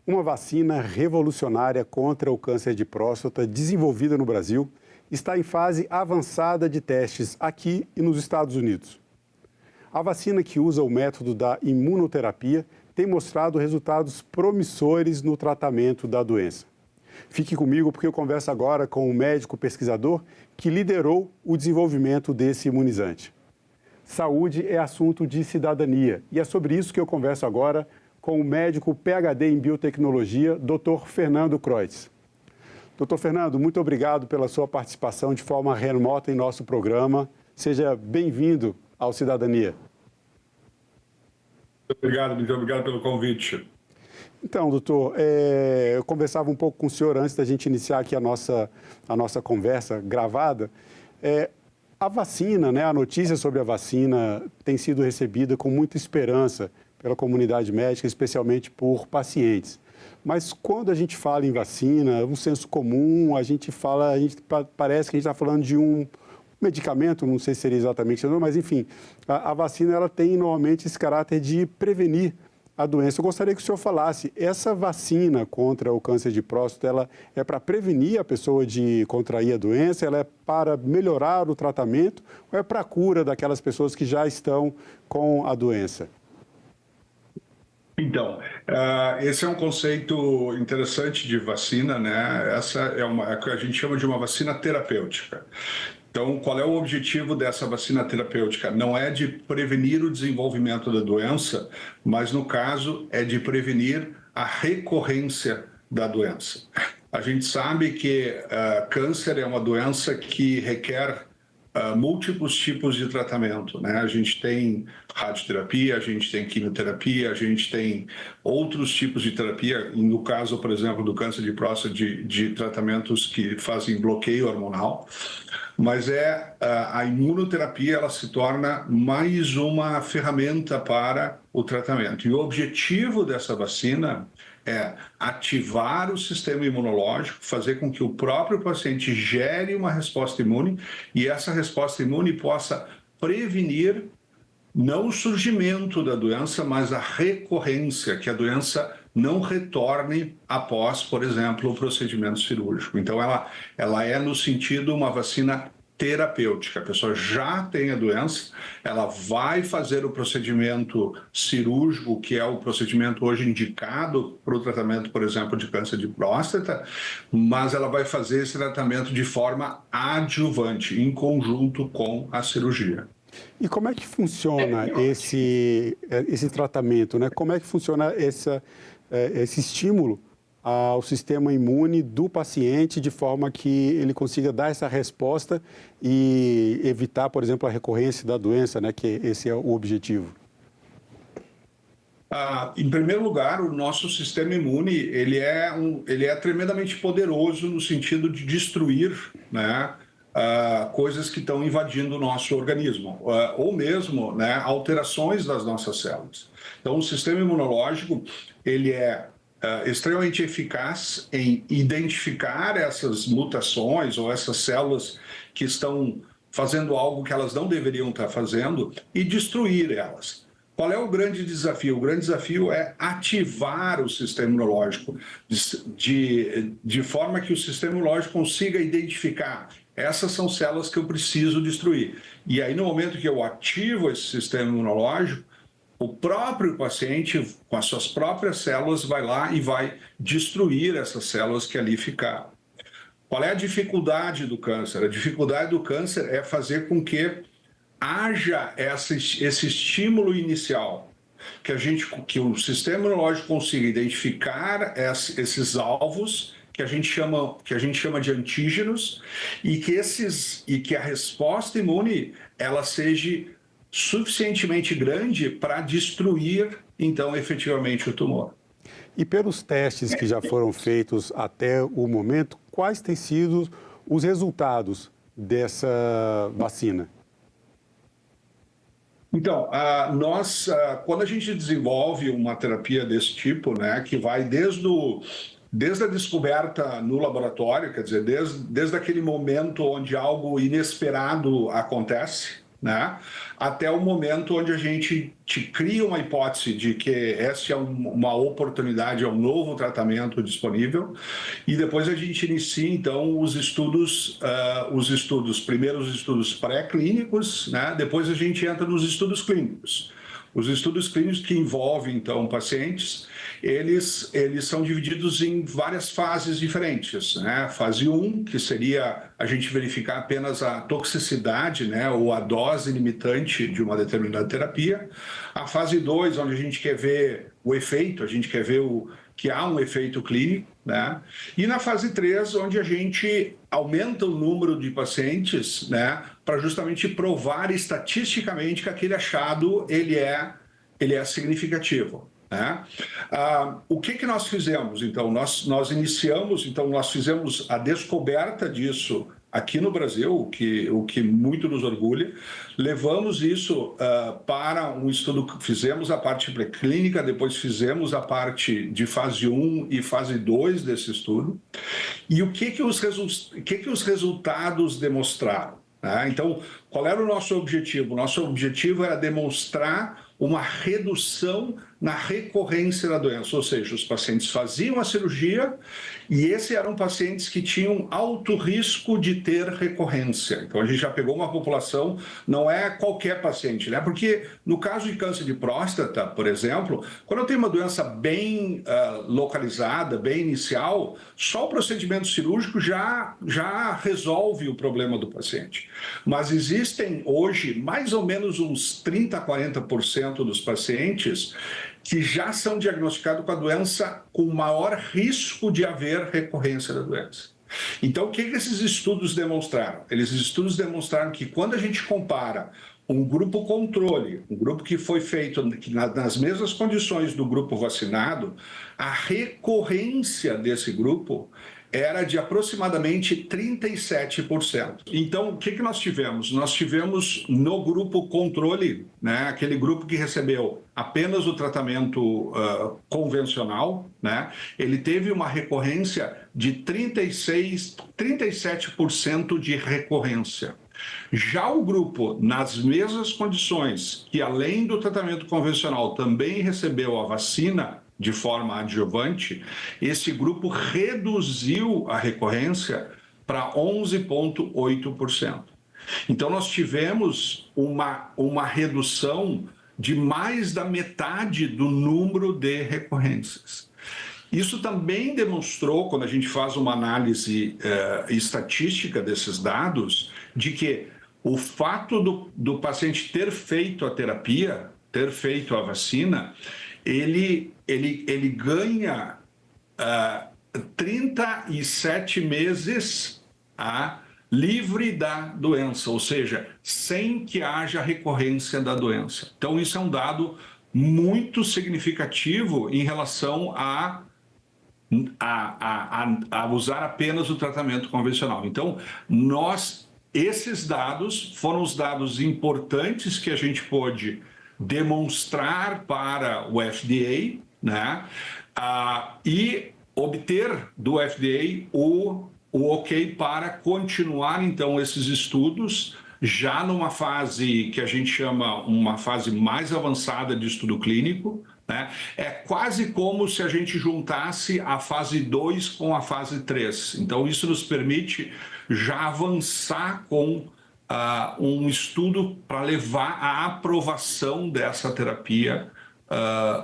Uma vacina revolucionária contra o câncer de próstata, desenvolvida no Brasil, está em fase avançada de testes aqui e nos Estados Unidos. A vacina, que usa o método da imunoterapia, tem mostrado resultados promissores no tratamento da doença. Fique comigo porque eu converso agora com um médico pesquisador que liderou o desenvolvimento desse imunizante. Saúde é assunto de cidadania e é sobre isso que eu converso agora com o médico PhD em biotecnologia, Dr. Fernando Kreutz. Dr. Fernando, muito obrigado pela sua participação de forma remota em nosso programa. Seja bem-vindo ao Cidadania. Muito obrigado pelo convite. Então, doutor, eu conversava um pouco com o senhor antes da gente iniciar aqui a nossa conversa gravada. A vacina, né, a notícia sobre a vacina tem sido recebida com muita esperança pela comunidade médica, especialmente por pacientes. Mas quando a gente fala em vacina, um senso comum, parece que a gente está falando de um medicamento, não sei se seria exatamente isso, mas enfim, a vacina ela tem normalmente esse caráter de prevenir a doença. Eu gostaria que o senhor falasse, essa vacina contra o câncer de próstata, ela é para prevenir a pessoa de contrair a doença, ela é para melhorar o tratamento ou é para a cura daquelas pessoas que já estão com a doença? Então, esse é um conceito interessante de vacina, né? Essa é o que a gente chama de uma vacina terapêutica. Então, qual é o objetivo dessa vacina terapêutica? Não é de prevenir o desenvolvimento da doença, mas, no caso, é de prevenir a recorrência da doença. A gente sabe que câncer é uma doença que requer múltiplos tipos de tratamento, né? A gente tem radioterapia, a gente tem quimioterapia, a gente tem outros tipos de terapia, no caso, por exemplo, do câncer de próstata, de tratamentos que fazem bloqueio hormonal, mas a imunoterapia, ela se torna mais uma ferramenta para o tratamento. E o objetivo dessa vacina é ativar o sistema imunológico, fazer com que o próprio paciente gere uma resposta imune e essa resposta imune possa prevenir não o surgimento da doença, mas a recorrência, que a doença não retorne após, por exemplo, o procedimento cirúrgico. Então, ela é no sentido uma vacina terapêutica. A pessoa já tem a doença, ela vai fazer o procedimento cirúrgico, que é o procedimento hoje indicado para o tratamento, por exemplo, de câncer de próstata, mas ela vai fazer esse tratamento de forma adjuvante, em conjunto com a cirurgia. E como é que funciona esse tratamento, né? Como é que funciona esse estímulo ao sistema imune do paciente de forma que ele consiga dar essa resposta e evitar, por exemplo, a recorrência da doença, né? Que esse é o objetivo. Em primeiro lugar, o nosso sistema imune ele é tremendamente poderoso no sentido de destruir, né, coisas que estão invadindo o nosso organismo, ou mesmo, né, alterações das nossas células. Então, o sistema imunológico ele é extremamente eficaz em identificar essas mutações ou essas células que estão fazendo algo que elas não deveriam estar fazendo e destruir elas. Qual é o grande desafio? O grande desafio é ativar o sistema imunológico de forma que o sistema imunológico consiga identificar essas são células que eu preciso destruir. E aí, no momento que eu ativo esse sistema imunológico, o próprio paciente, com as suas próprias células, vai lá e vai destruir essas células que ali ficaram. Qual é a dificuldade do câncer? A dificuldade do câncer é fazer com que haja esse estímulo inicial, que o sistema imunológico consiga identificar esses alvos que a gente chama de antígenos e que a resposta imune ela seja suficientemente grande para destruir, então, efetivamente o tumor. E pelos testes que já foram feitos até o momento, quais têm sido os resultados dessa vacina? Então, quando a gente desenvolve uma terapia desse tipo, né, que vai desde a descoberta no laboratório, quer dizer, desde aquele momento onde algo inesperado acontece, né? Até o momento onde a gente te cria uma hipótese de que essa é uma oportunidade, é um novo tratamento disponível, e depois a gente inicia, então, os estudos, primeiro os estudos pré-clínicos, né? Depois a gente entra nos estudos clínicos. Os estudos clínicos que envolvem, então, pacientes, eles são divididos em várias fases diferentes, né? Fase 1, que seria a gente verificar apenas a toxicidade, né, ou a dose limitante de uma determinada terapia. A fase 2, onde a gente quer ver o efeito, a gente quer ver que há um efeito clínico, né? E na fase 3, onde a gente aumenta o número de pacientes, né, para justamente provar estatisticamente que aquele achado ele é significativo, né? O que nós fizemos? Então, nós iniciamos, então nós fizemos a descoberta disso aqui no Brasil, o que muito nos orgulha. Levamos isso para um estudo, fizemos a parte pré-clínica, depois fizemos a parte de fase 1 e fase 2 desse estudo. E o que os resultados demonstraram? Então, qual era o nosso objetivo? O nosso objetivo era demonstrar uma redução na recorrência da doença, ou seja, os pacientes faziam a cirurgia e esses eram pacientes que tinham alto risco de ter recorrência. Então, a gente já pegou uma população, não é qualquer paciente, né? Porque no caso de câncer de próstata, por exemplo, quando eu tenho uma doença bem localizada, bem inicial, só o procedimento cirúrgico já resolve o problema do paciente. Mas existem hoje mais ou menos uns 30% a 40% dos pacientes que já são diagnosticados com a doença com maior risco de haver recorrência da doença. Então, o que esses estudos demonstraram? Esses estudos demonstraram que quando a gente compara um grupo controle, um grupo que foi feito nas mesmas condições do grupo vacinado, a recorrência desse grupo era de aproximadamente 37%. Então, o que nós tivemos? Nós tivemos no grupo controle, né, aquele grupo que recebeu apenas o tratamento convencional, né, ele teve uma recorrência de 37% de recorrência. Já o grupo, nas mesmas condições, que além do tratamento convencional também recebeu a vacina de forma adjuvante, esse grupo reduziu a recorrência para 11,8%. Então, nós tivemos uma redução de mais da metade do número de recorrências. Isso também demonstrou, quando a gente faz uma análise estatística desses dados, de que o fato do paciente ter feito a terapia, ter feito a vacina, ele ganha 37 meses livre da doença, ou seja, sem que haja recorrência da doença. Então, isso é um dado muito significativo em relação a usar apenas o tratamento convencional. Então, esses dados foram os dados importantes que a gente pôde demonstrar para o FDA, né? E obter do FDA o ok para continuar, então, esses estudos já numa fase que a gente chama uma fase mais avançada de estudo clínico, né? É quase como se a gente juntasse a fase 2 com a fase 3. Então, isso nos permite já avançar com um estudo para levar à aprovação dessa terapia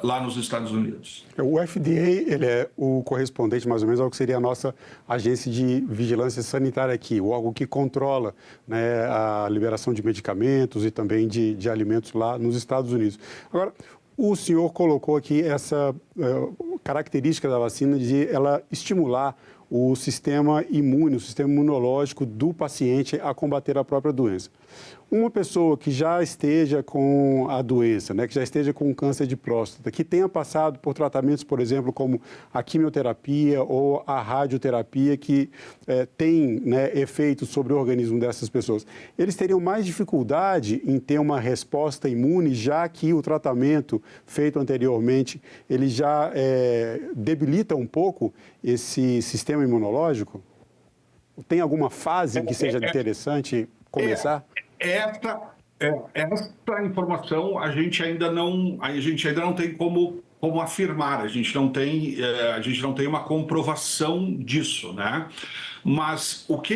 lá nos Estados Unidos. O FDA, ele é o correspondente, mais ou menos, ao que seria a nossa agência de vigilância sanitária aqui, o órgão que controla, né, a liberação de medicamentos e também de alimentos lá nos Estados Unidos. Agora, o senhor colocou aqui essa característica da vacina de ela estimular o sistema imune, o sistema imunológico do paciente a combater a própria doença. Uma pessoa que já esteja com a doença, né, que já esteja com câncer de próstata, que tenha passado por tratamentos, por exemplo, como a quimioterapia ou a radioterapia, que tem, né, efeitos sobre o organismo dessas pessoas, eles teriam mais dificuldade em ter uma resposta imune, já que o tratamento feito anteriormente, ele já debilita um pouco esse sistema imunológico? Tem alguma fase em que seja interessante começar? Essa informação a gente ainda não tem como afirmar, a gente não tem uma comprovação disso, né? Mas o que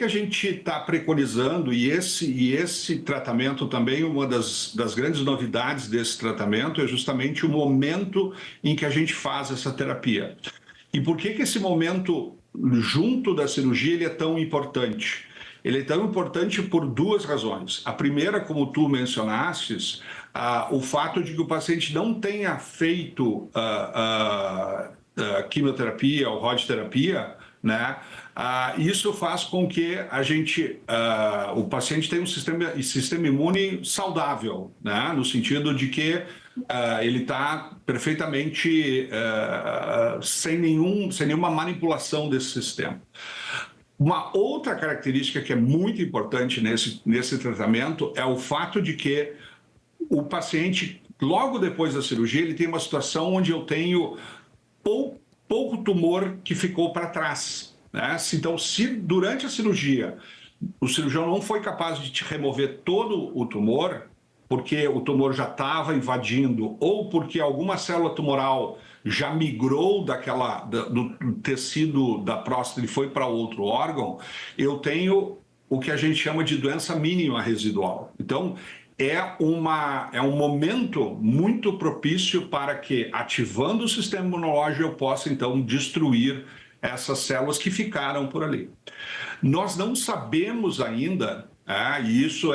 a gente está preconizando, e esse tratamento também, uma das grandes novidades desse tratamento é justamente o momento em que a gente faz essa terapia. E por que esse momento junto da cirurgia ele é tão importante? Ele é tão importante por duas razões. A primeira, como tu mencionastes, o fato de que o paciente não tenha feito quimioterapia ou radioterapia, né? Isso faz com que o paciente tenha um sistema imune saudável, né? No sentido de que ele está perfeitamente sem nenhuma manipulação desse sistema. Uma outra característica que é muito importante nesse tratamento é o fato de que o paciente, logo depois da cirurgia, ele tem uma situação onde eu tenho pouco tumor que ficou para trás, né? Então, se durante a cirurgia o cirurgião não foi capaz de te remover todo o tumor, porque o tumor já estava invadindo ou porque alguma célula tumoral já migrou do tecido da próstata e foi para outro órgão, eu tenho o que a gente chama de doença mínima residual. Então, é um momento muito propício para que, ativando o sistema imunológico, eu possa, então, destruir essas células que ficaram por ali. Nós não sabemos ainda, e isso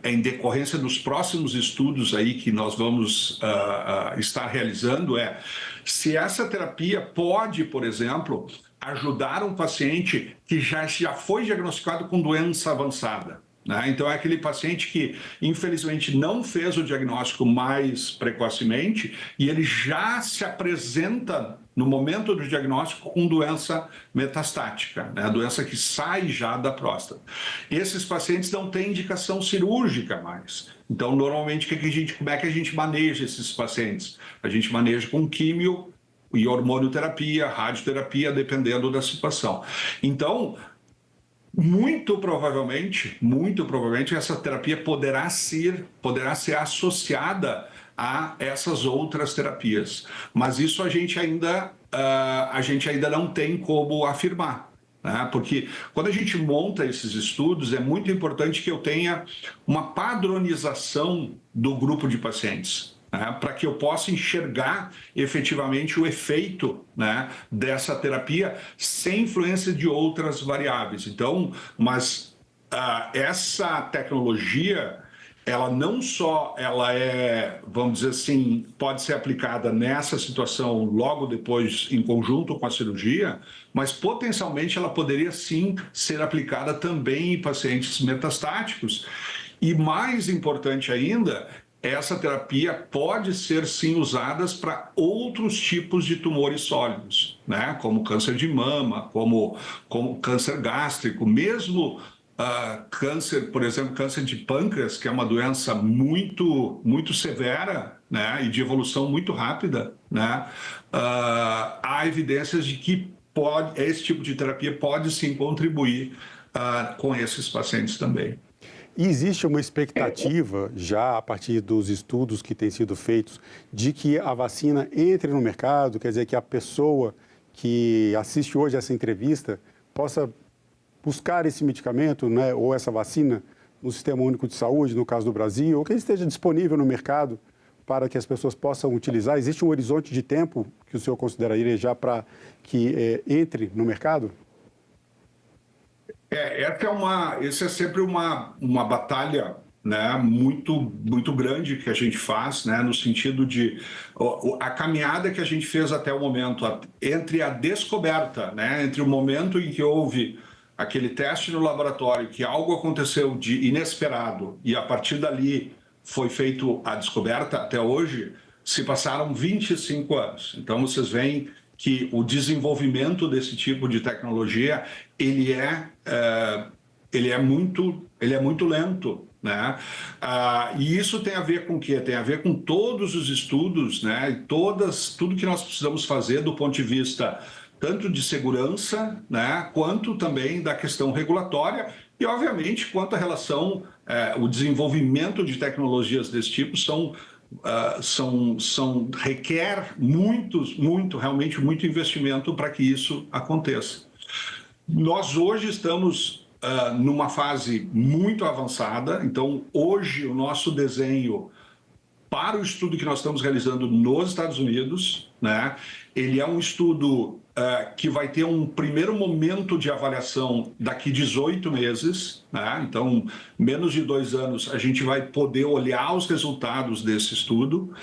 em decorrência dos próximos estudos aí que nós vamos estar realizando, se essa terapia pode, por exemplo, ajudar um paciente que já foi diagnosticado com doença avançada. Então, é aquele paciente que, infelizmente, não fez o diagnóstico mais precocemente e ele já se apresenta, no momento do diagnóstico, com doença metastática, né? A doença que sai já da próstata. Esses pacientes não têm indicação cirúrgica mais. Então, normalmente, como é que a gente maneja esses pacientes? A gente maneja com químio e hormonioterapia, radioterapia, dependendo da situação. Então, muito provavelmente, essa terapia poderá ser associada a essas outras terapias. Mas isso a gente ainda não tem como afirmar, né? Porque quando a gente monta esses estudos, é muito importante que eu tenha uma padronização do grupo de pacientes, né, para que eu possa enxergar efetivamente o efeito, né, dessa terapia sem influência de outras variáveis. Então, essa tecnologia, ela não só vamos dizer assim, pode ser aplicada nessa situação logo depois em conjunto com a cirurgia, mas potencialmente ela poderia sim ser aplicada também em pacientes metastáticos. E mais importante ainda, essa terapia pode ser sim usada para outros tipos de tumores sólidos, né? Como câncer de mama, como câncer gástrico, mesmo câncer, por exemplo, câncer de pâncreas, que é uma doença muito, muito severa, né? E de evolução muito rápida, né? Há evidências de que esse tipo de terapia pode sim contribuir com esses pacientes também. E existe uma expectativa, já a partir dos estudos que têm sido feitos, de que a vacina entre no mercado, quer dizer, que a pessoa que assiste hoje essa entrevista possa buscar esse medicamento, né, ou essa vacina no Sistema Único de Saúde, no caso do Brasil, ou que ele esteja disponível no mercado para que as pessoas possam utilizar? Existe um horizonte de tempo que o senhor consideraria já para que entre no mercado? Essa é sempre uma batalha, né, muito grande que a gente faz, né, no sentido de a caminhada que a gente fez até o momento, entre a descoberta, né, entre o momento em que houve aquele teste no laboratório, que algo aconteceu de inesperado e a partir dali foi feito a descoberta até hoje, se passaram 25 anos. Então, vocês veem que o desenvolvimento desse tipo de tecnologia ele é muito lento, né? E isso tem a ver com o quê? Tem a ver com todos os estudos, né? Tudo que nós precisamos fazer do ponto de vista tanto de segurança, né? Quanto também da questão regulatória E, obviamente, quanto à relação, o desenvolvimento de tecnologias desse tipo requer realmente muito investimento para que isso aconteça. Nós hoje estamos numa fase muito avançada, então hoje o nosso desenho para o estudo que nós estamos realizando nos Estados Unidos, né, ele é um estudo que vai ter um primeiro momento de avaliação daqui 18 meses, né? Então, menos de 2 anos, a gente vai poder olhar os resultados desse estudo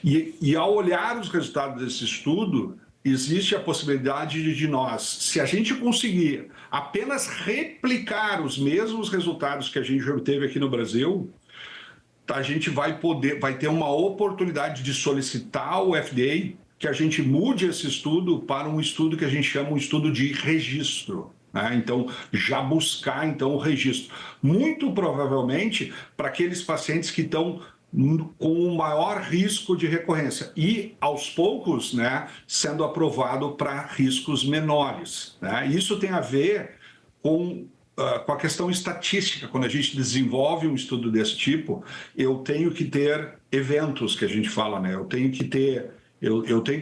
e ao olhar os resultados desse estudo, existe a possibilidade de nós, se a gente conseguir apenas replicar os mesmos resultados que a gente obteve aqui no Brasil, a gente vai ter uma oportunidade de solicitar ao FDA que a gente mude esse estudo para um estudo que a gente chama um estudo de registro, né? Então, já buscar então o registro. Muito provavelmente para aqueles pacientes que estão com o maior risco de recorrência e, aos poucos, né, sendo aprovado para riscos menores, né? Isso tem a ver com a questão estatística. Quando a gente desenvolve um estudo desse tipo, eu tenho que ter eventos, que a gente fala, né? Eu tenho que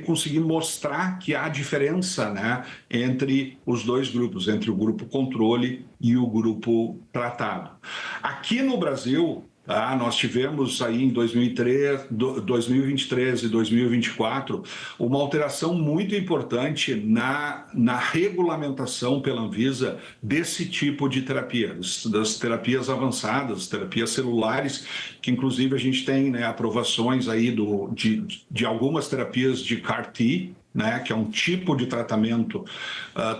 conseguir mostrar que há diferença, né, entre os dois grupos, entre o grupo controle e o grupo tratado. Aqui no Brasil, nós tivemos aí em 2023 e 2024 uma alteração muito importante na regulamentação pela Anvisa desse tipo de terapia, das terapias avançadas, terapias celulares, que inclusive a gente tem, né, aprovações aí de algumas terapias de CAR-T, né, que é um tipo de tratamento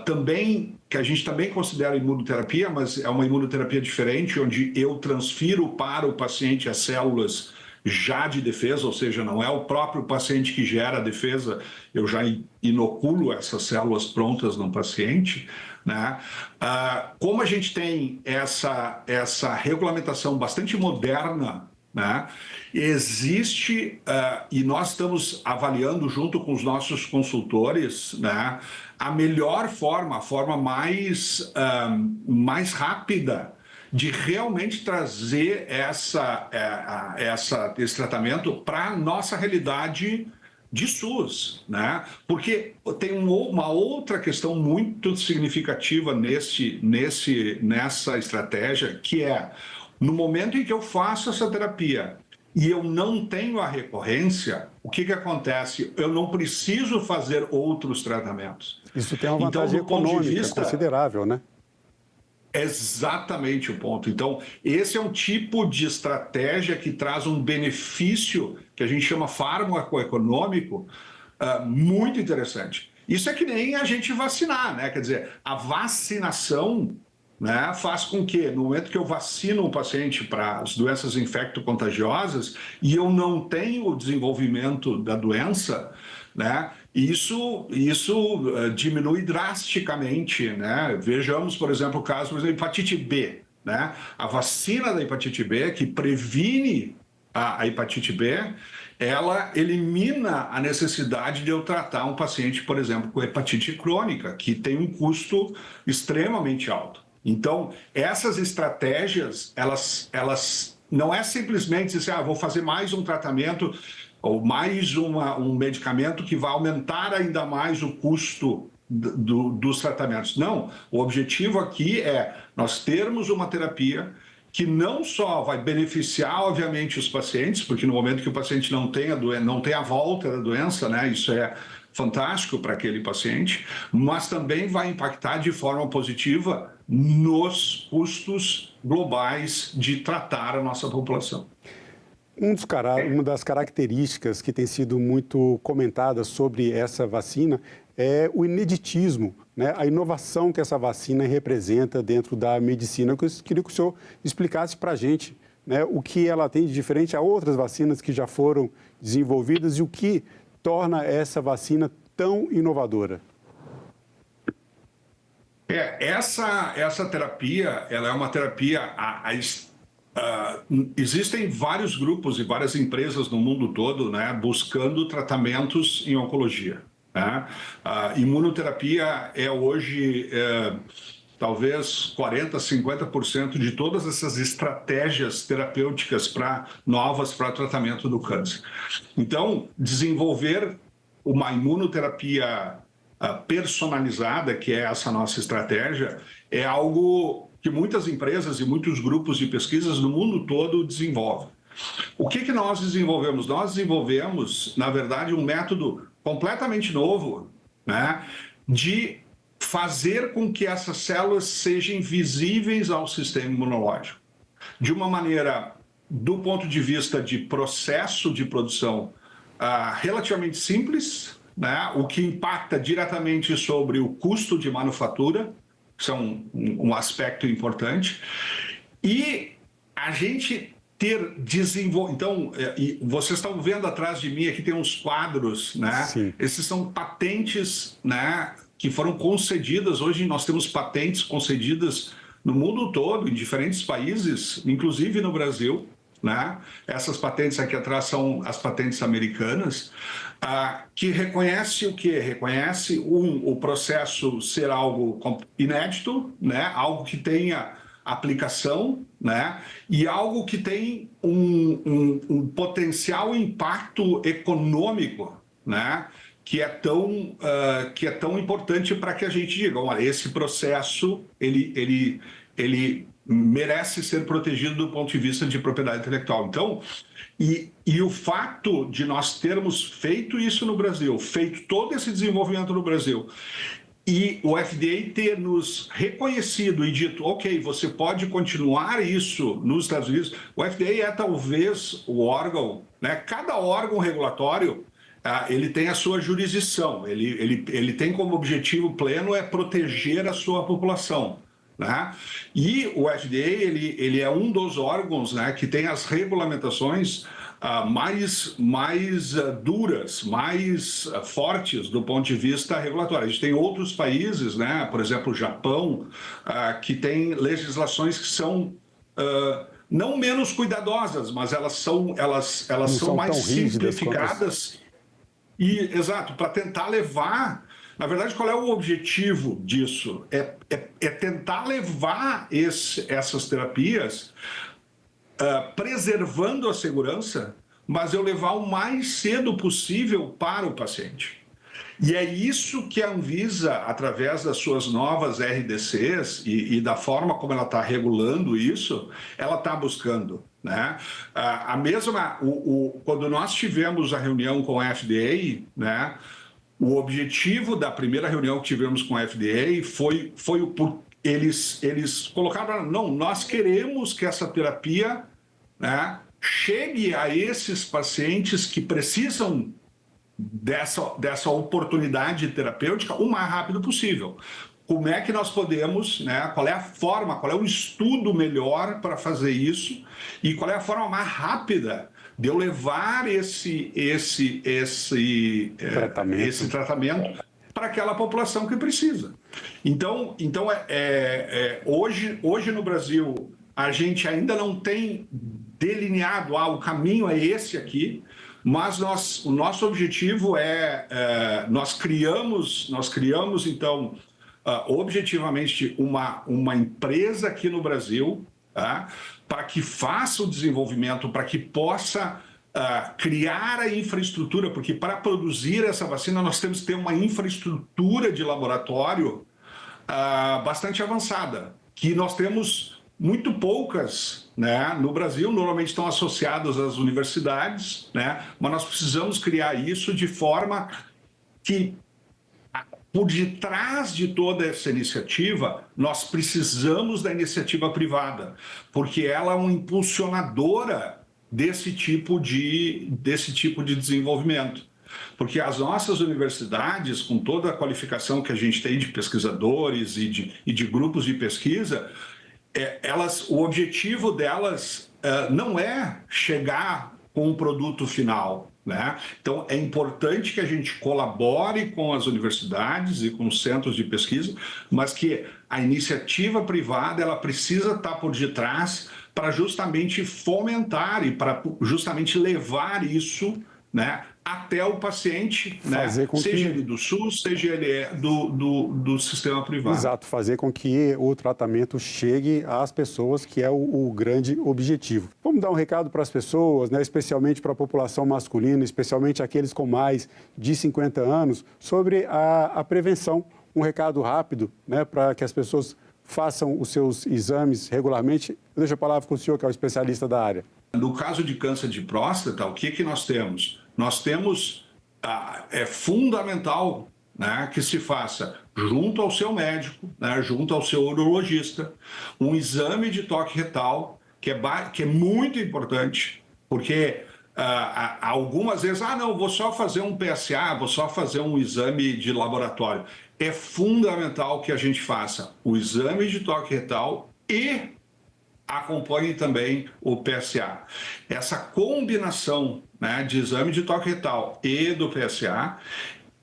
também que a gente também considera imunoterapia, mas é uma imunoterapia diferente, onde eu transfiro para o paciente as células já de defesa, ou seja, não é o próprio paciente que gera a defesa, eu já inoculo essas células prontas no paciente, né? Como a gente tem essa regulamentação bastante moderna, né, existe, e nós estamos avaliando junto com os nossos consultores, né, a melhor forma, a forma mais rápida de realmente trazer esse tratamento para a nossa realidade de SUS, né? Porque tem uma outra questão muito significativa nessa estratégia, que é, no momento em que eu faço essa terapia e eu não tenho a recorrência, o que acontece? Eu não preciso fazer outros tratamentos. Isso tem uma vantagem econômica considerável, né? Exatamente o ponto. Então, esse é um tipo de estratégia que traz um benefício que a gente chama farmacoeconômico muito interessante. Isso é que nem a gente vacinar, né? Quer dizer, a vacinação, né, faz com que, no momento que eu vacino um paciente para as doenças infecto-contagiosas e eu não tenho o desenvolvimento da doença, né, isso diminui drasticamente, né? Vejamos, por exemplo, o caso da hepatite B, né? A vacina da hepatite B, que previne a hepatite B, ela elimina a necessidade de eu tratar um paciente, por exemplo, com hepatite crônica, que tem um custo extremamente alto. Então, essas estratégias, elas não é simplesmente dizer, vou fazer mais um tratamento ou mais um medicamento que vai aumentar ainda mais o custo dos tratamentos. Não, o objetivo aqui é nós termos uma terapia que não só vai beneficiar, obviamente, os pacientes, porque no momento que o paciente não tem a volta da doença, né, isso é fantástico para aquele paciente, mas também vai impactar de forma positiva nos custos globais de tratar a nossa população. Uma das características que tem sido muito comentada sobre essa vacina é o ineditismo, né? A inovação que essa vacina representa dentro da medicina. Eu queria que o senhor explicasse para a gente, né, o que ela tem de diferente a outras vacinas que já foram desenvolvidas e o que torna essa vacina tão inovadora. Essa terapia, ela é uma terapia... existem vários grupos e várias empresas no mundo todo, né, buscando tratamentos em oncologia, né? A imunoterapia é hoje talvez 40%, 50% de todas essas estratégias terapêuticas novas para tratamento do câncer. Então, desenvolver uma imunoterapia personalizada, que é essa nossa estratégia, é algo que muitas empresas e muitos grupos de pesquisas no mundo todo desenvolvem. O que nós desenvolvemos? Nós desenvolvemos, na verdade, um método completamente novo, né, de fazer com que essas células sejam visíveis ao sistema imunológico. De uma maneira, do ponto de vista de processo de produção, relativamente simples, né, o que impacta diretamente sobre o custo de manufatura, que é um aspecto importante, e a gente ter desenvolvido... Então, vocês estão vendo atrás de mim, aqui tem uns quadros, né? Sim. Esses são patentes, né, que foram concedidas. Hoje nós temos patentes concedidas no mundo todo, em diferentes países, inclusive no Brasil, né? Essas patentes aqui atrás são as patentes americanas, que reconhece o quê? Reconhece o processo ser algo inédito, né? Algo que tenha aplicação, né? E algo que tem um potencial impacto econômico, né? Que é tão importante para que a gente diga, olha, esse processo ele merece ser protegido do ponto de vista de propriedade intelectual. Então, e o fato de nós termos feito isso no Brasil, feito todo esse desenvolvimento no Brasil, e o FDA ter nos reconhecido e dito, ok, você pode continuar isso nos Estados Unidos. O FDA é talvez o órgão, né? Cada órgão regulatório, ele tem a sua jurisdição, ele tem como objetivo pleno proteger a sua população, né? E o FDA ele é um dos órgãos, né, que tem as regulamentações mais duras, mais fortes do ponto de vista regulatório. A gente tem outros países, né, por exemplo, o Japão, que tem legislações que são não menos cuidadosas, mas elas são mais simplificadas. Exato, para tentar levar... Na verdade, qual é o objetivo disso? É tentar levar essas terapias preservando a segurança, mas eu levar o mais cedo possível para o paciente. E é isso que a Anvisa, através das suas novas RDCs e da forma como ela está regulando isso, ela está buscando, né? Quando nós tivemos a reunião com a FDA, né, o objetivo da primeira reunião que tivemos com a FDA foi eles colocaram, não, nós queremos que essa terapia, né, chegue a esses pacientes que precisam dessa oportunidade terapêutica o mais rápido possível. Como é que nós podemos, né, qual é a forma, qual é o estudo melhor para fazer isso e qual é a forma mais rápida de eu levar esse tratamento para aquela população que precisa. Então hoje no Brasil, a gente ainda não tem delineado, o caminho é esse aqui, mas o nosso objetivo nós criamos então, objetivamente, uma empresa aqui no Brasil, tá? Para que faça o desenvolvimento, para que possa criar a infraestrutura, porque para produzir essa vacina nós temos que ter uma infraestrutura de laboratório bastante avançada, que nós temos muito poucas, né, no Brasil, normalmente estão associadas às universidades, né, mas nós precisamos criar isso de forma que, por detrás de toda essa iniciativa, nós precisamos da iniciativa privada, porque ela é uma impulsionadora desse tipo de desenvolvimento. Porque as nossas universidades, com toda a qualificação que a gente tem de pesquisadores e de grupos de pesquisa, o objetivo delas não é chegar com um produto final, né? Então, é importante que a gente colabore com as universidades e com os centros de pesquisa, mas que a iniciativa privada ela precisa estar por detrás para justamente fomentar e para justamente levar isso, né, até o paciente, né, seja ele do SUS, seja ele do sistema privado. Exato, fazer com que o tratamento chegue às pessoas, que é o grande objetivo. Vamos dar um recado para as pessoas, né, especialmente para a população masculina, especialmente aqueles com mais de 50 anos, sobre a prevenção. Um recado rápido, né, para que as pessoas façam os seus exames regularmente. Eu deixo a palavra com o senhor, que é o especialista da área. No caso de câncer de próstata, o que nós temos? Nós temos, é fundamental, né, que se faça junto ao seu médico, né, junto ao seu urologista, um exame de toque retal, que é muito importante, porque algumas vezes, não, vou só fazer um PSA, vou só fazer um exame de laboratório. É fundamental que a gente faça o exame de toque retal e acompanhe também o PSA. Essa combinação, né, de exame de toque retal e do PSA,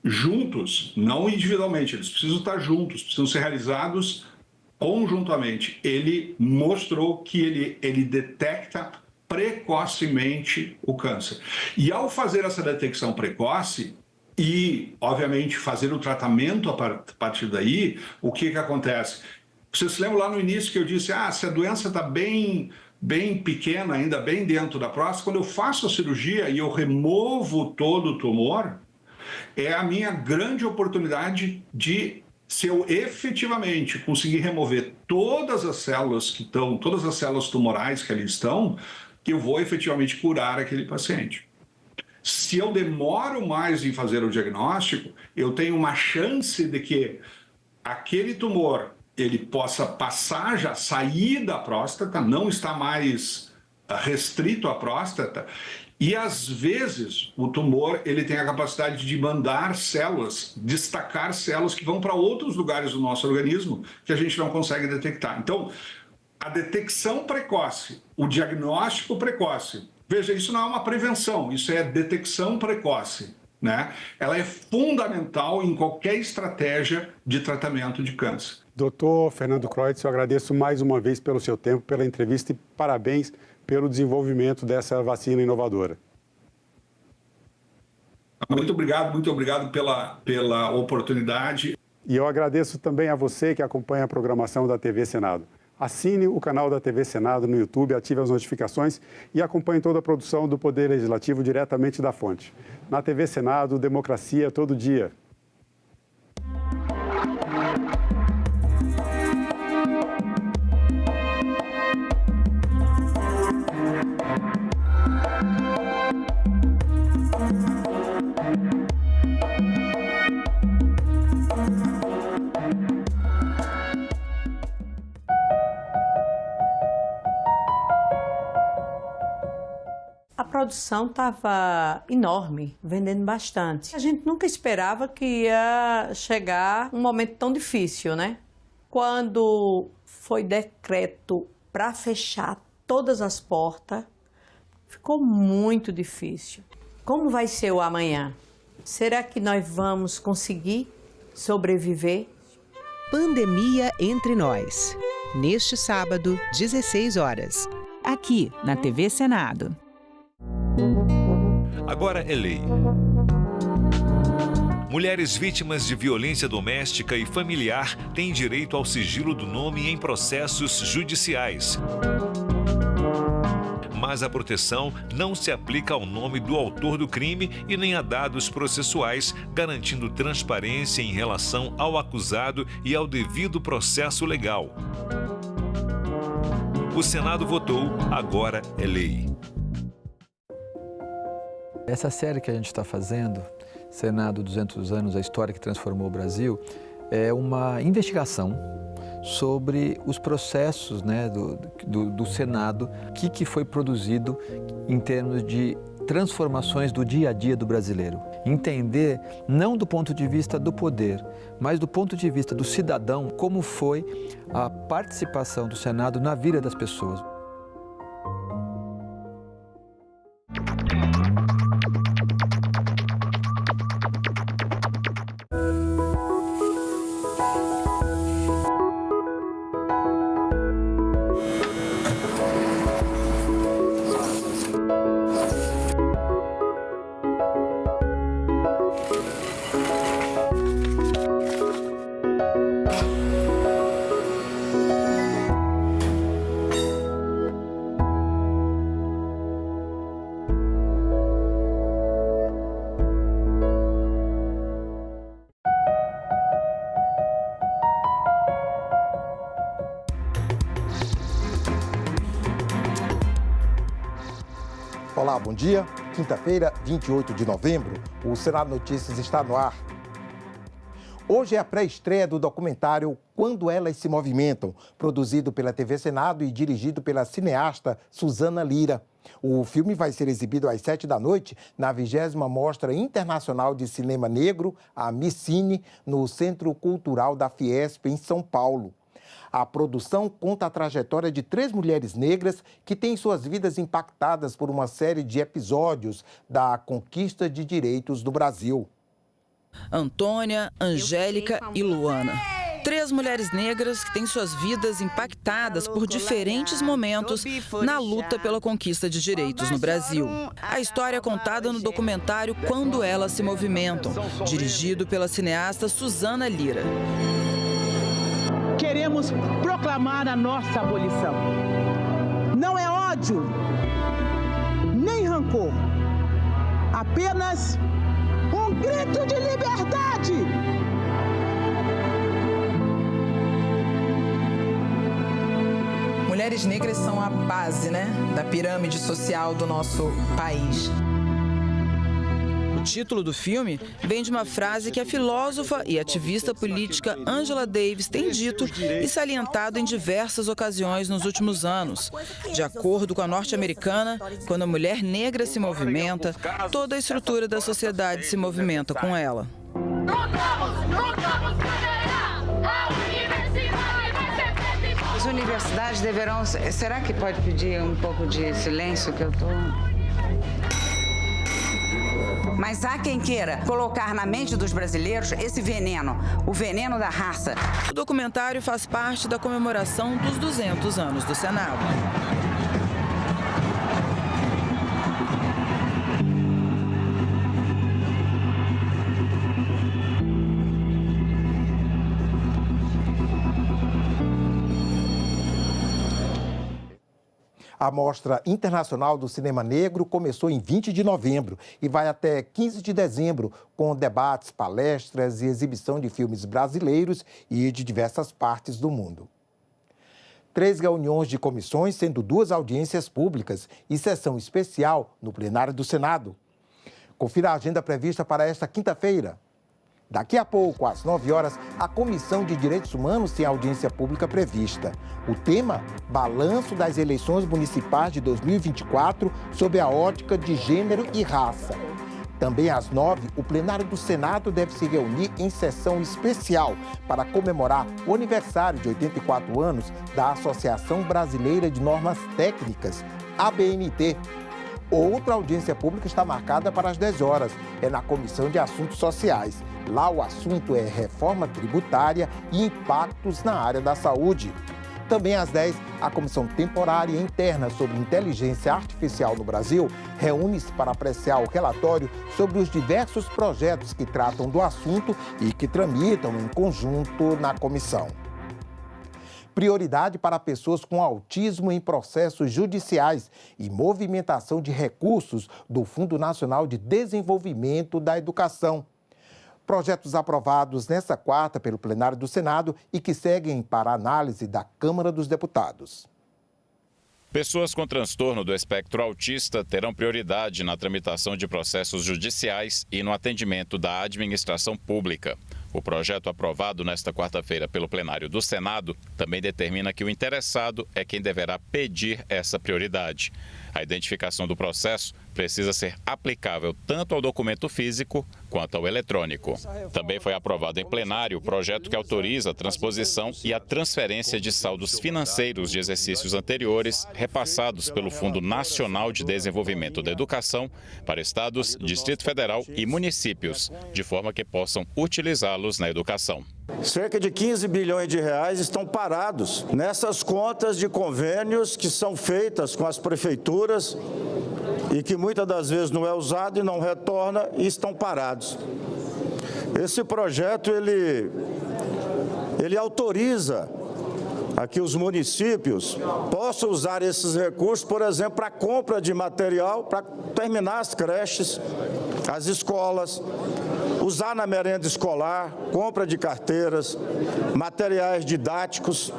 juntos, não individualmente, eles precisam estar juntos, precisam ser realizados conjuntamente. Ele mostrou que ele detecta precocemente o câncer. E ao fazer essa detecção precoce e, obviamente, fazer o tratamento a partir daí, o que acontece? Você se lembra lá no início que eu disse, se a doença está bem pequena, ainda bem dentro da próstata, quando eu faço a cirurgia e eu removo todo o tumor, é a minha grande oportunidade de, se eu efetivamente conseguir remover todas as células todas as células tumorais que ali estão, que eu vou efetivamente curar aquele paciente. Se eu demoro mais em fazer o diagnóstico, eu tenho uma chance de que aquele tumor ele possa passar, já sair da próstata, não está mais restrito à próstata, e às vezes o tumor ele tem a capacidade de mandar células, destacar células que vão para outros lugares do nosso organismo que a gente não consegue detectar. Então, a detecção precoce, o diagnóstico precoce, veja, isso não é uma prevenção, isso é detecção precoce, né? Ela é fundamental em qualquer estratégia de tratamento de câncer. Doutor Fernando Kreutz, eu agradeço mais uma vez pelo seu tempo, pela entrevista e parabéns pelo desenvolvimento dessa vacina inovadora. Muito obrigado pela oportunidade. E eu agradeço também a você que acompanha a programação da TV Senado. Assine o canal da TV Senado no YouTube, ative as notificações e acompanhe toda a produção do Poder Legislativo diretamente da fonte. Na TV Senado, democracia todo dia. A produção estava enorme, vendendo bastante. A gente nunca esperava que ia chegar um momento tão difícil, né? Quando foi decreto para fechar todas as portas, ficou muito difícil. Como vai ser o amanhã? Será que nós vamos conseguir sobreviver? Pandemia entre nós. Neste sábado, 16 horas. Aqui, na TV Senado. Agora é lei. Mulheres vítimas de violência doméstica e familiar têm direito ao sigilo do nome em processos judiciais. Mas a proteção não se aplica ao nome do autor do crime e nem a dados processuais, garantindo transparência em relação ao acusado e ao devido processo legal. O Senado votou, agora é lei. Essa série que a gente está fazendo, Senado 200 anos, a história que transformou o Brasil, é uma investigação sobre os processos, né, do Senado, o que foi produzido em termos de transformações do dia a dia do brasileiro. Entender, não do ponto de vista do poder, mas do ponto de vista do cidadão, como foi a participação do Senado na vida das pessoas. Olá, bom dia. Quinta-feira, 28 de novembro, o Senado Notícias está no ar. Hoje é a pré-estreia do documentário Quando Elas Se Movimentam, produzido pela TV Senado e dirigido pela cineasta Suzana Lira. O filme vai ser exibido às 19h na 20ª Mostra Internacional de Cinema Negro, a Micine, no Centro Cultural da Fiesp, em São Paulo. A produção conta a trajetória de 3 mulheres negras que têm suas vidas impactadas por uma série de episódios da conquista de direitos do Brasil. Antônia, Angélica e Luana. 3 mulheres negras que têm suas vidas impactadas por diferentes momentos na luta pela conquista de direitos no Brasil. A história é contada no documentário Quando Elas Se Movimentam, dirigido pela cineasta Suzana Lira. Queremos proclamar a nossa abolição. Não é ódio, nem rancor, apenas um grito de liberdade. Mulheres negras são a base, da pirâmide social do nosso país. O título do filme vem de uma frase que a filósofa e ativista política Angela Davis tem dito e salientado em diversas ocasiões nos últimos anos. De acordo com a norte-americana, quando a mulher negra se movimenta, toda a estrutura da sociedade se movimenta com ela. As universidades deverão... Será que pode pedir um pouco de silêncio que eu estou... Mas há quem queira colocar na mente dos brasileiros esse veneno, o veneno da raça. O documentário faz parte da comemoração dos 200 anos do Senado. A Mostra Internacional do Cinema Negro começou em 20 de novembro e vai até 15 de dezembro, com debates, palestras e exibição de filmes brasileiros e de diversas partes do mundo. 3 reuniões de comissões, sendo 2 audiências públicas e sessão especial no plenário do Senado. Confira a agenda prevista para esta quinta-feira. Daqui a pouco, às 9h, a Comissão de Direitos Humanos tem audiência pública prevista. O tema, balanço das eleições municipais de 2024 sob a ótica de gênero e raça. Também às 9h, o plenário do Senado deve se reunir em sessão especial para comemorar o aniversário de 84 anos da Associação Brasileira de Normas Técnicas, ABNT. Outra audiência pública está marcada para as 10h, é na Comissão de Assuntos Sociais. Lá o assunto é reforma tributária e impactos na área da saúde. Também às 10h, a Comissão Temporária Interna sobre Inteligência Artificial no Brasil reúne-se para apreciar o relatório sobre os diversos projetos que tratam do assunto e que tramitam em conjunto na comissão. Prioridade para pessoas com autismo em processos judiciais e movimentação de recursos do Fundo Nacional de Desenvolvimento da Educação. Projetos aprovados nesta quarta pelo plenário do Senado e que seguem para análise da Câmara dos Deputados. Pessoas com transtorno do espectro autista terão prioridade na tramitação de processos judiciais e no atendimento da administração pública. O projeto aprovado nesta quarta-feira pelo plenário do Senado também determina que o interessado é quem deverá pedir essa prioridade. A identificação do processo precisa ser aplicável tanto ao documento físico quanto ao eletrônico. Também foi aprovado em plenário o projeto que autoriza a transposição e a transferência de saldos financeiros de exercícios anteriores repassados pelo Fundo Nacional de Desenvolvimento da Educação para estados, Distrito Federal e municípios, de forma que possam utilizá-los na educação. Cerca de 15 bilhões de reais estão parados nessas contas de convênios que são feitas com as prefeituras e que muitas das vezes não é usado e não retorna e estão parados. Esse projeto, ele autoriza a que os municípios possam usar esses recursos, por exemplo, para compra de material, para terminar as creches, as escolas, usar na merenda escolar, compra de carteiras, materiais didáticos.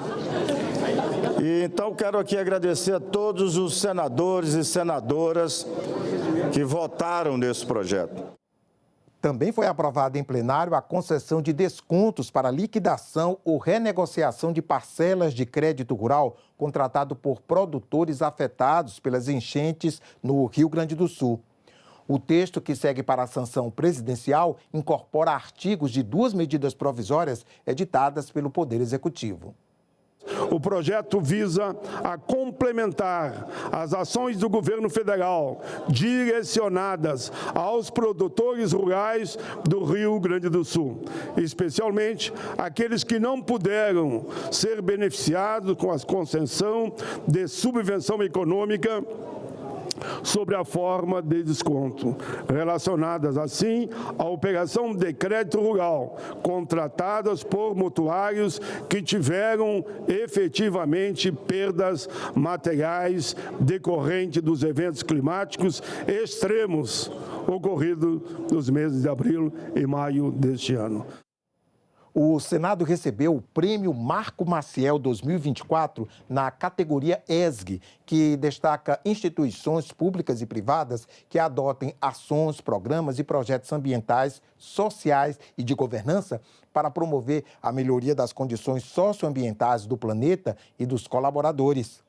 E então quero aqui agradecer a todos os senadores e senadoras que votaram nesse projeto. Também foi aprovada em plenário a concessão de descontos para liquidação ou renegociação de parcelas de crédito rural contratado por produtores afetados pelas enchentes no Rio Grande do Sul. O texto, que segue para a sanção presidencial, incorpora artigos de 2 medidas provisórias editadas pelo Poder Executivo. O projeto visa a complementar as ações do governo federal direcionadas aos produtores rurais do Rio Grande do Sul, especialmente aqueles que não puderam ser beneficiados com a concessão de subvenção econômica sobre a forma de desconto, relacionadas assim à operação de crédito rural, contratadas por mutuários que tiveram efetivamente perdas materiais decorrentes dos eventos climáticos extremos ocorridos nos meses de abril e maio deste ano. O Senado recebeu o Prêmio Marco Maciel 2024 na categoria ESG, que destaca instituições públicas e privadas que adotem ações, programas e projetos ambientais, sociais e de governança para promover a melhoria das condições socioambientais do planeta e dos colaboradores.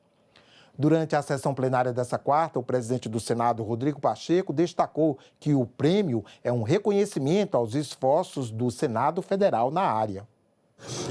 Durante a sessão plenária dessa quarta, o presidente do Senado, Rodrigo Pacheco, destacou que o prêmio é um reconhecimento aos esforços do Senado Federal na área.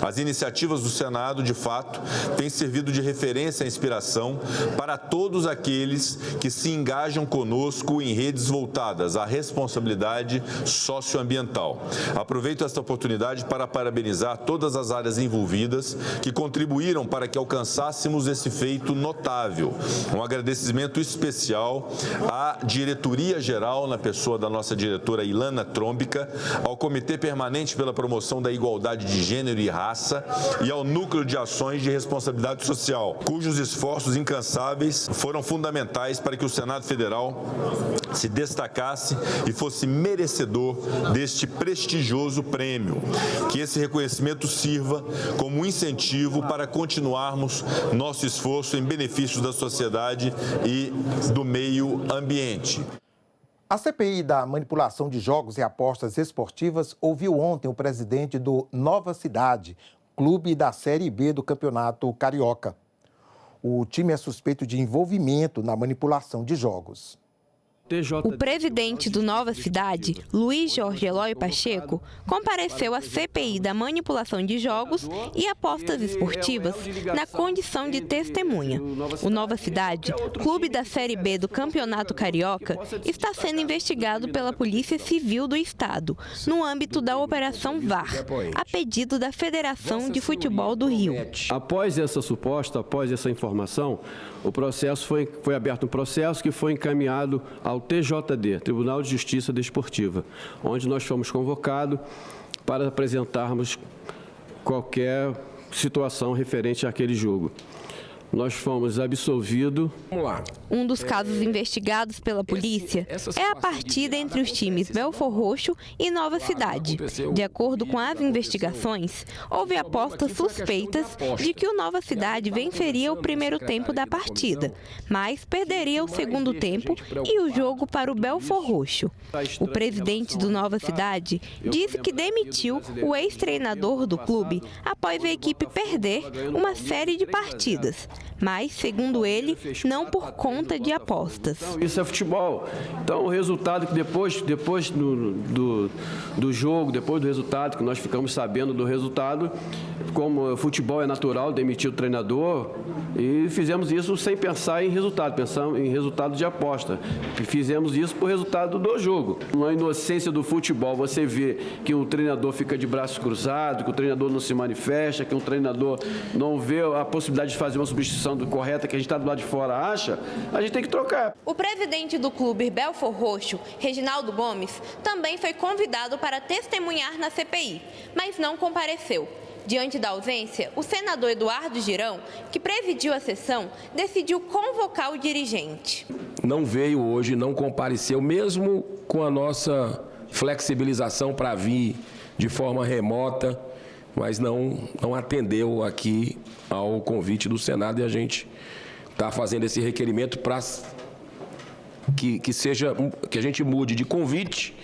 As iniciativas do Senado, de fato, têm servido de referência e inspiração para todos aqueles que se engajam conosco em redes voltadas à responsabilidade socioambiental. Aproveito esta oportunidade para parabenizar todas as áreas envolvidas que contribuíram para que alcançássemos esse feito notável. Um agradecimento especial à Diretoria Geral, na pessoa da nossa diretora Ilana Trombica, ao Comitê Permanente pela Promoção da Igualdade de Gênero e Raça e ao Núcleo de Ações de Responsabilidade Social, cujos esforços incansáveis foram fundamentais para que o Senado Federal se destacasse e fosse merecedor deste prestigioso prêmio. Que esse reconhecimento sirva como incentivo para continuarmos nosso esforço em benefício da sociedade e do meio ambiente. A CPI da manipulação de jogos e apostas esportivas ouviu ontem o presidente do Nova Cidade, clube da Série B do Campeonato Carioca. O time é suspeito de envolvimento na manipulação de jogos. O presidente do Nova Cidade, Luiz Jorge Eloy Pacheco, compareceu à CPI da manipulação de jogos e apostas esportivas na condição de testemunha. O Nova Cidade, clube da Série B do Campeonato Carioca, está sendo investigado pela Polícia Civil do Estado, no âmbito da Operação VAR, a pedido da Federação de Futebol do Rio. Após essa informação, foi aberto um processo que foi encaminhado ao TJD, Tribunal de Justiça Desportiva, onde nós fomos convocados para apresentarmos qualquer situação referente àquele jogo. Nós fomos absolvidos. Vamos lá. Um dos casos investigados pela polícia é a partida entre os times Belford Roxo e Nova Cidade. De acordo com as investigações, houve apostas suspeitas de que o Nova Cidade venceria o primeiro tempo da partida, mas perderia o segundo tempo e o jogo para o Belford Roxo. O presidente do Nova Cidade disse que demitiu o ex-treinador do clube após a equipe perder uma série de partidas, mas, segundo ele, não por conta de apostas. Isso é futebol. Então, o resultado que depois do jogo, depois do resultado, que nós ficamos sabendo do resultado, como o futebol é natural, demitiu o treinador, e fizemos isso sem pensar em resultado, pensamos em resultado de aposta. E fizemos isso por resultado do jogo. Na inocência do futebol, você vê que o treinador fica de braços cruzados, que o treinador não se manifesta, que o treinador não vê a possibilidade de fazer uma substituição correta, que a gente está do lado de fora acha, a gente tem que trocar. O presidente do clube Belford Roxo, Reginaldo Gomes, também foi convidado para testemunhar na CPI, mas não compareceu. Diante da ausência, o senador Eduardo Girão, que presidiu a sessão, decidiu convocar o dirigente. Não veio hoje, não compareceu, mesmo com a nossa flexibilização para vir de forma remota. mas não atendeu aqui ao convite do Senado e a gente está fazendo esse requerimento para que a gente mude de convite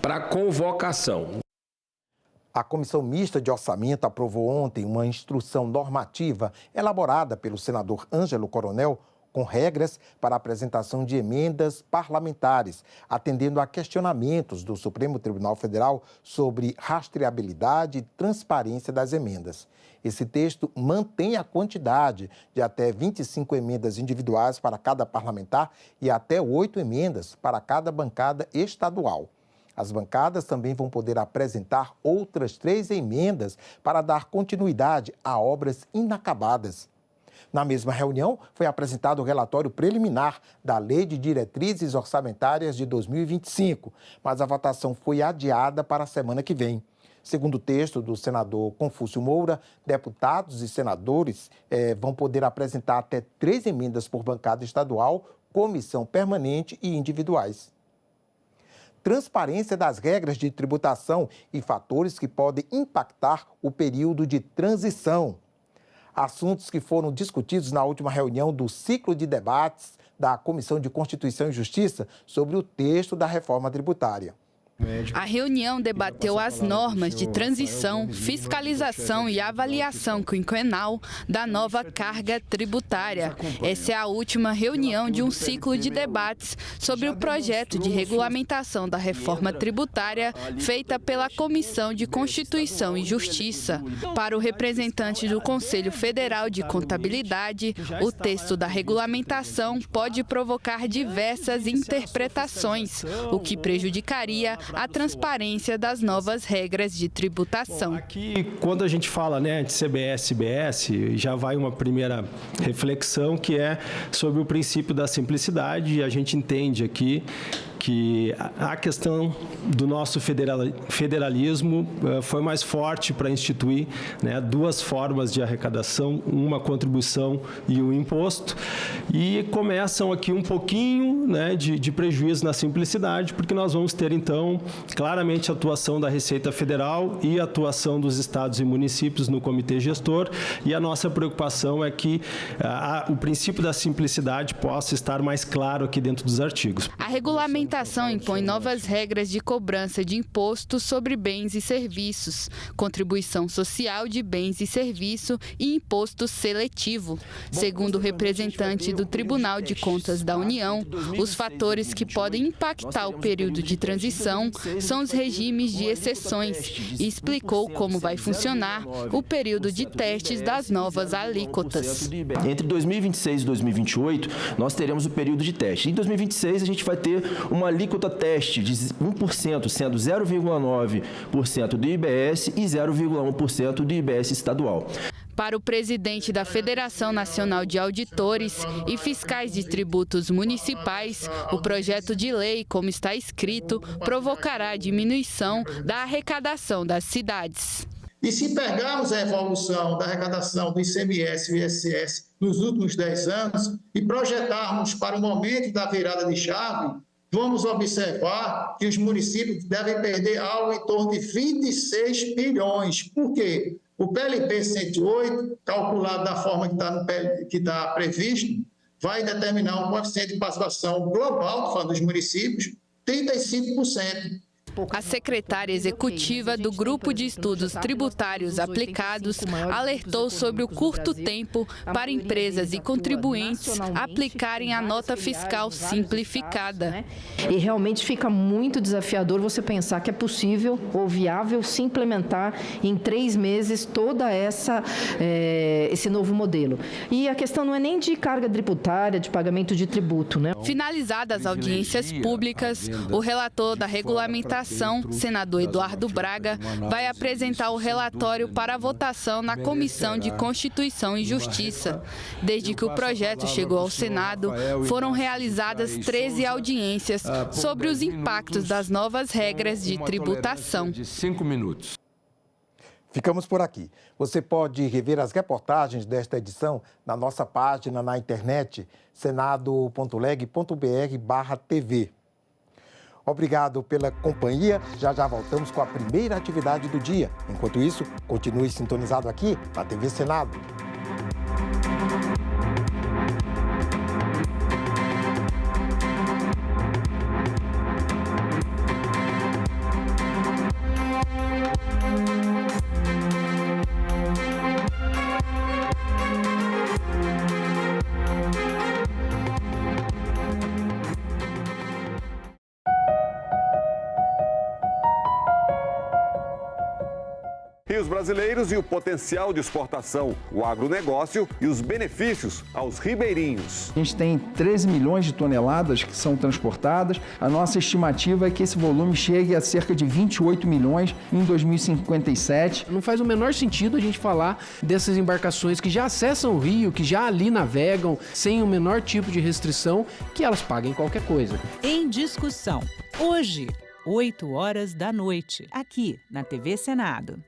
para convocação. A Comissão Mista de Orçamento aprovou ontem uma instrução normativa elaborada pelo senador Ângelo Coronel com regras para a apresentação de emendas parlamentares, atendendo a questionamentos do Supremo Tribunal Federal sobre rastreabilidade e transparência das emendas. Esse texto mantém a quantidade de até 25 emendas individuais para cada parlamentar e até 8 emendas para cada bancada estadual. As bancadas também vão poder apresentar outras 3 emendas para dar continuidade a obras inacabadas. Na mesma reunião, foi apresentado o relatório preliminar da Lei de Diretrizes Orçamentárias de 2025, mas a votação foi adiada para a semana que vem. Segundo o texto do senador Confúcio Moura, deputados e senadores vão poder apresentar até 3 emendas por bancada estadual, comissão permanente e individuais. Transparência das regras de tributação e fatores que podem impactar o período de transição. Assuntos que foram discutidos na última reunião do ciclo de debates da Comissão de Constituição e Justiça sobre o texto da reforma tributária. A reunião debateu as normas de transição, fiscalização e avaliação quinquenal da nova carga tributária. Essa é a última reunião de um ciclo de debates sobre o projeto de regulamentação da reforma tributária feita pela Comissão de Constituição e Justiça. Para o representante do Conselho Federal de Contabilidade, o texto da regulamentação pode provocar diversas interpretações, o que prejudicaria a transparência das novas regras de tributação. Aqui, quando a gente fala, de CBS e IBS, já vai uma primeira reflexão que é sobre o princípio da simplicidade, e a gente entende aqui que a questão do nosso federalismo foi mais forte para instituir 2 formas de arrecadação, uma contribuição e um imposto, e começam aqui um pouquinho de prejuízo na simplicidade, porque nós vamos ter, então, claramente a atuação da Receita Federal e a atuação dos estados e municípios no comitê gestor, e a nossa preocupação é que o princípio da simplicidade possa estar mais claro aqui dentro dos artigos. A regulamentação impõe novas regras de cobrança de imposto sobre bens e serviços, contribuição social de bens e serviço e imposto seletivo. Segundo o representante do Tribunal de Contas da União, os fatores que podem impactar o período de transição são os regimes de exceções e explicou como vai funcionar o período de testes das novas alíquotas. Entre 2026 e 2028, nós teremos o período de teste. Em 2026, a gente vai ter uma alíquota teste de 1%, sendo 0,9% do IBS e 0,1% do IBS estadual. Para o presidente da Federação Nacional de Auditores e Fiscais de Tributos Municipais, o projeto de lei, como está escrito, provocará a diminuição da arrecadação das cidades. E se pegarmos a evolução da arrecadação do ICMS e ISS nos últimos 10 anos e projetarmos para o momento da virada de chave, vamos observar que os municípios devem perder algo em torno de 26 bilhões. Por quê? O PLP 108, calculado da forma que está previsto, vai determinar um coeficiente de participação global dos municípios, 35%. A secretária executiva do Grupo de Estudos Tributários Aplicados alertou sobre o curto tempo para empresas e contribuintes aplicarem a nota fiscal simplificada. E realmente fica muito desafiador você pensar que é possível ou viável se implementar em 3 meses toda esse novo modelo. E a questão não é nem de carga tributária, de pagamento de tributo, Finalizadas as audiências públicas, o relator da regulamentação, senador Eduardo Braga, vai apresentar o relatório para a votação na Comissão de Constituição e Justiça. Desde que o projeto chegou ao Senado, foram realizadas 13 audiências sobre os impactos das novas regras de tributação. 5 minutos. Ficamos por aqui. Você pode rever as reportagens desta edição na nossa página na internet, senado.leg.br/tv. Obrigado pela companhia. Já voltamos com a primeira atividade do dia. Enquanto isso, continue sintonizado aqui na TV Senado. Rios brasileiros e o potencial de exportação, o agronegócio e os benefícios aos ribeirinhos. A gente tem 13 milhões de toneladas que são transportadas. A nossa estimativa é que esse volume chegue a cerca de 28 milhões em 2057. Não faz o menor sentido a gente falar dessas embarcações que já acessam o rio, que já ali navegam sem o menor tipo de restrição, que elas paguem qualquer coisa. Em discussão, hoje, 20h, aqui na TV Senado.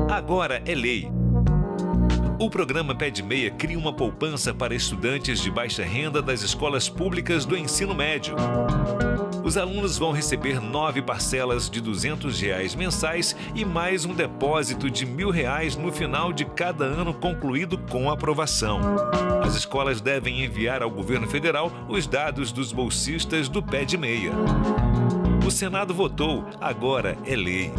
Agora é lei. O programa Pé de Meia cria uma poupança para estudantes de baixa renda das escolas públicas do ensino médio. Os alunos vão receber 9 parcelas de R$ 200 mensais e mais um depósito de R$ 1.000 no final de cada ano concluído com aprovação. As escolas devem enviar ao governo federal os dados dos bolsistas do Pé de Meia. O Senado votou, agora é lei.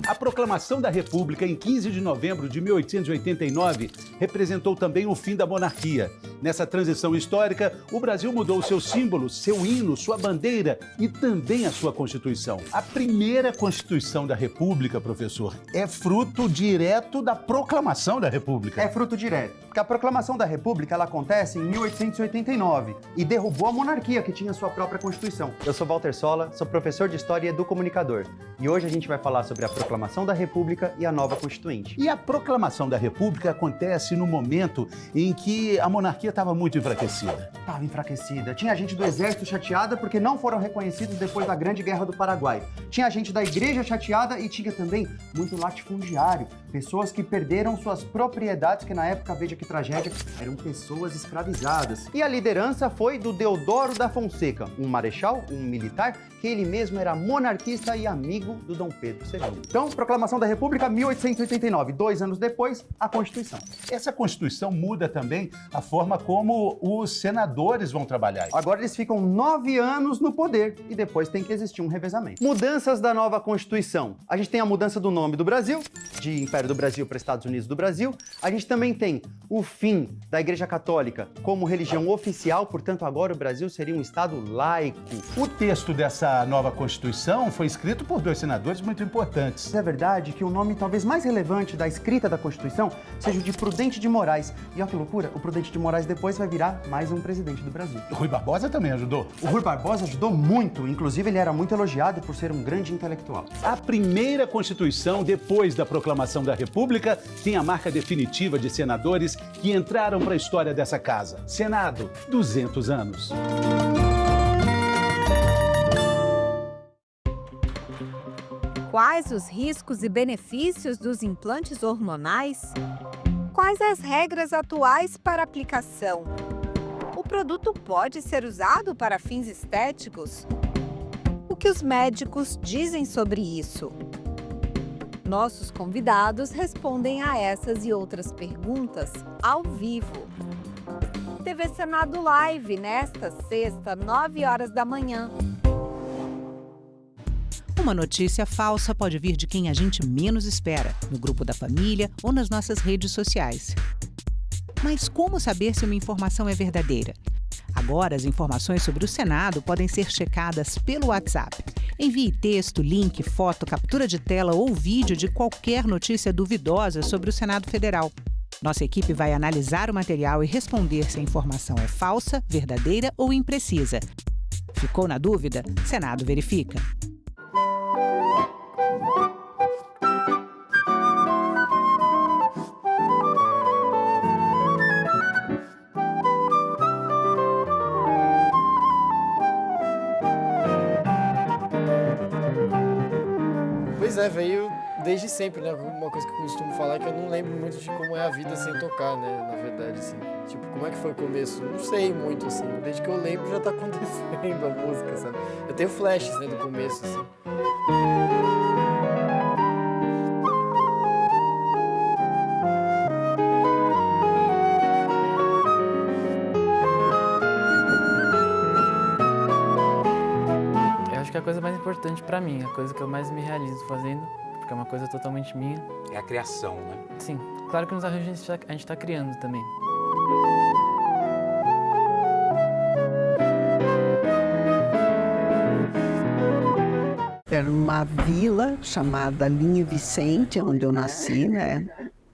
A proclamação da República em 15 de novembro de 1889 representou também o fim da monarquia. Nessa transição histórica, o Brasil mudou seu símbolo, seu hino, sua bandeira e também a sua Constituição. A primeira Constituição da República, professor, é fruto direto da proclamação da República. É fruto direto, porque a proclamação da República ela acontece em 1889 e derrubou a monarquia, que tinha sua própria Constituição. Eu sou Walter Sola, sou professor de História e Educomunicador. E hoje a gente vai falar sobre a proclamação da República e a nova Constituinte. E a proclamação da República acontece no momento em que a monarquia estava muito enfraquecida. Estava enfraquecida. Tinha gente do exército chateada porque não foram reconhecidos depois da Grande Guerra do Paraguai. Tinha gente da igreja chateada e tinha também muito latifundiário. Pessoas que perderam suas propriedades, que na época, veja que tragédia, eram pessoas escravizadas. E a liderança foi do Deodoro da Fonseca, um marechal, um militar, que ele mesmo era monarquista e amigo do Dom Pedro II. Então, proclamação da República, 1889. 2 anos depois, a Constituição. Essa Constituição muda também a forma como os senadores vão trabalhar. Agora eles ficam 9 anos no poder e depois tem que existir um revezamento. Mudanças da nova Constituição. A gente tem a mudança do nome do Brasil, de Império do Brasil para Estados Unidos do Brasil. A gente também tem o fim da Igreja Católica como religião oficial, portanto agora o Brasil seria um Estado laico. O texto dessa nova Constituição foi escrito por 2 senadores muito importantes. É verdade que o nome talvez mais relevante da escrita da Constituição seja o de Prudente de Moraes. E olha que loucura, o Prudente de Moraes depois vai virar mais um presidente do Brasil. O Rui Barbosa também ajudou? O Rui Barbosa ajudou muito, inclusive ele era muito elogiado por ser um grande intelectual. A primeira Constituição, depois da proclamação da República, tem a marca definitiva de senadores que entraram para a história dessa casa. Senado, 200 anos. Quais os riscos e benefícios dos implantes hormonais? Quais as regras atuais para aplicação? O produto pode ser usado para fins estéticos? O que os médicos dizem sobre isso? Nossos convidados respondem a essas e outras perguntas ao vivo. TV Senado Live, nesta sexta, 9h da manhã. Uma notícia falsa pode vir de quem a gente menos espera, no grupo da família ou nas nossas redes sociais. Mas como saber se uma informação é verdadeira? Agora, as informações sobre o Senado podem ser checadas pelo WhatsApp. Envie texto, link, foto, captura de tela ou vídeo de qualquer notícia duvidosa sobre o Senado Federal. Nossa equipe vai analisar o material e responder se a informação é falsa, verdadeira ou imprecisa. Ficou na dúvida? Senado verifica. Pois é, veio desde sempre, né? Uma coisa que eu costumo falar é que eu não lembro muito de como é a vida sem tocar, né? Na verdade, assim. Tipo, como é que foi o começo? Não sei muito, assim. Desde que eu lembro já tá acontecendo a música, sabe? Eu tenho flashes, né, do começo, assim. A coisa mais importante pra mim, a coisa que eu mais me realizo fazendo, porque é uma coisa totalmente minha. É a criação, né? Sim. Claro que nos arranjos a gente tá criando também. Era uma vila chamada Linha Vicente, onde eu nasci, né?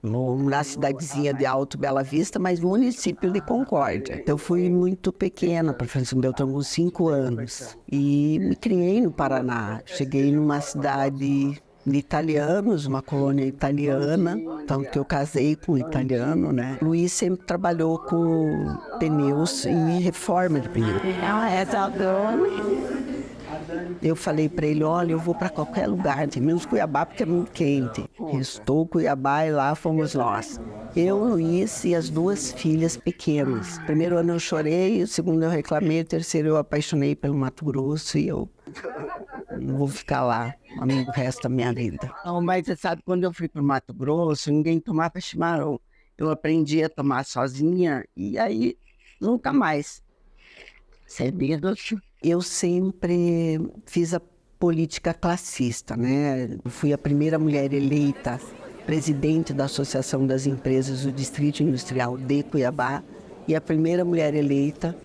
Na cidadezinha de Alto Bela Vista, mas no município de Concórdia. Eu fui muito pequena para Francisco Beltrão, com 5 anos. E me criei no Paraná. Cheguei numa cidade de italianos, uma colônia italiana, tanto que eu casei com um italiano, né? O Luiz sempre trabalhou com pneus e reforma de pneus. Eu falei para ele, olha, eu vou para qualquer lugar, menos Cuiabá, porque é muito quente. Restou Cuiabá e lá fomos nós. Eu, Luiz e as 2 filhas pequenas. Primeiro ano eu chorei, o segundo eu reclamei, o terceiro eu apaixonei pelo Mato Grosso e eu não vou ficar lá o resto da minha vida. Não, mas você sabe, quando eu fui para o Mato Grosso, ninguém tomava chimarrão. Eu aprendi a tomar sozinha e aí nunca mais. Sabia? Eu sempre fiz a política classista, né? Fui a primeira mulher eleita presidente da Associação das Empresas do Distrito Industrial de Cuiabá e a primeira mulher eleita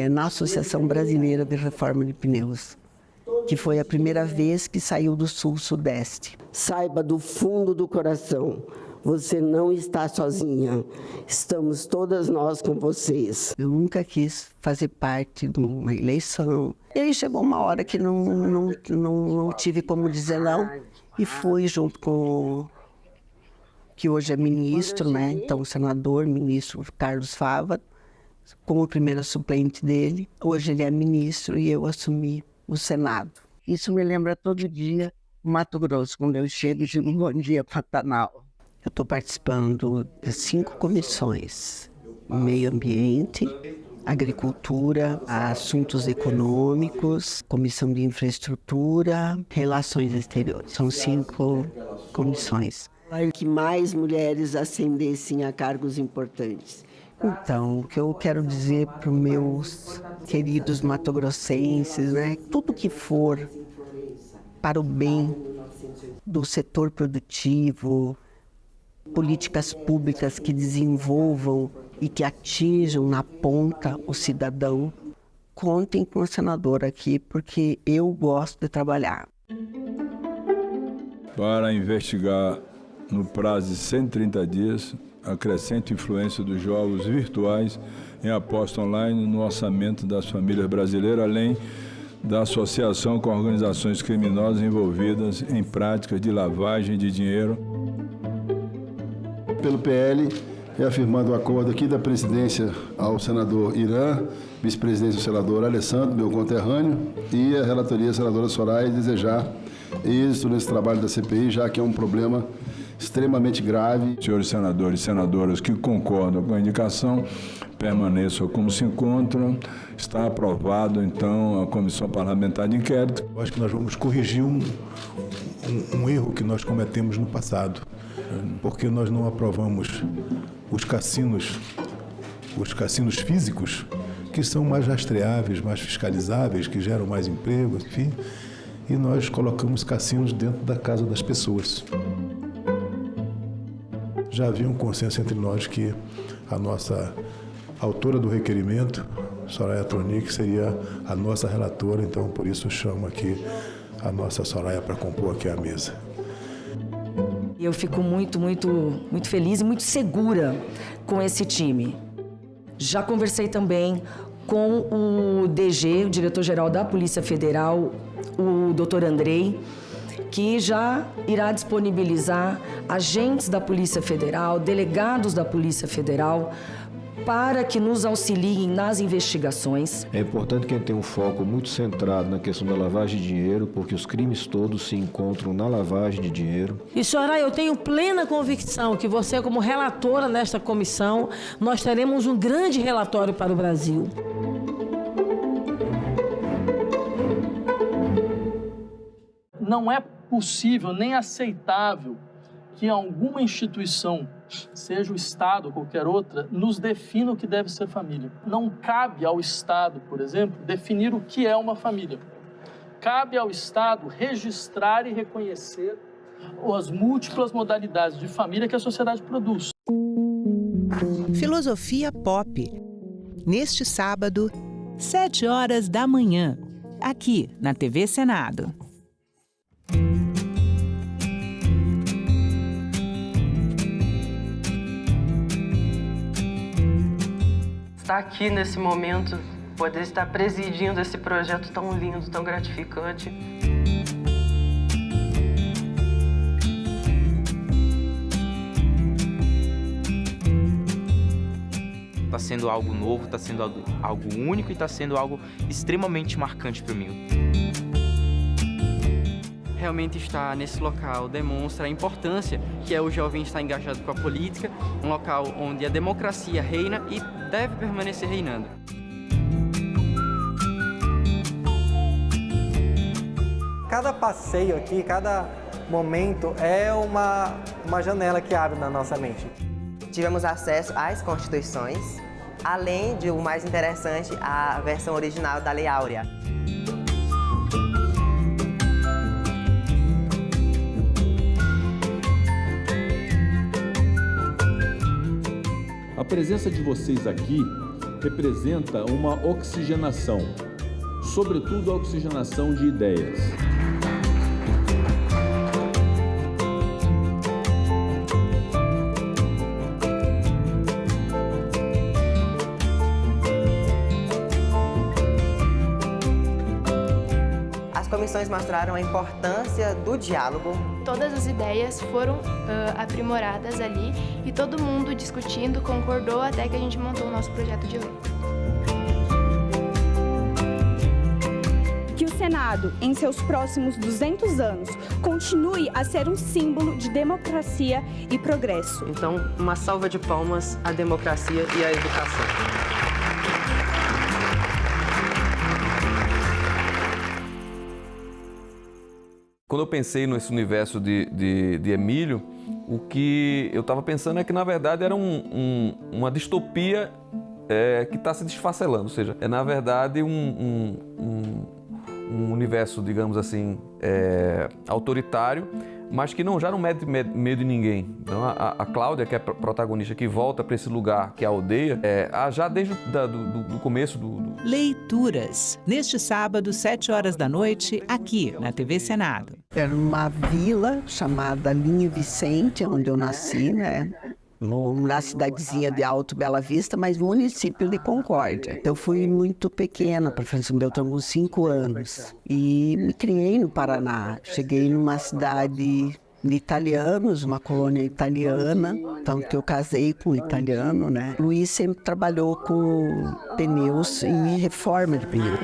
na Associação Brasileira de Reforma de Pneus, que foi a primeira vez que saiu do Sul-Sudeste. Saiba do fundo do coração, você não está sozinha. Estamos todas nós com vocês. Eu nunca quis fazer parte de uma eleição. E aí chegou uma hora que não tive como dizer não. E fui junto com que hoje é ministro, né? Então, o senador, ministro Carlos Fava, como primeira suplente dele. Hoje ele é ministro e eu assumi o Senado. Isso me lembra todo dia o Mato Grosso, quando eu chego e digo bom dia, Pantanal. Eu estou participando de 5 comissões: meio ambiente, agricultura, assuntos econômicos, comissão de infraestrutura, relações exteriores. São 5 comissões. Que mais mulheres ascendessem a cargos importantes. Então, o que eu quero dizer para os meus queridos matogrossenses, né? Tudo que for para o bem do setor produtivo, políticas públicas que desenvolvam e que atinjam na ponta o cidadão, contem com o senador aqui, porque eu gosto de trabalhar. Para investigar no prazo de 130 dias a crescente influência dos jogos virtuais em aposta online no orçamento das famílias brasileiras, além da associação com organizações criminosas envolvidas em práticas de lavagem de dinheiro. Pelo PL, reafirmando o acordo aqui da presidência ao senador Irã, vice-presidente do senador Alessandro, meu conterrâneo, e a relatoria senadora Soraya, desejar êxito nesse trabalho da CPI, já que é um problema extremamente grave. Senhores senadores e senadoras que concordam com a indicação, permaneçam como se encontram. Está aprovado, então, a Comissão Parlamentar de Inquérito. Eu acho que nós vamos corrigir um erro que nós cometemos no passado, porque nós não aprovamos os cassinos físicos, que são mais rastreáveis, mais fiscalizáveis, que geram mais emprego, enfim, e nós colocamos cassinos dentro da casa das pessoas. Já havia um consenso entre nós que a nossa autora do requerimento, Soraya Tronic, seria a nossa relatora, então por isso eu chamo aqui a nossa Soraya para compor aqui a mesa. Eu fico muito feliz e muito segura com esse time. Já conversei também com o DG, o diretor-geral da Polícia Federal, o Dr. Andrei, que já irá disponibilizar agentes da Polícia Federal, delegados da Polícia Federal, para que nos auxiliem nas investigações. É importante que a gente tenha um foco muito centrado na questão da lavagem de dinheiro, porque os crimes todos se encontram na lavagem de dinheiro. E, senhora, eu tenho plena convicção que você, como relatora nesta comissão, nós teremos um grande relatório para o Brasil. Não é possível nem aceitável que alguma instituição, seja o Estado ou qualquer outra, nos defina o que deve ser família. Não cabe ao Estado, por exemplo, definir o que é uma família. Cabe ao Estado registrar e reconhecer as múltiplas modalidades de família que a sociedade produz. Filosofia Pop. Neste sábado, 7h, aqui na TV Senado. Estar aqui nesse momento, poder estar presidindo esse projeto tão lindo, tão gratificante. Está sendo algo novo, está sendo algo único e está sendo algo extremamente marcante para mim. Realmente estar nesse local demonstra a importância que é o jovem estar engajado com a política, um local onde a democracia reina e deve permanecer reinando. Cada passeio aqui, cada momento é uma janela que abre na nossa mente. Tivemos acesso às constituições, além de, o mais interessante, a versão original da Lei Áurea. A presença de vocês aqui representa uma oxigenação, sobretudo a oxigenação de ideias. As comissões mostraram a importância do diálogo. Todas as ideias foram aprimoradas ali e todo mundo discutindo, concordou até que a gente montou o nosso projeto de lei. Que o Senado, em seus próximos 200 anos, continue a ser um símbolo de democracia e progresso. Então, uma salva de palmas à democracia e à educação. Quando eu pensei nesse universo de Emílio, o que eu estava pensando é que, na verdade, era uma distopia que está se desfacelando. Ou seja, é, na verdade, um universo, digamos assim, autoritário, mas que já não mete medo em ninguém. Então, a Cláudia, que é a protagonista, que volta para esse lugar, que é a aldeia, já desde do começo do... Leituras. Neste sábado, 7h, aqui na TV Senado. Era uma vila chamada Linha Vicente, onde eu nasci, né? Na cidadezinha de Alto Bela Vista, mas município de Concórdia. Eu fui muito pequena para Francisco Beltrão, com 5 anos. E me criei no Paraná. Cheguei numa cidade de italianos, uma colônia italiana, tanto que eu casei com um italiano, né? Luiz sempre trabalhou com pneus e reforma de pneus.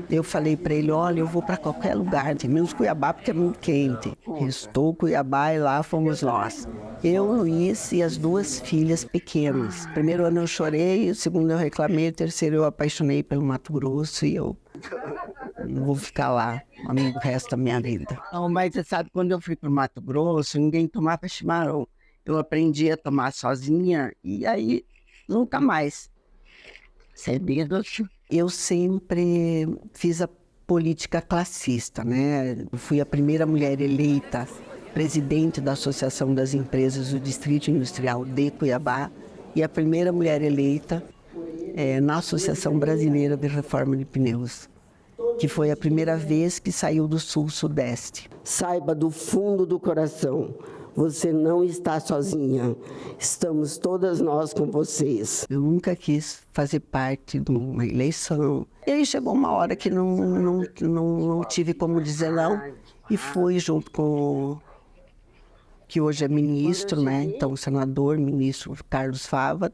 Eu falei para ele, olha, eu vou para qualquer lugar, menos Cuiabá, porque é muito quente. Restou Cuiabá e lá fomos nós. Eu, Luiz e as 2 filhas pequenas. Primeiro ano eu chorei, o segundo eu reclamei, o terceiro eu apaixonei pelo Mato Grosso e eu não vou ficar lá o resto da minha vida. Não, mas você sabe, quando eu fui para o Mato Grosso, ninguém tomava chimarrão. Eu aprendi a tomar sozinha e aí nunca mais. Eu sempre fiz a política classista, né? Eu fui a primeira mulher eleita presidente da Associação das Empresas do Distrito Industrial de Cuiabá e a primeira mulher eleita na Associação Brasileira de Reforma de Pneus, que foi a primeira vez que saiu do Sul-Sudeste. Saiba do fundo do coração, você não está sozinha. Estamos todas nós com vocês. Eu nunca quis fazer parte de uma eleição. E aí chegou uma hora que não tive como dizer não. E fui junto com que hoje é ministro, né? Então, o senador, ministro Carlos Fava,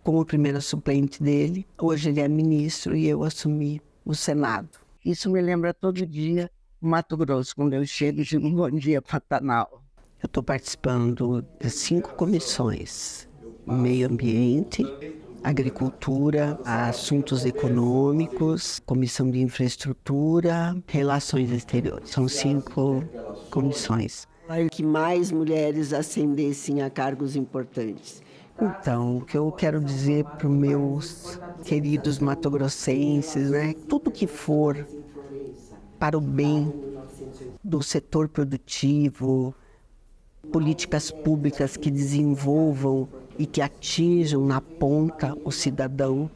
como primeira suplente dele. Hoje ele é ministro e eu assumi o Senado. Isso me lembra todo dia Mato Grosso, quando eu chego e digo bom dia, Pantanal. Eu estou participando de 5 comissões: meio ambiente, agricultura, assuntos econômicos, comissão de infraestrutura, relações exteriores. São 5 comissões. Que mais mulheres ascendessem a cargos importantes. Então, o que eu quero dizer para os meus queridos matogrossenses, né? Tudo que for para o bem do setor produtivo, políticas públicas que desenvolvam e que atinjam na ponta o cidadão,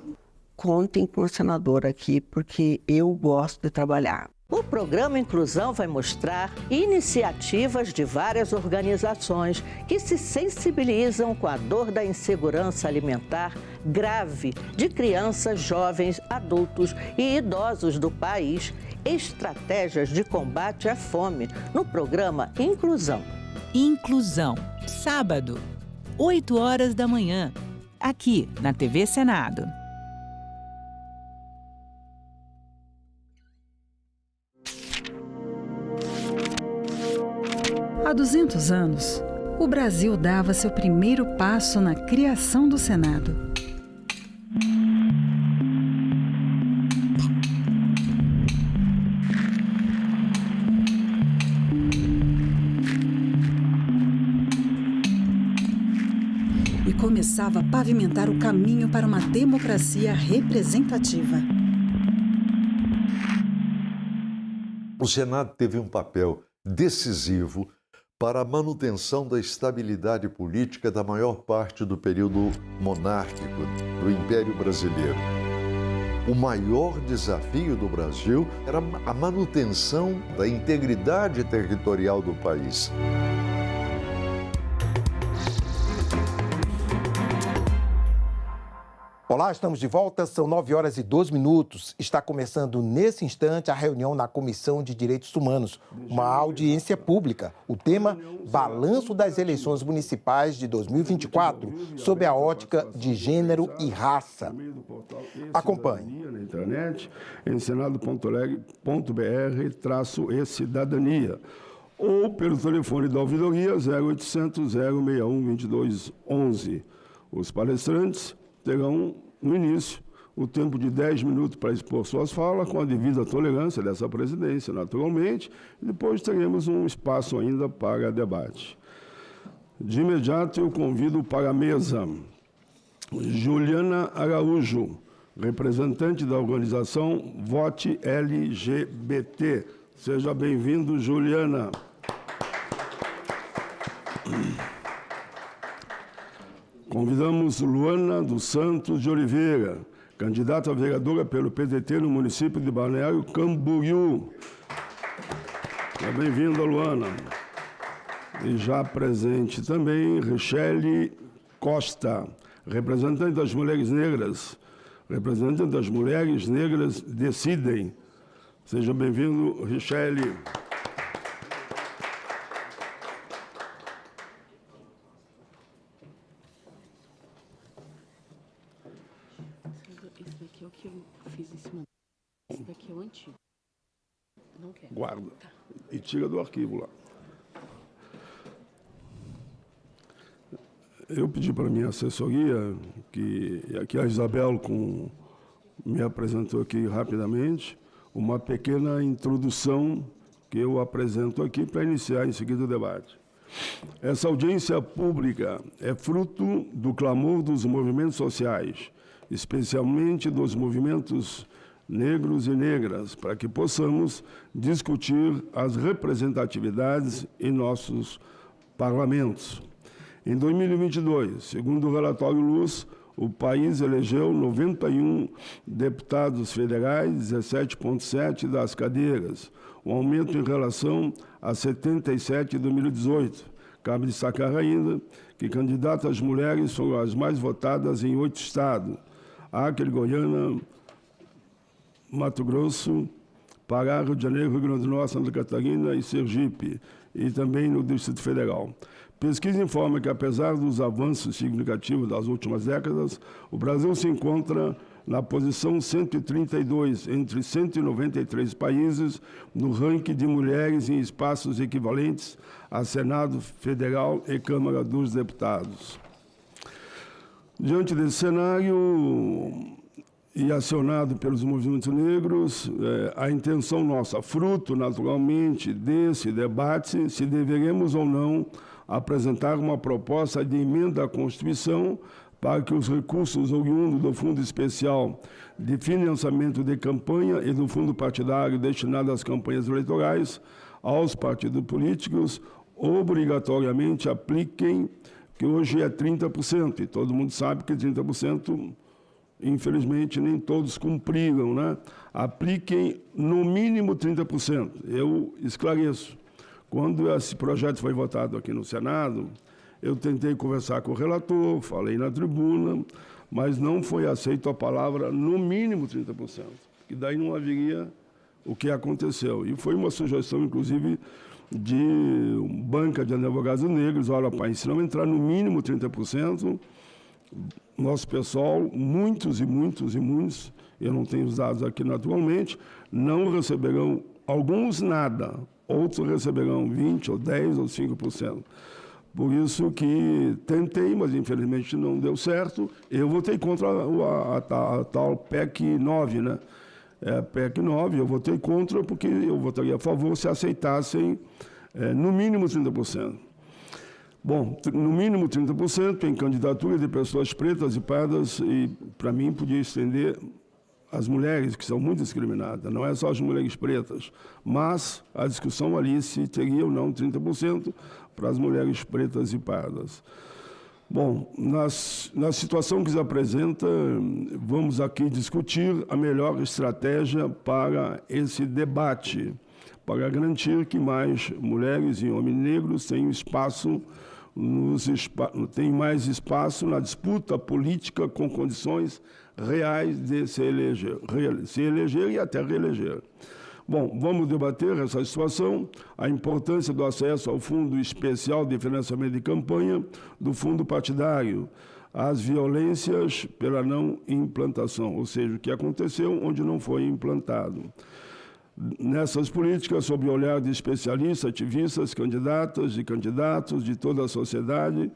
contem com o senador aqui, porque eu gosto de trabalhar. O programa Inclusão vai mostrar iniciativas de várias organizações que se sensibilizam com a dor da insegurança alimentar grave de crianças, jovens, adultos e idosos do país, estratégias de combate à fome no programa Inclusão. Inclusão, sábado, 8h da manhã, aqui na TV Senado. Há 200 anos, o Brasil dava seu primeiro passo na criação do Senado. E começava a pavimentar o caminho para uma democracia representativa. O Senado teve um papel decisivo para a manutenção da estabilidade política da maior parte do período monárquico do Império Brasileiro. O maior desafio do Brasil era a manutenção da integridade territorial do país. Olá, estamos de volta, são 9h12. Está começando nesse instante a reunião na Comissão de Direitos Humanos, uma audiência pública. O tema, Balanço das Eleições Municipais de 2024, sob a ótica de gênero e raça. Acompanhe. Na internet, em senado.leg.br/e-cidadania ou pelo telefone da ouvidoria 0800 061 2211. Os palestrantes terão, no início, o tempo de 10 minutos para expor suas falas, com a devida tolerância dessa presidência, naturalmente, e depois teremos um espaço ainda para debate. De imediato, eu convido para a mesa Juliana Araújo, representante da organização Vote LGBT. Seja bem-vindo, Juliana. Convidamos Luana dos Santos de Oliveira, candidata a vereadora pelo PDT no município de Balneário Camboriú. Seja bem-vinda, Luana. E já presente também, Richelle Costa, representante das Mulheres Negras. Representante das Mulheres Negras Decidem. Seja bem-vindo, Richelle. Esse daqui é o que eu fiz em cima. Esse daqui é o antigo. Não quero. Guarda. E tira do arquivo lá. Eu pedi para a minha assessoria, que a Isabel me apresentou aqui rapidamente, uma pequena introdução que eu apresento aqui para iniciar em seguida o debate. Essa audiência pública é fruto do clamor dos movimentos sociais, especialmente dos movimentos negros e negras, para que possamos discutir as representatividades em nossos parlamentos. Em 2022, segundo o relatório Luz, o país elegeu 91 deputados federais, 17,7 das cadeiras, um aumento em relação a 77 em 2018. Cabe destacar ainda que candidatas mulheres foram as mais votadas em 8 estados: Acre, Goiânia, Mato Grosso, Pará, Rio de Janeiro, Rio Grande do Norte, Santa Catarina e Sergipe. e também no Distrito Federal. Pesquisa informa que, apesar dos avanços significativos das últimas décadas, o Brasil se encontra na posição 132 entre 193 países no ranking de mulheres em espaços equivalentes a Senado Federal e Câmara dos Deputados. Diante desse cenário, e acionado pelos movimentos negros, a intenção nossa, fruto naturalmente desse debate, se deveremos ou não apresentar uma proposta de emenda à Constituição para que os recursos oriundos do Fundo Especial de Financiamento de Campanha e do Fundo Partidário destinado às campanhas eleitorais aos partidos políticos obrigatoriamente apliquem, que hoje é 30%, e todo mundo sabe que 30%, infelizmente, nem todos cumpriram, né? Apliquem no mínimo 30%. Eu esclareço. Quando esse projeto foi votado aqui no Senado, eu tentei conversar com o relator, falei na tribuna, mas não foi aceita a palavra no mínimo 30%, que daí não haveria o que aconteceu. E foi uma sugestão, inclusive, de banca de advogados negros, olha, pai, se não entrar no mínimo 30%, nosso pessoal, muitos, eu não tenho os dados aqui naturalmente, não receberão, alguns nada, outros receberão 20%, ou 10%, ou 5%. Por isso que tentei, mas infelizmente não deu certo. Eu votei contra a tal PEC 9, né? A PEC 9, eu votei contra porque eu votaria a favor se aceitassem no mínimo 30%. Bom, no mínimo 30% em candidatura de pessoas pretas e pardas, e para mim podia estender as mulheres, que são muito discriminadas, não é só as mulheres pretas, mas a discussão ali se teria ou não 30% para as mulheres pretas e pardas. Bom, na situação que se apresenta, vamos aqui discutir a melhor estratégia para esse debate, para garantir que mais mulheres e homens negros tenham mais espaço na disputa política com condições reais de se eleger e até reeleger. Bom, vamos debater essa situação, a importância do acesso ao Fundo Especial de Financiamento de Campanha, do Fundo Partidário, as violências pela não implantação, ou seja, o que aconteceu onde não foi implantado. Nessas políticas, sob o olhar de especialistas, ativistas, candidatas e candidatos de toda a sociedade,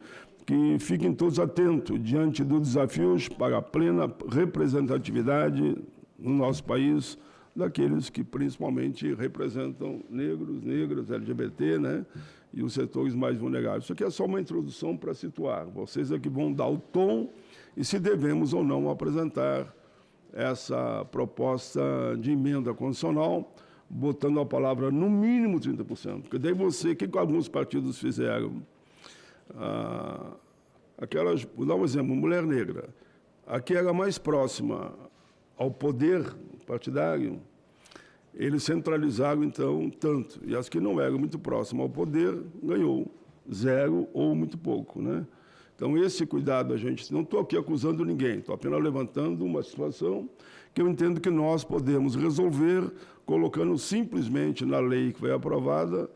que fiquem todos atentos diante dos desafios para a plena representatividade no nosso país, daqueles que principalmente representam negros, negras, LGBT, né? E os setores mais vulneráveis. Isso aqui é só uma introdução para situar. Vocês é que vão dar o tom e se devemos ou não apresentar essa proposta de emenda constitucional, botando a palavra no mínimo 30%. Porque daí o que alguns partidos fizeram? Aquelas, vou dar um exemplo, mulher negra, a que era mais próxima ao poder partidário, eles centralizaram, então, tanto. E as que não eram muito próximas ao poder, ganhou 0 ou muito pouco, né? Então, esse cuidado, a gente, não estou aqui acusando ninguém, estou apenas levantando uma situação que eu entendo que nós podemos resolver colocando simplesmente na lei que foi aprovada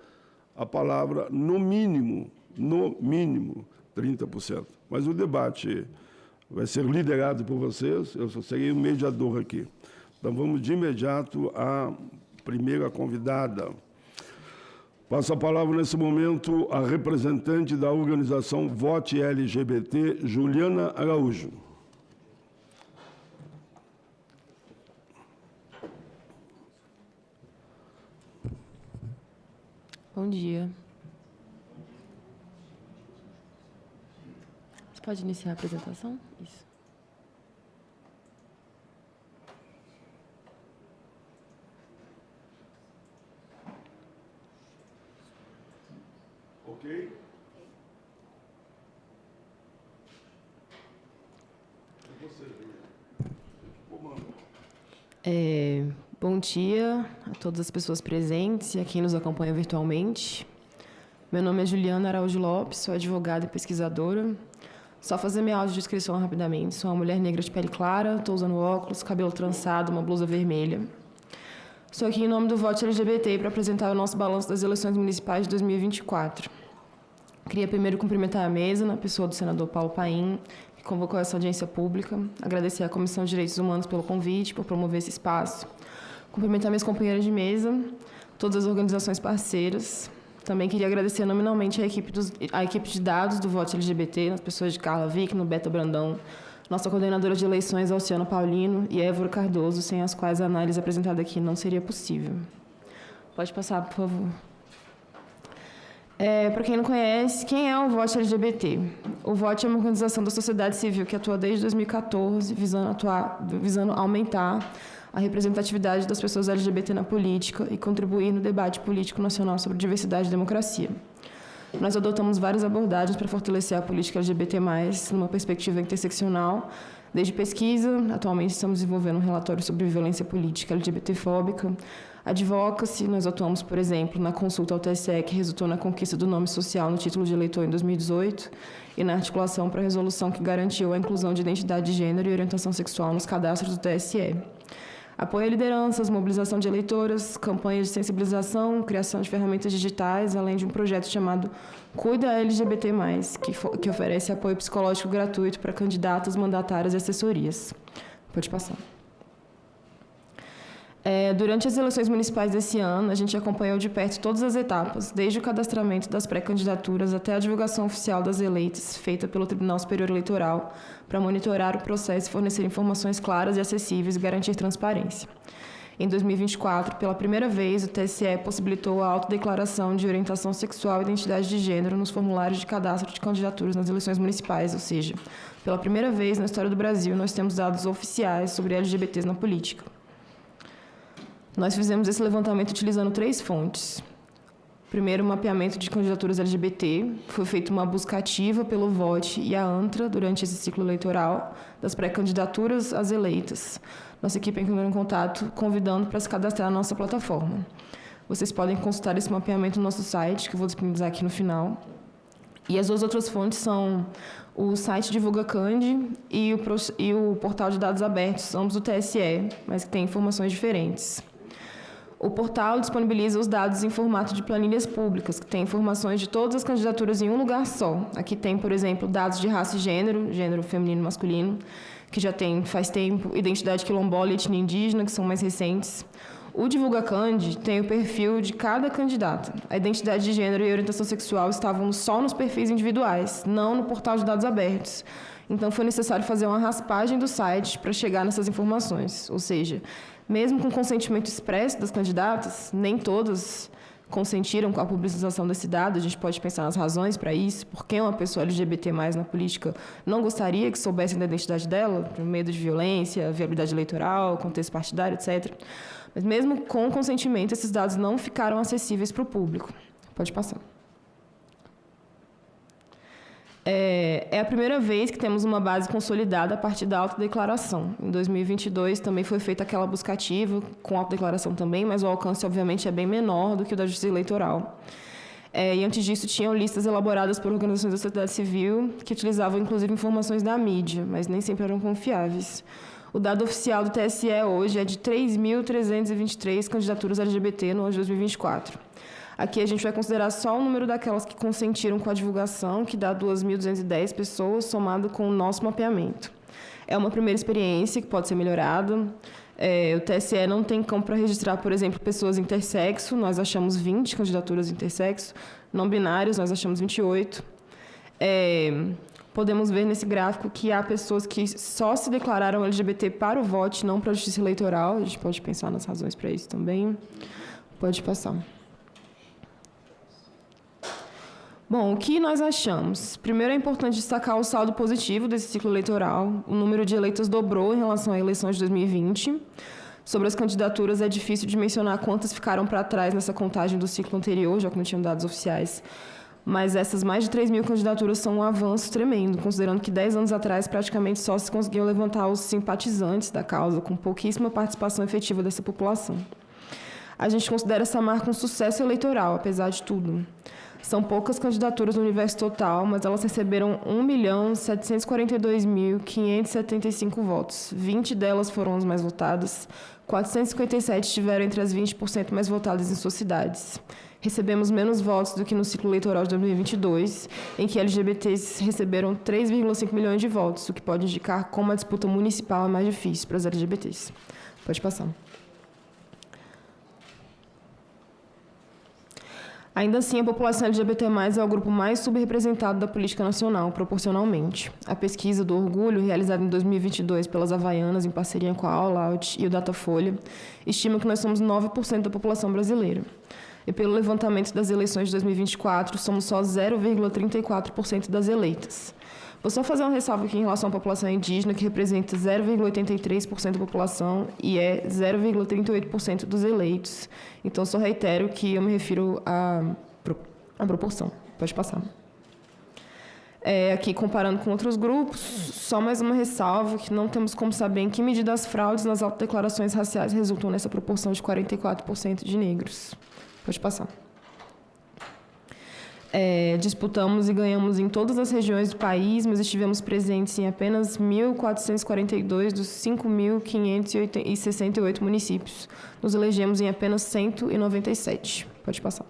a palavra no mínimo 30%. Mas o debate vai ser liderado por vocês, eu só serei o mediador aqui. Então, vamos de imediato à primeira convidada. Passo a palavra, nesse momento, à representante da organização Vote LGBT, Juliana Araújo. Bom dia. Você pode iniciar a apresentação? Isso. Ok? Bom dia a todas as pessoas presentes e a quem nos acompanha virtualmente. Meu nome é Juliana Araújo Lopes, sou advogada e pesquisadora. Só fazer minha audiodescrição rapidamente. Sou uma mulher negra de pele clara, estou usando óculos, cabelo trançado, uma blusa vermelha. Estou aqui em nome do Vote LGBT para apresentar o nosso balanço das eleições municipais de 2024. Queria primeiro cumprimentar a mesa, na pessoa do senador Paulo Paim, que convocou essa audiência pública, agradecer à Comissão de Direitos Humanos pelo convite, por promover esse espaço, cumprimentar minhas companheiras de mesa, todas as organizações parceiras. Também queria agradecer nominalmente a equipe de dados do Vote LGBT, as pessoas de Carla Vicno, Beto Brandão, nossa coordenadora de eleições, Alciana Paulino, e Évora Cardoso, sem as quais a análise apresentada aqui não seria possível. Pode passar, por favor. Para quem não conhece, quem é o Vote LGBT? O Vote é uma organização da sociedade civil que atua desde 2014, visando aumentar a representatividade das pessoas LGBT na política e contribuir no debate político nacional sobre diversidade e democracia. Nós adotamos várias abordagens para fortalecer a política LGBT+, numa perspectiva interseccional, desde pesquisa, atualmente estamos desenvolvendo um relatório sobre violência política LGBTfóbica, advocacy, nós atuamos, por exemplo, na consulta ao TSE, que resultou na conquista do nome social no título de eleitor em 2018, e na articulação para a resolução que garantiu a inclusão de identidade de gênero e orientação sexual nos cadastros do TSE. Apoio a lideranças, mobilização de eleitoras, campanhas de sensibilização, criação de ferramentas digitais, além de um projeto chamado Cuida LGBT+, que oferece apoio psicológico gratuito para candidatas, mandatárias e assessorias. Pode passar. Durante as eleições municipais desse ano, a gente acompanhou de perto todas as etapas, desde o cadastramento das pré-candidaturas até a divulgação oficial das eleitas, feita pelo Tribunal Superior Eleitoral, para monitorar o processo e fornecer informações claras e acessíveis e garantir transparência. Em 2024, pela primeira vez, o TSE possibilitou a autodeclaração de orientação sexual e identidade de gênero nos formulários de cadastro de candidaturas nas eleições municipais, ou seja, pela primeira vez na história do Brasil, nós temos dados oficiais sobre LGBTs na política. Nós fizemos esse levantamento utilizando 3 fontes. Primeiro, o mapeamento de candidaturas LGBT. Foi feita uma busca ativa pelo Vote e a ANTRA durante esse ciclo eleitoral, das pré-candidaturas às eleitas. Nossa equipe entrou em contato, convidando para se cadastrar na nossa plataforma. Vocês podem consultar esse mapeamento no nosso site, que eu vou disponibilizar aqui no final. E as 2 outras fontes são o site Divulga Candi e o portal de dados abertos, ambos do TSE, mas que têm informações diferentes. O portal disponibiliza os dados em formato de planilhas públicas, que tem informações de todas as candidaturas em um lugar só. Aqui tem, por exemplo, dados de raça e gênero, gênero feminino e masculino, que já tem faz tempo, identidade quilombola e etnia indígena, que são mais recentes. O Divulga Candi tem o perfil de cada candidata. A identidade de gênero e a orientação sexual estavam só nos perfis individuais, não no portal de dados abertos. Então, foi necessário fazer uma raspagem do site para chegar nessas informações. Ou seja, mesmo com consentimento expresso das candidatas, nem todas consentiram com a publicização desse dado. A gente pode pensar nas razões para isso, porque uma pessoa LGBT+ na política não gostaria que soubessem da identidade dela, por medo de violência, viabilidade eleitoral, contexto partidário, etc. Mas mesmo com consentimento, esses dados não ficaram acessíveis para o público. Pode passar. É a primeira vez que temos uma base consolidada a partir da autodeclaração. Em 2022 também foi feita aquela busca ativa, com autodeclaração também, mas o alcance, obviamente, é bem menor do que o da Justiça Eleitoral. E antes disso, tinham listas elaboradas por organizações da sociedade civil, que utilizavam, inclusive, informações da mídia, mas nem sempre eram confiáveis. O dado oficial do TSE hoje é de 3.323 candidaturas LGBT no ano de 2024. Aqui a gente vai considerar só o número daquelas que consentiram com a divulgação, que dá 2.210 pessoas, somado com o nosso mapeamento. É uma primeira experiência que pode ser melhorada. O TSE não tem campo para registrar, por exemplo, pessoas intersexo, nós achamos 20 candidaturas intersexo, não binárias, nós achamos 28. Podemos ver nesse gráfico que há pessoas que só se declararam LGBT para o voto, não para a Justiça Eleitoral. A gente pode pensar nas razões para isso também. Pode passar. Bom, o que nós achamos? Primeiro, é importante destacar o saldo positivo desse ciclo eleitoral. O número de eleitas dobrou em relação à eleição de 2020. Sobre as candidaturas, é difícil de mencionar quantas ficaram para trás nessa contagem do ciclo anterior, já que não tinham dados oficiais. Mas essas mais de 3.000 candidaturas são um avanço tremendo, considerando que 10 anos atrás praticamente só se conseguiu levantar os simpatizantes da causa, com pouquíssima participação efetiva dessa população. A gente considera essa marca um sucesso eleitoral, apesar de tudo. São poucas candidaturas no universo total, mas elas receberam 1.742.575 votos. 20 delas foram as mais votadas, 457 estiveram entre as 20% mais votadas em suas cidades. Recebemos menos votos do que no ciclo eleitoral de 2022, em que LGBTs receberam 3,5 milhões de votos, o que pode indicar como a disputa municipal é mais difícil para as LGBTs. Pode passar. Ainda assim, a população LGBT+, é o grupo mais subrepresentado da política nacional, proporcionalmente. A pesquisa do Orgulho, realizada em 2022 pelas Havaianas, em parceria com a All Out e o Datafolha, estima que nós somos 9% da população brasileira. E pelo levantamento das eleições de 2024, somos só 0,34% das eleitas. Vou só fazer uma ressalva aqui em relação à população indígena, que representa 0,83% da população e é 0,38% dos eleitos. Então, só reitero que eu me refiro à proporção. Pode passar. Aqui, comparando com outros grupos, só mais uma ressalva, que não temos como saber em que medida as fraudes nas autodeclarações raciais resultam nessa proporção de 44% de negros. Pode passar. Disputamos e ganhamos em todas as regiões do país, mas estivemos presentes em apenas 1.442 dos 5.568 municípios. Nos elegemos em apenas 197. Pode passar.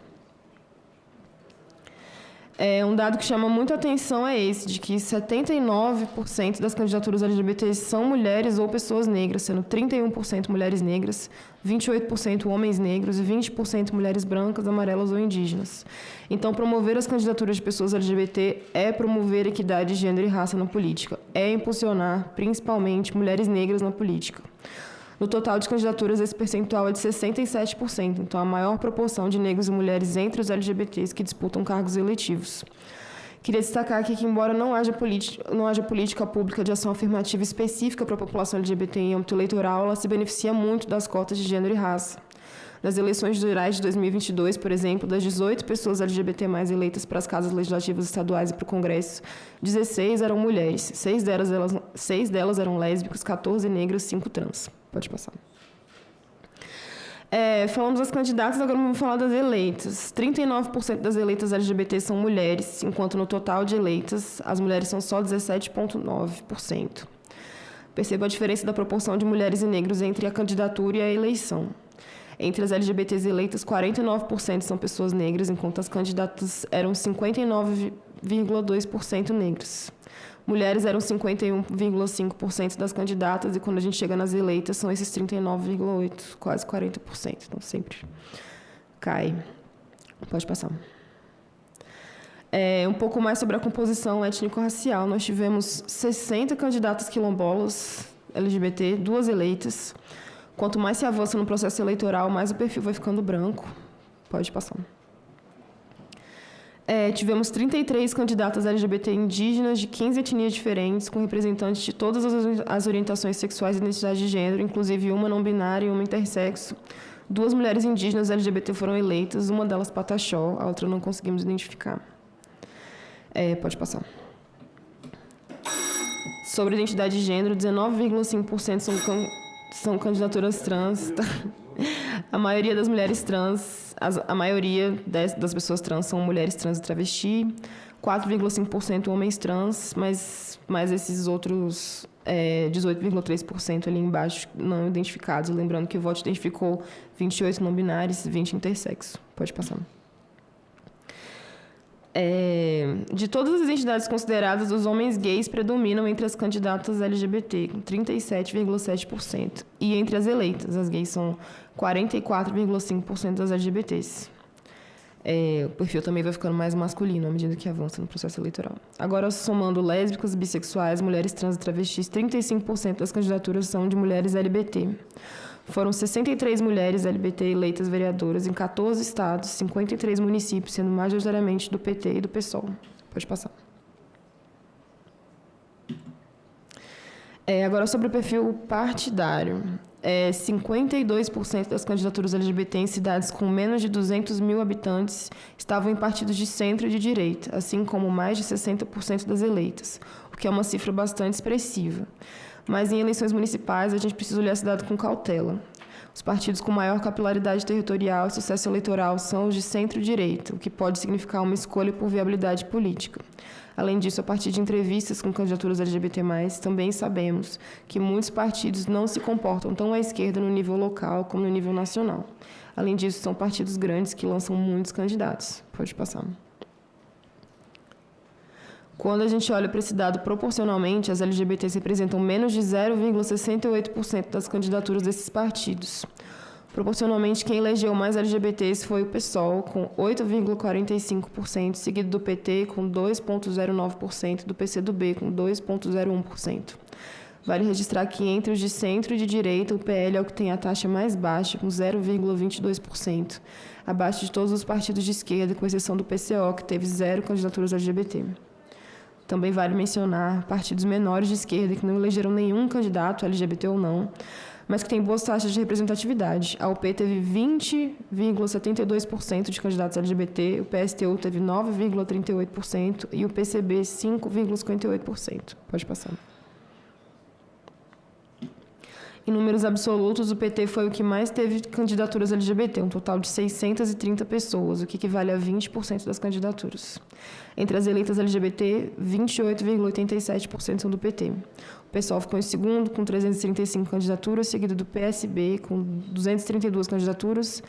Um dado que chama muito a atenção é esse, de que 79% das candidaturas LGBTs são mulheres ou pessoas negras, sendo 31% mulheres negras, 28% homens negros e 20% mulheres brancas, amarelas ou indígenas. Então, promover as candidaturas de pessoas LGBT é promover equidade de gênero e raça na política, é impulsionar, principalmente, mulheres negras na política. No total de candidaturas, esse percentual é de 67%, então a maior proporção de negros e mulheres entre os LGBTs que disputam cargos eletivos. Queria destacar aqui que, embora não haja política pública de ação afirmativa específica para a população LGBT em âmbito eleitoral, ela se beneficia muito das cotas de gênero e raça. Nas eleições gerais de 2022, por exemplo, das 18 pessoas LGBT+ eleitas para as casas legislativas estaduais e para o Congresso, 16 eram mulheres, 6 delas eram lésbicas, 14 negras, 5 trans. Pode passar. Falamos das candidatas, agora vamos falar das eleitas. 39% das eleitas LGBT são mulheres, enquanto no total de eleitas, as mulheres são só 17,9%. Perceba a diferença da proporção de mulheres e negros entre a candidatura e a eleição. Entre as LGBTs eleitas, 49% são pessoas negras, enquanto as candidatas eram 59,2% negras. Mulheres eram 51,5% das candidatas, e quando a gente chega nas eleitas, são esses 39,8%, quase 40%. Então, sempre cai. Pode passar. Um pouco mais sobre a composição étnico-racial. Nós tivemos 60 candidatas quilombolas LGBT, 2 eleitas. Quanto mais se avança no processo eleitoral, mais o perfil vai ficando branco. Pode passar. Tivemos 33 candidatas LGBT indígenas de 15 etnias diferentes, com representantes de todas as orientações sexuais e identidade de gênero, inclusive uma não binária e uma intersexo. 2 mulheres indígenas LGBT foram eleitas, uma delas Pataxó, a outra não conseguimos identificar. Pode passar. Sobre identidade de gênero, 19,5% são candidaturas trans. A maioria das mulheres trans, a maioria das pessoas trans são mulheres trans e travesti, 4,5% homens trans, mas esses outros 18,3% ali embaixo não identificados. Lembrando que o voto identificou 28 não binários e 20 intersexo. Pode passar. De todas as identidades consideradas, os homens gays predominam entre as candidatas LGBT, com 37,7%. E entre as eleitas, as gays são 44,5% das LGBTs. O perfil também vai ficando mais masculino à medida que avança no processo eleitoral. Agora, somando lésbicas, bissexuais, mulheres trans e travestis, 35% das candidaturas são de mulheres LGBT. Foram 63 mulheres LGBT eleitas vereadoras em 14 estados, 53 municípios, sendo majoritariamente do PT e do PSOL. Pode passar. Agora, sobre o perfil partidário. 52% das candidaturas LGBT em cidades com menos de 200 mil habitantes estavam em partidos de centro e de direita, assim como mais de 60% das eleitas, o que é uma cifra bastante expressiva. Mas em eleições municipais, a gente precisa olhar esse dado com cautela. Os partidos com maior capilaridade territorial e sucesso eleitoral são os de centro-direita, o que pode significar uma escolha por viabilidade política. Além disso, a partir de entrevistas com candidaturas LGBT+, também sabemos que muitos partidos não se comportam tão à esquerda no nível local como no nível nacional. Além disso, são partidos grandes que lançam muitos candidatos. Pode passar. Quando a gente olha para esse dado proporcionalmente, as LGBTs representam menos de 0,68% das candidaturas desses partidos. Proporcionalmente, quem elegeu mais LGBTs foi o PSOL, com 8,45%, seguido do PT, com 2,09%, do PCdoB, com 2,01%. Vale registrar que entre os de centro e de direita, o PL é o que tem a taxa mais baixa, com 0,22%, abaixo de todos os partidos de esquerda, com exceção do PCO, que teve 0 candidaturas LGBT. Também vale mencionar partidos menores de esquerda que não elegeram nenhum candidato, LGBT ou não, mas que têm boas taxas de representatividade. A UP teve 20,72% de candidatos LGBT, o PSTU teve 9,38% e o PCB 5,58%. Pode passar. Em números absolutos, o PT foi o que mais teve candidaturas LGBT, um total de 630 pessoas, o que equivale a 20% das candidaturas. Entre as eleitas LGBT, 28,87% são do PT. O PSOL ficou em segundo, com 335 candidaturas, seguido do PSB, com 232 candidaturas,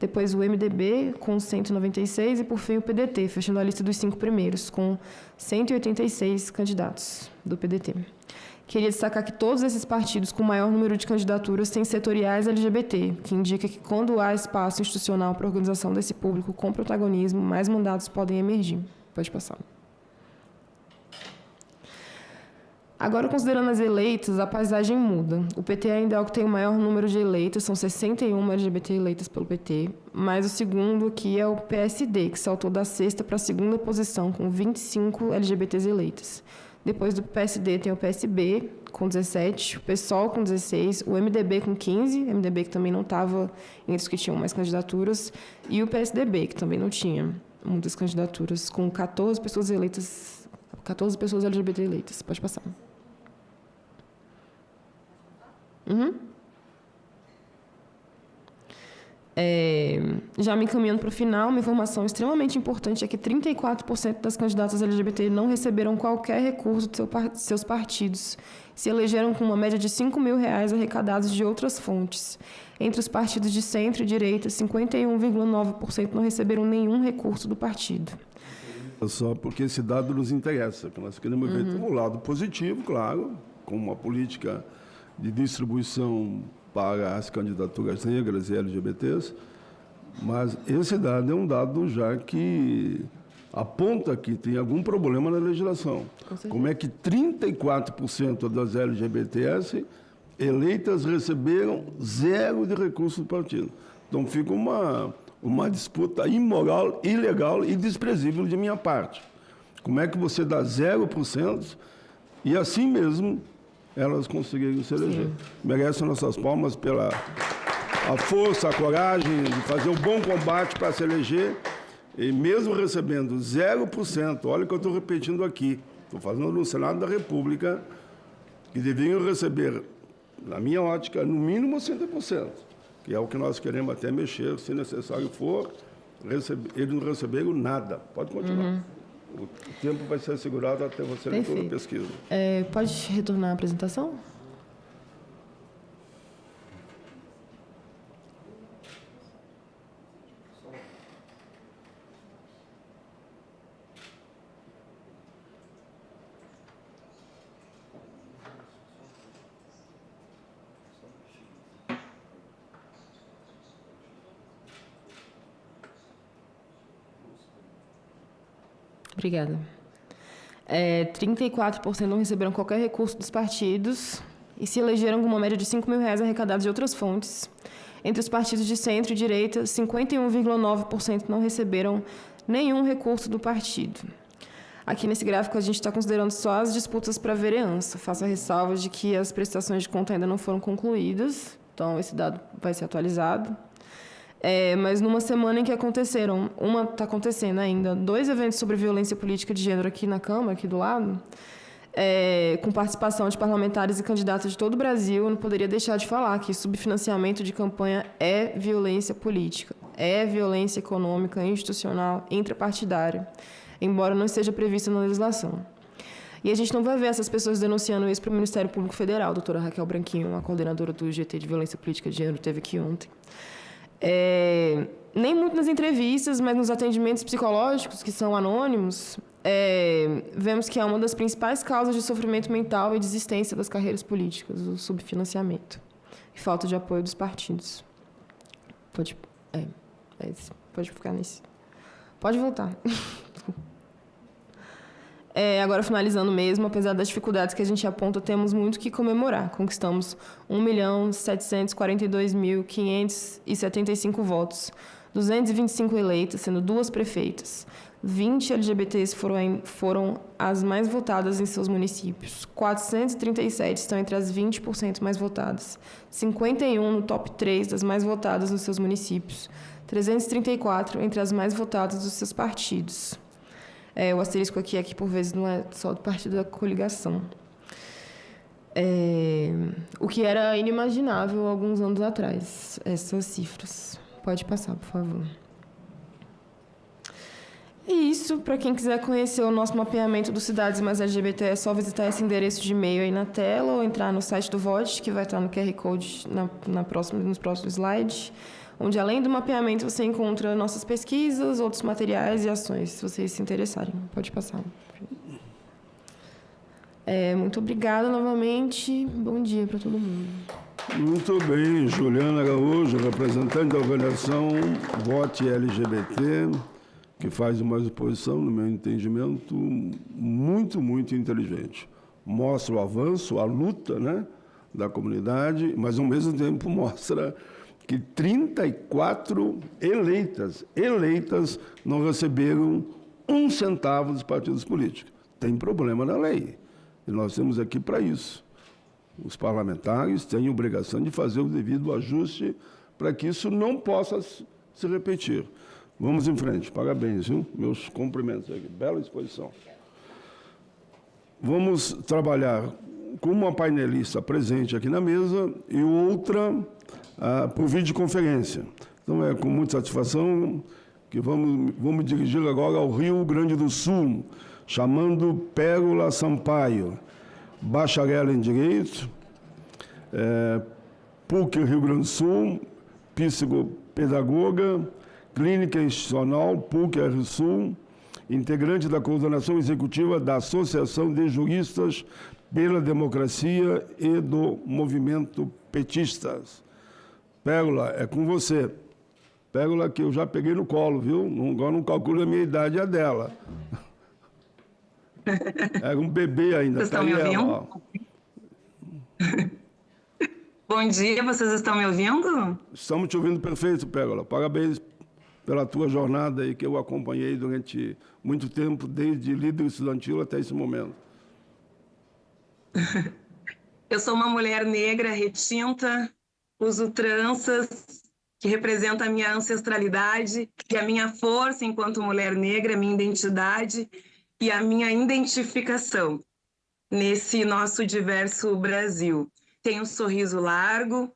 depois o MDB, com 196, e, por fim, o PDT, fechando a lista dos 5 primeiros, com 186 candidatos do PDT. Queria destacar que todos esses partidos com maior número de candidaturas têm setoriais LGBT, que indica que quando há espaço institucional para a organização desse público com protagonismo, mais mandatos podem emergir. Pode passar. Agora, considerando as eleitas, a paisagem muda. O PT ainda é o que tem o maior número de eleitas, são 61 LGBT eleitas pelo PT, mas o segundo aqui é o PSD, que saltou da 6ª para a 2ª posição, com 25 LGBTs eleitas. Depois do PSD tem o PSB, com 17, o PSOL com 16, o MDB com 15, MDB que também não estava entre os que tinham mais candidaturas, e o PSDB, que também não tinha muitas candidaturas, com 14 pessoas eleitas, 14 pessoas LGBT eleitas. Pode passar. Já me encaminhando para o final, uma informação extremamente importante é que 34% das candidatas LGBT não receberam qualquer recurso de seus partidos. Se elegeram com uma média de R$5.000 arrecadados de outras fontes. Entre os partidos de centro e direita, 51,9% não receberam nenhum recurso do partido. Só porque esse dado nos interessa, que nós queremos ver um lado positivo, claro, com uma política de distribuição para as candidaturas negras e LGBTs, mas esse dado é um dado já que aponta que tem algum problema na legislação. Como é que 34% das LGBTs eleitas receberam 0 de recursos do partido? Então fica uma disputa imoral, ilegal e desprezível de minha parte. Como é que você dá 0% e assim mesmo elas conseguiram se eleger? Merecem nossas palmas pela a força, a coragem de fazer um bom combate para se eleger, e mesmo recebendo 0%, olha o que eu estou repetindo aqui, estou falando no Senado da República, que deveriam receber, na minha ótica, no mínimo 100%, que é o que nós queremos até mexer, se necessário for, eles não receberam nada. Pode continuar. O tempo vai ser assegurado até você ler toda a pesquisa. Pode retornar à apresentação? Obrigada. 34% não receberam qualquer recurso dos partidos e se elegeram com uma média de R$5.000 arrecadados de outras fontes. Entre os partidos de centro e direita, 51,9% não receberam nenhum recurso do partido. Aqui nesse gráfico a gente está considerando só as disputas para vereança. Faço a ressalva de que as prestações de conta ainda não foram concluídas, então esse dado vai ser atualizado. Mas numa semana em que está acontecendo ainda 2 eventos sobre violência política de gênero aqui na Câmara, aqui do lado, com participação de parlamentares e candidatos de todo o Brasil, eu não poderia deixar de falar que subfinanciamento de campanha é violência política, é violência econômica, institucional, intrapartidária, embora não esteja prevista na legislação. E a gente não vai ver essas pessoas denunciando isso para o Ministério Público Federal. A doutora Raquel Branquinho, a coordenadora do GT de Violência Política de Gênero, esteve aqui ontem. Nem muito nas entrevistas, mas nos atendimentos psicológicos, que são anônimos, vemos que é uma das principais causas de sofrimento mental e desistência das carreiras políticas, o subfinanciamento e falta de apoio dos partidos. Pode ficar nesse. Pode voltar. Agora, finalizando mesmo, apesar das dificuldades que a gente aponta, temos muito que comemorar. Conquistamos 1.742.575 votos, 225 eleitas, sendo 2 prefeitas. 20 LGBTs foram as mais votadas em seus municípios. 437 estão entre as 20% mais votadas. 51 no top 3 das mais votadas nos seus municípios. 334 entre as mais votadas dos seus partidos. O asterisco aqui é que, por vezes, não é só do partido da coligação. O que era inimaginável alguns anos atrás, essas cifras. Pode passar, por favor. E isso, para quem quiser conhecer o nosso mapeamento dos Cidades Mais LGBT, é só visitar esse endereço de e-mail aí na tela ou entrar no site do VOT, que vai estar no QR Code nos próximos slides, onde, além do mapeamento, você encontra nossas pesquisas, outros materiais e ações, se vocês se interessarem. Pode passar. Muito obrigada novamente. Bom dia para todo mundo. Muito bem. Juliana Araújo, representante da organização Vote LGBT, que faz uma exposição, no meu entendimento, muito, muito inteligente. Mostra o avanço, a luta, né, da comunidade, mas, ao mesmo tempo, mostra que 34 eleitas não receberam 1 centavo dos partidos políticos. Tem problema na lei. E nós temos aqui para isso. Os parlamentares têm a obrigação de fazer o devido ajuste para que isso não possa se repetir. Vamos em frente. Parabéns, viu? Meus cumprimentos aqui. Bela exposição. Vamos trabalhar com uma painelista presente aqui na mesa e outra por videoconferência. Então, é com muita satisfação que vamos dirigir agora ao Rio Grande do Sul, chamando Pérola Sampaio, bacharel em Direito, PUC Rio Grande do Sul, psicopedagoga, clínica institucional, PUC Rio Sul, integrante da coordenação executiva da Associação de Juristas pela Democracia e do Movimento Petistas. Pérola, é com você. Pérola, que eu já peguei no colo, viu? Agora não calculo a minha idade e a dela. Era um bebê ainda. Vocês estão me ouvindo? Bom dia, vocês estão me ouvindo? Estamos te ouvindo perfeito, Pérola. Parabéns pela tua jornada aí, que eu acompanhei durante muito tempo, desde líder estudantil até esse momento. Eu sou uma mulher negra, retinta, uso tranças, que representa a minha ancestralidade e a minha força enquanto mulher negra, a minha identidade e a minha identificação nesse nosso diverso Brasil. Tenho um sorriso largo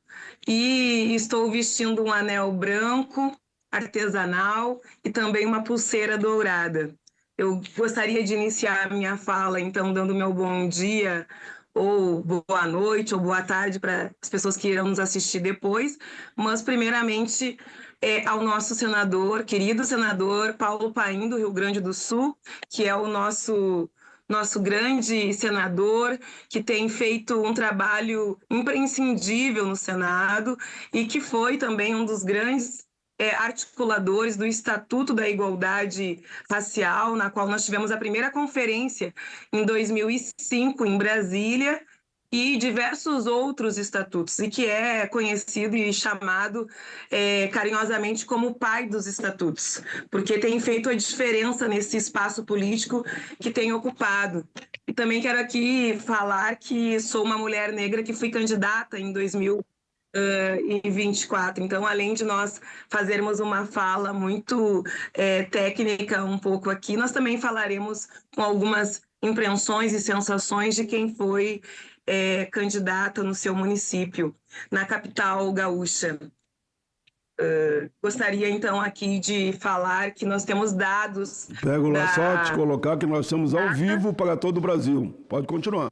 e estou vestindo um anel branco, artesanal, e também uma pulseira dourada. Eu gostaria de iniciar a minha fala, então, dando meu bom dia, ou boa noite, ou boa tarde para as pessoas que irão nos assistir depois, mas, primeiramente, ao nosso senador, querido senador Paulo Paim, do Rio Grande do Sul, que é o nosso grande senador, que tem feito um trabalho imprescindível no Senado e que foi também um dos grandes articuladores do Estatuto da Igualdade Racial, na qual nós tivemos a primeira conferência em 2005 em Brasília, e diversos outros estatutos, e que é conhecido e chamado carinhosamente como o pai dos estatutos, porque tem feito a diferença nesse espaço político que tem ocupado. E também quero aqui falar que sou uma mulher negra que fui candidata em 2024. Então, além de nós fazermos uma fala muito técnica um pouco aqui, nós também falaremos com algumas impressões e sensações de quem foi candidata no seu município, na capital gaúcha. Gostaria, então, aqui de falar que nós temos dados... Pego lá só te colocar que nós estamos ao vivo para todo o Brasil. Pode continuar.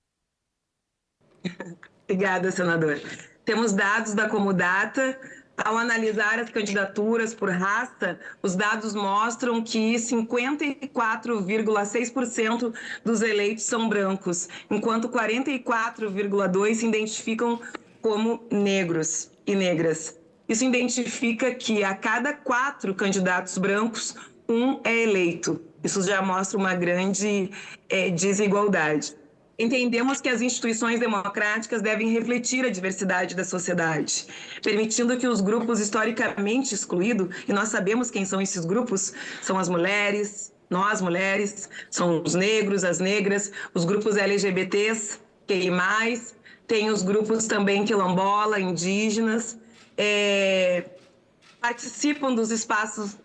Obrigada, senador. Temos dados da Comudata. Ao analisar as candidaturas por raça, os dados mostram que 54,6% dos eleitos são brancos, enquanto 44,2% se identificam como negros e negras. Isso identifica que a cada 4 candidatos brancos, 1 é eleito. Isso já mostra uma grande desigualdade. Entendemos que as instituições democráticas devem refletir a diversidade da sociedade, permitindo que os grupos historicamente excluídos, e nós sabemos quem são esses grupos, são as mulheres, nós mulheres, são os negros, as negras, os grupos LGBTs, QI+, tem os grupos também quilombola, indígenas, participam dos espaços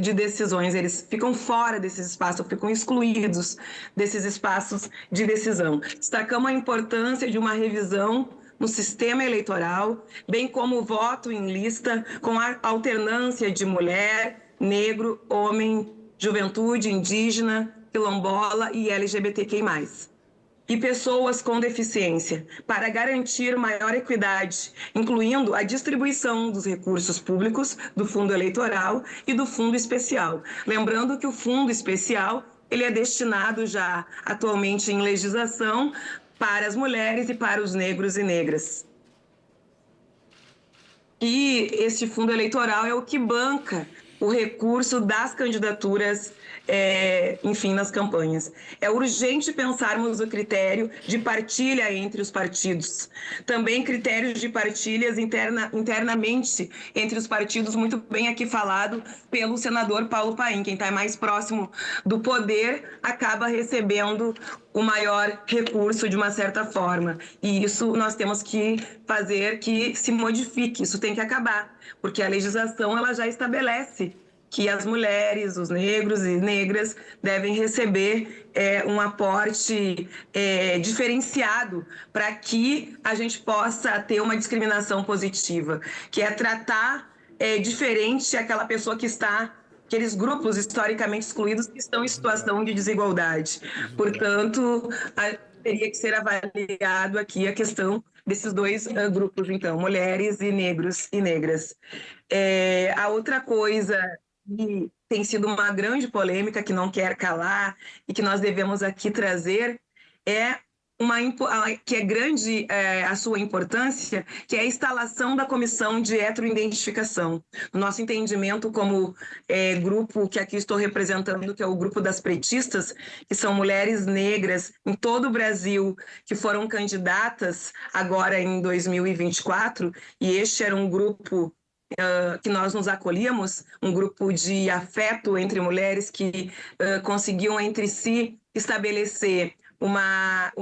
de decisões, eles ficam fora desses espaços, ficam excluídos desses espaços de decisão. Destacamos a importância de uma revisão no sistema eleitoral, bem como o voto em lista com a alternância de mulher, negro, homem, juventude, indígena, quilombola e LGBTQI+. E pessoas com deficiência, para garantir maior equidade, incluindo a distribuição dos recursos públicos do fundo eleitoral e do fundo especial. Lembrando que o fundo especial ele é destinado já atualmente em legislação para as mulheres e para os negros e negras. E este fundo eleitoral é o que banca o recurso das candidaturas, enfim, nas campanhas. É urgente pensarmos o critério de partilha entre os partidos. Também critérios de partilhas internamente entre os partidos, muito bem aqui falado pelo senador Paulo Paim. Quem está mais próximo do poder acaba recebendo o maior recurso de uma certa forma. E isso nós temos que fazer que se modifique, isso tem que acabar, porque a legislação ela já estabelece que as mulheres, os negros e negras devem receber um aporte diferenciado para que a gente possa ter uma discriminação positiva, que é tratar diferente aquela pessoa que está, aqueles grupos historicamente excluídos que estão em situação de desigualdade. Portanto, teria que ser avaliado aqui a questão desses dois grupos, então, mulheres e negros e negras. A outra coisa que tem sido uma grande polêmica, que não quer calar e que nós devemos aqui trazer, que é grande a sua importância, que é a instalação da comissão de heteroidentificação. No nosso entendimento, como grupo que aqui estou representando, que é o grupo das pretistas, que são mulheres negras em todo o Brasil, que foram candidatas agora em 2024, e este era um grupo que nós nos acolhíamos, um grupo de afeto entre mulheres que conseguiam entre si estabelecer uma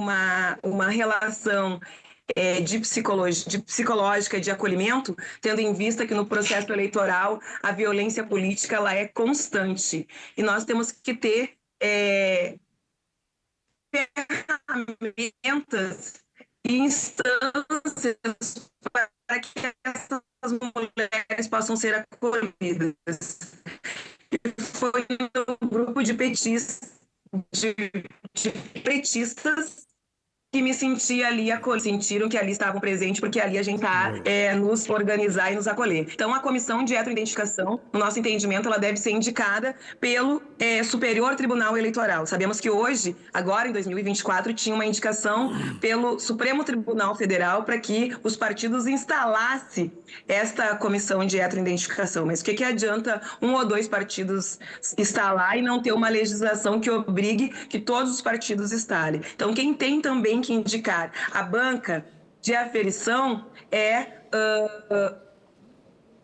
relação psicológica de acolhimento, tendo em vista que no processo eleitoral a violência política ela é constante. E nós temos que ter ferramentas e instâncias para que essas mulheres possam ser acolhidas. E foi um grupo de pretistas que me senti ali acolhida, sentiram que ali estavam presentes, porque ali a gente está nos organizar e nos acolher. Então, a comissão de heteroidentificação, no nosso entendimento, ela deve ser indicada pelo Superior Tribunal Eleitoral. Sabemos que hoje, agora em 2024, tinha uma indicação pelo Supremo Tribunal Federal para que os partidos instalassem esta comissão de heteroidentificação. Mas o que adianta um ou dois partidos instalar e não ter uma legislação que obrigue que todos os partidos instalem? Então, quem tem também que indicar a banca de aferição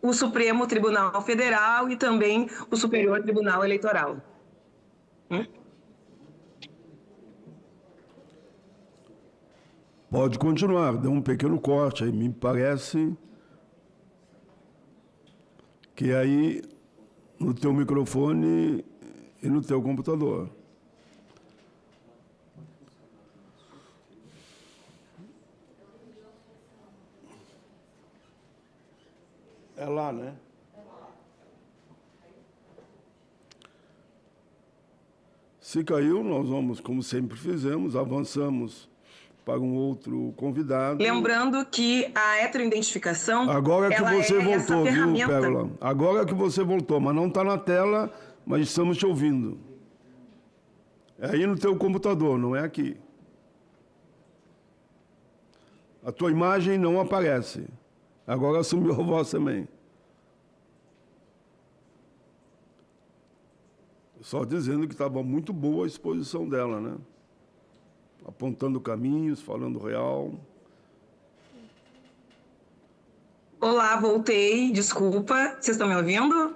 o Supremo Tribunal Federal e também o Superior Tribunal Eleitoral. Pode continuar, deu um pequeno corte aí, me parece que aí no teu microfone e no teu computador. É lá, né? Se caiu, nós vamos, como sempre fizemos, avançamos para um outro convidado. Lembrando que a heteroidentificação... Agora é que você voltou, viu, ferramenta... Pérola? Agora é que você voltou, mas não está na tela, mas estamos te ouvindo. É aí no teu computador, não é aqui. A tua imagem não aparece. Agora assumiu a voz também. Só dizendo que estava muito boa a exposição dela, né? Apontando caminhos, falando real. Olá, voltei. Desculpa, vocês estão me ouvindo?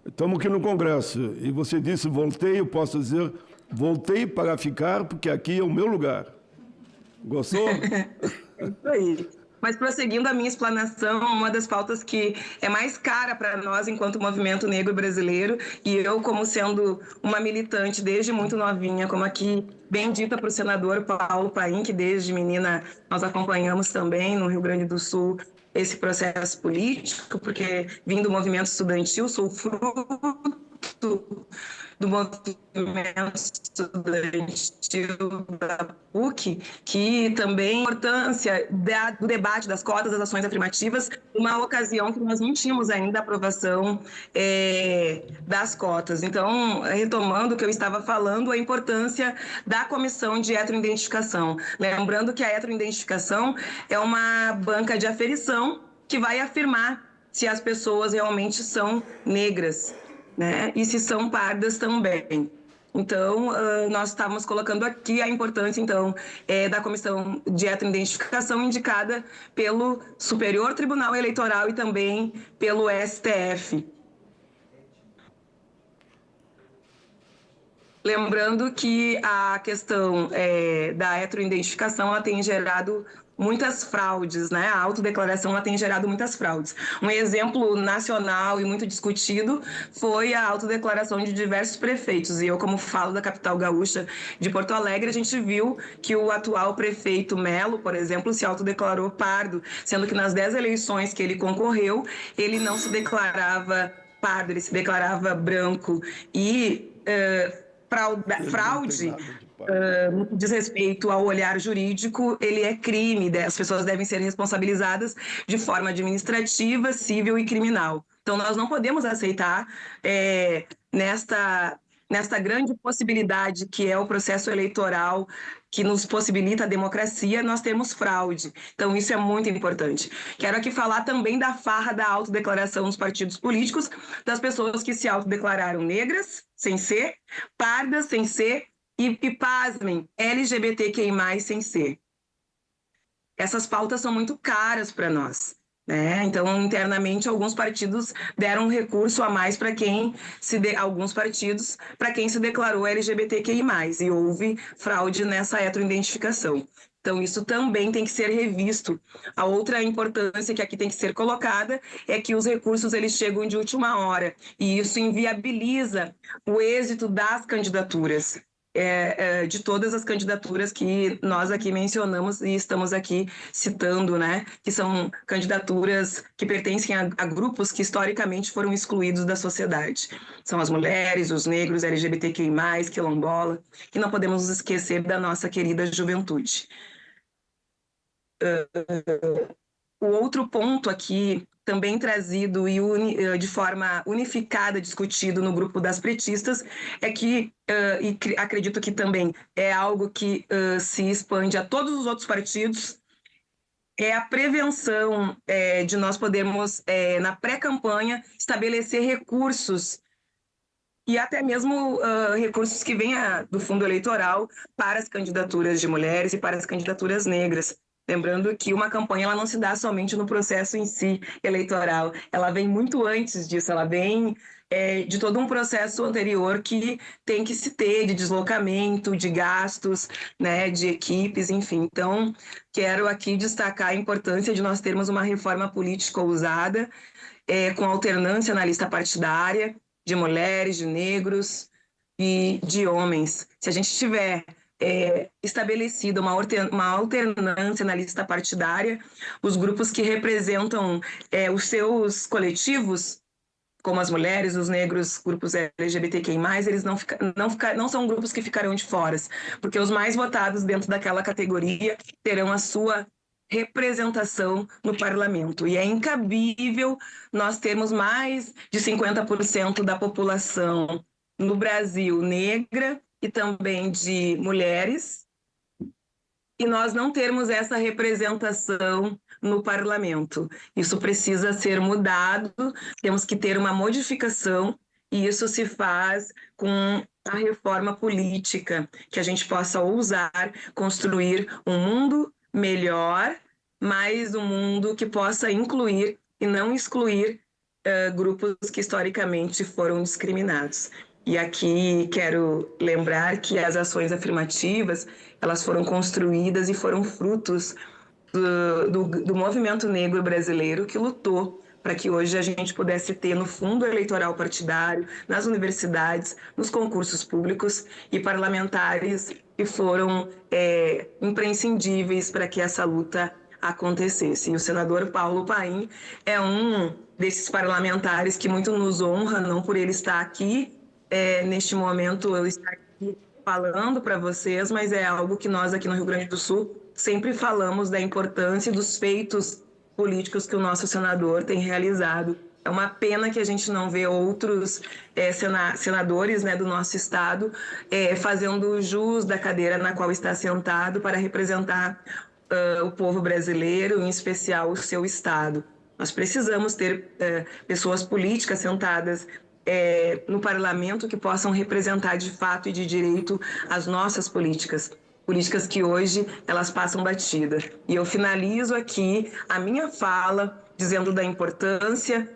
Estamos aqui no Congresso. E você disse voltei, eu posso dizer voltei para ficar, porque aqui é o meu lugar. Gostou? É isso aí. Mas prosseguindo a minha explanação, uma das pautas que é mais cara para nós enquanto movimento negro brasileiro, e eu como sendo uma militante desde muito novinha, como aqui bem dita para o senador Paulo Paim, que desde menina nós acompanhamos também no Rio Grande do Sul esse processo político, porque vim do movimento estudantil, sou fruto do movimento estudantil da PUC, que também a importância do debate das cotas, das ações afirmativas, uma ocasião que nós não tínhamos ainda a aprovação das cotas. Então, retomando o que eu estava falando, a importância da comissão de heteroidentificação. Lembrando que a heteroidentificação é uma banca de aferição que vai afirmar se as pessoas realmente são negras, né? E se são pardas também. Então, nós estávamos colocando aqui a importância, então, da comissão de heteroidentificação indicada pelo Superior Tribunal Eleitoral e também pelo STF. Lembrando que a questão da heteroidentificação ela tem gerado muitas fraudes, né? A autodeclaração ela tem gerado muitas fraudes. Um exemplo nacional e muito discutido foi a autodeclaração de diversos prefeitos. E eu, como falo da capital gaúcha de Porto Alegre, a gente viu que o atual prefeito Melo, por exemplo, se autodeclarou pardo, sendo que nas 10 eleições que ele concorreu, ele não se declarava pardo, ele se declarava branco. E fraude, no que diz respeito ao olhar jurídico, ele é crime, as pessoas devem ser responsabilizadas de forma administrativa, civil e criminal. Então, nós não podemos aceitar nesta grande possibilidade que é o processo eleitoral que nos possibilita a democracia, nós temos fraude. Então, isso é muito importante. Quero aqui falar também da farra da autodeclaração dos partidos políticos, das pessoas que se autodeclararam negras, sem ser, pardas, sem ser, e pasmem, LGBTQI+, sem ser. Essas pautas são muito caras para nós, né? Então, internamente, alguns partidos deram um recurso a mais para quem alguns partidos para quem se declarou LGBTQI+, e houve fraude nessa heteroidentificação. Então, isso também tem que ser revisto. A outra importância que aqui tem que ser colocada é que os recursos eles chegam de última hora, e isso inviabiliza o êxito das candidaturas. De todas as candidaturas que nós aqui mencionamos e estamos aqui citando, né? Que são candidaturas que pertencem a grupos que historicamente foram excluídos da sociedade. São as mulheres, os negros, LGBTQI+, quilombola, e não podemos nos esquecer da nossa querida juventude. O outro ponto aqui, também trazido e de forma unificada, discutido no grupo das pretistas, é que, e acredito que também é algo que se expande a todos os outros partidos, é a prevenção de nós podermos, na pré-campanha, estabelecer recursos e até mesmo recursos que venham do fundo eleitoral para as candidaturas de mulheres e para as candidaturas negras. Lembrando que uma campanha ela não se dá somente no processo em si eleitoral, ela vem muito antes disso, ela vem de todo um processo anterior que tem que se ter de deslocamento, de gastos, né, de equipes, enfim. Então, quero aqui destacar a importância de nós termos uma reforma política ousada, com alternância na lista partidária, de mulheres, de negros e de homens. Se a gente tiver estabelecida uma alternância na lista partidária. Os grupos que representam os seus coletivos, como as mulheres, os negros, grupos LGBTQI+, eles não são grupos que ficarão de fora, porque os mais votados dentro daquela categoria terão a sua representação no parlamento. E é incabível nós termos mais de 50% da população no Brasil negra e também de mulheres, e nós não termos essa representação no parlamento. Isso precisa ser mudado, temos que ter uma modificação, e isso se faz com a reforma política, que a gente possa ousar construir um mundo melhor, mas um mundo que possa incluir e não excluir grupos que historicamente foram discriminados. E aqui quero lembrar que as ações afirmativas, elas foram construídas e foram frutos do movimento negro brasileiro, que lutou para que hoje a gente pudesse ter no fundo eleitoral partidário, nas universidades, nos concursos públicos, e parlamentares que foram imprescindíveis para que essa luta acontecesse. E o senador Paulo Paim é um desses parlamentares que muito nos honra, não por ele estar aqui, neste momento eu estou aqui falando para vocês, mas é algo que nós aqui no Rio Grande do Sul sempre falamos da importância dos feitos políticos que o nosso senador tem realizado. É uma pena que a gente não vê outros senadores, né, do nosso estado fazendo jus da cadeira na qual está sentado para representar o povo brasileiro, em especial o seu estado. Nós precisamos ter pessoas políticas sentadas no parlamento que possam representar de fato e de direito as nossas políticas que hoje elas passam batida. E eu finalizo aqui a minha fala dizendo da importância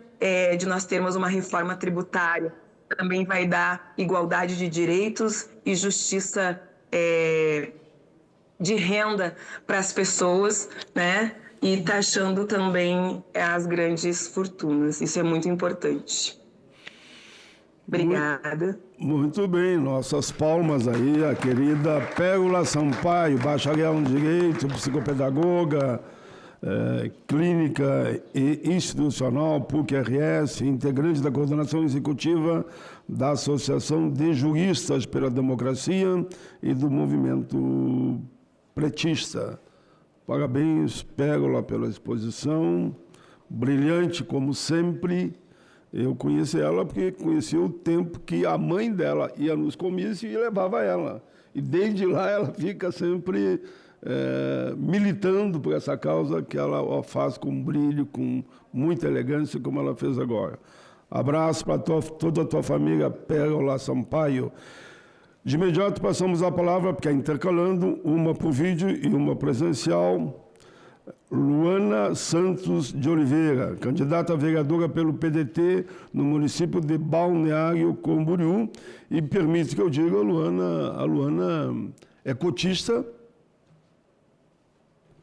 de nós termos uma reforma tributária, que também vai dar igualdade de direitos e justiça de renda para as pessoas, né? E taxando também as grandes fortunas. Isso é muito importante. Obrigada. Muito bem, nossas palmas aí, a querida Pérola Sampaio, bacharel em Direito, psicopedagoga, clínica e institucional, PUC-RS, integrante da coordenação executiva da Associação de Juristas pela Democracia e do Movimento Pretista. Parabéns, Pérola, pela exposição, brilhante como sempre. Eu conheci ela porque conhecia o tempo que a mãe dela ia nos comícios e levava ela. E desde lá ela fica sempre militando por essa causa, que ela faz com brilho, com muita elegância, como ela fez agora. Abraço para toda a tua família, Pérola Sampaio. De imediato passamos a palavra, porque é intercalando, uma por vídeo e uma presencial. Luana Santos de Oliveira, candidata a vereadora pelo PDT no município de Balneário Camboriú. E permite que eu diga, a Luana é cotista,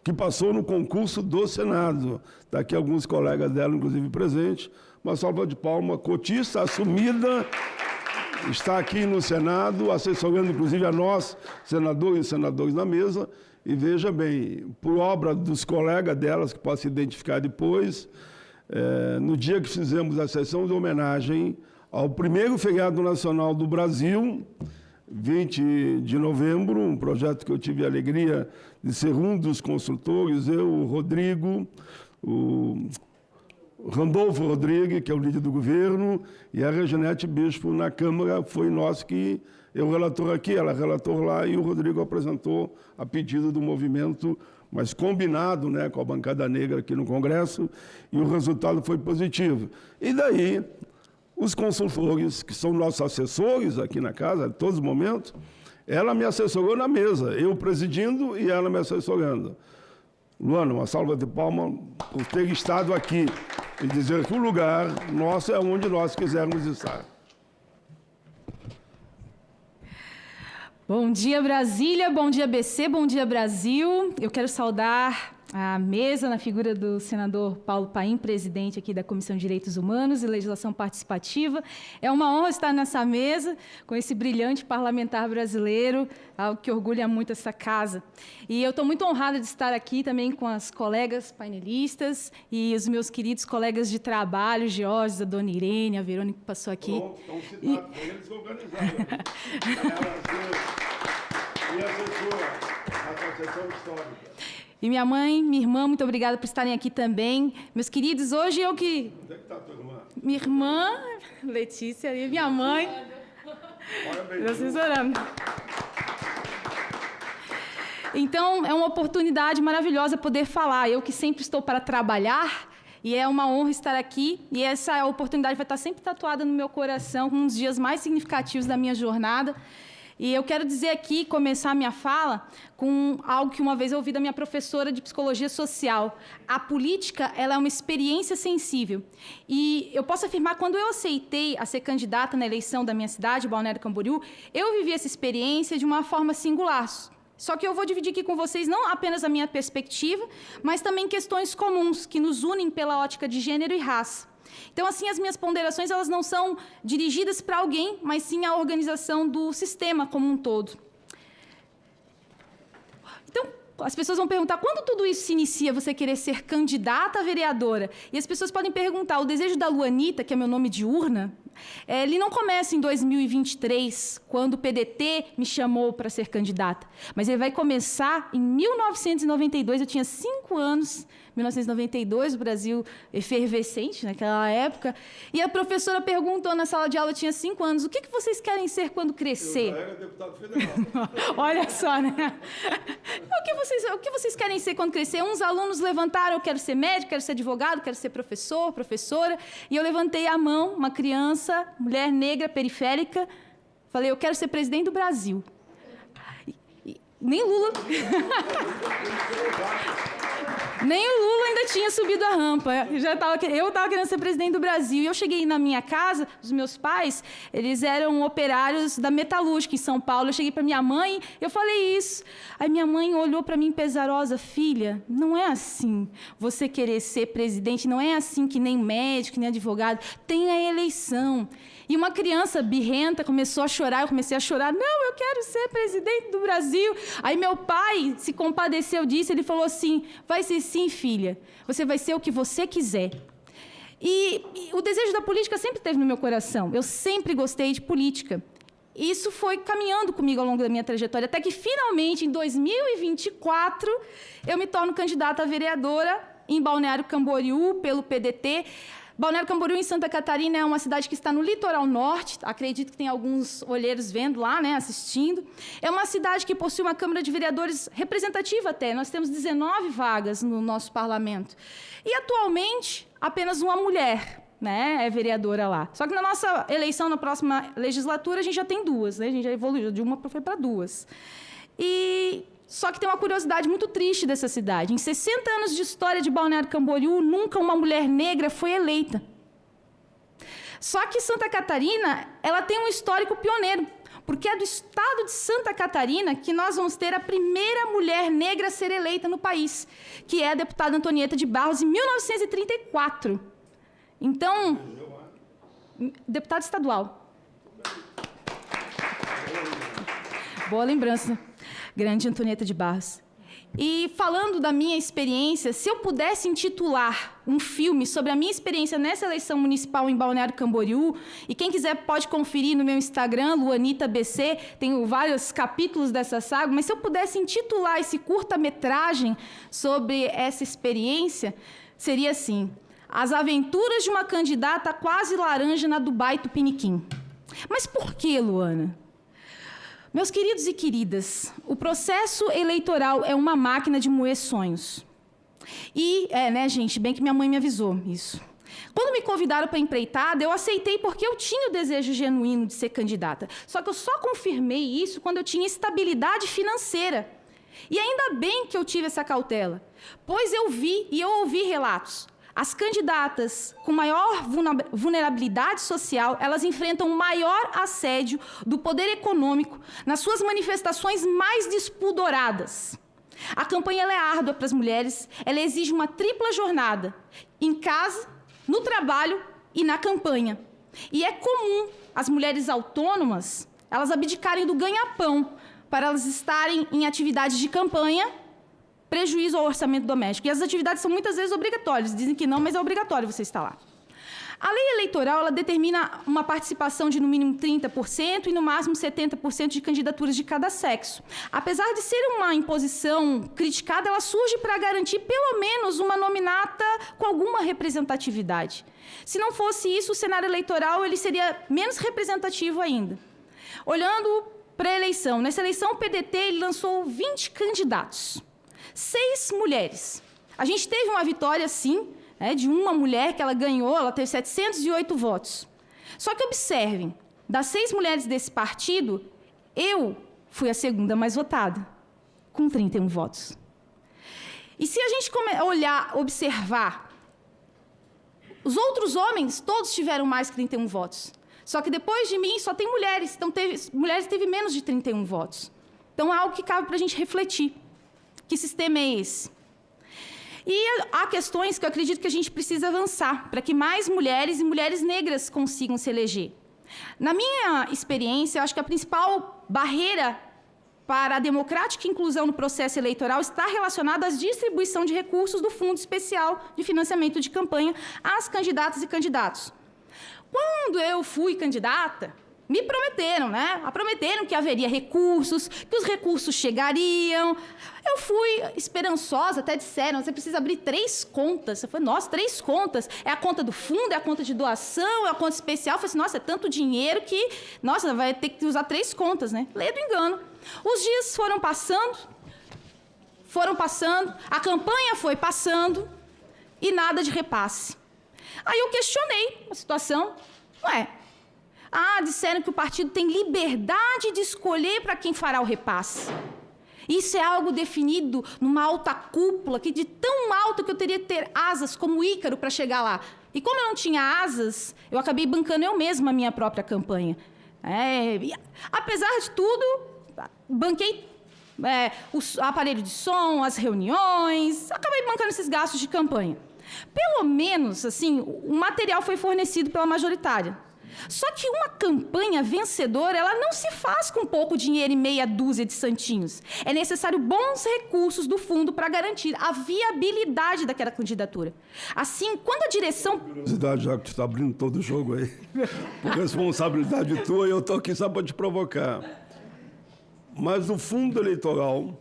que passou no concurso do Senado. Está aqui alguns colegas dela, inclusive, presentes. Uma salva de palmas, cotista assumida, está aqui no Senado, assessorando, inclusive, a nós, senadores e senadores na mesa. E veja bem, por obra dos colegas delas, que podem se identificar depois, no dia que fizemos a sessão de homenagem ao primeiro feriado nacional do Brasil, 20 de novembro, um projeto que eu tive a alegria de ser um dos construtores, eu, o Rodrigo, o Randolfo Rodrigues, que é o líder do governo, e a Reginete Bispo na Câmara, foi nós que... Eu relator aqui, ela relator lá, e o Rodrigo apresentou a pedido do movimento, mas combinado, né, com a bancada negra aqui no Congresso, e o resultado foi positivo. E daí, os consultores, que são nossos assessores aqui na casa, em todos os momentos, ela me assessorou na mesa, eu presidindo e ela me assessorando. Luana, uma salva de palmas por ter estado aqui e dizer que o lugar nosso é onde nós quisermos estar. Bom dia, Brasília, bom dia, BC, bom dia, Brasil. Eu quero saudar a mesa na figura do senador Paulo Paim, presidente aqui da Comissão de Direitos Humanos e Legislação Participativa. É uma honra estar nessa mesa com esse brilhante parlamentar brasileiro, algo que orgulha muito essa casa. E eu estou muito honrada de estar aqui também com as colegas painelistas e os meus queridos colegas de trabalho, Georges, a dona Irene, a Verônica que passou aqui. Estão citados, eles organizaram. E a Associação Histórica. E minha mãe, minha irmã, muito obrigada por estarem aqui também. Meus queridos, hoje eu que... Onde é que está a tua irmã? Minha irmã, Letícia, e minha mãe. Parabéns. Então, é uma oportunidade maravilhosa poder falar. Eu que sempre estou para trabalhar, e é uma honra estar aqui. E essa oportunidade vai estar sempre tatuada no meu coração, um dos dias mais significativos da minha jornada. E eu quero dizer aqui, começar a minha fala, com algo que uma vez eu ouvi da minha professora de Psicologia Social. A política, ela é uma experiência sensível. E eu posso afirmar, quando eu aceitei a ser candidata na eleição da minha cidade, Balneário Camboriú, eu vivi essa experiência de uma forma singular. Só que eu vou dividir aqui com vocês não apenas a minha perspectiva, mas também questões comuns que nos unem pela ótica de gênero e raça. Então, assim, as minhas ponderações elas não são dirigidas para alguém, mas sim à organização do sistema como um todo. Então, as pessoas vão perguntar, quando tudo isso se inicia, você querer ser candidata a vereadora? E as pessoas podem perguntar, o desejo da Luanita, que é meu nome de urna, ele não começa em 2023, quando o PDT me chamou para ser candidata, mas ele vai começar em 1992, eu tinha 5 anos, 1992, o Brasil efervescente naquela época, e a professora perguntou na sala de aula, eu tinha 5 anos, o que vocês querem ser quando crescer? Eu já era deputado federal. Olha só, né? O que vocês querem ser quando crescer? Uns alunos levantaram, eu quero ser médico, quero ser advogado, quero ser professor, professora, e eu levantei a mão, uma criança, mulher negra, periférica, falei, eu quero ser presidente do Brasil. Nem Lula... Nem o Lula ainda tinha subido a rampa. Eu estava querendo ser presidente do Brasil. E eu cheguei na minha casa, os meus pais, eles eram operários da metalúrgica em São Paulo. Eu cheguei para minha mãe, eu falei isso. Aí minha mãe olhou para mim pesarosa, filha, não é assim você querer ser presidente, não é assim que nem médico, nem advogado. Tem a eleição. E uma criança birrenta começou a chorar, eu comecei a chorar. Não, eu quero ser presidente do Brasil. Aí meu pai se compadeceu disso, ele falou assim, vai ser sim, filha, você vai ser o que você quiser. E o desejo da política sempre esteve no meu coração, eu sempre gostei de política. E isso foi caminhando comigo ao longo da minha trajetória, até que finalmente, em 2024, eu me torno candidata a vereadora em Balneário Camboriú, pelo PDT. Balneário Camboriú, em Santa Catarina, é uma cidade que está no litoral norte. Acredito que tem alguns olheiros vendo lá, né, assistindo. É uma cidade que possui uma Câmara de Vereadores representativa até. Nós temos 19 vagas no nosso parlamento. E, atualmente, apenas uma mulher, né, é vereadora lá. Só que na nossa eleição, na próxima legislatura, a gente já tem 2. Né? A gente já evoluiu de uma para 2. Só que tem uma curiosidade muito triste dessa cidade. Em 60 anos de história de Balneário Camboriú, nunca uma mulher negra foi eleita. Só que Santa Catarina, ela tem um histórico pioneiro, porque é do estado de Santa Catarina que nós vamos ter a primeira mulher negra a ser eleita no país, que é a deputada Antonieta de Barros, em 1934. Então, deputada estadual. Boa lembrança. Grande Antonieta de Barros. E falando da minha experiência, se eu pudesse intitular um filme sobre a minha experiência nessa eleição municipal em Balneário Camboriú, e quem quiser pode conferir no meu Instagram, LuanitaBC, tenho vários capítulos dessa saga, mas se eu pudesse intitular esse curta-metragem sobre essa experiência, seria assim, As Aventuras de uma Candidata Quase Laranja na Dubai Tupiniquim. Mas por que, Luana? Meus queridos e queridas, o processo eleitoral é uma máquina de moer sonhos. E, né, gente, bem que minha mãe me avisou isso. Quando me convidaram para a empreitada, eu aceitei porque eu tinha o desejo genuíno de ser candidata. Só que eu só confirmei isso quando eu tinha estabilidade financeira. E ainda bem que eu tive essa cautela, pois eu vi e eu ouvi relatos. As candidatas com maior vulnerabilidade social, elas enfrentam o maior assédio do poder econômico nas suas manifestações mais despudoradas. A campanha ela é árdua para as mulheres, ela exige uma tripla jornada, em casa, no trabalho e na campanha. E é comum as mulheres autônomas, elas abdicarem do ganha-pão para elas estarem em atividades de campanha, prejuízo ao orçamento doméstico. E as atividades são muitas vezes obrigatórias, dizem que não, mas é obrigatório você estar lá. A lei eleitoral ela determina uma participação de no mínimo 30% e no máximo 70% de candidaturas de cada sexo. Apesar de ser uma imposição criticada, ela surge para garantir pelo menos uma nominata com alguma representatividade. Se não fosse isso, o cenário eleitoral ele seria menos representativo ainda. Olhando para a eleição, nessa eleição o PDT ele lançou 20 candidatos, 6 mulheres. A gente teve uma vitória, sim, de uma mulher que ela ganhou, ela teve 708 votos. Só que observem, das 6 mulheres desse partido, eu fui a segunda mais votada, com 31 votos. E se a gente observar, os outros homens, todos tiveram mais que 31 votos. Só que depois de mim, só tem mulheres. Então, mulheres teve menos de 31 votos. Então, é algo que cabe para a gente refletir. Que sistema é esse? E há questões que eu acredito que a gente precisa avançar para que mais mulheres e mulheres negras consigam se eleger. Na minha experiência, eu acho que a principal barreira para a democrática inclusão no processo eleitoral está relacionada à distribuição de recursos do Fundo Especial de Financiamento de Campanha às candidatas e candidatos. Quando eu fui candidata, me prometeram, né? Prometeram que haveria recursos, que os recursos chegariam. Eu fui esperançosa, até disseram, você precisa abrir 3 contas. Eu falei, nossa, 3 contas. É a conta do fundo, é a conta de doação, é a conta especial. Eu falei assim, nossa, é tanto dinheiro que, nossa, vai ter que usar 3 contas, né? Lê do engano. Os dias foram passando, a campanha foi passando e nada de repasse. Aí eu questionei a situação. Disseram que o partido tem liberdade de escolher para quem fará o repasse. Isso é algo definido numa alta cúpula, que de tão alta que eu teria que ter asas como Ícaro para chegar lá. E como eu não tinha asas, eu acabei bancando eu mesma a minha própria campanha. Apesar de tudo, banquei o aparelho de som, as reuniões, acabei bancando esses gastos de campanha. Pelo menos, assim, o material foi fornecido pela majoritária. Só que uma campanha vencedora, ela não se faz com pouco dinheiro e meia dúzia de santinhos. É necessário bons recursos do fundo para garantir a viabilidade daquela candidatura. Assim, quando a direção... Já que tu está abrindo todo o jogo aí, por responsabilidade tua, eu estou aqui só para te provocar. Mas o fundo eleitoral,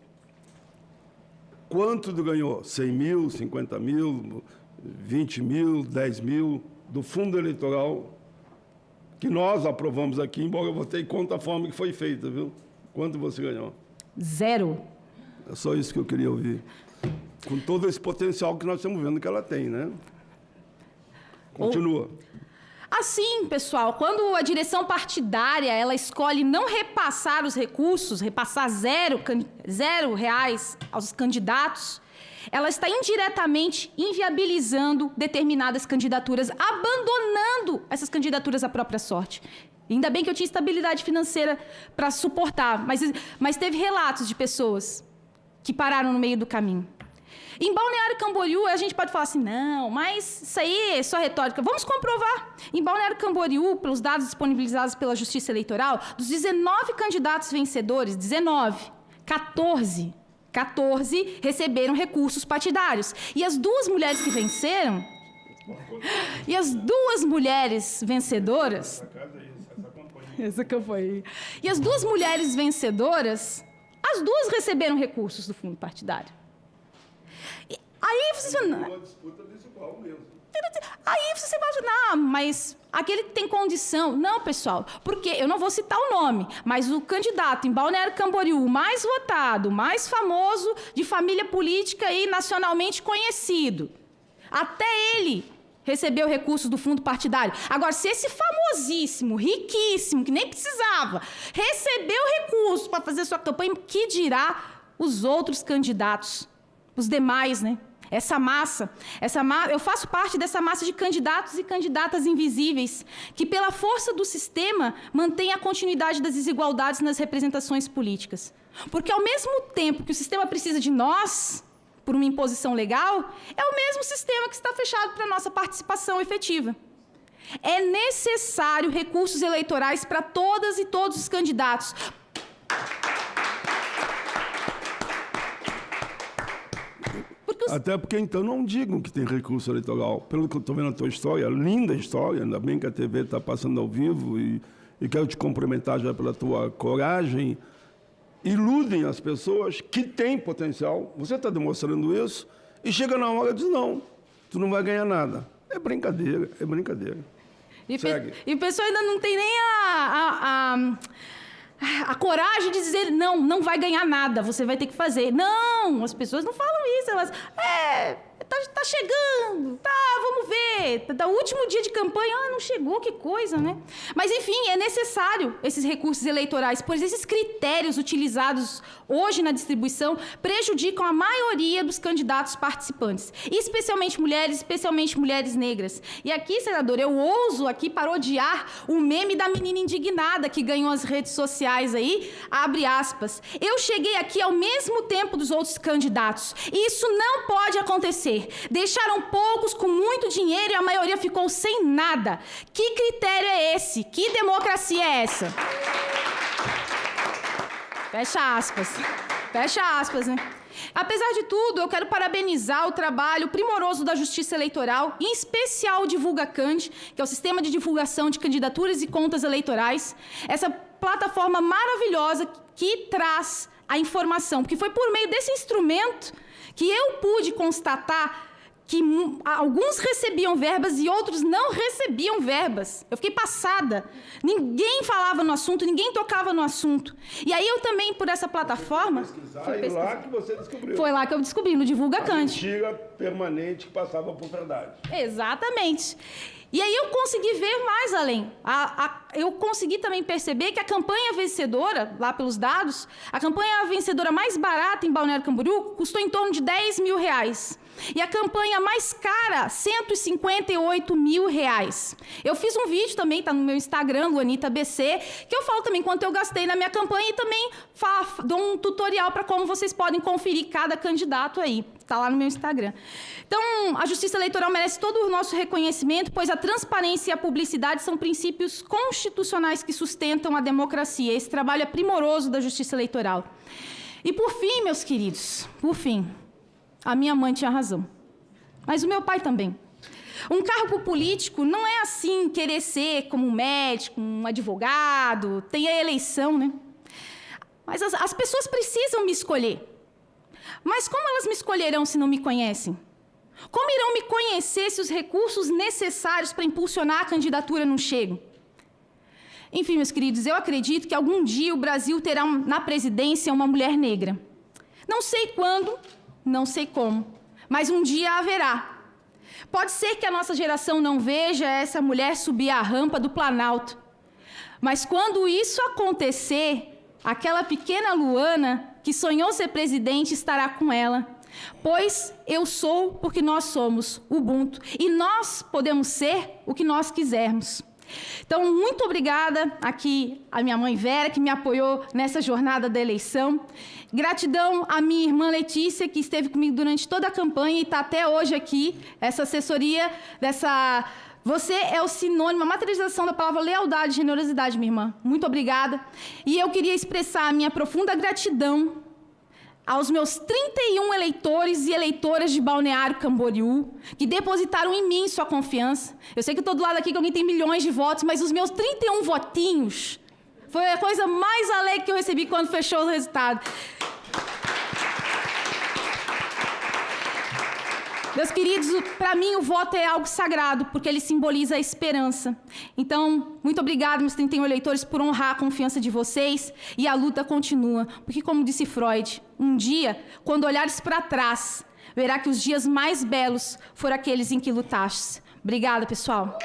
quanto tu ganhou? 100 mil, 50 mil, 20 mil, 10 mil do fundo eleitoral que nós aprovamos aqui, embora eu votei contra a forma que foi feita, viu? Quanto você ganhou? 0. É só isso que eu queria ouvir. Com todo esse potencial que nós estamos vendo que ela tem, né? Continua. Assim, pessoal, quando a direção partidária ela escolhe não repassar os recursos, repassar R$0 aos candidatos, ela está indiretamente inviabilizando determinadas candidaturas, abandonando essas candidaturas à própria sorte. Ainda bem que eu tinha estabilidade financeira para suportar, mas teve relatos de pessoas que pararam no meio do caminho. Em Balneário Camboriú, a gente pode falar assim, não, mas isso aí é só retórica. Vamos comprovar. Em Balneário Camboriú, pelos dados disponibilizados pela Justiça Eleitoral, dos 19 candidatos vencedores, 14 receberam recursos partidários. E as 2 mulheres que venceram... E as 2 mulheres vencedoras... Essa campanha. E as 2 mulheres vencedoras, as 2 receberam recursos do fundo partidário. Aí você fala... Aí você fala, não, mas aquele que tem condição... Não, pessoal, porque eu não vou citar o nome, mas o candidato em Balneário Camboriú mais votado, mais famoso, de família política e nacionalmente conhecido, até ele recebeu recursos do fundo partidário. Agora, se esse famosíssimo, riquíssimo, que nem precisava, recebeu recursos para fazer sua campanha, que dirá os outros candidatos, os demais, né? Eu faço parte dessa massa de candidatos e candidatas invisíveis que, pela força do sistema, mantém a continuidade das desigualdades nas representações políticas. Porque, ao mesmo tempo que o sistema precisa de nós, por uma imposição legal, é o mesmo sistema que está fechado para a nossa participação efetiva. É necessário recursos eleitorais para todas e todos os candidatos. Até porque, então, não digam que tem recurso eleitoral. Pelo que eu estou vendo a tua história, linda história, ainda bem que a TV está passando ao vivo e quero te cumprimentar já pela tua coragem. Iludem as pessoas que têm potencial. Você está demonstrando isso e chega na hora e diz, não, tu não vai ganhar nada. É brincadeira, é brincadeira. E o pessoal ainda não tem nem a coragem de dizer, não vai ganhar nada, você vai ter que fazer. Não, as pessoas não falam isso, elas... tá chegando, vamos ver. Tá o último dia de campanha, não chegou, que coisa, né? Mas, enfim, é necessário esses recursos eleitorais, pois esses critérios utilizados hoje na distribuição prejudicam a maioria dos candidatos participantes, especialmente mulheres negras. E aqui, senador, eu ouso aqui parodiar o meme da menina indignada que ganhou as redes sociais aí, abre aspas. Eu cheguei aqui ao mesmo tempo dos outros candidatos. Isso não pode acontecer. Deixaram poucos com muito dinheiro e a maioria ficou sem nada. Que critério é esse? Que democracia é essa? Fecha aspas. Fecha aspas, né? Apesar de tudo, eu quero parabenizar o trabalho primoroso da Justiça Eleitoral, em especial o DivulgaCand, que é o sistema de divulgação de candidaturas e contas eleitorais. Essa plataforma maravilhosa que traz a informação, porque foi por meio desse instrumento que eu pude constatar que alguns recebiam verbas e outros não recebiam verbas. Eu fiquei passada. Ninguém falava no assunto, ninguém tocava no assunto. E aí eu também, por essa plataforma... Foi lá que você descobriu. Foi lá que eu descobri, no DivulgaCand. A mentira permanente que passava por verdade. Exatamente. E aí eu consegui ver mais além. Eu consegui também perceber que a campanha vencedora, lá pelos dados, a campanha vencedora mais barata em Balneário Camboriú custou em torno de R$10 mil. E a campanha mais cara, R$158 mil. Eu fiz um vídeo também, está no meu Instagram, LuanitaBC, que eu falo também quanto eu gastei na minha campanha e também dou um tutorial para como vocês podem conferir cada candidato aí. Está lá no meu Instagram. Então, a Justiça Eleitoral merece todo o nosso reconhecimento, pois a transparência e a publicidade são princípios constitucionais que sustentam a democracia. Esse trabalho é primoroso da Justiça Eleitoral. E, por fim, meus queridos, por fim, a minha mãe tinha razão. Mas o meu pai também. Um cargo político não é assim querer ser como um médico, um advogado, tem a eleição, né? Mas as pessoas precisam me escolher. Mas como elas me escolherão se não me conhecem? Como irão me conhecer se os recursos necessários para impulsionar a candidatura não chegam? Enfim, meus queridos, eu acredito que algum dia o Brasil terá na presidência uma mulher negra. Não sei quando, não sei como, mas um dia haverá. Pode ser que a nossa geração não veja essa mulher subir a rampa do Planalto, mas quando isso acontecer, aquela pequena Luana que sonhou ser presidente estará com ela. Pois eu sou porque nós somos Ubuntu e nós podemos ser o que nós quisermos. Então, muito obrigada aqui à minha mãe Vera, que me apoiou nessa jornada da eleição. Gratidão à minha irmã Letícia, que esteve comigo durante toda a campanha e está até hoje aqui. Essa assessoria, você é o sinônimo, a materialização da palavra lealdade e generosidade, minha irmã. Muito obrigada. E eu queria expressar a minha profunda gratidão aos meus 31 eleitores e eleitoras de Balneário Camboriú, que depositaram em mim sua confiança. Eu sei que eu estou do lado aqui que alguém tem milhões de votos, mas os meus 31 votinhos foi a coisa mais alegre que eu recebi quando fechou o resultado. Meus queridos, para mim o voto é algo sagrado, porque ele simboliza a esperança. Então, muito obrigada, meus 31 eleitores, por honrar a confiança de vocês, e a luta continua. Porque, como disse Freud, um dia, quando olhares para trás, verá que os dias mais belos foram aqueles em que lutaste. Obrigada, pessoal.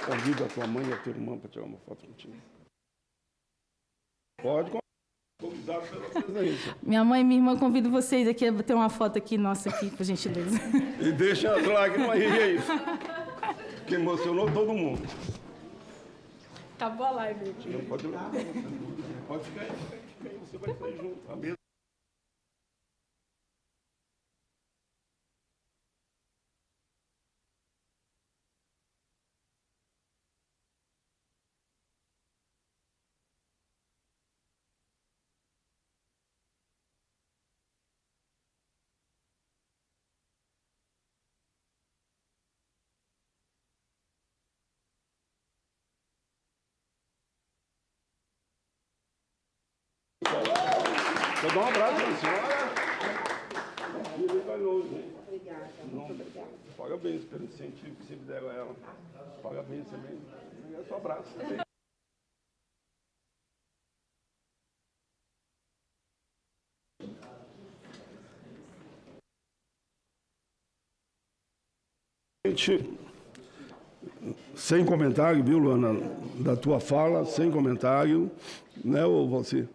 Convido a tua mãe e a tua irmã para tirar uma foto contigo. Pode convidar. Obrigado pela presença. Minha mãe e minha irmã, convido vocês aqui a ter uma foto aqui, nossa, aqui, por gentileza. E deixa as lágrimas aí, que emocionou todo mundo. Acabou a live. Não pode levar, pode ficar aí, você vai sair junto. A mesa. Vou dar um abraço para a senhora. Ele vai longe, hein? Obrigada, muito obrigada. Parabéns pelo incentivo que sempre deram a ela. Parabéns também. É só abraço. Sem comentário, viu, Luana, da tua fala, sem comentário, né, ô Valci?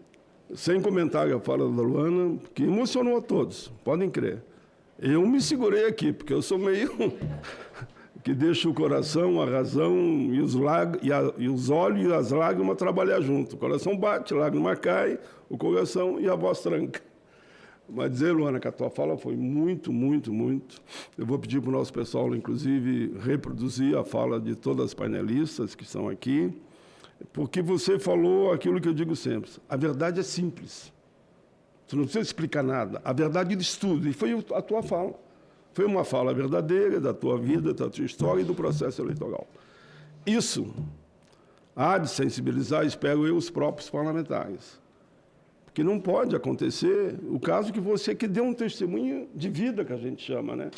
Sem comentário a fala da Luana, que emocionou a todos, podem crer. Eu me segurei aqui, porque eu sou meio que deixa o coração, a razão e os olhos e as lágrimas trabalhar junto. O coração bate, a lágrima cai, o coração e a voz tranca. Mas dizer, Luana, que a tua fala foi muito, muito, muito. Eu vou pedir para o nosso pessoal, inclusive, reproduzir a fala de todas as painelistas que estão aqui, porque você falou aquilo que eu digo sempre. A verdade é simples. Você não precisa explicar nada. A verdade diz tudo. E foi a tua fala. Foi uma fala verdadeira da tua vida, da tua história e do processo eleitoral. Isso há de sensibilizar, espero eu, os próprios parlamentares. Porque não pode acontecer o caso que você que deu um testemunho de vida, que a gente chama, né?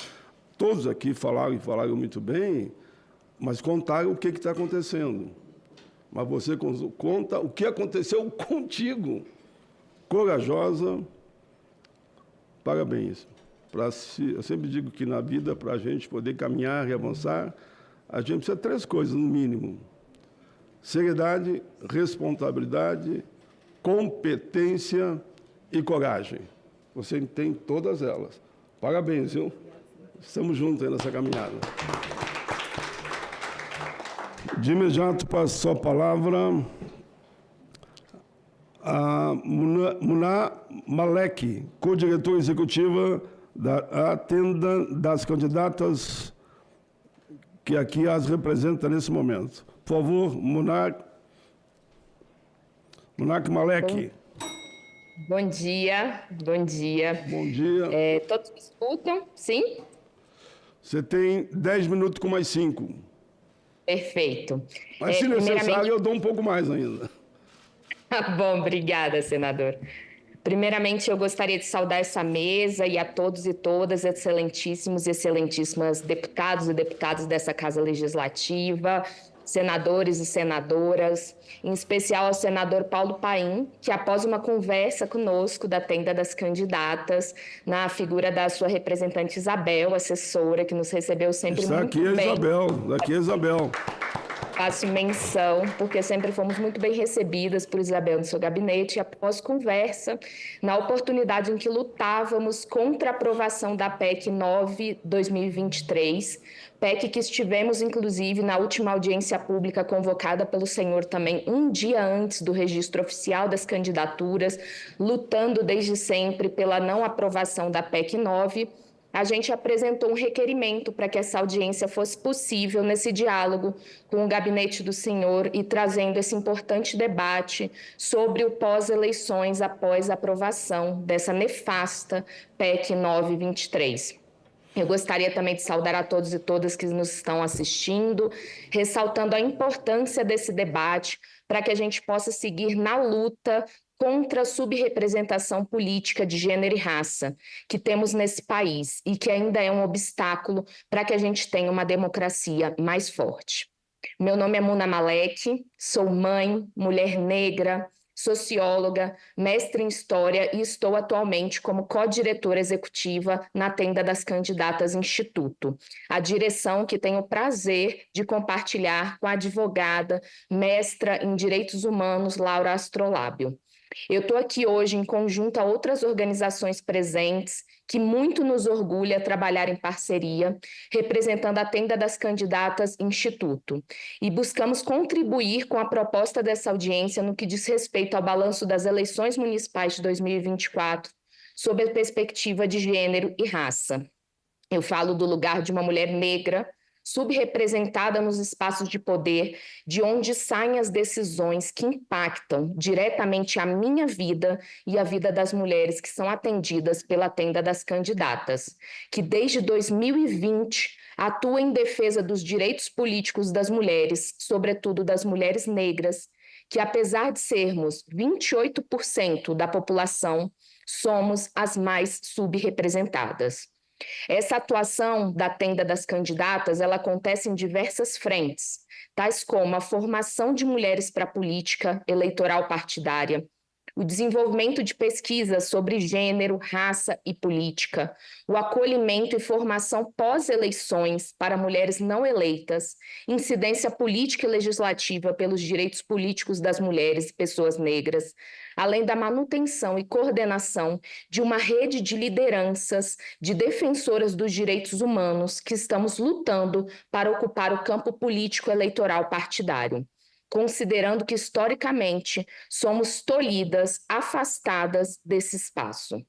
Todos aqui falaram e falaram muito bem, mas contaram o que está acontecendo. Mas você conta o que aconteceu contigo. Corajosa, parabéns. Eu sempre digo que na vida, para a gente poder caminhar e avançar, a gente precisa de 3 coisas, no mínimo. Seriedade, responsabilidade, competência e coragem. Você tem todas elas. Parabéns, viu? Estamos juntos aí nessa caminhada. De imediato passo a palavra a Muna Malek, co-diretora executiva da tenda das candidatas que aqui as representa nesse momento. Por favor, Muna Malek. Bom dia, bom dia. Bom dia. Todos me escutam? Sim? Você tem 10 minutos com mais 5. Perfeito. Mas, se necessário, eu dou um pouco mais ainda. Bom, obrigada, senador. Primeiramente, eu gostaria de saudar essa mesa e a todos e todas, excelentíssimos e excelentíssimas deputados e deputadas dessa Casa Legislativa, senadores e senadoras, em especial ao senador Paulo Paim, que após uma conversa conosco da tenda das candidatas, na figura da sua representante Isabel, assessora, que nos recebeu sempre muito bem. Daqui é Isabel. Faço menção, porque sempre fomos muito bem recebidas por Isabel no seu gabinete, e após conversa, na oportunidade em que lutávamos contra a aprovação da PEC 9/2023, PEC que estivemos, inclusive, na última audiência pública convocada pelo senhor também um dia antes do registro oficial das candidaturas, lutando desde sempre pela não aprovação da PEC 9, a gente apresentou um requerimento para que essa audiência fosse possível nesse diálogo com o gabinete do senhor e trazendo esse importante debate sobre o pós-eleições após a aprovação dessa nefasta PEC 9/23. Eu gostaria também de saudar a todos e todas que nos estão assistindo, ressaltando a importância desse debate para que a gente possa seguir na luta contra a subrepresentação política de gênero e raça que temos nesse país e que ainda é um obstáculo para que a gente tenha uma democracia mais forte. Meu nome é Muna Malek, sou mãe, mulher negra, socióloga, mestre em História e estou atualmente como co-diretora executiva na Tenda das Candidatas Instituto, a direção que tenho o prazer de compartilhar com a advogada, mestra em Direitos Humanos, Laura Astrolábio. Eu estou aqui hoje em conjunto a outras organizações presentes, que muito nos orgulha trabalhar em parceria, representando a Tenda das Candidatas Instituto. E buscamos contribuir com a proposta dessa audiência no que diz respeito ao balanço das eleições municipais de 2024, sob a perspectiva de gênero e raça. Eu falo do lugar de uma mulher negra, subrepresentada nos espaços de poder, de onde saem as decisões que impactam diretamente a minha vida e a vida das mulheres que são atendidas pela Tenda das Candidatas, que desde 2020 atua em defesa dos direitos políticos das mulheres, sobretudo das mulheres negras, que apesar de sermos 28% da população, somos as mais subrepresentadas. Essa atuação da Tenda das Candidatas, ela acontece em diversas frentes, tais como a formação de mulheres para a política eleitoral partidária, o desenvolvimento de pesquisas sobre gênero, raça e política, o acolhimento e formação pós-eleições para mulheres não eleitas, incidência política e legislativa pelos direitos políticos das mulheres e pessoas negras, além da manutenção e coordenação de uma rede de lideranças, de defensoras dos direitos humanos que estamos lutando para ocupar o campo político eleitoral partidário, considerando que, historicamente, somos tolhidas, afastadas desse espaço.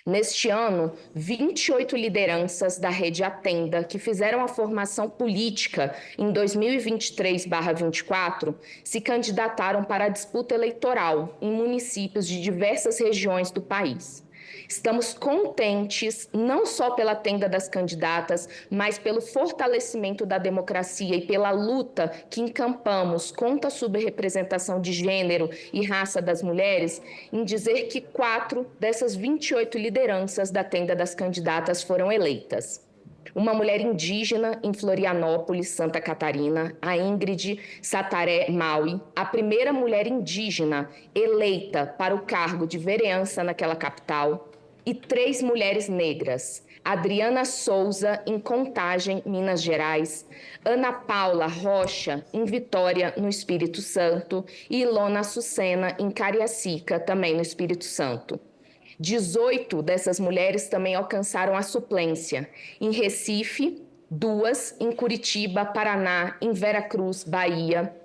Neste ano, 28 lideranças da rede Atenda, que fizeram a formação política em 2023/24, se candidataram para a disputa eleitoral em municípios de diversas regiões do país. Estamos contentes não só pela Tenda das Candidatas, mas pelo fortalecimento da democracia e pela luta que encampamos contra a subrepresentação de gênero e raça das mulheres, em dizer que 4 dessas 28 lideranças da Tenda das Candidatas foram eleitas. Uma mulher indígena em Florianópolis, Santa Catarina, a Ingrid Sataré Maui, a primeira mulher indígena eleita para o cargo de vereança naquela capital, e 3 mulheres negras, Adriana Souza, em Contagem, Minas Gerais, Ana Paula Rocha, em Vitória, no Espírito Santo, e Ilona Sucena, em Cariacica, também no Espírito Santo. 18 dessas mulheres também alcançaram a suplência, em Recife, 2, em Curitiba, Paraná, em Veracruz, Bahia,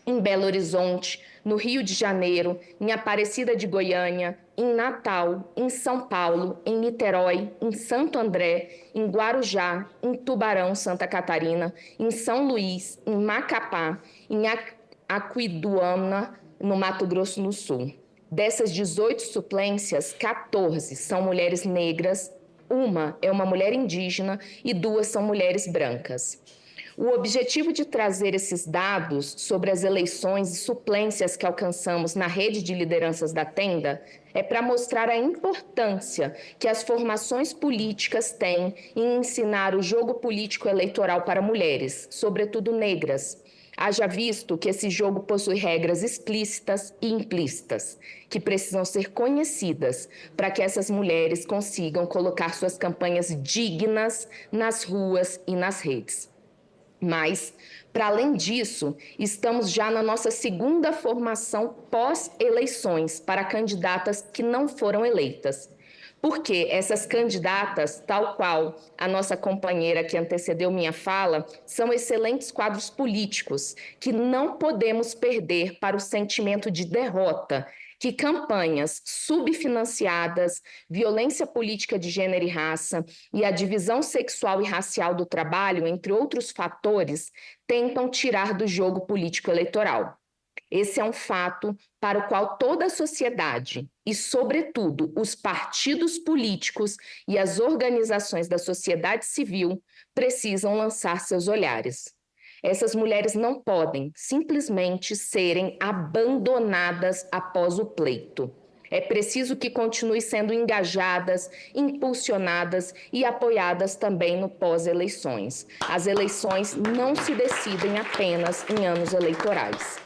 em Belo Horizonte, no Rio de Janeiro, em Aparecida de Goiânia, em Natal, em São Paulo, em Niterói, em Santo André, em Guarujá, em Tubarão, Santa Catarina, em São Luís, em Macapá, em Aquidauana, no Mato Grosso do Sul. Dessas 18 suplências, 14 são mulheres negras, 1 é uma mulher indígena e 2 são mulheres brancas. O objetivo de trazer esses dados sobre as eleições e suplências que alcançamos na rede de lideranças da Tenda é para mostrar a importância que as formações políticas têm em ensinar o jogo político eleitoral para mulheres, sobretudo negras. Haja visto que esse jogo possui regras explícitas e implícitas, que precisam ser conhecidas para que essas mulheres consigam colocar suas campanhas dignas nas ruas e nas redes. Mas, para além disso, estamos já na nossa segunda formação pós-eleições para candidatas que não foram eleitas. Porque essas candidatas, tal qual a nossa companheira que antecedeu minha fala, são excelentes quadros políticos que não podemos perder para o sentimento de derrota que campanhas subfinanciadas, violência política de gênero e raça e a divisão sexual e racial do trabalho, entre outros fatores, tentam tirar do jogo político eleitoral. Esse é um fato para o qual toda a sociedade e, sobretudo, os partidos políticos e as organizações da sociedade civil precisam lançar seus olhares. Essas mulheres não podem simplesmente serem abandonadas após o pleito. É preciso que continuem sendo engajadas, impulsionadas e apoiadas também no pós-eleições. As eleições não se decidem apenas em anos eleitorais.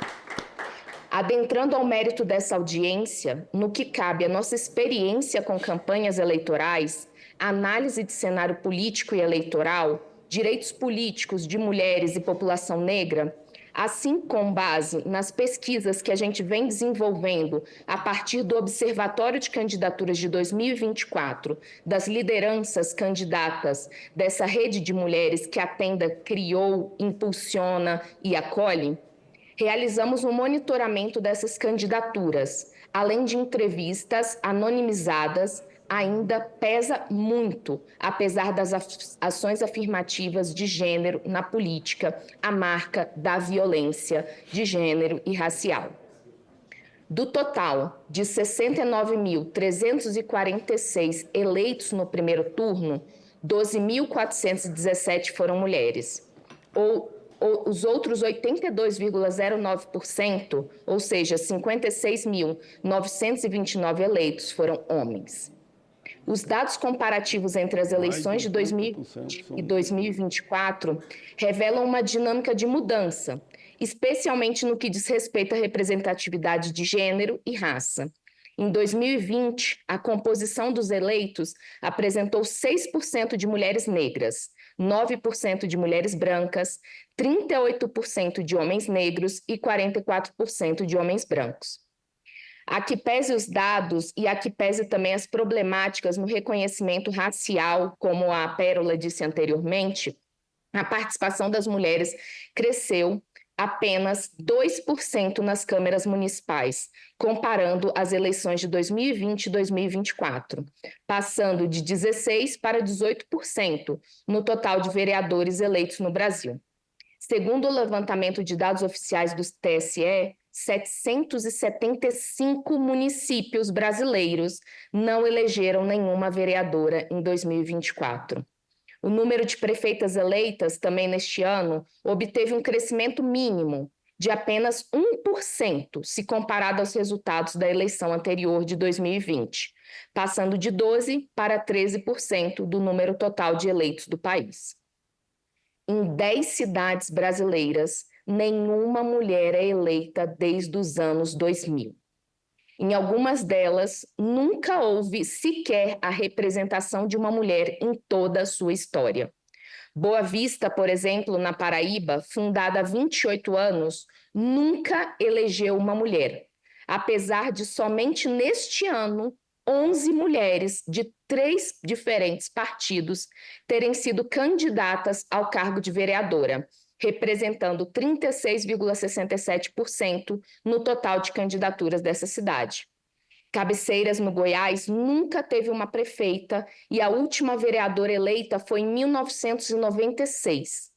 Adentrando ao mérito dessa audiência, no que cabe à nossa experiência com campanhas eleitorais, análise de cenário político e eleitoral, direitos políticos de mulheres e população negra, Assim, com base nas pesquisas que a gente vem desenvolvendo a partir do Observatório de Candidaturas de 2024, das lideranças candidatas dessa rede de mulheres que a Tenda criou, impulsiona e acolhe, realizamos um monitoramento dessas candidaturas, além de entrevistas anonimizadas. Ainda pesa muito, apesar das ações afirmativas de gênero na política, a marca da violência de gênero e racial. Do total de 69.346 eleitos no primeiro turno, 12.417 foram mulheres. Os outros 82,09%, ou seja, 56.929 eleitos, foram homens. Os dados comparativos entre as eleições de 2020 e 2024 revelam uma dinâmica de mudança, especialmente no que diz respeito à representatividade de gênero e raça. Em 2020, a composição dos eleitos apresentou 6% de mulheres negras, 9% de mulheres brancas, 38% de homens negros e 44% de homens brancos. A que pese os dados e a que pese também as problemáticas no reconhecimento racial, como a Pérola disse anteriormente, a participação das mulheres cresceu apenas 2% nas câmaras municipais, comparando as eleições de 2020 e 2024, passando de 16% para 18% no total de vereadores eleitos no Brasil. Segundo o levantamento de dados oficiais do TSE, 775 municípios brasileiros não elegeram nenhuma vereadora em 2024. O número de prefeitas eleitas, também neste ano, obteve um crescimento mínimo de apenas 1% se comparado aos resultados da eleição anterior de 2020, passando de 12% para 13% do número total de eleitos do país. Em 10 cidades brasileiras, nenhuma mulher é eleita desde os anos 2000. Em algumas delas, nunca houve sequer a representação de uma mulher em toda a sua história. Boa Vista, por exemplo, na Paraíba, fundada há 28 anos, nunca elegeu uma mulher, apesar de somente neste ano 11 mulheres de 3 diferentes partidos terem sido candidatas ao cargo de vereadora, representando 36,67% no total de candidaturas dessa cidade. Cabeceiras, no Goiás, nunca teve uma prefeita e a última vereadora eleita foi em 1996.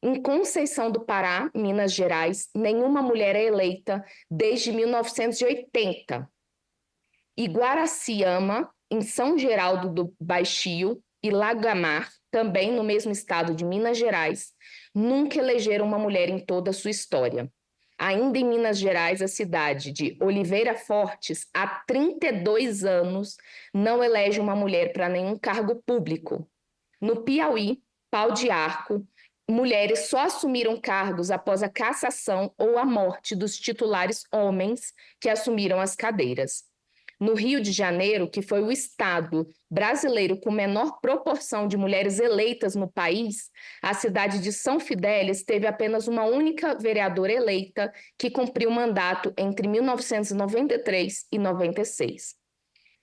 Em Conceição do Pará, Minas Gerais, nenhuma mulher é eleita desde 1980. E Guaraciama, em São Geraldo do Baixio, e Lagamar, também no mesmo estado de Minas Gerais, nunca elegeram uma mulher em toda a sua história. Ainda em Minas Gerais, a cidade de Oliveira Fortes, há 32 anos, não elege uma mulher para nenhum cargo público. No Piauí, Pau de Arco, mulheres só assumiram cargos após a cassação ou a morte dos titulares homens que assumiram as cadeiras. No Rio de Janeiro, que foi o estado brasileiro com menor proporção de mulheres eleitas no país, a cidade de São Fidélis teve apenas uma única vereadora eleita que cumpriu o mandato entre 1993 e 96.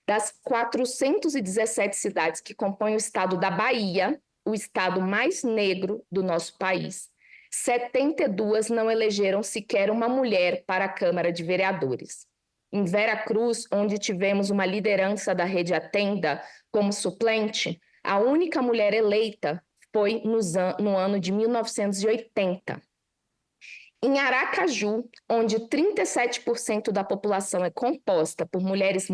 Das 417 cidades que compõem o estado da Bahia, o estado mais negro do nosso país, 72 não elegeram sequer uma mulher para a Câmara de Vereadores. Em Veracruz, onde tivemos uma liderança da Rede Atenda como suplente, a única mulher eleita foi no ano de 1980. Em Aracaju, onde 37% da população é composta por mulheres,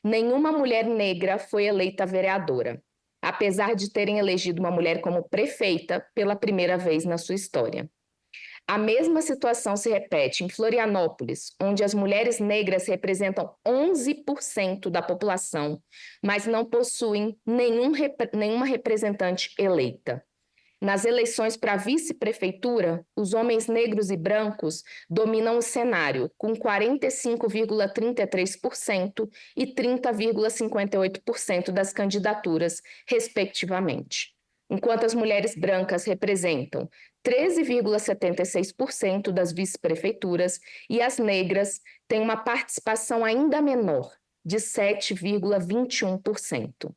nenhuma mulher negra foi eleita vereadora, apesar de terem elegido uma mulher como prefeita pela primeira vez na sua história. A mesma situação se repete em Florianópolis, onde as mulheres negras representam 11% da população, mas não possuem nenhuma representante eleita. Nas eleições para vice-prefeitura, os homens negros e brancos dominam o cenário, com 45,33% e 30,58% das candidaturas, respectivamente. enquanto as mulheres brancas representam 13,76% das vice-prefeituras e as negras têm uma participação ainda menor, de 7,21%.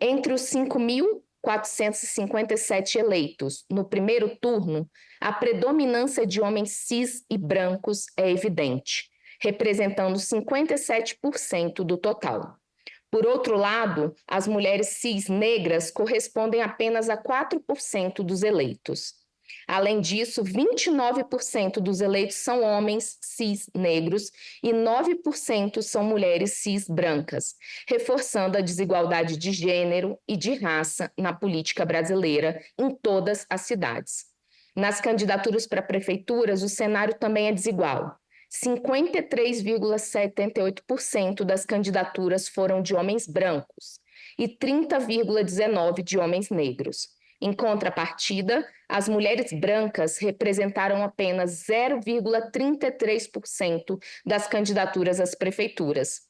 Entre os 5.457 eleitos no primeiro turno, a predominância de homens cis e brancos é evidente, representando 57% do total. Por outro lado, as mulheres cis negras correspondem apenas a 4% dos eleitos. Além disso, 29% dos eleitos são homens cis negros e 9% são mulheres cis brancas, reforçando a desigualdade de gênero e de raça na política brasileira em todas as cidades. Nas candidaturas para prefeituras, o cenário também é desigual. 53,78% das candidaturas foram de homens brancos e 30,19% de homens negros. Em contrapartida, as mulheres brancas representaram apenas 0,33% das candidaturas às prefeituras,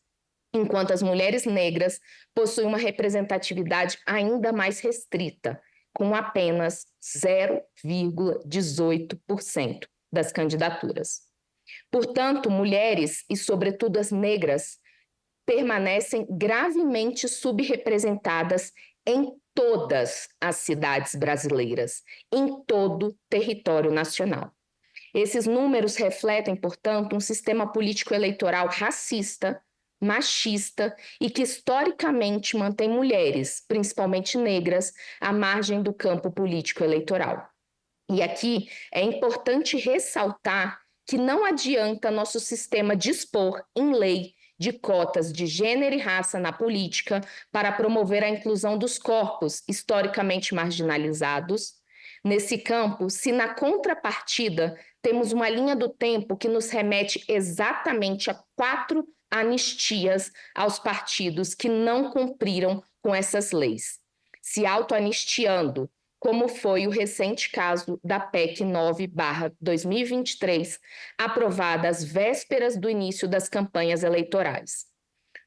enquanto as mulheres negras possuem uma representatividade ainda mais restrita, com apenas 0,18% das candidaturas. Portanto, mulheres, e sobretudo as negras, permanecem gravemente subrepresentadas em todas as cidades brasileiras, em todo o território nacional. Esses números refletem, portanto, um sistema político-eleitoral racista, machista e que historicamente mantém mulheres, principalmente negras, à margem do campo político-eleitoral. E aqui é importante ressaltar que não adianta nosso sistema dispor em lei de cotas de gênero e raça na política para promover a inclusão dos corpos historicamente marginalizados nesse campo, se na contrapartida temos uma linha do tempo que nos remete exatamente a 4 anistias aos partidos que não cumpriram com essas leis, se autoanistiando, como foi o recente caso da PEC 9/2023, aprovada às vésperas do início das campanhas eleitorais.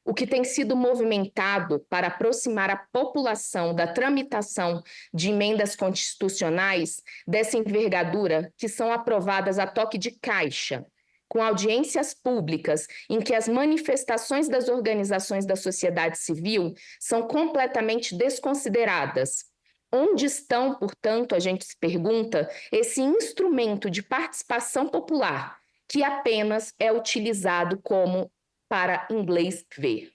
O que tem sido movimentado para aproximar a população da tramitação de emendas constitucionais dessa envergadura, que são aprovadas a toque de caixa, com audiências públicas em que as manifestações das organizações da sociedade civil são completamente desconsideradas. Onde estão, portanto, a gente se pergunta, esse instrumento de participação popular que apenas é utilizado como para inglês ver?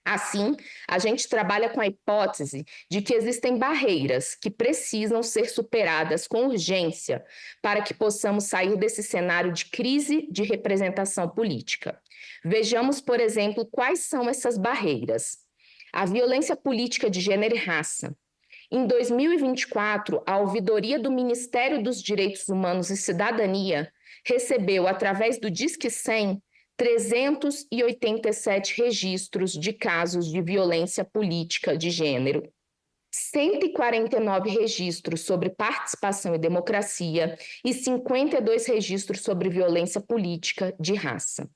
Assim, a gente trabalha com a hipótese de que existem barreiras que precisam ser superadas com urgência para que possamos sair desse cenário de crise de representação política. Vejamos, por exemplo, quais são essas barreiras. A violência política de gênero e raça. Em 2024, a Ouvidoria do Ministério dos Direitos Humanos e Cidadania recebeu, através do Disque 100, 387 registros de casos de violência política de gênero, 149 registros sobre participação e democracia e 52 registros sobre violência política de raça.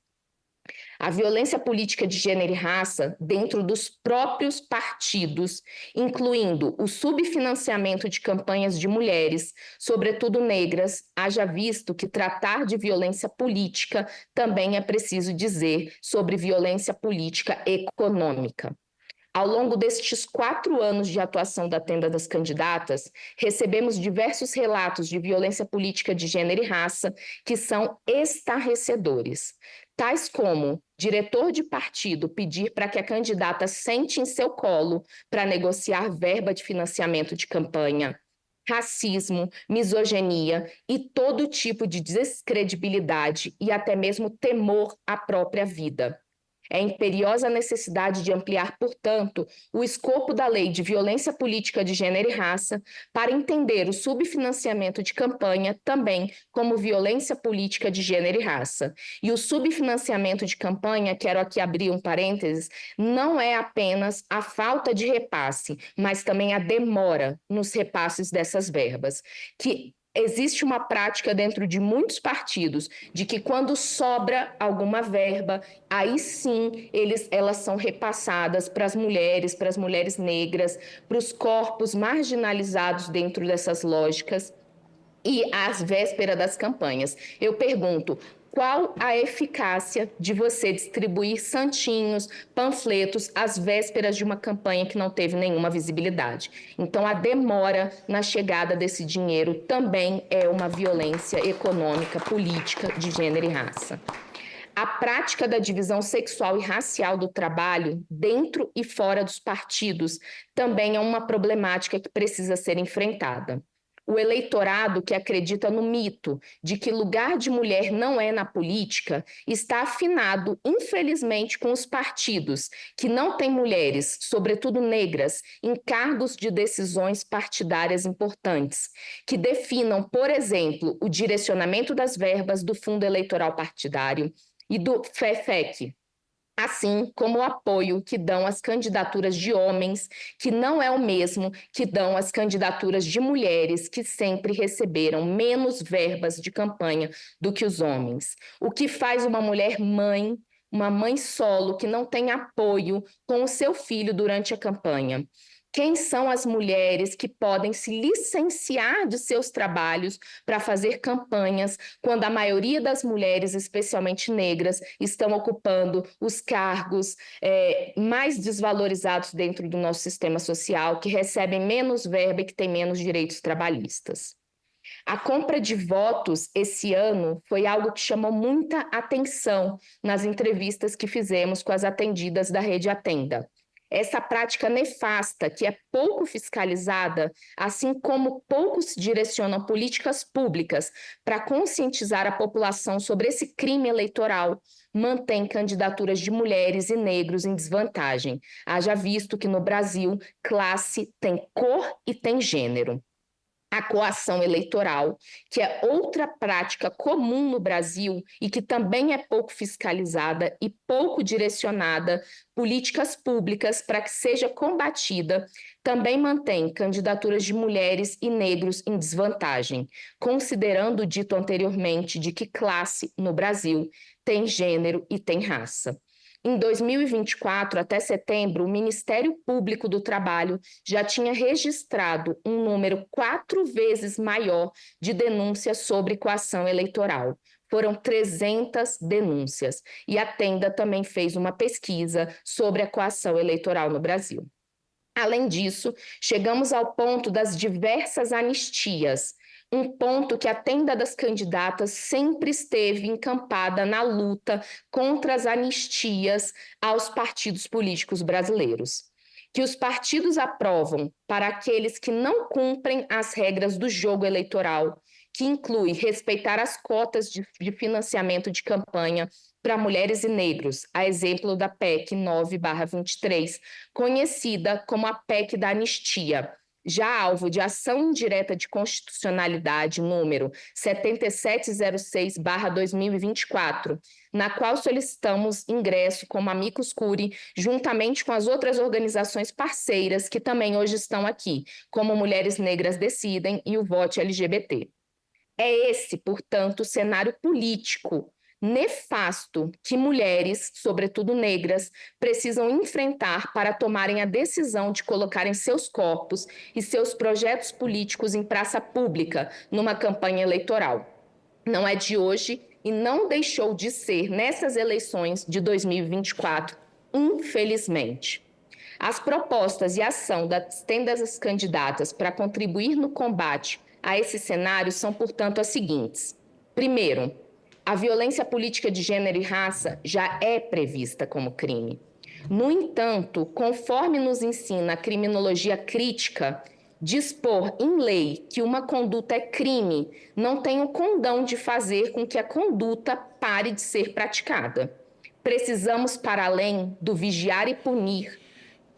A violência política de gênero e raça dentro dos próprios partidos, incluindo o subfinanciamento de campanhas de mulheres, sobretudo negras, haja visto que tratar de violência política também é preciso dizer sobre violência política econômica. Ao longo destes 4 anos de atuação da Tenda das Candidatas, recebemos diversos relatos de violência política de gênero e raça que são estarrecedores, tais como diretor de partido pedir para que a candidata sente em seu colo para negociar verba de financiamento de campanha, racismo, misoginia e todo tipo de descredibilidade e até mesmo temor à própria vida. É imperiosa necessidade de ampliar, portanto, o escopo da Lei de Violência Política de Gênero e Raça para entender o subfinanciamento de campanha também como violência política de gênero e raça. E o subfinanciamento de campanha, quero aqui abrir um parênteses, não é apenas a falta de repasse, mas também a demora nos repasses dessas verbas, que existe uma prática dentro de muitos partidos de que quando sobra alguma verba, aí sim elas são repassadas para as mulheres negras, para os corpos marginalizados dentro dessas lógicas e às vésperas das campanhas. Eu pergunto, qual a eficácia de você distribuir santinhos, panfletos, às vésperas de uma campanha que não teve nenhuma visibilidade? Então, a demora na chegada desse dinheiro também é uma violência econômica, política, de gênero e raça. A prática da divisão sexual e racial do trabalho, dentro e fora dos partidos, também é uma problemática que precisa ser enfrentada. O eleitorado que acredita no mito de que lugar de mulher não é na política está afinado, infelizmente, com os partidos que não têm mulheres, sobretudo negras, em cargos de decisões partidárias importantes, que definam, por exemplo, o direcionamento das verbas do Fundo Eleitoral Partidário e do FEFEC, assim como o apoio que dão às candidaturas de homens, que não é o mesmo que dão às candidaturas de mulheres, que sempre receberam menos verbas de campanha do que os homens. O que faz uma mulher mãe, uma mãe solo, que não tem apoio com o seu filho durante a campanha? Quem são as mulheres que podem se licenciar de seus trabalhos para fazer campanhas quando a maioria das mulheres, especialmente negras, estão ocupando os cargos mais desvalorizados dentro do nosso sistema social, que recebem menos verba e que têm menos direitos trabalhistas? A compra de votos esse ano foi algo que chamou muita atenção nas entrevistas que fizemos com as atendidas da Rede Atenda. Essa prática nefasta, que é pouco fiscalizada, assim como pouco se direcionam políticas públicas para conscientizar a população sobre esse crime eleitoral, mantém candidaturas de mulheres e negros em desvantagem. Haja visto que no Brasil, classe tem cor e tem gênero. A coação eleitoral, que é outra prática comum no Brasil e que também é pouco fiscalizada e pouco direcionada, políticas públicas para que seja combatida, também mantém candidaturas de mulheres e negros em desvantagem, considerando o dito anteriormente de que classe no Brasil tem gênero e tem raça. Em 2024, até setembro, o Ministério Público do Trabalho já tinha registrado um número 4 vezes maior de denúncias sobre coação eleitoral. Foram 300 denúncias. E a Tenda também fez uma pesquisa sobre a coação eleitoral no Brasil. Além disso, chegamos ao ponto das diversas anistias, um ponto que a Tenda das Candidatas sempre esteve encampada na luta contra as anistias aos partidos políticos brasileiros. Que os partidos aprovam para aqueles que não cumprem as regras do jogo eleitoral, que inclui respeitar as cotas de financiamento de campanha para mulheres e negros, a exemplo da PEC 9/23, conhecida como a PEC da anistia, já alvo de ação indireta de constitucionalidade número 7706/2024, na qual solicitamos ingresso como amicus curiae, juntamente com as outras organizações parceiras que também hoje estão aqui, como Mulheres Negras Decidem e o Vote LGBT. É esse, portanto, o cenário político nefasto que mulheres, sobretudo negras, precisam enfrentar para tomarem a decisão de colocarem seus corpos e seus projetos políticos em praça pública numa campanha eleitoral. Não é de hoje e não deixou de ser nessas eleições de 2024, infelizmente. As propostas e ação das tendas candidatas para contribuir no combate a esse cenário são, portanto, as seguintes. Primeiro, a violência política de gênero e raça já é prevista como crime. No entanto, conforme nos ensina a criminologia crítica, dispor em lei que uma conduta é crime não tem o condão de fazer com que a conduta pare de ser praticada. Precisamos, para além do vigiar e punir,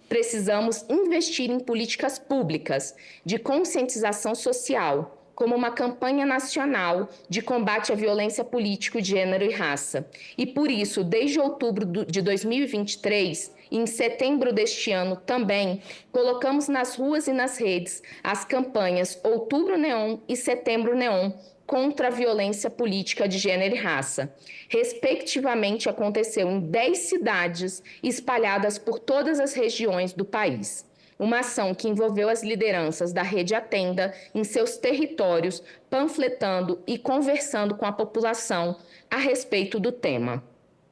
precisamos investir em políticas públicas de conscientização social, como uma campanha nacional de combate à violência política de gênero e raça. E por isso, desde outubro de 2023, E em setembro deste ano também colocamos nas ruas e nas redes as campanhas Outubro Neon e Setembro Neon contra a violência política de gênero e raça. Respectivamente, aconteceu em 10 cidades espalhadas por todas as regiões do país. Uma ação que envolveu as lideranças da Rede Atenda em seus territórios, panfletando e conversando com a população a respeito do tema.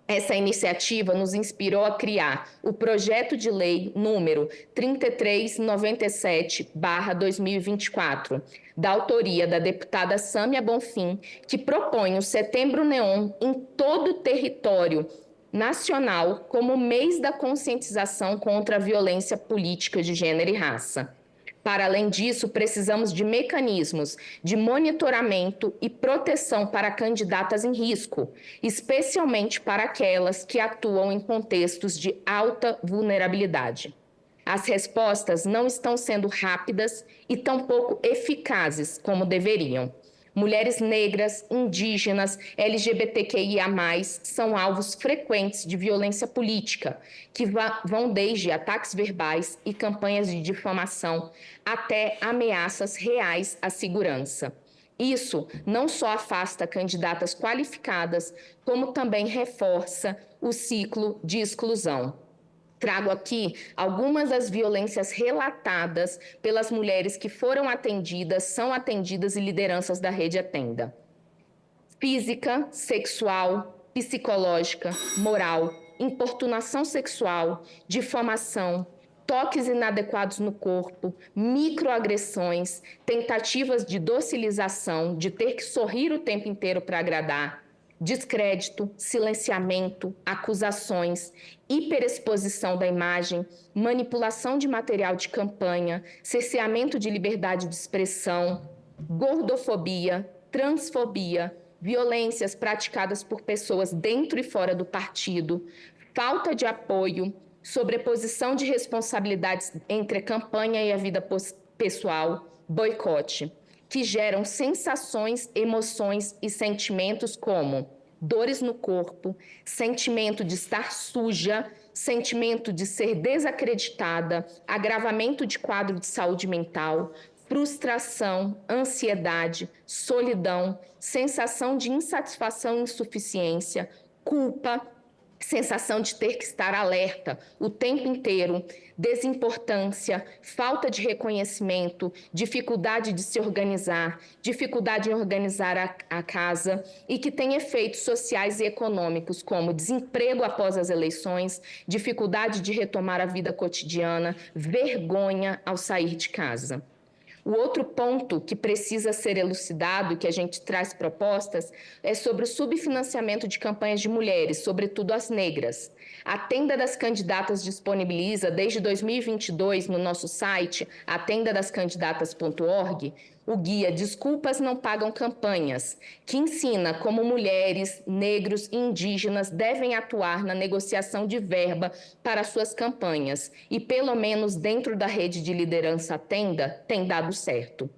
Essa iniciativa nos inspirou a criar o projeto de lei número 3397/2024, da autoria da deputada Sâmia Bonfim, que propõe o Setembro Neon em todo o território nacional como mês da conscientização contra a violência política de gênero e raça. Para além disso, precisamos de mecanismos de monitoramento e proteção para candidatas em risco, especialmente para aquelas que atuam em contextos de alta vulnerabilidade. As respostas não estão sendo rápidas e tampouco eficazes como deveriam. Mulheres negras, indígenas, LGBTQIA+, são alvos frequentes de violência política, que vão desde ataques verbais e campanhas de difamação até ameaças reais à segurança. Isso não só afasta candidatas qualificadas, como também reforça o ciclo de exclusão. Trago aqui algumas das violências relatadas pelas mulheres que foram atendidas, são atendidas e lideranças da Rede Atenda. Física, sexual, psicológica, moral, importunação sexual, difamação, toques inadequados no corpo, microagressões, tentativas de docilização, de ter que sorrir o tempo inteiro para agradar, descrédito, silenciamento, acusações, hiperexposição da imagem, manipulação de material de campanha, cerceamento de liberdade de expressão, gordofobia, transfobia, violências praticadas por pessoas dentro e fora do partido, falta de apoio, sobreposição de responsabilidades entre a campanha e a vida pessoal, boicote, que geram sensações, emoções e sentimentos como dores no corpo, sentimento de estar suja, sentimento de ser desacreditada, agravamento de quadro de saúde mental, frustração, ansiedade, solidão, sensação de insatisfação e insuficiência, culpa, sensação de ter que estar alerta o tempo inteiro, desimportância, falta de reconhecimento, dificuldade de se organizar, dificuldade em organizar a casa e que tem efeitos sociais e econômicos como desemprego após as eleições, dificuldade de retomar a vida cotidiana, vergonha ao sair de casa. O outro ponto que precisa ser elucidado e que a gente traz propostas é sobre o subfinanciamento de campanhas de mulheres, sobretudo as negras. A Tenda das Candidatas disponibiliza desde 2022 no nosso site, atendadascandidatas.org, o guia Desculpas Não Pagam Campanhas, que ensina como mulheres, negros e indígenas devem atuar na negociação de verba para suas campanhas. E, pelo menos dentro da rede de liderança Atenda, tem dado certo.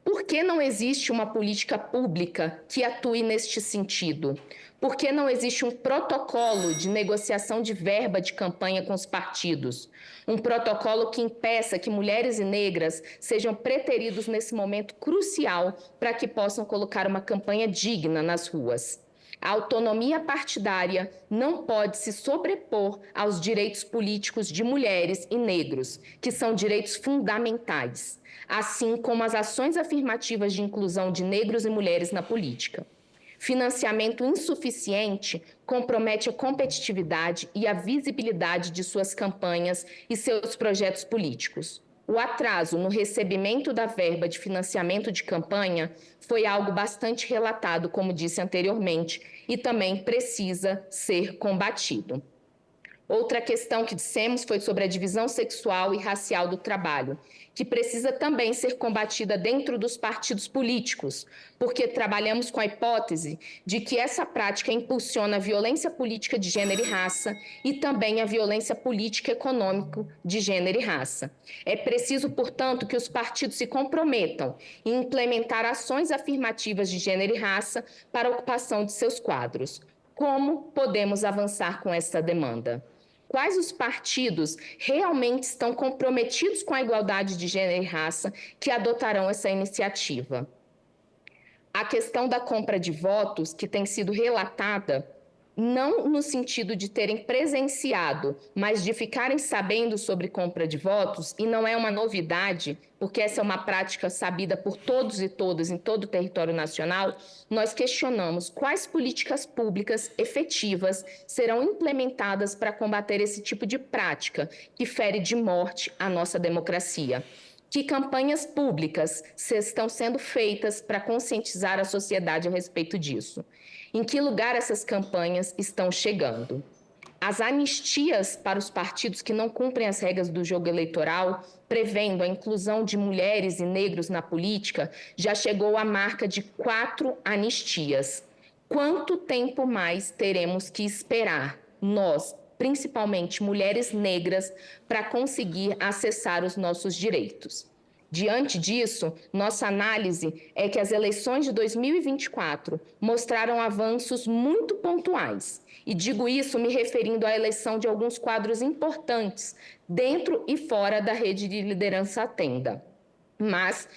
Por que não existe uma política pública que atue neste sentido? Por que não existe um protocolo de negociação de verba de campanha com os partidos? Um protocolo que impeça que mulheres e negras sejam preteridos nesse momento crucial para que possam colocar uma campanha digna nas ruas. A autonomia partidária não pode se sobrepor aos direitos políticos de mulheres e negros, que são direitos fundamentais, assim como as ações afirmativas de inclusão de negros e mulheres na política. Financiamento insuficiente compromete a competitividade e a visibilidade de suas campanhas e seus projetos políticos. O atraso no recebimento da verba de financiamento de campanha foi algo bastante relatado, como disse anteriormente, e também precisa ser combatido. Outra questão que dissemos foi sobre a divisão sexual e racial do trabalho, que precisa também ser combatida dentro dos partidos políticos, porque trabalhamos com a hipótese de que essa prática impulsiona a violência política de gênero e raça e também a violência política e econômica de gênero e raça. É preciso, portanto, que os partidos se comprometam em implementar ações afirmativas de gênero e raça para a ocupação de seus quadros. Como podemos avançar com essa demanda? quais os partidos realmente estão comprometidos com a igualdade de gênero e raça que adotarão essa iniciativa. A questão da compra de votos, que tem sido relatada, não no sentido de terem presenciado, mas de ficarem sabendo sobre compra de votos, e não é uma novidade, porque essa é uma prática sabida por todos e todas em todo o território nacional, nós questionamos quais políticas públicas efetivas serão implementadas para combater esse tipo de prática que fere de morte a nossa democracia. Que campanhas públicas estão sendo feitas para conscientizar a sociedade a respeito disso? Em que lugar essas campanhas estão chegando? As anistias para os partidos que não cumprem as regras do jogo eleitoral, prevendo a inclusão de mulheres e negros na política, já chegou à marca de 4 anistias. Quanto tempo mais teremos que esperar, nós, principalmente mulheres negras, para conseguir acessar os nossos direitos? Diante disso, nossa análise é que as eleições de 2024 mostraram avanços muito pontuais. E digo isso me referindo à eleição de alguns quadros importantes dentro e fora da rede de liderança Tenda. Mas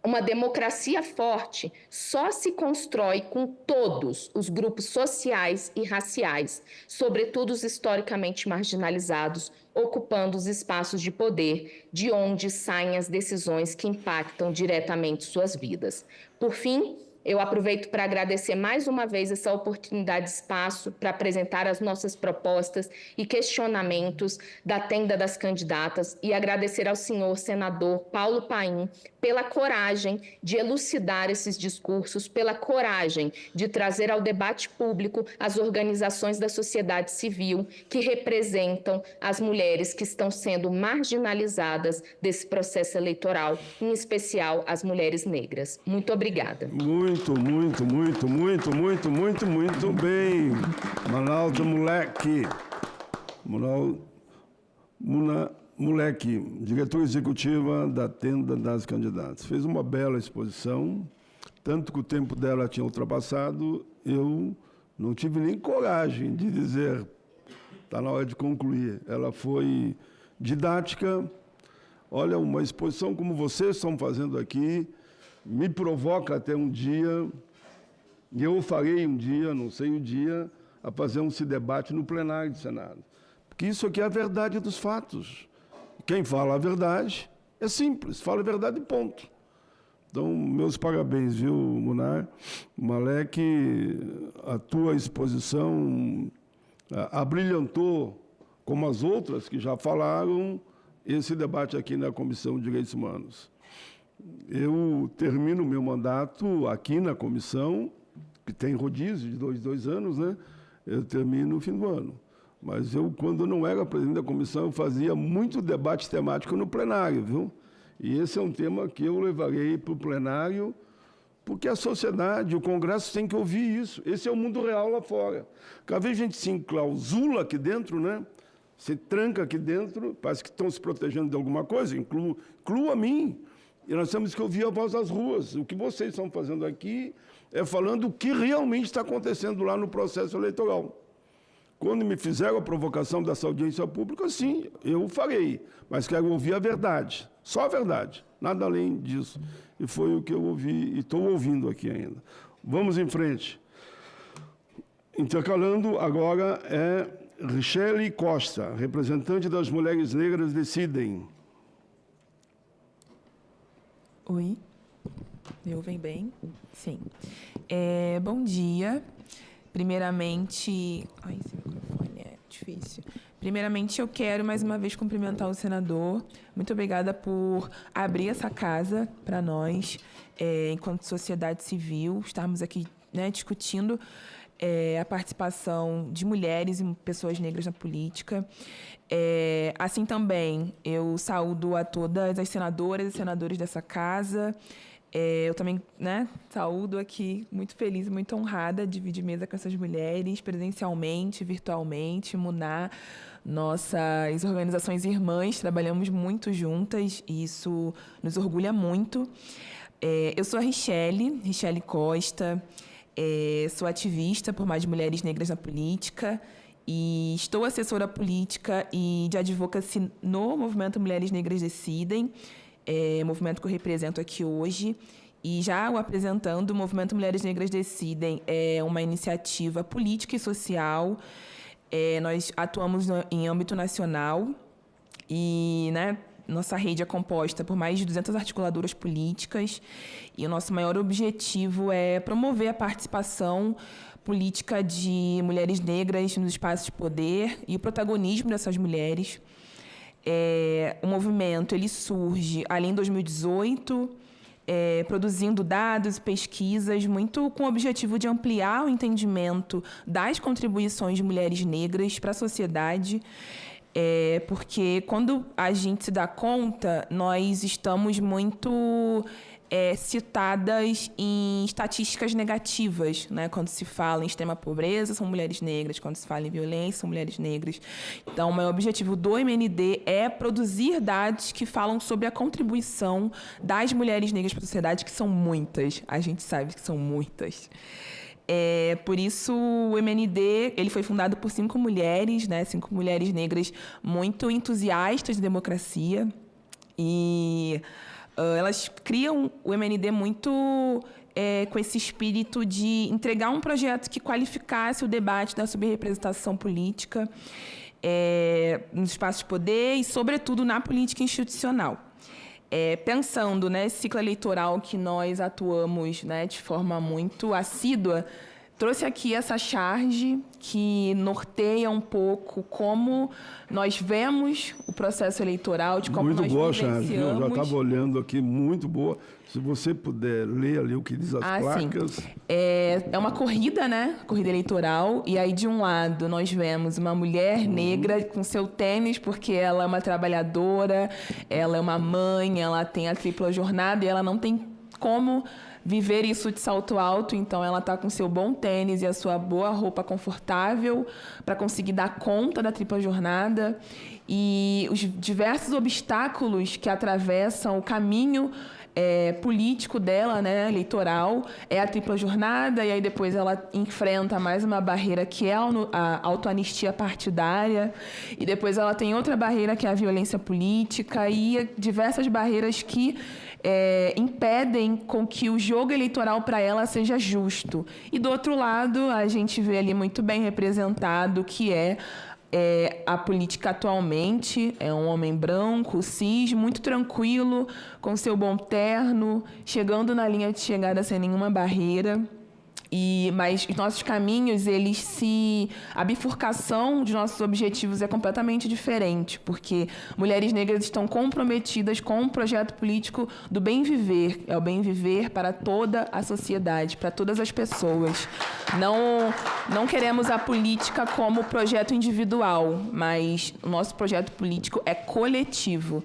uma democracia forte só se constrói com todos os grupos sociais e raciais, sobretudo os historicamente marginalizados, ocupando os espaços de poder, de onde saem as decisões que impactam diretamente suas vidas. Por fim, eu aproveito para agradecer mais uma vez essa oportunidade de espaço para apresentar as nossas propostas e questionamentos da tenda das candidatas e agradecer ao senhor senador Paulo Paim pela coragem de elucidar esses discursos, pela coragem de trazer ao debate público as organizações da sociedade civil que representam as mulheres que estão sendo marginalizadas desse processo eleitoral, em especial as mulheres negras. Muito obrigada. Muito bem. Manaldo Moleque, diretora executiva da Tenda das Candidatas. Fez uma bela exposição, tanto que o tempo dela tinha ultrapassado, eu não tive nem coragem de dizer, está na hora de concluir. Ela foi didática. Olha, uma exposição como vocês estão fazendo aqui, me provoca até um dia, e eu farei um dia, não sei o dia, a fazer um debate no plenário do Senado. Porque isso aqui é a verdade dos fatos. Quem fala a verdade é simples, fala a verdade e ponto. Então, meus parabéns, viu, Munar? Malek, a tua exposição abrilhantou, como as outras que já falaram, esse debate aqui na Comissão de Direitos Humanos. Eu termino meu mandato aqui na comissão, que tem rodízio de dois anos, né? Eu termino no fim do ano. Mas eu, quando não era presidente da comissão, eu fazia muito debate temático no plenário, viu? E esse é um tema que eu levarei para o plenário, porque a sociedade, o Congresso tem que ouvir isso. Esse é o mundo real lá fora. Cada vez a gente se enclausula aqui dentro, né? Se tranca aqui dentro, parece que estão se protegendo de alguma coisa, incluo a mim. E nós temos que ouvir a voz das ruas. O que vocês estão fazendo aqui é falando o que realmente está acontecendo lá no processo eleitoral. Quando me fizeram a provocação dessa audiência pública, sim, eu farei. Mas quero ouvir a verdade, só a verdade, nada além disso. E foi o que eu ouvi e estou ouvindo aqui ainda. Vamos em frente. Intercalando, agora é Richelle Costa, representante das Mulheres Negras Decidem. Oi, me ouvem bem? Sim. Bom dia. Primeiramente... Ai, esse microfone é difícil. Primeiramente, eu quero mais uma vez cumprimentar o senador. Muito obrigada por abrir essa casa para nós, enquanto sociedade civil, estarmos aqui, né, discutindo a participação de mulheres e pessoas negras na política. Assim também, eu saúdo a todas as senadoras e senadores dessa casa. Eu também, né, saúdo aqui, muito feliz e muito honrada de dividir mesa com essas mulheres, presencialmente, virtualmente, Munar. Nossas organizações irmãs, trabalhamos muito juntas e isso nos orgulha muito. Eu sou a Richelle Costa, sou ativista por mais mulheres negras na política e estou assessora política e de advocacy no Movimento Mulheres Negras Decidem, movimento que eu represento aqui hoje. E já o apresentando, o Movimento Mulheres Negras Decidem é uma iniciativa política e social. Nós atuamos em âmbito nacional e, né, nossa rede é composta por mais de 200 articuladoras políticas e o nosso maior objetivo é promover a participação política de mulheres negras nos espaços de poder e o protagonismo dessas mulheres. O movimento ele surge ali em 2018, produzindo dados e pesquisas muito com o objetivo de ampliar o entendimento das contribuições de mulheres negras para a sociedade, porque quando a gente se dá conta, nós estamos muito citadas em estatísticas negativas, né? Quando se fala em extrema pobreza, são mulheres negras. Quando se fala em violência, são mulheres negras. Então, o maior objetivo do MND é produzir dados que falam sobre a contribuição das mulheres negras para a sociedade, que são muitas. A gente sabe que são muitas. Por isso, o MND ele foi fundado por 5 mulheres, né? 5 mulheres negras muito entusiastas de democracia. E elas criam o MND muito com esse espírito de entregar um projeto que qualificasse o debate da subrepresentação política nos espaços de poder e, sobretudo, na política institucional. Pensando nesse ciclo eleitoral que nós atuamos, né, de forma muito assídua, trouxe aqui essa charge que norteia um pouco como nós vemos o processo eleitoral, de como muito nós boa, vivenciamos. Charge. Eu já estava olhando aqui, muito boa. Se você puder ler ali o que diz as placas. Sim. É uma corrida, né? Corrida eleitoral. E aí, de um lado, nós vemos uma mulher negra com seu tênis, porque ela é uma trabalhadora, ela é uma mãe, ela tem a tripla jornada e ela não tem como viver isso de salto alto, então ela está com seu bom tênis e a sua boa roupa confortável para conseguir dar conta da tripla jornada. E os diversos obstáculos que atravessam o caminho político dela, né, eleitoral, é a tripla jornada, e aí depois ela enfrenta mais uma barreira que é a autoanistia partidária, e depois ela tem outra barreira que é a violência política, e diversas barreiras que impedem com que o jogo eleitoral para ela seja justo. E do outro lado, a gente vê ali muito bem representado que a política atualmente é um homem branco, cis, muito tranquilo, com seu bom terno, chegando na linha de chegada sem nenhuma barreira. Mas os nossos caminhos, a bifurcação de nossos objetivos é completamente diferente, porque mulheres negras estão comprometidas com um projeto político do bem viver, é o bem viver para toda a sociedade, para todas as pessoas. Não queremos a política como projeto individual, mas o nosso projeto político é coletivo.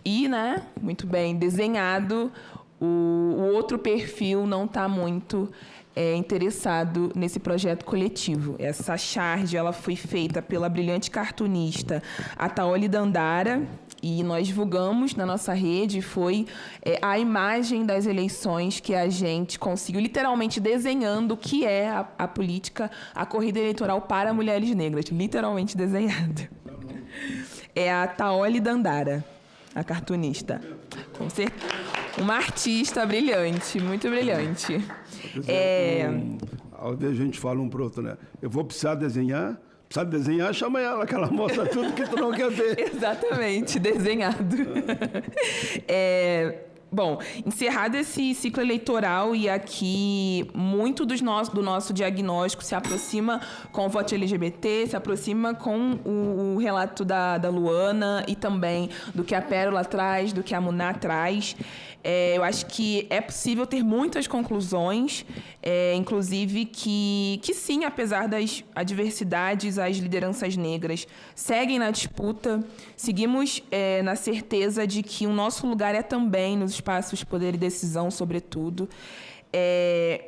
E, né, muito bem desenhado, o outro perfil não está muito interessado nesse projeto coletivo. Essa charge ela foi feita pela brilhante cartunista Ataoli Dandara, e nós divulgamos na nossa rede, foi a imagem das eleições que a gente conseguiu, literalmente desenhando o que é a política, a corrida eleitoral para mulheres negras, literalmente desenhada. É a Ataoli Dandara, a cartunista. Com certeza. Uma artista brilhante, muito brilhante. A gente fala um pro outro, né? Eu vou precisar desenhar, chama ela, que ela mostra tudo que tu não quer ver. Exatamente, desenhado. Bom, encerrado esse ciclo eleitoral, e aqui muito do nosso diagnóstico se aproxima com o voto LGBT, se aproxima com o relato da Luana e também do que a Pérola traz, do que a Muná traz. Eu acho que é possível ter muitas conclusões, inclusive que sim, apesar das adversidades, as lideranças negras seguem na disputa. Seguimos na certeza de que o nosso lugar é também nos espaços de poder e decisão, sobretudo.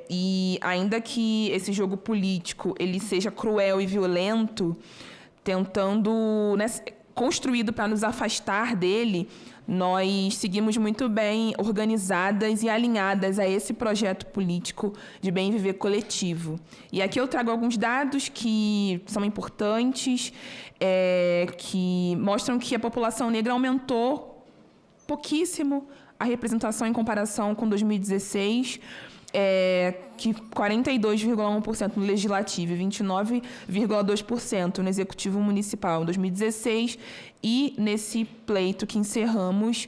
E ainda que esse jogo político ele seja cruel e violento, tentando, né, construído para nos afastar dele, nós seguimos muito bem organizadas e alinhadas a esse projeto político de bem viver coletivo. E aqui eu trago alguns dados que são importantes, que mostram que a população negra aumentou pouquíssimo a representação em comparação com 2016, que 42,1% no Legislativo e 29,2% no Executivo Municipal em 2016, e nesse pleito que encerramos,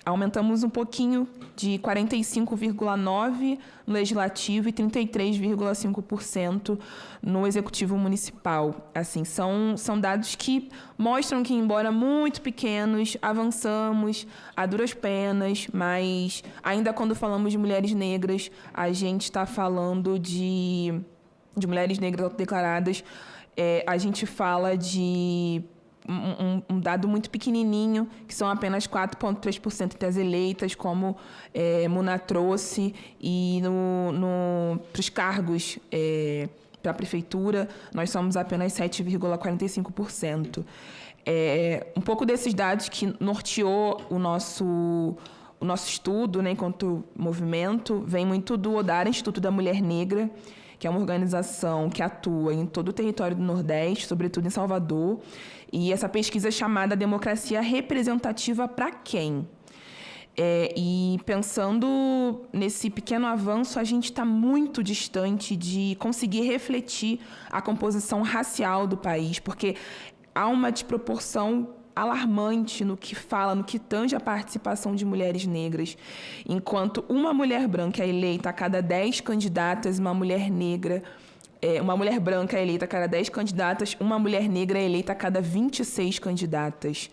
aumentamos um pouquinho de 45,9% no Legislativo e 33,5% no Executivo Municipal. Assim, são dados que mostram que, embora muito pequenos, avançamos a duras penas, mas ainda quando falamos de mulheres negras, a gente está falando de mulheres negras autodeclaradas, a gente fala de um dado muito pequenininho, que são apenas 4,3% das eleitas, como Muna trouxe, e para os cargos para a prefeitura, nós somos apenas 7,45%. Um pouco desses dados que norteou o nosso estudo, né, enquanto movimento, vem muito do ODARA, Instituto da Mulher Negra, que é uma organização que atua em todo o território do Nordeste, sobretudo em Salvador. E essa pesquisa é chamada Democracia Representativa para quem? E pensando nesse pequeno avanço, a gente está muito distante de conseguir refletir a composição racial do país, porque há uma desproporção alarmante no que tange a participação de mulheres negras. Enquanto uma mulher branca é eleita a cada 10 candidatas, uma mulher branca é eleita a cada 10 candidatas, uma mulher negra é eleita a cada 26 candidatas.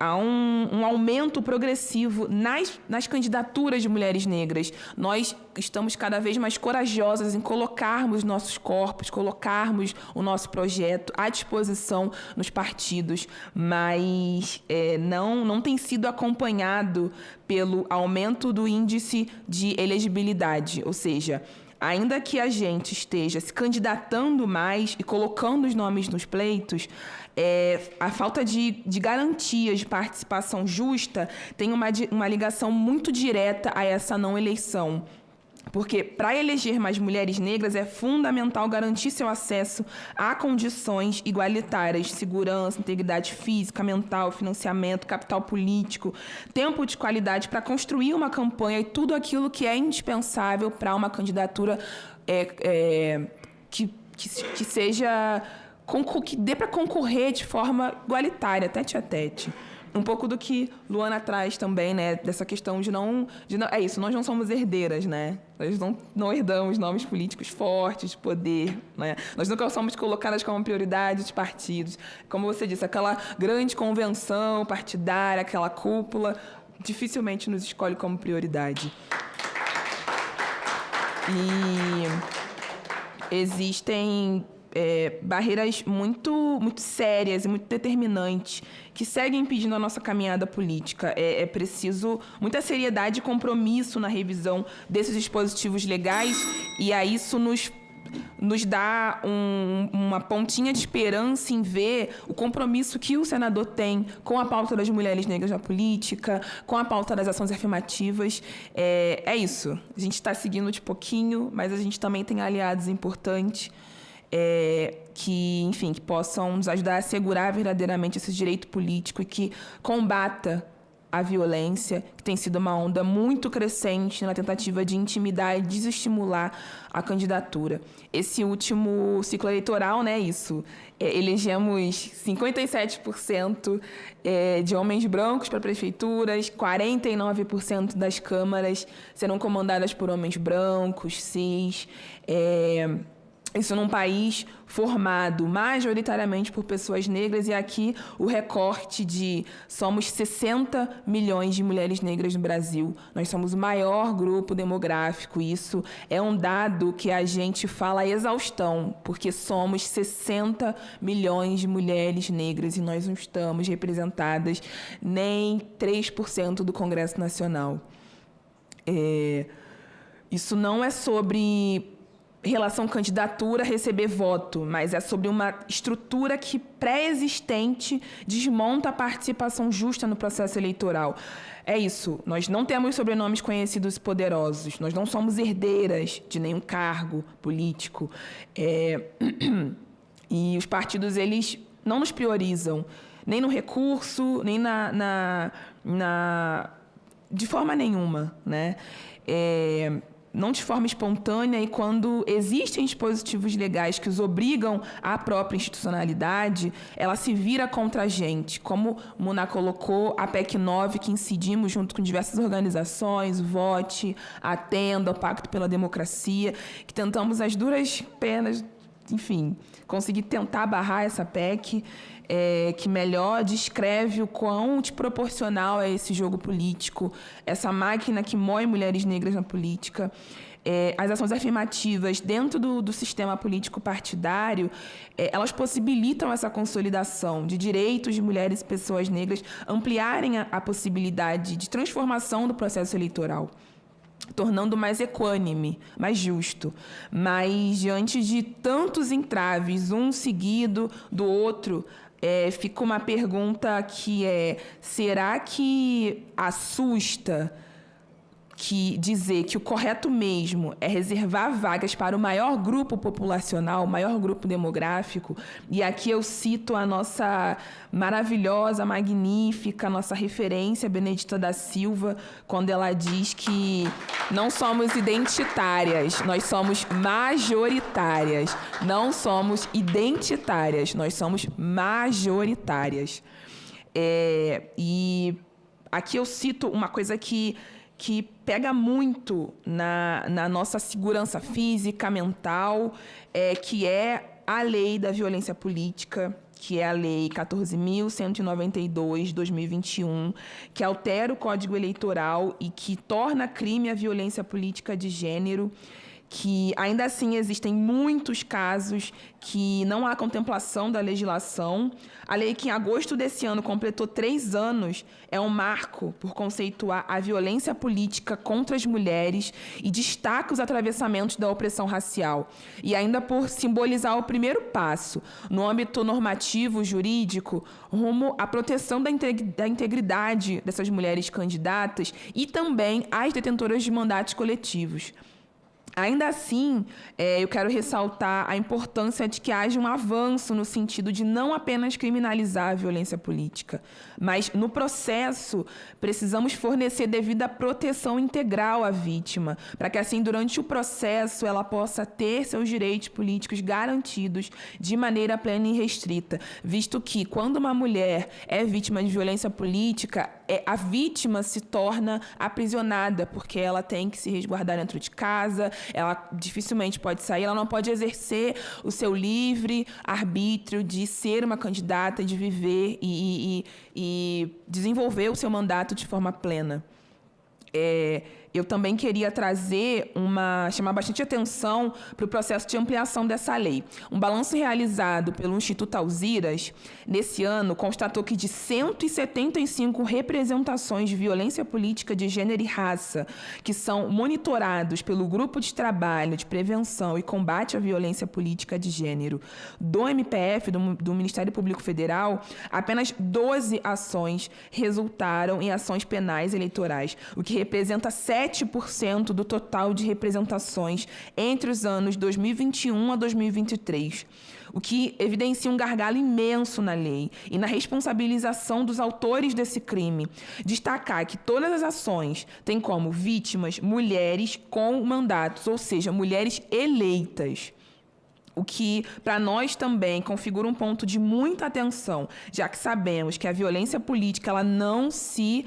Há um aumento progressivo nas candidaturas de mulheres negras. Nós estamos cada vez mais corajosas em colocarmos nossos corpos, colocarmos o nosso projeto à disposição nos partidos, mas não tem sido acompanhado pelo aumento do índice de elegibilidade, ou seja, ainda que a gente esteja se candidatando mais e colocando os nomes nos pleitos, a falta de garantias de participação justa tem uma ligação muito direta a essa não eleição. Porque, para eleger mais mulheres negras, é fundamental garantir seu acesso a condições igualitárias de segurança, integridade física, mental, financiamento, capital político, tempo de qualidade para construir uma campanha e tudo aquilo que é indispensável para uma candidatura que seja... que dê para concorrer de forma igualitária, tete a tete. Um pouco do que Luana traz também, né? Dessa questão de não... É isso, nós não somos herdeiras, né? Nós não herdamos nomes políticos fortes, de poder, né? Nós nunca somos colocadas como prioridade de partidos. Como você disse, aquela grande convenção partidária, aquela cúpula, dificilmente nos escolhe como prioridade. E existem barreiras muito sérias e muito determinantes que seguem impedindo a nossa caminhada política. É preciso muita seriedade e compromisso na revisão desses dispositivos legais, e aí isso nos dá uma pontinha de esperança em ver o compromisso que o senador tem com a pauta das mulheres negras na política, com a pauta das ações afirmativas. É isso. A gente está seguindo de pouquinho, mas a gente também tem aliados importantes que possam nos ajudar a assegurar verdadeiramente esse direito político e que combata a violência, que tem sido uma onda muito crescente na tentativa de intimidar e desestimular a candidatura. Esse último ciclo eleitoral, né, elegemos 57% de homens brancos para prefeituras, 49% das câmaras serão comandadas por homens brancos, cis. Isso num país formado majoritariamente por pessoas negras, e aqui o recorte de somos 60 milhões de mulheres negras no Brasil. Nós somos o maior grupo demográfico. Isso é um dado que a gente fala a exaustão, porque somos 60 milhões de mulheres negras e nós não estamos representadas nem 3% do Congresso Nacional. Isso não é sobre relação candidatura, receber voto, mas é sobre uma estrutura que pré-existente desmonta a participação justa no processo eleitoral. É isso, nós não temos sobrenomes conhecidos e poderosos, nós não somos herdeiras de nenhum cargo político. E os partidos, eles não nos priorizam, nem no recurso, nem de forma nenhuma, né? Não de forma espontânea, e quando existem dispositivos legais que os obrigam à própria institucionalidade, ela se vira contra a gente. Como o Muná colocou, a PEC 9, que incidimos junto com diversas organizações, o Vote, a Tenda, o Pacto pela Democracia, que tentamos as duras penas, enfim, conseguir tentar barrar essa PEC, que melhor descreve o quão desproporcional é esse jogo político, essa máquina que moe mulheres negras na política. As ações afirmativas dentro do sistema político partidário, elas possibilitam essa consolidação de direitos de mulheres e pessoas negras, ampliarem a possibilidade de transformação do processo eleitoral, tornando mais equânime, mais justo. Mas, diante de tantos entraves, um seguido do outro, fica uma pergunta que será que assusta dizer que o correto mesmo é reservar vagas para o maior grupo populacional, o maior grupo demográfico? E aqui eu cito a nossa maravilhosa, magnífica, nossa referência, Benedita da Silva, quando ela diz que não somos identitárias, nós somos majoritárias. Não somos identitárias, nós somos majoritárias. E aqui eu cito uma coisa que pega muito na nossa segurança física, mental, que é a lei da violência política, que é a Lei 14.192, de 2021, que altera o Código Eleitoral e que torna crime a violência política de gênero, que ainda assim existem muitos casos que não há contemplação da legislação. A lei, que em agosto desse ano completou 3 anos, é um marco por conceituar a violência política contra as mulheres e destaca os atravessamentos da opressão racial. E ainda por simbolizar o primeiro passo no âmbito normativo, jurídico, rumo à proteção da integridade dessas mulheres candidatas e também às detentoras de mandatos coletivos. Ainda assim, eu quero ressaltar a importância de que haja um avanço no sentido de não apenas criminalizar a violência política, mas, no processo, precisamos fornecer devida proteção integral à vítima, para que, assim, durante o processo, ela possa ter seus direitos políticos garantidos de maneira plena e restrita, visto que, quando uma mulher é vítima de violência política, a vítima se torna aprisionada, porque ela tem que se resguardar dentro de casa, ela dificilmente pode sair, ela não pode exercer o seu livre arbítrio de ser uma candidata, de viver e desenvolver o seu mandato de forma plena. Eu também queria chamar bastante atenção para o processo de ampliação dessa lei. Um balanço realizado pelo Instituto Alziras, nesse ano, constatou que de 175 representações de violência política de gênero e raça, que são monitorados pelo Grupo de Trabalho de Prevenção e Combate à Violência Política de Gênero do MPF, do Ministério Público Federal, apenas 12 ações resultaram em ações penais eleitorais, o que representa 7% do total de representações entre os anos 2021 a 2023, o que evidencia um gargalo imenso na lei e na responsabilização dos autores desse crime. Destacar que todas as ações têm como vítimas mulheres com mandatos, ou seja, mulheres eleitas. O que, para nós, também configura um ponto de muita atenção, já que sabemos que a violência política ela não se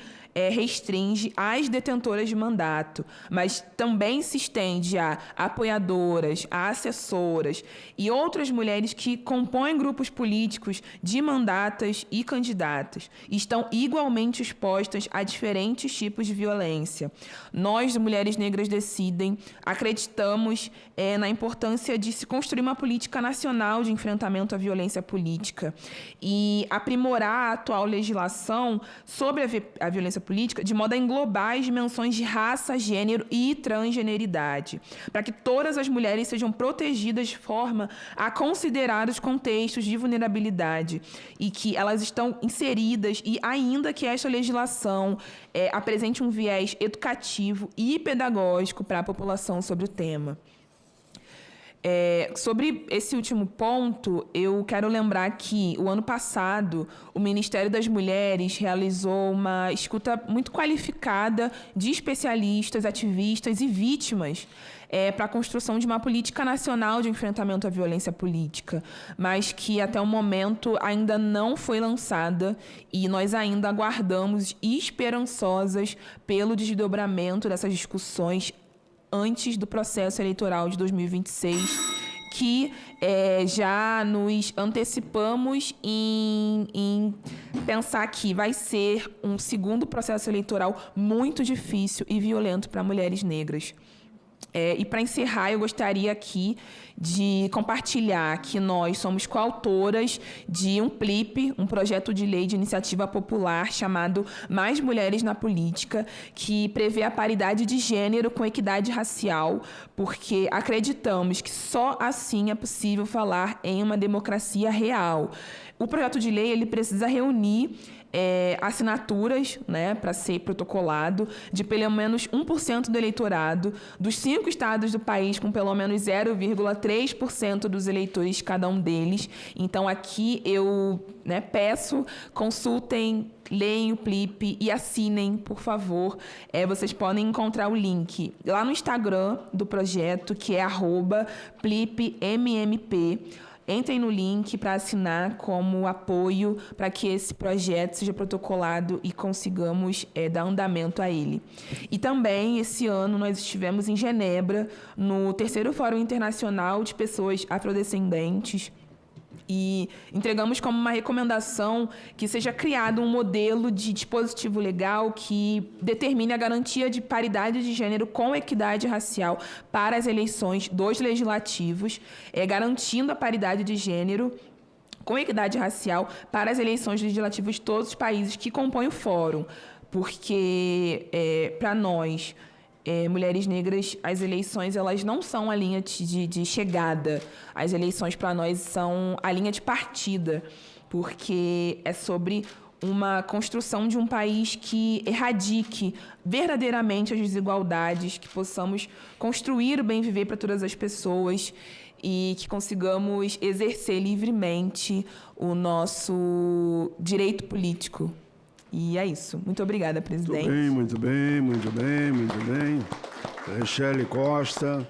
restringe às detentoras de mandato, mas também se estende a apoiadoras, a assessoras e outras mulheres que compõem grupos políticos de mandatas e candidatas e estão igualmente expostas a diferentes tipos de violência. Nós, Mulheres Negras Decidem, acreditamos na importância de se construir uma política nacional de enfrentamento à violência política e aprimorar a atual legislação sobre a violência política de modo a englobar as dimensões de raça, gênero e transgeneridade, para que todas as mulheres sejam protegidas de forma a considerar os contextos de vulnerabilidade e que elas estão inseridas, e ainda que esta legislação apresente um viés educativo e pedagógico para a população sobre o tema. Sobre esse último ponto, eu quero lembrar que, o ano passado, o Ministério das Mulheres realizou uma escuta muito qualificada de especialistas, ativistas e vítimas para a construção de uma política nacional de enfrentamento à violência política, mas que, até o momento, ainda não foi lançada e nós ainda aguardamos esperançosas pelo desdobramento dessas discussões antes do processo eleitoral de 2026, que já nos antecipamos em pensar que vai ser um segundo processo eleitoral muito difícil e violento para mulheres negras. E, para encerrar, eu gostaria aqui de compartilhar que nós somos coautoras de um PLIP, um projeto de lei de iniciativa popular chamado Mais Mulheres na Política, que prevê a paridade de gênero com equidade racial, porque acreditamos que só assim é possível falar em uma democracia real. O projeto de lei ele precisa reunir assinaturas, né, para ser protocolado, de pelo menos 1% do eleitorado, dos 5 estados do país com pelo menos 0,3% dos eleitores cada um deles. Então, aqui eu peço, consultem, leem o PLIP e assinem, por favor. Vocês podem encontrar o link lá no Instagram do projeto, que é @PLIPMMP. Entrem no link para assinar como apoio para que esse projeto seja protocolado e consigamos dar andamento a ele. E também, esse ano, nós estivemos em Genebra, no 3º Fórum Internacional de Pessoas Afrodescendentes, e entregamos como uma recomendação que seja criado um modelo de dispositivo legal que determine a garantia de paridade de gênero com equidade racial para as eleições dos legislativos, garantindo a paridade de gênero com equidade racial para as eleições legislativas de todos os países que compõem o fórum, porque, para nós, mulheres negras, as eleições elas não são a linha de chegada. As eleições, para nós, são a linha de partida, porque é sobre uma construção de um país que erradique verdadeiramente as desigualdades, que possamos construir o bem viver para todas as pessoas e que consigamos exercer livremente o nosso direito político. E é isso. Muito obrigada, presidente. Muito bem. Rechele Costa,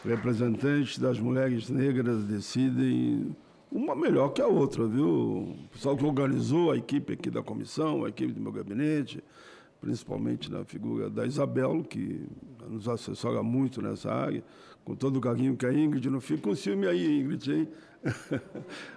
representante das Mulheres Negras Decidem, uma melhor que a outra, viu? O pessoal que organizou, a equipe aqui da comissão, a equipe do meu gabinete, principalmente na figura da Isabel, que nos assessora muito nessa área, com todo o carinho que a Ingrid, não fica com ciúme aí, Ingrid, hein?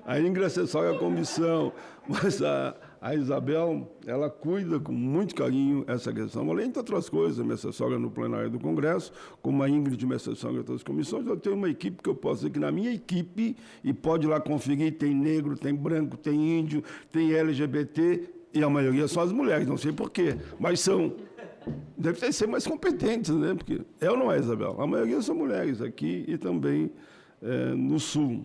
A Ingrid assessora a comissão, mas a Isabel, ela cuida com muito carinho essa questão, além de outras coisas, me assessora no plenário do Congresso, como a Ingrid me assessora em outras comissões, eu tenho uma equipe que eu posso dizer que na minha equipe, e pode ir lá conferir, tem negro, tem branco, tem índio, tem LGBT, e a maioria são as mulheres, não sei porquê, mas são. Deve ser mais competentes, né? Porque ou não é, Isabel? A maioria são mulheres aqui e também no Sul.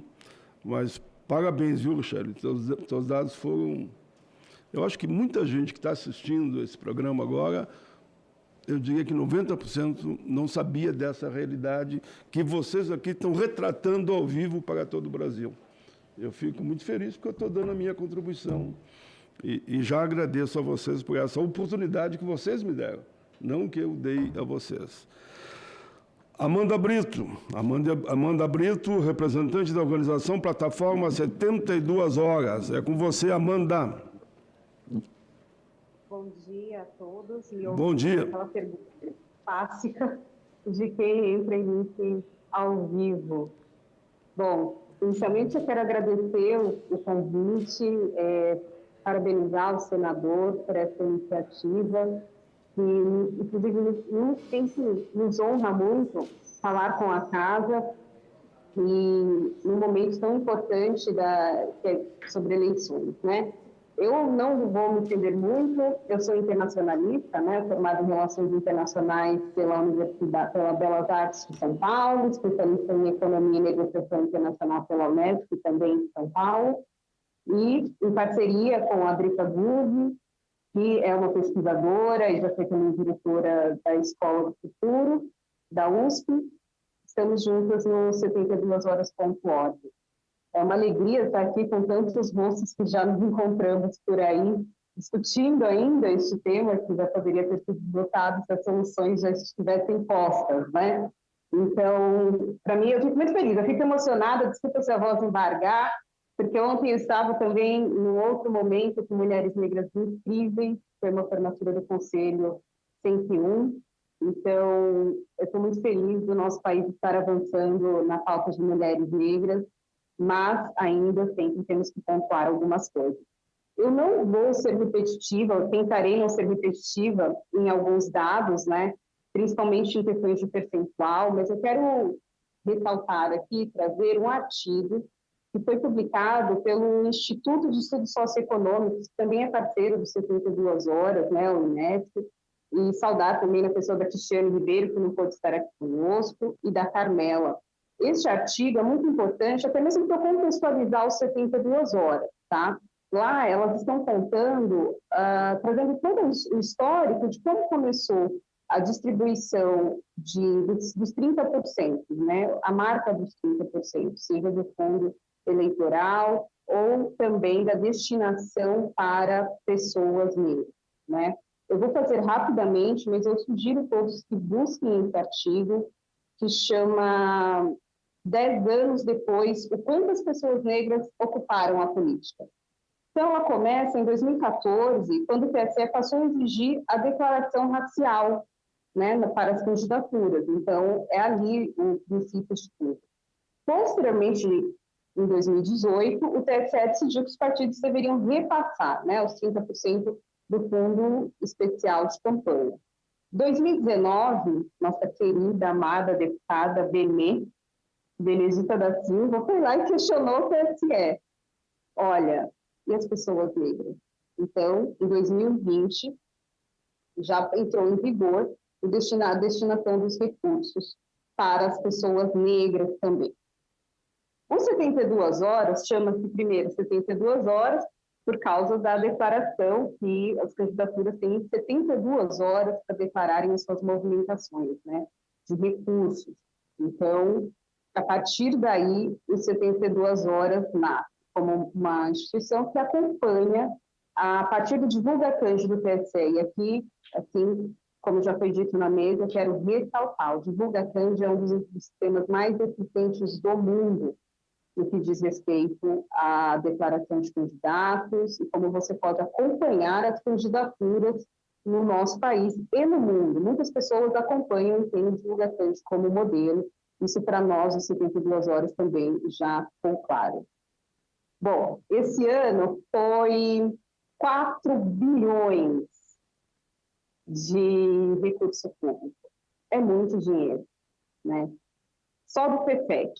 Mas parabéns, viu, Luciano? Seus dados foram... Eu acho que muita gente que está assistindo esse programa agora, eu diria que 90% não sabia dessa realidade que vocês aqui estão retratando ao vivo para todo o Brasil. Eu fico muito feliz porque eu estou dando a minha contribuição. E já agradeço a vocês por essa oportunidade que vocês me deram, não que eu dei a vocês. Amanda Brito, representante da organização Plataforma 72 Horas. É com você, Amanda. Bom dia a todos. Bom dia. Aquela pergunta clássica de quem entra em ao vivo. Bom, inicialmente eu quero agradecer o convite, parabenizar o senador por essa iniciativa, que, inclusive, nos honra muito falar com a casa e num momento tão importante sobre eleições, né? Eu não vou me estender muito, eu sou internacionalista, né, formada em Relações Internacionais pela Belas Artes de São Paulo, especialista em Economia e Negociação Internacional pela UNESP, também de São Paulo, e em parceria com a Drica Guzzi, que é uma pesquisadora e já foi também diretora da Escola do Futuro, da USP. Estamos juntas no 72horas.org. É uma alegria estar aqui com tantos rostos que já nos encontramos por aí, discutindo ainda este tema, que já poderia ter sido votado se as soluções já estivessem postas, né? Então, para mim, eu fico muito feliz, eu fico emocionada, desculpa se a voz embargar, porque ontem eu estava também num outro momento com mulheres negras incríveis, foi uma formatura do Conselho 101, então eu estou muito feliz do nosso país estar avançando na pauta de mulheres negras, mas ainda sempre temos que pontuar algumas coisas. Eu não vou ser repetitiva, eu tentarei não ser repetitiva em alguns dados, né, principalmente em questões de percentual, mas eu quero ressaltar aqui, trazer um artigo que foi publicado pelo Instituto de Estudos Socioeconômicos, que também é parceiro do 72 Horas, né, o INESP, e saudar também a pessoa da Cristiane Ribeiro, que não pôde estar aqui conosco, e da Carmela. Este artigo é muito importante, até mesmo para contextualizar os 72 horas, tá? Lá elas estão contando, trazendo todo o histórico de como começou a distribuição dos 30%, né? A marca dos 30%, seja do fundo eleitoral ou também da destinação para pessoas negras, né? Eu vou fazer rapidamente, mas eu sugiro a todos que busquem esse artigo, que chama 10 anos depois, o quanto as pessoas negras ocuparam a política. Então, ela começa em 2014, quando o TSE passou a exigir a declaração racial, né, para as candidaturas. Então, é ali o princípio de tudo. Posteriormente, em 2018, o TSE decidiu que os partidos deveriam repassar, né, os 30% do Fundo Especial de Campanha. Em 2019, nossa querida, amada deputada Benedita da Silva, foi lá e questionou o TSE. Olha, e as pessoas negras? Então, em 2020, já entrou em vigor a destinação dos recursos para as pessoas negras também. O 72 horas chama-se primeiro 72 horas por causa da declaração que as candidaturas têm 72 horas para declararem as suas movimentações, né, de recursos. Então, a partir daí, os 72 horas nasce como uma instituição que acompanha, a partir do Divulga-Cândido do TSE. E aqui, assim, como já foi dito na mesa, eu quero ressaltar, o Divulga-Cândido é um dos sistemas mais eficientes do mundo no que diz respeito à declaração de candidatos e como você pode acompanhar as candidaturas no nosso país e no mundo. Muitas pessoas acompanham e têm o Divulga-Cândido como modelo. Isso, para nós, os 72 horas, também já ficou claro. Bom, esse ano foi 4 bilhões de recurso público. É muito dinheiro, né? Só do PEPEC.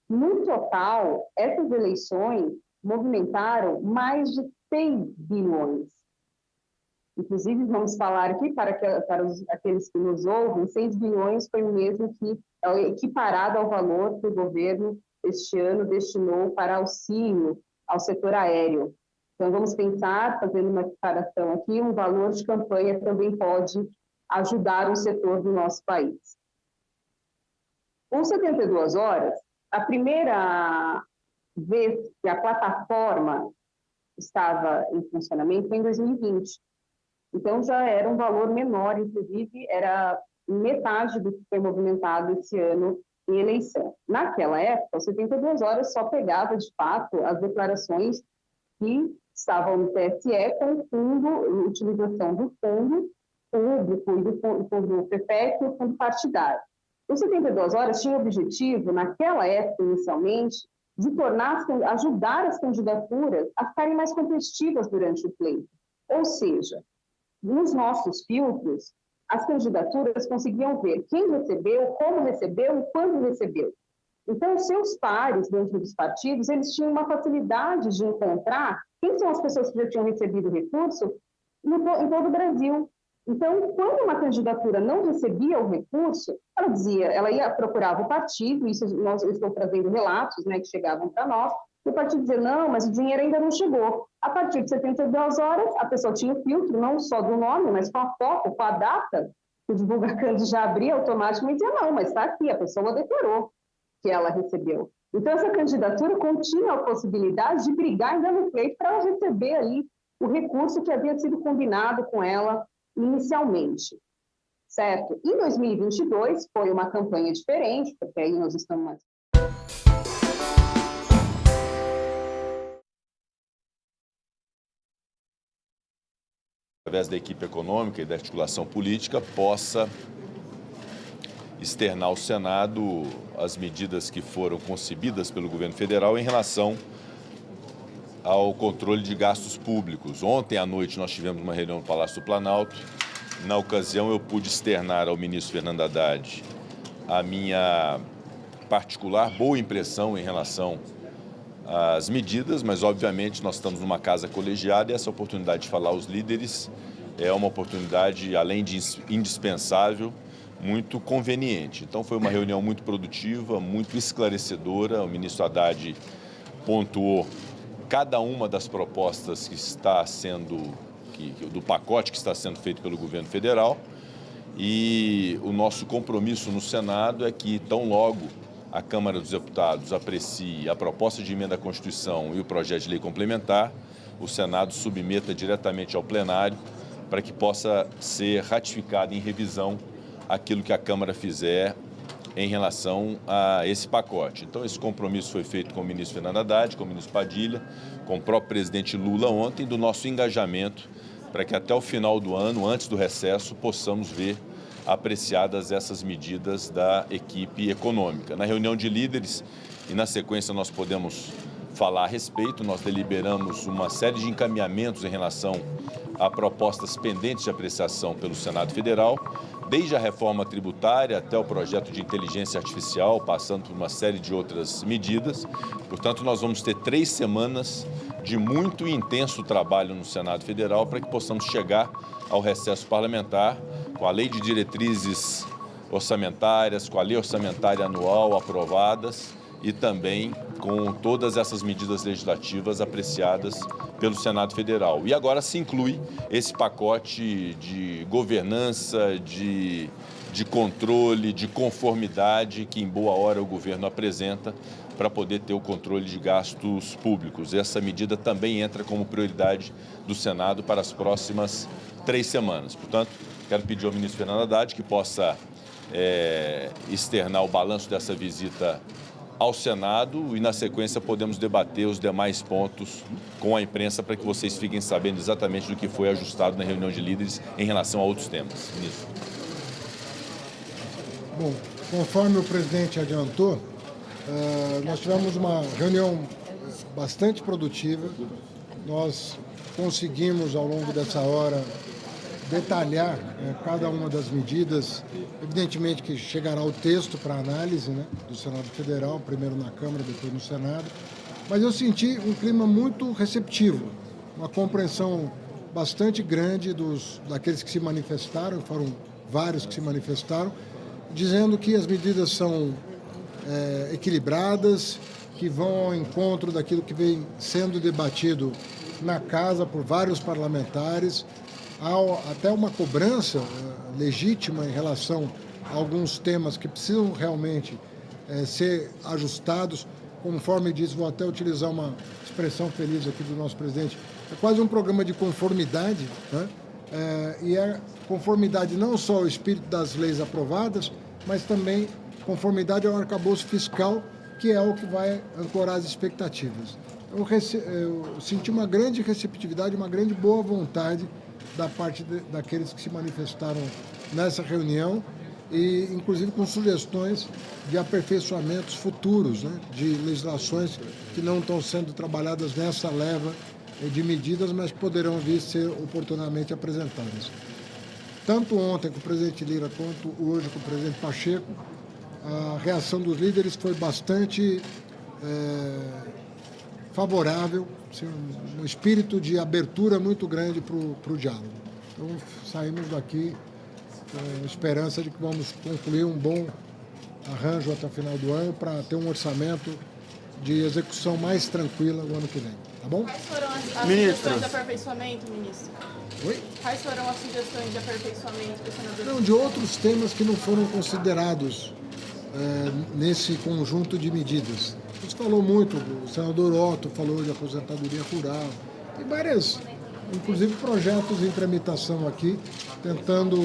No total, essas eleições movimentaram mais de 6 bilhões. Inclusive, vamos falar aqui, para aqueles que nos ouvem, 6 bilhões foi o mesmo que é equiparado ao valor que o governo este ano destinou para auxílio ao setor aéreo. Então, vamos pensar, fazendo uma equiparação aqui, um valor de campanha também pode ajudar o setor do nosso país. Com 72 horas, a primeira vez que a plataforma estava em funcionamento foi em 2020. Então, já era um valor menor, inclusive, era metade do que foi movimentado esse ano em eleição. Naquela época, os 72 horas só pegava, de fato, as declarações que estavam no TSE com o fundo, utilização do fundo público e do fundo PEPEC e o fundo partidário. Os 72 horas tinha o objetivo, naquela época, inicialmente, de ajudar as candidaturas a ficarem mais competitivas durante o pleito. Ou seja, nos nossos filtros, as candidaturas conseguiam ver quem recebeu, como recebeu e quando recebeu. Então, os seus pares dentro dos partidos, eles tinham uma facilidade de encontrar quem são as pessoas que já tinham recebido recurso em todo o Brasil. Então, quando uma candidatura não recebia o recurso, ela ia procurar o partido, isso eu estou trazendo relatos, né, que chegavam para nós, e o partido dizia, não, mas o dinheiro ainda não chegou. A partir de 72 horas, a pessoa tinha o filtro, não só do nome, mas com a foto, com a data, o divulgacando já abria automaticamente e dizia, não, mas está aqui, a pessoa declarou que ela recebeu. Então, essa candidatura continha a possibilidade de brigar ainda no pleito para ela receber ali o recurso que havia sido combinado com ela inicialmente, certo? Em 2022, foi uma campanha diferente, porque aí nós estamos mais... Através da equipe econômica e da articulação política, possa externar ao Senado as medidas que foram concebidas pelo governo federal em relação ao controle de gastos públicos. Ontem à noite nós tivemos uma reunião no Palácio do Planalto. Na ocasião eu pude externar ao ministro Fernando Haddad a minha particular boa impressão em relação às medidas, mas obviamente nós estamos numa casa colegiada e essa oportunidade de falar aos líderes é uma oportunidade, além de indispensável, muito conveniente. Então foi uma reunião muito produtiva, muito esclarecedora. O ministro Haddad pontuou cada uma das propostas que está sendo, do pacote que está sendo feito pelo governo federal, e o nosso compromisso no Senado é que tão logo a Câmara dos Deputados aprecie a proposta de emenda à Constituição e o projeto de lei complementar, o Senado submeta diretamente ao plenário para que possa ser ratificado em revisão aquilo que a Câmara fizer em relação a esse pacote. Então, esse compromisso foi feito com o ministro Fernando Haddad, com o ministro Padilha, com o próprio presidente Lula ontem, do nosso engajamento para que até o final do ano, antes do recesso, possamos ver apreciadas essas medidas da equipe econômica. Na reunião de líderes, e na sequência nós podemos falar a respeito, nós deliberamos uma série de encaminhamentos em relação a propostas pendentes de apreciação pelo Senado Federal, desde a reforma tributária até o projeto de inteligência artificial, passando por uma série de outras medidas. Portanto, nós vamos ter 3 semanas de muito e intenso trabalho no Senado Federal para que possamos chegar ao recesso parlamentar com a lei de diretrizes orçamentárias, com a lei orçamentária anual aprovadas e também com todas essas medidas legislativas apreciadas pelo Senado Federal. E agora se inclui esse pacote de governança, de controle, de conformidade que em boa hora o governo apresenta para poder ter o controle de gastos públicos. Essa medida também entra como prioridade do Senado para as próximas 3 semanas. Portanto, quero pedir ao ministro Fernando Haddad que possa externar o balanço dessa visita ao Senado e, na sequência, podemos debater os demais pontos com a imprensa para que vocês fiquem sabendo exatamente do que foi ajustado na reunião de líderes em relação a outros temas. Ministro. Bom, conforme o presidente adiantou, nós tivemos uma reunião bastante produtiva. Nós conseguimos, ao longo dessa hora, detalhar cada uma das medidas. Evidentemente que chegará o texto para análise, né, do Senado Federal, primeiro na Câmara, depois no Senado. Mas eu senti um clima muito receptivo, uma compreensão bastante grande daqueles que se manifestaram, foram vários que se manifestaram, dizendo que as medidas são equilibradas, que vão ao encontro daquilo que vem sendo debatido na casa por vários parlamentares. Há até uma cobrança legítima em relação a alguns temas que precisam realmente ser ajustados. Conforme diz, vou até utilizar uma expressão feliz aqui do nosso presidente, é quase um programa de conformidade, né? E é conformidade não só ao espírito das leis aprovadas, mas também conformidade ao arcabouço fiscal, que é o que vai ancorar as expectativas. Eu senti uma grande receptividade, uma grande boa vontade da parte daqueles que se manifestaram nessa reunião e, inclusive, com sugestões de aperfeiçoamentos futuros, né, de legislações que não estão sendo trabalhadas nessa leva de medidas, mas poderão vir a ser oportunamente apresentadas. Tanto ontem com o presidente Lira quanto hoje com o presidente Pacheco, a reação dos líderes foi bastante favorável, assim, um espírito de abertura muito grande para o diálogo. Então, saímos daqui com esperança de que vamos concluir um bom arranjo até o final do ano para ter um orçamento de execução mais tranquila no ano que vem. Tá bom? Quais foram as sugestões de aperfeiçoamento, ministro? Oi? Quais foram as sugestões de aperfeiçoamento que o senador... Não, de outros temas que não foram considerados nesse conjunto de medidas. A gente falou muito, o senador Otto falou de aposentadoria rural, tem várias, inclusive projetos em tramitação aqui, tentando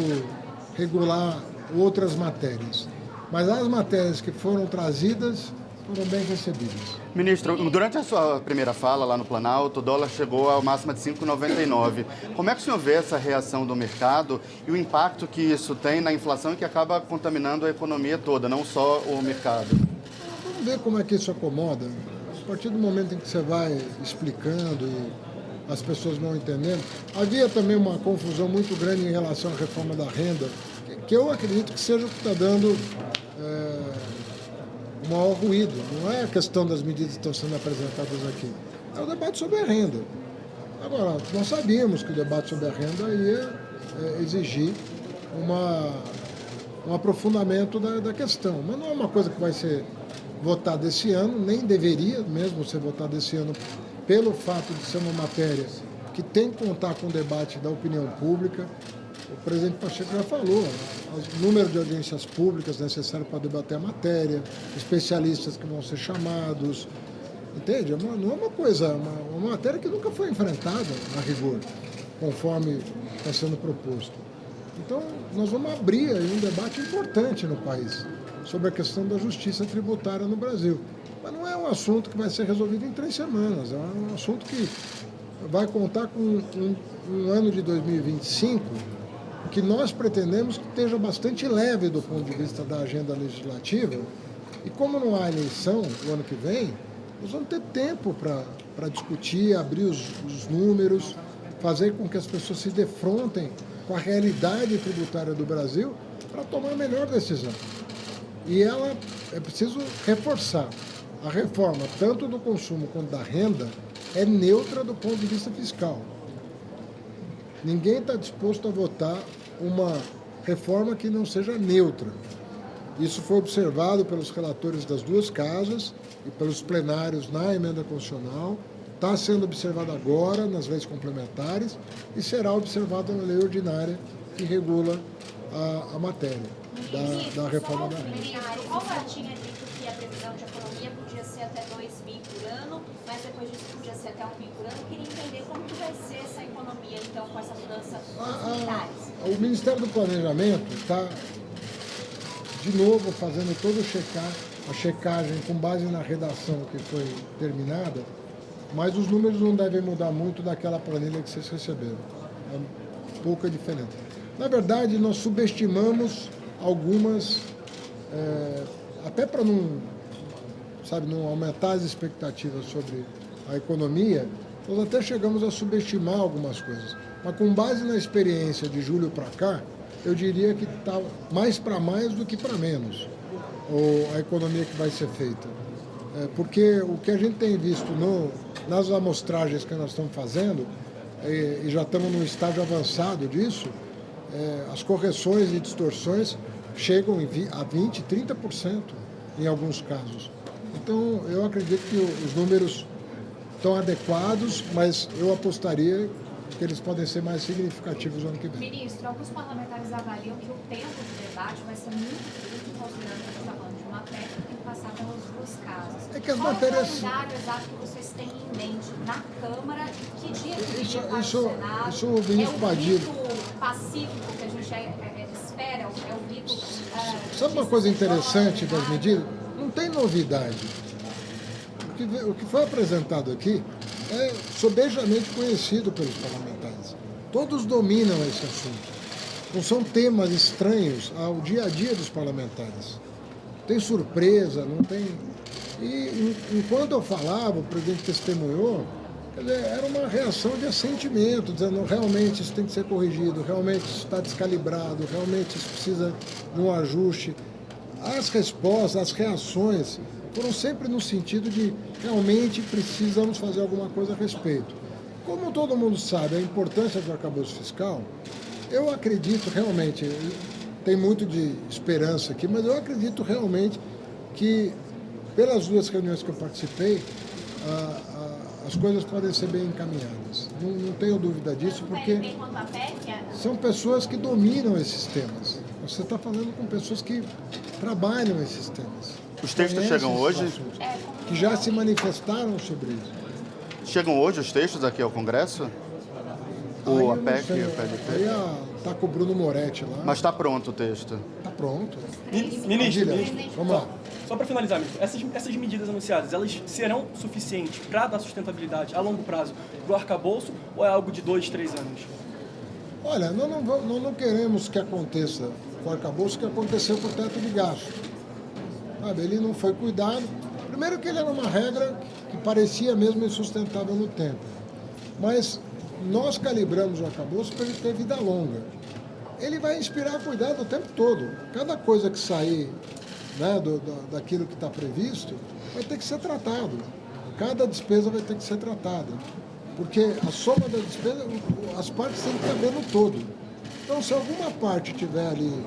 regular outras matérias. Mas as matérias que foram trazidas foram bem recebidas. Ministro, durante a sua primeira fala lá no Planalto, o dólar chegou ao máximo de 5,99. Como é que o senhor vê essa reação do mercado e o impacto que isso tem na inflação e que acaba contaminando a economia toda, não só o mercado? Vamos ver como é que isso acomoda. A partir do momento em que você vai explicando e as pessoas vão entendendo. Havia também uma confusão muito grande em relação à reforma da renda, que eu acredito que seja o que está dando o maior ruído. Não é a questão das medidas que estão sendo apresentadas aqui. É o debate sobre a renda. Agora, nós sabíamos que o debate sobre a renda ia exigir um aprofundamento da questão. Mas não é uma coisa que vai ser votada esse ano, nem deveria mesmo ser votada esse ano, pelo fato de ser uma matéria que tem que contar com o debate da opinião pública. O presidente Pacheco já falou, o número de audiências públicas necessário para debater a matéria, especialistas que vão ser chamados, entende? Não é uma coisa, uma matéria que nunca foi enfrentada, a rigor, conforme está sendo proposto. Então, nós vamos abrir aí um debate importante no país sobre a questão da justiça tributária no Brasil. Mas não é um assunto que vai ser resolvido em 3 semanas, é um assunto que vai contar com um ano de 2025 que nós pretendemos que esteja bastante leve do ponto de vista da agenda legislativa. E como não há eleição no ano que vem, nós vamos ter tempo para discutir, abrir os números, fazer com que as pessoas se defrontem com a realidade tributária do Brasil para tomar a melhor decisão. E ela é preciso reforçar. A reforma, tanto do consumo quanto da renda, é neutra do ponto de vista fiscal. Ninguém está disposto a votar uma reforma que não seja neutra. Isso foi observado pelos relatores das duas casas e pelos plenários na emenda constitucional, está sendo observado agora nas leis complementares e será observado na lei ordinária que regula a matéria da reforma da renda. O Collor tinha dito que a previsão de economia podia ser até 2 bi por ano, mas depois disso podia ser até 1 bi por ano. Eu queria entender como que vai ser essa economia, então, com essa mudança dos militares. O Ministério do Planejamento está, de novo, fazendo toda a checagem com base na redação que foi terminada, mas os números não devem mudar muito daquela planilha que vocês receberam. É pouca diferença. Na verdade, nós subestimamos algumas, até para não aumentar as expectativas sobre a economia, nós até chegamos a subestimar algumas coisas. Mas com base na experiência de julho para cá, eu diria que está mais para mais do que para menos a economia que vai ser feita. Porque o que a gente tem visto nas amostragens que nós estamos fazendo, e já estamos num estágio avançado disso, as correções e distorções chegam a 20%, 30% em alguns casos. Então, eu acredito que os números estão adequados, mas eu apostaria que eles podem ser mais significativos no ano que vem. Ministro, alguns parlamentares avaliam que o tempo de debate vai ser muito curto, considerando que a gente está falando de uma matéria que tem que passar pelas duas casas. É que as Qual matérias... é o calendário exato que vocês têm em mente na Câmara e que dia que vai para o Senado? Isso o ministro Padilha... É o rito pacífico que a gente espera, é o rito... Sabe uma coisa interessante das medidas? Não tem novidade. O que foi apresentado aqui é sobejamente conhecido pelos parlamentares. Todos dominam esse assunto. Não são temas estranhos ao dia a dia dos parlamentares. Tem surpresa, não tem... E enquanto eu falava, o presidente testemunhou, era uma reação de assentimento, dizendo realmente isso tem que ser corrigido, realmente isso está descalibrado, realmente isso precisa de um ajuste. as respostas, as reações foram sempre no sentido de realmente precisamos fazer alguma coisa a respeito. Como todo mundo sabe a importância do arcabouço fiscal, eu acredito realmente, tem muito de esperança aqui, mas eu acredito realmente que, pelas 2 reuniões que eu participei, as coisas podem ser bem encaminhadas. Não tenho dúvida disso, porque são pessoas que dominam esses temas. Você está falando com pessoas que trabalham esses temas. Os textos chegam hoje? Que já se manifestaram sobre isso. Chegam hoje os textos aqui ao Congresso? O APEC e o PLP? Aí está com o Bruno Moretti lá. Mas está pronto o texto? Está pronto. Ministro, vamos lá. Só para finalizar, ministro, essas medidas anunciadas, elas serão suficientes para dar sustentabilidade a longo prazo para o arcabouço ou é algo de 2, 3 anos? Olha, nós não queremos que aconteça com o arcabouço o que aconteceu com o teto de gasto. Sabe, ele não foi cuidado. Primeiro que ele era uma regra que parecia mesmo insustentável no tempo. Mas nós calibramos o arcabouço para ele ter vida longa. Ele vai inspirar cuidado o tempo todo. Cada coisa que sair, né, daquilo que está previsto vai ter que ser tratado. Cada despesa vai ter que ser tratada. Porque a soma das despesas, as partes têm que caber no todo. Então, se alguma parte estiver ali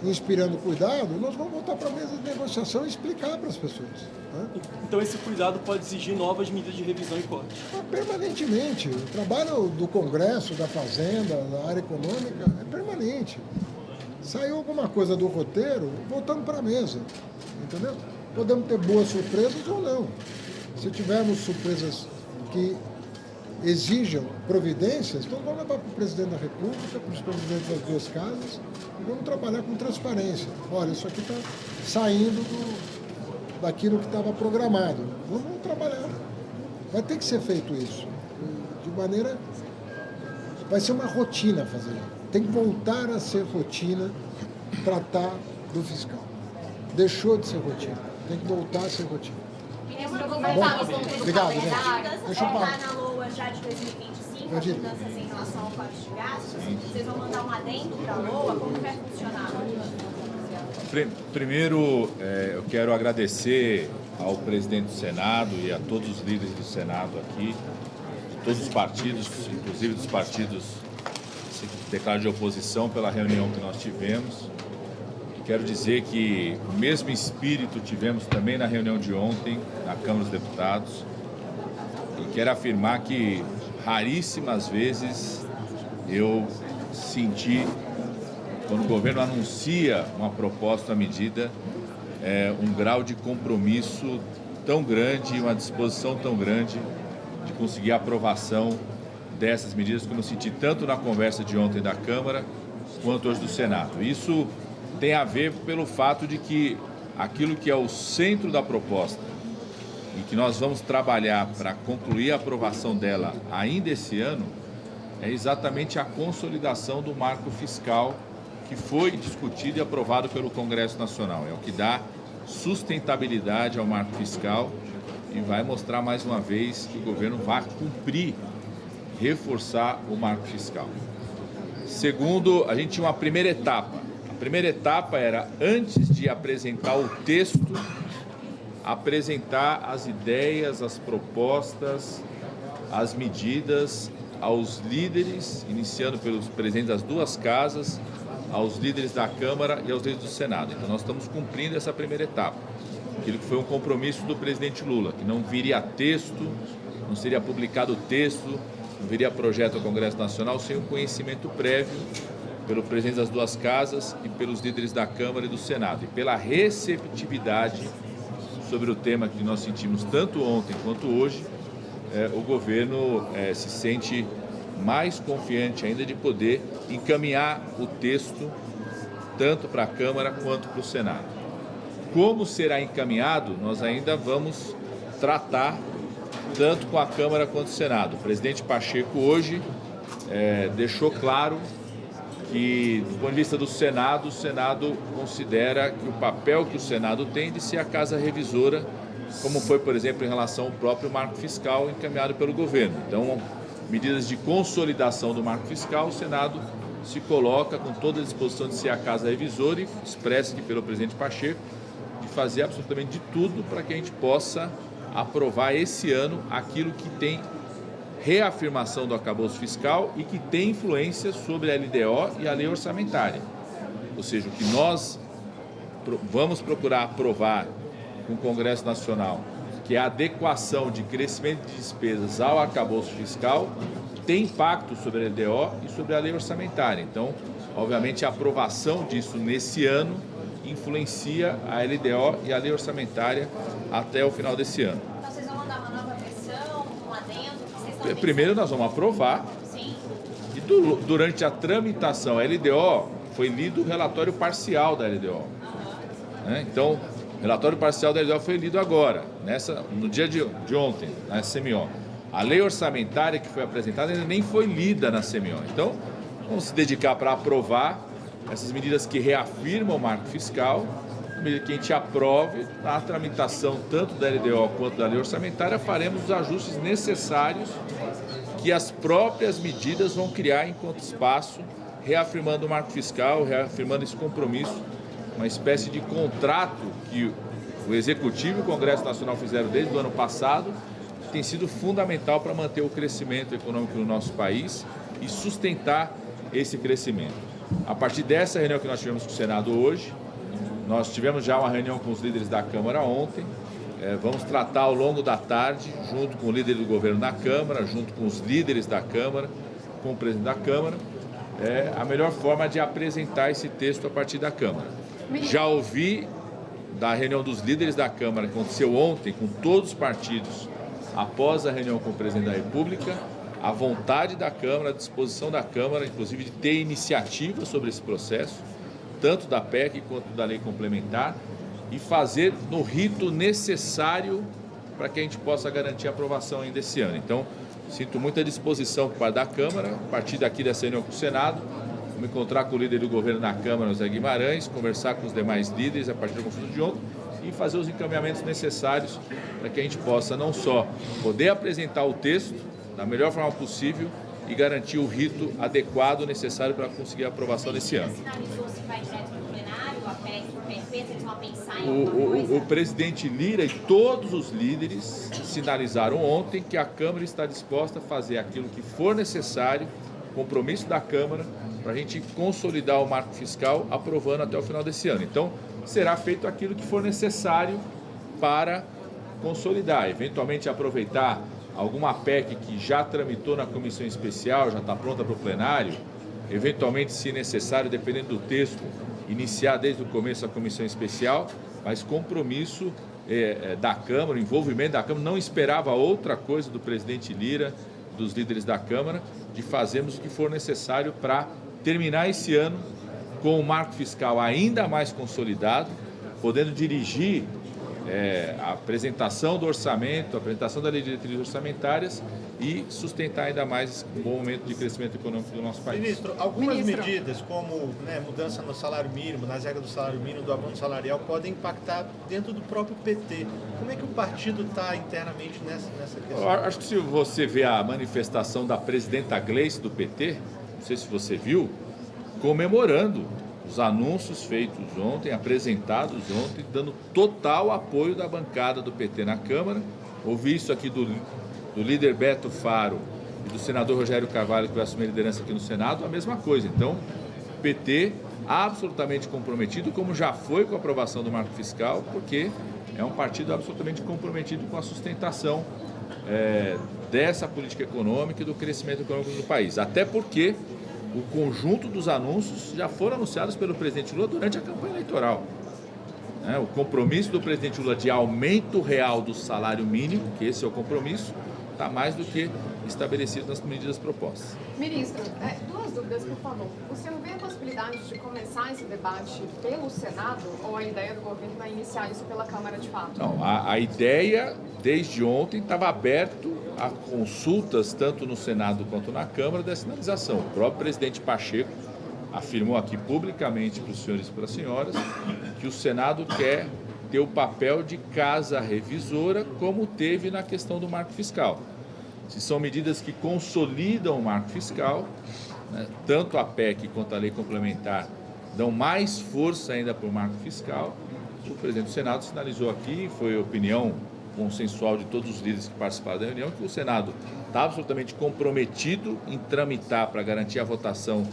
inspirando cuidado, nós vamos voltar para a mesa de negociação e explicar para as pessoas. Né? Então, esse cuidado pode exigir novas medidas de revisão e corte? Permanentemente. O trabalho do Congresso, da Fazenda, da área econômica é permanente. Saiu alguma coisa do roteiro, voltamos para a mesa. Entendeu? Podemos ter boas surpresas ou não. Se tivermos surpresas que exijam providências, então vamos levar para o presidente da República, para os presidentes das 2 casas, e vamos trabalhar com transparência. Olha, isso aqui está saindo daquilo que estava programado. Vamos trabalhar. Vai ter que ser feito isso. De maneira... Vai ser uma rotina fazer. Tem que voltar a ser rotina tratar do fiscal. Deixou de ser rotina. Tem que voltar a ser rotina. Obrigado, gente. Deixa eu parar. Na LOA já de 2025, as mudanças em relação ao corte de gastos, vocês vão mandar um adendo para a LOA? Como vai funcionar? Primeiro, eu quero agradecer ao presidente do Senado e a todos os líderes do Senado aqui, de todos os partidos, inclusive dos partidos que se declaram de oposição, pela reunião que nós tivemos. Quero dizer que o mesmo espírito tivemos também na reunião de ontem, na Câmara dos Deputados. E quero afirmar que raríssimas vezes eu senti, quando o governo anuncia uma proposta, uma medida, um grau de compromisso tão grande, uma disposição tão grande de conseguir a aprovação dessas medidas, como eu senti tanto na conversa de ontem da Câmara, quanto hoje do Senado. Isso tem a ver pelo fato de que aquilo que é o centro da proposta e que nós vamos trabalhar para concluir a aprovação dela ainda esse ano é exatamente a consolidação do marco fiscal que foi discutido e aprovado pelo Congresso Nacional. É o que dá sustentabilidade ao marco fiscal e vai mostrar mais uma vez que o governo vai cumprir, reforçar o marco fiscal. Segundo, a gente tinha uma primeira etapa. A primeira etapa era, antes de apresentar o texto, apresentar as ideias, as propostas, as medidas aos líderes, iniciando pelos presidentes das 2 casas, aos líderes da Câmara e aos líderes do Senado. Então, nós estamos cumprindo essa primeira etapa. Aquilo que foi um compromisso do presidente Lula, que não viria texto, não seria publicado texto, não viria projeto ao Congresso Nacional sem um conhecimento prévio pelo presidente das 2 casas e pelos líderes da Câmara e do Senado, e pela receptividade sobre o tema que nós sentimos tanto ontem quanto hoje, o governo se sente mais confiante ainda de poder encaminhar o texto tanto para a Câmara quanto para o Senado. Como será encaminhado, nós ainda vamos tratar tanto com a Câmara quanto o Senado. O presidente Pacheco hoje deixou claro que, do ponto de vista do Senado, o Senado considera que o papel que o Senado tem de ser a casa revisora, como foi, por exemplo, em relação ao próprio marco fiscal encaminhado pelo governo. Então, medidas de consolidação do marco fiscal, o Senado se coloca com toda a disposição de ser a casa revisora e expressa aqui pelo presidente Pacheco de fazer absolutamente de tudo para que a gente possa aprovar esse ano aquilo que tem reafirmação do arcabouço fiscal e que tem influência sobre a LDO e a lei orçamentária. Ou seja, o que nós vamos procurar aprovar com o Congresso Nacional, que é a adequação de crescimento de despesas ao arcabouço fiscal, tem impacto sobre a LDO e sobre a lei orçamentária. Então, obviamente, a aprovação disso nesse ano influencia a LDO e a lei orçamentária até o final desse ano. Então, vocês vão mandar uma nova versão, um adendo? Primeiro, nós vamos aprovar. Sim. E durante a tramitação, a LDO foi lido o relatório parcial da LDO. Então, o relatório parcial da LDO foi lido agora, no dia de ontem, na CMO. A lei orçamentária que foi apresentada ainda nem foi lida na CMO. Então, vamos se dedicar para aprovar essas medidas que reafirmam o marco fiscal, na medida que a gente aprove na tramitação tanto da LDO quanto da lei orçamentária, faremos os ajustes necessários que as próprias medidas vão criar enquanto espaço, reafirmando o marco fiscal, reafirmando esse compromisso, uma espécie de contrato que o Executivo e o Congresso Nacional fizeram desde o ano passado, que tem sido fundamental para manter o crescimento econômico no nosso país e sustentar esse crescimento. A partir dessa reunião que nós tivemos com o Senado hoje, nós tivemos já uma reunião com os líderes da Câmara ontem, vamos tratar ao longo da tarde, junto com o líder do governo na Câmara, junto com os líderes da Câmara, com o presidente da Câmara, a melhor forma de apresentar esse texto a partir da Câmara. Já ouvi da reunião dos líderes da Câmara, que aconteceu ontem com todos os partidos, após a reunião com o presidente da República, a vontade da Câmara, a disposição da Câmara, inclusive de ter iniciativa sobre esse processo, tanto da PEC quanto da lei complementar, e fazer no rito necessário para que a gente possa garantir a aprovação ainda esse ano. Então, sinto muita disposição por parte da Câmara, a partir daqui dessa reunião com o Senado, vou me encontrar com o líder do governo na Câmara, José Guimarães, conversar com os demais líderes a partir da consulta de ontem e fazer os encaminhamentos necessários para que a gente possa não só poder apresentar o texto da melhor forma possível e garantir o rito adequado necessário para conseguir a aprovação desse ano. O presidente Lira e todos os líderes sinalizaram ontem que a Câmara está disposta a fazer aquilo que for necessário, compromisso da Câmara, para a gente consolidar o marco fiscal, aprovando até o final desse ano. Então, será feito aquilo que for necessário para consolidar, eventualmente aproveitar alguma PEC que já tramitou na comissão especial, já está pronta para o plenário, eventualmente, se necessário, dependendo do texto, iniciar desde o começo a comissão especial, mas compromisso da Câmara, envolvimento da Câmara, não esperava outra coisa do presidente Lira, dos líderes da Câmara, de fazermos o que for necessário para terminar esse ano com o marco fiscal ainda mais consolidado, podendo dirigir a apresentação do orçamento, a apresentação da lei de diretrizes orçamentárias e sustentar ainda mais um bom momento de crescimento econômico do nosso país. Ministro, algumas medidas, como mudança no salário mínimo, nas regras do salário mínimo, do abono salarial, podem impactar dentro do próprio PT. Como é que o partido está internamente nessa questão? Eu acho que se você vê a manifestação da presidenta Gleice do PT, não sei se você viu, comemorando os anúncios feitos ontem, apresentados ontem, dando total apoio da bancada do PT na Câmara. Ouvi isso aqui do líder Beto Faro e do senador Rogério Carvalho, que vai assumir a liderança aqui no Senado, a mesma coisa. Então, o PT absolutamente comprometido, como já foi com a aprovação do marco fiscal, porque é um partido absolutamente comprometido com a sustentação dessa política econômica e do crescimento econômico do país. Até porque o conjunto dos anúncios já foram anunciados pelo presidente Lula durante a campanha eleitoral. O compromisso do presidente Lula de aumento real do salário mínimo, que esse é o compromisso, está mais do que estabelecido nas medidas propostas. Ministro, duas dúvidas, por favor. O senhor vê a possibilidade de começar esse debate pelo Senado ou a ideia do governo é iniciar isso pela Câmara de fato? Não, a ideia, desde ontem, estava aberto a consultas, tanto no Senado quanto na Câmara, da sinalização. O próprio presidente Pacheco afirmou aqui publicamente para os senhores e para as senhoras que o Senado quer ter o papel de casa revisora, como teve na questão do marco fiscal. Se são medidas que consolidam o marco fiscal, né, tanto a PEC quanto a lei complementar dão mais força ainda para o marco fiscal. O presidente do Senado sinalizou aqui, foi opinião consensual de todos os líderes que participaram da reunião, que o Senado está absolutamente comprometido em tramitar para garantir a votação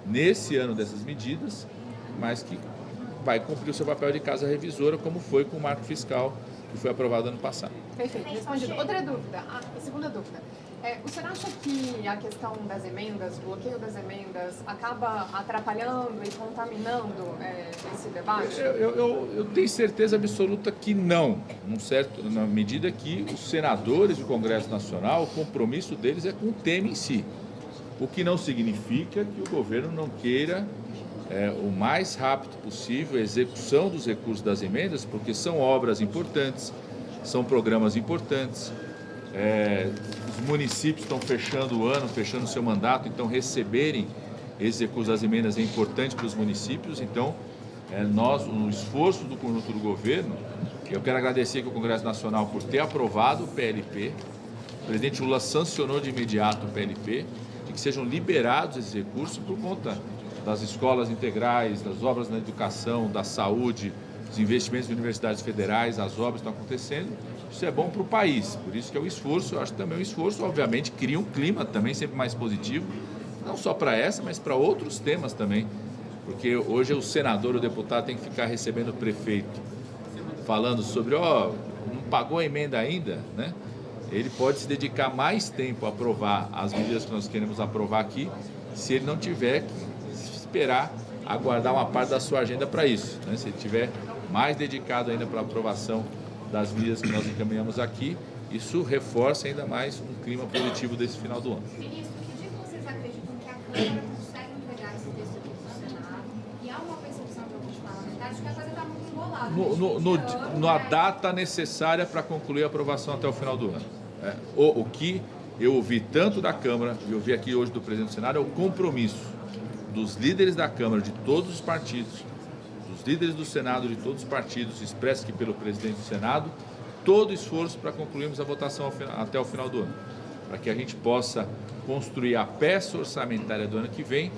nesse ano dessas medidas, mas que vai cumprir o seu papel de casa revisora, como foi com o marco fiscal que foi aprovado ano passado. Perfeito, respondido. Outra dúvida, a segunda dúvida. O senhor acha que a questão das emendas, o bloqueio das emendas, acaba atrapalhando e contaminando esse debate? Eu tenho certeza absoluta que não, na medida que os senadores do Congresso Nacional, o compromisso deles é com o tema em si. O que não significa que o governo não queira o mais rápido possível a execução dos recursos das emendas, porque são obras importantes, são programas importantes. Os municípios estão fechando o ano, fechando o seu mandato, então receberem esses recursos das emendas é importante para os municípios. Então, no esforço do conjunto do governo, eu quero agradecer aqui ao Congresso Nacional por ter aprovado o PLP. O presidente Lula sancionou de imediato o PLP, de que sejam liberados esses recursos por conta das escolas integrais, das obras na educação, da saúde, os investimentos em universidades federais, as obras estão acontecendo. Isso é bom para o país, por isso que é o esforço. Eu acho que também o esforço, obviamente, cria um clima também sempre mais positivo, não só para essa, mas para outros temas também, porque hoje o senador, o deputado tem que ficar recebendo o prefeito, falando sobre, não pagou a emenda ainda, né? Ele pode se dedicar mais tempo a aprovar as medidas que nós queremos aprovar aqui, se ele não tiver que esperar, aguardar uma parte da sua agenda para isso, né? Se ele tiver mais dedicado ainda para a aprovação das medidas que nós encaminhamos aqui, isso reforça ainda mais um clima positivo desse final do ano. Ministro, que dia que vocês acreditam que a Câmara consegue entregar esse texto aqui para o Senado? E há uma percepção de alguns parlamentares que a coisa está muito embolada. A data necessária para concluir a aprovação até o final do ano. O que eu ouvi tanto da Câmara e ouvi aqui hoje do presidente do Senado é o compromisso dos líderes da Câmara, de todos os partidos, dos líderes do Senado, de todos os partidos, expresso aqui pelo presidente do Senado, todo o esforço para concluirmos a votação até o final do ano, para que a gente possa construir a peça orçamentária do ano que vem,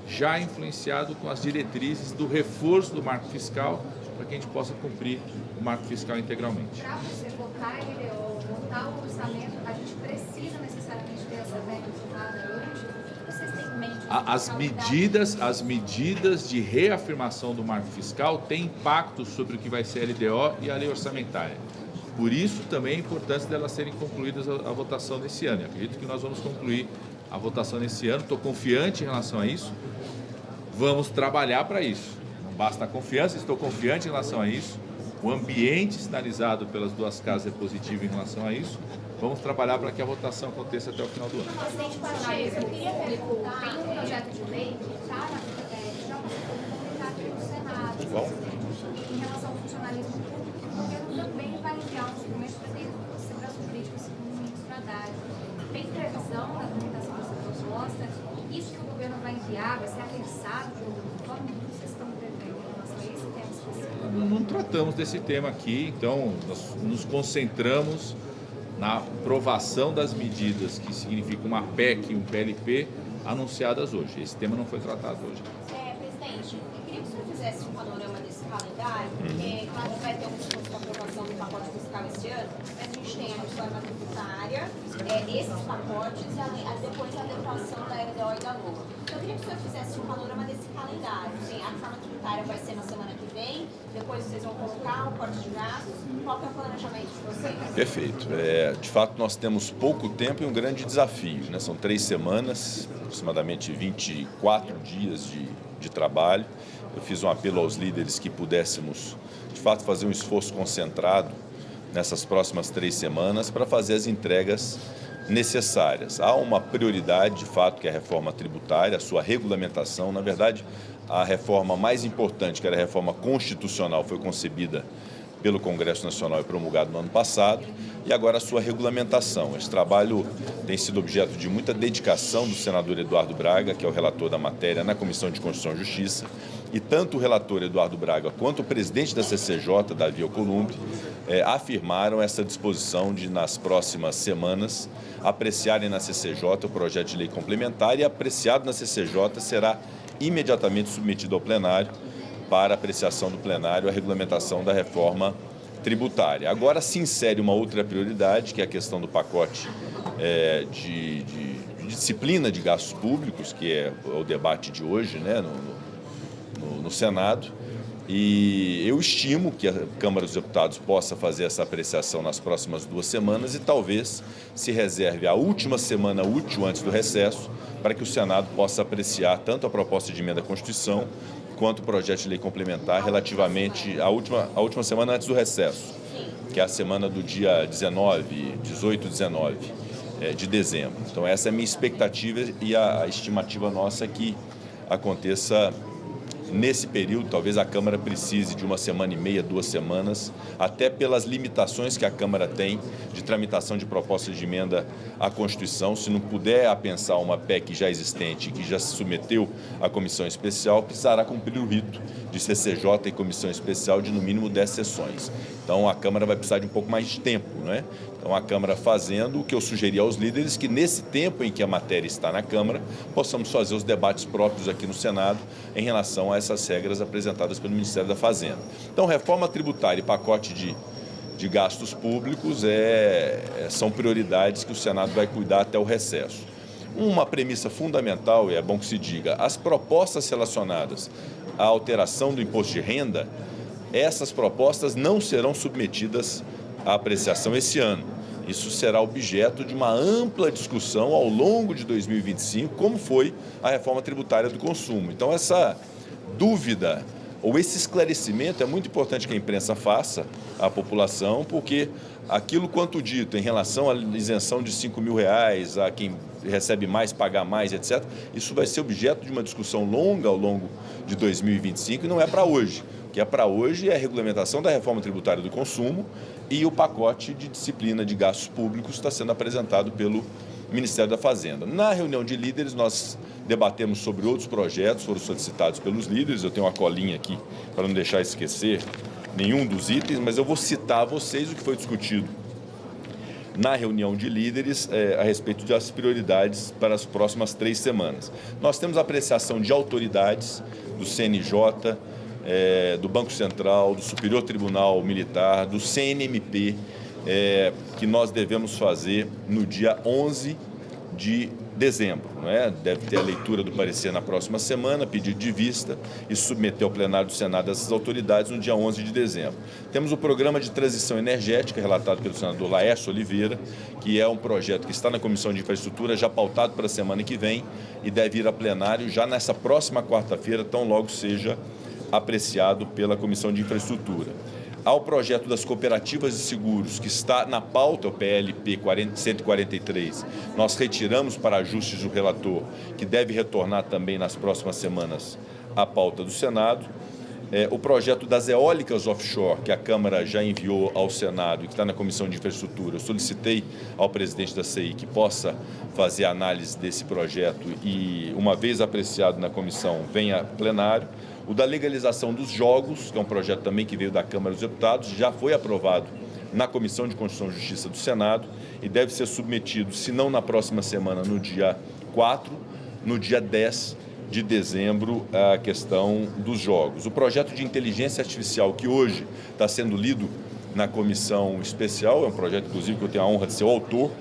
já influenciado com as diretrizes do reforço do marco fiscal, para que a gente possa cumprir o marco fiscal integralmente. Para você votar ele ou montar o orçamento, a gente precisa necessariamente ter essa verba votada hoje? Vocês têm em mente? As medidas de reafirmação do marco fiscal têm impacto sobre o que vai ser a LDO e a lei orçamentária. Por isso também é importante delas serem concluídas a votação nesse ano. Eu acredito que nós vamos concluir a votação nesse ano, estou confiante em relação a isso. Vamos trabalhar para isso. Não basta a confiança, estou confiante em relação a isso. O ambiente sinalizado pelas duas casas é positivo em relação a isso. Vamos trabalhar para que a votação aconteça até o final do ano. Presidente Pacheco, eu queria perguntar, tem um projeto de lei que já passou aqui no Senado. Bom. Em relação ao funcionalismo público, o governo também vai enviar um documento para ter segurança jurídica, segundo o ministro Haddad. Tem previsão da tramitação dessa proposta? Isso que o governo vai enviar vai ser apensado de alguma forma? O que vocês estão prevendo em relação a esse tema específico? Não tratamos desse tema aqui, então nós nos concentramos na aprovação das medidas que significam uma PEC e um PLP anunciadas hoje. Esse tema não foi tratado hoje. Presidente, eu queria que o senhor fizesse um panorama desse calendário, porque claro que vai ter um discurso de aprovação do pacote fiscal esse ano, mas a gente tem a reforma tributária, esses pacotes e depois a adequação da LDO e da LOA. Então, eu queria que o senhor fizesse um panorama desse calendário. Sim, a reforma tributária vai ser na semana que vem, depois vocês vão colocar o corte de gastos. Qual que é o planejamento de vocês? Perfeito. De fato, nós temos pouco tempo e um grande desafio, né? São 3 semanas, aproximadamente 24 dias de trabalho. Eu fiz um apelo aos líderes que pudéssemos, de fato, fazer um esforço concentrado nessas próximas 3 semanas para fazer as entregas necessárias. Há uma prioridade, de fato, que é a reforma tributária, a sua regulamentação. Na verdade, a reforma mais importante, que era a reforma constitucional, foi concebida pelo Congresso Nacional e promulgado no ano passado, e agora a sua regulamentação. Esse trabalho tem sido objeto de muita dedicação do senador Eduardo Braga, que é o relator da matéria na Comissão de Constituição e Justiça, e tanto o relator Eduardo Braga quanto o presidente da CCJ, Davi Alcolumbre, afirmaram essa disposição de, nas próximas semanas, apreciarem na CCJ o projeto de lei complementar, e apreciado na CCJ será imediatamente submetido ao plenário para apreciação do plenário a regulamentação da reforma tributária. Agora se insere uma outra prioridade, que é a questão do pacote de disciplina de gastos públicos, que é o debate de hoje, né, no Senado, e eu estimo que a Câmara dos Deputados possa fazer essa apreciação nas próximas 2 semanas e talvez se reserve a última semana útil antes do recesso para que o Senado possa apreciar tanto a proposta de emenda à Constituição quanto o projeto de lei complementar relativamente à última semana antes do recesso, que é a semana do dia 18, 19 de dezembro. Então essa é a minha expectativa e a estimativa nossa é que aconteça nesse período. Talvez a Câmara precise de 1 semana e meia, 2 semanas, até pelas limitações que a Câmara tem de tramitação de propostas de emenda à Constituição. Se não puder apensar uma PEC já existente, que já se submeteu à comissão especial, precisará cumprir o rito de CCJ e comissão especial de no mínimo 10 sessões. Então a Câmara vai precisar de um pouco mais de tempo, né? Então a Câmara fazendo o que eu sugeri aos líderes, que nesse tempo em que a matéria está na Câmara, possamos fazer os debates próprios aqui no Senado em relação a essas regras apresentadas pelo Ministério da Fazenda. Então reforma tributária e pacote de gastos públicos são prioridades que o Senado vai cuidar até o recesso. Uma premissa fundamental, e é bom que se diga, as propostas relacionadas à alteração do imposto de renda, essas propostas não serão submetidas à apreciação esse ano. Isso será objeto de uma ampla discussão ao longo de 2025, como foi a reforma tributária do consumo. Então, essa dúvida ou esse esclarecimento é muito importante que a imprensa faça à população, porque aquilo quanto dito em relação à isenção de R$5.000, a quem recebe mais, pagar mais, etc., isso vai ser objeto de uma discussão longa ao longo de 2025 e não é para hoje. O que é para hoje é a regulamentação da reforma tributária do consumo e o pacote de disciplina de gastos públicos está sendo apresentado pelo Ministério da Fazenda. Na reunião de líderes, nós debatemos sobre outros projetos, foram solicitados pelos líderes. Eu tenho uma colinha aqui para não deixar esquecer nenhum dos itens, mas eu vou citar a vocês o que foi discutido na reunião de líderes a respeito das prioridades para as próximas 3 semanas. Nós temos a apreciação de autoridades do CNJ, do Banco Central, do Superior Tribunal Militar, do CNMP, que nós devemos fazer no dia 11 de dezembro. Não é? Deve ter a leitura do parecer na próxima semana, pedido de vista e submeter ao plenário do Senado essas autoridades no dia 11 de dezembro. Temos o programa de transição energética, relatado pelo senador Laércio Oliveira, que é um projeto que está na Comissão de Infraestrutura, já pautado para a semana que vem e deve ir a plenário já nessa próxima quarta-feira, tão logo seja apreciado pela Comissão de Infraestrutura. Há o projeto das cooperativas de seguros, que está na pauta, o PLP 143. Nós retiramos para ajustes do relator, que deve retornar também nas próximas semanas à pauta do Senado. O projeto das eólicas offshore, que a Câmara já enviou ao Senado e que está na Comissão de Infraestrutura. Eu solicitei ao presidente da CI que possa fazer a análise desse projeto e, uma vez apreciado na comissão, venha a plenário. O da legalização dos jogos, que é um projeto também que veio da Câmara dos Deputados, já foi aprovado na Comissão de Constituição e Justiça do Senado e deve ser submetido, se não na próxima semana, no dia 4, no dia 10 de dezembro, a questão dos jogos. O projeto de inteligência artificial, que hoje está sendo lido na comissão especial, é um projeto, inclusive, que eu tenho a honra de ser o autor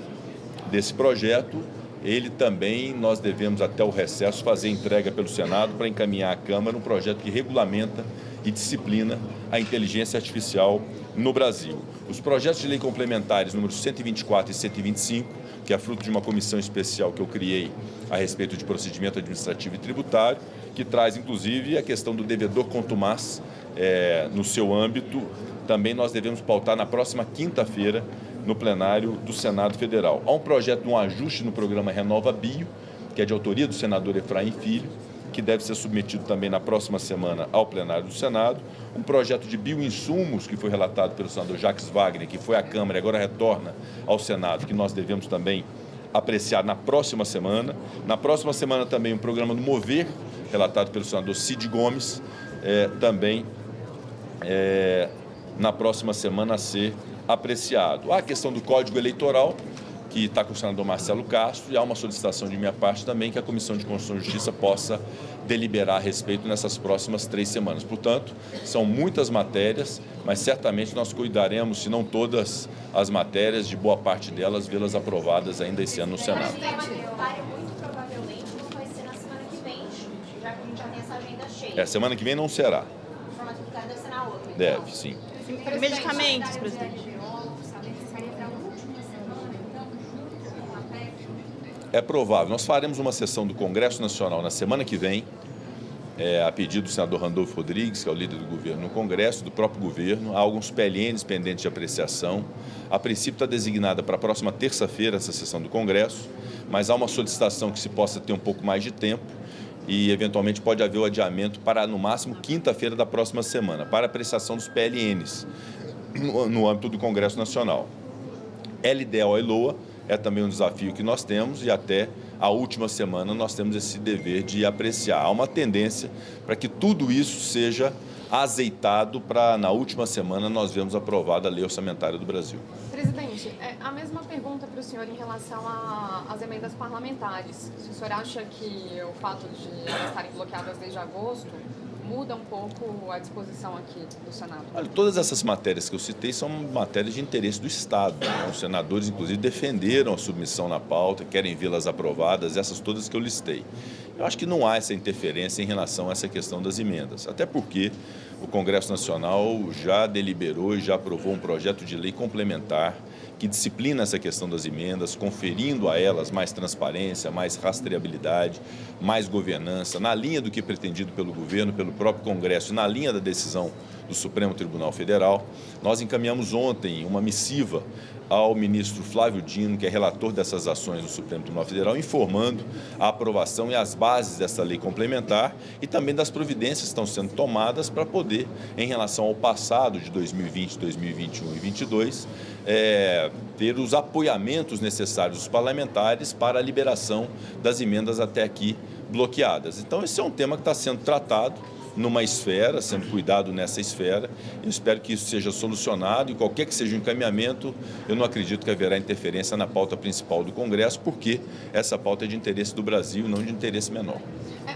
desse projeto. Ele também, nós devemos até o recesso fazer entrega pelo Senado para encaminhar à Câmara um projeto que regulamenta e disciplina a inteligência artificial no Brasil. Os projetos de lei complementares números 124 e 125, que é fruto de uma comissão especial que eu criei a respeito de procedimento administrativo e tributário, que traz inclusive a questão do devedor contumaz no seu âmbito, também nós devemos pautar na próxima quinta-feira no plenário do Senado Federal. Há um projeto de um ajuste no programa Renova Bio, que é de autoria do senador Efraim Filho, que deve ser submetido também na próxima semana ao plenário do Senado, um projeto de bioinsumos que foi relatado pelo senador Jacques Wagner, que foi à Câmara e agora retorna ao Senado, que nós devemos também apreciar na próxima semana. Na próxima semana também um programa do Mover, relatado pelo senador Cid Gomes, também na próxima semana a ser apreciado. Há a questão do Código Eleitoral, que está com o senador Marcelo Castro, e há uma solicitação de minha parte também que a Comissão de Constituição e Justiça possa deliberar a respeito nessas próximas 3 semanas. Portanto, são muitas matérias, mas certamente nós cuidaremos, se não todas as matérias, de boa parte delas, vê-las aprovadas ainda esse ano no Senado. Muito provavelmente não vai ser na semana que vem, já que a gente já tem essa agenda cheia. Semana que vem não será. O formato tributário deve ser na outra. Deve, sim. Medicamentos, presidente. É provável. Nós faremos uma sessão do Congresso Nacional na semana que vem, a pedido do senador Randolfo Rodrigues, que é o líder do governo no Congresso, do próprio governo. Há alguns PLNs pendentes de apreciação. A princípio está designada para a próxima terça-feira essa sessão do Congresso, mas há uma solicitação que se possa ter um pouco mais de tempo e, eventualmente, pode haver o adiamento para, no máximo, quinta-feira da próxima semana, para apreciação dos PLNs no âmbito do Congresso Nacional. LDO e LOA é também um desafio que nós temos e até a última semana nós temos esse dever de apreciar. Há uma tendência para que tudo isso seja azeitado para, na última semana, nós vemos aprovada a lei orçamentária do Brasil. Presidente, a mesma pergunta para o senhor em relação às emendas parlamentares. Se o senhor acha que o fato de elas estarem bloqueadas desde agosto muda um pouco a disposição aqui do Senado? Olha, todas essas matérias que eu citei são matérias de interesse do Estado. Né? Os senadores, inclusive, defenderam a submissão na pauta, querem vê-las aprovadas, essas todas que eu listei. Eu acho que não há essa interferência em relação a essa questão das emendas, até porque o Congresso Nacional já deliberou e já aprovou um projeto de lei complementar que disciplina essa questão das emendas, conferindo a elas mais transparência, mais rastreabilidade, mais governança, na linha do que pretendido pelo governo, pelo próprio Congresso, na linha da decisão do Supremo Tribunal Federal. Nós encaminhamos ontem uma missiva ao ministro Flávio Dino, que é relator dessas ações do Supremo Tribunal Federal, informando a aprovação e as bases dessa lei complementar e também das providências que estão sendo tomadas para poder, em relação ao passado de 2020, 2021 e 2022, ter os apoiamentos necessários dos parlamentares para a liberação das emendas até aqui bloqueadas. Então, esse é um tema que está sendo tratado numa esfera, sendo cuidado nessa esfera. Eu espero que isso seja solucionado e qualquer que seja o encaminhamento, eu não acredito que haverá interferência na pauta principal do Congresso, porque essa pauta é de interesse do Brasil, não de interesse menor.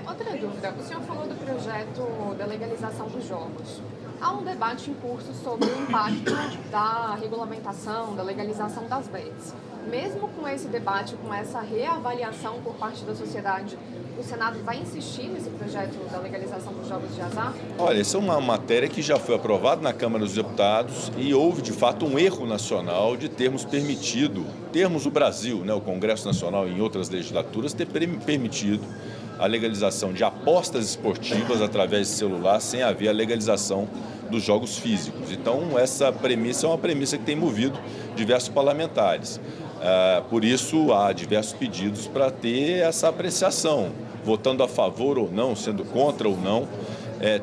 Outra dúvida, o senhor falou do projeto da legalização dos jogos. Há um debate em curso sobre o impacto da regulamentação, da legalização das bets. Mesmo com esse debate, com essa reavaliação por parte da sociedade, o Senado vai insistir nesse projeto da legalização dos jogos de azar? Olha, essa é uma matéria que já foi aprovada na Câmara dos Deputados e houve, de fato, um erro nacional de termos o Brasil, né, o Congresso Nacional em outras legislaturas, ter permitido a legalização de apostas esportivas através de celular sem haver a legalização dos jogos físicos. Então, essa premissa é uma premissa que tem movido diversos parlamentares. Por isso, há diversos pedidos para ter essa apreciação, votando a favor ou não, sendo contra ou não,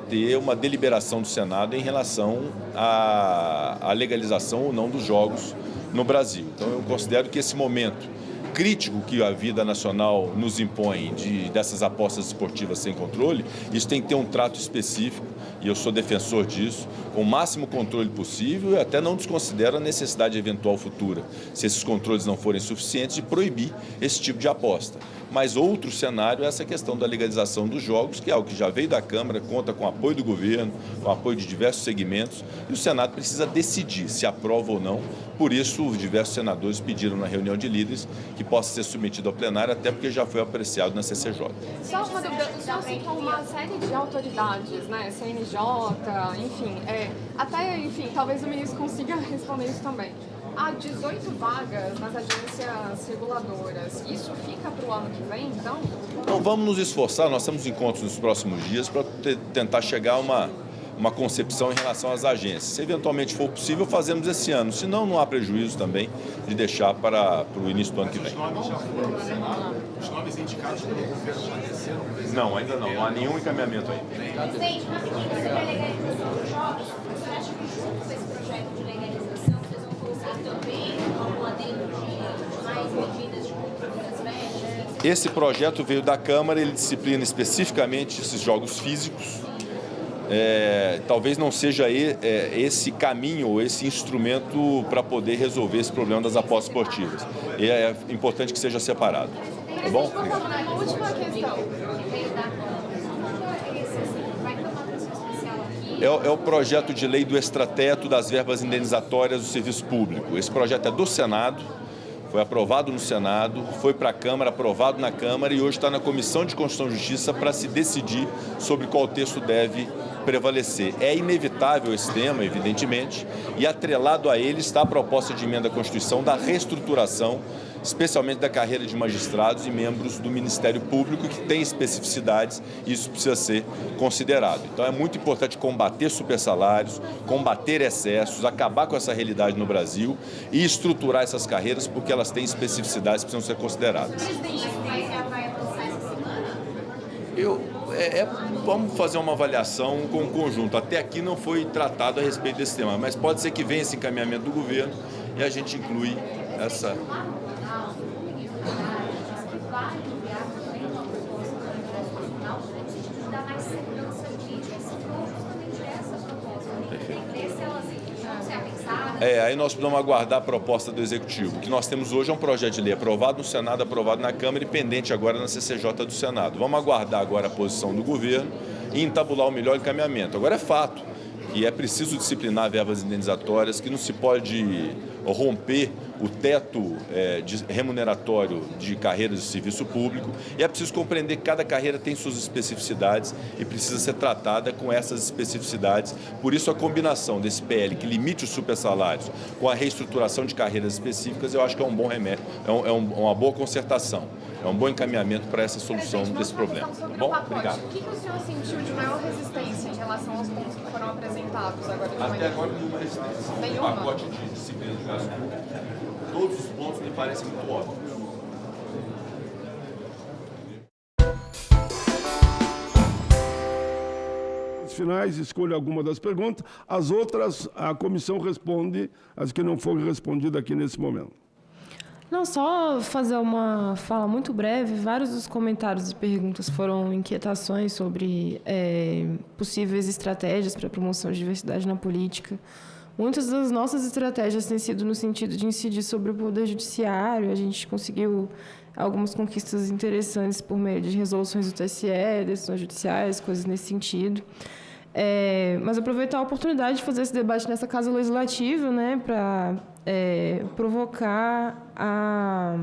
ter uma deliberação do Senado em relação à legalização ou não dos jogos no Brasil. Então, eu considero que esse momento crítico que a vida nacional nos impõe dessas apostas esportivas sem controle, isso tem que ter um trato específico, e eu sou defensor disso, com o máximo controle possível e até não desconsidero a necessidade eventual futura, se esses controles não forem suficientes, de proibir esse tipo de aposta. Mas outro cenário é essa questão da legalização dos jogos, que é algo que já veio da Câmara, conta com o apoio do governo, com o apoio de diversos segmentos, e o Senado precisa decidir se aprova ou não. Por isso, os diversos senadores pediram na reunião de líderes que possa ser submetido ao plenário, até porque já foi apreciado na CCJ. Só uma dúvida, o senhor citou uma série de autoridades, né, CNJ, enfim, talvez o ministro consiga responder isso também. Há 18 vagas nas agências reguladoras. Isso fica para o ano que vem, então? Então, vamos nos esforçar. Nós temos encontros nos próximos dias para tentar chegar a uma uma concepção em relação às agências. Se eventualmente for possível, fazemos esse ano. Se não, não há prejuízo também de deixar para o início do ano que vem. Os nomes indicados pelo governo apareceram? Não, ainda não. Não há nenhum encaminhamento ainda. Presidente, mas a legalização dos jogos, você acha que junto com esse projeto de legalização, vocês vão colocar também algum adendo de mais medidas de controle das festas? Esse projeto veio da Câmara, ele disciplina especificamente esses jogos físicos. Talvez não seja esse caminho ou esse instrumento para poder resolver esse problema das apostas esportivas. E é importante que seja separado. Tá bom? Obrigado. Uma última questão. É o projeto de lei do extrateto das verbas indenizatórias do serviço público. Esse projeto é do Senado, foi aprovado no Senado, foi para a Câmara, aprovado na Câmara e hoje está na Comissão de Constituição e Justiça para se decidir sobre qual texto deve prevalecer. É inevitável esse tema, evidentemente, e atrelado a ele está a proposta de emenda à Constituição da reestruturação, especialmente da carreira de magistrados e membros do Ministério Público, que tem especificidades e isso precisa ser considerado. Então é muito importante combater supersalários, combater excessos, acabar com essa realidade no Brasil e estruturar essas carreiras porque elas têm especificidades que precisam ser consideradas. Vamos fazer uma avaliação com o conjunto. Até aqui não foi tratado a respeito desse tema, mas pode ser que venha esse encaminhamento do governo e a gente inclui essa... Aí nós precisamos aguardar a proposta do Executivo. O que nós temos hoje é um projeto de lei aprovado no Senado, aprovado na Câmara e pendente agora na CCJ do Senado. Vamos aguardar agora a posição do governo e entabular o melhor encaminhamento. Agora é fato que é preciso disciplinar verbas indenizatórias, que não se pode romper o teto remuneratório de carreiras de serviço público e é preciso compreender que cada carreira tem suas especificidades e precisa ser tratada com essas especificidades. Por isso a combinação desse PL que limite os supersalários com a reestruturação de carreiras específicas, eu acho que é um bom remédio, uma boa concertação, é um bom encaminhamento para essa solução desse problema. Bom, obrigado. O que o senhor sentiu de maior resistência em relação aos pontos que foram apresentados agora de manhã? Até agora nenhuma resistência. Nenhuma? O pacote de disciplina de gasto público, todos os pontos me parecem muito óbvios. Finais, escolha alguma das perguntas. As outras, a comissão responde, as que não foram respondidas aqui nesse momento. Não, só fazer uma fala muito breve. Vários dos comentários e perguntas foram inquietações sobre possíveis estratégias para a promoção de diversidade na política. Muitas das nossas estratégias têm sido no sentido de incidir sobre o poder judiciário. A gente conseguiu algumas conquistas interessantes por meio de resoluções do TSE, decisões judiciais, coisas nesse sentido. Mas aproveitar a oportunidade de fazer esse debate nessa Casa Legislativa, né, para provocar a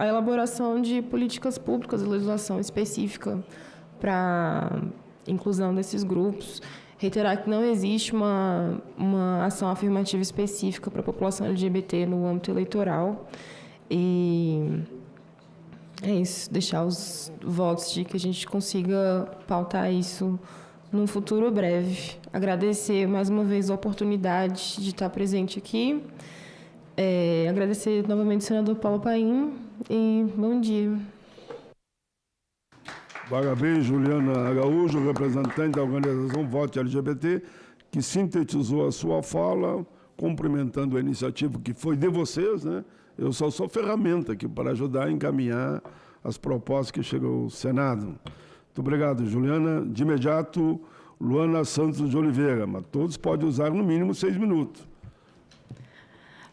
elaboração de políticas públicas, legislação específica para inclusão desses grupos. Reiterar que não existe uma ação afirmativa específica para a população LGBT no âmbito eleitoral. E é isso, deixar os votos de que a gente consiga pautar isso num futuro breve. Agradecer mais uma vez a oportunidade de estar presente aqui. Agradecer novamente ao senador Paulo Paim e bom dia. Parabéns, Juliana Araújo, representante da organização Vote LGBT, que sintetizou a sua fala, cumprimentando a iniciativa que foi de vocês, né? Eu só sou ferramenta aqui para ajudar a encaminhar as propostas que chegam ao Senado. Muito obrigado, Juliana. De imediato, Luana Santos de Oliveira, mas todos podem usar no mínimo 6 minutos.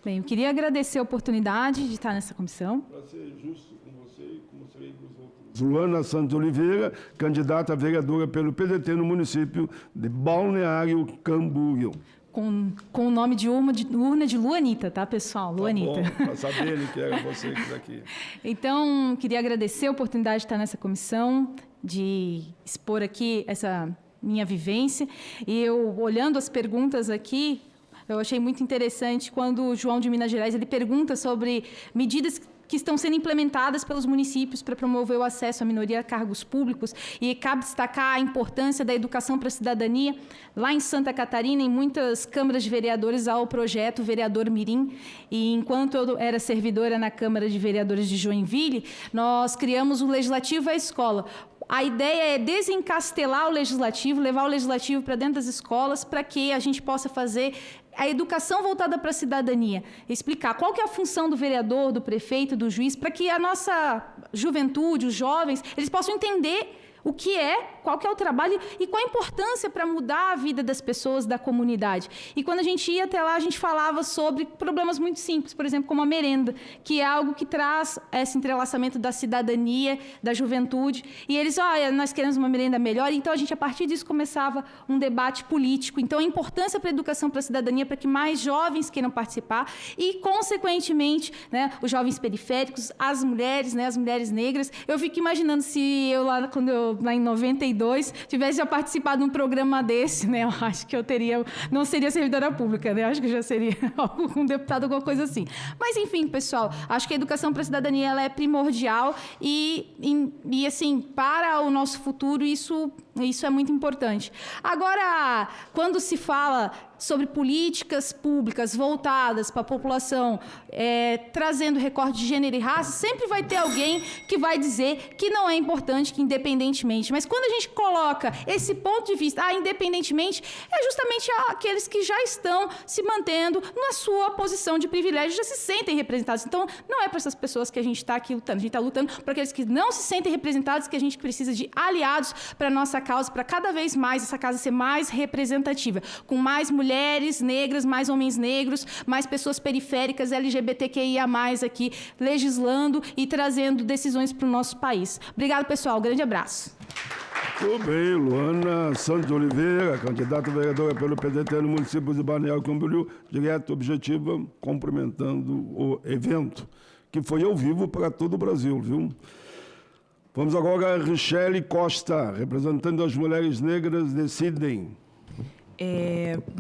Bem, eu queria agradecer a oportunidade de estar nessa comissão. Para ser justo com você e como serei com os outros. Luana Santos de Oliveira, candidata a vereadora pelo PDT no município de Balneário Camboriú. Com o nome de urna de Luanita, tá, pessoal? Luanita. Tá bom, para saberem que era você que está aqui. Então, queria agradecer a oportunidade de estar nessa comissão, de expor aqui essa minha vivência. E eu, olhando as perguntas aqui, eu achei muito interessante quando o João de Minas Gerais ele pergunta sobre medidas que estão sendo implementadas pelos municípios para promover o acesso à minoria a cargos públicos. E cabe destacar a importância da educação para a cidadania. Lá em Santa Catarina, em muitas câmaras de vereadores, há o projeto Vereador Mirim. E enquanto eu era servidora na Câmara de Vereadores de Joinville, nós criamos o Legislativo à Escola. A ideia é desencastelar o legislativo, levar o legislativo para dentro das escolas, para que a gente possa fazer a educação voltada para a cidadania, explicar qual que é a função do vereador, do prefeito, do juiz, para que a nossa juventude, os jovens, eles possam entender o que é, qual que é o trabalho e qual a importância para mudar a vida das pessoas da comunidade. E quando a gente ia até lá, a gente falava sobre problemas muito simples, por exemplo, como a merenda, que é algo que traz esse entrelaçamento da cidadania, da juventude. E eles, nós queremos uma merenda melhor. Então, a gente, a partir disso, começava um debate político. Então, a importância para a educação, para a cidadania, para que mais jovens queiram participar e, consequentemente, né, os jovens periféricos, as mulheres negras. Eu fico imaginando se eu lá em 92, tivesse já participado de um programa desse, né? Eu acho que eu não seria servidora pública, né? Eu acho que eu já seria um deputado, alguma coisa assim. Mas, enfim, pessoal, acho que a educação para a cidadania ela é primordial e, assim, para o nosso futuro, isso é muito importante. Agora, quando se fala sobre políticas públicas voltadas para a população, trazendo recorte de gênero e raça, sempre vai ter alguém que vai dizer que não é importante, que independentemente. Mas quando a gente coloca esse ponto de vista, independentemente, é justamente aqueles que já estão se mantendo na sua posição de privilégio, já se sentem representados. Então, não é para essas pessoas que a gente está aqui lutando. A gente está lutando para aqueles que não se sentem representados, que a gente precisa de aliados para a nossa causa, para cada vez mais essa causa ser mais representativa, com mais mulheres negras, mais homens negros, mais pessoas periféricas, LGBTQIA+, aqui, legislando e trazendo decisões para o nosso país. Obrigado, pessoal. Grande abraço. Tudo bem, Luana Santos de Oliveira, candidata vereadora pelo PDT no município de Balneário Camboriú, direta, objetiva, cumprimentando o evento, que foi ao vivo para todo o Brasil, viu? Vamos agora a Richelle Costa, representando as mulheres negras decidem.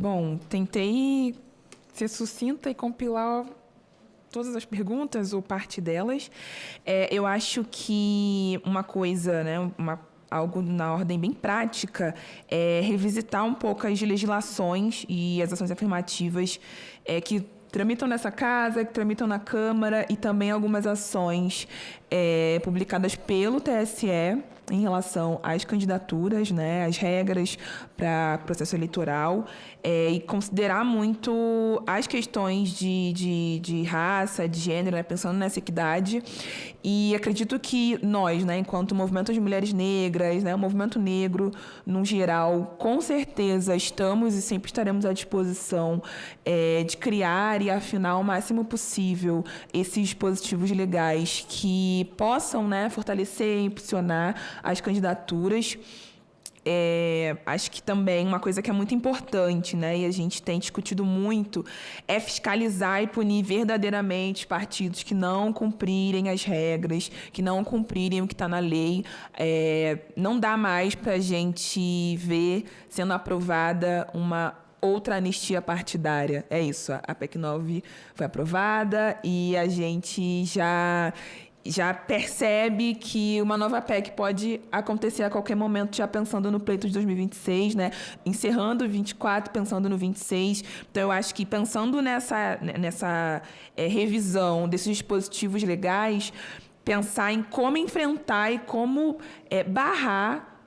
Bom, tentei ser sucinta e compilar todas as perguntas ou parte delas. Eu acho que uma coisa, né, algo na ordem bem prática, é revisitar um pouco as legislações e as ações afirmativas que tramitam nessa casa, que tramitam na Câmara e também algumas ações publicadas pelo TSE em relação às candidaturas, né, às regras para processo eleitoral, e considerar muito as questões de raça, de gênero, né, pensando nessa equidade. E acredito que nós, né, enquanto movimento de mulheres negras, né, o movimento negro, no geral, com certeza estamos e sempre estaremos à disposição de criar e afinar o máximo possível esses dispositivos legais que possam, né, fortalecer e impulsionar as candidaturas. Acho que também uma coisa que é muito importante, né, e a gente tem discutido muito, é fiscalizar e punir verdadeiramente partidos que não cumprirem as regras, que não cumprirem o que está na lei. Não dá mais para a gente ver sendo aprovada uma outra anistia partidária. É isso, a PEC 9 foi aprovada e a gente já percebe que uma nova PEC pode acontecer a qualquer momento, já pensando no pleito de 2026, né? Encerrando o 24, pensando no 26. Então, eu acho que pensando nessa revisão desses dispositivos legais, pensar em como enfrentar e como barrar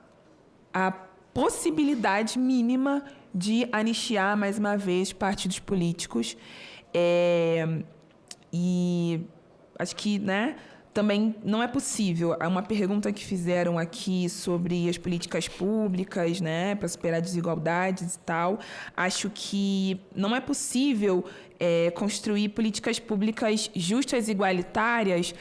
a possibilidade mínima de anistiar, mais uma vez, partidos políticos. E acho que, né, também não é possível. Há uma pergunta que fizeram aqui sobre as políticas públicas, né, para superar desigualdades e tal. Acho que não é possível construir políticas públicas justas e igualitárias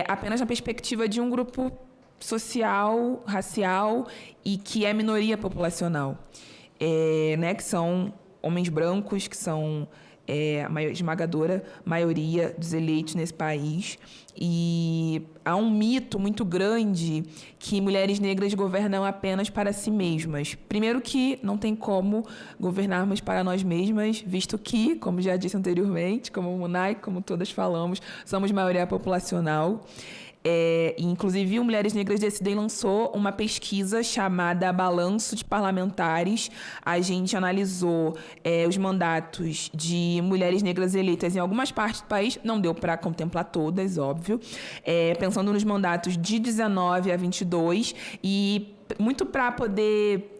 apenas na perspectiva de um grupo social, racial e que é minoria populacional, né, que são homens brancos, que são a esmagadora maioria dos eleitos nesse país. E há um mito muito grande que mulheres negras governam apenas para si mesmas. Primeiro que não tem como governarmos para nós mesmas, visto que, como já disse anteriormente, como o Munay, como todas falamos, somos maioria populacional. Inclusive, o Mulheres Negras Decidem lançou uma pesquisa chamada Balanço de Parlamentares. A gente analisou os mandatos de mulheres negras eleitas em algumas partes do país, não deu para contemplar todas, óbvio, pensando nos mandatos de 19 a 22 e muito para poder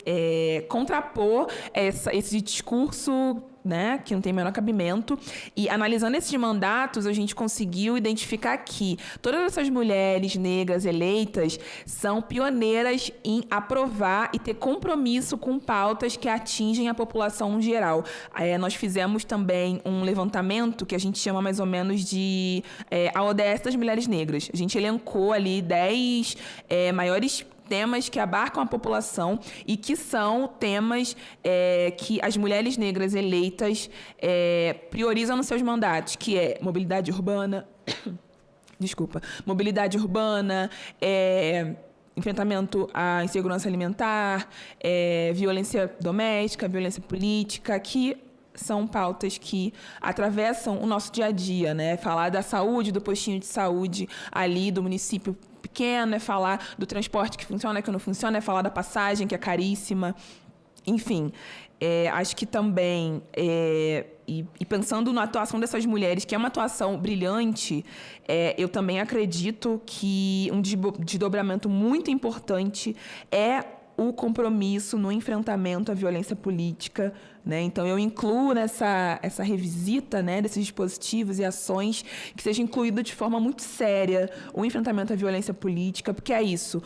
contrapor esse discurso, né, que não tem o menor cabimento. E analisando esses mandatos, a gente conseguiu identificar que todas essas mulheres negras eleitas são pioneiras em aprovar e ter compromisso com pautas que atingem a população no geral. Nós fizemos também um levantamento que a gente chama mais ou menos de a ODS das mulheres negras. A gente elencou ali 10 maiores temas que abarcam a população e que são temas que as mulheres negras eleitas priorizam nos seus mandatos, que é mobilidade urbana, mobilidade urbana, enfrentamento à insegurança alimentar, violência doméstica, violência política, que são pautas que atravessam o nosso dia a dia, né? Falar da saúde, do postinho de saúde ali do município pequeno, é falar do transporte que funciona, que não funciona, é falar da passagem, que é caríssima. Enfim, acho que também, e pensando na atuação dessas mulheres, que é uma atuação brilhante, eu também acredito que um desdobramento muito importante é o compromisso no enfrentamento à violência política, né? Então, eu incluo essa revisita, né, desses dispositivos e ações que seja incluído de forma muito séria o enfrentamento à violência política, porque é isso,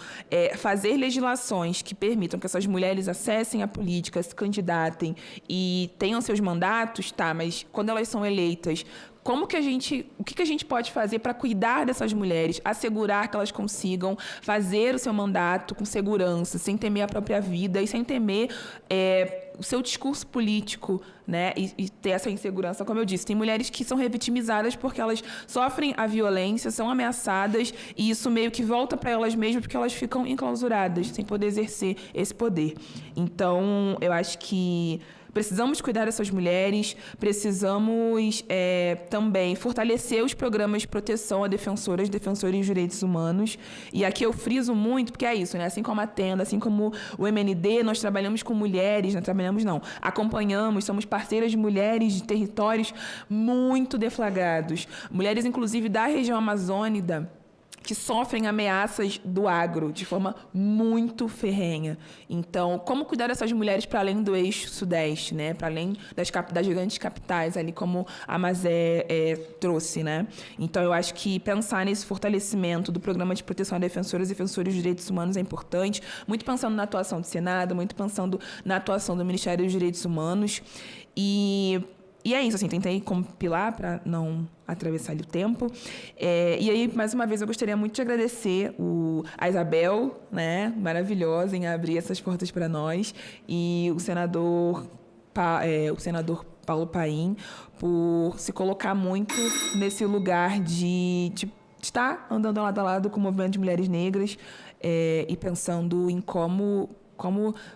fazer legislações que permitam que essas mulheres acessem a política, se candidatem e tenham seus mandatos, tá, mas quando elas são eleitas, o que a gente pode fazer para cuidar dessas mulheres, assegurar que elas consigam fazer o seu mandato com segurança, sem temer a própria vida e sem temer o seu discurso político, né? E ter essa insegurança, como eu disse. Tem mulheres que são revitimizadas porque elas sofrem a violência, são ameaçadas e isso meio que volta para elas mesmas porque elas ficam enclausuradas, sem poder exercer esse poder. Então, eu acho que precisamos cuidar dessas mulheres, precisamos também fortalecer os programas de proteção a defensoras e defensores de direitos humanos. E aqui eu friso muito, porque é isso, né? Assim como a Tenda, assim como o MND, nós trabalhamos com mulheres, acompanhamos, somos parceiras de mulheres de territórios muito deflagrados. Mulheres, inclusive, da região amazônica, que sofrem ameaças do agro de forma muito ferrenha. Então, como cuidar dessas mulheres para além do eixo sudeste, né? Para além das grandes capitais, ali como a Mazé trouxe, né? Então, eu acho que pensar nesse fortalecimento do programa de proteção a defensoras e defensores de direitos humanos é importante, muito pensando na atuação do Senado, muito pensando na atuação do Ministério dos Direitos Humanos. E é isso, assim, tentei compilar para não atravessar o tempo. E aí, mais uma vez, eu gostaria muito de agradecer a Isabel, né, maravilhosa em abrir essas portas para nós, e o senador Paulo Paim, por se colocar muito nesse lugar de estar andando lado a lado com o movimento de mulheres negras e pensando em como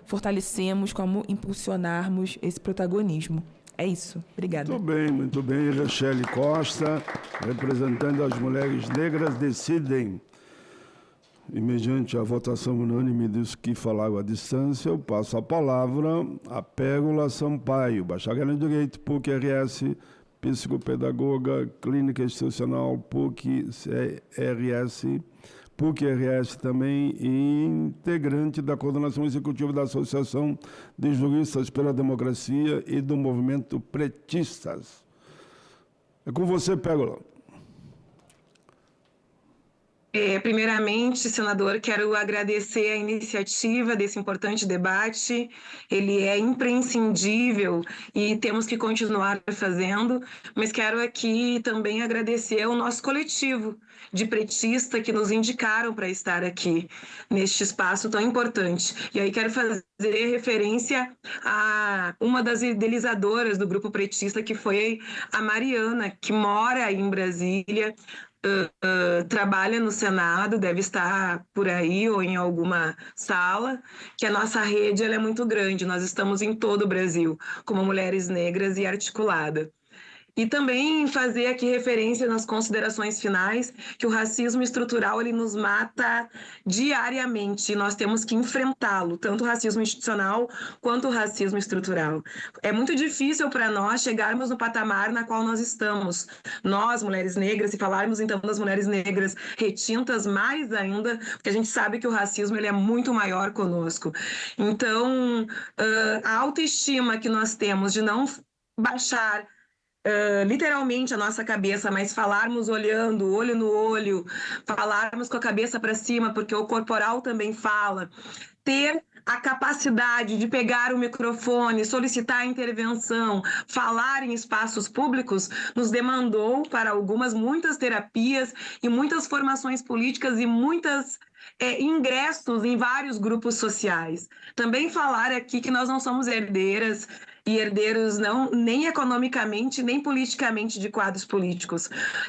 fortalecemos, como impulsionarmos esse protagonismo. É isso. Obrigada. Muito bem. Rachele Costa, representando as Mulheres Negras Decidem. E, mediante a votação unânime dos que falaram à distância, eu passo a palavra a Pérola Sampaio, bacharel em Direito, PUC-RS, psicopedagoga, clínica institucional, PUC-RS, PUC-RS também, e integrante da coordenação executiva da Associação de Juristas pela Democracia e do Movimento Pretistas. É com você, Pérola. Primeiramente, senador, quero agradecer a iniciativa desse importante debate. Ele é imprescindível e temos que continuar fazendo, mas quero aqui também agradecer ao nosso coletivo de pretistas que nos indicaram para estar aqui neste espaço tão importante. E aí quero fazer referência a uma das idealizadoras do grupo pretista, que foi a Mariana, que mora aí em Brasília, trabalha no Senado, deve estar por aí ou em alguma sala, que a nossa rede ela é muito grande, nós estamos em todo o Brasil, como mulheres negras e articulada. E também fazer aqui referência nas considerações finais que o racismo estrutural ele nos mata diariamente e nós temos que enfrentá-lo, tanto o racismo institucional quanto o racismo estrutural. É muito difícil para nós chegarmos no patamar na qual nós estamos. Nós, mulheres negras, se falarmos então das mulheres negras retintas, mais ainda, porque a gente sabe que o racismo ele é muito maior conosco. Então, a autoestima que nós temos de não baixar literalmente a nossa cabeça, mas falarmos olhando, olho no olho, falarmos com a cabeça para cima, porque o corporal também fala, ter a capacidade de pegar o microfone, solicitar a intervenção, falar em espaços públicos, nos demandou para muitas terapias e muitas formações políticas e muitas ingressos em vários grupos sociais. Também falar aqui que nós não somos herdeiras e herdeiros não, nem economicamente, nem politicamente de quadros políticos.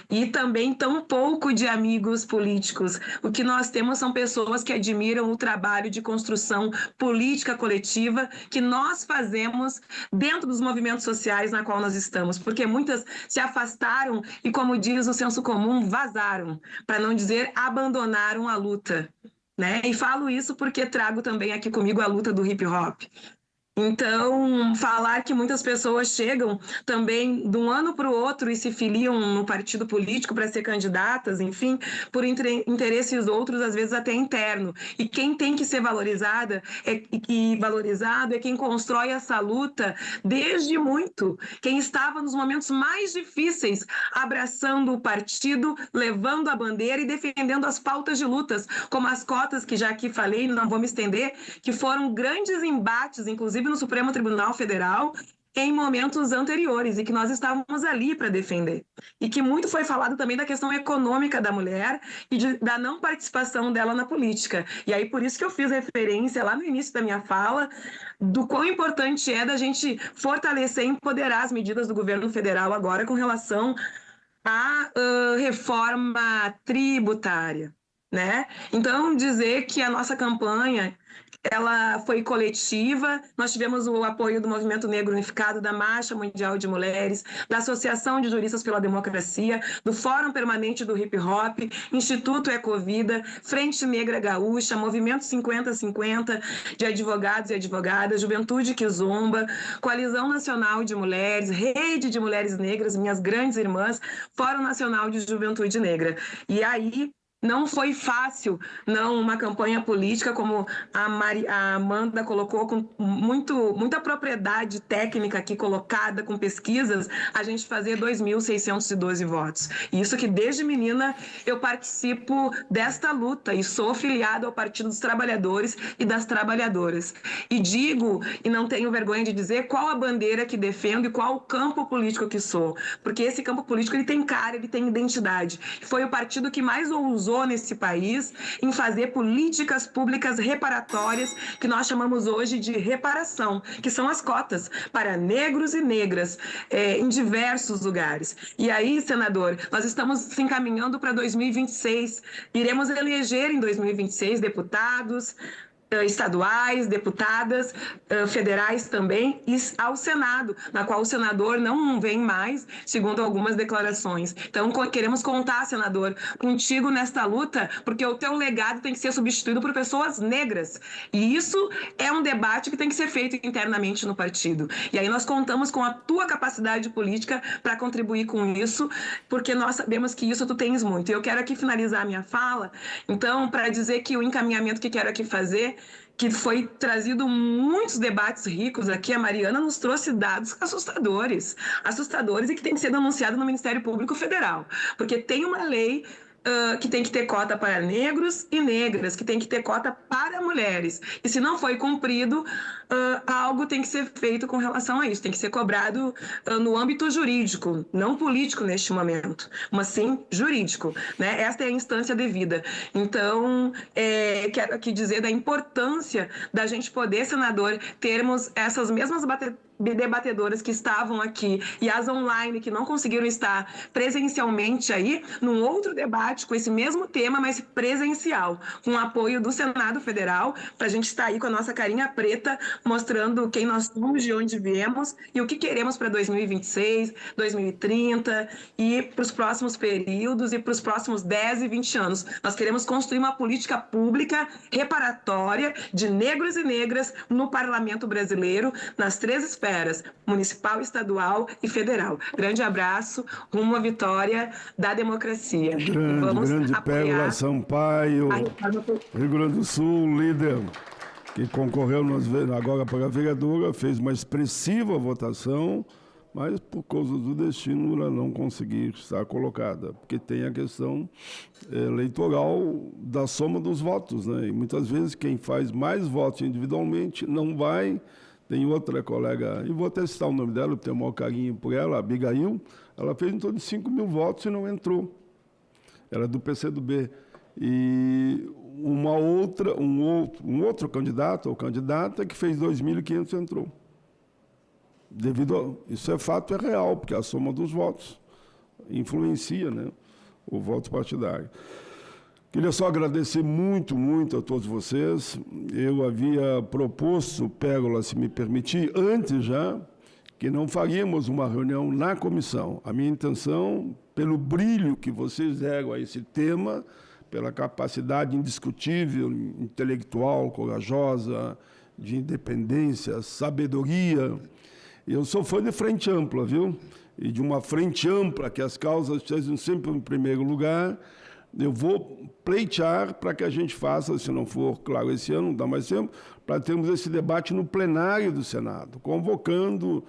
E também tão pouco de amigos políticos. O que nós temos são pessoas que admiram o trabalho de construção política coletiva que nós fazemos dentro dos movimentos sociais na qual nós estamos, porque muitas se afastaram e, como diz o senso comum, vazaram, para não dizer abandonaram a luta, né? E falo isso porque trago também aqui comigo a luta do hip hop. Então, falar que muitas pessoas chegam também de um ano para o outro e se filiam no partido político para ser candidatas, enfim, por interesses outros, às vezes até interno. E quem tem que ser valorizado é quem constrói essa luta desde muito. Quem estava nos momentos mais difíceis, abraçando o partido, levando a bandeira e defendendo as pautas de lutas, como as cotas, que já aqui falei, não vou me estender, que foram grandes embates, inclusive no Supremo Tribunal Federal, em momentos anteriores, e que nós estávamos ali para defender. E que muito foi falado também da questão econômica da mulher e da não participação dela na política. E aí, por isso que eu fiz referência lá no início da minha fala, do quão importante é da gente fortalecer e empoderar as medidas do governo federal agora com relação à reforma tributária, né? Então, dizer que a nossa campanha ela foi coletiva, nós tivemos o apoio do Movimento Negro Unificado, da Marcha Mundial de Mulheres, da Associação de Juristas pela Democracia, do Fórum Permanente do Hip Hop, Instituto Ecovida, Frente Negra Gaúcha, Movimento 50-50 de advogados e advogadas, Juventude Kizomba, Coalizão Nacional de Mulheres, Rede de Mulheres Negras, minhas grandes irmãs, Fórum Nacional de Juventude Negra. E aí, não foi fácil, não, uma campanha política, como a Amanda colocou, com muita propriedade técnica aqui colocada, com pesquisas, a gente fazer 2.612 votos. Isso que desde menina eu participo desta luta e sou filiada ao Partido dos Trabalhadores e das Trabalhadoras. E digo, e não tenho vergonha de dizer, qual a bandeira que defendo e qual o campo político que sou. Porque esse campo político ele tem cara, ele tem identidade. Foi o partido que mais ousou nesse país em fazer políticas públicas reparatórias, que nós chamamos hoje de reparação, que são as cotas para negros e negras em diversos lugares. E aí, senador, nós estamos se encaminhando para 2026, iremos eleger em 2026 deputados estaduais, deputadas federais também, e ao Senado, na qual o senador não vem mais, segundo algumas declarações. Então, queremos contar, senador, contigo nesta luta, porque o teu legado tem que ser substituído por pessoas negras. E isso é um debate que tem que ser feito internamente no partido. E aí nós contamos com a tua capacidade política para contribuir com isso, porque nós sabemos que isso tu tens muito. E eu quero aqui finalizar a minha fala, então, para dizer que o encaminhamento que quero aqui fazer, que foi trazido muitos debates ricos aqui, a Mariana nos trouxe dados assustadores e que tem que ser denunciado no Ministério Público Federal, porque tem uma lei que tem que ter cota para negros e negras, que tem que ter cota para mulheres. E se não foi cumprido, algo tem que ser feito com relação a isso, tem que ser cobrado no âmbito jurídico, não político neste momento, mas sim jurídico, né? Esta é a instância devida. Então, quero aqui dizer da importância da gente poder, senador, termos essas mesmas debatedoras que estavam aqui e as online que não conseguiram estar presencialmente aí, num outro debate com esse mesmo tema, mas presencial, com o apoio do Senado Federal, para a gente estar aí com a nossa carinha preta, mostrando quem nós somos, de onde viemos e o que queremos para 2026, 2030 e para os próximos períodos e para os próximos 10 e 20 anos. Nós queremos construir uma política pública reparatória de negros e negras no Parlamento brasileiro, nas 3 esferas, municipal, estadual e federal. Grande abraço, rumo à vitória da democracia. Grande Pérola Sampaio, Rio Grande do Sul, líder, que concorreu agora para a vereadora, fez uma expressiva votação, mas por causa do destino ela não conseguiu estar colocada, porque tem a questão eleitoral da soma dos votos, né? E muitas vezes quem faz mais votos individualmente não vai. Tem outra colega, e vou até citar o nome dela, eu tenho o maior carinho por ela, a Abigail, ela fez em torno de 5 mil votos e não entrou. Ela é do PCdoB. E um outro candidato ou candidata que fez 2.500 entrou. Isso é fato, é real, porque a soma dos votos influencia, né, o voto partidário. Queria só agradecer muito, muito a todos vocês. Eu havia proposto, Pérola, se me permitir, antes já, que não faríamos uma reunião na comissão. A minha intenção, pelo brilho que vocês deram a esse tema, pela capacidade indiscutível, intelectual, corajosa, de independência, sabedoria. Eu sou fã de frente ampla, viu? E de uma frente ampla, que as causas estejam sempre em primeiro lugar. Eu vou pleitear para que a gente faça, se não for, claro, esse ano, não dá mais tempo, para termos esse debate no plenário do Senado, convocando,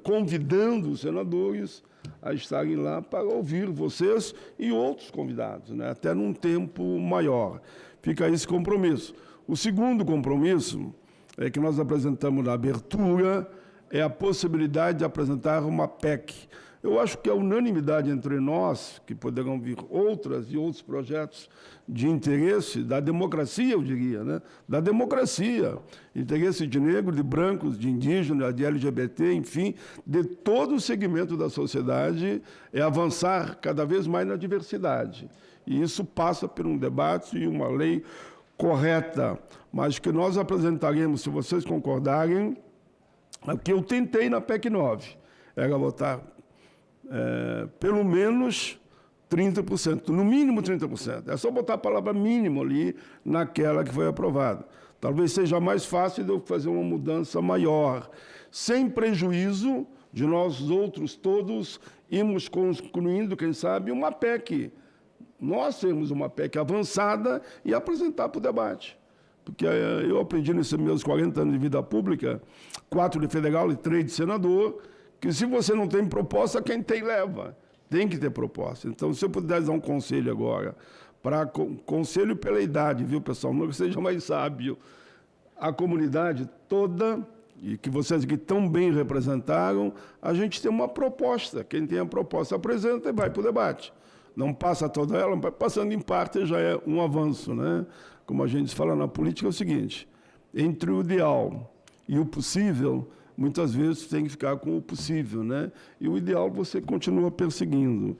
convidando os senadores a estarem lá para ouvir vocês e outros convidados, né, até num tempo maior. Fica esse compromisso. O segundo compromisso é que nós apresentamos na abertura, é a possibilidade de apresentar uma PEC. Eu acho que a unanimidade entre nós, que poderão vir outros projetos de interesse da democracia, eu diria, né? Da democracia, interesse de negros, de brancos, de indígenas, de LGBT, enfim, de todo o segmento da sociedade, é avançar cada vez mais na diversidade. E isso passa por um debate e uma lei correta, mas que nós apresentaremos, se vocês concordarem, o que eu tentei na PEC 9, era votar pelo menos 30%, no mínimo 30%. É só botar a palavra mínimo ali naquela que foi aprovada. Talvez seja mais fácil de eu fazer uma mudança maior, sem prejuízo de nós outros todos irmos construindo, quem sabe, uma PEC. Nós temos uma PEC avançada e apresentar para o debate. Porque eu aprendi nesses meus 40 anos de vida pública, 4 de federal e 3 de senador, que se você não tem proposta, quem tem leva. Tem que ter proposta. Então, se eu pudesse dar um conselho agora, conselho pela idade, viu, pessoal? Não que seja mais sábio. A comunidade toda, e que vocês aqui tão bem representaram, a gente tem uma proposta. Quem tem a proposta apresenta e vai para o debate. Não passa toda ela, passando em parte já é um avanço, né? Como a gente fala na política, é o seguinte, entre o ideal e o possível, muitas vezes tem que ficar com o possível, né? E o ideal você continua perseguindo.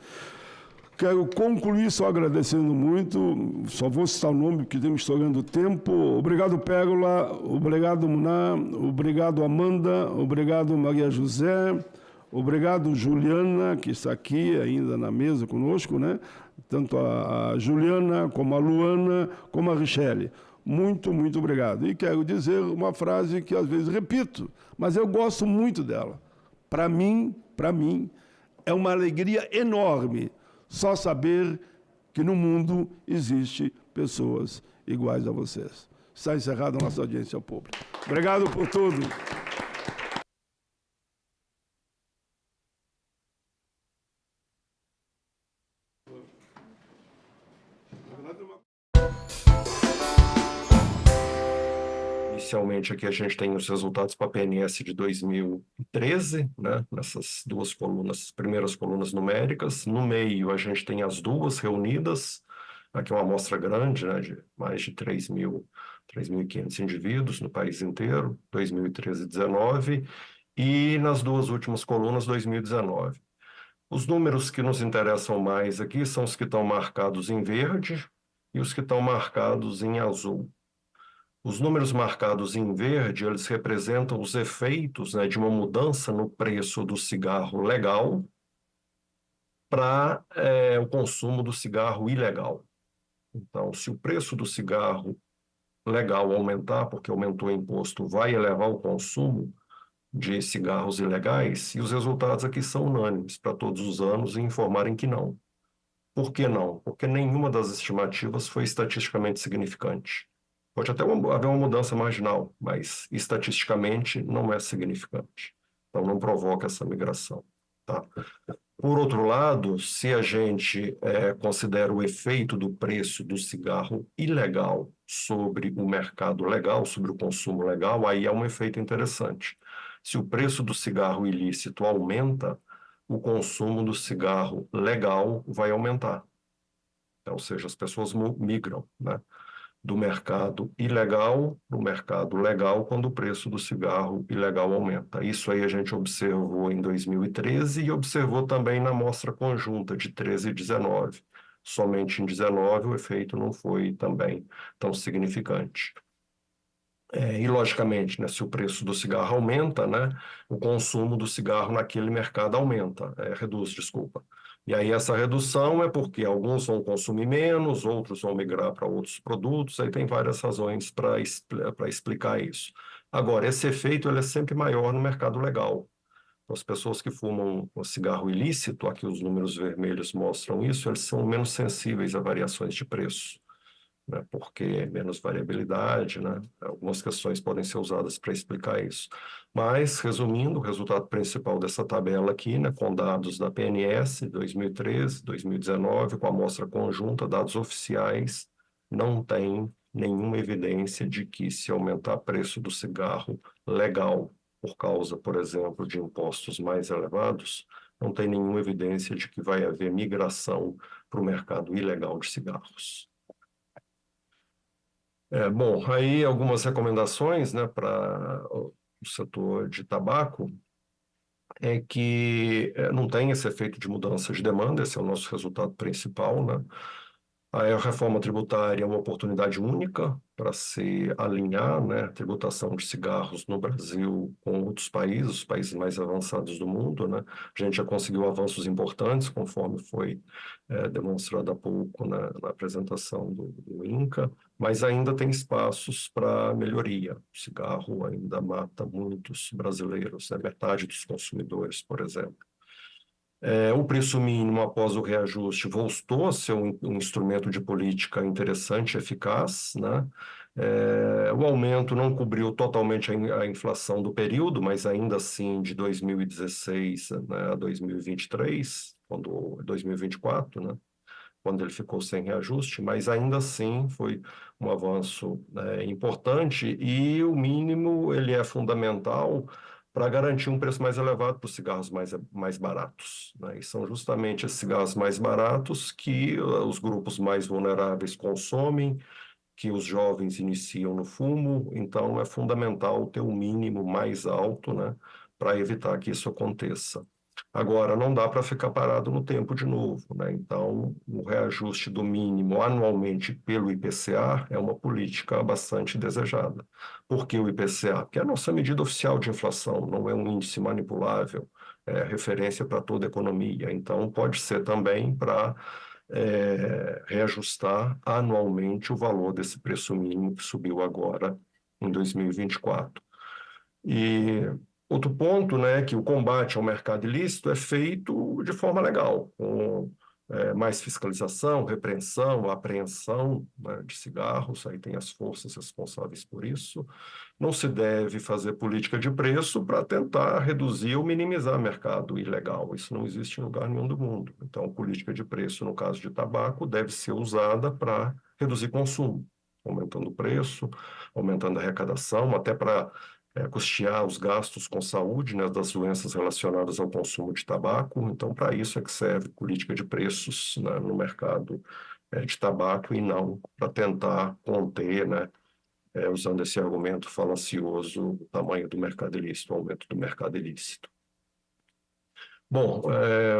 Quero concluir só agradecendo muito, só vou citar o nome porque estamos estourando o tempo. Obrigado, Pérola, obrigado, Muná, obrigado, Amanda, obrigado, Maria José, obrigado, Juliana, que está aqui ainda na mesa conosco, né? Tanto a Juliana, como a Luana, como a Richelle. Muito, muito obrigado. E quero dizer uma frase que às vezes repito, mas eu gosto muito dela. Para mim, é uma alegria enorme só saber que no mundo existe pessoas iguais a vocês. Está encerrada a nossa audiência pública. Obrigado por tudo. inicialmente aqui a gente tem os resultados para a PNS de 2013, né, nessas duas colunas, primeiras colunas numéricas. No meio a gente tem as duas reunidas, aqui é uma amostra grande, né, de mais de 3.500 indivíduos no país inteiro, 2013 e 2019, e nas duas últimas colunas, 2019. Os números que nos interessam mais aqui são os que estão marcados em verde e os que estão marcados em azul. Os números marcados em verde, eles representam os efeitos, né, de uma mudança no preço do cigarro legal para o consumo do cigarro ilegal. Então, se o preço do cigarro legal aumentar, porque aumentou o imposto, vai elevar o consumo de cigarros ilegais, e os resultados aqui são unânimes para todos os anos e informarem que não. Por que não? Porque nenhuma das estimativas foi estatisticamente significante. Pode até haver uma mudança marginal, mas estatisticamente não é significante. Então não provoca essa migração. Tá? Por outro lado, se a gente considera o efeito do preço do cigarro ilegal sobre o mercado legal, sobre o consumo legal, aí é um efeito interessante. Se o preço do cigarro ilícito aumenta, o consumo do cigarro legal vai aumentar. Então, ou seja, as pessoas migram, né, do mercado ilegal para o mercado legal quando o preço do cigarro ilegal aumenta. Isso aí a gente observou em 2013 e observou também na amostra conjunta de 13 e 19. Somente em 19 o efeito não foi também tão significante. E, logicamente, né, se o preço do cigarro aumenta, né, o consumo do cigarro naquele mercado aumenta, reduz, desculpa. E aí essa redução é porque alguns vão consumir menos, outros vão migrar para outros produtos, aí tem várias razões para explicar isso. Agora, esse efeito ele é sempre maior no mercado legal. Então, as pessoas que fumam um cigarro ilícito, aqui os números vermelhos mostram isso, eles são menos sensíveis a variações de preço, né, porque menos variabilidade, né? Algumas questões podem ser usadas para explicar isso. Mas, resumindo, o resultado principal dessa tabela aqui, né, com dados da PNS 2013, 2019, com a amostra conjunta, dados oficiais, não tem nenhuma evidência de que se aumentar o preço do cigarro legal por causa, por exemplo, de impostos mais elevados, não tem nenhuma evidência de que vai haver migração para o mercado ilegal de cigarros. Bom, aí algumas recomendações, né, para o setor de tabaco é que não tem esse efeito de mudança de demanda, esse é o nosso resultado principal, né? A reforma tributária é uma oportunidade única para se alinhar, né, a tributação de cigarros no Brasil com outros países, os países mais avançados do mundo, né? A gente já conseguiu avanços importantes, conforme foi demonstrado há pouco na apresentação do INCA, mas ainda tem espaços para melhoria. O cigarro ainda mata muitos brasileiros, né? Metade dos consumidores, por exemplo. O preço mínimo após o reajuste voltou a ser um instrumento de política interessante e eficaz, né? O aumento não cobriu totalmente a inflação do período, mas ainda assim de 2016, né, a 2023, 2024, né, quando ele ficou sem reajuste, mas ainda assim foi um avanço importante e o mínimo ele é fundamental para garantir um preço mais elevado para os cigarros mais baratos, né? E são justamente esses cigarros mais baratos que os grupos mais vulneráveis consomem, que os jovens iniciam no fumo, então é fundamental ter um mínimo mais alto, né, para evitar que isso aconteça. Agora, não dá para ficar parado no tempo de novo, né? Então, o reajuste do mínimo anualmente pelo IPCA é uma política bastante desejada. Por que o IPCA? Porque é a nossa medida oficial de inflação, não é um índice manipulável, é referência para toda a economia. Então, pode ser também para reajustar anualmente o valor desse preço mínimo que subiu agora em 2024. E outro ponto, né, que o combate ao mercado ilícito é feito de forma legal, com mais fiscalização, repreensão, apreensão, né, de cigarros, aí tem as forças responsáveis por isso. Não se deve fazer política de preço para tentar reduzir ou minimizar o mercado ilegal, isso não existe em lugar nenhum do mundo. Então, política de preço, no caso de tabaco, deve ser usada para reduzir consumo, aumentando o preço, aumentando a arrecadação, até para custear os gastos com saúde, né, das doenças relacionadas ao consumo de tabaco. Então, para isso é que serve política de preços, né, no mercado de tabaco e não para tentar conter, né, usando esse argumento falacioso, o tamanho do mercado ilícito, o aumento do mercado ilícito. Bom,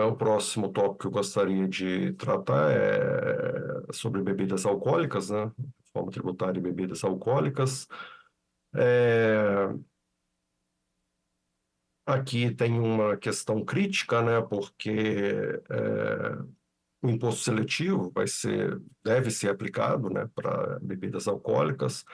o próximo tópico que eu gostaria de tratar é sobre bebidas alcoólicas, né? Reforma tributária e bebidas alcoólicas. Aqui tem uma questão crítica, né? Porque o imposto seletivo deve ser aplicado, né, para bebidas alcoólicas.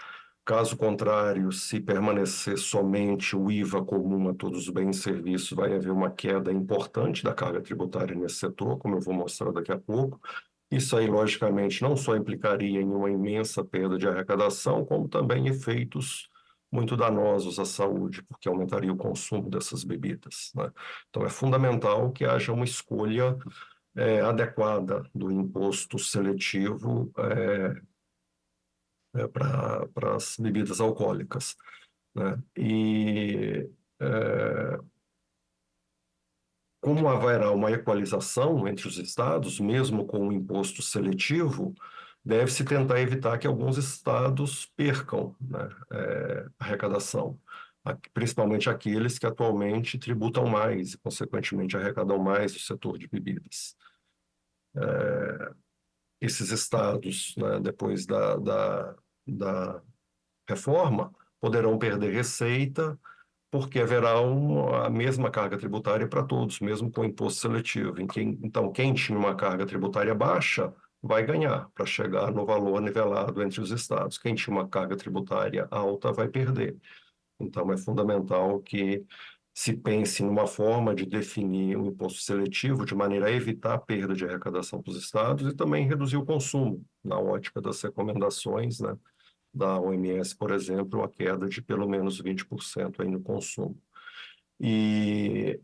Caso contrário, se permanecer somente o IVA comum a todos os bens e serviços, vai haver uma queda importante da carga tributária nesse setor, como eu vou mostrar daqui a pouco. Isso aí, logicamente, não só implicaria em uma imensa perda de arrecadação, como também efeitos muito danosos à saúde, porque aumentaria o consumo dessas bebidas, né? Então, é fundamental que haja uma escolha adequada do imposto seletivo para as bebidas alcoólicas, né? E como haverá uma equalização entre os estados, mesmo com o imposto seletivo, deve-se tentar evitar que alguns estados percam, né, arrecadação, principalmente aqueles que atualmente tributam mais e, consequentemente, arrecadam mais o setor de bebidas. Esses estados, né, depois da reforma, poderão perder receita, porque haverá a mesma carga tributária para todos, mesmo com o imposto seletivo. Então, quem tinha uma carga tributária baixa vai ganhar para chegar no valor nivelado entre os estados. Quem tinha uma carga tributária alta vai perder. Então, é fundamental que se pense numa forma de definir o imposto seletivo de maneira a evitar a perda de arrecadação para os estados e também reduzir o consumo, na ótica das recomendações, né, da OMS, por exemplo, a queda de pelo menos 20% aí no consumo. E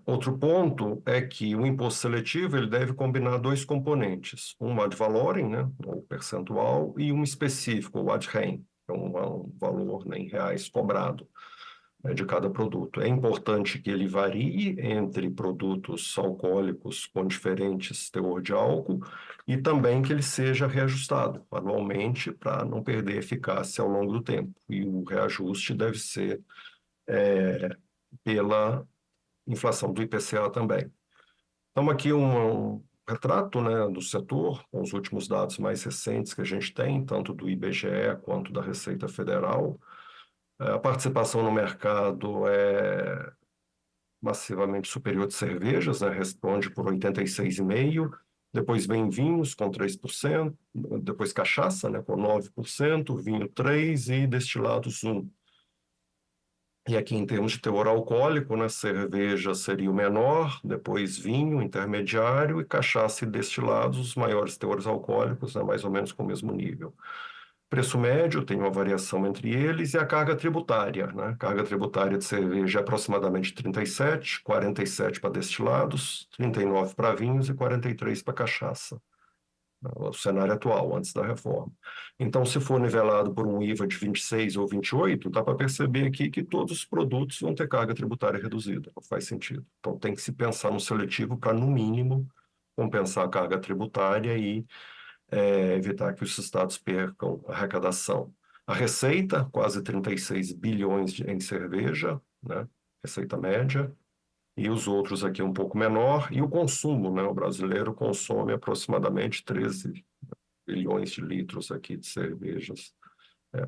outro ponto é que o imposto seletivo ele deve combinar dois componentes, um ad valorem, né, o percentual, e um específico, o ad rem, que é um valor, né, em reais cobrado de cada produto. É importante que ele varie entre produtos alcoólicos com diferentes teor de álcool e também que ele seja reajustado anualmente para não perder eficácia ao longo do tempo. E o reajuste deve ser pela inflação do IPCA também. Então, aqui um retrato, né, do setor, com os últimos dados mais recentes que a gente tem, tanto do IBGE quanto da Receita Federal. A participação no mercado é massivamente superior de cervejas, né? Responde por 86,5%, depois vem vinhos com 3%, depois cachaça, né, com 9%, vinho 3% e destilados 1%. E aqui em termos de teor alcoólico, né, cerveja seria o menor, depois vinho, intermediário, e cachaça e destilados, os maiores teores alcoólicos, né, mais ou menos com o mesmo nível. Preço médio tem uma variação entre eles e a carga tributária, né? A carga tributária de cerveja é aproximadamente 37, 47 para destilados, 39 para vinhos e 43 para cachaça. O cenário atual, antes da reforma. Então, se for nivelado por um IVA de 26 ou 28, dá para perceber aqui que todos os produtos vão ter carga tributária reduzida, não faz sentido. Então, tem que se pensar no seletivo para, no mínimo, compensar a carga tributária e evitar que os estados percam a arrecadação. A receita, quase 36 bilhões em cerveja, né? Receita média, e os outros aqui um pouco menor, e o consumo, né? O brasileiro consome aproximadamente 13 bilhões de litros aqui de cervejas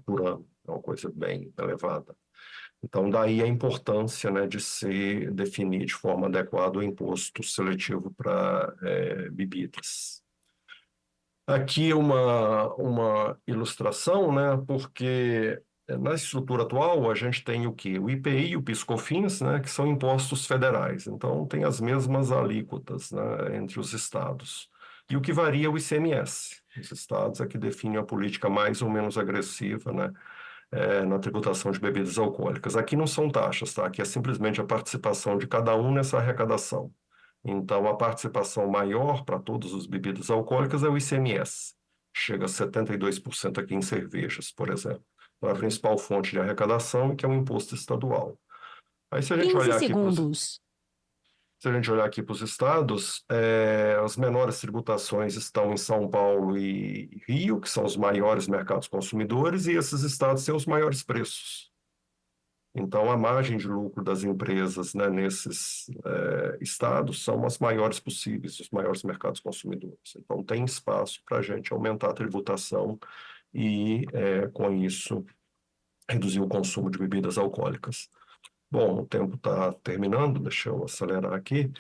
por ano, é uma coisa bem elevada. Então, daí a importância, né, de se definir de forma adequada o imposto seletivo para bebidas. Aqui uma ilustração, né, porque na estrutura atual a gente tem o quê? O IPI e o PIS/COFINS, né, que são impostos federais. Então, tem as mesmas alíquotas, né, entre os estados. E o que varia é o ICMS. Os estados é que definem a política mais ou menos agressiva, né, na tributação de bebidas alcoólicas. Aqui não são taxas, tá? Aqui é simplesmente a participação de cada um nessa arrecadação. Então, a participação maior para todas as bebidas alcoólicas é o ICMS. chega a 72% aqui em cervejas, por exemplo. Então, é a principal fonte de arrecadação, que é o imposto estadual. Aí, se a gente 15 olhar aqui segundos. se a gente olhar aqui para os estados, as menores tributações estão em São Paulo e Rio, que são os maiores mercados consumidores, e esses estados têm os maiores preços. Então, a margem de lucro das empresas, né, nesses estados são as maiores possíveis, os maiores mercados consumidores. Então, tem espaço para a gente aumentar a tributação e, com isso, reduzir o consumo de bebidas alcoólicas. Bom, o tempo está terminando, deixa eu acelerar aqui.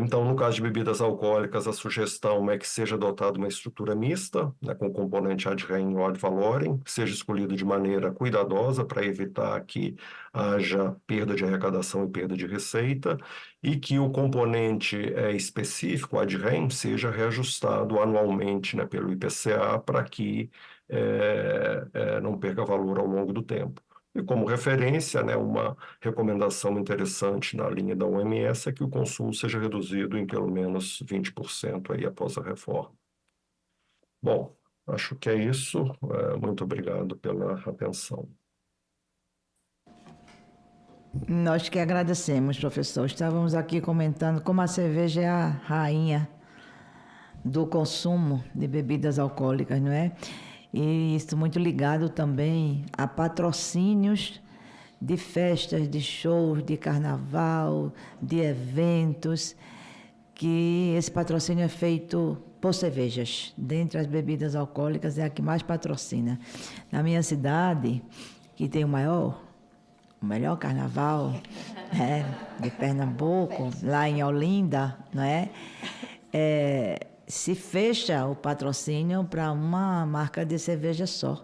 Então, no caso de bebidas alcoólicas, a sugestão é que seja adotada uma estrutura mista, né, com componente ad rem ou ad valorem, que seja escolhida de maneira cuidadosa para evitar que haja perda de arrecadação e perda de receita, e que o componente específico, ad rem, seja reajustado anualmente, né, pelo IPCA, para que não perca valor ao longo do tempo. E como referência, né, uma recomendação interessante na linha da OMS é que o consumo seja reduzido em pelo menos 20% aí após a reforma. Bom, acho que é isso. Muito obrigado pela atenção. Nós que agradecemos, professor. Estávamos aqui comentando como a cerveja é a rainha do consumo de bebidas alcoólicas, não é? E isso muito ligado também a patrocínios de festas, de shows, de carnaval, de eventos, que esse patrocínio é feito por cervejas. Dentre as bebidas alcoólicas, é a que mais patrocina. Na minha cidade, que tem o melhor carnaval de Pernambuco, lá em Olinda, não é? Se fecha o patrocínio para uma marca de cerveja só.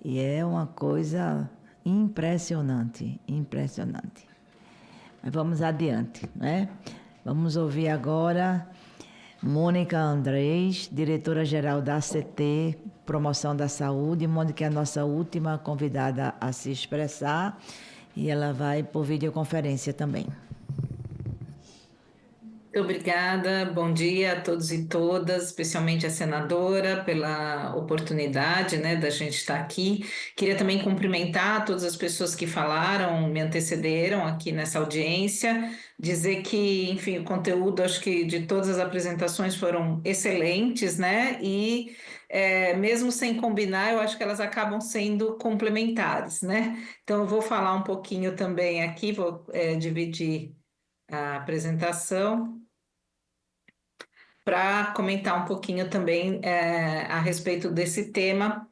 E é uma coisa impressionante, impressionante. Mas vamos adiante, né? Vamos ouvir agora Mônica Andrés, diretora-geral da ACT, Promoção da Saúde. Mônica é a nossa última convidada a se expressar e ela vai por videoconferência também. Muito obrigada, bom dia a todos e todas, especialmente a senadora, pela oportunidade, né, da gente estar aqui. Queria também cumprimentar todas as pessoas que falaram, me antecederam aqui nessa audiência, dizer que, enfim, o conteúdo, acho que de todas as apresentações foram excelentes, né, e mesmo sem combinar, eu acho que elas acabam sendo complementares, né. Então, eu vou falar um pouquinho também aqui, vou dividir a apresentação para comentar um pouquinho também a respeito desse tema,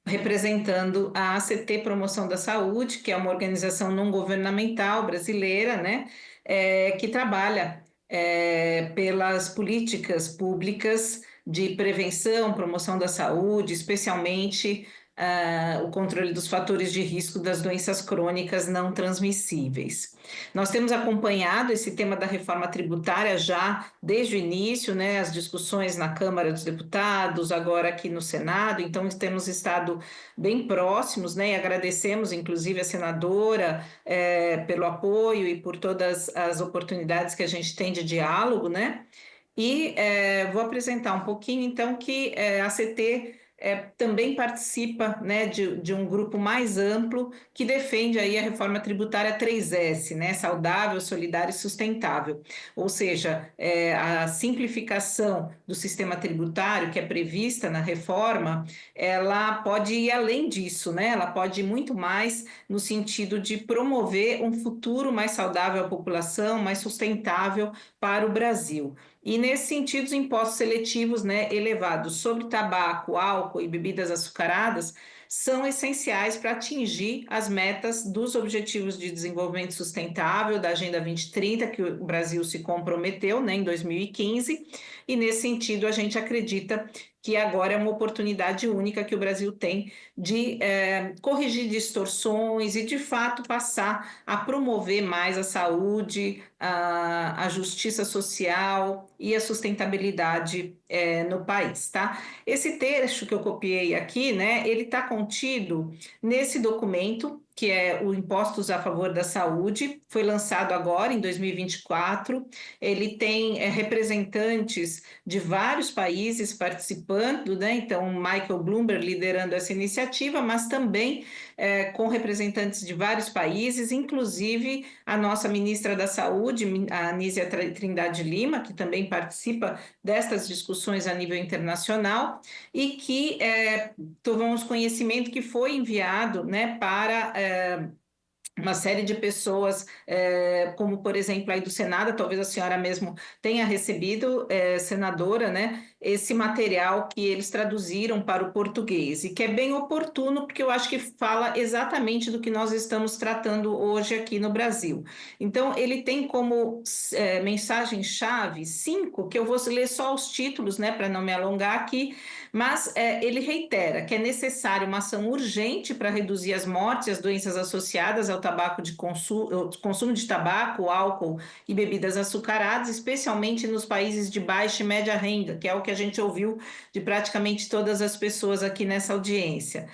representando a ACT Promoção da Saúde, que é uma organização não governamental brasileira, né, que trabalha pelas políticas públicas de prevenção, promoção da saúde, especialmente o controle dos fatores de risco das doenças crônicas não transmissíveis. Nós temos acompanhado esse tema da reforma tributária já desde o início, né, as discussões na Câmara dos Deputados, agora aqui no Senado, então temos estado bem próximos, né, e agradecemos inclusive a senadora pelo apoio e por todas as oportunidades que a gente tem de diálogo, né, e vou apresentar um pouquinho então que a ACT também participa, né, de um grupo mais amplo que defende aí a reforma tributária 3S, né, saudável, solidária e sustentável. Ou seja, a simplificação do sistema tributário que é prevista na reforma, ela pode ir além disso, né, ela pode ir muito mais no sentido de promover um futuro mais saudável à população, mais sustentável para o Brasil. E, nesse sentido, os impostos seletivos, né, elevados sobre tabaco, álcool e bebidas açucaradas são essenciais para atingir as metas dos Objetivos de Desenvolvimento Sustentável da Agenda 2030, que o Brasil se comprometeu, né, em 2015. E, nesse sentido, a gente acredita que agora é uma oportunidade única que o Brasil tem de corrigir distorções e, de fato, passar a promover mais a saúde, a justiça social e a sustentabilidade no país, tá? Esse trecho que eu copiei aqui, né, ele está contido nesse documento que é o Impostos a Favor da Saúde, foi lançado agora, em 2024. Ele tem representantes de vários países participando, né? Então, Michael Bloomberg liderando essa iniciativa, mas também com representantes de vários países, inclusive a nossa ministra da Saúde, a Anísia Trindade Lima, que também participa destas discussões a nível internacional, e que tomamos conhecimento que foi enviado, né, para uma série de pessoas, como por exemplo aí do Senado, talvez a senhora mesmo tenha recebido, senadora, né, esse material que eles traduziram para o português, e que é bem oportuno, porque eu acho que fala exatamente do que nós estamos tratando hoje aqui no Brasil. Então, ele tem como mensagem-chave 5, que eu vou ler só os títulos, né, para não me alongar aqui, mas ele reitera que é necessário uma ação urgente para reduzir as mortes e as doenças associadas ao tabaco de consumo de tabaco, álcool e bebidas açucaradas, especialmente nos países de baixa e média renda, que é o que a gente ouviu de praticamente todas as pessoas aqui nessa audiência.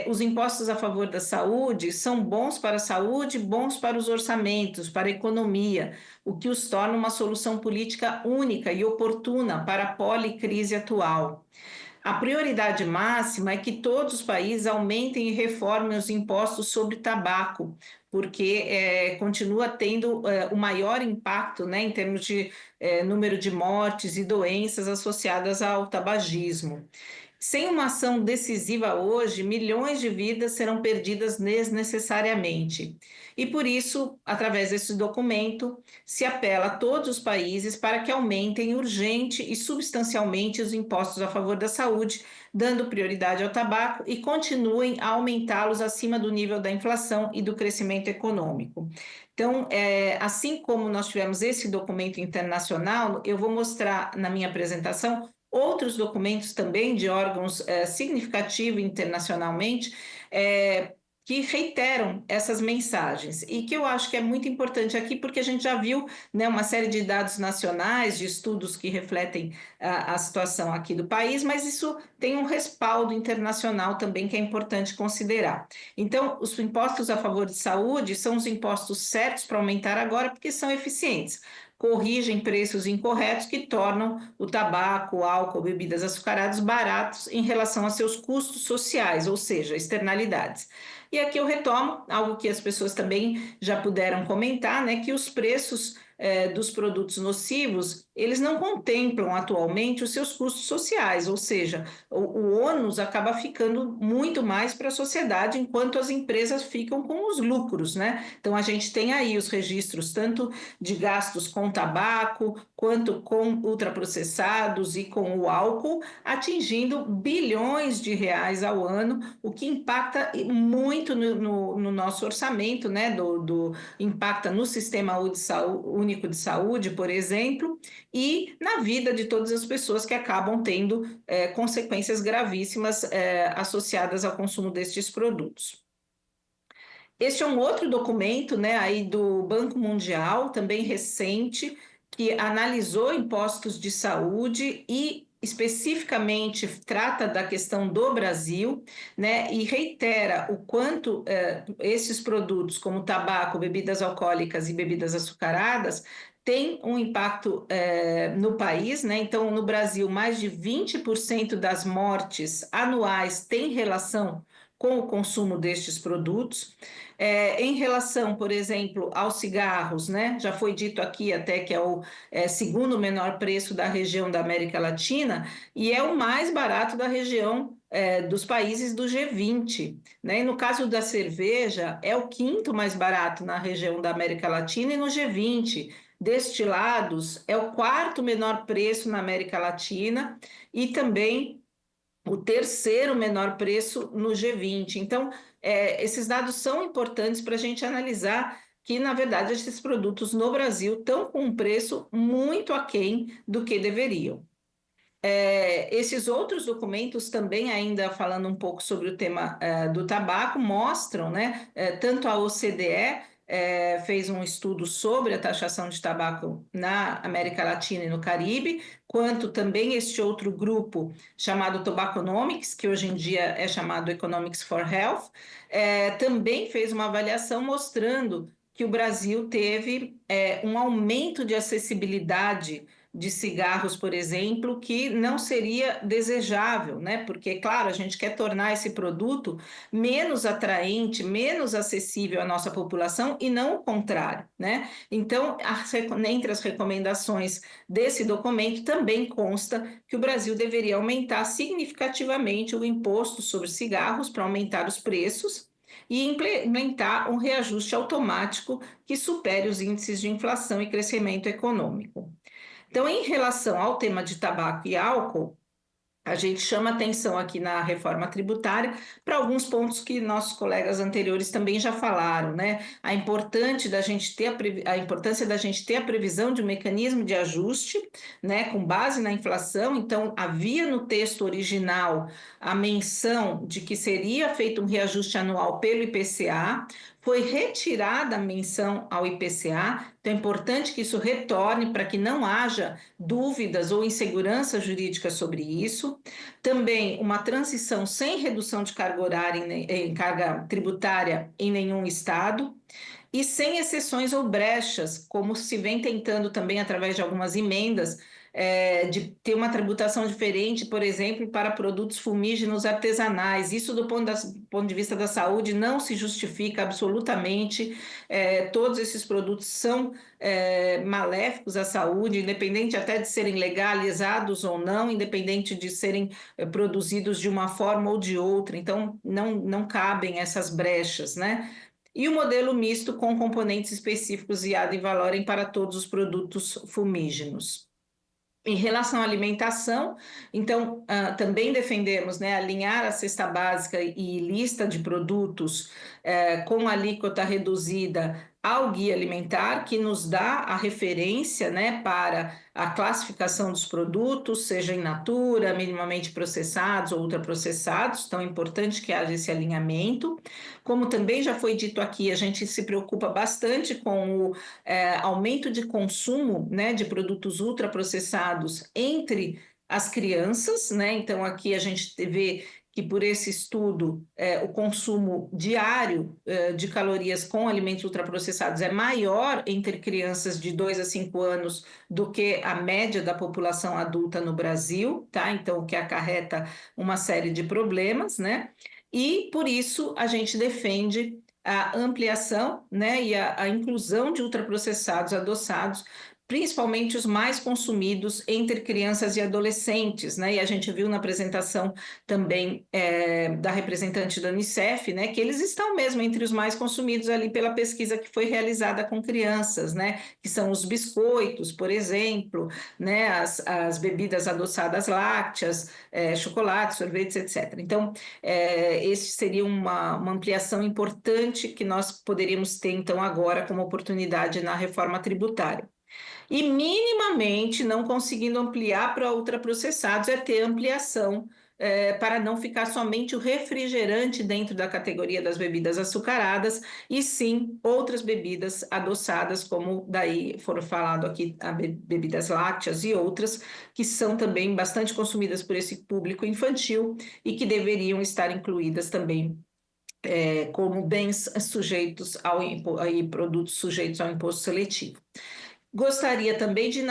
Os impostos a favor da saúde são bons para a saúde, bons para os orçamentos, para a economia, o que os torna uma solução política única e oportuna para a policrise atual. A prioridade máxima é que todos os países aumentem e reformem os impostos sobre tabaco, porque continua tendo o maior impacto, né, em termos de número de mortes e doenças associadas ao tabagismo. Sem uma ação decisiva hoje, milhões de vidas serão perdidas desnecessariamente. E por isso, através desse documento, se apela a todos os países para que aumentem urgente e substancialmente os impostos a favor da saúde, dando prioridade ao tabaco, e continuem a aumentá-los acima do nível da inflação e do crescimento econômico. Então, assim como nós tivemos esse documento internacional, eu vou mostrar na minha apresentação outros documentos também de órgãos significativos internacionalmente, que reiteram essas mensagens, e que eu acho que é muito importante aqui, porque a gente já viu, né, uma série de dados nacionais, de estudos que refletem a situação aqui do país, mas isso tem um respaldo internacional também que é importante considerar. Então, os impostos a favor de saúde são os impostos certos para aumentar agora, porque são eficientes, corrigem preços incorretos que tornam o tabaco, álcool, bebidas açucaradas baratos em relação a seus custos sociais, ou seja, externalidades. E aqui eu retomo algo que as pessoas também já puderam comentar, né, que os preços dos produtos nocivos, eles não contemplam atualmente os seus custos sociais, ou seja, o ônus acaba ficando muito mais para a sociedade, enquanto as empresas ficam com os lucros, né? Então, a gente tem aí os registros tanto de gastos com tabaco, quanto com ultraprocessados e com o álcool, atingindo bilhões de reais ao ano, o que impacta muito no nosso orçamento, né? Impacta no Sistema Único de Saúde, por exemplo, e na vida de todas as pessoas que acabam tendo consequências gravíssimas associadas ao consumo destes produtos. Este é um outro documento, né, aí do Banco Mundial, também recente, que analisou impostos de saúde e especificamente trata da questão do Brasil, né, e reitera o quanto esses produtos, como tabaco, bebidas alcoólicas e bebidas açucaradas, tem um impacto no país, né? Então, no Brasil, mais de 20% das mortes anuais têm relação com o consumo destes produtos. Em relação, por exemplo, aos cigarros, né? Já foi dito aqui até que é o segundo menor preço da região da América Latina e é o mais barato da região dos países do G20, né? E no caso da cerveja, é o quinto mais barato na região da América Latina e no G20. Destilados é o quarto menor preço na América Latina e também o terceiro menor preço no G20. Então, esses dados são importantes para a gente analisar que, na verdade, esses produtos no Brasil estão com um preço muito aquém do que deveriam. Esses outros documentos também, ainda falando um pouco sobre o tema do tabaco, mostram, né, tanto a OCDE fez um estudo sobre a taxação de tabaco na América Latina e no Caribe, quanto também este outro grupo chamado Tobacconomics, que hoje em dia é chamado Economics for Health, também fez uma avaliação mostrando que o Brasil teve um aumento de acessibilidade de cigarros, por exemplo, que não seria desejável, né? Porque, claro, a gente quer tornar esse produto menos atraente, menos acessível à nossa população e não o contrário, né? Então, entre as recomendações desse documento também consta que o Brasil deveria aumentar significativamente o imposto sobre cigarros para aumentar os preços e implementar um reajuste automático que supere os índices de inflação e crescimento econômico. Então, em relação ao tema de tabaco e álcool, a gente chama atenção aqui na reforma tributária para alguns pontos que nossos colegas anteriores também já falaram, né? A importância da gente ter a previsão de um mecanismo de ajuste, né, com base na inflação. Então, havia no texto original a menção de que seria feito um reajuste anual pelo IPCA, foi retirada a menção ao IPCA, então é importante que isso retorne para que não haja dúvidas ou insegurança jurídica sobre isso. Também uma transição sem redução de carga horária em carga tributária em nenhum estado e sem exceções ou brechas, como se vem tentando também através de algumas emendas, de ter uma tributação diferente, por exemplo, para produtos fumígenos artesanais. Isso, do ponto de vista da saúde, não se justifica absolutamente. Todos esses produtos são maléficos à saúde, independente até de serem legalizados ou não, independente de serem produzidos de uma forma ou de outra. Então, não cabem essas brechas, né? E o modelo misto com componentes específicos e ad valorem para todos os produtos fumígenos. Em relação à alimentação, então, também defendemos, né, alinhar a cesta básica e lista de produtos com alíquota reduzida ao guia alimentar, que nos dá a referência, né, para a classificação dos produtos, seja in natura, minimamente processados ou ultraprocessados. Então, é importante que haja esse alinhamento. Como também já foi dito aqui, a gente se preocupa bastante com o aumento de consumo, né, de produtos ultraprocessados entre as crianças, né? Então, aqui a gente vê que por esse estudo o consumo diário de calorias com alimentos ultraprocessados é maior entre crianças de 2 a 5 anos do que a média da população adulta no Brasil, tá? Então, o que acarreta uma série de problemas, né? E, por isso, a gente defende a ampliação, né, e a inclusão de ultraprocessados adoçados, principalmente os mais consumidos entre crianças e adolescentes, né? E a gente viu na apresentação também da representante da Unicef, né, que eles estão mesmo entre os mais consumidos ali pela pesquisa que foi realizada com crianças, né? Que são os biscoitos, por exemplo, né? As bebidas adoçadas lácteas, chocolate, sorvetes, etc. Então, esse seria uma ampliação importante que nós poderíamos ter, então, agora como oportunidade na reforma tributária. E minimamente não conseguindo ampliar para ultraprocessados ter ampliação para não ficar somente o refrigerante dentro da categoria das bebidas açucaradas e sim outras bebidas adoçadas, como daí foram falado aqui, bebidas lácteas e outras, que são também bastante consumidas por esse público infantil e que deveriam estar incluídas também como bens sujeitos produtos sujeitos ao imposto seletivo. Gostaria também de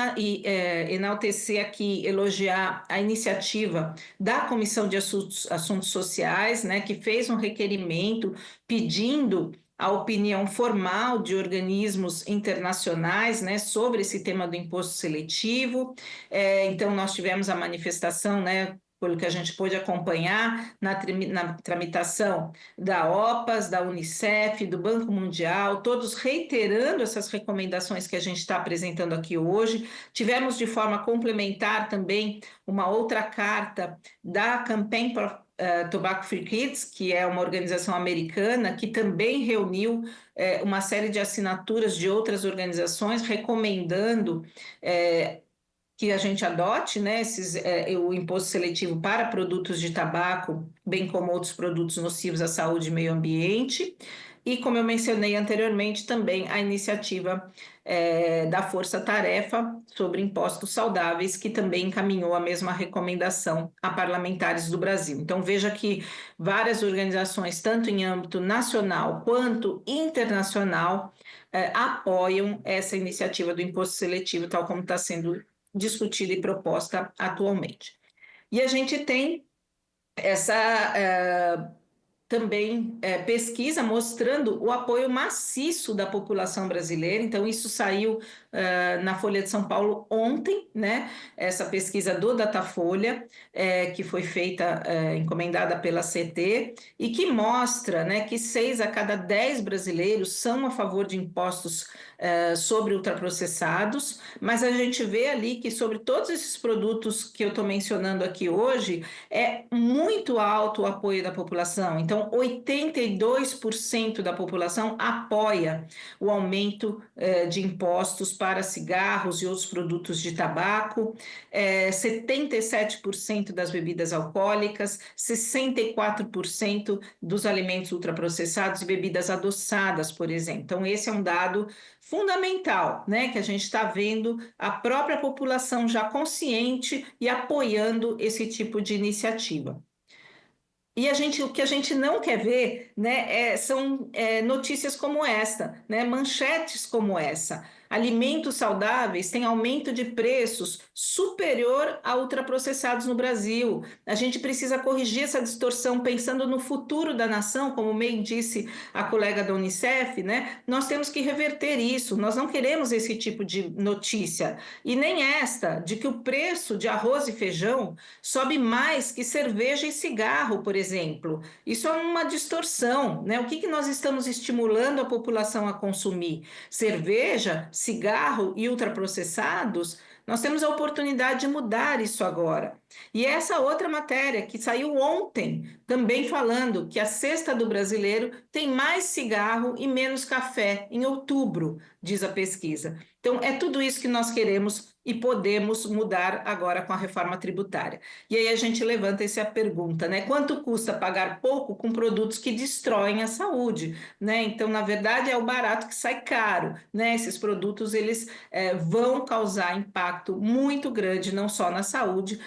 enaltecer aqui, elogiar a iniciativa da Comissão de Assuntos Sociais, né, que fez um requerimento pedindo a opinião formal de organismos internacionais, né, sobre esse tema do imposto seletivo. Então, nós tivemos a manifestação, né, pelo que a gente pôde acompanhar na tramitação da OPAS, da Unicef, do Banco Mundial, todos reiterando essas recomendações que a gente está apresentando aqui hoje. Tivemos de forma complementar também uma outra carta da Campaign for Tobacco Free Kids, que é uma organização americana que também reuniu uma série de assinaturas de outras organizações recomendando que a gente adote, né, o imposto seletivo para produtos de tabaco, bem como outros produtos nocivos à saúde e meio ambiente. e, como eu mencionei anteriormente, também a iniciativa da Força Tarefa sobre impostos saudáveis, que também encaminhou a mesma recomendação a parlamentares do Brasil. Então, veja que várias organizações, tanto em âmbito nacional quanto internacional, apoiam essa iniciativa do imposto seletivo, tal como está sendo discutida e proposta atualmente. E a gente tem essa também pesquisa mostrando o apoio maciço da população brasileira. Então, isso saiu na Folha de São Paulo ontem, né? Essa pesquisa do Datafolha, que foi feita, encomendada pela CT, e que mostra, né, que 6 a cada 10 brasileiros são a favor de impostos sobre ultraprocessados, mas a gente vê ali que sobre todos esses produtos que eu estou mencionando aqui hoje, é muito alto o apoio da população. Então, 82% da população apoia o aumento de impostos para cigarros e outros produtos de tabaco, 77% das bebidas alcoólicas, 64% dos alimentos ultraprocessados e bebidas adoçadas, por exemplo. Então, esse é um dado fundamental, né, que a gente está vendo a própria população já consciente e apoiando esse tipo de iniciativa. E o que a gente não quer ver, né, são notícias como esta, né, manchetes como essa. Alimentos saudáveis têm aumento de preços superior a ultraprocessados no Brasil. A gente precisa corrigir essa distorção pensando no futuro da nação, como bem disse a colega da Unicef, né? Nós temos que reverter isso. Nós não queremos esse tipo de notícia. E nem esta, de que o preço de arroz e feijão sobe mais que cerveja e cigarro, por exemplo. Isso é uma distorção, né? O que nós estamos estimulando a população a consumir? Cerveja, cigarro e ultraprocessados? Nós temos a oportunidade de mudar isso agora. E essa outra matéria que saiu ontem, também falando que a cesta do brasileiro tem mais cigarro e menos café em outubro, diz a pesquisa. Então, é tudo isso que nós queremos e podemos mudar agora com a reforma tributária. E aí a gente levanta essa pergunta, né? Quanto custa pagar pouco com produtos que destroem a saúde, né? Então, na verdade, é o barato que sai caro, né? Esses produtos, eles vão causar impacto muito grande, não só na saúde,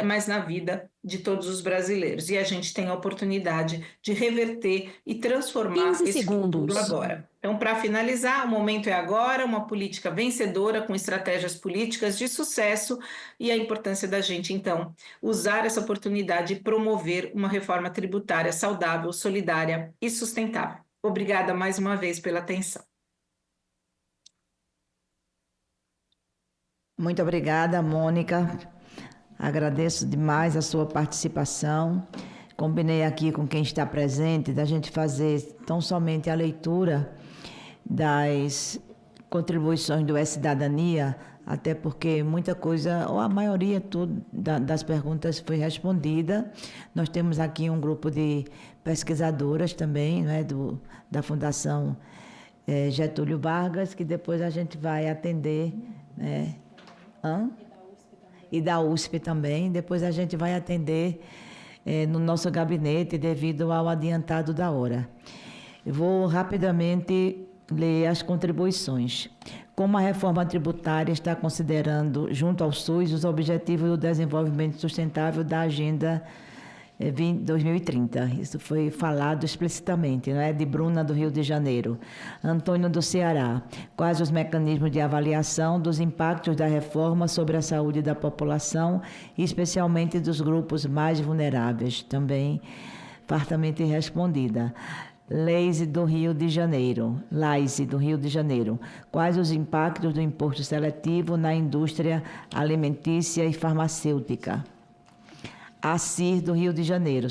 mas na vida de todos os brasileiros. E a gente tem a oportunidade de reverter e transformar esse futuro agora. Então, para finalizar, o momento é agora, uma política vencedora com estratégias políticas de sucesso e a importância da gente, então, usar essa oportunidade e promover uma reforma tributária saudável, solidária e sustentável. Obrigada mais uma vez pela atenção. Muito obrigada, Mônica. Agradeço demais a sua participação. Combinei aqui com quem está presente da gente fazer tão somente a leitura das contribuições do E-Cidadania, até porque muita coisa, ou a maioria das perguntas foi respondida. Nós temos aqui um grupo de pesquisadoras também, né, da Fundação Getúlio Vargas, que depois a gente vai atender, né? E da USP também. Depois a gente vai atender no nosso gabinete devido ao adiantado da hora. Eu vou rapidamente ler as contribuições. Como a reforma tributária está considerando, junto ao SUS, os objetivos do desenvolvimento sustentável da Agenda 2030. Isso foi falado explicitamente, não é? De Bruna, do Rio de Janeiro. Antônio, do Ceará. Quais os mecanismos de avaliação dos impactos da reforma sobre a saúde da população, e especialmente dos grupos mais vulneráveis? Também fartamente respondida. Laise, do Rio de Janeiro. Quais os impactos do imposto seletivo na indústria alimentícia e farmacêutica? Acir, do Rio de Janeiro.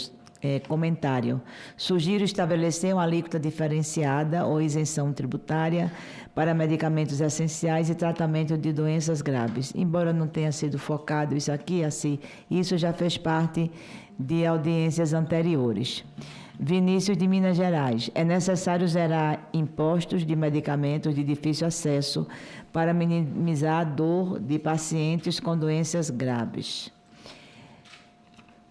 Comentário. Sugiro estabelecer uma alíquota diferenciada ou isenção tributária para medicamentos essenciais e tratamento de doenças graves. Embora não tenha sido focado isso aqui, assim, isso já fez parte de audiências anteriores. Vinícius, de Minas Gerais. É necessário zerar impostos de medicamentos de difícil acesso para minimizar a dor de pacientes com doenças graves.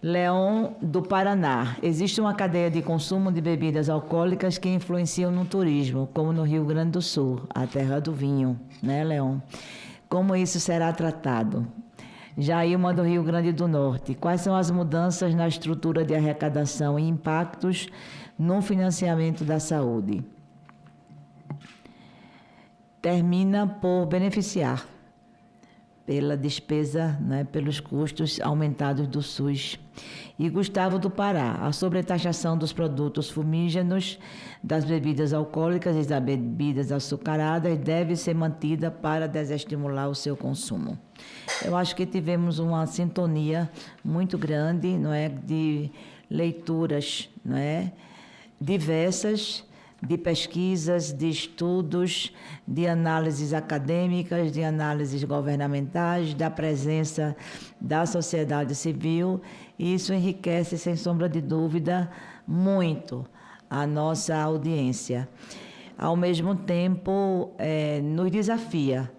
Leão do Paraná. Existe uma cadeia de consumo de bebidas alcoólicas que influenciam no turismo, como no Rio Grande do Sul, a terra do vinho, né, Leão? Como isso será tratado? Jailma do Rio Grande do Norte. Quais são as mudanças na estrutura de arrecadação e impactos no financiamento da saúde? Termina por beneficiar pela despesa, né, pelos custos aumentados do SUS. E Gustavo do Pará, a sobretaxação dos produtos fumígenos, das bebidas alcoólicas e das bebidas açucaradas deve ser mantida para desestimular o seu consumo. Eu acho que tivemos uma sintonia muito grande, não é, de leituras, não é, diversas, de pesquisas, de estudos, de análises acadêmicas, de análises governamentais, da presença da sociedade civil, e isso enriquece, sem sombra de dúvida, muito a nossa audiência. Ao mesmo tempo, nos desafia.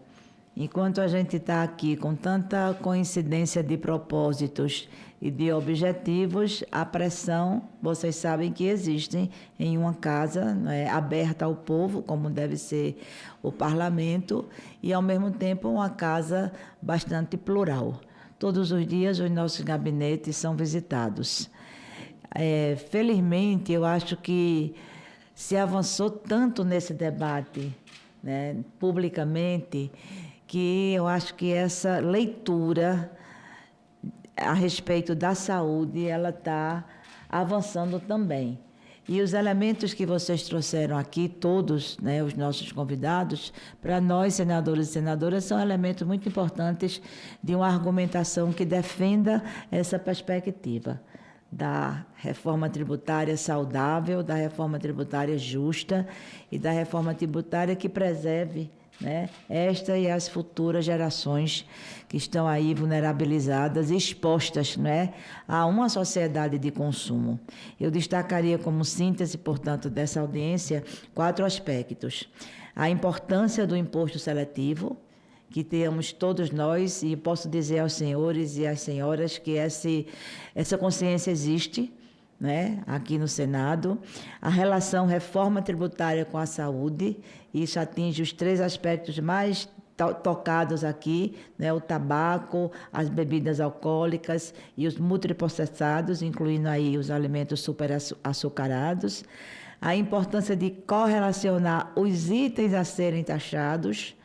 Enquanto a gente está aqui com tanta coincidência de propósitos e de objetivos, a pressão, vocês sabem que existe em uma casa, né, aberta ao povo, como deve ser o parlamento, e ao mesmo tempo uma casa bastante plural. Todos os dias os nossos gabinetes são visitados. Felizmente, eu acho que se avançou tanto nesse debate, né, publicamente, que eu acho que essa leitura a respeito da saúde, ela está avançando também. E os elementos que vocês trouxeram aqui, todos, né, os nossos convidados, para nós, senadores e senadoras, são elementos muito importantes de uma argumentação que defenda essa perspectiva da reforma tributária saudável, da reforma tributária justa e da reforma tributária que preserve, né, esta e as futuras gerações que estão aí vulnerabilizadas e expostas, né, a uma sociedade de consumo. Eu destacaria como síntese, portanto, dessa audiência, 4 aspectos. A importância do imposto seletivo, que temos todos nós, e posso dizer aos senhores e às senhoras que essa consciência existe, né, aqui no Senado. A relação reforma tributária com a saúde, isso atinge os 3 aspectos mais tocados aqui, né, o tabaco, as bebidas alcoólicas e os multiprocessados, incluindo aí os alimentos superaçucarados. A importância de correlacionar os itens a serem taxados,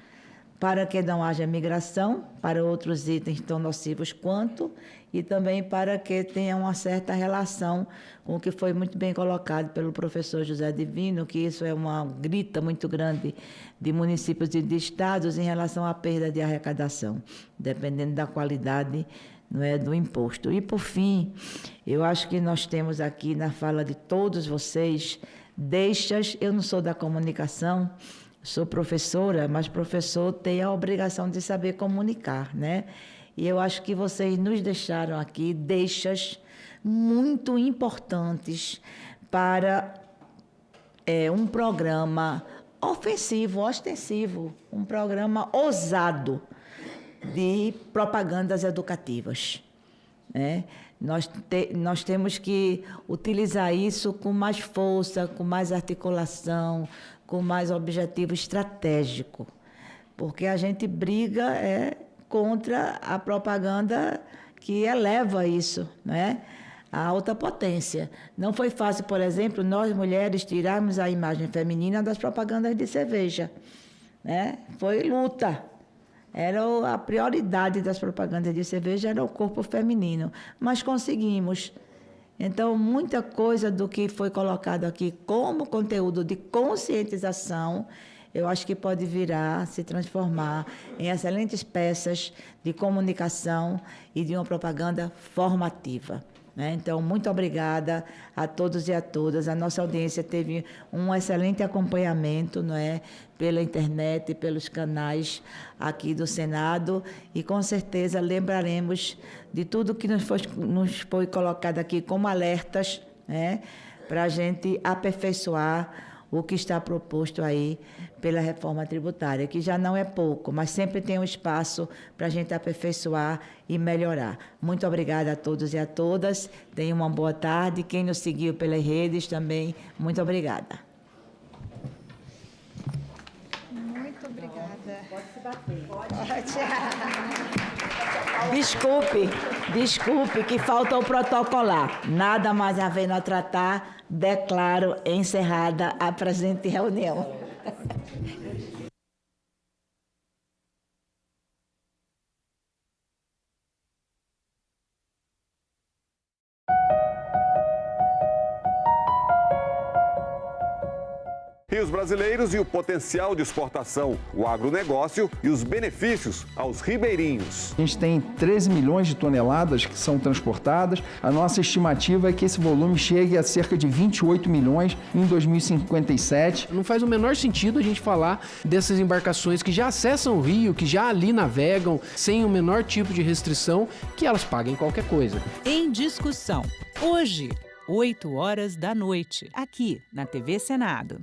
para que não haja migração para outros itens tão nocivos quanto, e também para que tenha uma certa relação com o que foi muito bem colocado pelo professor José Divino, que isso é uma grita muito grande de municípios e de estados em relação à perda de arrecadação, dependendo da qualidade, não é, do imposto. E, por fim, eu acho que nós temos aqui, na fala de todos vocês, deixas. Eu não sou da comunicação, sou professora, mas professor tem a obrigação de saber comunicar, né? E eu acho que vocês nos deixaram aqui deixas muito importantes para um programa ofensivo, ostensivo, um programa ousado de propagandas educativas, né? Nós temos que utilizar isso com mais força, com mais articulação, com mais objetivo estratégico, porque a gente briga contra a propaganda que eleva isso, né, a alta potência. Não foi fácil, por exemplo, nós mulheres tirarmos a imagem feminina das propagandas de cerveja, né? Foi luta. A prioridade das propagandas de cerveja era o corpo feminino, mas conseguimos. Então, muita coisa do que foi colocado aqui como conteúdo de conscientização, eu acho que pode se transformar em excelentes peças de comunicação e de uma propaganda formativa, né? Então, muito obrigada a todos e a todas. A nossa audiência teve um excelente acompanhamento, não é, pela internet, pelos canais aqui do Senado, e com certeza lembraremos de tudo que nos foi colocado aqui como alertas, né, para a gente aperfeiçoar o que está proposto aí pela reforma tributária, que já não é pouco, mas sempre tem um espaço para a gente aperfeiçoar e melhorar. Muito obrigada a todos e a todas. Tenham uma boa tarde. Quem nos seguiu pelas redes também, muito obrigada. Muito obrigada. Pode se bater. Pode. Desculpe que falta o protocolar. Nada mais havendo a tratar, declaro encerrada a presente reunião. Rios brasileiros e o potencial de exportação, o agronegócio e os benefícios aos ribeirinhos. A gente tem 13 milhões de toneladas que são transportadas. A nossa estimativa é que esse volume chegue a cerca de 28 milhões em 2057. Não faz o menor sentido a gente falar dessas embarcações que já acessam o rio, que já ali navegam sem o menor tipo de restrição, que elas paguem qualquer coisa. Em discussão, hoje, 20h, aqui na TV Senado.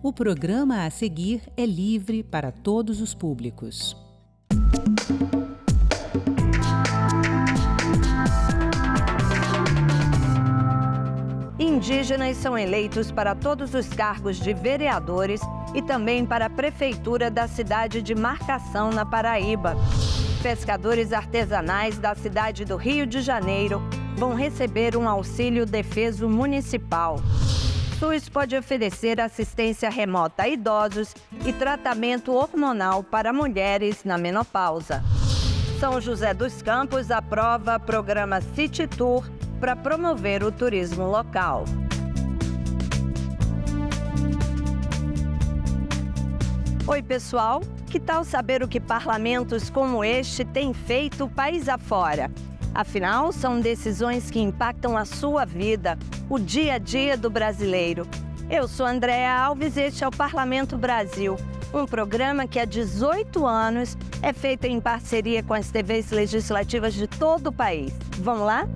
O programa a seguir é livre para todos os públicos. Indígenas são eleitos para todos os cargos de vereadores e também para a prefeitura da cidade de Marcação, na Paraíba. Pescadores artesanais da cidade do Rio de Janeiro vão receber um auxílio defeso municipal. SUS pode oferecer assistência remota a idosos e tratamento hormonal para mulheres na menopausa. São José dos Campos aprova programa City Tour para promover o turismo local. Oi, pessoal! Que tal saber o que parlamentos como este têm feito país afora? Afinal, são decisões que impactam a sua vida, o dia a dia do brasileiro. Eu sou Andréa Alves e este é o Parlamento Brasil, um programa que há 18 anos é feito em parceria com as TVs legislativas de todo o país. Vamos lá?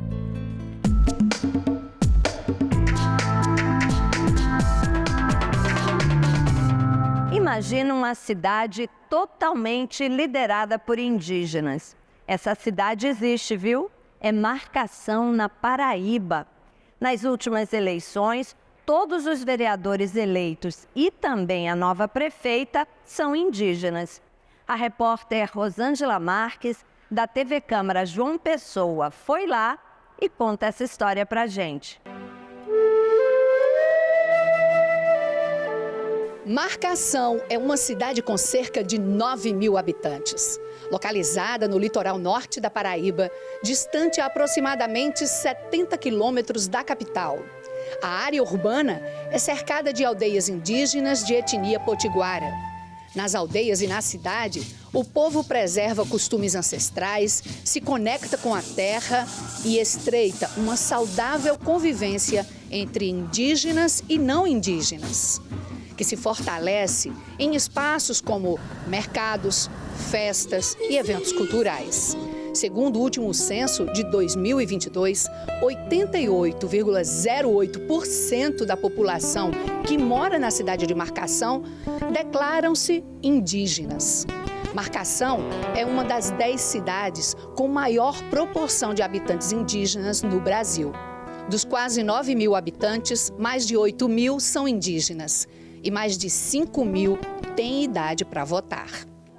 Imagina uma cidade totalmente liderada por indígenas. Essa cidade existe, viu? É Marcação, na Paraíba. Nas últimas eleições, todos os vereadores eleitos e também a nova prefeita são indígenas. A repórter Rosângela Marques, da TV Câmara João Pessoa, foi lá e conta essa história pra gente. Marcação é uma cidade com cerca de 9 mil habitantes. Localizada no litoral norte da Paraíba, distante a aproximadamente 70 quilômetros da capital. A área urbana é cercada de aldeias indígenas de etnia potiguara. Nas aldeias e na cidade, o povo preserva costumes ancestrais, se conecta com a terra e estreita uma saudável convivência entre indígenas e não indígenas, que se fortalece em espaços como mercados, festas e eventos culturais. Segundo o último censo de 2022, 88,08% da população que mora na cidade de Marcação declaram-se indígenas. Marcação é uma das 10 cidades com maior proporção de habitantes indígenas no Brasil. Dos quase 9 mil habitantes, mais de 8 mil são indígenas e mais de 5 mil têm idade para votar.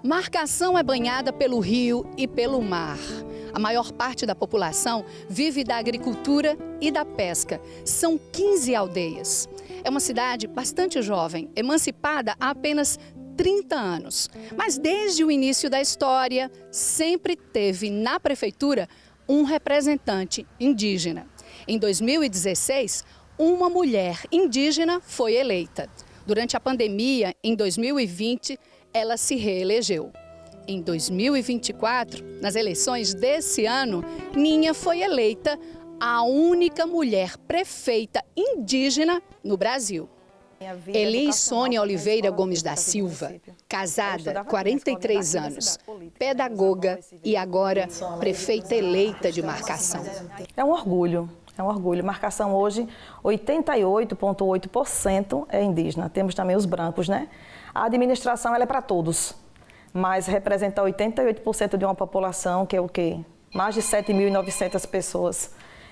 Marcação é banhada pelo rio e pelo mar. A maior parte da população vive da agricultura e da pesca. São 15 aldeias. É uma cidade bastante jovem, emancipada há apenas 30 anos. Mas desde o início da história, sempre teve na prefeitura um representante indígena. Em 2016, uma mulher indígena foi eleita. Durante a pandemia, em 2020, ela se reelegeu. Em 2024, nas eleições desse ano, Ninha foi eleita a única mulher prefeita indígena no Brasil. Eli Sônia Oliveira Gomes da Silva, casada, 43 anos, pedagoga e agora prefeita eleita de Marcação. É um orgulho. Marcação hoje, 88,8% é indígena. Temos também os brancos, né? A administração ela é para todos, mas representa 88% de uma população que é o quê? Mais de 7.900 pessoas.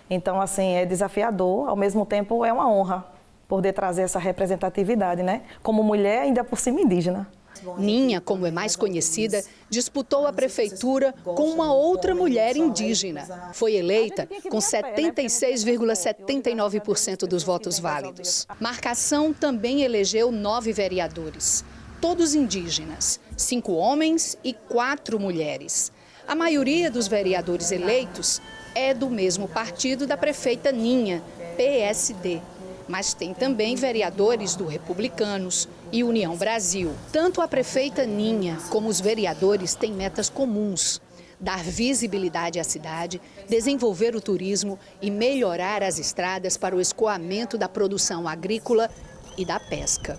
Então, assim, é desafiador, ao mesmo tempo é uma honra poder trazer essa representatividade, né? Como mulher, ainda por cima indígena. Ninha, como é mais conhecida, disputou a prefeitura com uma outra mulher indígena. Foi eleita com 76,79% dos votos válidos. Marcação também elegeu 9 vereadores, todos indígenas, 5 homens e 4 mulheres. A maioria dos vereadores eleitos é do mesmo partido da prefeita Ninha, PSD. Mas tem também vereadores do Republicanos e União Brasil. Tanto a prefeita Ninha como os vereadores têm metas comuns: dar visibilidade à cidade, desenvolver o turismo e melhorar as estradas para o escoamento da produção agrícola e da pesca.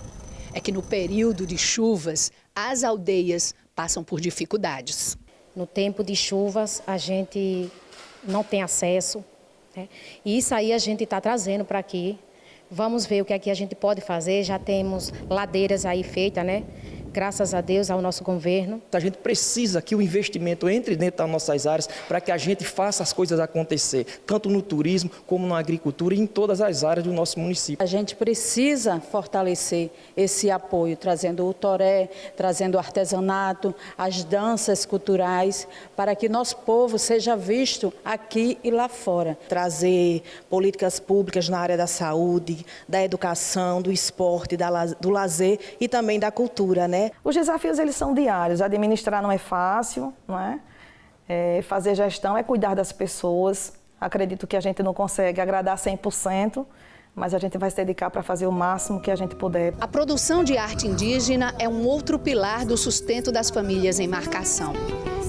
É que no período de chuvas, as aldeias passam por dificuldades. No tempo de chuvas, a gente não tem acesso, né? E isso aí a gente está trazendo para aqui. Vamos ver o que aqui a gente pode fazer. Já temos ladeiras aí feitas, né? Graças a Deus, ao nosso governo. A gente precisa que o investimento entre dentro das nossas áreas para que a gente faça as coisas acontecer, tanto no turismo como na agricultura e em todas as áreas do nosso município. A gente precisa fortalecer esse apoio, trazendo o toré, trazendo o artesanato, as danças culturais, para que nosso povo seja visto aqui e lá fora. Trazer políticas públicas na área da saúde, da educação, do esporte, do lazer e também da cultura, né? Os desafios, eles são diários. Administrar não é fácil, não é? Fazer gestão é cuidar das pessoas. Acredito que a gente não consegue agradar 100%, mas a gente vai se dedicar para fazer o máximo que a gente puder. A produção de arte indígena é um outro pilar do sustento das famílias em Marcação.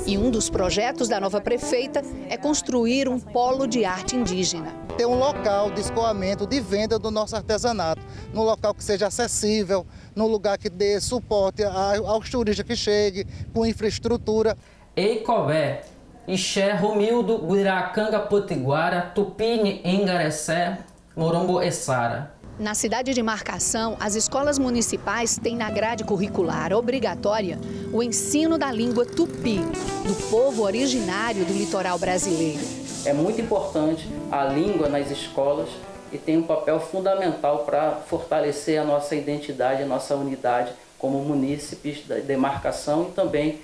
E um dos projetos da nova prefeita é construir um polo de arte indígena. Ter um local de escoamento, de venda do nosso artesanato, num local que seja acessível, num lugar que dê suporte aos turistas que cheguem, com infraestrutura. Eicové, Ixé, Romildo, Guiracanga, Potiguara, Tupini, Engarecé, Morombo e Sara. Na cidade de Marcação, as escolas municipais têm na grade curricular obrigatória o ensino da língua tupi, do povo originário do litoral brasileiro. É muito importante a língua nas escolas e tem um papel fundamental para fortalecer a nossa identidade, a nossa unidade como munícipes da demarcação e também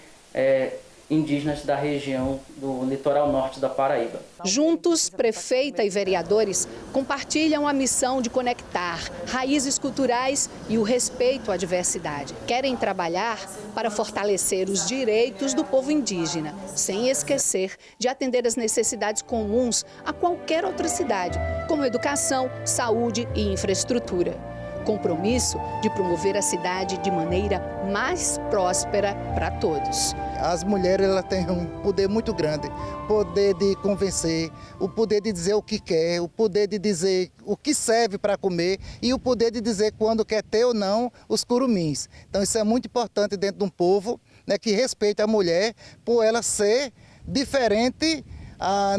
indígenas da região do litoral norte da Paraíba. Juntos, prefeita e vereadores compartilham a missão de conectar raízes culturais e o respeito à diversidade. Querem trabalhar para fortalecer os direitos do povo indígena, sem esquecer de atender às necessidades comuns a qualquer outra cidade, como educação, saúde e infraestrutura. Compromisso de promover a cidade de maneira mais próspera para todos. As mulheres elas têm um poder muito grande, poder de convencer, o poder de dizer o que quer, o poder de dizer o que serve para comer e o poder de dizer quando quer ter ou não os curumins. Então isso é muito importante dentro de um povo, né, que respeita a mulher por ela ser diferente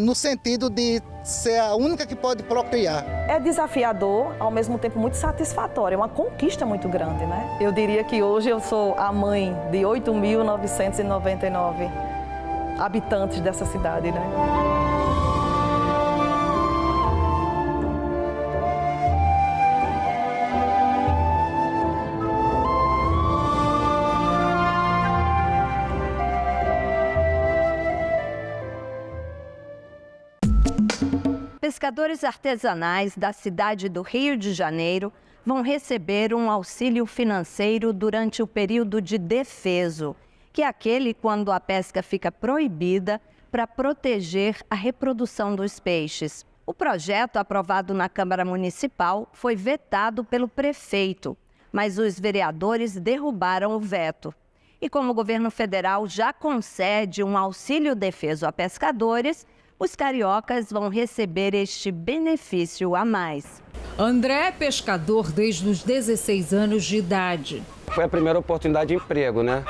no sentido de ser a única que pode procriar. É desafiador, ao mesmo tempo muito satisfatório, é uma conquista muito grande, né? Eu diria que hoje eu sou a mãe de 8.999 habitantes dessa cidade, né? Pescadores artesanais da cidade do Rio de Janeiro vão receber um auxílio financeiro durante o período de defeso, que é aquele quando a pesca fica proibida para proteger a reprodução dos peixes. O projeto, aprovado na Câmara Municipal, foi vetado pelo prefeito, mas os vereadores derrubaram o veto. E como o governo federal já concede um auxílio defeso a pescadores, os cariocas vão receber este benefício a mais. André é pescador desde os 16 anos de idade. Foi a primeira oportunidade de emprego, né?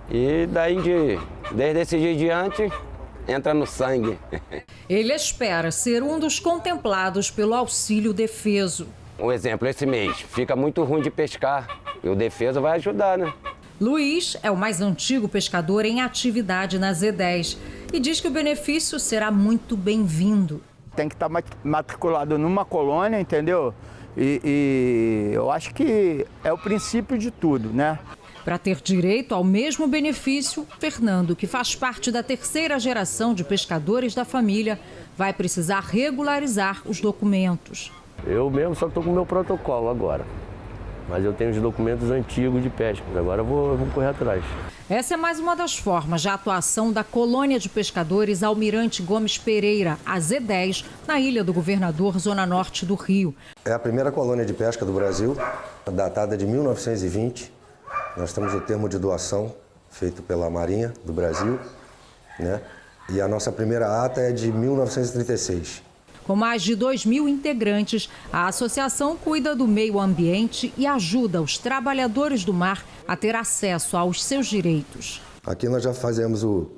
E desde esse dia em diante, entra no sangue. Ele espera ser um dos contemplados pelo auxílio defeso. Um exemplo, esse mês, fica muito ruim de pescar e o defeso vai ajudar, né? Luiz é o mais antigo pescador em atividade na Z10 e diz que o benefício será muito bem-vindo. Tem que estar matriculado numa colônia, entendeu? E eu acho que é o princípio de tudo, né? Para ter direito ao mesmo benefício, Fernando, que faz parte da terceira geração de pescadores da família, vai precisar regularizar os documentos. Eu mesmo só estou com o meu protocolo agora. Mas eu tenho os documentos antigos de pesca, agora eu vou correr atrás. Essa é mais uma das formas de atuação da colônia de pescadores Almirante Gomes Pereira, a Z10, na Ilha do Governador, zona norte do Rio. É a primeira colônia de pesca do Brasil, datada de 1920. Nós temos o termo de doação feito pela Marinha do Brasil, né? E a nossa primeira ata é de 1936. Com mais de 2.000 integrantes, a associação cuida do meio ambiente e ajuda os trabalhadores do mar a ter acesso aos seus direitos. Aqui nós já fazemos o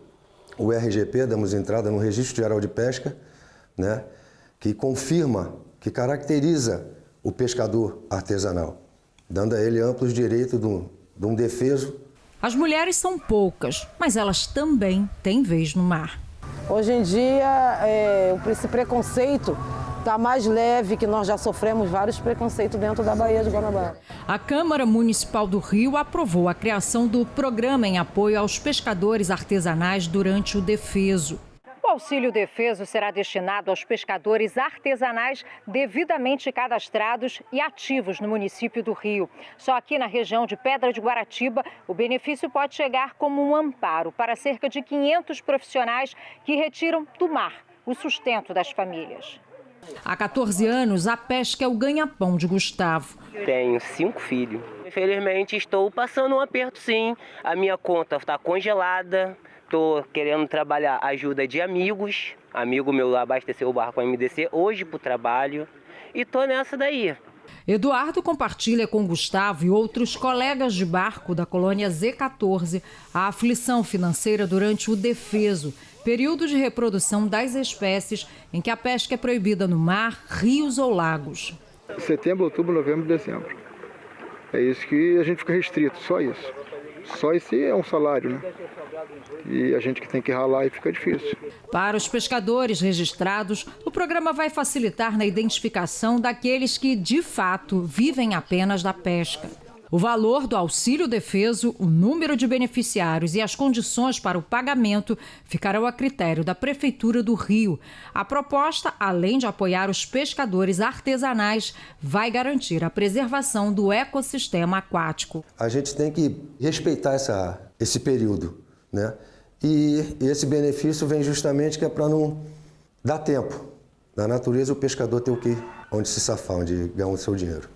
RGP, damos entrada no Registro Geral de Pesca, né, que confirma, que caracteriza o pescador artesanal, dando a ele amplos direitos de um defeso. As mulheres são poucas, mas elas também têm vez no mar. Hoje em dia, esse preconceito está mais leve, que nós já sofremos vários preconceitos dentro da Baía de Guanabara. A Câmara Municipal do Rio aprovou a criação do programa em apoio aos pescadores artesanais durante o defeso. O auxílio defeso será destinado aos pescadores artesanais devidamente cadastrados e ativos no município do Rio. Só aqui na região de Pedra de Guaratiba, o benefício pode chegar como um amparo para cerca de 500 profissionais que retiram do mar o sustento das famílias. Há 14 anos, a pesca é o ganha-pão de Gustavo. Tenho 5 filhos. Infelizmente, estou passando um aperto, sim. A minha conta está congelada. Estou querendo trabalhar ajuda de amigos. Amigo meu abasteceu o barco com a MDC hoje para o trabalho. E estou nessa daí. Eduardo compartilha com Gustavo e outros colegas de barco da colônia Z14 a aflição financeira durante o defeso, período de reprodução das espécies em que a pesca é proibida no mar, rios ou lagos. Setembro, outubro, novembro, dezembro. É isso que a gente fica restrito, só isso. Só esse é um salário, né? E a gente que tem que ralar e fica difícil. Para os pescadores registrados, o programa vai facilitar na identificação daqueles que, de fato, vivem apenas da pesca. O valor do auxílio defeso, o número de beneficiários e as condições para o pagamento ficarão a critério da Prefeitura do Rio. A proposta, além de apoiar os pescadores artesanais, vai garantir a preservação do ecossistema aquático. A gente tem que respeitar esse período, né? E esse benefício vem justamente que é para não dar tempo. Na natureza, o pescador tem onde se safar, onde ganhar o seu dinheiro.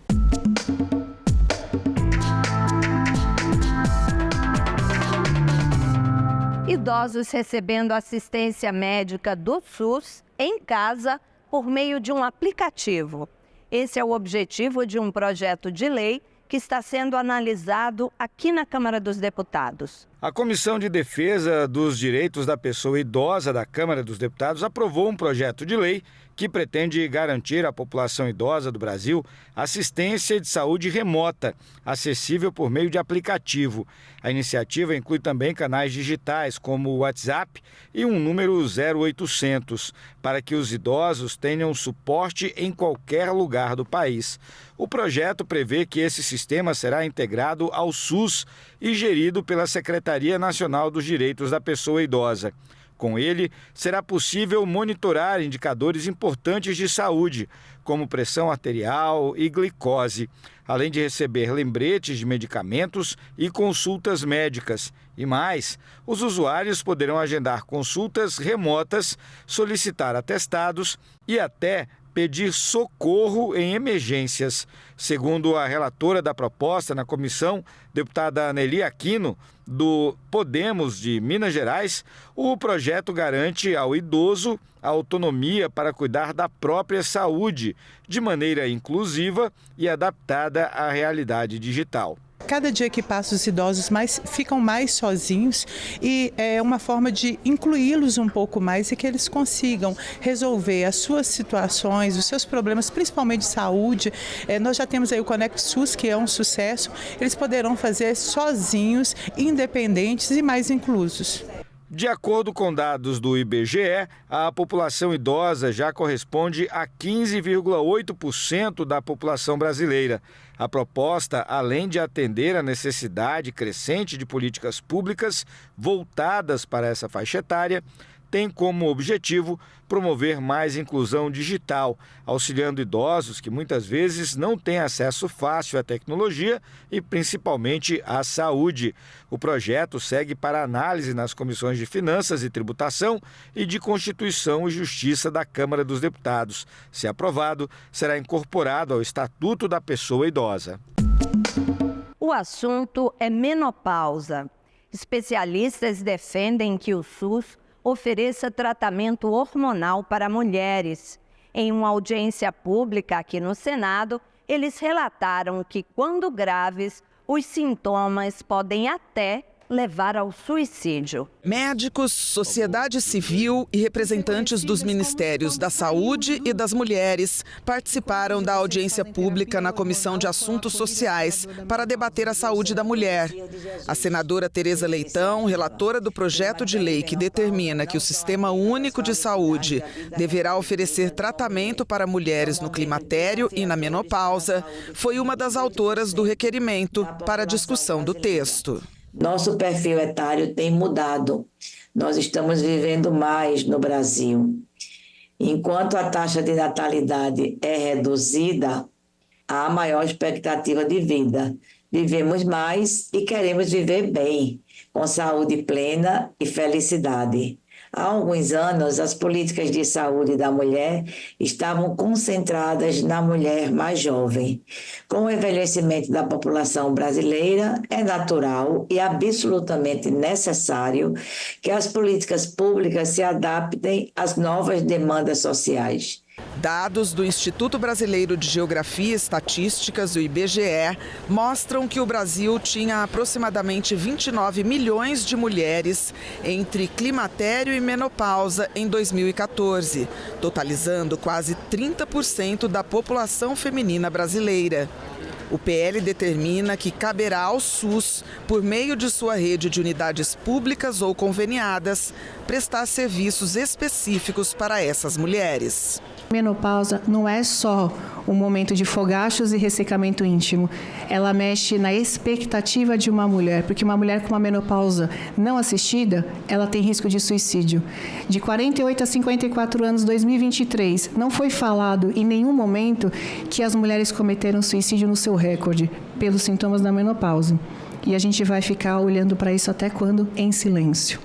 Idosos recebendo assistência médica do SUS em casa por meio de um aplicativo. Esse é o objetivo de um projeto de lei que está sendo analisado aqui na Câmara dos Deputados. A Comissão de Defesa dos Direitos da Pessoa Idosa da Câmara dos Deputados aprovou um projeto de lei que pretende garantir à população idosa do Brasil assistência de saúde remota, acessível por meio de aplicativo. A iniciativa inclui também canais digitais, como o WhatsApp e um número 0800, para que os idosos tenham suporte em qualquer lugar do país. O projeto prevê que esse sistema será integrado ao SUS e gerido pela Secretaria Nacional dos Direitos da Pessoa Idosa. Com ele, será possível monitorar indicadores importantes de saúde, como pressão arterial e glicose, além de receber lembretes de medicamentos e consultas médicas. E mais, os usuários poderão agendar consultas remotas, solicitar atestados e até pedir socorro em emergências. Segundo a relatora da proposta na comissão, deputada Aneli Aquino, do Podemos de Minas Gerais, o projeto garante ao idoso a autonomia para cuidar da própria saúde, de maneira inclusiva e adaptada à realidade digital. Cada dia que passa, os idosos ficam mais sozinhos e é uma forma de incluí-los um pouco mais e que eles consigam resolver as suas situações, os seus problemas, principalmente de saúde. Nós já temos aí o Conect SUS, que é um sucesso. Eles poderão fazer sozinhos, independentes e mais inclusos. De acordo com dados do IBGE, a população idosa já corresponde a 15,8% da população brasileira. A proposta, além de atender a necessidade crescente de políticas públicas voltadas para essa faixa etária, tem como objetivo promover mais inclusão digital, auxiliando idosos que muitas vezes não têm acesso fácil à tecnologia e principalmente à saúde. O projeto segue para análise nas comissões de Finanças e Tributação e de Constituição e Justiça da Câmara dos Deputados. Se aprovado, será incorporado ao Estatuto da Pessoa Idosa. O assunto é menopausa. Especialistas defendem que o SUS ofereça tratamento hormonal para mulheres. Em uma audiência pública aqui no Senado, eles relataram que, quando graves, os sintomas podem até levar ao suicídio. Médicos, sociedade civil e representantes dos Ministérios da Saúde e das Mulheres participaram da audiência pública na Comissão de Assuntos Sociais para debater a saúde da mulher. A senadora Tereza Leitão, relatora do projeto de lei que determina que o Sistema Único de Saúde deverá oferecer tratamento para mulheres no climatério e na menopausa, foi uma das autoras do requerimento para a discussão do texto. Nosso perfil etário tem mudado. Nós estamos vivendo mais no Brasil. Enquanto a taxa de natalidade é reduzida, há maior expectativa de vida. Vivemos mais e queremos viver bem, com saúde plena e felicidade. Há alguns anos, as políticas de saúde da mulher estavam concentradas na mulher mais jovem. Com o envelhecimento da população brasileira, é natural e absolutamente necessário que as políticas públicas se adaptem às novas demandas sociais. Dados do Instituto Brasileiro de Geografia e Estatísticas, o IBGE, mostram que o Brasil tinha aproximadamente 29 milhões de mulheres entre climatério e menopausa em 2014, totalizando quase 30% da população feminina brasileira. O PL determina que caberá ao SUS, por meio de sua rede de unidades públicas ou conveniadas, prestar serviços específicos para essas mulheres. Menopausa não é só um momento de fogachos e ressecamento íntimo. Ela mexe na expectativa de uma mulher, porque uma mulher com uma menopausa não assistida, ela tem risco de suicídio. De 48 a 54 anos, 2023, não foi falado em nenhum momento que as mulheres cometeram suicídio no seu recorde, pelos sintomas da menopausa. E a gente vai ficar olhando para isso até quando? Em silêncio.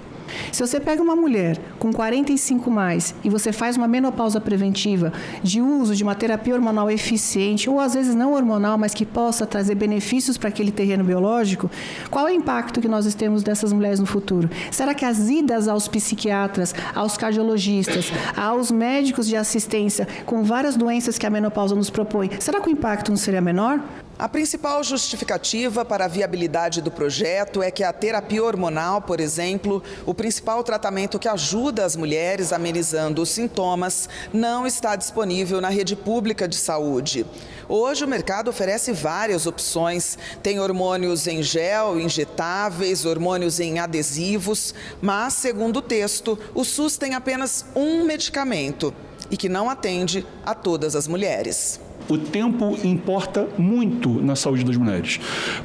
Se você pega uma mulher com 45 mais e você faz uma menopausa preventiva de uso de uma terapia hormonal eficiente, ou às vezes não hormonal, mas que possa trazer benefícios para aquele terreno biológico, qual é o impacto que nós temos dessas mulheres no futuro? Será que as idas aos psiquiatras, aos cardiologistas, aos médicos de assistência com várias doenças que a menopausa nos propõe, será que o impacto não seria menor? A principal justificativa para a viabilidade do projeto é que a terapia hormonal, por exemplo, o principal tratamento que ajuda as mulheres amenizando os sintomas, não está disponível na rede pública de saúde. Hoje o mercado oferece várias opções, tem hormônios em gel, injetáveis, hormônios em adesivos, mas, segundo o texto, o SUS tem apenas um medicamento e que não atende a todas as mulheres. O tempo importa muito na saúde das mulheres.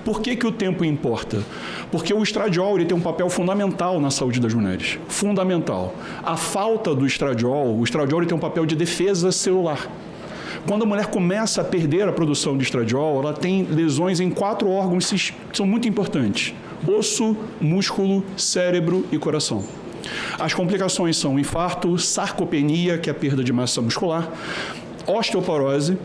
Por que o tempo importa? Porque o estradiol ele tem um papel fundamental na saúde das mulheres. Fundamental. A falta do estradiol, o estradiol ele tem um papel de defesa celular. Quando a mulher começa a perder a produção de estradiol, ela tem lesões em 4 órgãos que são muito importantes: osso, músculo, cérebro e coração. As complicações são infarto, sarcopenia, que é a perda de massa muscular, osteoporose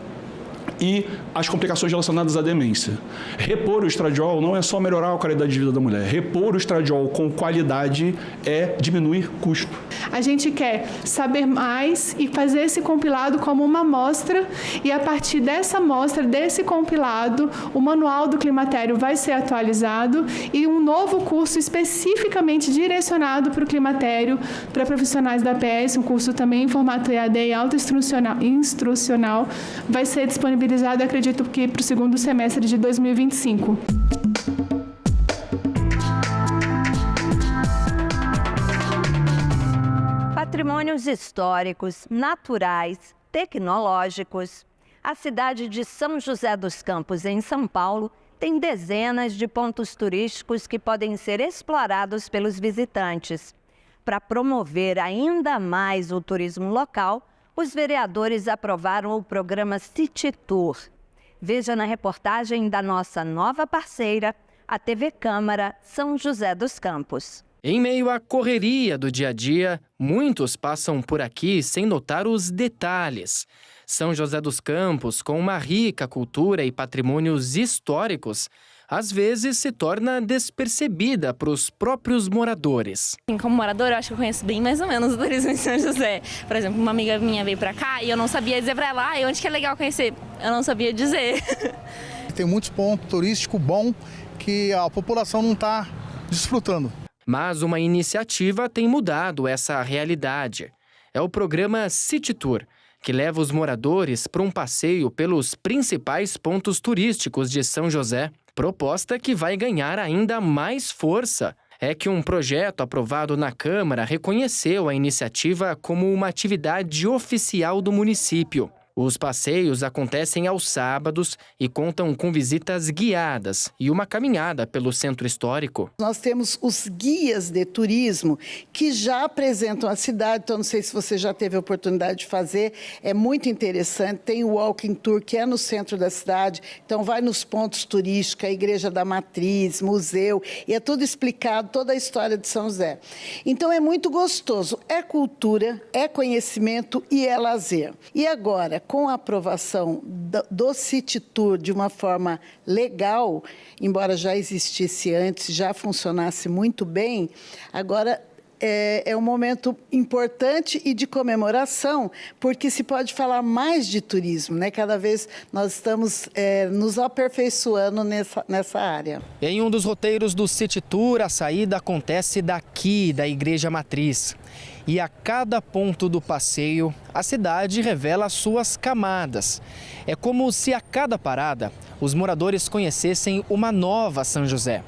e as complicações relacionadas à demência. Repor o estradiol não é só melhorar a qualidade de vida da mulher. Repor o estradiol com qualidade é diminuir custo. A gente quer saber mais e fazer esse compilado como uma amostra, e a partir dessa amostra, desse compilado, o manual do climatério vai ser atualizado e um novo curso especificamente direcionado para o climatério, para profissionais da PS, um curso também em formato EAD e instrucional, vai ser disponibilizado, acredito que para o segundo semestre de 2025. Patrimônios históricos, naturais, tecnológicos. A cidade de São José dos Campos, em São Paulo, tem dezenas de pontos turísticos que podem ser explorados pelos visitantes. Para promover ainda mais o turismo local, os vereadores aprovaram o programa City Tour. Veja na reportagem da nossa nova parceira, a TV Câmara São José dos Campos. Em meio à correria do dia a dia, muitos passam por aqui sem notar os detalhes. São José dos Campos, com uma rica cultura e patrimônios históricos, às vezes se torna despercebida para os próprios moradores. Como moradora, eu acho que eu conheço bem mais ou menos o turismo em São José. Por exemplo, uma amiga minha veio para cá e eu não sabia dizer para ela, onde que é legal conhecer? Eu não sabia dizer. Tem muitos pontos turísticos bons que a população não está desfrutando. Mas uma iniciativa tem mudado essa realidade. É o programa City Tour, que leva os moradores para um passeio pelos principais pontos turísticos de São José. Proposta que vai ganhar ainda mais força. É que um projeto aprovado na Câmara reconheceu a iniciativa como uma atividade oficial do município. Os passeios acontecem aos sábados e contam com visitas guiadas e uma caminhada pelo centro histórico. Nós temos os guias de turismo que já apresentam a cidade, então não sei se você já teve a oportunidade de fazer, é muito interessante. Tem o Walking Tour, que é no centro da cidade, então vai nos pontos turísticos, a Igreja da Matriz, museu, e é tudo explicado, toda a história de São José. Então é muito gostoso, é cultura, é conhecimento e é lazer. E agora, com a aprovação do City Tour de uma forma legal, embora já existisse antes, já funcionasse muito bem, agora é um momento importante e de comemoração, porque se pode falar mais de turismo, né? Cada vez nós estamos nos aperfeiçoando nessa área. Em um dos roteiros do City Tour, a saída acontece daqui, da Igreja Matriz. E a cada ponto do passeio, a cidade revela suas camadas. É como se a cada parada, os moradores conhecessem uma nova São José.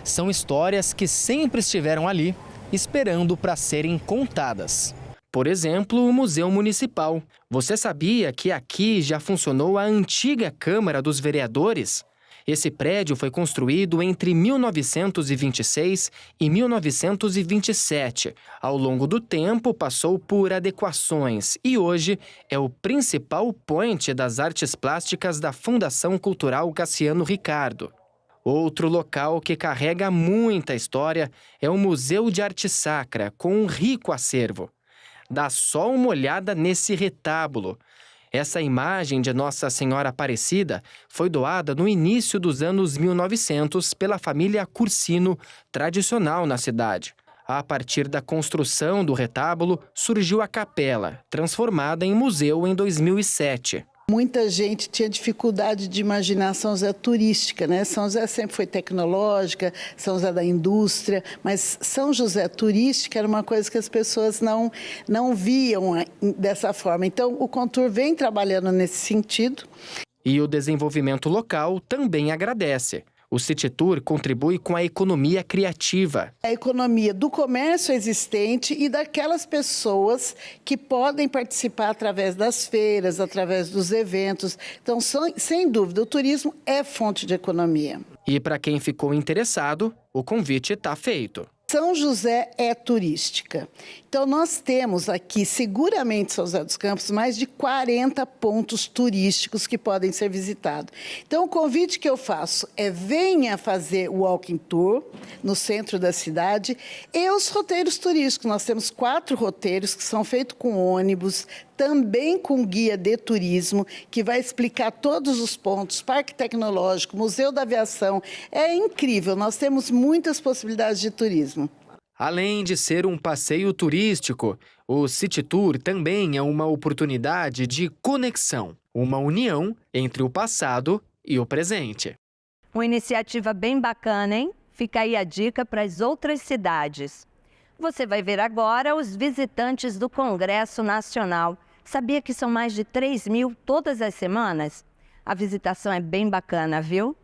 São histórias que sempre estiveram ali, esperando para serem contadas. Por exemplo, o Museu Municipal. Você sabia que aqui já funcionou a antiga Câmara dos Vereadores? Esse prédio foi construído entre 1926 e 1927. Ao longo do tempo, passou por adequações e hoje é o principal point das artes plásticas da Fundação Cultural Cassiano Ricardo. Outro local que carrega muita história é o Museu de Arte Sacra, com um rico acervo. Dá só uma olhada nesse retábulo. Essa imagem de Nossa Senhora Aparecida foi doada no início dos anos 1900 pela família Cursino, tradicional na cidade. A partir da construção do retábulo, surgiu a capela, transformada em museu em 2007. Muita gente tinha dificuldade de imaginar São José turística, né? São José sempre foi tecnológica, São José da indústria, mas São José turística era uma coisa que as pessoas não viam dessa forma. Então, o Contour vem trabalhando nesse sentido. E o desenvolvimento local também agradece. O City Tour contribui com a economia criativa. A economia do comércio existente e daquelas pessoas que podem participar através das feiras, através dos eventos. Então, sem dúvida, o turismo é fonte de economia. E para quem ficou interessado, o convite está feito. São José é turística. Então, nós temos aqui, seguramente, São José dos Campos, mais de 40 pontos turísticos que podem ser visitados. Então, o convite que eu faço é venha fazer o Walking Tour no centro da cidade e os roteiros turísticos. Nós temos 4 roteiros que são feitos com ônibus, também com guia de turismo, que vai explicar todos os pontos, Parque Tecnológico, Museu da Aviação. É incrível, nós temos muitas possibilidades de turismo. Além de ser um passeio turístico, o City Tour também é uma oportunidade de conexão, uma união entre o passado e o presente. Uma iniciativa bem bacana, hein? Fica aí a dica para as outras cidades. Você vai ver agora os visitantes do Congresso Nacional. Sabia que são mais de 3.000 todas as semanas? A visitação é bem bacana, viu?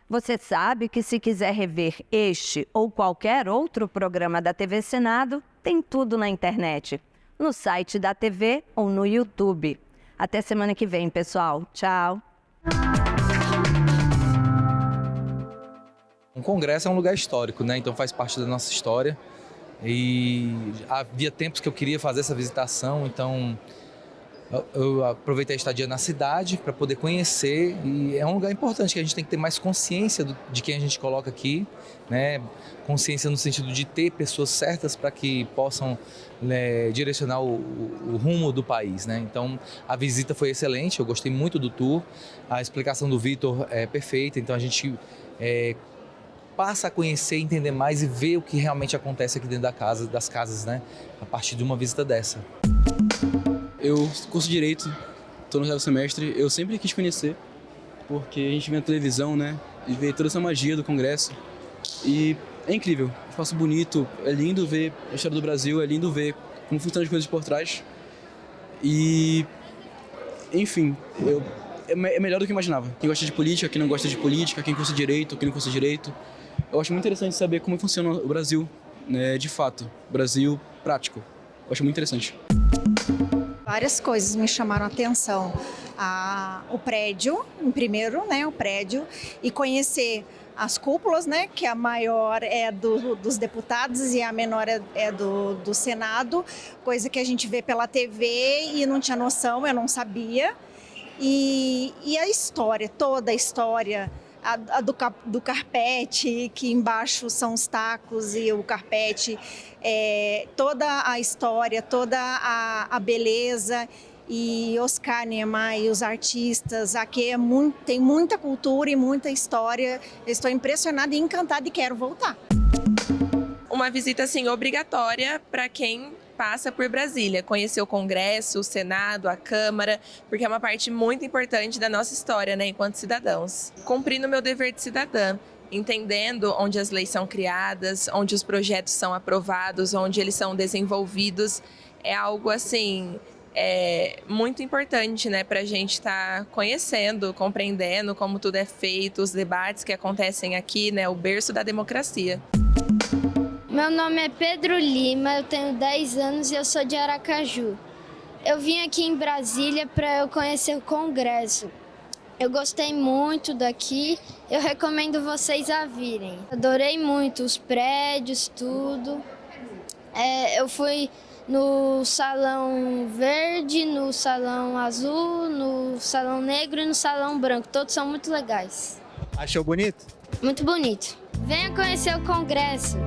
Você sabe que se quiser rever este ou qualquer outro programa da TV Senado, tem tudo na internet, no site da TV ou no YouTube. Até semana que vem, pessoal. Tchau! Um congresso é um lugar histórico, né? Então faz parte da nossa história. E havia tempos que eu queria fazer essa visitação, então eu aproveitei a estadia na cidade para poder conhecer, e é um lugar importante que a gente tem que ter mais consciência de quem a gente coloca aqui, né? Consciência no sentido de ter pessoas certas para que possam direcionar o rumo do país, né? Então a visita foi excelente, eu gostei muito do tour, a explicação do Vitor é perfeita, então a gente passa a conhecer, entender mais e ver o que realmente acontece aqui dentro das casas, né? A partir de uma visita dessa. Eu curso Direito, estou no 8º semestre, eu sempre quis conhecer, porque a gente vê na televisão, né, e vê toda essa magia do Congresso, e é incrível, é um espaço bonito, é lindo ver a história do Brasil, é lindo ver como funcionam as coisas por trás, e, enfim, é melhor do que eu imaginava. Quem gosta de política, quem não gosta de política, quem cursa Direito, quem não cursa Direito, eu acho muito interessante saber como funciona o Brasil, né, de fato, o Brasil prático, eu acho muito interessante. Várias coisas me chamaram a atenção. O prédio, em primeiro, né, o prédio, e conhecer as cúpulas, né, que a maior é dos deputados e a menor é do Senado, coisa que a gente vê pela TV e não tinha noção, eu não sabia. E a história, toda a história, do carpete, que embaixo são os tacos e o carpete, toda a história, toda a beleza, e Oscar Niemeyer e os artistas, aqui tem muita cultura e muita história. Eu estou impressionada e encantada e quero voltar. Uma visita assim obrigatória para quem passa por Brasília, conhecer o Congresso, o Senado, a Câmara, porque é uma parte muito importante da nossa história, né, enquanto cidadãos. Cumprindo o meu dever de cidadã, entendendo onde as leis são criadas, onde os projetos são aprovados, onde eles são desenvolvidos, é algo assim muito importante, né, para a gente estar conhecendo, compreendendo como tudo é feito, os debates que acontecem aqui, né, o berço da democracia. Meu nome é Pedro Lima, eu tenho 10 anos e eu sou de Aracaju. Eu vim aqui em Brasília para eu conhecer o Congresso. Eu gostei muito daqui, eu recomendo vocês a virem. Adorei muito os prédios, tudo. Eu fui no Salão Verde, no Salão Azul, no Salão Negro e no Salão Branco. Todos são muito legais. Achou bonito? Muito bonito. Venha conhecer o Congresso.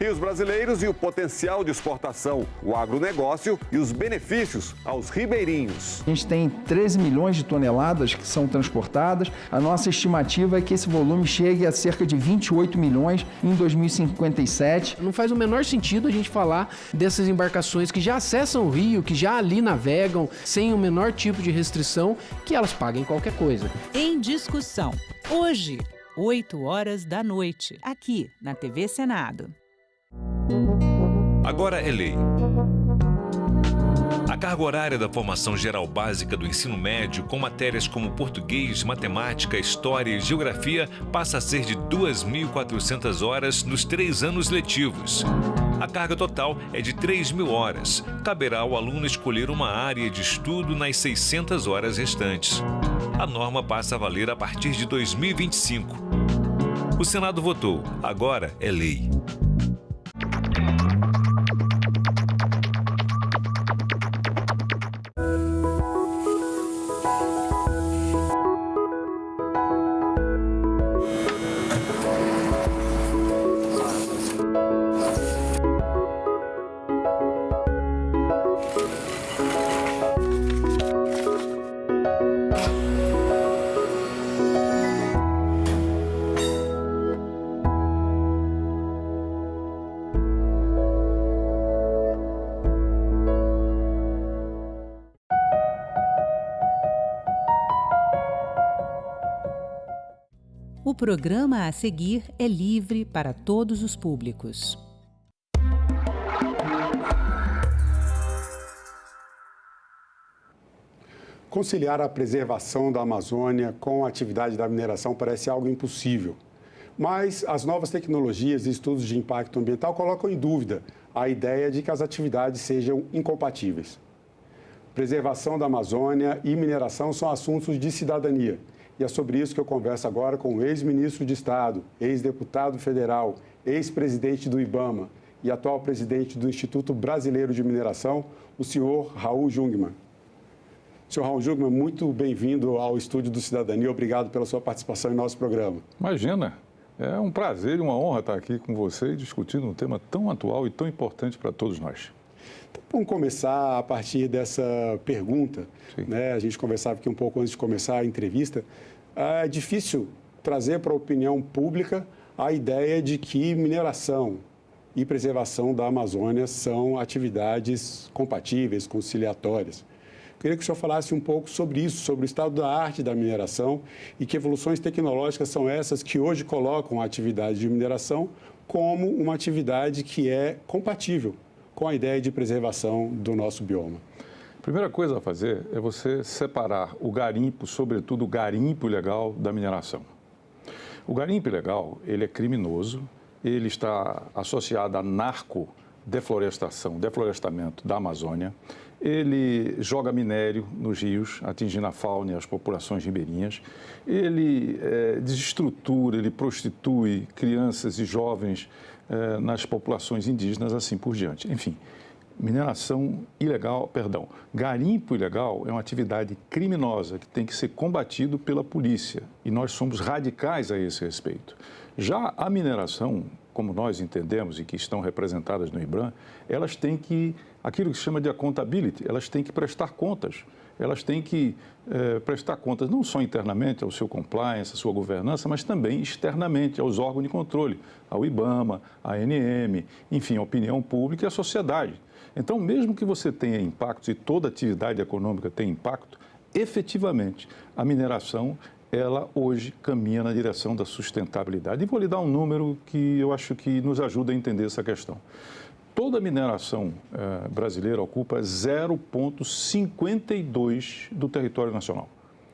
rios brasileiros e o potencial de exportação, o agronegócio e os benefícios aos ribeirinhos. A gente tem 13 milhões de toneladas que são transportadas. A nossa estimativa é que esse volume chegue a cerca de 28 milhões em 2057. Não faz o menor sentido a gente falar dessas embarcações que já acessam o rio, que já ali navegam sem o menor tipo de restrição, que elas paguem qualquer coisa. Em discussão, hoje, 20h, aqui na TV Senado. Agora é lei. A carga horária da formação geral básica do ensino médio, com matérias como português, matemática, história e geografia, passa a ser de 2.400 horas nos 3 anos letivos. A carga total é de 3.000 horas. Caberá ao aluno escolher uma área de estudo nas 600 horas restantes. A norma passa a valer a partir de 2025. O Senado votou. Agora é lei. O programa a seguir é livre para todos os públicos. Conciliar a preservação da Amazônia com a atividade da mineração parece algo impossível. Mas as novas tecnologias e estudos de impacto ambiental colocam em dúvida a ideia de que as atividades sejam incompatíveis. Preservação da Amazônia e mineração são assuntos de cidadania. E é sobre isso que eu converso agora com o ex-ministro de Estado, ex-deputado federal, ex-presidente do IBAMA e atual presidente do Instituto Brasileiro de Mineração, o senhor Raul Jungmann. Senhor Raul Jungmann, muito bem-vindo ao Estúdio do Cidadania. Obrigado pela sua participação em nosso programa. Imagina, é um prazer e uma honra estar aqui com você discutindo um tema tão atual e tão importante para todos nós. Então, vamos começar a partir dessa pergunta. Né? A gente conversava aqui um pouco antes de começar a entrevista. É difícil trazer para a opinião pública a ideia de que mineração e preservação da Amazônia são atividades compatíveis, conciliatórias. Queria que o senhor falasse um pouco sobre isso, sobre o estado da arte da mineração e que evoluções tecnológicas são essas que hoje colocam a atividade de mineração como uma atividade que é compatível com a ideia de preservação do nosso bioma. A primeira coisa a fazer é você separar o garimpo, sobretudo o garimpo ilegal, da mineração. O garimpo ilegal, ele é criminoso, ele está associado a deflorestamento da Amazônia, ele joga minério nos rios, atingindo a fauna e as populações ribeirinhas, ele desestrutura, ele prostitui crianças e jovens nas populações indígenas, assim por diante. Enfim, garimpo ilegal é uma atividade criminosa que tem que ser combatido pela polícia e nós somos radicais a esse respeito. Já a mineração, como nós entendemos e que estão representadas no IBRAM, elas têm que, aquilo que se chama de accountability, elas têm que prestar contas. Elas têm que prestar contas não só internamente ao seu compliance, à sua governança, mas também externamente aos órgãos de controle, ao IBAMA, à ANM, enfim, à opinião pública e à sociedade. Então, mesmo que você tenha impactos e toda atividade econômica tem impacto, efetivamente, a mineração, ela hoje caminha na direção da sustentabilidade. E vou lhe dar um número que eu acho que nos ajuda a entender essa questão. Toda a mineração brasileira ocupa 0,52% do território nacional.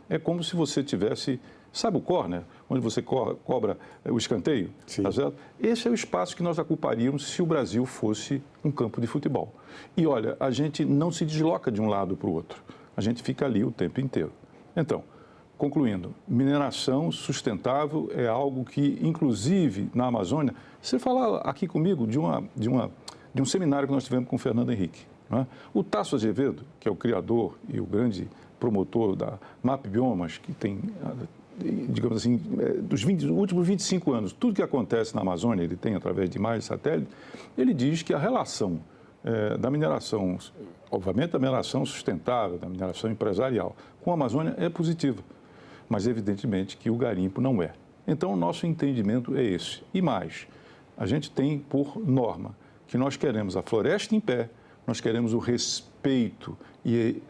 É como se você tivesse, sabe o corner, onde você cobra o escanteio? Tá certo? Esse é o espaço que nós ocuparíamos se o Brasil fosse um campo de futebol. E olha, a gente não se desloca de um lado para o outro, a gente fica ali o tempo inteiro. Então, concluindo, mineração sustentável é algo que, inclusive, na Amazônia, você fala aqui comigo de um seminário que nós tivemos com o Fernando Henrique. Né? O Tasso Azevedo, que é o criador e o grande promotor da MAP Biomas, que tem digamos assim, dos últimos 25 anos, tudo que acontece na Amazônia, ele tem através de imagens de satélite, ele diz que a relação da mineração, obviamente da mineração sustentável, da mineração empresarial, com a Amazônia é positiva, mas evidentemente que o garimpo não é. Então, o nosso entendimento é esse. E mais, a gente tem por norma que nós queremos a floresta em pé, nós queremos o respeito e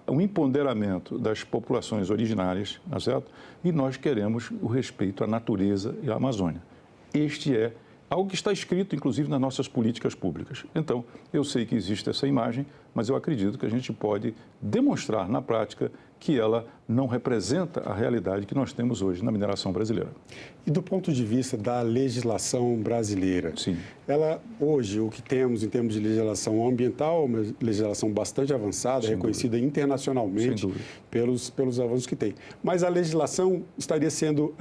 o empoderamento das populações originárias, tá certo? E nós queremos o respeito à natureza e à Amazônia. Este é algo que está escrito, inclusive, nas nossas políticas públicas. Então, eu sei que existe essa imagem, mas eu acredito que a gente pode demonstrar na prática que ela não representa a realidade que nós temos hoje na mineração brasileira. E do ponto de vista da legislação brasileira, sim, ela hoje, o que temos em termos de legislação ambiental, uma legislação bastante avançada, sem reconhecida dúvida, internacionalmente pelos avanços que tem. Mas a legislação estaria sendo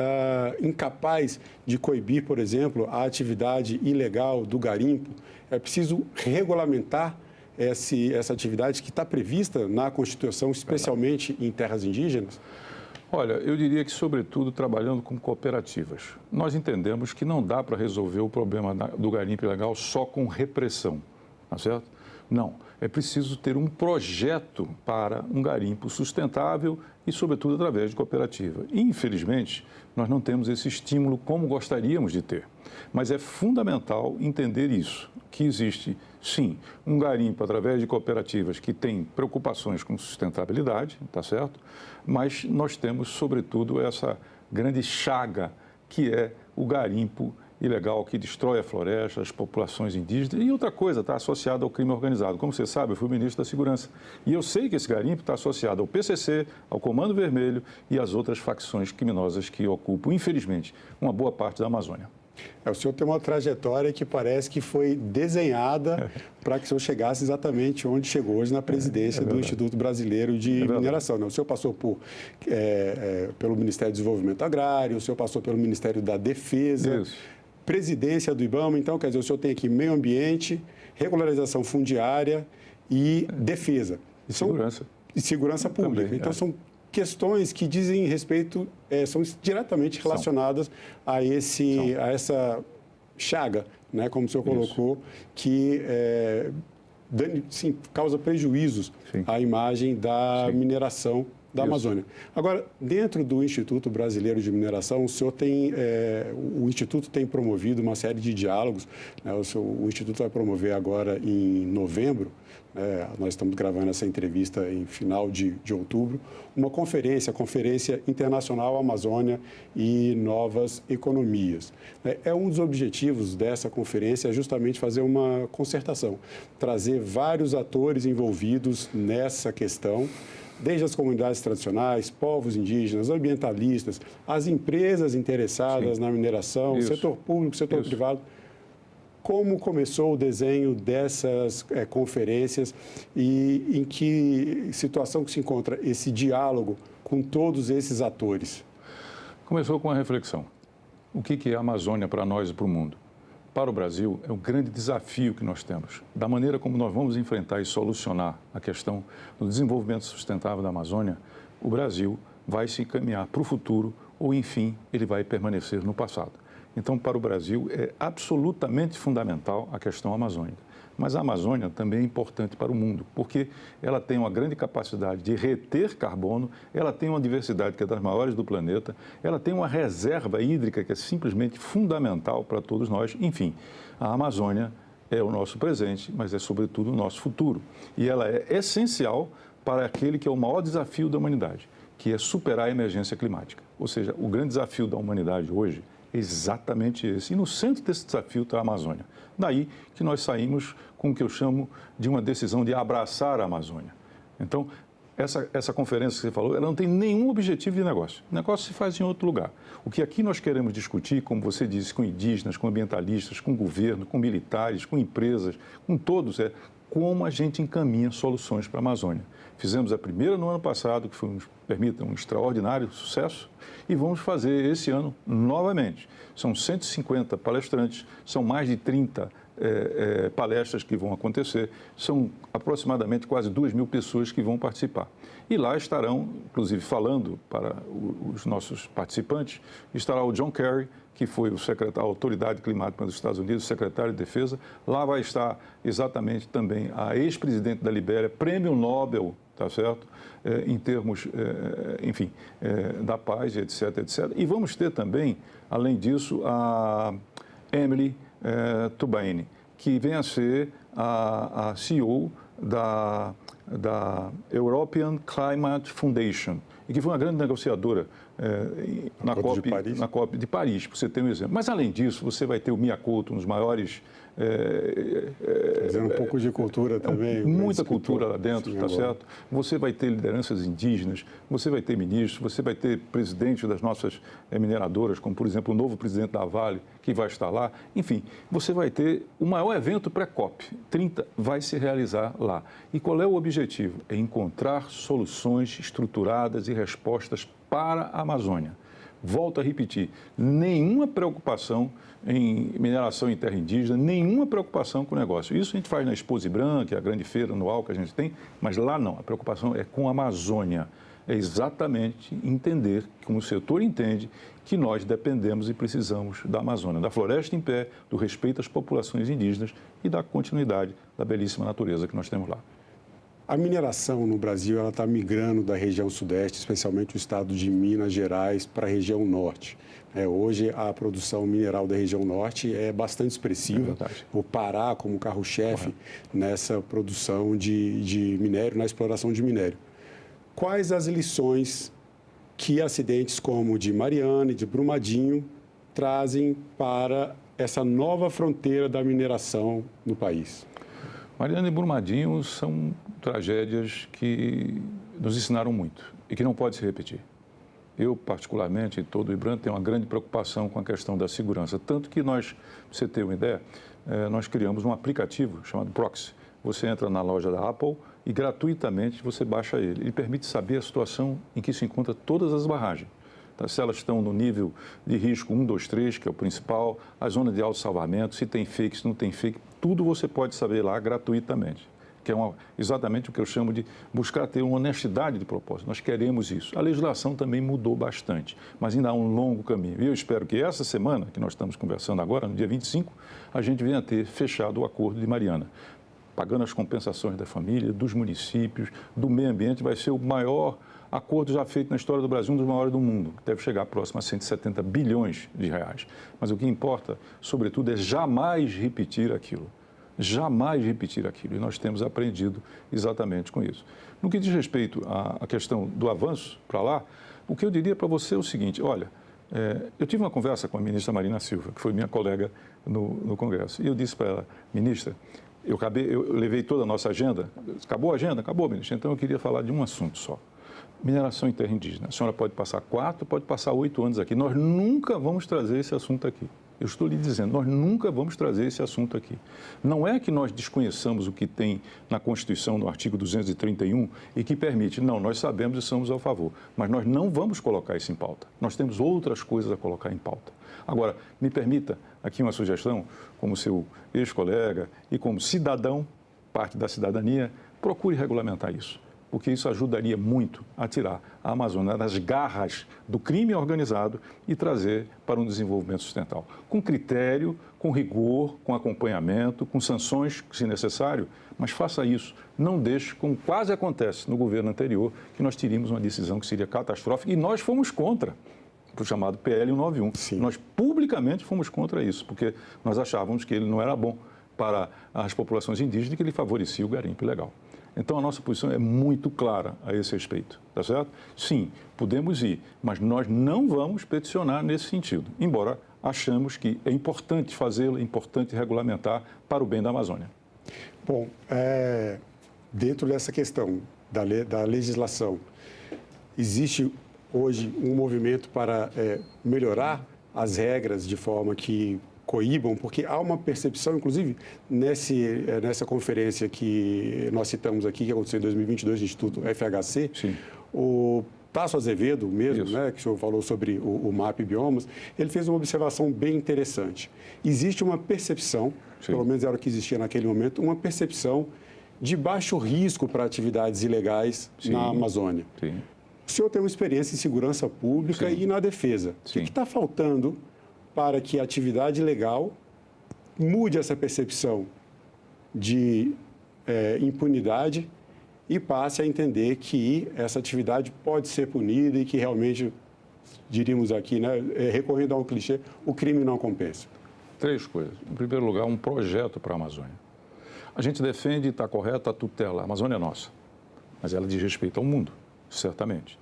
incapaz de coibir, por exemplo, a atividade ilegal do garimpo. É preciso regulamentar essa atividade que está prevista na Constituição, especialmente em terras indígenas? Olha, eu diria que, sobretudo, trabalhando com cooperativas. Nós entendemos que não dá para resolver o problema do garimpo ilegal só com repressão, tá certo? Não, é preciso ter um projeto para um garimpo sustentável e, sobretudo, através de cooperativa. E, infelizmente, nós não temos esse estímulo como gostaríamos de ter. Mas é fundamental entender isso, que existe, sim, um garimpo através de cooperativas que tem preocupações com sustentabilidade, tá certo? Mas nós temos, sobretudo, essa grande chaga que é o garimpo ilegal que destrói a floresta, as populações indígenas. E outra coisa, está associada ao crime organizado. Como você sabe, eu fui ministro da Segurança. E eu sei que esse garimpo está associado ao PCC, ao Comando Vermelho e às outras facções criminosas que ocupam, infelizmente, uma boa parte da Amazônia. O senhor tem uma trajetória que parece que foi desenhada para que o senhor chegasse exatamente onde chegou hoje na presidência do Instituto Brasileiro de Mineração. O senhor passou pelo Ministério do Desenvolvimento Agrário, o senhor passou pelo Ministério da Defesa, presidência do IBAMA. Então, quer dizer, o senhor tem aqui meio ambiente, regularização fundiária e defesa. E segurança. E segurança pública. Também, então, são questões que dizem respeito, são diretamente relacionadas a essa chaga, né, como o senhor colocou, que causa prejuízos à imagem da mineração da Amazônia. Agora, dentro do Instituto Brasileiro de Mineração, o Instituto tem promovido uma série de diálogos, né? O Instituto vai promover agora em novembro, nós estamos gravando essa entrevista em final de outubro, uma conferência, a Conferência Internacional Amazônia e Novas Economias. Um dos objetivos dessa conferência é justamente fazer uma concertação, trazer vários atores envolvidos nessa questão, desde as comunidades tradicionais, povos indígenas, ambientalistas, as empresas interessadas na mineração, setor público, setor privado. Como começou o desenho dessas conferências e em que situação que se encontra esse diálogo com todos esses atores? Começou com uma reflexão. O que é a Amazônia para nós e para o mundo? Para o Brasil, é um grande desafio que nós temos. Da maneira como nós vamos enfrentar e solucionar a questão do desenvolvimento sustentável da Amazônia, o Brasil vai se encaminhar para o futuro ou, enfim, ele vai permanecer no passado. Então, para o Brasil, é absolutamente fundamental a questão amazônica. Mas a Amazônia também é importante para o mundo, porque ela tem uma grande capacidade de reter carbono, ela tem uma diversidade que é das maiores do planeta, ela tem uma reserva hídrica que é simplesmente fundamental para todos nós. Enfim, a Amazônia é o nosso presente, mas é sobretudo o nosso futuro. E ela é essencial para aquele que é o maior desafio da humanidade, que é superar a emergência climática. Ou seja, o grande desafio da humanidade hoje é exatamente esse. E no centro desse desafio está a Amazônia. Daí que nós saímos com o que eu chamo de uma decisão de abraçar a Amazônia. Então, essa conferência que você falou, ela não tem nenhum objetivo de negócio. O negócio se faz em outro lugar. O que aqui nós queremos discutir, como você disse, com indígenas, com ambientalistas, com governo, com militares, com empresas, com todos, é como a gente encaminha soluções para a Amazônia. Fizemos a primeira no ano passado, que foi, permita, um extraordinário sucesso, e vamos fazer esse ano novamente. São 150 palestrantes, são mais de 30 palestras que vão acontecer. São aproximadamente quase 2.000 pessoas que vão participar. E lá estarão, inclusive falando para os nossos participantes, estará o John Kerry, que foi a autoridade climática dos Estados Unidos, o secretário de Defesa. Lá vai estar exatamente também a ex-presidente da Libéria, prêmio Nobel, tá certo? Em termos, enfim, da paz, etc, etc. E vamos ter também, além disso, a Emily Tubaini, que vem a ser a CEO da European Climate Foundation, e que foi uma grande negociadora na COP de Paris, para você ter um exemplo. Mas, além disso, você vai ter o Mia Couto, um dos maiores... Fazendo um pouco de cultura também. Muita cultura lá dentro, tá certo? Você vai ter lideranças indígenas, você vai ter ministros, você vai ter presidentes das nossas mineradoras, como, por exemplo, o novo presidente da Vale, que vai estar lá. Enfim, você vai ter o maior evento pré-COP 30 vai se realizar lá. E qual é o objetivo? É encontrar soluções estruturadas e respostas para a Amazônia. Volto a repetir, nenhuma preocupação em mineração em terra indígena, nenhuma preocupação com o negócio. Isso a gente faz na Expo Zibran, que é a grande feira anual que a gente tem, mas lá não, a preocupação é com a Amazônia. É exatamente entender, como o setor entende, que nós dependemos e precisamos da Amazônia, da floresta em pé, do respeito às populações indígenas e da continuidade da belíssima natureza que nós temos lá. A mineração no Brasil está migrando da região sudeste, especialmente o estado de Minas Gerais, para a região norte. Hoje, a produção mineral da região norte é bastante expressiva. O Pará como carro-chefe nessa produção de minério, na exploração de minério. Quais as lições que acidentes como o de Mariana e de Brumadinho trazem para essa nova fronteira da mineração no país? Mariana e Brumadinho são tragédias que nos ensinaram muito e que não pode se repetir. Eu, particularmente, em todo o IBRAM, tenho uma grande preocupação com a questão da segurança. Tanto que nós, para você ter uma ideia, nós criamos um aplicativo chamado Proxy. Você entra na loja da Apple e gratuitamente você baixa ele. Ele permite saber a situação em que se encontra todas as barragens. Se elas estão no nível de risco 1, 2, 3, que é o principal, a zona de autossalvamento, se tem fake, se não tem fake, tudo você pode saber lá gratuitamente, que é exatamente o que eu chamo de buscar ter uma honestidade de propósito. Nós queremos isso. A legislação também mudou bastante, mas ainda há um longo caminho. E eu espero que essa semana, que nós estamos conversando agora, no dia 25, a gente venha a ter fechado o acordo de Mariana, pagando as compensações da família, dos municípios, do meio ambiente. Vai ser o maior acordo já feito na história do Brasil, um dos maiores do mundo, que deve chegar próximo a 170 bilhões de reais. Mas o que importa, sobretudo, é jamais repetir aquilo. Jamais repetir aquilo. E nós temos aprendido exatamente com isso. No que diz respeito à questão do avanço para lá, o que eu diria para você é o seguinte, olha, eu tive uma conversa com a ministra Marina Silva, que foi minha colega no Congresso, e eu disse para ela, ministra, eu levei toda a nossa agenda, acabou a agenda? Acabou, ministra, então eu queria falar de um assunto só. Mineração em terra indígena. A senhora pode passar 4, pode passar 8 anos aqui. Nós nunca vamos trazer esse assunto aqui. Eu estou lhe dizendo, nós nunca vamos trazer esse assunto aqui. Não é que nós desconheçamos o que tem na Constituição, no artigo 231, e que permite. Não, nós sabemos e somos a favor. Mas nós não vamos colocar isso em pauta. Nós temos outras coisas a colocar em pauta. Agora, me permita aqui uma sugestão, como seu ex-colega e como cidadão, parte da cidadania, procure regulamentar isso. Porque isso ajudaria muito a tirar a Amazônia das garras do crime organizado e trazer para um desenvolvimento sustentável. Com critério, com rigor, com acompanhamento, com sanções, se necessário, mas faça isso. Não deixe, como quase acontece no governo anterior, que nós teríamos uma decisão que seria catastrófica e nós fomos contra, o chamado PL 191. Sim. Nós publicamente fomos contra isso, porque nós achávamos que ele não era bom para as populações indígenas e que ele favorecia o garimpo ilegal. Então, a nossa posição é muito clara a esse respeito, tá certo? Sim, podemos ir, mas nós não vamos peticionar nesse sentido, embora achamos que é importante fazê-lo, é importante regulamentar para o bem da Amazônia. Bom, dentro dessa questão da legislação, existe hoje um movimento para melhorar as regras de forma que coíbam, porque há uma percepção, inclusive, nessa conferência que nós citamos aqui, que aconteceu em 2022 no Instituto FHC, sim, o Tasso Azevedo mesmo, né, que o senhor falou sobre o MAP Biomas, ele fez uma observação bem interessante. Existe uma percepção, pelo menos era o que existia naquele momento, uma percepção de baixo risco para atividades ilegais na Amazônia. O senhor tem uma experiência em segurança pública e na defesa. O que está faltando para que a atividade legal mude essa percepção de impunidade e passe a entender que essa atividade pode ser punida e que realmente, diríamos aqui, né, recorrendo a um clichê, o crime não compensa? 3 coisas. Em primeiro lugar, um projeto para a Amazônia. A gente defende, está correto, a tutela. A Amazônia é nossa, mas ela diz respeito ao mundo, certamente.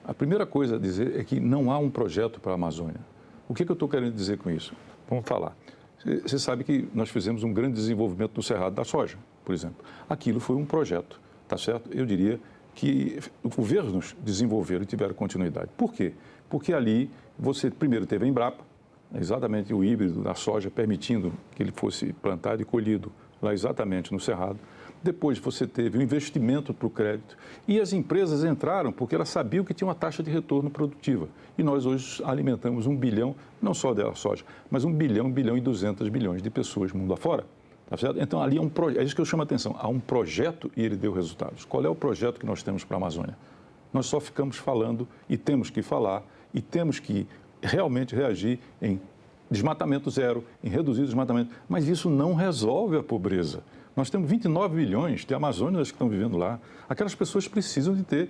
A primeira coisa a dizer é que não há um projeto para a Amazônia. O que eu estou querendo dizer com isso? Vamos falar. Você sabe que nós fizemos um grande desenvolvimento no Cerrado da Soja, por exemplo. Aquilo foi um projeto, tá certo? Eu diria que governos desenvolveram e tiveram continuidade. Por quê? Porque ali você primeiro teve a Embrapa, exatamente o híbrido da soja, permitindo que ele fosse plantado e colhido lá exatamente no Cerrado. Depois você teve o investimento para o crédito e as empresas entraram porque elas sabiam que tinha uma taxa de retorno produtiva. E nós hoje alimentamos 1 bilhão, não só da soja, mas 1 bilhão, 1 bilhão e 200 bilhões de pessoas mundo afora. Tá certo? Então, ali é isso que eu chamo a atenção. Há um projeto e ele deu resultados. Qual é o projeto que nós temos para a Amazônia? Nós só ficamos falando e temos que falar e temos que realmente reagir em desmatamento zero, em reduzir o desmatamento. Mas isso não resolve a pobreza. Nós temos 29 milhões de amazônidas que estão vivendo lá. Aquelas pessoas precisam de ter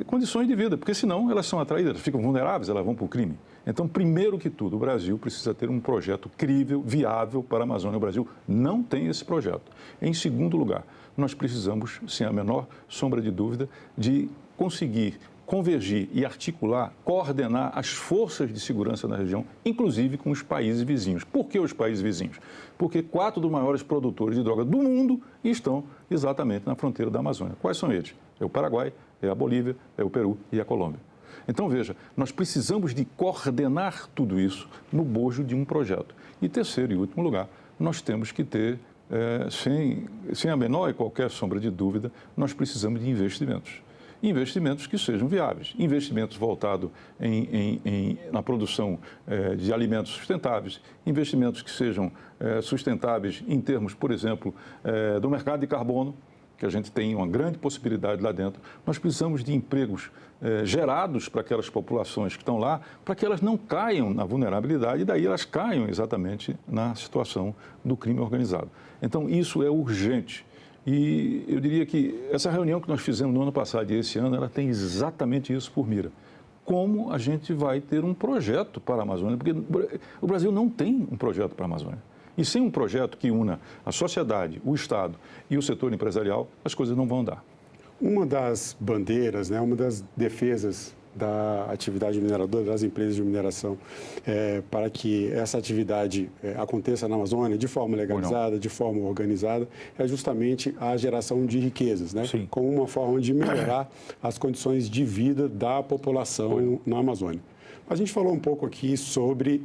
condições de vida, porque senão elas são atraídas, ficam vulneráveis, elas vão para o crime. Então, primeiro que tudo, o Brasil precisa ter um projeto crível, viável para a Amazônia. O Brasil não tem esse projeto. Em segundo lugar, nós precisamos, sem a menor sombra de dúvida, de conseguir convergir e articular, coordenar as forças de segurança da região, inclusive com os países vizinhos. Por que os países vizinhos? Porque 4 dos maiores produtores de droga do mundo estão exatamente na fronteira da Amazônia. Quais são eles? É o Paraguai, é a Bolívia, é o Peru e a Colômbia. Então, veja, nós precisamos de coordenar tudo isso no bojo de um projeto. E terceiro e último lugar, nós temos que ter, sem a menor e qualquer sombra de dúvida, nós precisamos de investimentos. Investimentos que sejam viáveis, investimentos voltados na produção de alimentos sustentáveis, investimentos que sejam sustentáveis em termos, por exemplo, do mercado de carbono, que a gente tem uma grande possibilidade lá dentro. Nós precisamos de empregos gerados para aquelas populações que estão lá, para que elas não caiam na vulnerabilidade e daí elas caiam exatamente na situação do crime organizado. Então, isso é urgente. E eu diria que essa reunião que nós fizemos no ano passado e esse ano, ela tem exatamente isso por mira. Como a gente vai ter um projeto para a Amazônia? Porque o Brasil não tem um projeto para a Amazônia. E sem um projeto que una a sociedade, o Estado e o setor empresarial, as coisas não vão andar. Uma das bandeiras, né, uma das defesas da atividade mineradora, das empresas de mineração, para que essa atividade aconteça na Amazônia de forma legalizada, de forma organizada, é justamente a geração de riquezas, né? Como uma forma de melhorar as condições de vida da população na Amazônia. A gente falou um pouco aqui sobre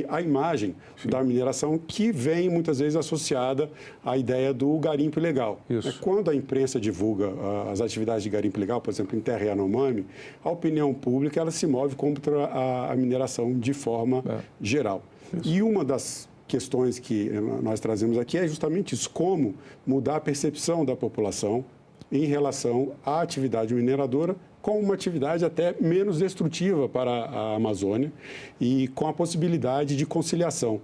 a imagem da mineração que vem muitas vezes associada à ideia do garimpo ilegal. Quando a imprensa divulga as atividades de garimpo ilegal, por exemplo, em Terra Yanomami, a opinião pública ela se move contra a mineração de forma geral. E uma das questões que nós trazemos aqui é justamente isso, como mudar a percepção da população em relação à atividade mineradora com uma atividade até menos destrutiva para a Amazônia e com a possibilidade de conciliação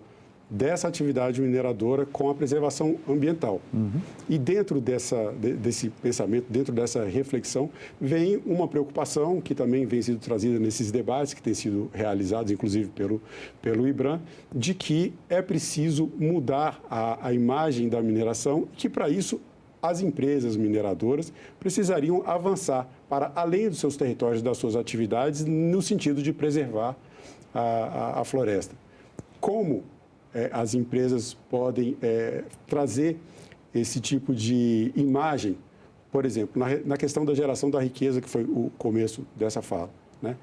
dessa atividade mineradora com a preservação ambiental. E dentro desse pensamento, dentro dessa reflexão, vem uma preocupação que também vem sendo trazida nesses debates que têm sido realizados, inclusive pelo IBRAM, de que é preciso mudar a imagem da mineração e que, para isso, as empresas mineradoras precisariam avançar para além dos seus territórios, das suas atividades, no sentido de preservar a floresta. Como as empresas podem trazer esse tipo de imagem, por exemplo, na questão da geração da riqueza, que foi o começo dessa fala, né?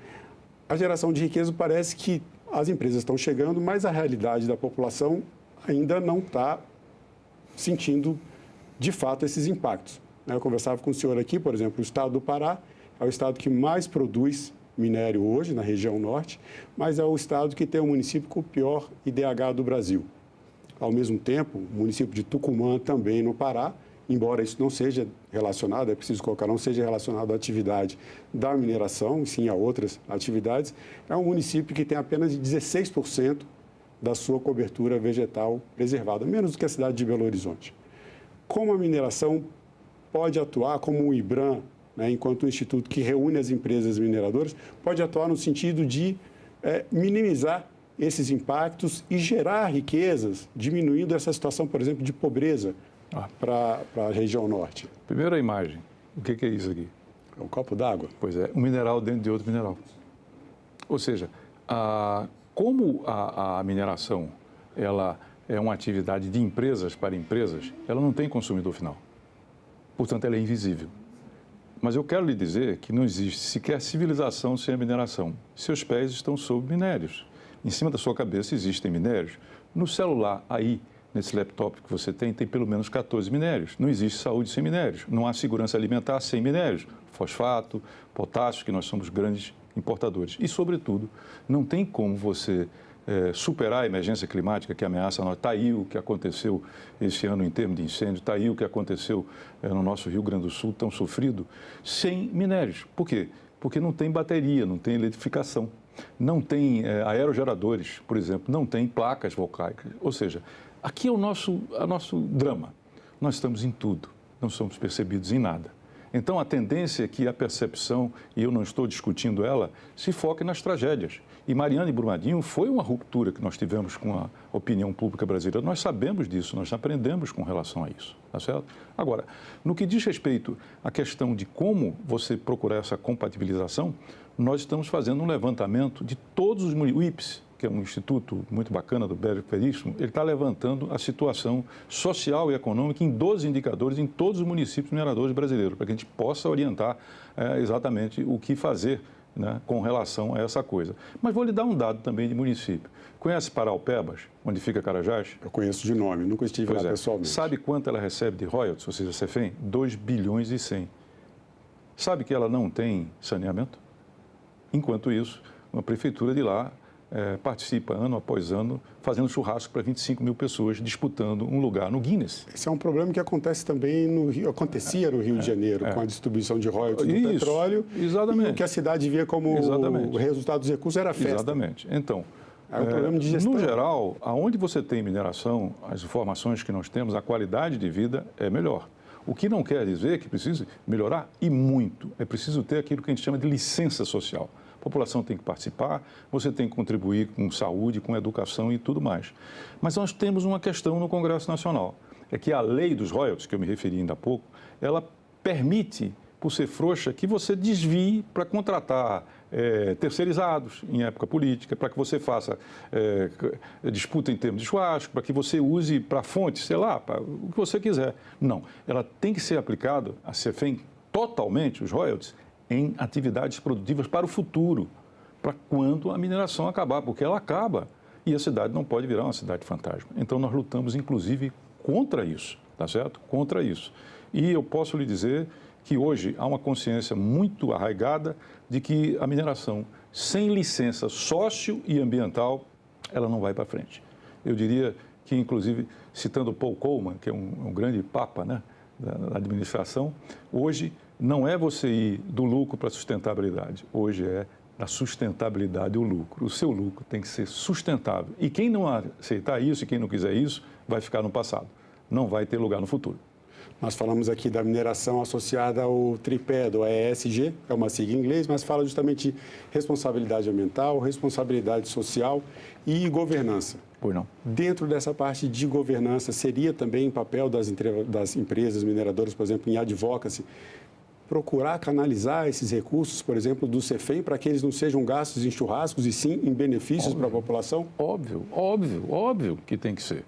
A geração de riqueza parece que as empresas estão chegando, mas a realidade da população ainda não está sentindo de fato esses impactos. Eu conversava com o senhor aqui, por exemplo, o estado do Pará é o estado que mais produz minério hoje, na região norte, mas é o estado que tem o município com o pior IDH do Brasil. Ao mesmo tempo, o município de Tucumã, também no Pará, embora isso não seja relacionado, é preciso colocar, não seja relacionado à atividade da mineração, sim a outras atividades, é um município que tem apenas 16% da sua cobertura vegetal preservada, menos do que a cidade de Belo Horizonte. Como a mineração pode atuar, como o IBRAM, né, enquanto um instituto que reúne as empresas mineradoras, pode atuar no sentido de minimizar esses impactos e gerar riquezas, diminuindo essa situação, por exemplo, de pobreza para a região norte. Primeira imagem, o que é isso aqui? É um copo d'água. Pois é, um mineral dentro de outro mineral. Ou seja, como a mineração ela é uma atividade de empresas para empresas, ela não tem consumidor final. Portanto, ela é invisível. Mas eu quero lhe dizer que não existe sequer civilização sem a mineração. Seus pés estão sob minérios. Em cima da sua cabeça existem minérios. No celular, aí, nesse laptop que você tem pelo menos 14 minérios. Não existe saúde sem minérios. Não há segurança alimentar sem minérios. Fosfato, potássio, que nós somos grandes importadores. E, sobretudo, não tem como você superar a emergência climática que ameaça nós. Está aí o que aconteceu esse ano em termos de incêndio, está aí o que aconteceu no nosso Rio Grande do Sul, tão sofrido, sem minérios. Por quê? Porque não tem bateria, não tem eletrificação, não tem aerogeradores, por exemplo, não tem placas volcaicas. Ou seja, aqui é o nosso drama. Nós estamos em tudo, não somos percebidos em nada. Então, a tendência é que a percepção, e eu não estou discutindo ela, se foque nas tragédias. E Mariana e Brumadinho foi uma ruptura que nós tivemos com a opinião pública brasileira. Nós sabemos disso, nós aprendemos com relação a isso, tá certo? Agora, no que diz respeito à questão de como você procurar essa compatibilização, nós estamos fazendo um levantamento de todos os municípios. O IPS, que é um instituto muito bacana do Ibérico Veríssimo, ele está levantando a situação social e econômica em 12 indicadores em todos os municípios mineradores brasileiros, para que a gente possa orientar exatamente o que fazer, né, com relação a essa coisa. Mas vou lhe dar um dado também de município. Conhece Paraupebas, onde fica Carajás? Eu conheço de nome, nunca estive lá pessoalmente. Sabe quanto ela recebe de royalties, ou seja, CEFEM? 2 bilhões e 100. Sabe que ela não tem saneamento? Enquanto isso, uma prefeitura de lá participa ano após ano fazendo churrasco para 25 mil pessoas disputando um lugar no Guinness. Esse é um problema que acontece também no Rio, acontecia no Rio de Janeiro com a distribuição de royalties do petróleo. Exatamente. E o que a cidade via como o resultado dos recursos era a festa. Exatamente. Então, é um problema de gestão. No geral, aonde você tem mineração, as informações que nós temos, a qualidade de vida é melhor. O que não quer dizer que precisa melhorar e muito. É preciso ter aquilo que a gente chama de licença social. A população tem que participar, você tem que contribuir com saúde, com educação e tudo mais. Mas nós temos uma questão no Congresso Nacional, é que a lei dos royalties, que eu me referi ainda há pouco, ela permite, por ser frouxa, que você desvie para contratar terceirizados em época política, para que você faça disputa em termos de churrasco, para que você use para fonte, sei lá, para o que você quiser. Não, ela tem que ser aplicada, a CEFEM, totalmente, os royalties, em atividades produtivas para o futuro, para quando a mineração acabar, porque ela acaba e a cidade não pode virar uma cidade fantasma. Então, nós lutamos, inclusive, contra isso, tá certo? Contra isso. E eu posso lhe dizer que hoje há uma consciência muito arraigada de que a mineração, sem licença sócio e ambiental, ela não vai para frente. Eu diria que, inclusive, citando Paul Coleman, que é um grande papa, né, da administração, hoje não é você ir do lucro para a sustentabilidade, hoje é da sustentabilidade o lucro. O seu lucro tem que ser sustentável. E quem não aceitar isso e quem não quiser isso, vai ficar no passado. Não vai ter lugar no futuro. Nós falamos aqui da mineração associada ao tripé do ESG, é uma sigla em inglês, mas fala justamente de responsabilidade ambiental, responsabilidade social e governança. Pois não. Dentro dessa parte de governança, seria também papel das empresas mineradoras, por exemplo, em advocacy, procurar canalizar esses recursos, por exemplo, do CEFEM, para que eles não sejam gastos em churrascos e sim em benefícios para a população? Óbvio que tem que ser.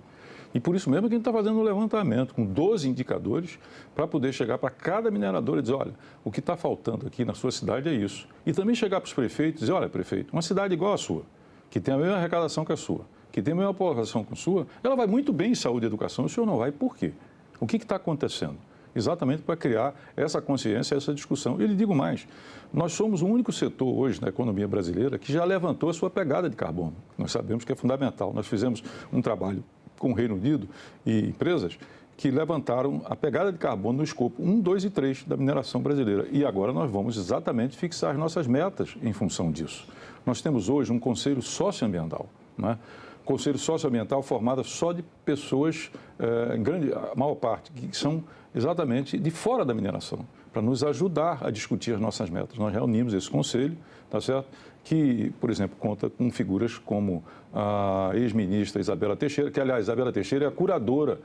E por isso mesmo que a gente está fazendo um levantamento com 12 indicadores para poder chegar para cada minerador e dizer, olha, o que está faltando aqui na sua cidade é isso. E também chegar para os prefeitos e dizer, olha, prefeito, uma cidade igual a sua, que tem a mesma arrecadação que a sua, que tem a mesma população que a sua, ela vai muito bem em saúde e educação, o senhor não vai, por quê? O que está acontecendo? exatamente para criar essa consciência, essa discussão. E lhe digo mais, nós somos o único setor hoje na economia brasileira que já levantou a sua pegada de carbono. Nós sabemos que é fundamental. Nós fizemos um trabalho com o Reino Unido e empresas que levantaram a pegada de carbono no escopo 1, 2 e 3 da mineração brasileira. E agora nós vamos exatamente fixar as nossas metas em função disso. Nós temos hoje um conselho socioambiental, né? Conselho socioambiental formado só de pessoas, a maior parte, que são exatamente de fora da mineração, para nos ajudar a discutir as nossas metas. Nós reunimos esse conselho, tá certo? Que, por exemplo, conta com figuras como a ex-ministra Isabela Teixeira, que, aliás, Isabela Teixeira é a curadora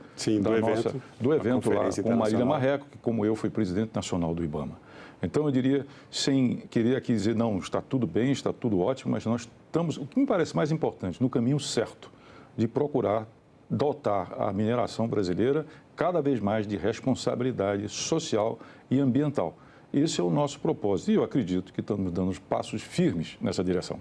do evento lá, com Marília Marreco, que, como eu, fui presidente nacional do IBAMA. Então, eu diria, sem querer aqui dizer, não, está tudo bem, está tudo ótimo, mas nós estamos, o que me parece mais importante, no caminho certo de procurar dotar a mineração brasileira cada vez mais de responsabilidade social e ambiental. Esse é o nosso propósito e eu acredito que estamos dando passos firmes nessa direção.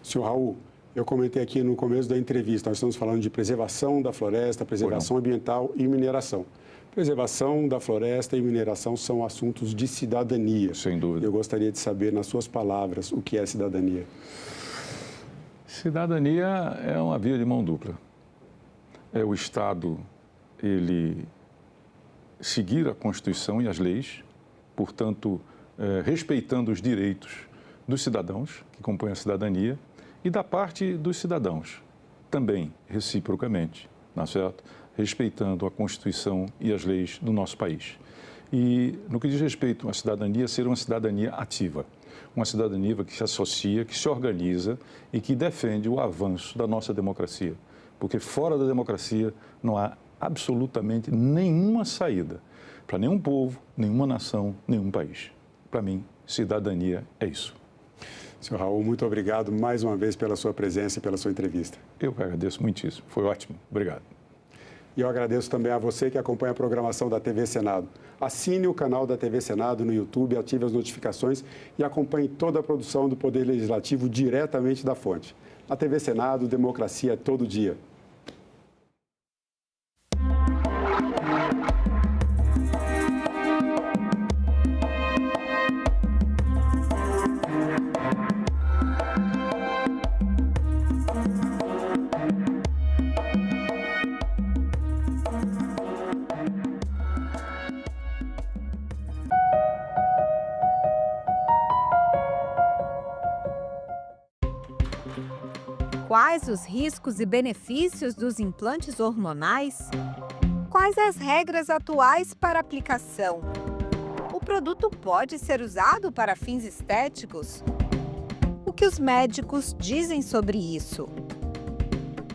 Senhor Raul, eu comentei aqui no começo da entrevista, nós estamos falando de preservação da floresta, preservação ambiental e mineração. Preservação da floresta e mineração são assuntos de cidadania. Sem dúvida. Eu gostaria de saber, nas suas palavras, o que é cidadania. Cidadania é uma via de mão dupla. É o Estado, ele seguir a Constituição e as leis, portanto, respeitando os direitos dos cidadãos que compõem a cidadania e da parte dos cidadãos, também reciprocamente, não é certo? Respeitando a Constituição e as leis do nosso país. E, no que diz respeito à cidadania, ser uma cidadania ativa, uma cidadania que se associa, que se organiza e que defende o avanço da nossa democracia. Porque fora da democracia não há absolutamente nenhuma saída para nenhum povo, nenhuma nação, nenhum país. Para mim, cidadania é isso. Senhor Raul, muito obrigado mais uma vez pela sua presença e pela sua entrevista. Eu agradeço muitíssimo. Foi ótimo. Obrigado. E eu agradeço também a você que acompanha a programação da TV Senado. Assine o canal da TV Senado no YouTube, ative as notificações e acompanhe toda a produção do Poder Legislativo diretamente da fonte. Na TV Senado, democracia é todo dia. Quais os riscos e benefícios dos implantes hormonais? Quais as regras atuais para aplicação? O produto pode ser usado para fins estéticos? O que os médicos dizem sobre isso?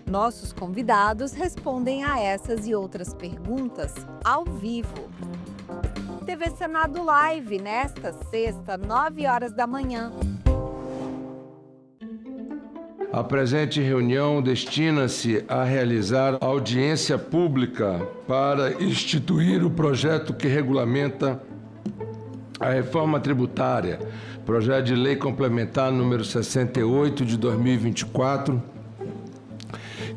Nossos convidados respondem a essas e outras perguntas ao vivo. TV Senado Live, nesta sexta, 9 horas da manhã. A presente reunião destina-se a realizar audiência pública para instituir o projeto que regulamenta a reforma tributária, projeto de lei complementar número 68 de 2024,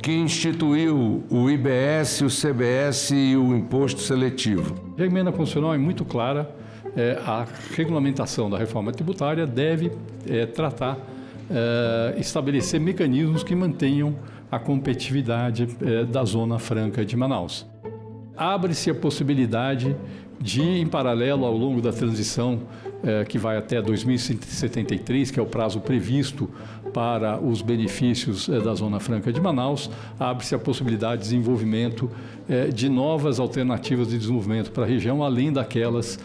que instituiu o IBS, o CBS e o imposto seletivo. A emenda constitucional é muito clara, a regulamentação da reforma tributária deve tratar estabelecer mecanismos que mantenham a competitividade da Zona Franca de Manaus. Abre-se a possibilidade de, em paralelo ao longo da transição, que vai até 2073, que é o prazo previsto para os benefícios da Zona Franca de Manaus, abre-se a possibilidade de desenvolvimento de novas alternativas de desenvolvimento para a região, além daquelas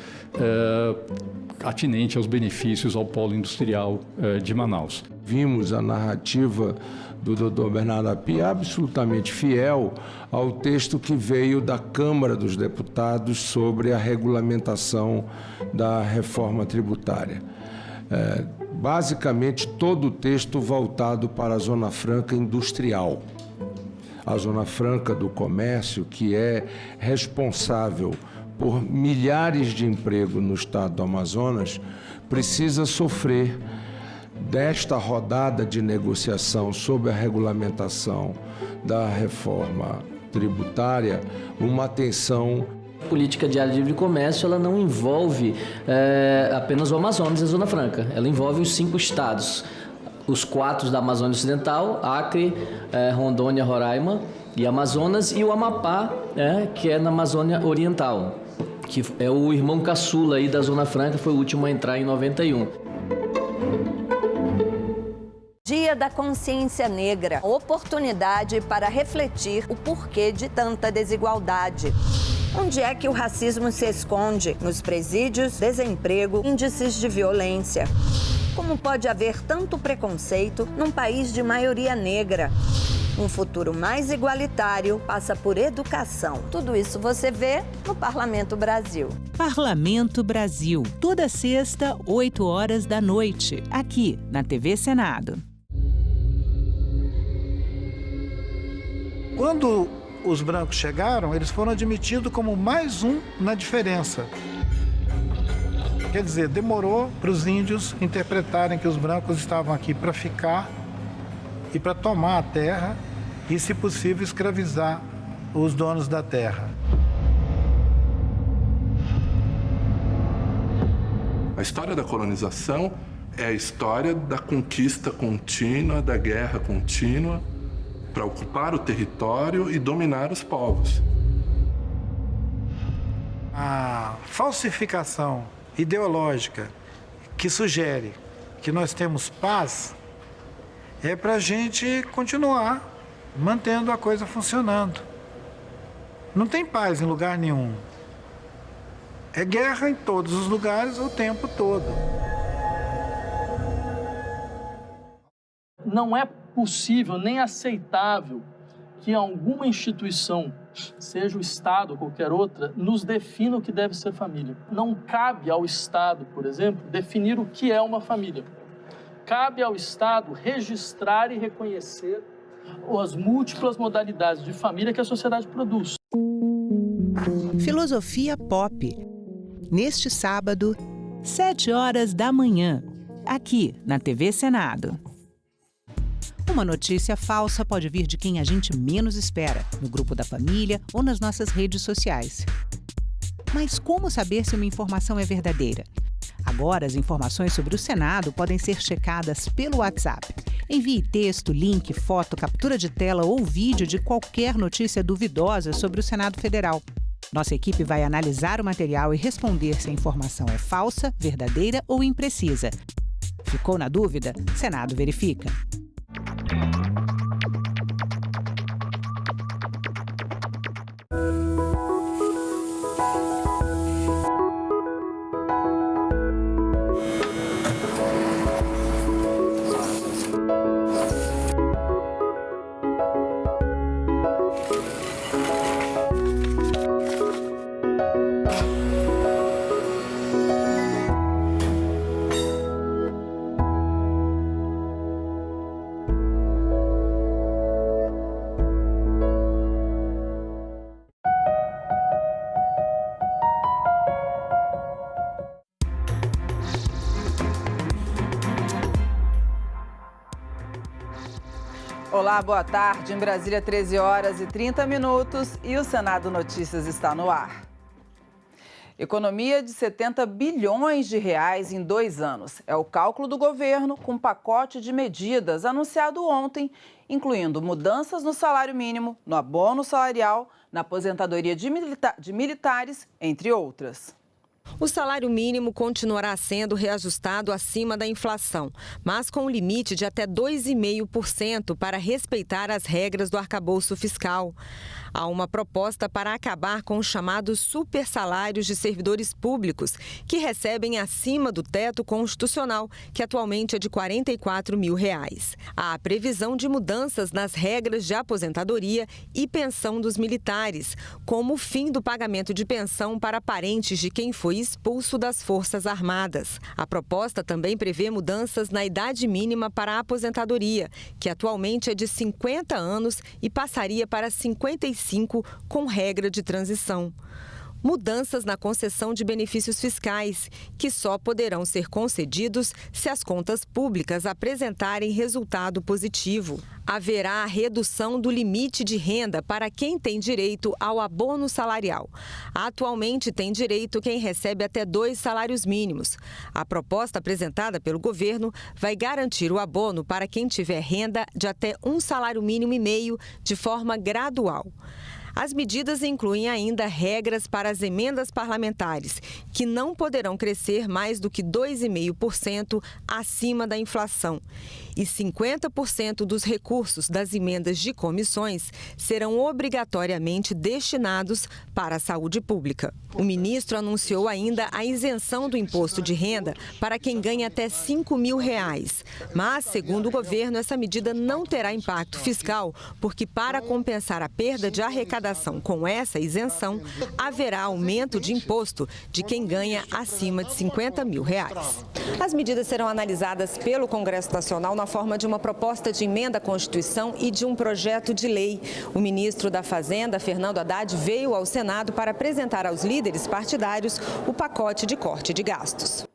atinente aos benefícios ao polo industrial de Manaus. Vimos a narrativa do Dr. Bernardo Api absolutamente fiel ao texto que veio da Câmara dos Deputados sobre a regulamentação da reforma tributária. Basicamente, todo o texto voltado para a Zona Franca industrial. A Zona Franca do comércio, que é responsável por milhares de empregos no estado do Amazonas, precisa sofrer desta rodada de negociação sobre a regulamentação da reforma tributária uma atenção A política de área de livre comércio ela não envolve apenas o Amazonas e a Zona Franca, ela envolve os 5 estados, os 4 da Amazônia Ocidental, Acre, Rondônia, Roraima e Amazonas, e o Amapá, que é na Amazônia Oriental, que é o irmão caçula aí da Zona Franca, foi o último a entrar em 91. Dia da Consciência Negra, oportunidade para refletir o porquê de tanta desigualdade. Onde é que o racismo se esconde? Nos presídios, desemprego, índices de violência. Como pode haver tanto preconceito num país de maioria negra? Um futuro mais igualitário passa por educação. Tudo isso você vê no Parlamento Brasil. Parlamento Brasil, toda sexta, 8 horas da noite, aqui na TV Senado. Quando os brancos chegaram, eles foram admitidos como mais um na diferença. Quer dizer, demorou para os índios interpretarem que os brancos estavam aqui para ficar e para tomar a terra e, se possível, escravizar os donos da terra. A história da colonização é a história da conquista contínua, da guerra contínua, para ocupar o território e dominar os povos. A falsificação ideológica que sugere que nós temos paz é para a gente continuar mantendo a coisa funcionando. Não tem paz em lugar nenhum. É guerra em todos os lugares o tempo todo. Não é possível nem aceitável que alguma instituição, seja o Estado ou qualquer outra, nos defina o que deve ser família. Não cabe ao Estado, por exemplo, definir o que é uma família. Cabe ao Estado registrar e reconhecer as múltiplas modalidades de família que a sociedade produz. Filosofia Pop. Neste sábado, 7 horas da manhã, aqui na TV Senado. Uma notícia falsa pode vir de quem a gente menos espera, no grupo da família ou nas nossas redes sociais. Mas como saber se uma informação é verdadeira? Agora, as informações sobre o Senado podem ser checadas pelo WhatsApp. Envie texto, link, foto, captura de tela ou vídeo de qualquer notícia duvidosa sobre o Senado Federal. Nossa equipe vai analisar o material e responder se a informação é falsa, verdadeira ou imprecisa. Ficou na dúvida? Senado verifica. Olá, boa tarde. Em Brasília, 13 horas e 30 minutos e o Senado Notícias está no ar. Economia de 70 bilhões de reais em 2 anos. É o cálculo do governo com um pacote de medidas anunciado ontem, incluindo mudanças no salário mínimo, no abono salarial, na aposentadoria de militares, entre outras. O salário mínimo continuará sendo reajustado acima da inflação, mas com um limite de até 2,5% para respeitar as regras do arcabouço fiscal. Há uma proposta para acabar com os chamados supersalários de servidores públicos, que recebem acima do teto constitucional, que atualmente é de R$ 44 mil. Há a previsão de mudanças nas regras de aposentadoria e pensão dos militares, como o fim do pagamento de pensão para parentes de quem foi expulso das Forças Armadas. A proposta também prevê mudanças na idade mínima para a aposentadoria, que atualmente é de 50 anos e passaria para 55 com regra de transição. mudanças na concessão de benefícios fiscais, que só poderão ser concedidos se as contas públicas apresentarem resultado positivo. Haverá a redução do limite de renda para quem tem direito ao abono salarial. Atualmente tem direito quem recebe até 2 salários mínimos. A proposta apresentada pelo governo vai garantir o abono para quem tiver renda de até 1,5 salário mínimo de forma gradual. As medidas incluem ainda regras para as emendas parlamentares, que não poderão crescer mais do que 2,5% acima da inflação. E 50% dos recursos das emendas de comissões serão obrigatoriamente destinados para a saúde pública. O ministro anunciou ainda a isenção do imposto de renda para quem ganha até R$ 5.000. Mas, segundo o governo, essa medida não terá impacto fiscal, porque para compensar a perda de arrecadação com essa isenção, haverá aumento de imposto de quem ganha acima de R$ 50.000. As medidas serão analisadas pelo Congresso Nacional na forma de uma proposta de emenda à Constituição e de um projeto de lei. O ministro da Fazenda, Fernando Haddad, veio ao Senado para apresentar aos líderes partidários o pacote de corte de gastos.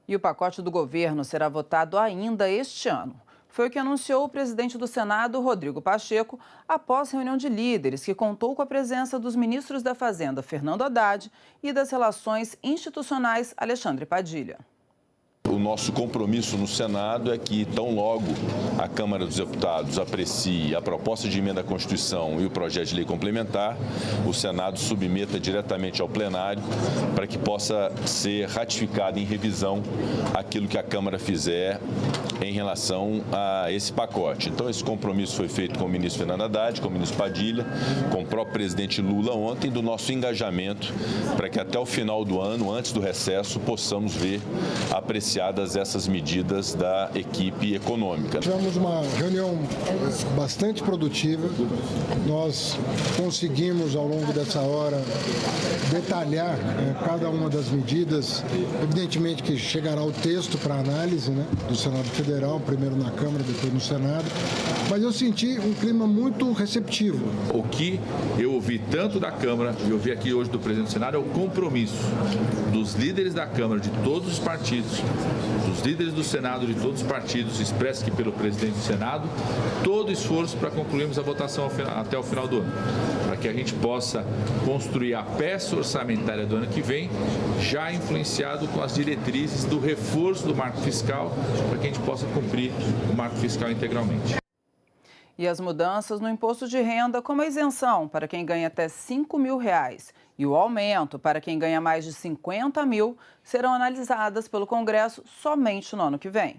E o pacote do governo será votado ainda este ano. Foi o que anunciou o presidente do Senado, Rodrigo Pacheco, após reunião de líderes, que contou com a presença dos ministros da Fazenda, Fernando Haddad, e das Relações Institucionais, Alexandre Padilha. O nosso compromisso no Senado é que, tão logo a Câmara dos Deputados aprecie a proposta de emenda à Constituição e o projeto de lei complementar, o Senado submeta diretamente ao plenário para que possa ser ratificado em revisão aquilo que a Câmara fizer em relação a esse pacote. Então, esse compromisso foi feito com o ministro Fernando Haddad, com o ministro Padilha, com o próprio presidente Lula ontem, do nosso engajamento para que até o final do ano, antes do recesso, possamos ver apreciadas essas medidas da equipe econômica. Tivemos uma reunião bastante produtiva. Nós conseguimos, ao longo dessa hora, detalhar cada uma das medidas. Evidentemente que chegará o texto para análise do Senado Federal, primeiro na Câmara, depois no Senado. Mas eu senti um clima muito receptivo. O que eu ouvi tanto da Câmara e ouvi aqui hoje do presidente do Senado é o compromisso dos líderes da Câmara, de todos os partidos, dos líderes do Senado, de todos os partidos, expresso aqui pelo presidente do Senado, todo esforço para concluirmos a votação até o final do ano, para que a gente possa construir a peça orçamentária do ano que vem, já influenciado com as diretrizes do reforço do marco fiscal, para que a gente possa cumprir o marco fiscal integralmente. E as mudanças no imposto de renda, como a isenção para quem ganha até R$ 5.000 e o aumento para quem ganha mais de 50 mil, serão analisadas pelo Congresso somente no ano que vem.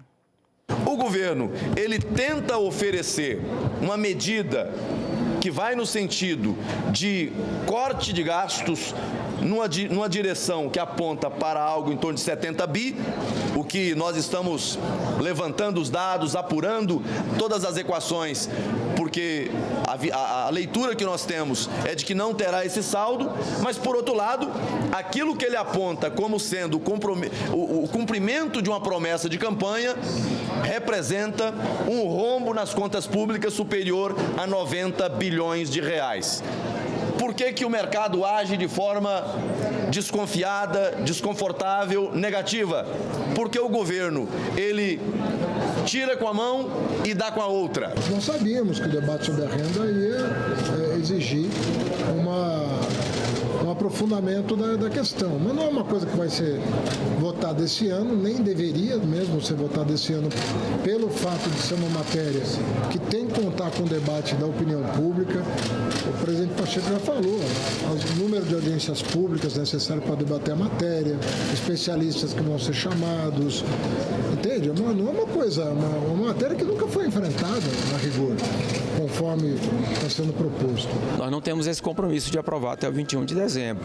O governo, ele tenta oferecer uma medida que vai no sentido de corte de gastos, numa direção que aponta para algo em torno de 70 bi, o que nós estamos levantando os dados, apurando todas as equações, porque a leitura que nós temos é de que não terá esse saldo, mas, por outro lado, aquilo que ele aponta como sendo o cumprimento de uma promessa de campanha representa um rombo nas contas públicas superior a 90 bilhões de reais. Por que o mercado age de forma desconfiada, desconfortável, negativa? Porque o governo, ele tira com a mão e dá com a outra. Nós sabíamos que o debate sobre a renda ia exigir um aprofundamento da questão. Mas não é uma coisa que vai ser votada esse ano, nem deveria mesmo ser votada esse ano, pelo fato de ser uma matéria que tem que contar com o debate da opinião pública. O presidente Pacheco já falou, o número de audiências públicas necessário para debater a matéria, especialistas que vão ser chamados, entende? Não é uma coisa, uma matéria que nunca foi enfrentada, a rigor, conforme está sendo proposto. Nós não temos esse compromisso de aprovar até o 21 de dezembro.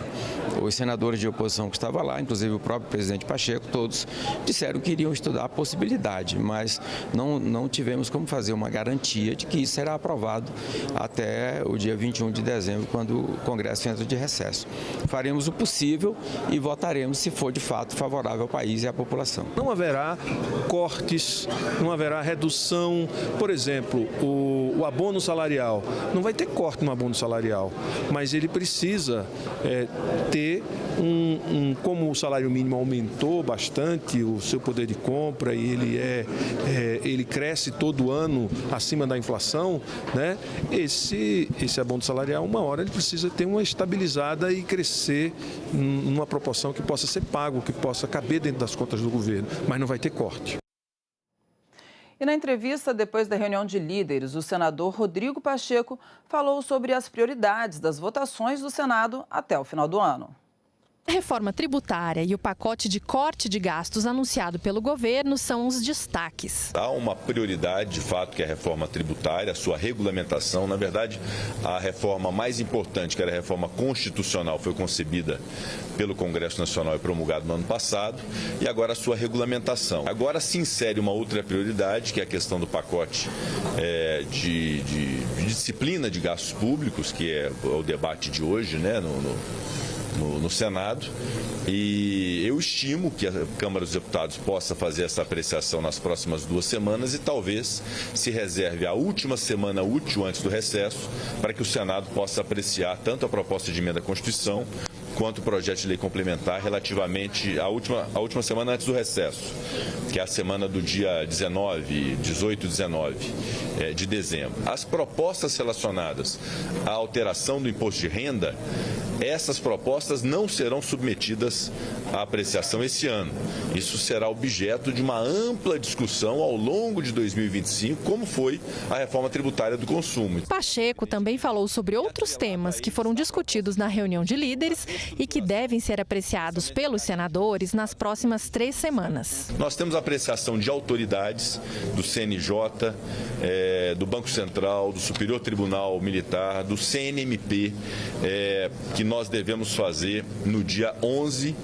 Os senadores de oposição que estavam lá, inclusive o próprio presidente Pacheco, todos disseram que iriam estudar a possibilidade, mas não tivemos como fazer uma garantia de que isso será aprovado até o dia 21 de dezembro, quando o Congresso entra de recesso. Faremos o possível e votaremos se for de fato favorável ao país e à população. Não haverá cortes, não haverá redução. Por exemplo, o abono abono salarial. Não vai ter corte no abono salarial, mas ele precisa ter como o salário mínimo aumentou bastante o seu poder de compra e ele cresce todo ano acima da inflação, né? Esse abono salarial, uma hora ele precisa ter uma estabilizada e crescer numa proporção que possa ser pago, que possa caber dentro das contas do governo, mas não vai ter corte. E na entrevista, depois da reunião de líderes, o senador Rodrigo Pacheco falou sobre as prioridades das votações do Senado até o final do ano. A reforma tributária e o pacote de corte de gastos anunciado pelo governo são os destaques. Há uma prioridade, de fato, que é a reforma tributária, a sua regulamentação. Na verdade, a reforma mais importante, que era a reforma constitucional, foi concebida pelo Congresso Nacional e promulgada no ano passado, e agora a sua regulamentação. Agora se insere uma outra prioridade, que é a questão do pacote de disciplina de gastos públicos, que é o debate de hoje, né, no Senado, e eu estimo que a Câmara dos Deputados possa fazer essa apreciação nas próximas 2 semanas e talvez se reserve a última semana útil antes do recesso para que o Senado possa apreciar tanto a proposta de emenda à Constituição quanto o projeto de lei complementar relativamente à última semana antes do recesso, que é a semana do dia 18 e 19 de dezembro. As propostas relacionadas à alteração do imposto de renda, essas propostas não serão submetidas à apreciação esse ano. Isso será objeto de uma ampla discussão ao longo de 2025, como foi a reforma tributária do consumo. Pacheco também falou sobre outros temas que foram discutidos na reunião de líderes e que devem ser apreciados pelos senadores nas próximas 3 semanas. Nós temos a apreciação de autoridades do CNJ, do Banco Central, do Superior Tribunal Militar, do CNMP, que nós devemos fazer no dia 11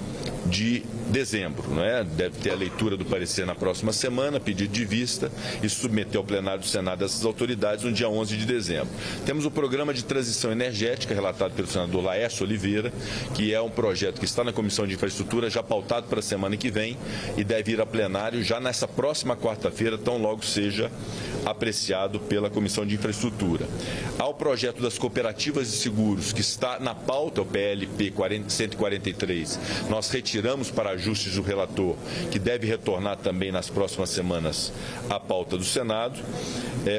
de dezembro, não é? Deve ter a leitura do parecer na próxima semana, pedido de vista e submeter ao plenário do Senado essas autoridades no dia 11 de dezembro. Temos o programa de transição energética relatado pelo senador Laércio Oliveira, que é um projeto que está na Comissão de Infraestrutura, já pautado para a semana que vem e deve ir a plenário já nessa próxima quarta-feira, tão logo seja apreciado pela Comissão de Infraestrutura. Há o projeto das cooperativas de seguros, que está na pauta, o PLP 143. Nós retiramos para ajustes do relator, que deve retornar também nas próximas semanas à pauta do Senado.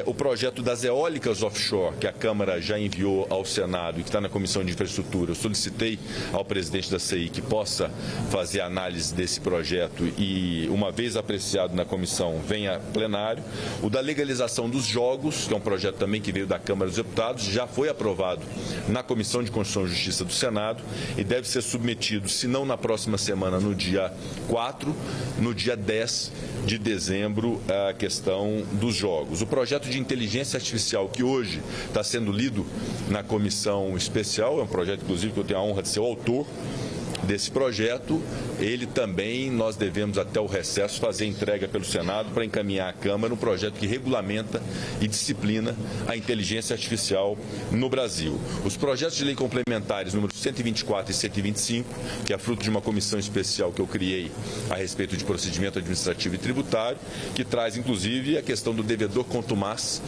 O projeto das eólicas offshore, que a Câmara já enviou ao Senado e que está na Comissão de Infraestrutura. Eu solicitei ao presidente da CI que possa fazer análise desse projeto e, uma vez apreciado na comissão, venha a plenário. O da legalização dos jogos, que é um projeto também que veio da Câmara dos Deputados, já foi aprovado na Comissão de Constituição e Justiça do Senado e deve ser submetido, se não na próxima semana, no dia 4, no dia 10 de dezembro, a questão dos jogos. O projeto de inteligência artificial, que hoje está sendo lido na comissão especial, é um projeto, inclusive, que eu tenho a honra de ser o autor desse projeto. Ele também, nós devemos até o recesso fazer entrega pelo Senado para encaminhar à Câmara um projeto que regulamenta e disciplina a inteligência artificial no Brasil. Os projetos de lei complementares número 124 e 125, que é fruto de uma comissão especial que eu criei a respeito de procedimento administrativo e tributário, que traz inclusive a questão do devedor contumaz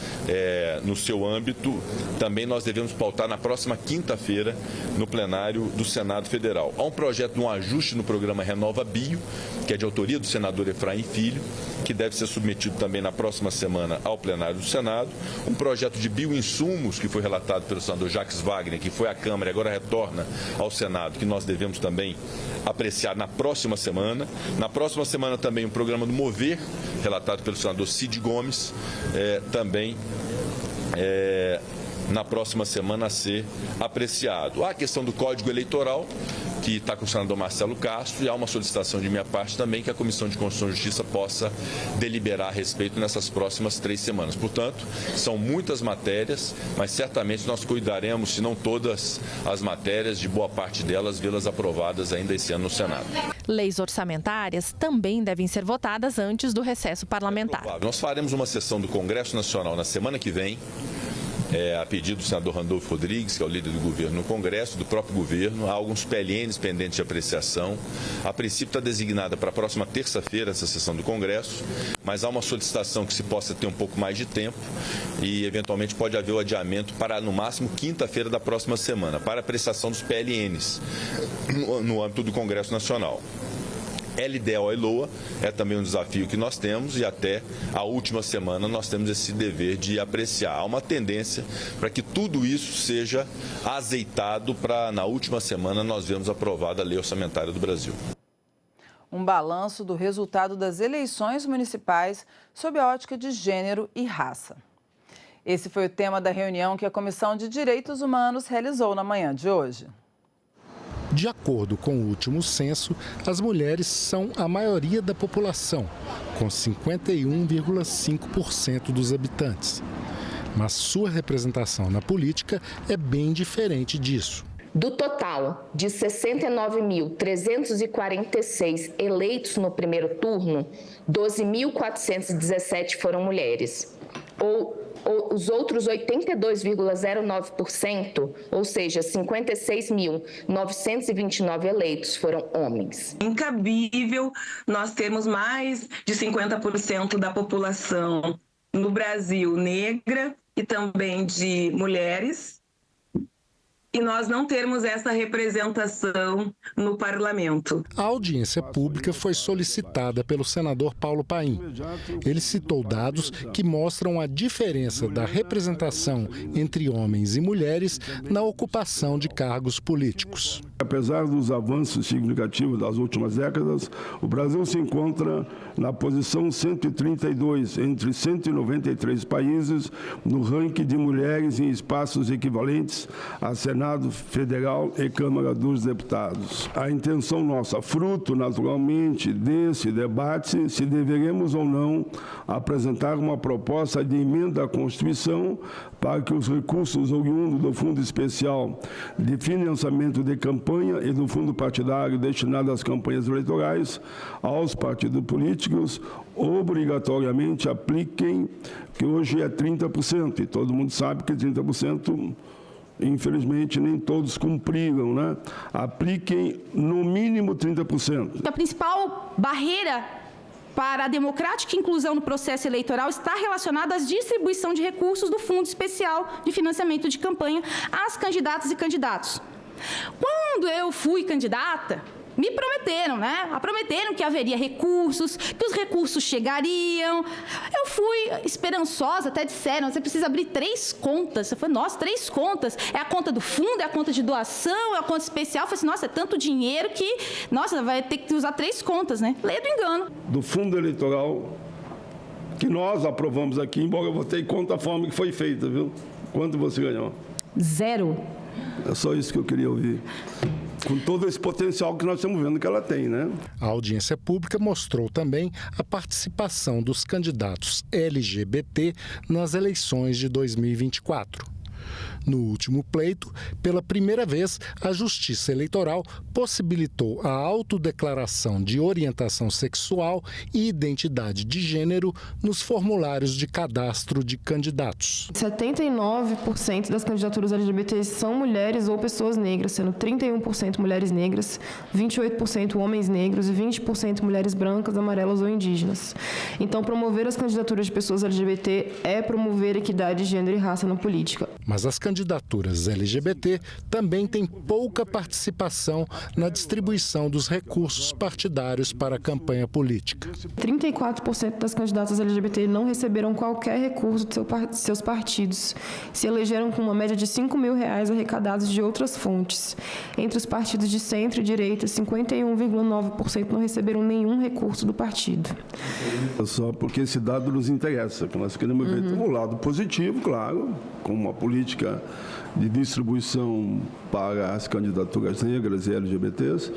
no seu âmbito, também nós devemos pautar na próxima quinta-feira no plenário do Senado Federal. Há um projeto de um ajuste no programa Renova Bio, que é de autoria do senador Efraim Filho, que deve ser submetido também na próxima semana ao plenário do Senado. Um projeto de bioinsumos, que foi relatado pelo senador Jacques Wagner, que foi à Câmara e agora retorna ao Senado, que nós devemos também apreciar na próxima semana. Na próxima semana também o programa do Mover, relatado pelo senador Cid Gomes, também na próxima semana a ser apreciado. Há a questão do Código Eleitoral, que está com o senador Marcelo Castro, e há uma solicitação de minha parte também que a Comissão de Constituição e Justiça possa deliberar a respeito nessas próximas 3 semanas. Portanto, são muitas matérias, mas certamente nós cuidaremos, se não todas as matérias, de boa parte delas, vê-las aprovadas ainda esse ano no Senado. Leis orçamentárias também devem ser votadas antes do recesso parlamentar. Nós faremos uma sessão do Congresso Nacional na semana que vem, a pedido do senador Randolfo Rodrigues, que é o líder do governo no Congresso, do próprio governo. Há alguns PLNs pendentes de apreciação. A princípio está designada para a próxima terça-feira essa sessão do Congresso, mas há uma solicitação que se possa ter um pouco mais de tempo e, eventualmente, pode haver o adiamento para, no máximo, quinta-feira da próxima semana, para apreciação dos PLNs no âmbito do Congresso Nacional. LDO e LOA é também um desafio que nós temos e até a última semana nós temos esse dever de apreciar. Há uma tendência para que tudo isso seja azeitado para, na última semana, nós vermos aprovada a Lei Orçamentária do Brasil. Um balanço do resultado das eleições municipais sob a ótica de gênero e raça. Esse foi o tema da reunião que a Comissão de Direitos Humanos realizou na manhã de hoje. De acordo com o último censo, as mulheres são a maioria da população, com 51,5% dos habitantes. Mas sua representação na política é bem diferente disso. Do total de 69.346 eleitos no primeiro turno, 12.417 foram mulheres. Os outros 82,09%, ou seja, 56.929 eleitos, foram homens. Incabível nós termos mais de 50% da população no Brasil negra e também de mulheres, e nós não termos essa representação no parlamento. A audiência pública foi solicitada pelo senador Paulo Paim. Ele citou dados que mostram a diferença da representação entre homens e mulheres na ocupação de cargos políticos. Apesar dos avanços significativos das últimas décadas, o Brasil se encontra na posição 132 entre 193 países no ranking de mulheres em espaços equivalentes a Senado Federal e Câmara dos Deputados. A intenção nossa, fruto naturalmente desse debate, se deveremos ou não apresentar uma proposta de emenda à Constituição para que os recursos oriundos do Fundo Especial de Financiamento de Campanha e do Fundo Partidário destinado às campanhas eleitorais aos partidos políticos obrigatoriamente apliquem, que hoje é 30%, e todo mundo sabe que 30%, infelizmente, nem todos cumpriram, né? Apliquem no mínimo 30%. A principal barreira para a democrática inclusão no processo eleitoral está relacionada à distribuição de recursos do Fundo Especial de Financiamento de Campanha às candidatas e candidatos. Quando eu fui candidata, me prometeram, né? Prometeram que haveria recursos, que os recursos chegariam. Eu fui esperançosa, até disseram, você precisa abrir 3 contas. Eu falei, nossa, 3 contas. É a conta do fundo, é a conta de doação, é a conta especial. Eu falei assim, nossa, é tanto dinheiro que, nossa, vai ter que usar 3 contas, né? Lei do engano. Do fundo eleitoral que nós aprovamos aqui, embora eu votei contra a forma que foi feita, viu? Quanto você ganhou? 0. É só isso que eu queria ouvir. Com todo esse potencial que nós estamos vendo que ela tem, né? A audiência pública mostrou também a participação dos candidatos LGBT nas eleições de 2024. No último pleito, pela primeira vez, a Justiça Eleitoral possibilitou a autodeclaração de orientação sexual e identidade de gênero nos formulários de cadastro de candidatos. 79% das candidaturas LGBT são mulheres ou pessoas negras, sendo 31% mulheres negras, 28% homens negros e 20% mulheres brancas, amarelas ou indígenas. Então, promover as candidaturas de pessoas LGBT é promover equidade de gênero e raça na política. Mas as candidaturas LGBT também têm pouca participação na distribuição dos recursos partidários para a campanha política. 34% das candidatas LGBT não receberam qualquer recurso de seus partidos. Se elegeram com uma média de R$5.000 arrecadados de outras fontes. Entre os partidos de centro e direita, 51,9% não receberam nenhum recurso do partido. Só porque esse dado nos interessa, que nós queremos ver um lado positivo, claro, com uma política de distribuição para as candidaturas negras e LGBTs,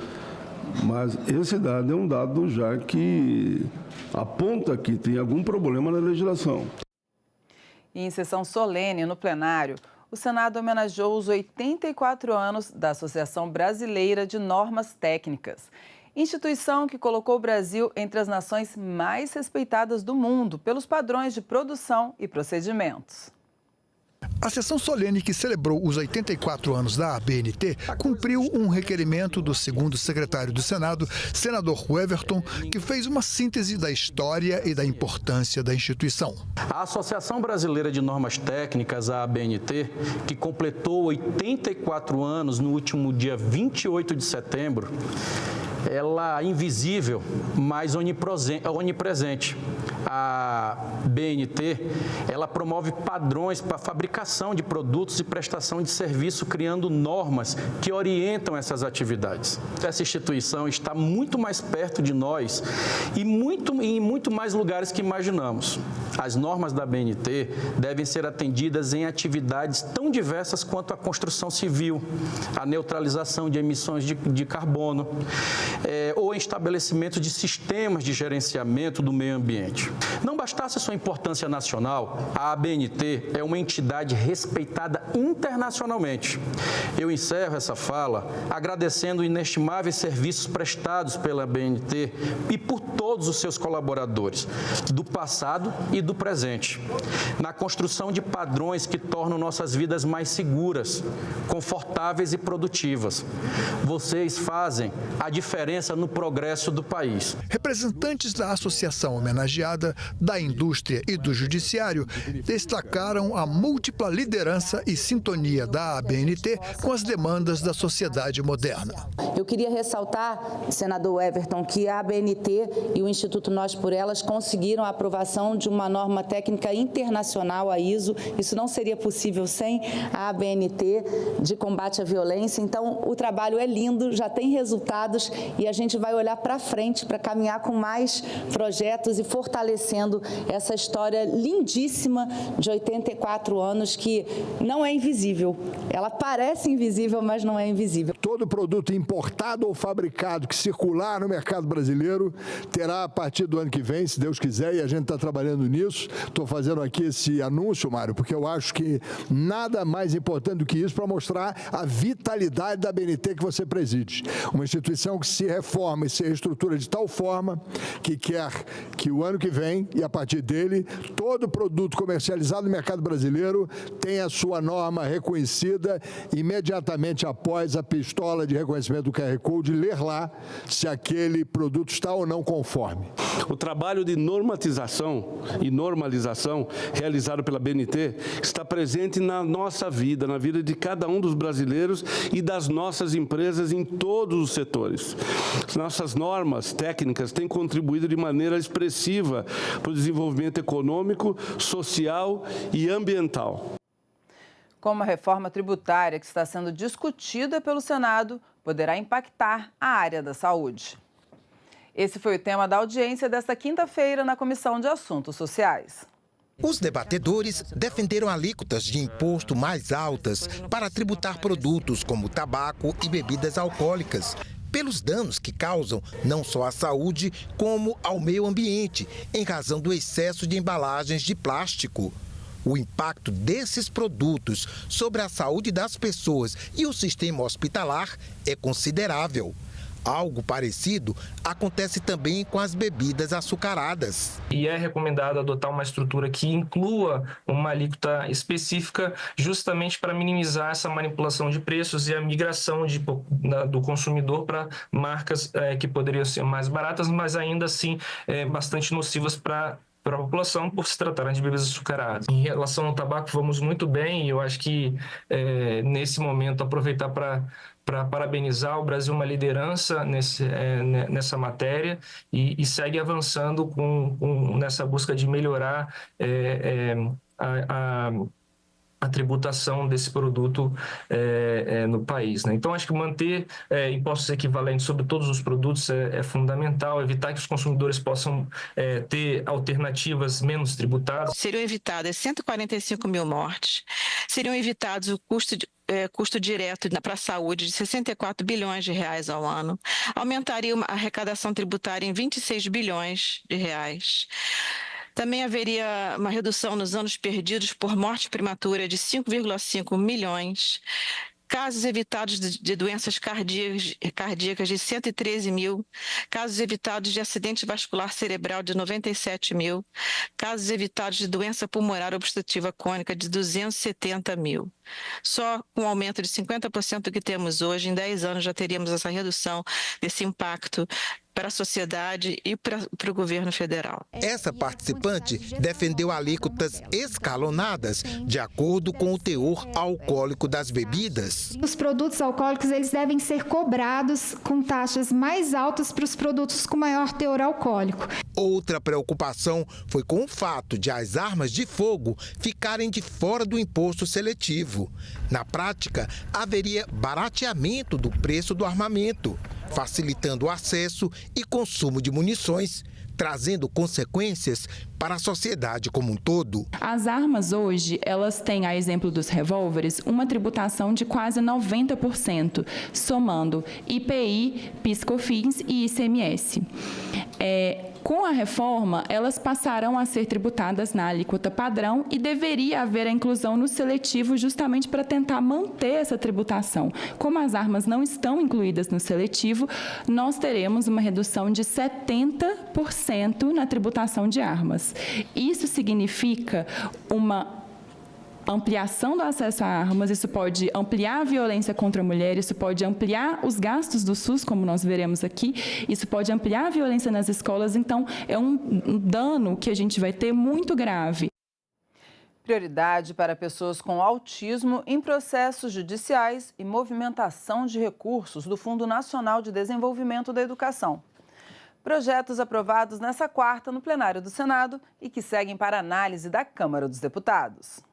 mas esse dado é um dado já que aponta que tem algum problema na legislação. E em sessão solene no plenário, o Senado homenageou os 84 anos da Associação Brasileira de Normas Técnicas, instituição que colocou o Brasil entre as nações mais respeitadas do mundo pelos padrões de produção e procedimentos. A sessão solene que celebrou os 84 anos da ABNT cumpriu um requerimento do segundo secretário do Senado, senador Everton, que fez uma síntese da história e da importância da instituição. A Associação Brasileira de Normas Técnicas, a ABNT, que completou 84 anos no último dia 28 de setembro, ela é invisível, mas onipresente. A BNT, ela promove padrões para a fabricação de produtos e prestação de serviço, criando normas que orientam essas atividades. Essa instituição está muito mais perto de nós e em muito mais lugares que imaginamos. As normas da BNT devem ser atendidas em atividades tão diversas quanto a construção civil, a neutralização de emissões de carbono, ou em estabelecimento de sistemas de gerenciamento do meio ambiente. Não bastasse sua importância nacional, a ABNT é uma entidade respeitada internacionalmente. Eu encerro essa fala agradecendo os inestimáveis serviços prestados pela ABNT e por todos os seus colaboradores, do passado e do presente, na construção de padrões que tornam nossas vidas mais seguras, confortáveis e produtivas. Vocês fazem a diferença no progresso do país. Representantes da associação homenageada, da indústria e do judiciário destacaram a múltipla liderança e sintonia da ABNT com as demandas da sociedade moderna. Eu queria ressaltar, senador Everton, que a ABNT e o Instituto Nós por Elas conseguiram a aprovação de uma norma técnica internacional, a ISO. Isso não seria possível sem a ABNT de combate à violência. Então, o trabalho é lindo, já tem resultados e a gente vai olhar para frente para caminhar com mais projetos e fortalecendo essa história lindíssima de 84 anos que não é invisível. Ela parece invisível, mas não é invisível. Todo produto importado ou fabricado que circular no mercado brasileiro terá a partir do ano que vem, se Deus quiser, e a gente está trabalhando nisso. Estou fazendo aqui esse anúncio, Mário, porque eu acho que nada mais importante do que isso para mostrar a vitalidade da ABNT que você preside. Uma instituição que se reforma e se reestrutura de tal forma que quer que o ano que vem, e a partir dele, todo produto comercializado no mercado brasileiro tenha a sua norma reconhecida imediatamente após a pistola de reconhecimento do QR Code, ler lá se aquele produto está ou não conforme. O trabalho de normatização e normalização realizado pela BNT está presente na nossa vida, na vida de cada um dos brasileiros e das nossas empresas em todos os setores. Nossas normas técnicas têm contribuído de maneira expressiva para o desenvolvimento econômico, social e ambiental. Como a reforma tributária que está sendo discutida pelo Senado poderá impactar a área da saúde. Esse foi o tema da audiência desta quinta-feira na Comissão de Assuntos Sociais. Os debatedores defenderam alíquotas de imposto mais altas para tributar produtos como tabaco e bebidas alcoólicas, pelos danos que causam não só à saúde, como ao meio ambiente, em razão do excesso de embalagens de plástico. O impacto desses produtos sobre a saúde das pessoas e o sistema hospitalar é considerável. Algo parecido acontece também com as bebidas açucaradas. E é recomendado adotar uma estrutura que inclua uma alíquota específica justamente para minimizar essa manipulação de preços e a migração do consumidor para marcas que poderiam ser mais baratas, mas ainda assim bastante nocivas para a população por se tratarem de bebidas açucaradas. Em relação ao tabaco, vamos muito bem e eu acho que nesse momento aproveitar para parabenizar o Brasil, uma liderança nessa matéria e segue avançando nessa busca de melhorar a tributação desse produto no país, né? Então, acho que manter impostos equivalentes sobre todos os produtos é fundamental, evitar que os consumidores possam ter alternativas menos tributadas. Seriam evitadas 145 mil mortes, seriam evitados o custo direto para a saúde de 64 bilhões de reais ao ano, aumentaria a arrecadação tributária em 26 bilhões de reais. Também haveria uma redução nos anos perdidos por morte prematura de 5,5 milhões. casos evitados de doenças cardíacas de 113 mil, casos evitados de acidente vascular cerebral de 97 mil, casos evitados de doença pulmonar obstrutiva crônica de 270 mil. Só com o aumento de 50% que temos hoje, em 10 anos já teríamos essa redução desse impacto para a sociedade e para o governo federal. Essa participante defendeu alíquotas escalonadas de acordo com o teor alcoólico das bebidas. Os produtos alcoólicos eles devem ser cobrados com taxas mais altas para os produtos com maior teor alcoólico. Outra preocupação foi com o fato de as armas de fogo ficarem de fora do imposto seletivo. Na prática, haveria barateamento do preço do armamento, facilitando o acesso e consumo de munições, trazendo consequências para a sociedade como um todo. As armas hoje, elas têm, a exemplo dos revólveres, uma tributação de quase 90%, somando IPI, PIS/COFINS e ICMS. Com a reforma, elas passarão a ser tributadas na alíquota padrão e deveria haver a inclusão no seletivo justamente para tentar manter essa tributação. Como as armas não estão incluídas no seletivo, nós teremos uma redução de 70% na tributação de armas. Isso significa uma ampliação do acesso a armas, isso pode ampliar a violência contra a mulher, isso pode ampliar os gastos do SUS, como nós veremos aqui, isso pode ampliar a violência nas escolas, então é um dano que a gente vai ter muito grave. Prioridade para pessoas com autismo em processos judiciais e movimentação de recursos do Fundo Nacional de Desenvolvimento da Educação. Projetos aprovados nesta quarta no plenário do Senado e que seguem para análise da Câmara dos Deputados.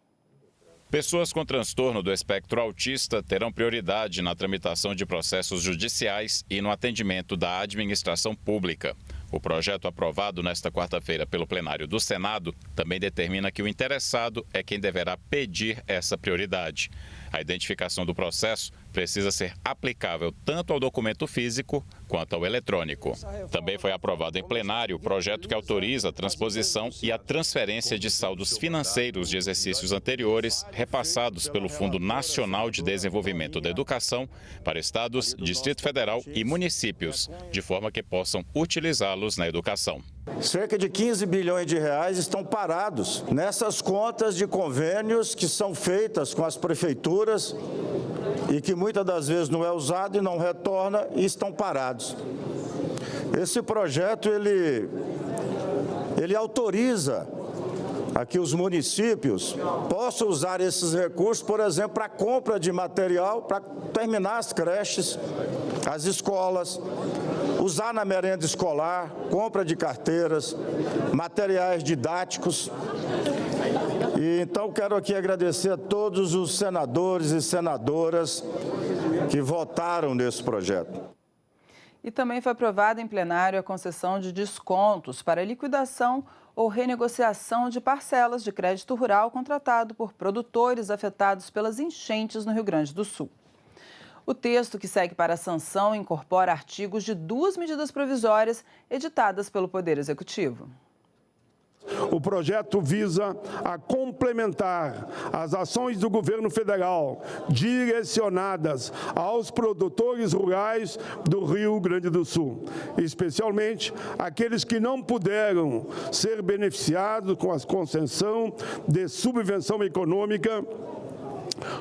Pessoas com transtorno do espectro autista terão prioridade na tramitação de processos judiciais e no atendimento da administração pública. O projeto aprovado nesta quarta-feira pelo plenário do Senado também determina que o interessado é quem deverá pedir essa prioridade. A identificação do processo precisa ser aplicável tanto ao documento físico quanto ao eletrônico. Também foi aprovado em plenário o projeto que autoriza a transposição e a transferência de saldos financeiros de exercícios anteriores repassados pelo Fundo Nacional de Desenvolvimento da Educação para estados, Distrito Federal e municípios, de forma que possam utilizá-los na educação. Cerca de 15 bilhões de reais estão parados nessas contas de convênios que são feitas com as prefeituras e que muitas das vezes não é usado e não retorna e estão parados. Esse projeto, ele autoriza a que os municípios possam usar esses recursos, por exemplo, para a compra de material, para terminar as creches, as escolas, usar na merenda escolar, compra de carteiras, materiais didáticos. E então quero aqui agradecer a todos os senadores e senadoras que votaram nesse projeto. E também foi aprovada em plenário a concessão de descontos para liquidação ou renegociação de parcelas de crédito rural contratado por produtores afetados pelas enchentes no Rio Grande do Sul. O texto que segue para a sanção incorpora artigos de 2 medidas provisórias editadas pelo Poder Executivo. O projeto visa a complementar as ações do governo federal direcionadas aos produtores rurais do Rio Grande do Sul, especialmente aqueles que não puderam ser beneficiados com a concessão de subvenção econômica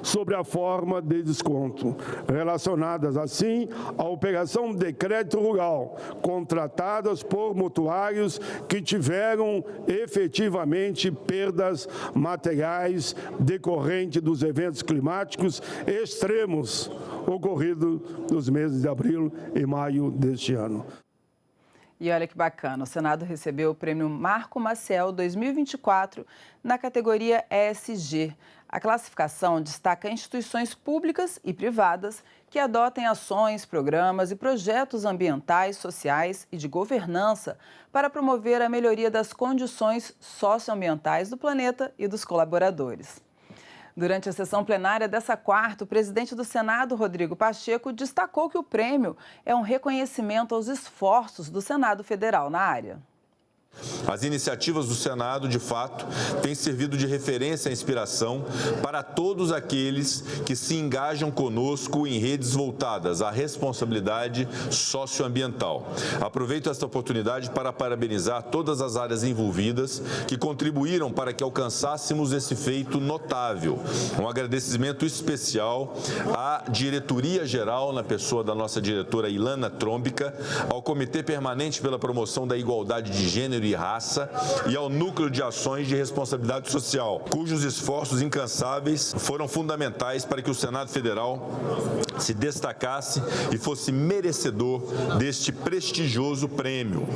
sobre a forma de desconto, relacionadas assim à operação de crédito rural, contratadas por mutuários que tiveram efetivamente perdas materiais decorrentes dos eventos climáticos extremos ocorridos nos meses de abril e maio deste ano. E olha que bacana, o Senado recebeu o prêmio Marco Maciel 2024 na categoria ESG. A classificação destaca instituições públicas e privadas que adotem ações, programas e projetos ambientais, sociais e de governança para promover a melhoria das condições socioambientais do planeta e dos colaboradores. Durante a sessão plenária dessa quarta, o presidente do Senado, Rodrigo Pacheco, destacou que o prêmio é um reconhecimento aos esforços do Senado Federal na área. As iniciativas do Senado, de fato, têm servido de referência e inspiração para todos aqueles que se engajam conosco em redes voltadas à responsabilidade socioambiental. Aproveito esta oportunidade para parabenizar todas as áreas envolvidas que contribuíram para que alcançássemos esse feito notável. Um agradecimento especial à Diretoria-Geral, na pessoa da nossa diretora Ilana Trombica, ao Comitê Permanente pela Promoção da Igualdade de Gênero e Raça e ao Núcleo de Ações de Responsabilidade Social, cujos esforços incansáveis foram fundamentais para que o Senado Federal se destacasse e fosse merecedor deste prestigioso prêmio.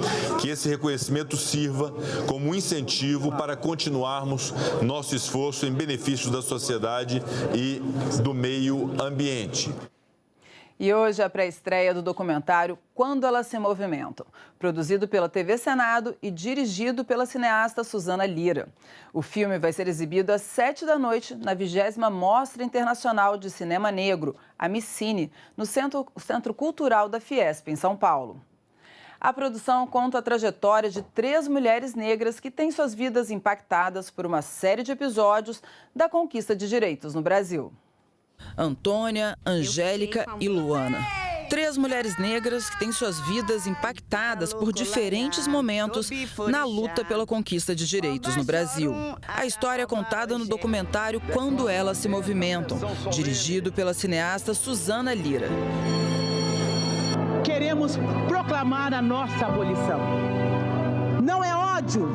Que esse reconhecimento sirva como um incentivo para continuarmos nosso esforço em benefício da sociedade e do meio ambiente. E hoje a pré-estreia do documentário Quando Elas Se Movimentam, produzido pela TV Senado e dirigido pela cineasta Suzana Lira. O filme vai ser exibido às 19h na 20ª Mostra Internacional de Cinema Negro, a Micine, no Centro Cultural da Fiesp, em São Paulo. A produção conta a trajetória de 3 mulheres negras que têm suas vidas impactadas por uma série de episódios da conquista de direitos no Brasil. Antônia, Angélica e Luana. 3 mulheres negras que têm suas vidas impactadas por diferentes momentos na luta pela conquista de direitos no Brasil. A história é contada no documentário Quando Elas Se Movimentam, dirigido pela cineasta Suzana Lira. Queremos proclamar a nossa abolição. Não é ódio,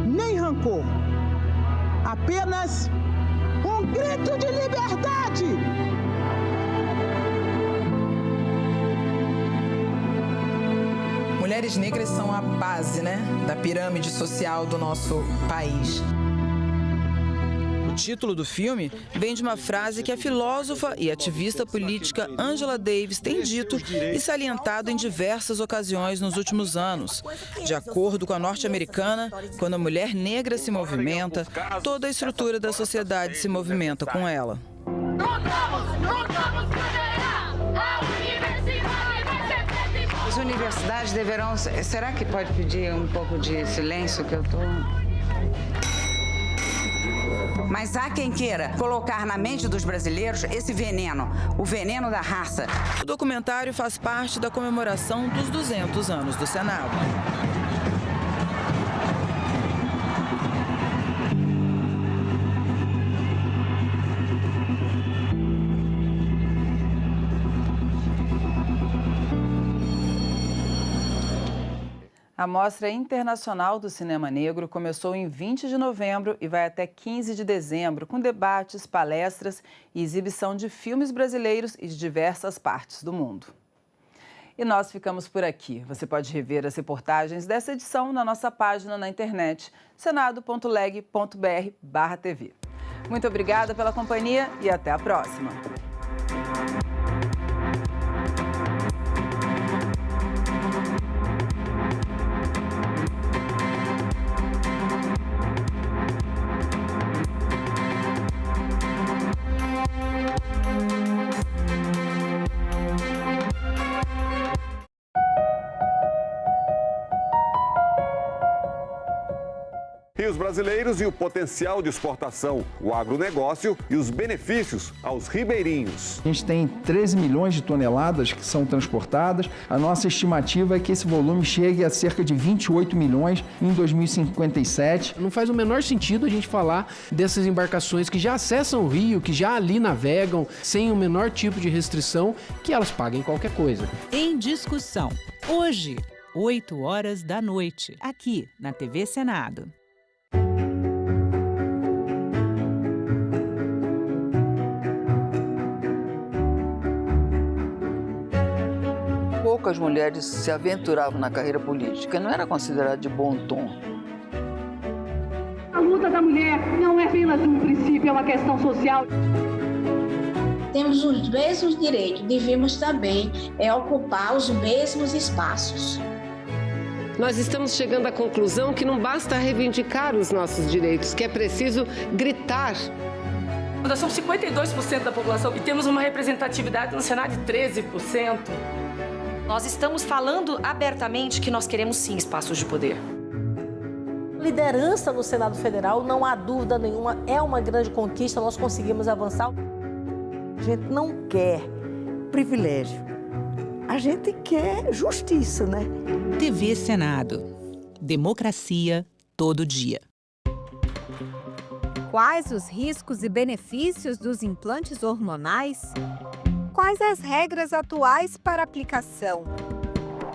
nem rancor, apenas um grito de liberdade. Mulheres negras são a base, da pirâmide social do nosso país. O título do filme vem de uma frase que a filósofa e ativista política Angela Davis tem dito e salientado em diversas ocasiões nos últimos anos. De acordo com a norte-americana, quando a mulher negra se movimenta, toda a estrutura da sociedade se movimenta com ela. As universidades deverão... Será que pode pedir um pouco de silêncio que eu estou... Mas há quem queira colocar na mente dos brasileiros esse veneno, o veneno da raça. O documentário faz parte da comemoração dos 200 anos do Senado. A Mostra Internacional do Cinema Negro começou em 20 de novembro e vai até 15 de dezembro, com debates, palestras e exibição de filmes brasileiros e de diversas partes do mundo. E nós ficamos por aqui. Você pode rever as reportagens dessa edição na nossa página na internet, senado.leg.br/tv. Muito obrigada pela companhia e até a próxima. Rios brasileiros e o potencial de exportação, o agronegócio e os benefícios aos ribeirinhos. A gente tem 13 milhões de toneladas que são transportadas. A nossa estimativa é que esse volume chegue a cerca de 28 milhões em 2057. Não faz o menor sentido a gente falar dessas embarcações que já acessam o rio, que já ali navegam sem o menor tipo de restrição, que elas paguem qualquer coisa. Em discussão, hoje, 20h, aqui na TV Senado. Poucas mulheres se aventuravam na carreira política, não era considerado de bom tom. A luta da mulher não é apenas um princípio, é uma questão social. Temos os mesmos direitos, devemos também ocupar os mesmos espaços. Nós estamos chegando à conclusão que não basta reivindicar os nossos direitos, que é preciso gritar. Nós somos 52% da população e temos uma representatividade no Senado de 13%. Nós estamos falando abertamente que nós queremos sim espaços de poder. Liderança no Senado Federal, não há dúvida nenhuma, é uma grande conquista, nós conseguimos avançar. A gente não quer privilégio, a gente quer justiça, né? TV Senado. Democracia todo dia. Quais os riscos e benefícios dos implantes hormonais? Quais as regras atuais para aplicação?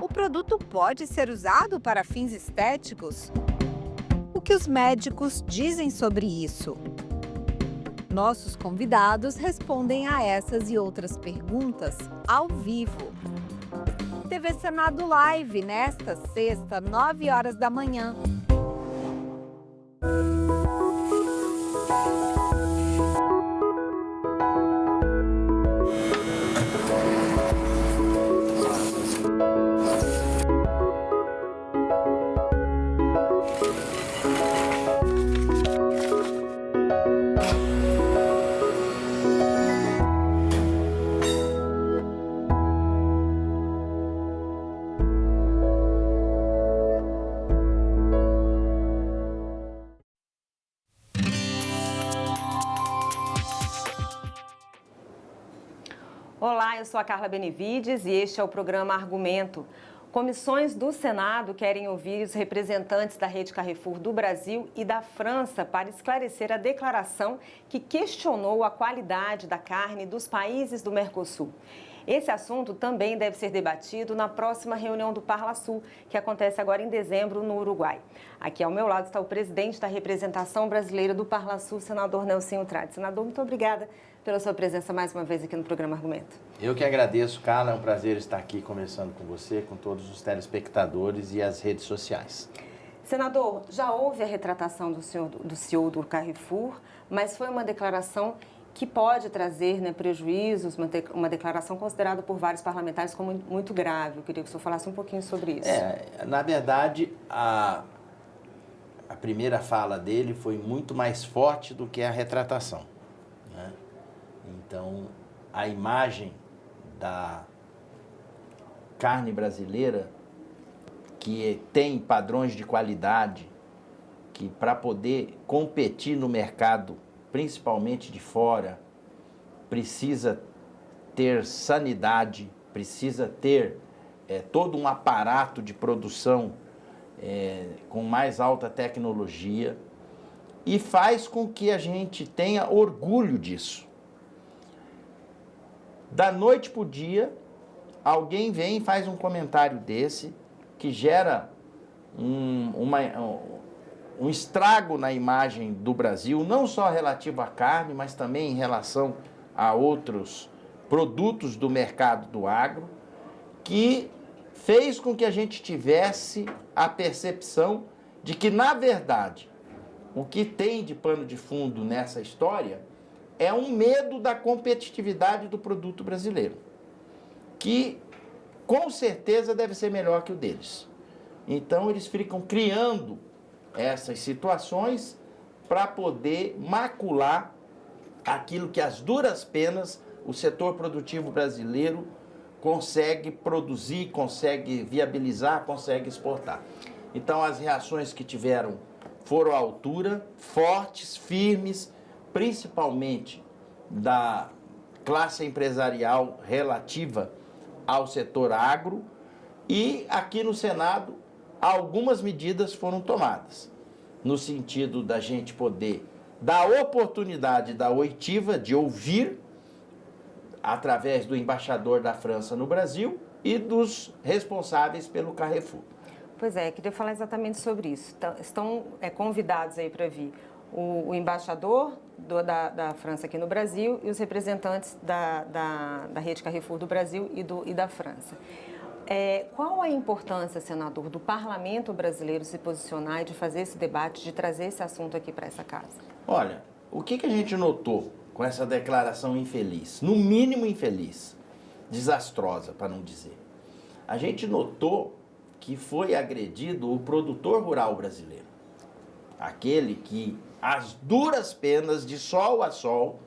O produto pode ser usado para fins estéticos? O que os médicos dizem sobre isso? Nossos convidados respondem a essas e outras perguntas ao vivo. TV Senado Live, nesta sexta, 9 horas da manhã. Olá, eu sou a Carla Benevides e este é o programa Argumento. Comissões do Senado querem ouvir os representantes da rede Carrefour do Brasil e da França para esclarecer a declaração que questionou a qualidade da carne dos países do Mercosul. Esse assunto também deve ser debatido na próxima reunião do Parlasul, que acontece agora em dezembro no Uruguai. Aqui ao meu lado está o presidente da representação brasileira do Parlasul, senador Nelsinho Trade. Senador, muito obrigada pela sua presença mais uma vez aqui no programa Argumento. Eu que agradeço, Carla. É um prazer estar aqui conversando com você, com todos os telespectadores e as redes sociais. Senador, já houve a retratação do CEO do Carrefour, mas foi uma declaração que pode trazer, né, prejuízos, uma declaração considerada por vários parlamentares como muito grave. Eu queria que o senhor falasse um pouquinho sobre isso. Na verdade, a primeira fala dele foi muito mais forte do que a retratação, né? Então, a imagem da carne brasileira, que tem padrões de qualidade, que para poder competir no mercado, principalmente de fora, precisa ter sanidade, precisa ter todo um aparato de produção com mais alta tecnologia, e faz com que a gente tenha orgulho disso. Da noite para o dia, alguém vem e faz um comentário desse, que gera um estrago na imagem do Brasil, não só relativo à carne, mas também em relação a outros produtos do mercado do agro, que fez com que a gente tivesse a percepção de que, na verdade, o que tem de pano de fundo nessa história é um medo da competitividade do produto brasileiro, que com certeza deve ser melhor que o deles. Então eles ficam criando essas situações para poder macular aquilo que, às duras penas, o setor produtivo brasileiro consegue produzir, consegue viabilizar, consegue exportar. Então as reações que tiveram foram à altura, fortes, firmes, principalmente da classe empresarial relativa ao setor agro, e aqui no Senado algumas medidas foram tomadas, no sentido da gente poder dar oportunidade da oitiva de ouvir, através do embaixador da França no Brasil e dos responsáveis pelo Carrefour. Pois é, queria falar exatamente sobre isso. Estão convidados aí para vir o embaixador da França aqui no Brasil e os representantes da rede Carrefour do Brasil e da França. Qual a importância, senador, do parlamento brasileiro se posicionar e de fazer esse debate, de trazer esse assunto aqui para essa casa? Olha, o que a gente notou com essa declaração infeliz, no mínimo infeliz, desastrosa, para não dizer? A gente notou que foi agredido o produtor rural brasileiro, aquele que, às duras penas, de sol a sol,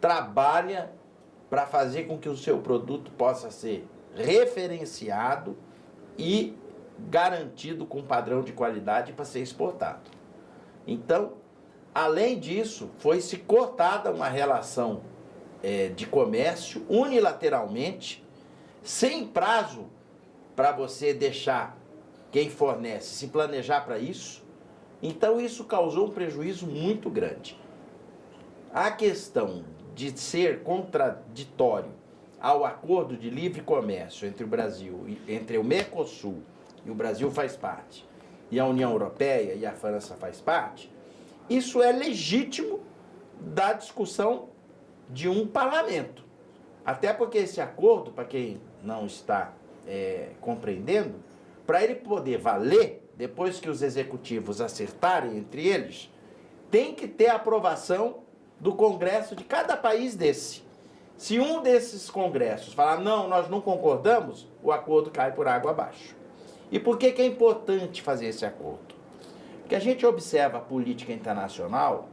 trabalha para fazer com que o seu produto possa ser referenciado e garantido com padrão de qualidade para ser exportado. Então, além disso, foi-se cortada uma relação de comércio unilateralmente, sem prazo para você deixar quem fornece se planejar para isso. Então, isso causou um prejuízo muito grande. A questão de ser contraditório ao acordo de livre comércio entre o Brasil, entre o Mercosul, e o Brasil faz parte, e a União Europeia e a França faz parte, isso é legítimo da discussão de um parlamento. Até porque esse acordo, para quem não está compreendendo, para ele poder valer, depois que os executivos acertarem entre eles, tem que ter aprovação do Congresso de cada país desse. Se um desses congressos falar, não, nós não concordamos, o acordo cai por água abaixo. E por que é importante fazer esse acordo? Porque a gente observa a política internacional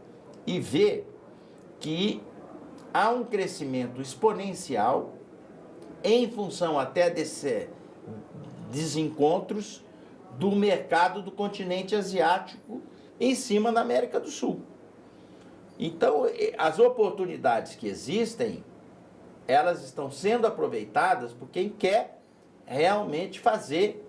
e vê que há um crescimento exponencial em função até desses desencontros do mercado do continente asiático em cima da América do Sul. Então, as oportunidades que existem, elas estão sendo aproveitadas por quem quer realmente fazer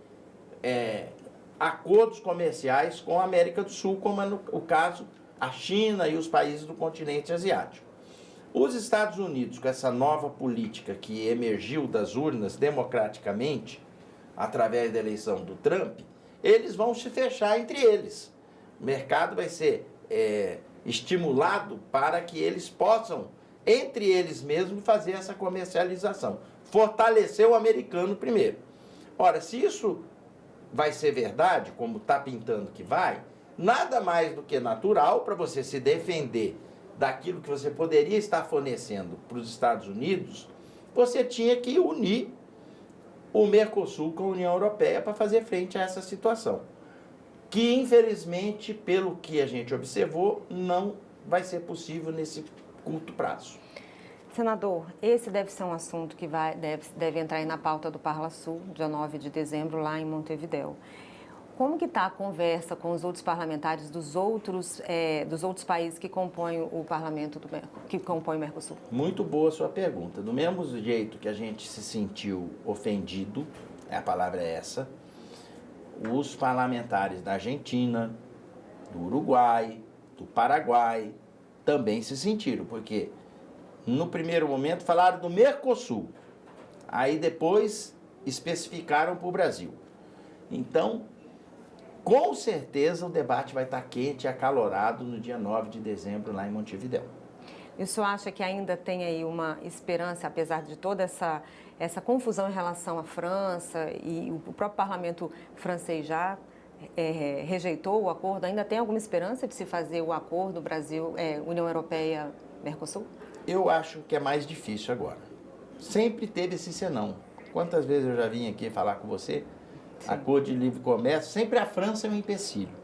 acordos comerciais com a América do Sul, como é o caso a China e os países do continente asiático. Os Estados Unidos, com essa nova política que emergiu das urnas democraticamente, através da eleição do Trump, eles vão se fechar entre eles. O mercado vai ser estimulado para que eles possam, entre eles mesmos, fazer essa comercialização. Fortalecer o americano primeiro. Ora, se isso vai ser verdade, como está pintando que vai, nada mais do que natural para você se defender daquilo que você poderia estar fornecendo para os Estados Unidos, você tinha que unir o Mercosul com a União Europeia para fazer frente a essa situação, que infelizmente, pelo que a gente observou, não vai ser possível nesse curto prazo. Senador, esse deve ser um assunto que deve entrar aí na pauta do Parlasul, dia 9 de dezembro, lá em Montevidéu. Como que está a conversa com os outros parlamentares dos outros países que compõem o parlamento, que compõem o Mercosul? Muito boa a sua pergunta. Do mesmo jeito que a gente se sentiu ofendido, a palavra é essa, os parlamentares da Argentina, do Uruguai, do Paraguai, também se sentiram, porque no primeiro momento falaram do Mercosul, aí depois especificaram para o Brasil. Então, com certeza o debate vai estar quente e acalorado no dia 9 de dezembro lá em Montevidéu. E o senhor acha que ainda tem aí uma esperança, apesar de toda essa confusão em relação à França e o próprio parlamento francês já rejeitou o acordo, ainda tem alguma esperança de se fazer o acordo Brasil, União Europeia-Mercosul? Eu acho que é mais difícil agora. Sempre teve esse senão. Quantas vezes eu já vim aqui falar com você? Sim. Acordo de livre comércio, sempre a França é um empecilho.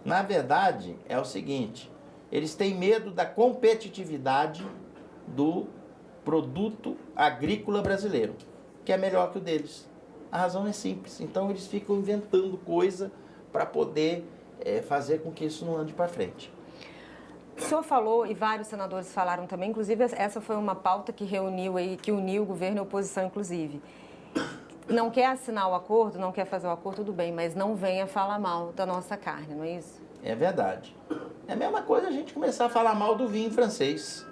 Na verdade, é o seguinte, eles têm medo da competitividade do produto agrícola brasileiro, que é melhor que o deles. A razão é simples. Então, eles ficam inventando coisa para poder fazer com que isso não ande para frente. O senhor falou, e vários senadores falaram também, inclusive essa foi uma pauta que uniu o governo e a oposição, inclusive. Não quer assinar o acordo, não quer fazer o acordo, tudo bem, mas não venha falar mal da nossa carne, não é isso? É verdade. É a mesma coisa a gente começar a falar mal do vinho francês.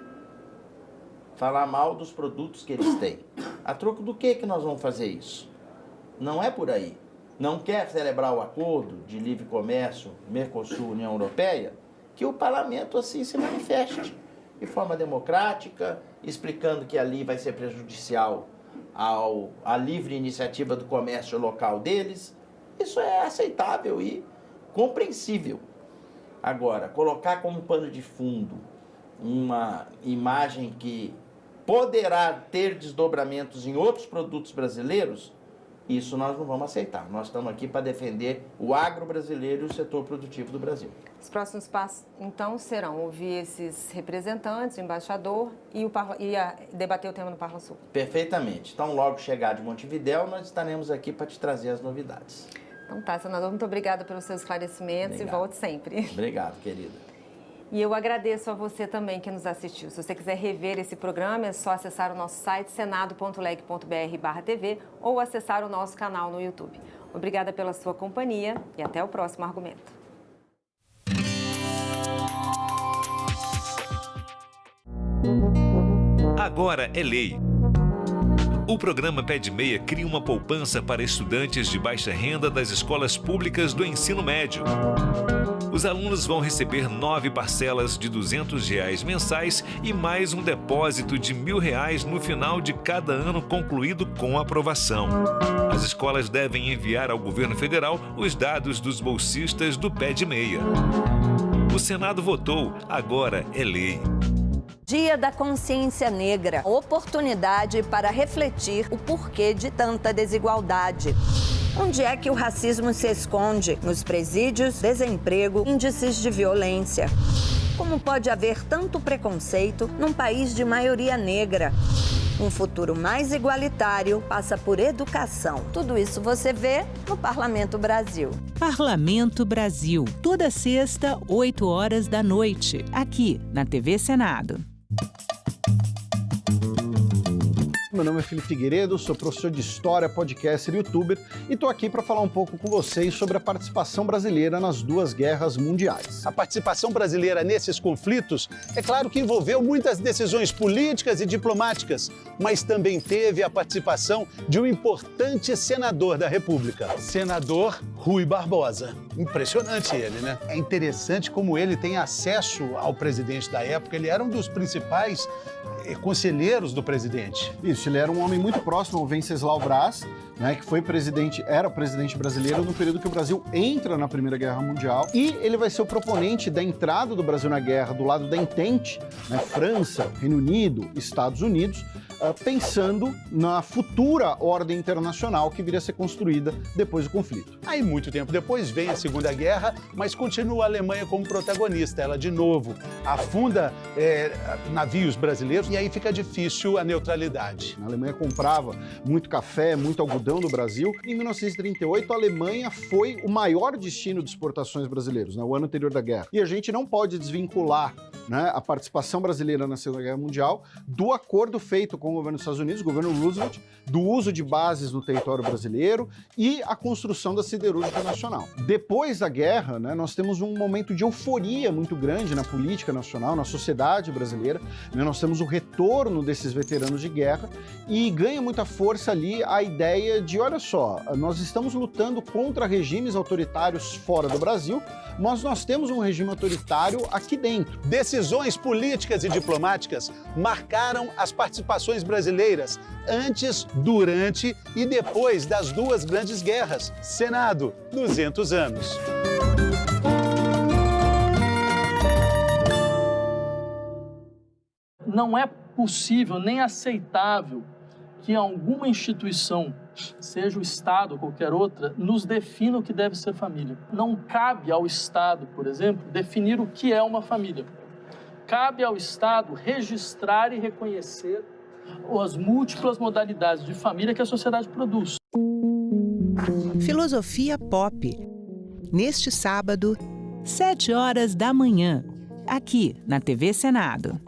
Falar mal dos produtos que eles têm. A troco do que nós vamos fazer isso? Não é por aí. Não quer celebrar o acordo de livre comércio Mercosul-União Europeia? Que o parlamento assim se manifeste de forma democrática, explicando que ali vai ser prejudicial à livre iniciativa do comércio local deles. Isso é aceitável e compreensível. Agora, colocar como pano de fundo uma imagem que poderá ter desdobramentos em outros produtos brasileiros, Isso nós não vamos aceitar. Nós estamos aqui para defender o agro brasileiro e o setor produtivo do Brasil. Os próximos passos, então, serão ouvir esses representantes, o embaixador e debater o tema no Parla Sul. Perfeitamente. Então, logo chegar de Montevidéu, nós estaremos aqui para te trazer as novidades. Então tá, senador, muito obrigada pelos seus esclarecimentos. Obrigado. E volte sempre. Obrigado, querida. E eu agradeço a você também que nos assistiu. Se você quiser rever esse programa, é só acessar o nosso site senado.leg.br/tv ou acessar o nosso canal no YouTube. Obrigada pela sua companhia e até o próximo argumento. Agora é lei. O programa Pé de Meia cria uma poupança para estudantes de baixa renda das escolas públicas do ensino médio. Os alunos vão receber 9 parcelas de R$ 200 mensais e mais um depósito de R$ 1.000 no final de cada ano concluído com aprovação. As escolas devem enviar ao governo federal os dados dos bolsistas do Pé de Meia. O Senado votou, agora é lei. Dia da Consciência Negra, oportunidade para refletir o porquê de tanta desigualdade. Onde é que o racismo se esconde? Nos presídios, desemprego, índices de violência. Como pode haver tanto preconceito num país de maioria negra? Um futuro mais igualitário passa por educação. Tudo isso você vê no Parlamento Brasil. Parlamento Brasil, toda sexta, 8 horas da noite, aqui na TV Senado. Meu nome é Felipe Figueiredo, sou professor de História, podcaster e youtuber e estou aqui para falar um pouco com vocês sobre a participação brasileira nas 2 guerras mundiais. A participação brasileira nesses conflitos, é claro que envolveu muitas decisões políticas e diplomáticas, mas também teve a participação de um importante senador da República, senador Rui Barbosa. Impressionante ele, né? É interessante como ele tem acesso ao presidente da época, ele era um dos principais conselheiros do presidente. Isso, ele era um homem muito próximo ao Venceslau Braz, né, que era presidente brasileiro no período que o Brasil entra na Primeira Guerra Mundial, e ele vai ser o proponente da entrada do Brasil na guerra do lado da Entente, né, França, Reino Unido, Estados Unidos, pensando na futura ordem internacional que viria a ser construída depois do conflito. Aí, muito tempo depois, vem a Segunda Guerra, mas continua a Alemanha como protagonista. Ela, de novo, afunda navios brasileiros e aí fica difícil a neutralidade. A Alemanha comprava muito café, muito algodão do Brasil. Em 1938, a Alemanha foi o maior destino de exportações brasileiros, né, o ano anterior da guerra. E a gente não pode desvincular, né, a participação brasileira na Segunda Guerra Mundial do acordo feito com o governo dos Estados Unidos, o governo Roosevelt, do uso de bases no território brasileiro e a construção da siderúrgica nacional. Depois da guerra, né, nós temos um momento de euforia muito grande na política nacional, na sociedade brasileira, né, nós temos o retorno desses veteranos de guerra e ganha muita força ali a ideia de, olha só, nós estamos lutando contra regimes autoritários fora do Brasil, mas nós temos um regime autoritário aqui dentro. Decisões políticas e diplomáticas marcaram as participações brasileiras antes, durante e depois das 2 grandes guerras. Senado, 200 anos. Não é possível nem aceitável que alguma instituição, seja o Estado ou qualquer outra, nos defina o que deve ser família. Não cabe ao Estado, por exemplo, definir o que é uma família. Cabe ao Estado registrar e reconhecer as múltiplas modalidades de família que a sociedade produz. Filosofia Pop. Neste sábado, 7 horas da manhã, aqui na TV Senado.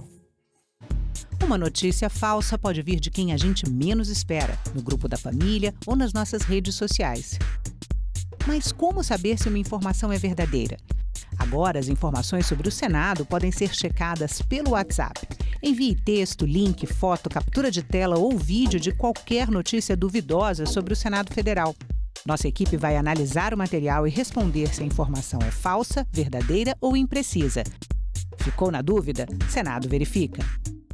Uma notícia falsa pode vir de quem a gente menos espera, no grupo da família ou nas nossas redes sociais. Mas como saber se uma informação é verdadeira? Agora, as informações sobre o Senado podem ser checadas pelo WhatsApp. Envie texto, link, foto, captura de tela ou vídeo de qualquer notícia duvidosa sobre o Senado Federal. Nossa equipe vai analisar o material e responder se a informação é falsa, verdadeira ou imprecisa. Ficou na dúvida? Senado verifica.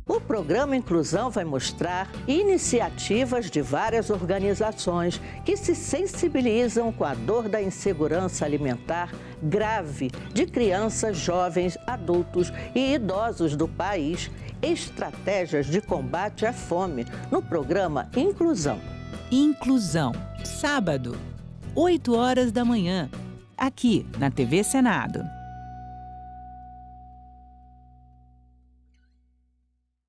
O programa Inclusão vai mostrar iniciativas de várias organizações que se sensibilizam com a dor da insegurança alimentar grave de crianças, jovens, adultos e idosos do país, estratégias de combate à fome no programa Inclusão. Inclusão. Sábado, 8 horas da manhã, aqui na TV Senado.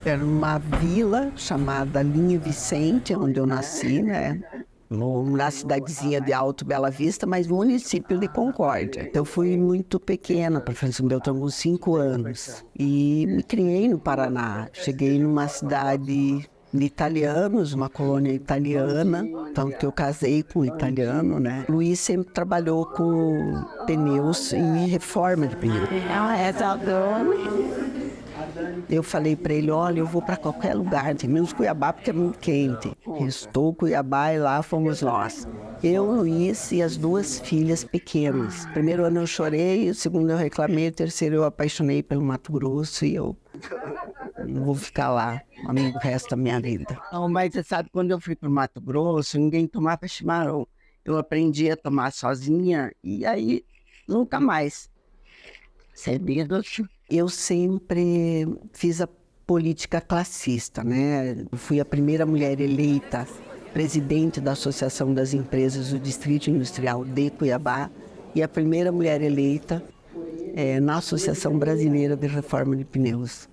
Era uma vila chamada Linha Vicente, onde eu nasci, né? Na cidadezinha de Alto Bela Vista, mas no município de Concórdia. Eu fui muito pequena para Francisco Beltrão, com 5 anos. E me criei no Paraná. Cheguei numa cidade de italianos, uma colônia italiana, tanto que eu casei com um italiano, né? Luiz sempre trabalhou com pneus e reforma de pneus. Eu falei para ele, olha, eu vou para qualquer lugar, menos Cuiabá, porque é muito quente. Restou Cuiabá e lá fomos nós. Eu, Luiz e as 2 filhas pequenas. Primeiro ano eu chorei, o segundo eu reclamei, o terceiro eu apaixonei pelo Mato Grosso e eu não vou ficar lá o resto da minha vida. Não, mas você sabe, quando eu fui para o Mato Grosso, ninguém tomava chimarrão. Eu aprendi a tomar sozinha e aí nunca mais. Eu sempre fiz a política classista, né? Eu fui a primeira mulher eleita presidente da Associação das Empresas do Distrito Industrial de Cuiabá e a primeira mulher eleita na Associação Brasileira de Reforma de Pneus,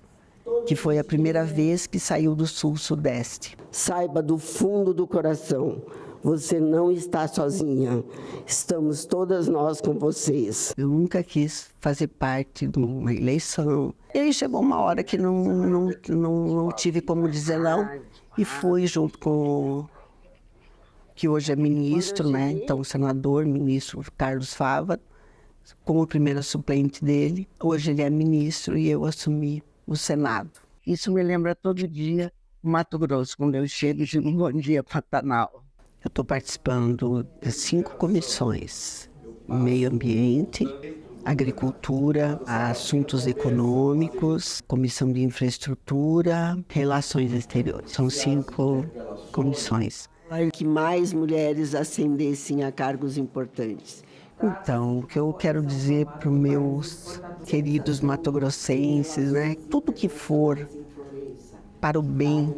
que foi a primeira vez que saiu do Sul-Sudeste. Saiba do fundo do coração, você não está sozinha. Estamos todas nós com vocês. Eu nunca quis fazer parte de uma eleição. E aí chegou uma hora que não tive como dizer não. E fui junto com que hoje é ministro, né? Então, senador, ministro Carlos Fava, como primeira suplente dele. Hoje ele é ministro e eu assumi o Senado. Isso me lembra todo dia o Mato Grosso, quando eu chego e digo bom dia, Pantanal. Eu estou participando de 5 comissões: meio ambiente, agricultura, assuntos econômicos, comissão de infraestrutura, relações exteriores. São 5 comissões. Que mais mulheres ascendessem a cargos importantes. Então, o que eu quero dizer para os meus queridos matogrossenses, né? Tudo que for para o bem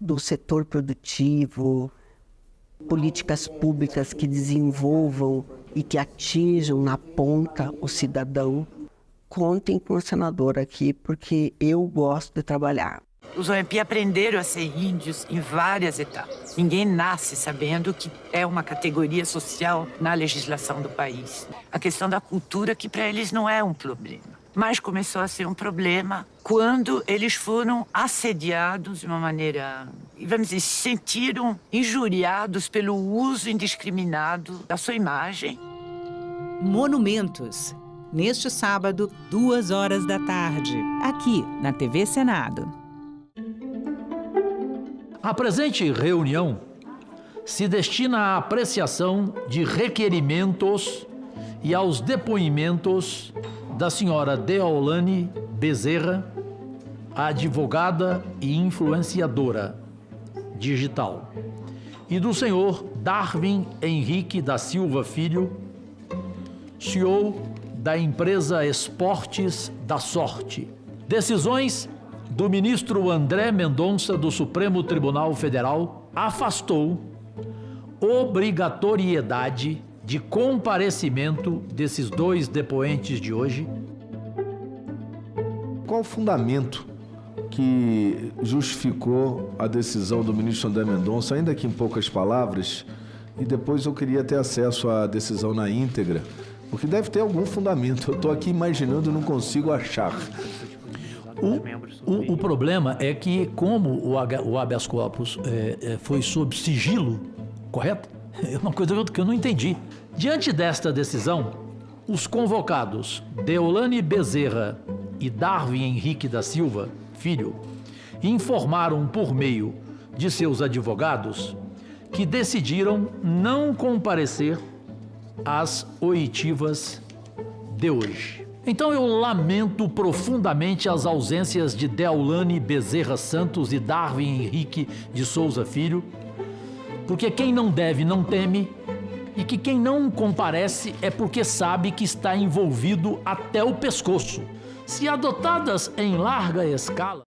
do setor produtivo, políticas públicas que desenvolvam e que atinjam na ponta o cidadão, contem com o senador aqui, porque eu gosto de trabalhar. Os OMP aprenderam a ser índios em várias etapas. Ninguém nasce sabendo que é uma categoria social na legislação do país. A questão da cultura, que para eles não é um problema, mas começou a ser um problema quando eles foram assediados de uma maneira, vamos dizer, se sentiram injuriados pelo uso indiscriminado da sua imagem. Monumentos. Neste sábado, 2 horas da tarde, aqui na TV Senado. A presente reunião se destina à apreciação de requerimentos e aos depoimentos da senhora Deolane Bezerra, a advogada e influenciadora digital, e do senhor Darwin Henrique da Silva Filho, CEO da empresa Esportes da Sorte. Decisões do ministro André Mendonça do Supremo Tribunal Federal afastou obrigatoriedade de comparecimento desses 2 depoentes de hoje. Qual o fundamento que justificou a decisão do ministro André Mendonça, ainda que em poucas palavras, e depois eu queria ter acesso à decisão na íntegra, porque deve ter algum fundamento. Eu estou aqui imaginando e não consigo achar. O problema é que, como o habeas corpus foi sob sigilo, correto? É uma coisa que eu não entendi. Diante desta decisão, os convocados Deolane Bezerra e Darwin Henrique da Silva Filho informaram por meio de seus advogados que decidiram não comparecer às oitivas de hoje. Então eu lamento profundamente as ausências de Deolane Bezerra Santos e Darwin Henrique de Souza Filho, porque quem não deve não teme, e que quem não comparece é porque sabe que está envolvido até o pescoço. Se adotadas em larga escala...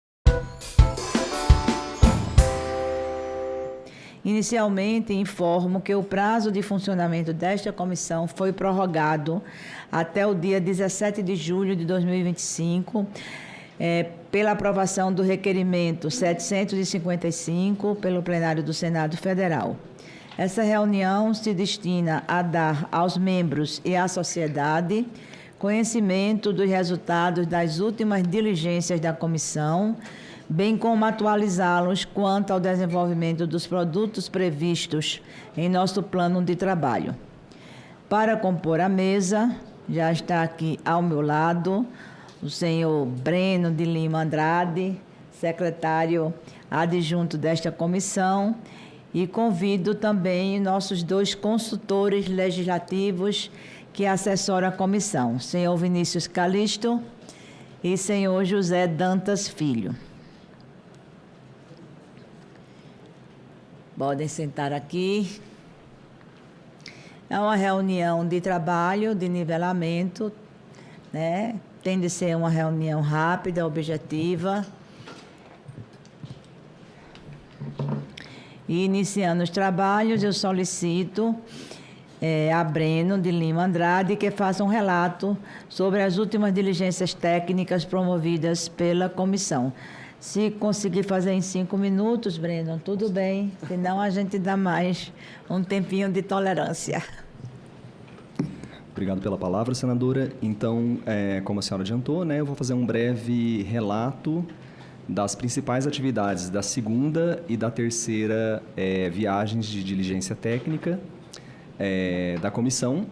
Inicialmente, informo que o prazo de funcionamento desta comissão foi prorrogado até o dia 17 de julho de 2025, pela aprovação do requerimento 755 pelo plenário do Senado Federal. Essa reunião se destina a dar aos membros e à sociedade conhecimento dos resultados das últimas diligências da comissão, bem como atualizá-los quanto ao desenvolvimento dos produtos previstos em nosso plano de trabalho. Para compor a mesa, já está aqui ao meu lado o senhor Breno de Lima Andrade, secretário adjunto desta comissão, e convido também nossos 2 consultores legislativos que assessoram a comissão, senhor Vinícius Calixto e senhor José Dantas Filho. Podem sentar aqui. É uma reunião de trabalho, de nivelamento, né? Tem de ser uma reunião rápida, objetiva. E iniciando os trabalhos, eu solicito a Breno de Lima Andrade que faça um relato sobre as últimas diligências técnicas promovidas pela comissão. Se conseguir fazer em 5 minutos, Breno, tudo bem, senão a gente dá mais um tempinho de tolerância. Obrigado pela palavra, senadora. Então, como a senhora adiantou, né, eu vou fazer um breve relato das principais atividades da segunda e da terceira viagens de diligência técnica da comissão.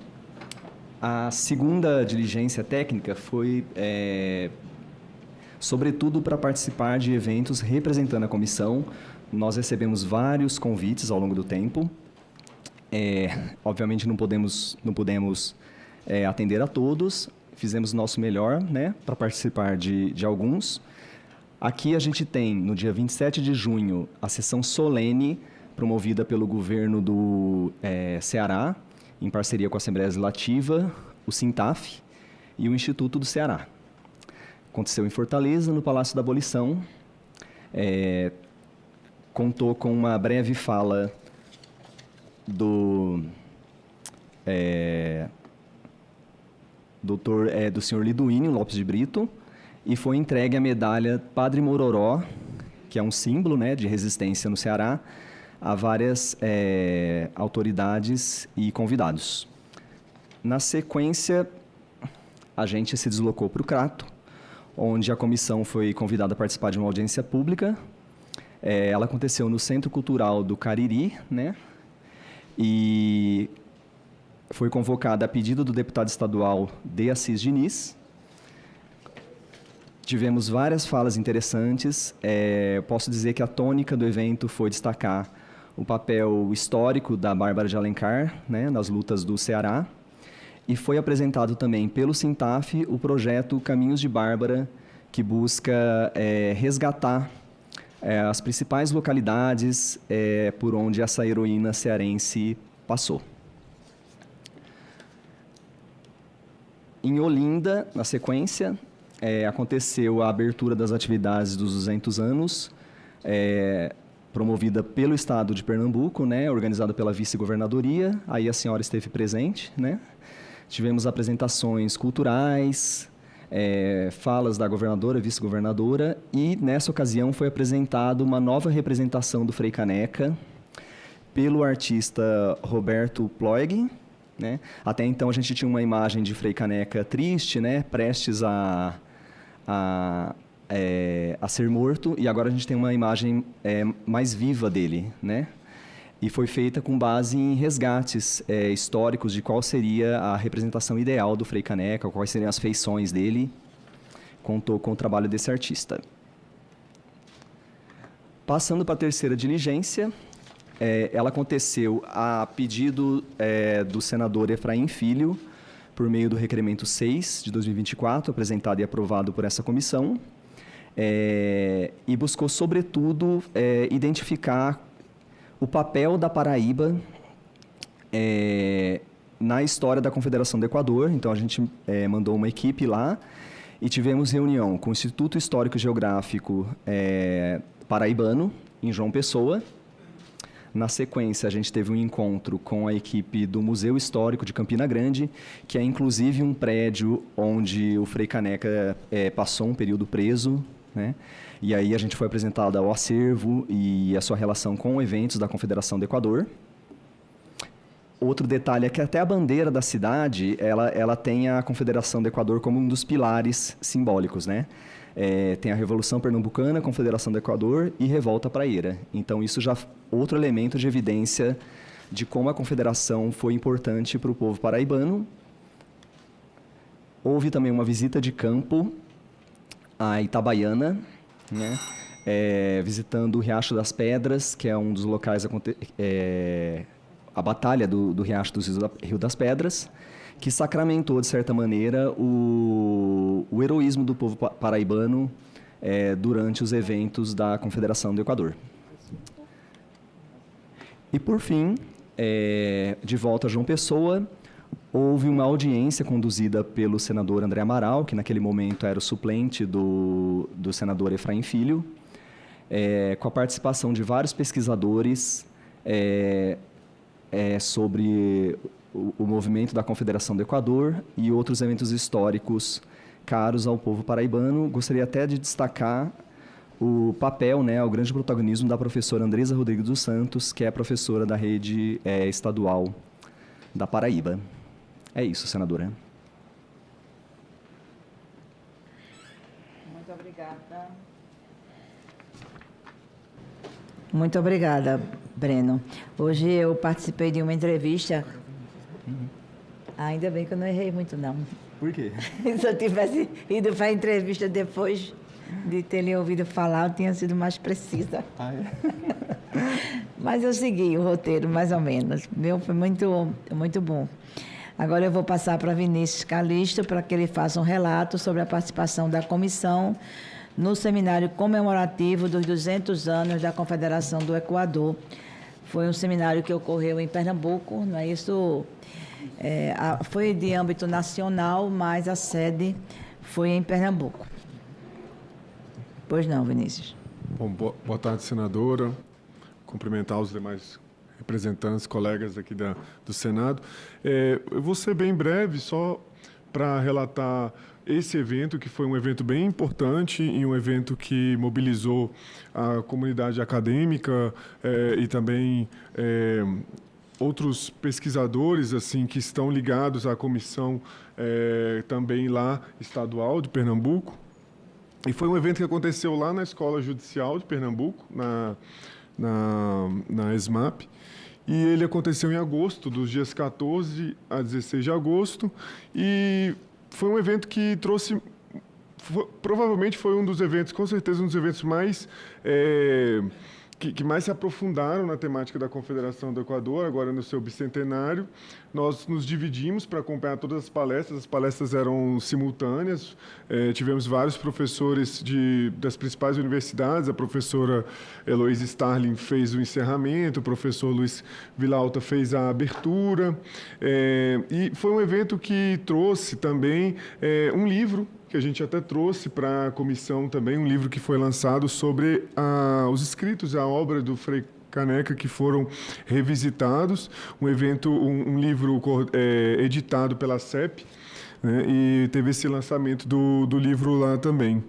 A segunda diligência técnica foi, sobretudo, para participar de eventos representando a comissão. Nós recebemos vários convites ao longo do tempo. Obviamente, não pudemos atender a todos. Fizemos o nosso melhor, né, para participar de alguns. Aqui a gente tem, no dia 27 de junho, a sessão solene promovida pelo governo do Ceará, em parceria com a Assembleia Legislativa, o SINTAF e o Instituto do Ceará. Aconteceu em Fortaleza, no Palácio da Abolição. Contou com uma breve fala do senhor Liduínio Lopes de Brito, e foi entregue a medalha Padre Mororó, que é um símbolo, né, de resistência no Ceará, a várias autoridades e convidados. Na sequência, a gente se deslocou para o Crato, onde a comissão foi convidada a participar de uma audiência pública. Ela aconteceu no Centro Cultural do Cariri, né, e foi convocada a pedido do deputado estadual De Assis Diniz. Tivemos várias falas interessantes. Posso dizer que a tônica do evento foi destacar o papel histórico da Bárbara de Alencar, né, nas lutas do Ceará. E foi apresentado também pelo SINTAF o projeto Caminhos de Bárbara, que busca resgatar as principais localidades por onde essa heroína cearense passou. Em Olinda, na sequência, aconteceu a abertura das atividades dos 200 anos, promovida pelo Estado de Pernambuco, né, organizada pela vice-governadoria. Aí a senhora esteve presente, né? Tivemos apresentações culturais, falas da governadora, vice-governadora, e nessa ocasião foi apresentada uma nova representação do Frei Caneca pelo artista Roberto Ploeg, né? Até então a gente tinha uma imagem de Frei Caneca triste, né, prestes a ser morto, e agora a gente tem uma imagem mais viva dele, né? E foi feita com base em resgates históricos de qual seria a representação ideal do Frei Caneca, quais seriam as feições dele. Contou com o trabalho desse artista. Passando para a terceira diligência, ela aconteceu a pedido do senador Efraim Filho, por meio do requerimento 6 de 2024, apresentado e aprovado por essa comissão, e buscou, sobretudo, identificar o papel da Paraíba na história da Confederação do Equador. Então, a gente mandou uma equipe lá e tivemos reunião com o Instituto Histórico e Geográfico Paraibano, em João Pessoa, Na sequência, a gente teve um encontro com a equipe do Museu Histórico de Campina Grande, que é inclusive um prédio onde o Frei Caneca passou um período preso, né? E aí a gente foi apresentado ao acervo e a sua relação com eventos da Confederação do Equador. Outro detalhe é que até a bandeira da cidade, ela tem a Confederação do Equador como um dos pilares simbólicos, né? Tem a Revolução Pernambucana, Confederação do Equador e Revolta Praieira. Então, isso já é outro elemento de evidência de como a Confederação foi importante para o povo paraibano. Houve também uma visita de campo a Itabaiana, né? Visitando o Riacho das Pedras, que é um dos locais, a batalha do Riacho do Rio das Pedras, que sacramentou, de certa maneira, o heroísmo do povo paraibano durante os eventos da Confederação do Equador. E, por fim, de volta a João Pessoa, houve uma audiência conduzida pelo senador André Amaral, que naquele momento era o suplente do senador Efraim Filho, com a participação de vários pesquisadores sobre o movimento da Confederação do Equador e outros eventos históricos caros ao povo paraibano. Gostaria até de destacar o papel, o grande protagonismo da professora Andresa Rodrigues dos Santos, que é professora da rede estadual da Paraíba. É isso, senadora. Muito obrigada. Muito obrigada, Breno. Hoje eu participei de uma entrevista. Ainda bem que eu não errei muito, não. Por quê? Se eu tivesse ido para a entrevista depois de ter lhe ouvido falar, eu tinha sido mais precisa. Ah, é? Mas eu segui o roteiro, mais ou menos. Foi muito bom. Agora eu vou passar para Vinícius Calixto para que ele faça um relato sobre a participação da comissão no seminário comemorativo dos 200 anos da Confederação do Equador. Foi um seminário que ocorreu em Pernambuco, não é isso? Foi de âmbito nacional, mas a sede foi em Pernambuco. Pois não, Vinícius. Bom, boa tarde, senadora. Cumprimentar os demais representantes, colegas aqui do Senado. Eu vou ser bem breve, só para relatar esse evento, que foi um evento bem importante e um evento que mobilizou a comunidade acadêmica e também outros pesquisadores assim que estão ligados à comissão também lá estadual de Pernambuco. E foi um evento que aconteceu lá na Escola Judicial de Pernambuco, na ESMAP. E ele aconteceu em agosto, dos dias 14 a 16 de agosto. E foi um evento que trouxe... provavelmente foi um dos eventos, com certeza, um dos eventos mais... que mais se aprofundaram na temática da Confederação do Equador, agora no seu bicentenário. Nós nos dividimos para acompanhar todas as palestras eram simultâneas, tivemos vários professores das principais universidades, a professora Heloísa Starling fez o encerramento, o professor Luiz Villalta fez a abertura, e foi um evento que trouxe também um livro, que a gente até trouxe para a comissão também, um livro que foi lançado sobre os escritos, a obra do Frei Caneca, que foram revisitados, um livro editado pela CEP, né, e teve esse lançamento do livro lá também.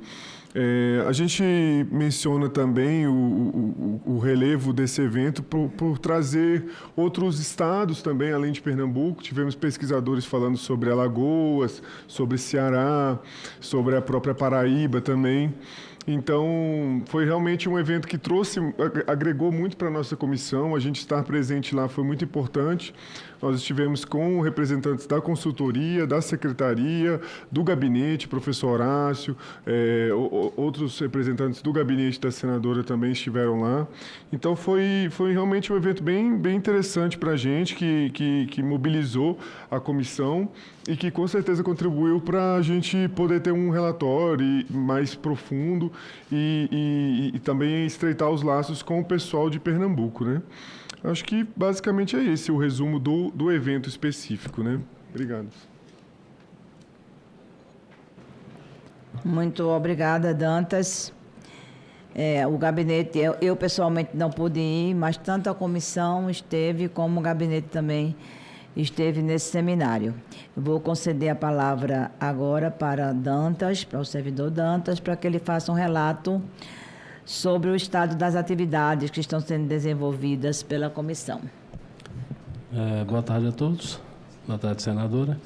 A gente menciona também o relevo desse evento por trazer outros estados também, além de Pernambuco. Tivemos pesquisadores falando sobre Alagoas, sobre Ceará, sobre a própria Paraíba também. Então, foi realmente um evento que agregou muito para a nossa comissão. A gente estar presente lá foi muito importante. Nós estivemos com representantes da consultoria, da secretaria, do gabinete, professor Horácio, outros representantes do gabinete da senadora também estiveram lá. Então, foi realmente um evento bem interessante para a gente, que mobilizou a comissão e que, com certeza, contribuiu para a gente poder ter um relatório mais profundo e também estreitar os laços com o pessoal de Pernambuco, né? Acho que, basicamente, é esse o resumo do evento específico, né? Obrigado. Muito obrigada, Dantas. O gabinete, eu pessoalmente não pude ir, mas tanto a comissão esteve, como o gabinete também esteve nesse seminário. Eu vou conceder a palavra agora para Dantas, para o servidor Dantas, para que ele faça um relato sobre o estado das atividades que estão sendo desenvolvidas pela comissão. Boa tarde a todos. Boa tarde, senadora.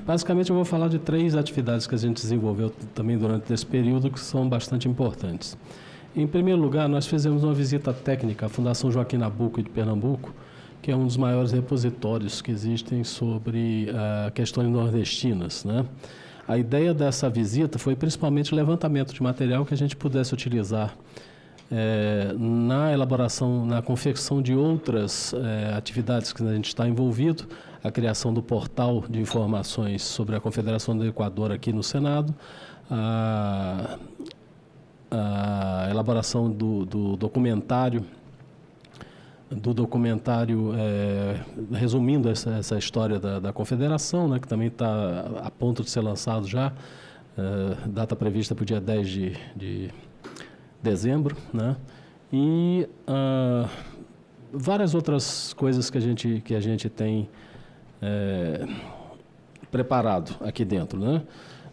Basicamente, eu vou falar de 3 atividades que a gente desenvolveu também durante esse período, que são bastante importantes. Em primeiro lugar, nós fizemos uma visita técnica à Fundação Joaquim Nabuco de Pernambuco, que é um dos maiores repositórios que existem sobre questões nordestinas, né? A ideia dessa visita foi principalmente o levantamento de material que a gente pudesse utilizar na elaboração, na confecção de outras atividades que a gente está envolvido, a criação do portal de informações sobre a Confederação do Equador aqui no Senado, a elaboração do documentário, resumindo essa história da Confederação, né, que também está a ponto de ser lançado já, data prevista para o dia 10 de dezembro, né? E várias outras coisas que a gente tem preparado aqui dentro, né?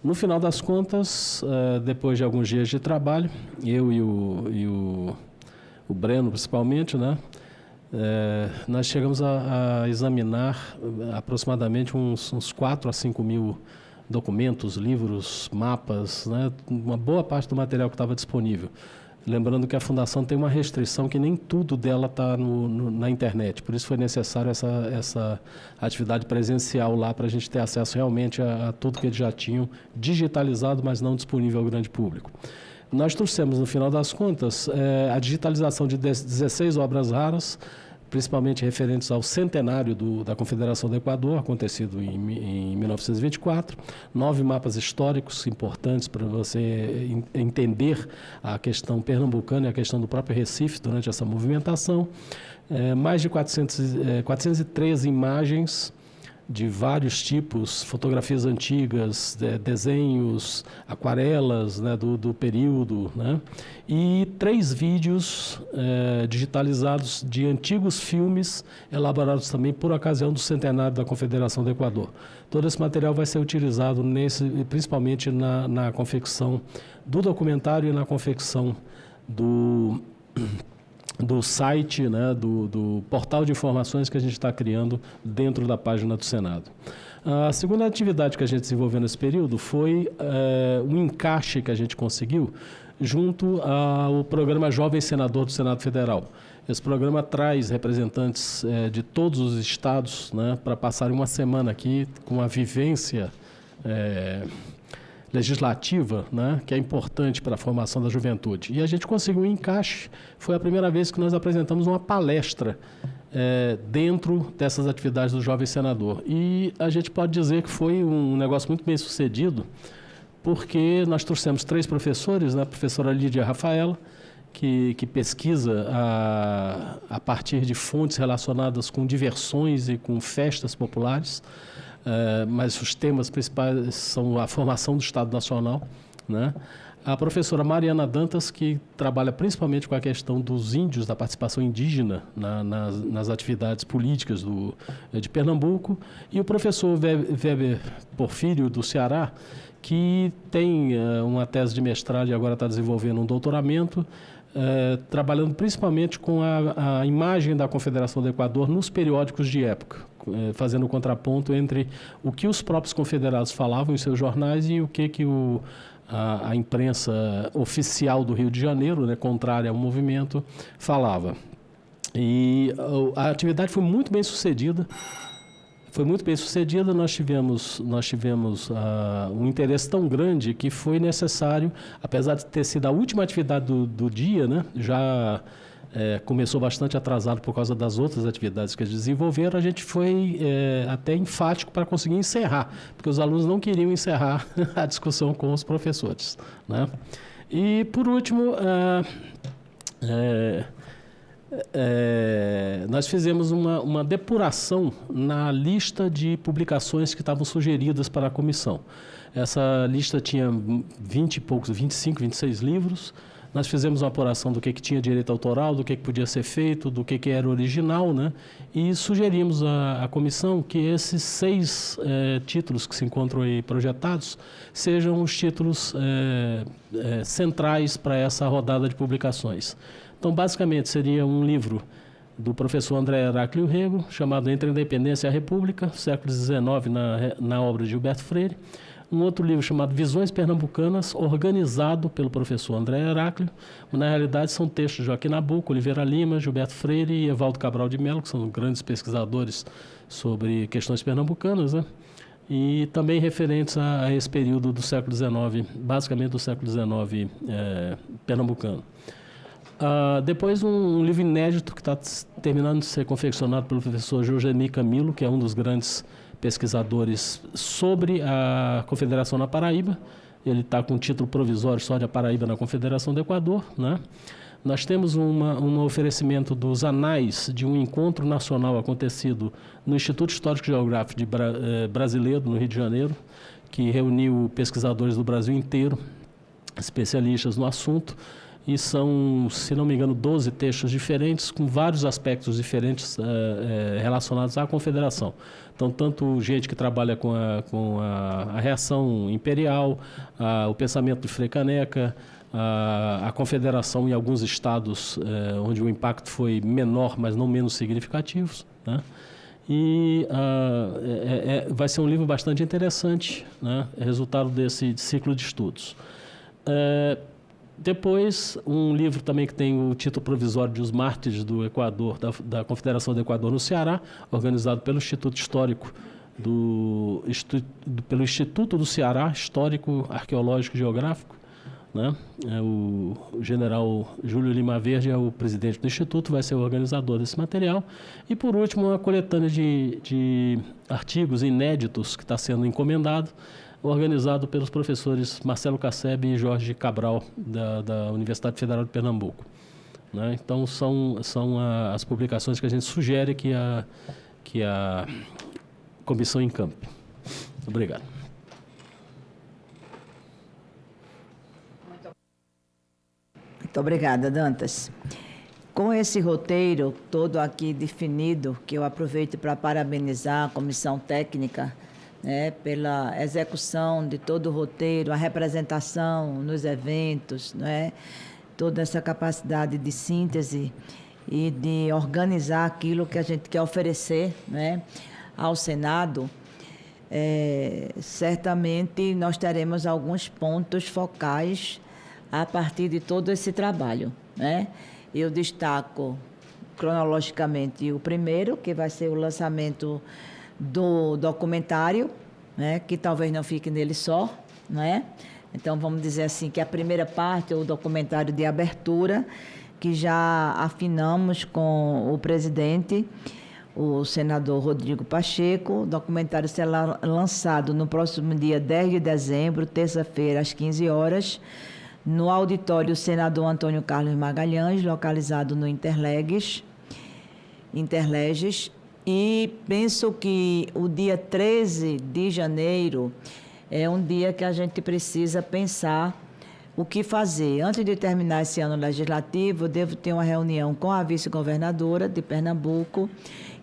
No final das contas, depois de alguns dias de trabalho, eu e o Breno principalmente, né? Nós chegamos a examinar aproximadamente uns 4 a 5 mil documentos, livros, mapas, né? Uma boa parte do material que estava disponível. Lembrando que a Fundação tem uma restrição que nem tudo dela está na internet, por isso foi necessário essa atividade presencial lá para a gente ter acesso realmente a tudo que eles já tinham digitalizado, mas não disponível ao grande público. Nós trouxemos, no final das contas, a digitalização de 16 obras raras, principalmente referentes ao centenário da Confederação do Equador, acontecido em 1924, 9 mapas históricos importantes para você entender a questão pernambucana e a questão do próprio Recife durante essa movimentação, mais de 413 imagens de vários tipos, fotografias antigas, desenhos, aquarelas, né, do período, né, e 3 vídeos digitalizados de antigos filmes elaborados também por ocasião do centenário da Confederação do Equador. Todo esse material vai ser utilizado principalmente na confecção do documentário e na confecção do site, né, do portal de informações que a gente está criando dentro da página do Senado. A segunda atividade que a gente desenvolveu nesse período foi um encaixe que a gente conseguiu junto ao programa Jovem Senador do Senado Federal. Esse programa traz representantes de todos os estados, né, para passarem uma semana aqui com a vivência legislativa, né, que é importante para a formação da juventude. E a gente conseguiu um encaixe. Foi a primeira vez que nós apresentamos uma palestra dentro dessas atividades do Jovem Senador. E a gente pode dizer que foi um negócio muito bem sucedido, porque nós trouxemos 3 professores, né, a professora Lídia Rafaela, que pesquisa a partir de fontes relacionadas com diversões e com festas populares, mas os temas principais são a formação do Estado Nacional, né? A professora Mariana Dantas, que trabalha principalmente com a questão dos índios, da participação indígena nas atividades políticas de Pernambuco, e o professor Weber Porfírio, do Ceará, que tem uma tese de mestrado e agora está desenvolvendo um doutoramento, trabalhando principalmente com a imagem da Confederação do Equador nos periódicos de época, fazendo o contraponto entre o que os próprios confederados falavam em seus jornais e o que a imprensa oficial do Rio de Janeiro, né, contrária ao movimento, falava. E a atividade foi muito bem sucedida. Nós tivemos um interesse tão grande que foi necessário, apesar de ter sido a última atividade do dia, né, já começou bastante atrasado por causa das outras atividades que eles desenvolveram, a gente foi até enfático para conseguir encerrar, porque os alunos não queriam encerrar a discussão com os professores, né? E, por último, nós fizemos uma depuração na lista de publicações que estavam sugeridas para a comissão. Essa lista tinha 20 e poucos, 25, 26 livros. Nós fizemos uma apuração do que tinha direito autoral, do que podia ser feito, do que era original, né? E sugerimos à comissão que esses 6 títulos que se encontram aí projetados sejam os títulos centrais para essa rodada de publicações. Então, basicamente, seria um livro do professor André Heráclio Rego, chamado Entre a Independência e a República, século XIX, na obra de Gilberto Freire. Um outro livro chamado Visões Pernambucanas, organizado pelo professor André Heráclio. Na realidade, são textos de Joaquim Nabuco, Oliveira Lima, Gilberto Freire e Evaldo Cabral de Mello, que são grandes pesquisadores sobre questões pernambucanas, né? E também referentes a esse período do século XIX, basicamente do século XIX pernambucano. Depois, um livro inédito que está terminando de ser confeccionado pelo professor Jorgeni Camilo, que é um dos grandes pesquisadores sobre a Confederação na Paraíba. Ele está com um título provisório só de A Paraíba na Confederação do Equador, né? Nós temos um oferecimento dos anais de um encontro nacional acontecido no Instituto Histórico e Geográfico Brasileiro, no Rio de Janeiro, que reuniu pesquisadores do Brasil inteiro, especialistas no assunto. E são, se não me engano, 12 textos diferentes, com vários aspectos diferentes relacionados à Confederação. Então, tanto gente que trabalha com a reação imperial, o pensamento de Frei Caneca, a Confederação em alguns estados onde o impacto foi menor, mas não menos significativo, né? E vai ser um livro bastante interessante, né? Resultado desse ciclo de estudos. Depois, um livro também que tem o título provisório de Os Mártires do Equador, da Confederação do Equador no Ceará, organizado pelo Instituto Histórico, pelo Instituto do Ceará, Histórico, Arqueológico e Geográfico, né? O general Júlio Lima Verde é o presidente do Instituto, vai ser o organizador desse material. E, por último, uma coletânea de artigos inéditos que está sendo encomendado, organizado pelos professores Marcelo Casseb e Jorge Cabral, da Universidade Federal de Pernambuco, né? Então, são as publicações que a gente sugere que a comissão encampe. Obrigado. Muito obrigada, Dantas. Com esse roteiro todo aqui definido, que eu aproveito para parabenizar a comissão técnica, né, pela execução de todo o roteiro, a representação nos eventos, né, toda essa capacidade de síntese e de organizar aquilo que a gente quer oferecer, né, ao Senado. Certamente nós teremos alguns pontos focais a partir de todo esse trabalho, né? Eu destaco cronologicamente o primeiro, que vai ser o lançamento do documentário, né, que talvez não fique nele só, né? Então, vamos dizer assim, que a primeira parte é o documentário de abertura, que já afinamos com o presidente, o senador Rodrigo Pacheco. O documentário será lançado no próximo dia 10 de dezembro, terça-feira, às 15 horas, no auditório Senador Antônio Carlos Magalhães, localizado no Interleges. E penso que o dia 13 de janeiro é um dia que a gente precisa pensar o que fazer. Antes de terminar esse ano legislativo, eu devo ter uma reunião com a vice-governadora de Pernambuco,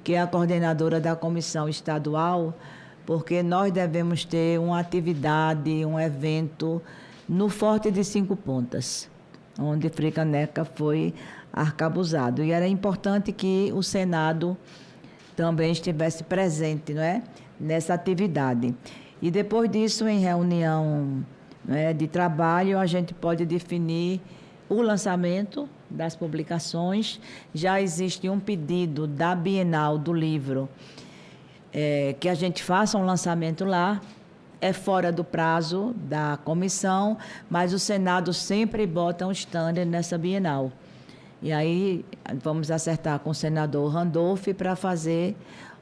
que é a coordenadora da comissão estadual, porque nós devemos ter uma atividade, um evento no Forte de 5 Pontas, onde Frei Caneca foi arcabuzado. E era importante que o Senado também estivesse presente, não é, nessa atividade. E depois disso, em reunião, não é, de trabalho, a gente pode definir o lançamento das publicações. Já existe um pedido da Bienal do livro, que a gente faça um lançamento lá. É fora do prazo da comissão, mas o Senado sempre bota um stand nessa Bienal. E aí vamos acertar com o senador Randolph para fazer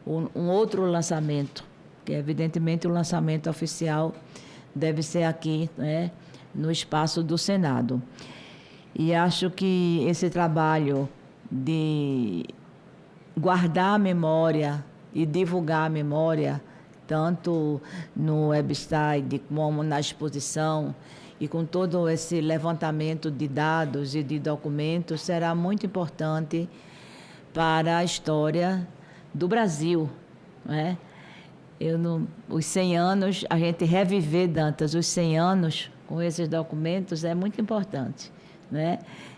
um outro lançamento, que evidentemente o lançamento oficial deve ser aqui, né, no espaço do Senado. E acho que esse trabalho de guardar a memória e divulgar a memória, tanto no website como na exposição, e com todo esse levantamento de dados e de documentos, será muito importante para a história do Brasil, né? Os 100 anos, a gente reviver, Dantas, os 100 anos com esses documentos é muito importante, né?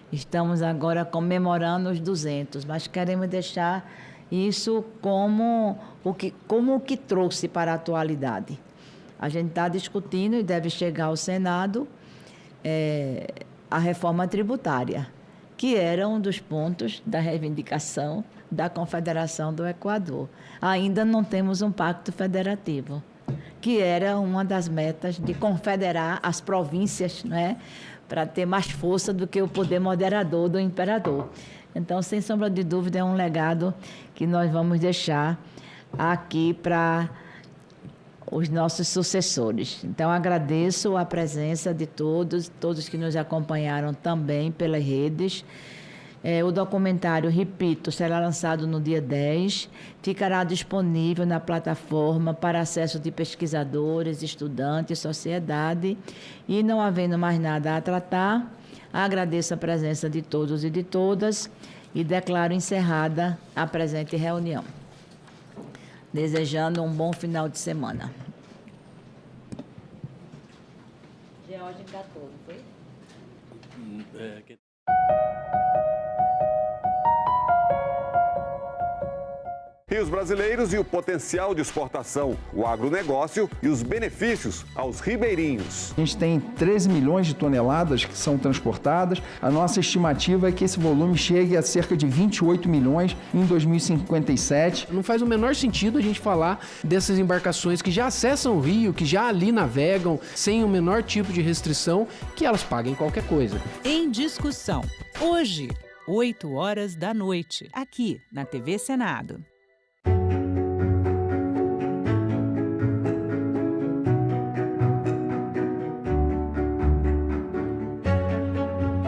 Estamos agora comemorando os 200, mas queremos deixar isso como o que trouxe para a atualidade. A gente está discutindo e deve chegar ao Senado a reforma tributária, que era um dos pontos da reivindicação da Confederação do Equador. Ainda não temos um pacto federativo, que era uma das metas de confederar as províncias, né, para ter mais força do que o poder moderador do imperador. Então, sem sombra de dúvida, é um legado que nós vamos deixar aqui para os nossos sucessores. Então, agradeço a presença de todos que nos acompanharam também pelas redes. O documentário, repito, será lançado no dia 10, ficará disponível na plataforma para acesso de pesquisadores, estudantes, sociedade, e não havendo mais nada a tratar, agradeço a presença de todos e de todas e declaro encerrada a presente reunião, desejando um bom final de semana. George engatou, não foi? Rios brasileiros e o potencial de exportação, o agronegócio e os benefícios aos ribeirinhos. A gente tem 13 milhões de toneladas que são transportadas. A nossa estimativa é que esse volume chegue a cerca de 28 milhões em 2057. Não faz o menor sentido a gente falar dessas embarcações que já acessam o rio, que já ali navegam sem o menor tipo de restrição, que elas paguem qualquer coisa. Em discussão, hoje, 20h, aqui na TV Senado.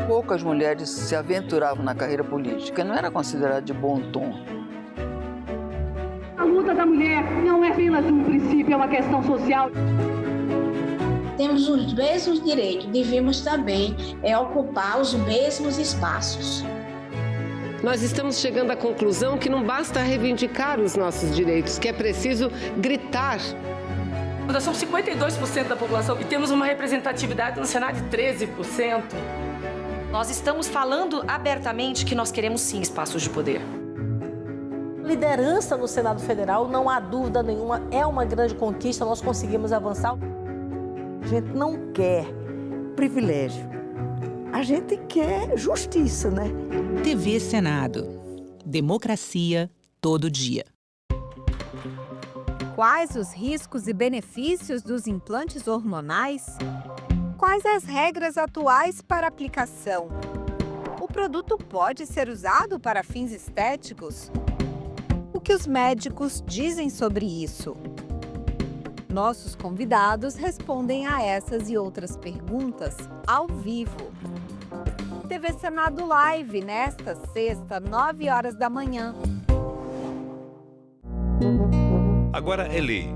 Poucas mulheres se aventuravam na carreira política, não era considerado de bom tom. A luta da mulher não é apenas um princípio, é uma questão social. Temos os mesmos direitos, devemos também ocupar os mesmos espaços. Nós estamos chegando à conclusão que não basta reivindicar os nossos direitos, que é preciso gritar. Nós somos 52% da população e temos uma representatividade no Senado de 13%. Nós estamos falando abertamente que nós queremos sim espaços de poder. Liderança no Senado Federal, não há dúvida nenhuma, é uma grande conquista, nós conseguimos avançar. A gente não quer privilégio, a gente quer justiça, né? TV Senado. Democracia todo dia. Quais os riscos e benefícios dos implantes hormonais? Quais as regras atuais para aplicação? O produto pode ser usado para fins estéticos? O que os médicos dizem sobre isso? Nossos convidados respondem a essas e outras perguntas ao vivo. TV Senado Live, nesta sexta, 9h. Agora é lei.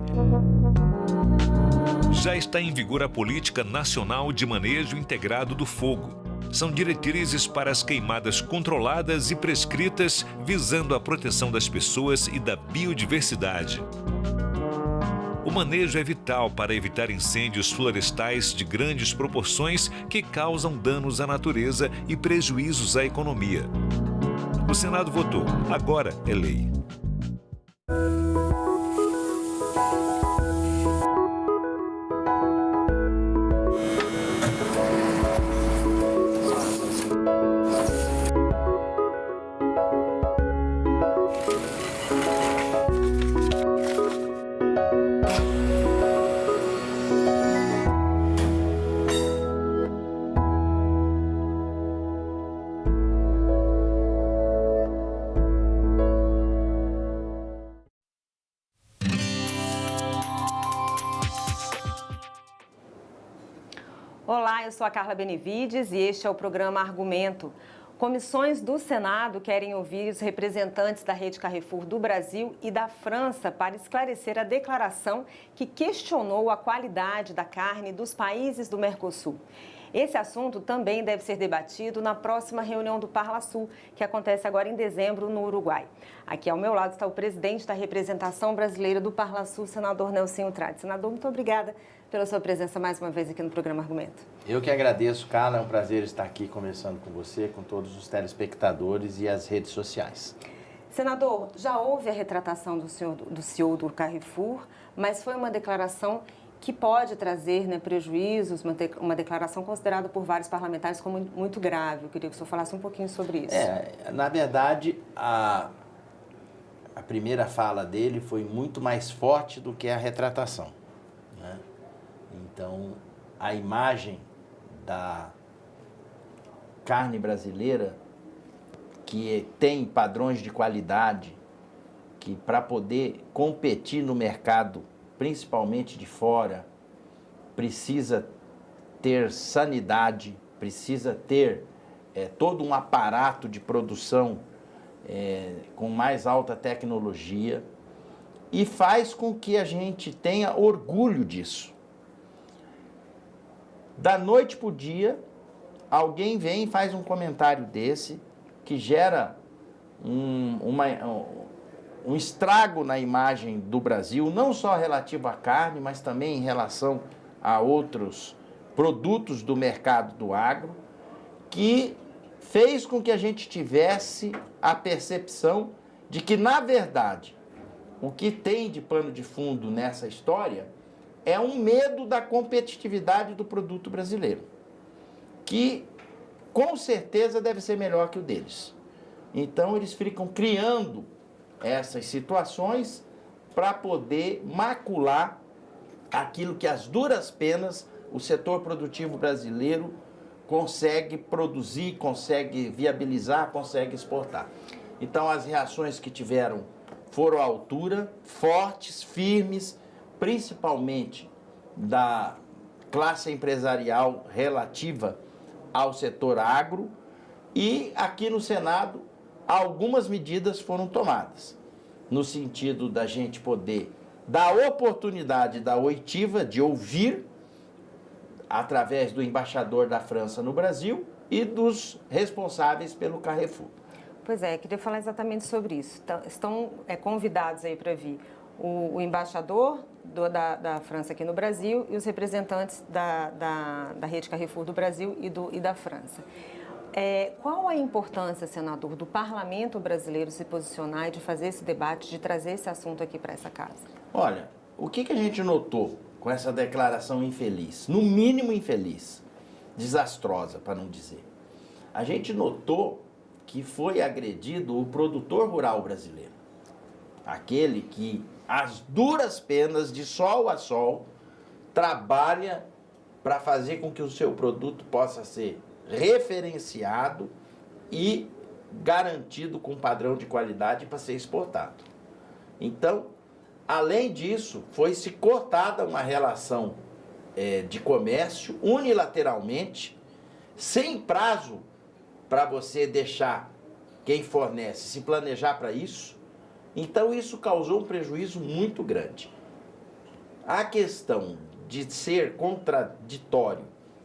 Já está em vigor a Política Nacional de Manejo Integrado do Fogo. São diretrizes para as queimadas controladas e prescritas, visando a proteção das pessoas e da biodiversidade. O manejo é vital para evitar incêndios florestais de grandes proporções que causam danos à natureza e prejuízos à economia. O Senado votou. Agora é lei. Olá, eu sou a Carla Benevides e este é o programa Argumento. Comissões do Senado querem ouvir os representantes da rede Carrefour do Brasil e da França para esclarecer a declaração que questionou a qualidade da carne dos países do Mercosul. Esse assunto também deve ser debatido na próxima reunião do Parlasul, que acontece agora em dezembro no Uruguai. Aqui ao meu lado está o presidente da representação brasileira do Parlasul, senador Nelsinho Trade. Senador, muito obrigada pela sua presença mais uma vez aqui no programa Argumento. Eu que agradeço, Carla. É um prazer estar aqui conversando com você, com todos os telespectadores e as redes sociais. Senador, já houve a retratação do CEO do Carrefour, mas foi uma declaração que pode trazer, né, prejuízos, uma declaração considerada por vários parlamentares como muito grave. Eu queria que o senhor falasse um pouquinho sobre isso. Na verdade, a primeira fala dele foi muito mais forte do que a retratação, né? Então, a imagem da carne brasileira, que tem padrões de qualidade, que para poder competir no mercado, principalmente de fora, precisa ter sanidade, precisa ter todo um aparato de produção com mais alta tecnologia, e faz com que a gente tenha orgulho disso. Da noite para o dia, alguém vem e faz um comentário desse que gera um estrago na imagem do Brasil, não só relativo à carne, mas também em relação a outros produtos do mercado do agro, que fez com que a gente tivesse a percepção de que, na verdade, o que tem de pano de fundo nessa história é um medo da competitividade do produto brasileiro, que com certeza deve ser melhor que o deles. Então, eles ficam criando essas situações para poder macular aquilo que, às duras penas, o setor produtivo brasileiro consegue produzir, consegue viabilizar, consegue exportar. Então, as reações que tiveram foram à altura, fortes, firmes, principalmente da classe empresarial relativa ao setor agro, e aqui no Senado algumas medidas foram tomadas, no sentido da gente poder dar oportunidade da oitiva de ouvir, através do embaixador da França no Brasil e dos responsáveis pelo Carrefour. Pois é, queria falar exatamente sobre isso. Estão convidados aí para vir o embaixador da França aqui no Brasil e os representantes da rede Carrefour do Brasil e da França. Qual a importância, senador, do parlamento brasileiro se posicionar e de fazer esse debate, de trazer esse assunto aqui para essa casa? Olha, o que a gente notou com essa declaração infeliz, no mínimo infeliz, desastrosa, para não dizer? A gente notou que foi agredido o produtor rural brasileiro, aquele que, às duras penas, de sol a sol, trabalha para fazer com que o seu produto possa ser referenciado e garantido com padrão de qualidade para ser exportado. Então, além disso, foi-se cortada uma relação de comércio unilateralmente, sem prazo para você deixar quem fornece se planejar para isso. Então, isso causou um prejuízo muito grande. A questão de ser contraditório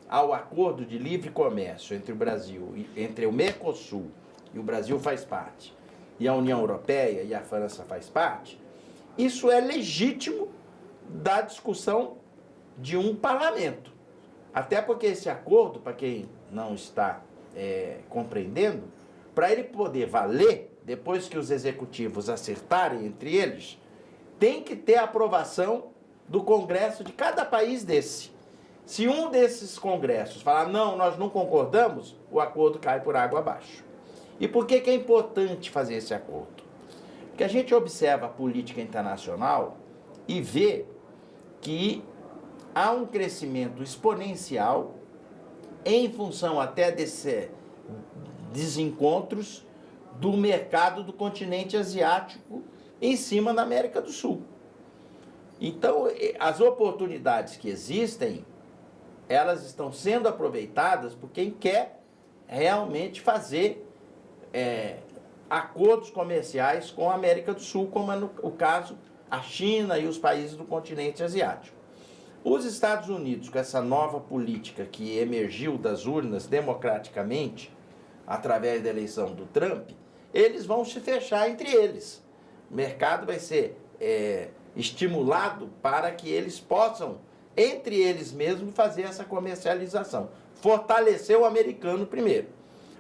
ao acordo de livre comércio entre o Brasil, entre o Mercosul, e o Brasil faz parte, e a União Europeia e a França faz parte, isso é legítimo da discussão de um parlamento. Até porque esse acordo, para quem não está compreendendo, para ele poder valer, depois que os executivos acertarem entre eles, tem que ter a aprovação do Congresso de cada país desse. Se um desses congressos falar, não, nós não concordamos, o acordo cai por água abaixo. E por que é importante fazer esse acordo? Porque a gente observa a política internacional e vê que há um crescimento exponencial em função até desses desencontros do mercado do continente asiático em cima da América do Sul. Então, as oportunidades que existem, elas estão sendo aproveitadas por quem quer realmente fazer acordos comerciais com a América do Sul, como é o caso a China e os países do continente asiático. Os Estados Unidos, com essa nova política que emergiu das urnas democraticamente, através da eleição do Trump, eles vão se fechar entre eles. O mercado vai ser estimulado para que eles possam, entre eles mesmos, fazer essa comercialização. Fortalecer o americano primeiro.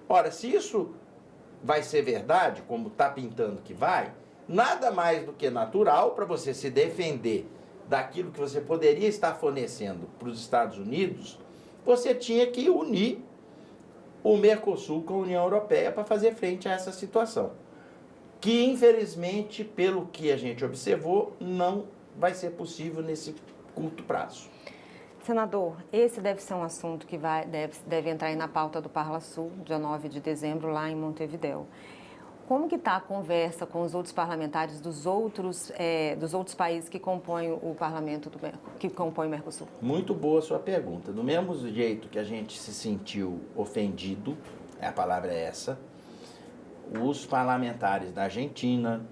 Ora, se isso vai ser verdade, como está pintando que vai, nada mais do que natural para você se defender daquilo que você poderia estar fornecendo para os Estados Unidos, você tinha que unir o Mercosul com a União Europeia para fazer frente a essa situação, que infelizmente, pelo que a gente observou, não vai ser possível nesse curto prazo. Senador, esse deve ser um assunto que deve entrar aí na pauta do Parlasul, dia 9 de dezembro, lá em Montevidéu. Como que está a conversa com os outros parlamentares dos outros países que compõem o parlamento, que compõem o Mercosul? Muito boa a sua pergunta. Do mesmo jeito que a gente se sentiu ofendido, a palavra é essa, os parlamentares da Argentina,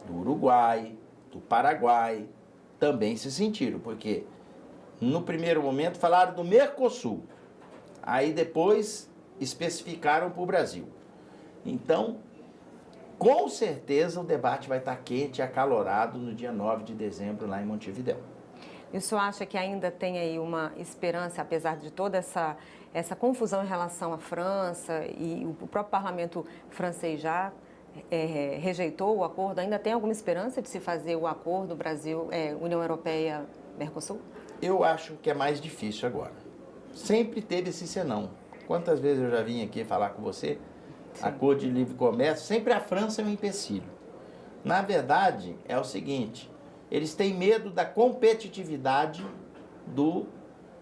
do Uruguai, do Paraguai, também se sentiram, porque no primeiro momento falaram do Mercosul, aí depois especificaram para o Brasil. Então, com certeza o debate vai estar quente e acalorado no dia 9 de dezembro lá em Montevidéu. E o senhor acha que ainda tem aí uma esperança, apesar de toda essa confusão em relação à França e o próprio parlamento francês já rejeitou o acordo, ainda tem alguma esperança de se fazer o acordo Brasil, União Europeia-Mercosul? Eu acho que é mais difícil agora. Sempre teve esse senão. Quantas vezes eu já vim aqui falar com você? Sim. Acordo de livre comércio, sempre a França é um empecilho. Na verdade, é o seguinte, eles têm medo da competitividade do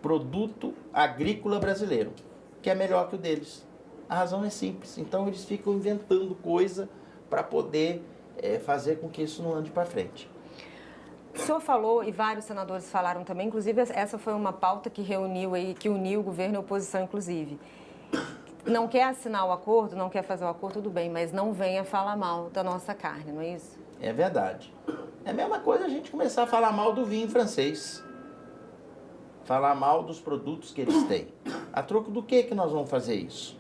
produto agrícola brasileiro, que é melhor que o deles. A razão é simples. Então, eles ficam inventando coisa para poder fazer com que isso não ande para frente. O senhor falou, e vários senadores falaram também, inclusive essa foi uma pauta que uniu o governo e a oposição, inclusive. Não quer assinar o acordo, não quer fazer o acordo, tudo bem, mas não venha falar mal da nossa carne, não é isso? É verdade. É a mesma coisa a gente começar a falar mal do vinho francês. Falar mal dos produtos que eles têm. A troco do que nós vamos fazer isso?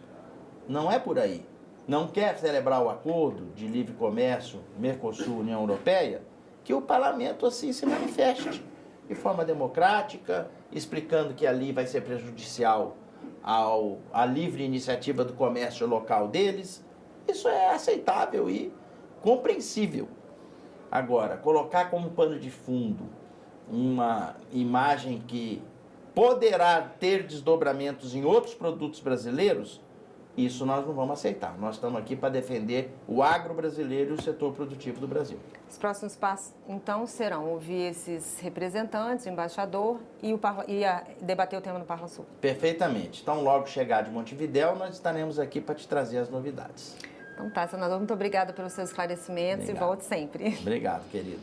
Não é por aí. Não quer celebrar o acordo de livre comércio Mercosul-União Europeia? Que o parlamento assim se manifeste de forma democrática, explicando que ali vai ser prejudicial à livre iniciativa do comércio local deles. Isso é aceitável e compreensível. Agora, colocar como pano de fundo uma imagem que poderá ter desdobramentos em outros produtos brasileiros, isso nós não vamos aceitar. Nós estamos aqui para defender o agro brasileiro e o setor produtivo do Brasil. Os próximos passos, então, serão ouvir esses representantes, o embaixador e debater o tema no Parlasul. Perfeitamente. Então, logo chegar de Montevidéu, nós estaremos aqui para te trazer as novidades. Então tá, senador, muito obrigada pelos seus esclarecimentos. Obrigado. E volte sempre. Obrigado, querida.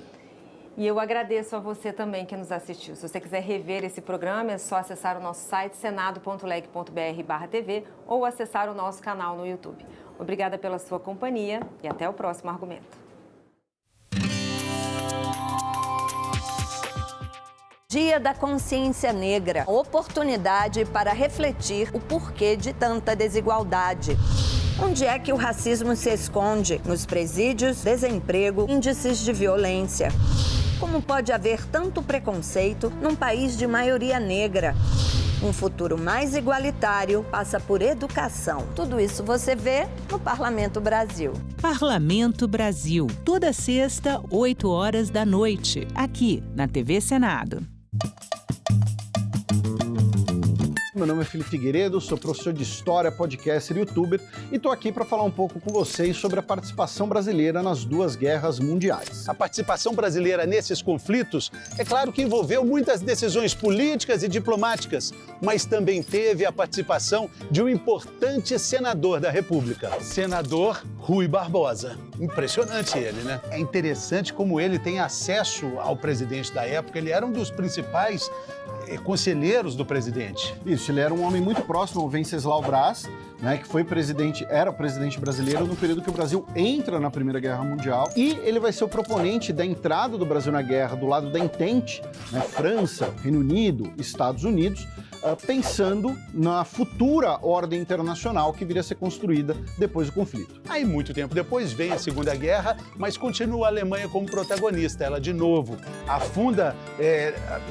E eu agradeço a você também que nos assistiu. Se você quiser rever esse programa, é só acessar o nosso site senado.leg.br/tv ou acessar o nosso canal no YouTube. Obrigada pela sua companhia e até o próximo argumento. Dia da Consciência Negra, oportunidade para refletir o porquê de tanta desigualdade. Onde é que o racismo se esconde? Nos presídios, desemprego, índices de violência. Como pode haver tanto preconceito num país de maioria negra? Um futuro mais igualitário passa por educação. Tudo isso você vê no Parlamento Brasil. Parlamento Brasil, toda sexta, 8 horas da noite, aqui na TV Senado. Meu nome é Felipe Figueiredo, sou professor de História, podcaster e youtuber e estou aqui para falar um pouco com vocês sobre a participação brasileira nas 2 guerras mundiais. A participação brasileira nesses conflitos, é claro que envolveu muitas decisões políticas e diplomáticas, mas também teve a participação de um importante senador da República, senador Rui Barbosa. Impressionante ele, né? É interessante como ele tem acesso ao presidente da época, ele era um dos principais conselheiros do presidente. Isso, ele era um homem muito próximo ao Venceslau Braz, né, que era presidente brasileiro no período que o Brasil entra na Primeira Guerra Mundial, e ele vai ser o proponente da entrada do Brasil na guerra do lado da Entente, né, França, Reino Unido, Estados Unidos, pensando na futura ordem internacional que viria a ser construída depois do conflito. Aí, muito tempo depois, vem a Segunda Guerra, mas continua a Alemanha como protagonista. Ela, de novo, afunda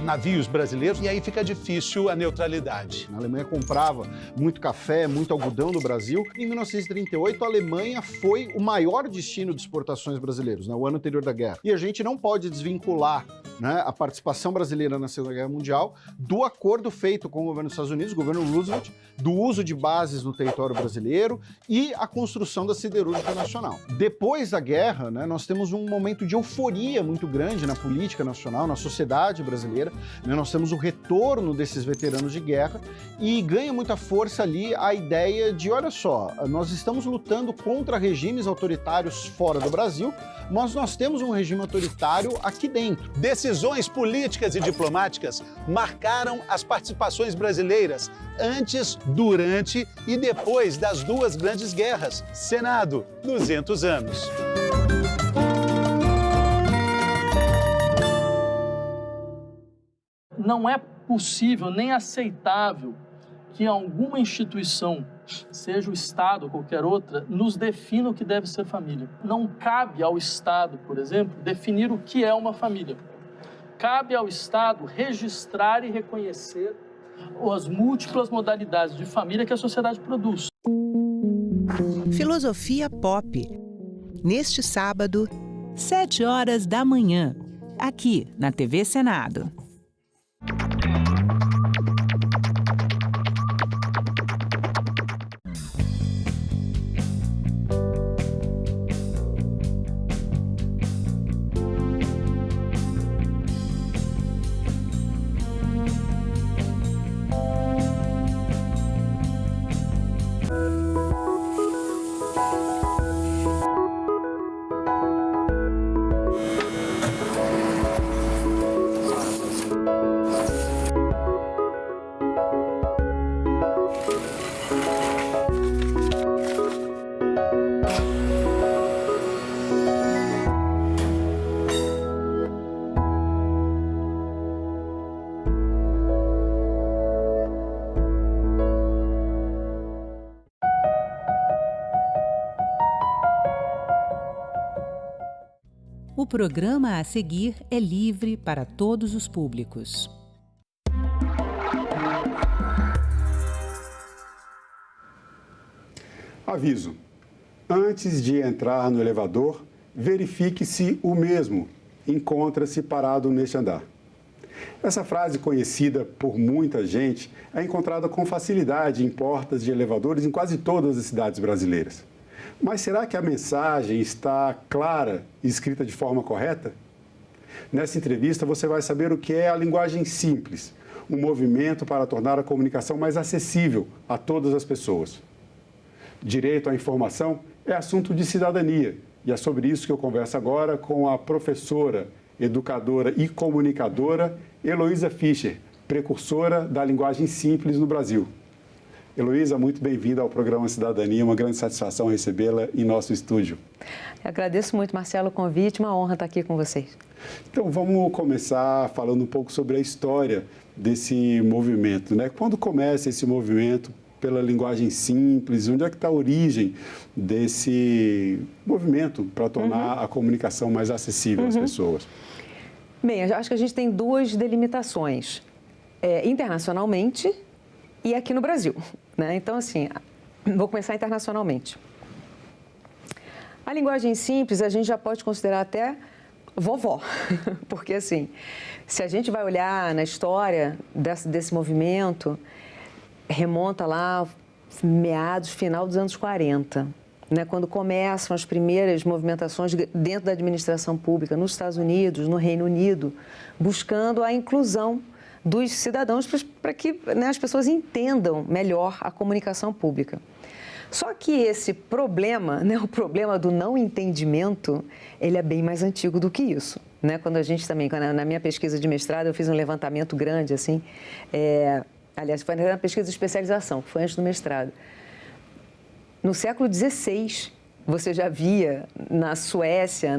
navios brasileiros e aí fica difícil a neutralidade. A Alemanha comprava muito café, muito algodão do Brasil. Em 1938, a Alemanha foi o maior destino de exportações brasileiros, né, o ano anterior da guerra. E a gente não pode desvincular, né, a participação brasileira na Segunda Guerra Mundial do acordo feito com o governo dos Estados Unidos, o governo Roosevelt, do uso de bases no território brasileiro e a construção da siderúrgica nacional. Depois da guerra, né, nós temos um momento de euforia muito grande na política nacional, na sociedade brasileira, né, nós temos o retorno desses veteranos de guerra e ganha muita força ali a ideia de, olha só, nós estamos lutando contra regimes autoritários fora do Brasil, mas nós temos um regime autoritário aqui dentro. Decisões políticas e diplomáticas marcaram as participações brasileiras antes, durante e depois das duas grandes guerras. Senado, 200 anos. Não é possível nem aceitável que alguma instituição, seja o Estado ou qualquer outra, nos defina o que deve ser família. Não cabe ao Estado, por exemplo, definir o que é uma família. Cabe ao Estado registrar e reconhecer as múltiplas modalidades de família que a sociedade produz. Filosofia Pop. Neste sábado, 7h, aqui na TV Senado. O programa a seguir é livre para todos os públicos. Aviso: antes de entrar no elevador, verifique se o mesmo encontra-se parado neste andar. Essa frase, conhecida por muita gente, é encontrada com facilidade em portas de elevadores em quase todas as cidades brasileiras. Mas será que a mensagem está clara e escrita de forma correta? Nessa entrevista você vai saber o que é a linguagem simples, um movimento para tornar a comunicação mais acessível a todas as pessoas. Direito à informação é assunto de cidadania e é sobre isso que eu converso agora com a professora, educadora e comunicadora Heloísa Fischer, precursora da linguagem simples no Brasil. Heloísa, muito bem-vinda ao programa Cidadania, uma grande satisfação recebê-la em nosso estúdio. Eu agradeço muito, Marcelo, o convite, uma honra estar aqui com vocês. Então, vamos começar falando um pouco sobre a história desse movimento, né? Quando começa esse movimento pela linguagem simples, onde é que está a origem desse movimento para tornar a comunicação mais acessível às pessoas? Bem, eu acho que a gente tem duas delimitações, internacionalmente e aqui no Brasil, né? Então, assim, vou começar internacionalmente. A linguagem simples a gente já pode considerar até vovó, porque, assim, se a gente vai olhar na história desse movimento, remonta lá final dos anos 40, né? Quando começam as primeiras movimentações dentro da administração pública nos Estados Unidos, no Reino Unido, buscando a inclusão dos cidadãos para que, né, as pessoas entendam melhor a comunicação pública. Só que esse problema, né, o problema do não entendimento, ele é bem mais antigo do que isso, né? Quando a gente também, na minha pesquisa de mestrado, eu fiz um levantamento grande, assim, aliás, foi na pesquisa de especialização, que foi antes do mestrado. No século XVI, você já via na Suécia,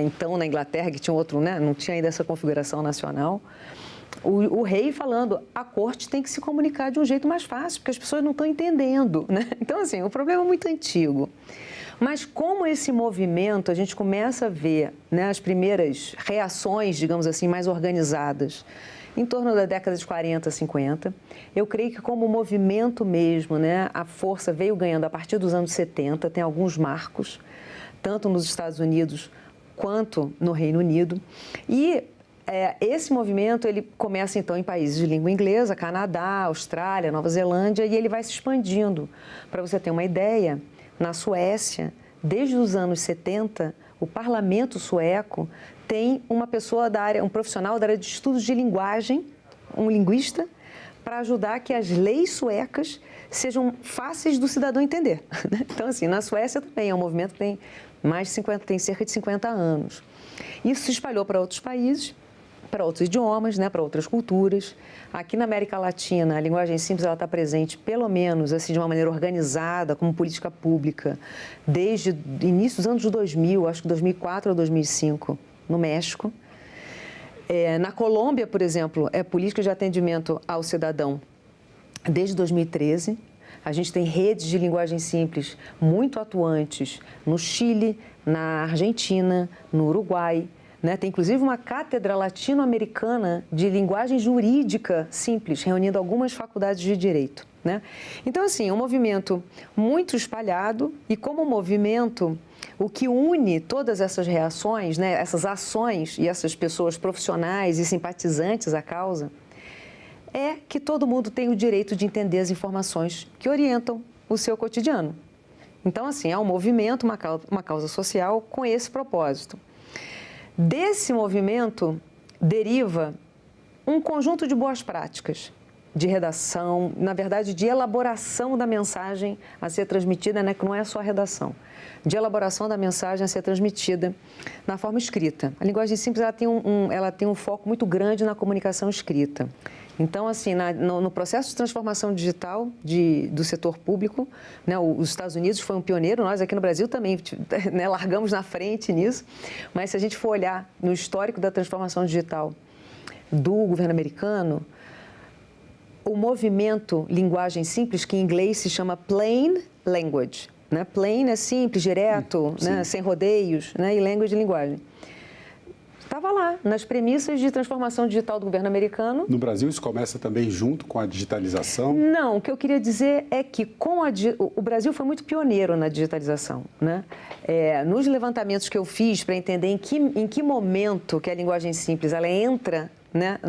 então na Inglaterra, que tinha outro, né? Não tinha ainda essa configuração nacional, o rei falando, a corte tem que se comunicar de um jeito mais fácil, porque as pessoas não estão entendendo, né? Então, assim, o problema é muito antigo. Mas como esse movimento, a gente começa a ver, né, as primeiras reações, digamos assim, mais organizadas, em torno da década de 40, 50, eu creio que como movimento mesmo, né, a força veio ganhando a partir dos anos 70, tem alguns marcos, tanto nos Estados Unidos quanto no Reino Unido. E esse movimento, ele começa então em países de língua inglesa, Canadá, Austrália, Nova Zelândia, e ele vai se expandindo. Para você ter uma ideia, na Suécia, desde os anos 70, o parlamento sueco tem uma pessoa da área, um profissional da área de estudos de linguagem, um linguista, para ajudar que as leis suecas sejam fáceis do cidadão entender. Então, assim, na Suécia também é um movimento que tem tem cerca de 50 anos. Isso se espalhou para outros países, para outros idiomas, né, para outras culturas. Aqui na América Latina, a linguagem simples está presente, pelo menos assim, de uma maneira organizada, como política pública, desde o início dos anos 2000, acho que 2004 ou 2005, no México. Na Colômbia, por exemplo, é política de atendimento ao cidadão desde 2013. A gente tem redes de linguagem simples muito atuantes no Chile, na Argentina, no Uruguai. Né? Tem inclusive uma cátedra latino-americana de linguagem jurídica simples, reunindo algumas faculdades de direito. Né? Então, assim, é um movimento muito espalhado e, como movimento, o que une todas essas reações, né, essas ações e essas pessoas profissionais e simpatizantes à causa, é que todo mundo tem o direito de entender as informações que orientam o seu cotidiano. Então, assim, é um movimento, uma causa social com esse propósito. Desse movimento deriva um conjunto de boas práticas de redação, na verdade, de elaboração da mensagem a ser transmitida, né, que não é só a redação, de elaboração da mensagem a ser transmitida na forma escrita. A linguagem simples ela tem um foco muito grande na comunicação escrita. Então, assim, no processo de transformação digital do setor público, né, os Estados Unidos foi um pioneiro, nós aqui no Brasil também, né, largamos na frente nisso, mas se a gente for olhar no histórico da transformação digital do governo americano, o movimento linguagem simples, que em inglês se chama plain language, né? Plain é simples, direto, né, sem rodeios, né, e language, linguagem. Estava lá, nas premissas de transformação digital do governo americano. No Brasil, isso começa também junto com a digitalização? Não, o que eu queria dizer é que o Brasil foi muito pioneiro na digitalização. Né? Nos levantamentos que eu fiz para entender em que momento que a linguagem simples ela entra, né,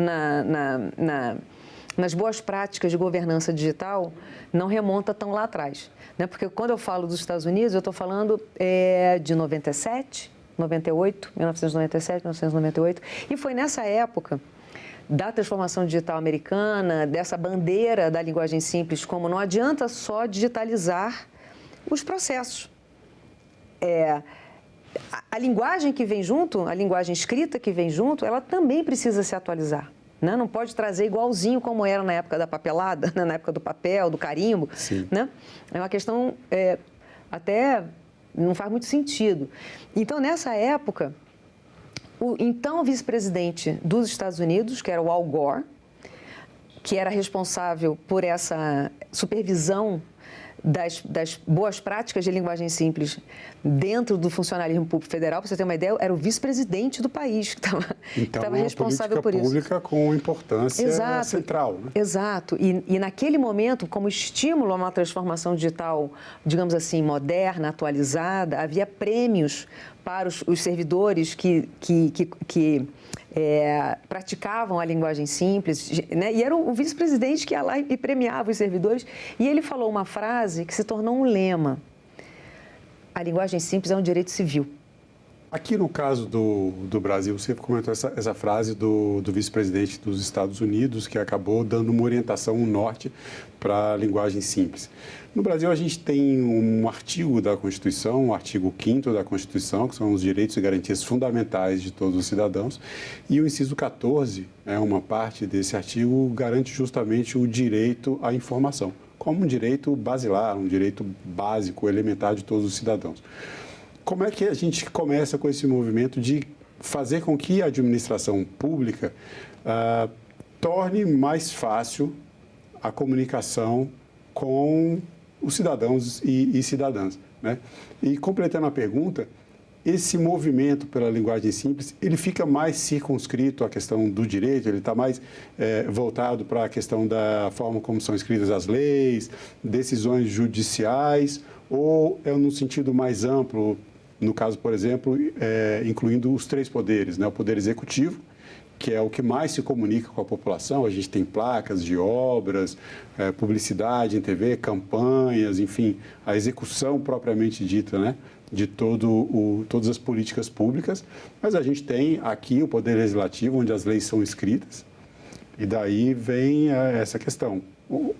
nas boas práticas de governança digital, não remonta tão lá atrás. Né? Porque quando eu falo dos Estados Unidos, eu estou falando de 97, 98, 1997, 1998, e foi nessa época da transformação digital americana, dessa bandeira da linguagem simples, como não adianta só digitalizar os processos. A linguagem que vem junto, a linguagem escrita que vem junto, ela também precisa se atualizar. Né? Não pode trazer igualzinho como era na época da papelada, né? Na época do papel, do carimbo. Né? É uma questão até não faz muito sentido. Então, nessa época, o então vice-presidente dos Estados Unidos, que era o Al Gore, que era responsável por essa supervisão das boas práticas de linguagem simples dentro do funcionalismo público federal, para você ter uma ideia, era o vice-presidente do país que estava responsável por isso. Então, uma política pública com importância central. Né? Exato. E naquele momento, como estímulo a uma transformação digital, digamos assim, moderna, atualizada, havia prêmios para os servidores que praticavam a linguagem simples, né? E era o vice-presidente que ia lá e premiava os servidores. E ele falou uma frase que se tornou um lema. A linguagem simples é um direito civil. Aqui no caso do Brasil, você comentou essa frase do vice-presidente dos Estados Unidos, que acabou dando uma orientação, um norte para a linguagem simples. No Brasil, a gente tem um artigo da Constituição, o artigo 5º da Constituição, que são os direitos e garantias fundamentais de todos os cidadãos, e o inciso 14, uma parte desse artigo, garante justamente o direito à informação. como um direito basilar, um direito básico, elementar de todos os cidadãos. Como é que a gente começa com esse movimento de fazer com que a administração pública torne mais fácil a comunicação com os cidadãos e cidadãs, né? E completando a pergunta, esse movimento pela linguagem simples, ele fica mais circunscrito à questão do direito, ele está mais voltado para a questão da forma como são escritas as leis, decisões judiciais, ou é no sentido mais amplo, no caso, por exemplo, incluindo os 3 poderes, né? O poder executivo, que é o que mais se comunica com a população. A gente tem placas de obras, publicidade em TV, campanhas, enfim, a execução propriamente dita, né, de todas as políticas públicas. Mas a gente tem aqui o Poder Legislativo, onde as leis são escritas, e daí vem essa questão,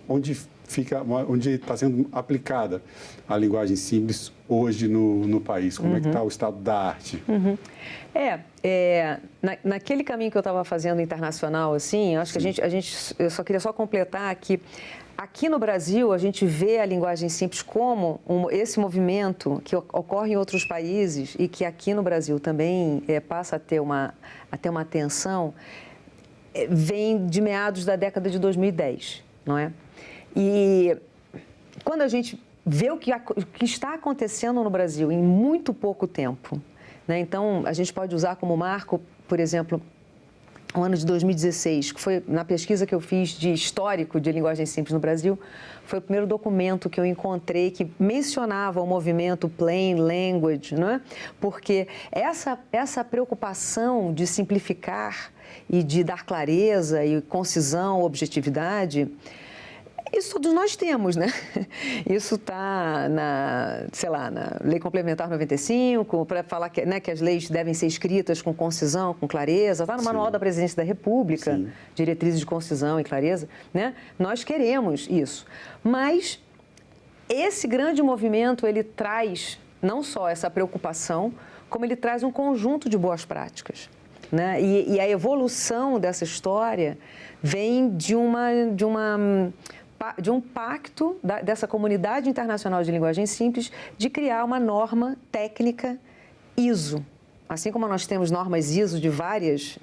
onde está sendo aplicada a linguagem simples hoje no país, como é que está o estado da arte? Naquele caminho que eu estava fazendo internacional, assim, acho que eu só queria completar que aqui no Brasil a gente vê a linguagem simples como esse movimento que ocorre em outros países e que aqui no Brasil também passa a ter uma atenção, vem de meados da década de 2010, não é? E quando a gente vê o que está acontecendo no Brasil em muito pouco tempo, né? Então, a gente pode usar como marco, por exemplo, o ano de 2016, que foi na pesquisa que eu fiz de histórico de linguagem simples no Brasil, foi o primeiro documento que eu encontrei que mencionava o movimento Plain Language, não é? Porque essa preocupação de simplificar e de dar clareza e concisão, objetividade, isso todos nós temos, né? Isso está na Lei Complementar 95, para falar que as leis devem ser escritas com concisão, com clareza. Está no Manual da Presidência da República, diretrizes de concisão e clareza, né? Nós queremos isso. Mas esse grande movimento, ele traz não só essa preocupação, como ele traz um conjunto de boas práticas, né? E a evolução dessa história vem de um pacto dessa comunidade internacional de linguagem simples de criar uma norma técnica ISO. Assim como nós temos normas ISO de várias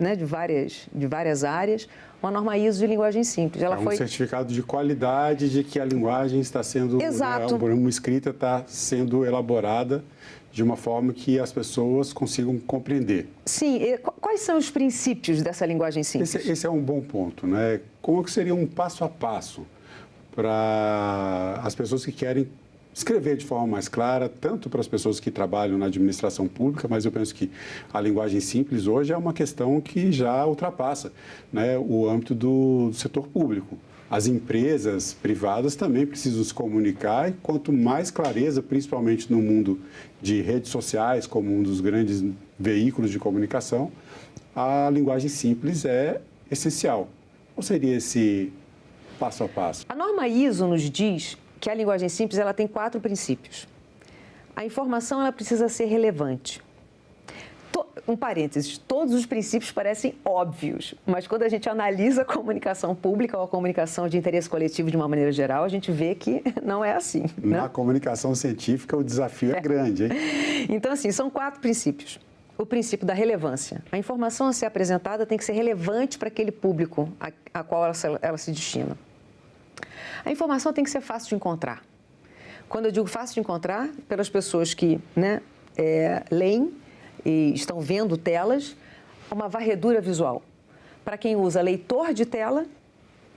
áreas, uma norma ISO de linguagem simples. Ela foi um certificado de qualidade de que a linguagem está sendo... Exato. Uma escrita está sendo elaborada de uma forma que as pessoas consigam compreender. Sim. Quais são os princípios dessa linguagem simples? Esse é um bom ponto, né? Como que seria um passo a passo para as pessoas que querem escrever de forma mais clara, tanto para as pessoas que trabalham na administração pública, mas eu penso que a linguagem simples hoje é uma questão que já ultrapassa, né, o âmbito do setor público. As empresas privadas também precisam se comunicar e quanto mais clareza, principalmente no mundo de redes sociais, como um dos grandes veículos de comunicação, a linguagem simples é essencial. Qual seria esse passo a passo? A norma ISO nos diz que a linguagem simples ela tem 4 princípios. A informação ela precisa ser relevante. Um parênteses, todos os princípios parecem óbvios, mas quando a gente analisa a comunicação pública ou a comunicação de interesse coletivo de uma maneira geral, a gente vê que não é assim. Na comunicação científica o desafio é grande, hein? Então, assim, são 4 princípios. O princípio da relevância. A informação a ser apresentada tem que ser relevante para aquele público a qual ela se destina. A informação tem que ser fácil de encontrar. Quando eu digo fácil de encontrar, pelas pessoas que leem e estão vendo telas, uma varredura visual. Para quem usa leitor de tela,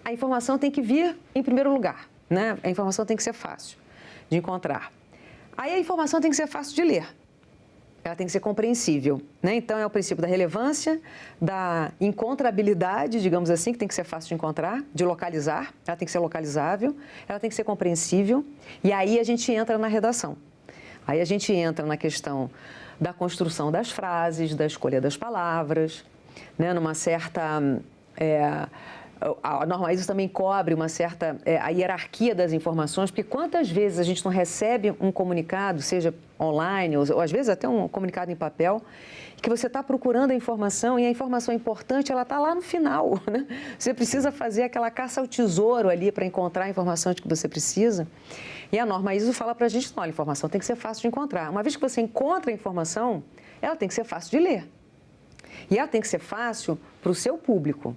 a informação tem que vir em primeiro lugar, né? A informação tem que ser fácil de encontrar. Aí a informação tem que ser fácil de ler. Ela tem que ser compreensível, né? Então, é o princípio da relevância, da encontrabilidade, digamos assim, que tem que ser fácil de encontrar, de localizar, ela tem que ser localizável, ela tem que ser compreensível, e aí a gente entra na redação. Aí a gente entra na questão da construção das frases, da escolha das palavras, né? Numa certa... A norma ISO também cobre uma certa a hierarquia das informações, porque quantas vezes a gente não recebe um comunicado, seja online ou às vezes até um comunicado em papel, que você está procurando a informação e a informação importante, ela está lá no final, né? Você precisa fazer aquela caça ao tesouro ali para encontrar a informação que você precisa. E a norma ISO fala para a gente, olha, a informação tem que ser fácil de encontrar. Uma vez que você encontra a informação, ela tem que ser fácil de ler. E ela tem que ser fácil para o seu público,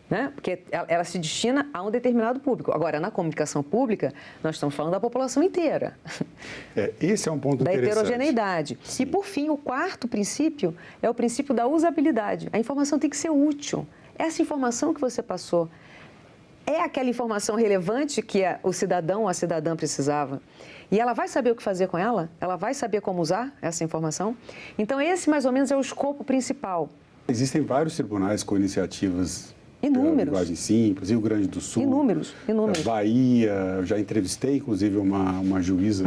né? Porque ela se destina a um determinado público. Agora, na comunicação pública, nós estamos falando da população inteira. Esse é um ponto da interessante. Da heterogeneidade. Sim. E, por fim, o quarto princípio é o princípio da usabilidade. A informação tem que ser útil. Essa informação que você passou é aquela informação relevante que o cidadão ou a cidadã precisava. E ela vai saber o que fazer com ela? Ela vai saber como usar essa informação? Então, esse, mais ou menos, é o escopo principal. Existem vários tribunais com iniciativas inúmeros. Pela linguagem simples, Rio Grande do Sul. Inúmeros. Bahia, eu já entrevistei, inclusive, uma juíza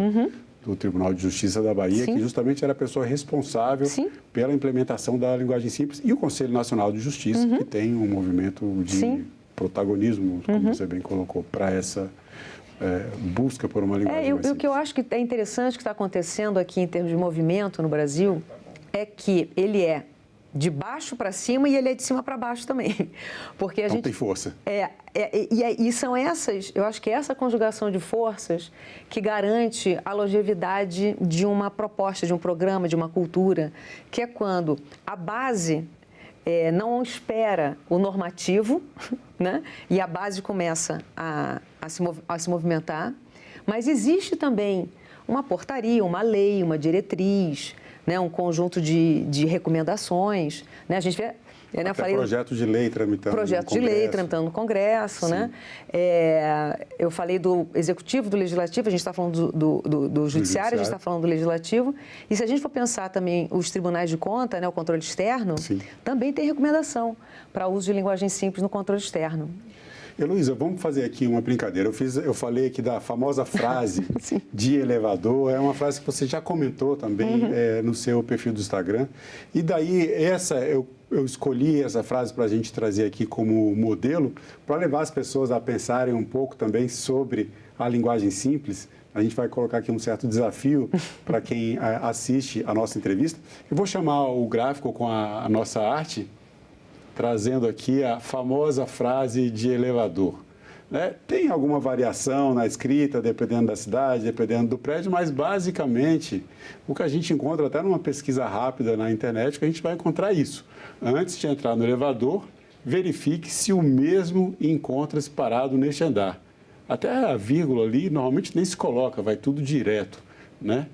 do Tribunal de Justiça da Bahia, que justamente era a pessoa responsável pela implementação da linguagem simples, e o Conselho Nacional de Justiça, que tem um movimento de protagonismo, como você bem colocou, para essa busca por uma linguagem mais simples. O que eu acho que é interessante que está acontecendo aqui em termos de movimento no Brasil é que ele é de baixo para cima e ele é de cima para baixo também. Porque a gente tem força. E são essas, eu acho que é essa conjugação de forças que garante a longevidade de uma proposta, de um programa, de uma cultura, que é quando a base não espera o normativo, né? E a base começa a se movimentar, mas existe também uma portaria, uma lei, uma diretriz, né, um conjunto de recomendações, né? A gente vê, eu falei, projeto de lei tramitando no Congresso, né? Eu falei do Executivo, do Legislativo, a gente está falando do Judiciário, a gente está falando do Legislativo. E se a gente for pensar também os tribunais de conta, né, o controle externo, também tem recomendação para uso de linguagem simples no controle externo. Heloísa, vamos fazer aqui uma brincadeira. Eu falei aqui da famosa frase de elevador. É uma frase que você já comentou também no seu perfil do Instagram. E daí, eu escolhi essa frase para a gente trazer aqui como modelo, para levar as pessoas a pensarem um pouco também sobre a linguagem simples. A gente vai colocar aqui um certo desafio para quem assiste a nossa entrevista. Eu vou chamar o gráfico com a nossa arte, trazendo aqui a famosa frase de elevador. Né? Tem alguma variação na escrita, dependendo da cidade, dependendo do prédio, mas basicamente o que a gente encontra até numa pesquisa rápida na internet, que a gente vai encontrar isso. Antes de entrar no elevador, verifique se o mesmo encontra-se parado neste andar. Até a vírgula ali normalmente nem se coloca, vai tudo direto, né?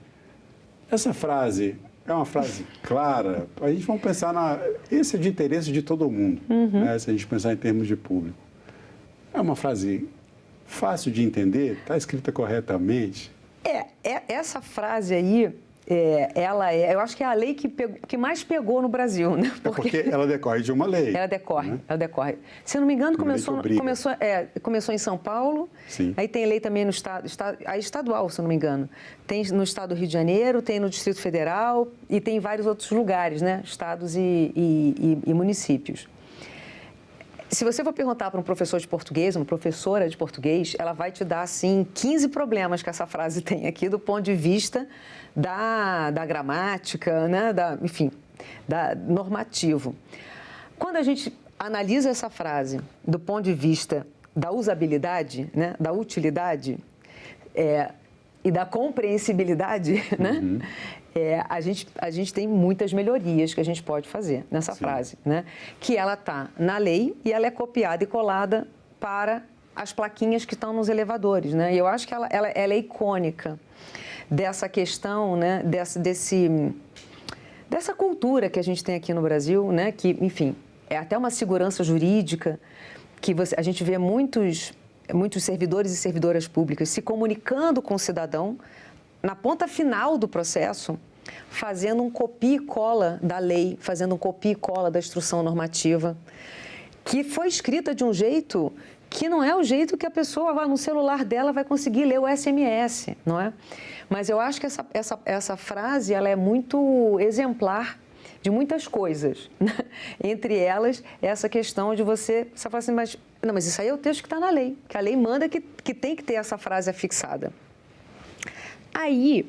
Essa frase é uma frase clara. A gente vai pensar esse é de interesse de todo mundo, né? Se a gente pensar em termos de público. É uma frase fácil de entender, está escrita corretamente. Essa frase aí, eu acho que é a lei que mais pegou no Brasil, né? Porque ela decorre de uma lei. Ela decorre. Se eu não me engano, começou em São Paulo. Sim. Aí tem lei também no estado, estadual, se eu não me engano. Tem no estado do Rio de Janeiro, tem no Distrito Federal e tem em vários outros lugares, né? Estados e municípios. Se você for perguntar para um professor de português, uma professora de português, ela vai te dar, assim, 15 problemas que essa frase tem aqui do ponto de vista da gramática, né? Enfim, normativo. Quando a gente analisa essa frase do ponto de vista da usabilidade, né? Da utilidade e da compreensibilidade, né? A gente tem muitas melhorias que a gente pode fazer nessa frase, né? Que ela está na lei e ela é copiada e colada para as plaquinhas que estão nos elevadores, né? E eu acho que ela é icônica dessa questão, né? Dessa cultura que a gente tem aqui no Brasil, né? Que, enfim, é até uma segurança jurídica que a gente vê muitos servidores e servidoras públicas se comunicando com o cidadão na ponta final do processo, fazendo um copia e cola da lei, fazendo um copia e cola da instrução normativa, que foi escrita de um jeito que não é o jeito que a pessoa no celular dela vai conseguir ler o SMS, não é? Mas eu acho que essa frase ela é muito exemplar de muitas coisas, né? Entre elas, essa questão de você falar assim, mas isso aí é o texto que está na lei, que a lei manda que tem que ter essa frase afixada. Aí,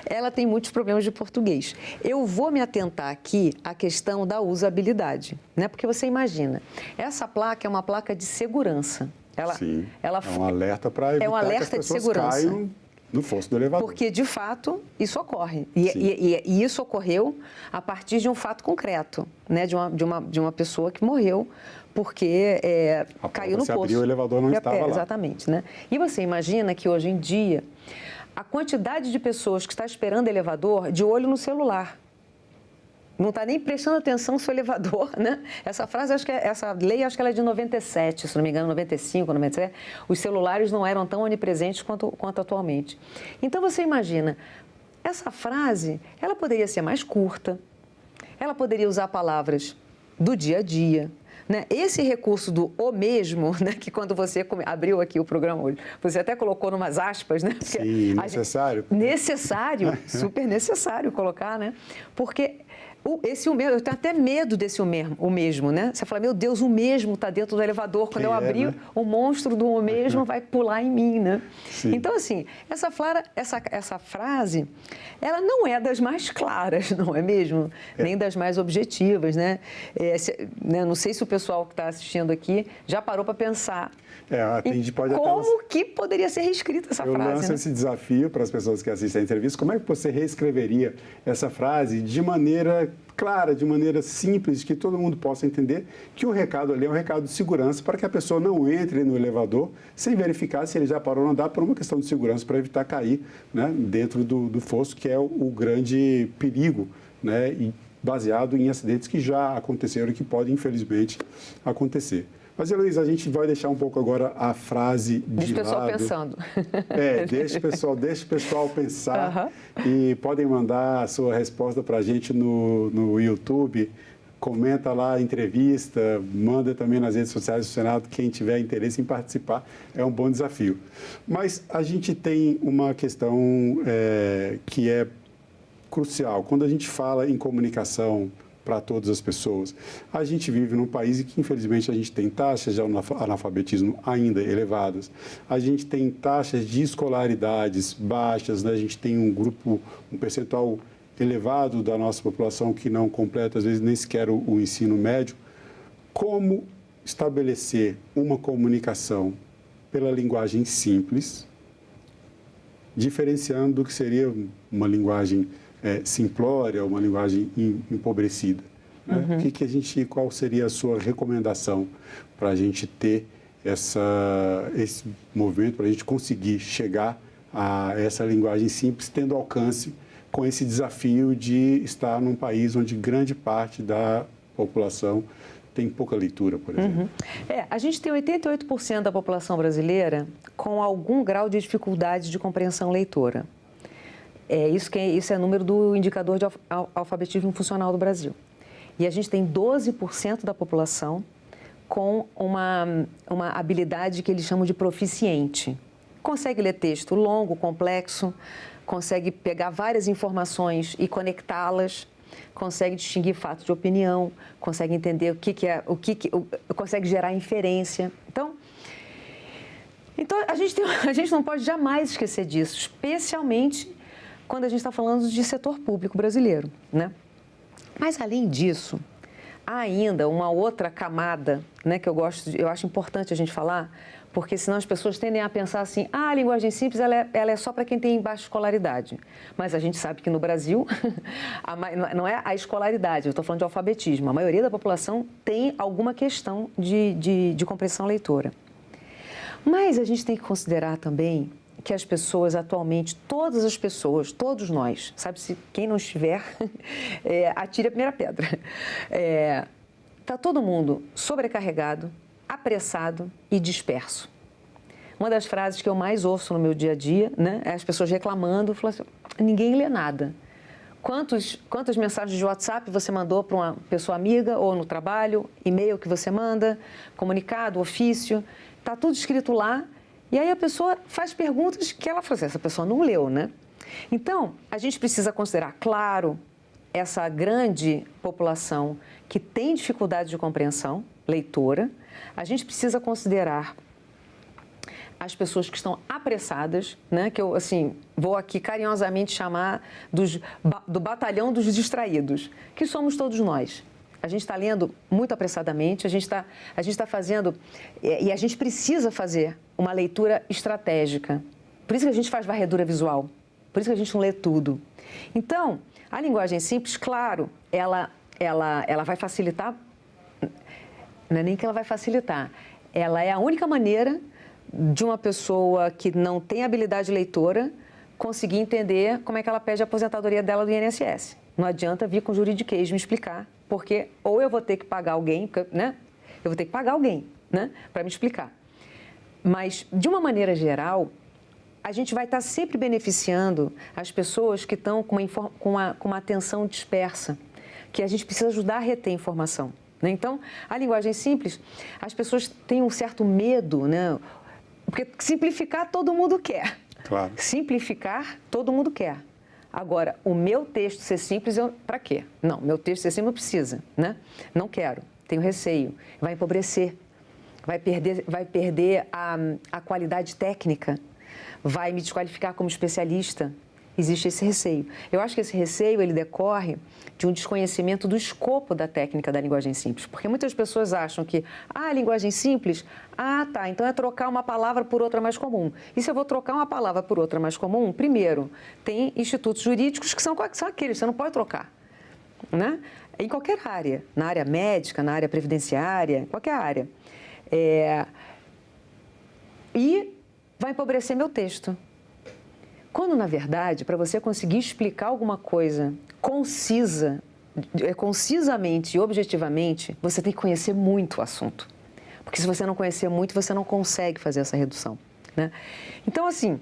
ela tem muitos problemas de português. Eu vou me atentar aqui à questão da usabilidade, né? Porque você imagina, essa placa é uma placa de segurança. Ela é um alerta para evitar que as pessoas caiam no fosso do elevador. Porque, de fato, isso ocorre. E isso ocorreu a partir de um fato concreto, né? De uma pessoa que morreu porque caiu no poço. Abriu, o elevador não estava lá. Exatamente, né? E você imagina que, hoje em dia, a quantidade de pessoas que está esperando elevador de olho no celular. Não está nem prestando atenção se o elevador, né? Essa frase, essa lei, acho que ela é de 97, se não me engano, 95, 97. Os celulares não eram tão onipresentes quanto atualmente. Então, você imagina, essa frase, ela poderia ser mais curta, ela poderia usar palavras do dia a dia, né? Esse recurso do o mesmo, né? Que quando você abriu aqui o programa hoje, você até colocou numas aspas, né? Porque sim, necessário. Necessário, super necessário colocar, né? Porque esse o mesmo, eu tenho até medo desse o mesmo, né? Você fala, meu Deus, o mesmo está dentro do elevador. Quando eu abrir, né? O monstro do o mesmo vai pular em mim, né? Sim. Então, assim, essa frase, ela não é das mais claras, não é mesmo? Nem das mais objetivas, né? Não sei se o pessoal que está assistindo aqui já parou para pensar como que poderia ser reescrita essa frase. Eu lanço, né? Esse desafio para as pessoas que assistem a entrevista. Como é que você reescreveria essa frase de maneira clara, de maneira simples, que todo mundo possa entender que o recado ali é um recado de segurança para que a pessoa não entre no elevador sem verificar se ele já parou ou não dá, por uma questão de segurança, para evitar cair, né, dentro do fosso, que é o grande perigo, né, e baseado em acidentes que já aconteceram e que podem, infelizmente, acontecer. Mas, Heloísa, a gente vai deixar um pouco agora a frase de lado. Deixa o pessoal pensando. Deixa o pessoal pensar. E podem mandar a sua resposta para a gente no YouTube. Comenta lá a entrevista, manda também nas redes sociais do Senado. Quem tiver interesse em participar, é um bom desafio. Mas a gente tem uma questão que é crucial. Quando a gente fala em comunicação para todas as pessoas, a gente vive num país em que, infelizmente, a gente tem taxas de analfabetismo ainda elevadas, a gente tem taxas de escolaridades baixas, né? A gente tem um percentual elevado da nossa população que não completa, às vezes, nem sequer o ensino médio. Como estabelecer uma comunicação pela linguagem simples, diferenciando do que seria uma linguagem simplória, uma linguagem empobrecida, né? Qual seria a sua recomendação para a gente ter esse movimento, para a gente conseguir chegar a essa linguagem simples, tendo alcance com esse desafio de estar num país onde grande parte da população tem pouca leitura, por exemplo? A gente tem 88% da população brasileira com algum grau de dificuldade de compreensão leitora. Isso é número do indicador de alfabetismo funcional do Brasil. E a gente tem 12% da população com uma habilidade que eles chamam de proficiente. Consegue ler texto longo, complexo, consegue pegar várias informações e conectá-las, consegue distinguir fatos de opinião, consegue entender consegue gerar inferência. Então a gente não pode jamais esquecer disso, especialmente quando a gente está falando de setor público brasileiro, né? Mas, além disso, há ainda uma outra camada, né, que eu acho importante a gente falar, porque senão as pessoas tendem a pensar assim, a linguagem simples ela é só para quem tem baixa escolaridade. Mas a gente sabe que no Brasil, não é a escolaridade, eu estou falando de alfabetismo. A maioria da população tem alguma questão de compreensão leitora. Mas a gente tem que considerar também que as pessoas atualmente, todas as pessoas, todos nós, sabe-se quem não estiver, atire a primeira pedra. Está todo mundo sobrecarregado, apressado e disperso. Uma das frases que eu mais ouço no meu dia a dia, né, é as pessoas reclamando, falando assim, ninguém lê nada. Quantas mensagens de WhatsApp você mandou para uma pessoa amiga ou no trabalho, e-mail que você manda, comunicado, ofício, está tudo escrito lá. E aí a pessoa faz perguntas que ela fala assim, essa pessoa não leu, né? Então, a gente precisa considerar, claro, essa grande população que tem dificuldade de compreensão leitora. A gente precisa considerar as pessoas que estão apressadas, né, que eu, assim, vou aqui carinhosamente chamar do batalhão dos distraídos, que somos todos nós. A gente está lendo muito apressadamente, a gente está fazendo, e a gente precisa fazer uma leitura estratégica. Por isso que a gente faz varredura visual, por isso que a gente não lê tudo. Então, a linguagem simples, claro, ela vai facilitar, não é nem que ela vai facilitar, ela é a única maneira de uma pessoa que não tem habilidade leitora conseguir entender como é que ela pede a aposentadoria dela do INSS. Não adianta vir com juridiquês me explicar, porque ou eu vou ter que pagar alguém, né? Eu vou ter que pagar alguém, né? Para me explicar. Mas, de uma maneira geral, a gente vai estar sempre beneficiando as pessoas que estão com uma atenção dispersa, que a gente precisa ajudar a reter informação, né? Então, a linguagem simples, as pessoas têm um certo medo, né? Porque simplificar todo mundo quer. Claro. Simplificar todo mundo quer. Agora, o meu texto ser simples, para quê? Não, meu texto ser simples não precisa, né? Não quero, tenho receio, vai empobrecer, vai perder a qualidade técnica, vai me desqualificar como especialista. Existe esse receio. Eu acho que esse receio, ele decorre de um desconhecimento do escopo da técnica da linguagem simples. Porque muitas pessoas acham que, a linguagem simples, tá, então é trocar uma palavra por outra mais comum. E se eu vou trocar uma palavra por outra mais comum, primeiro, tem institutos jurídicos que são aqueles, você não pode trocar, né? Em qualquer área, na área médica, na área previdenciária, qualquer área. E vai empobrecer meu texto. Quando, na verdade, para você conseguir explicar alguma coisa concisamente e objetivamente, você tem que conhecer muito o assunto. Porque se você não conhecer muito, você não consegue fazer essa redução, né? Então, assim,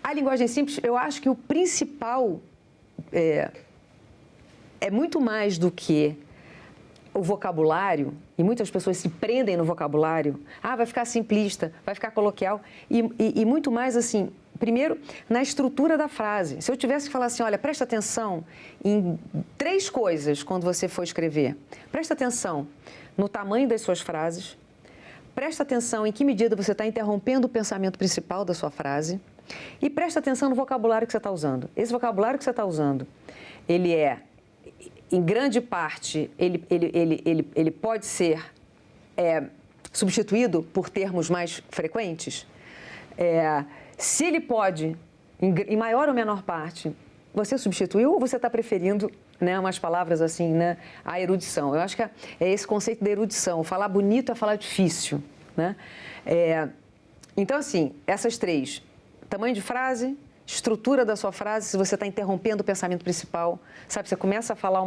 a linguagem simples, eu acho que o principal é muito mais do que o vocabulário, e muitas pessoas se prendem no vocabulário, vai ficar simplista, vai ficar coloquial, e muito mais assim, primeiro, na estrutura da frase. Se eu tivesse que falar assim, olha, presta atenção em 3 coisas quando você for escrever. Presta atenção no tamanho das suas frases, presta atenção em que medida você está interrompendo o pensamento principal da sua frase e presta atenção no vocabulário que você está usando. Esse vocabulário que você está usando, ele é, em grande parte, ele pode ser substituído por termos mais frequentes. Se ele pode, em maior ou menor parte, você substituiu ou você está preferindo, né, umas palavras assim, né, a erudição? Eu acho que é esse conceito da erudição. Falar bonito é falar difícil, né? Então, assim, essas 3, tamanho de frase, estrutura da sua frase, se você está interrompendo o pensamento principal, sabe? Você começa a falar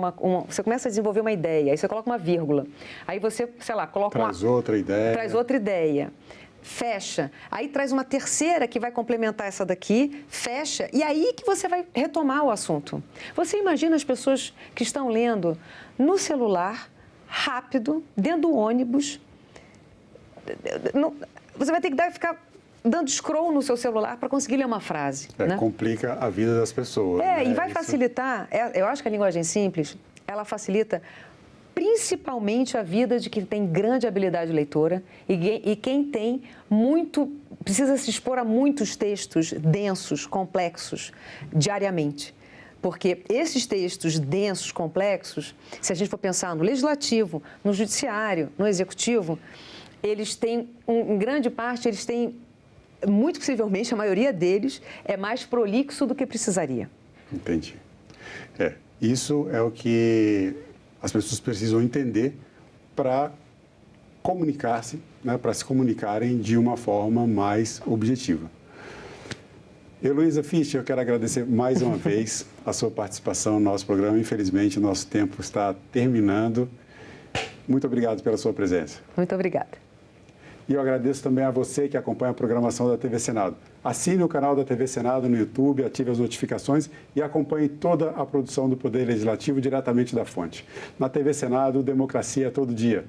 você começa a desenvolver uma ideia, aí você coloca uma vírgula, aí você, sei lá, coloca Traz outra ideia. Traz outra ideia. Fecha, aí traz uma terceira que vai complementar essa daqui, fecha, e aí que você vai retomar o assunto. Você imagina as pessoas que estão lendo no celular, rápido, dentro do ônibus, você vai ter que ficar dando scroll no seu celular para conseguir ler uma frase. Né? Complica a vida das pessoas. E vai facilitar, eu acho que a linguagem simples, ela facilita principalmente a vida de quem tem grande habilidade leitora e quem tem precisa se expor a muitos textos densos, complexos, diariamente. Porque esses textos densos, complexos, se a gente for pensar no legislativo, no judiciário, no executivo, eles têm, em grande parte, eles têm, muito possivelmente, a maioria deles é mais prolixo do que precisaria. Entendi. Isso é o que as pessoas precisam entender para comunicar-se, né, para se comunicarem de uma forma mais objetiva. Heloísa Fischer, eu quero agradecer mais uma vez a sua participação no nosso programa. Infelizmente, o nosso tempo está terminando. Muito obrigado pela sua presença. Muito obrigada. E eu agradeço também a você que acompanha a programação da TV Senado. Assine o canal da TV Senado no YouTube, ative as notificações e acompanhe toda a produção do Poder Legislativo diretamente da fonte. Na TV Senado, democracia todo dia.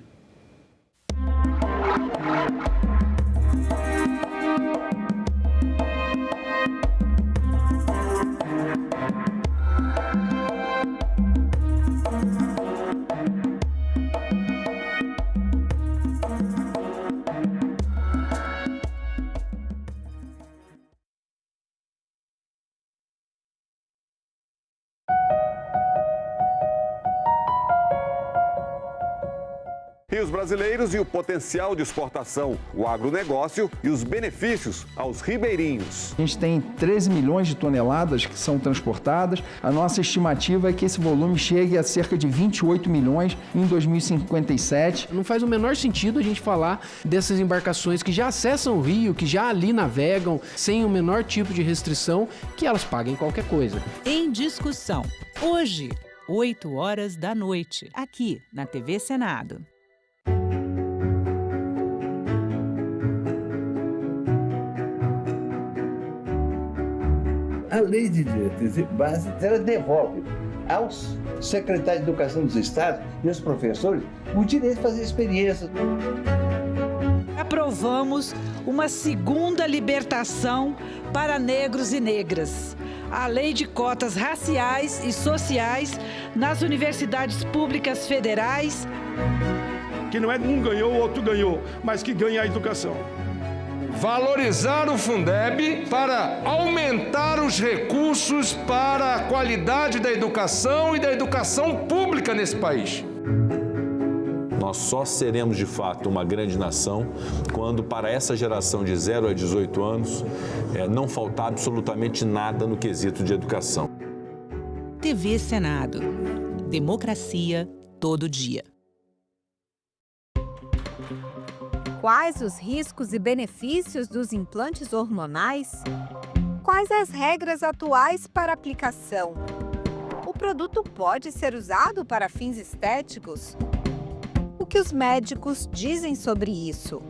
rios brasileiros e o potencial de exportação, o agronegócio e os benefícios aos ribeirinhos. A gente tem 13 milhões de toneladas que são transportadas. A nossa estimativa é que esse volume chegue a cerca de 28 milhões em 2057. Não faz o menor sentido a gente falar dessas embarcações que já acessam o rio, que já ali navegam sem o menor tipo de restrição, que elas paguem qualquer coisa. Em discussão, hoje, 20h, aqui na TV Senado. A lei de diretrizes e bases, ela devolve aos secretários de educação dos estados e aos professores o direito de fazer experiências. Aprovamos uma segunda libertação para negros e negras. A lei de cotas raciais e sociais nas universidades públicas federais. Que não é um ganhou, o outro ganhou, mas que ganha a educação. Valorizar o Fundeb para aumentar os recursos para a qualidade da educação e da educação pública nesse país. Nós só seremos, de fato, uma grande nação quando, para essa geração de 0 a 18 anos, não faltar absolutamente nada no quesito de educação. TV Senado. Democracia todo dia. Quais os riscos e benefícios dos implantes hormonais? Quais as regras atuais para aplicação? O produto pode ser usado para fins estéticos? O que os médicos dizem sobre isso?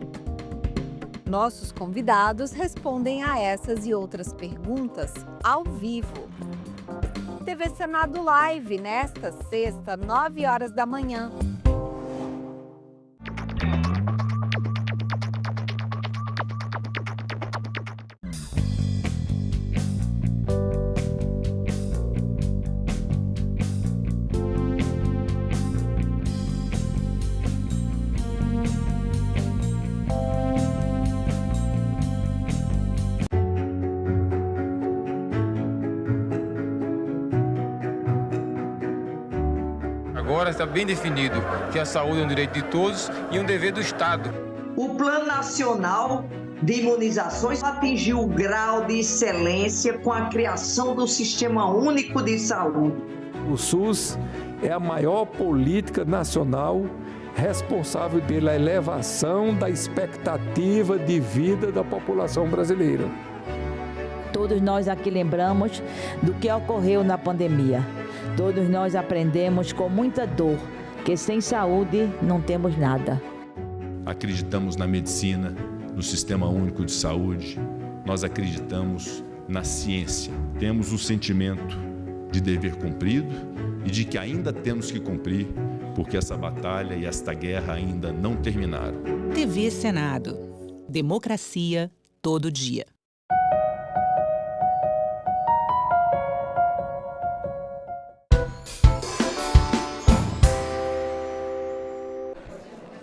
Nossos convidados respondem a essas e outras perguntas ao vivo. TV Senado Live, nesta sexta, 9h. Agora está bem definido que a saúde é um direito de todos e um dever do Estado. O Plano Nacional de Imunizações atingiu o grau de excelência com a criação do Sistema Único de Saúde. O SUS é a maior política nacional responsável pela elevação da expectativa de vida da população brasileira. Todos nós aqui lembramos do que ocorreu na pandemia. Todos nós aprendemos com muita dor que sem saúde não temos nada. Acreditamos na medicina, no Sistema Único de Saúde, nós acreditamos na ciência. Temos o sentimento de dever cumprido e de que ainda temos que cumprir, porque essa batalha e esta guerra ainda não terminaram. TV Senado. Democracia todo dia.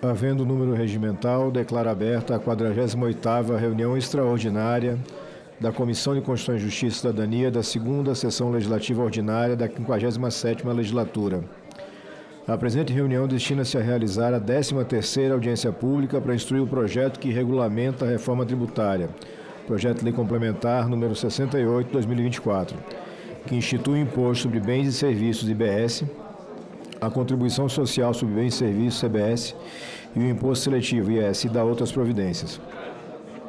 Havendo número regimental, declaro aberta a 48ª reunião extraordinária da Comissão de Constituição e Justiça e Cidadania da 2ª Sessão Legislativa Ordinária da 57ª Legislatura. A presente reunião destina-se a realizar a 13ª audiência pública para instruir o projeto que regulamenta a reforma tributária, projeto de lei complementar número 68/2024, que institui o Imposto sobre Bens e Serviços, IBS, a Contribuição Social sobre Bens e Serviços, CBS, e o Imposto Seletivo, IS, e da outras providências.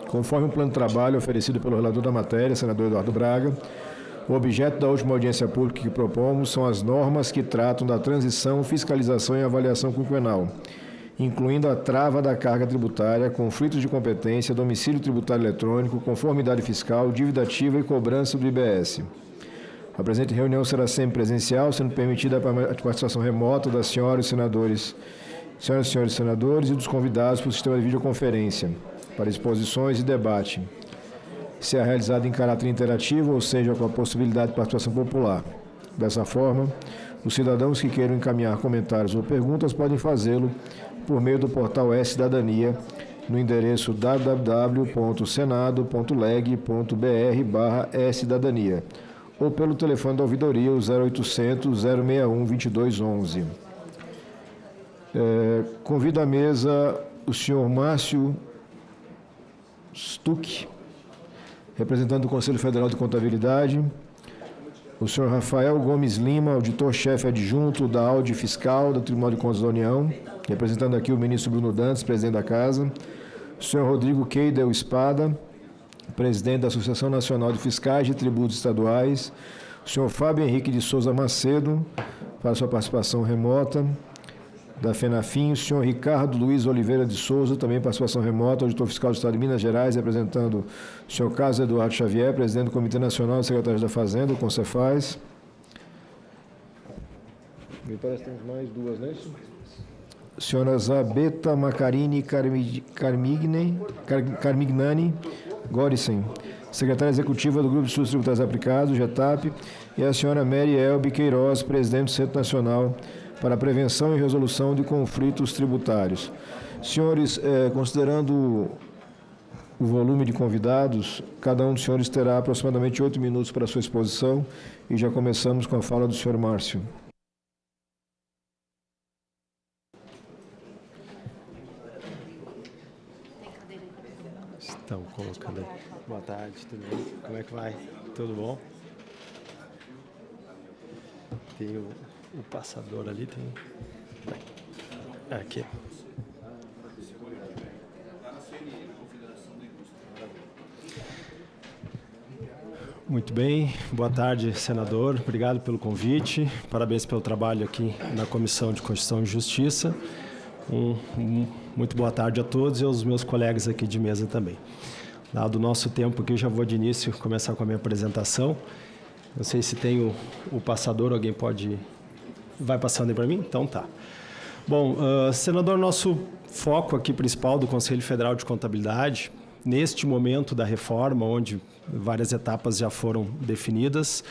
Conforme o plano de trabalho oferecido pelo relator da matéria, senador Eduardo Braga, o objeto da última audiência pública que propomos são as normas que tratam da transição, fiscalização e avaliação quinquenal, incluindo a trava da carga tributária, conflitos de competência, domicílio tributário eletrônico, conformidade fiscal, dívida ativa e cobrança do IBS. A presente reunião será sempre presencial, sendo permitida a participação remota das senhoras e senhores senadores e dos convidados para o sistema de videoconferência, para exposições e debate. Será realizado em caráter interativo, ou seja, com a possibilidade de participação popular. Dessa forma, os cidadãos que queiram encaminhar comentários ou perguntas podem fazê-lo por meio do portal E-Cidadania, no endereço www.senado.leg.br/E-Cidadania, ou pelo telefone da ouvidoria, o 0800 061 2211. Convido à mesa o senhor Márcio Stuck, representante do Conselho Federal de Contabilidade, o senhor Rafael Gomes Lima, auditor-chefe adjunto da Audi Fiscal do Tribunal de Contas da União, representando aqui o ministro Bruno Dantas, presidente da Casa, o senhor Rodrigo Keidel Espada, presidente da Associação Nacional de Fiscais de Tributos Estaduais, o senhor Fábio Henrique de Souza Macedo, para sua participação remota, da FENAFIM, o senhor Ricardo Luiz Oliveira de Souza, também participação remota, auditor fiscal do Estado de Minas Gerais, representando o senhor Carlos Eduardo Xavier, presidente do Comitê Nacional de Secretários da Fazenda, o CONCEFAZ. Me parece que temos mais duas, não é isso? Senhora Zabeta Macarini Carmignani Gorisen, secretária executiva do Grupo de Estudos Tributários Aplicados, GETAP, e a senhora Mary Elbe Queiroz, presidente do Centro Nacional para a Prevenção e Resolução de Conflitos Tributários. Senhores, considerando o volume de convidados, cada um dos senhores terá aproximadamente 8 minutos para a sua exposição e já começamos com a fala do senhor Márcio. Estão colocando. Boa tarde, tudo bem? Como é que vai? Tudo bom? Tem o passador ali, tem. Aqui. Muito bem, boa tarde, senador. Obrigado pelo convite. Parabéns pelo trabalho aqui na Comissão de Constituição e Justiça. Muito boa tarde a todos e aos meus colegas aqui de mesa também. Dado o nosso tempo aqui, já vou de início começar com a minha apresentação. Não sei se tem o passador, alguém pode... Vai passando aí para mim? Então tá. Bom, senador, nosso foco aqui principal do Conselho Federal de Contabilidade, neste momento da reforma, onde várias etapas já foram definidas,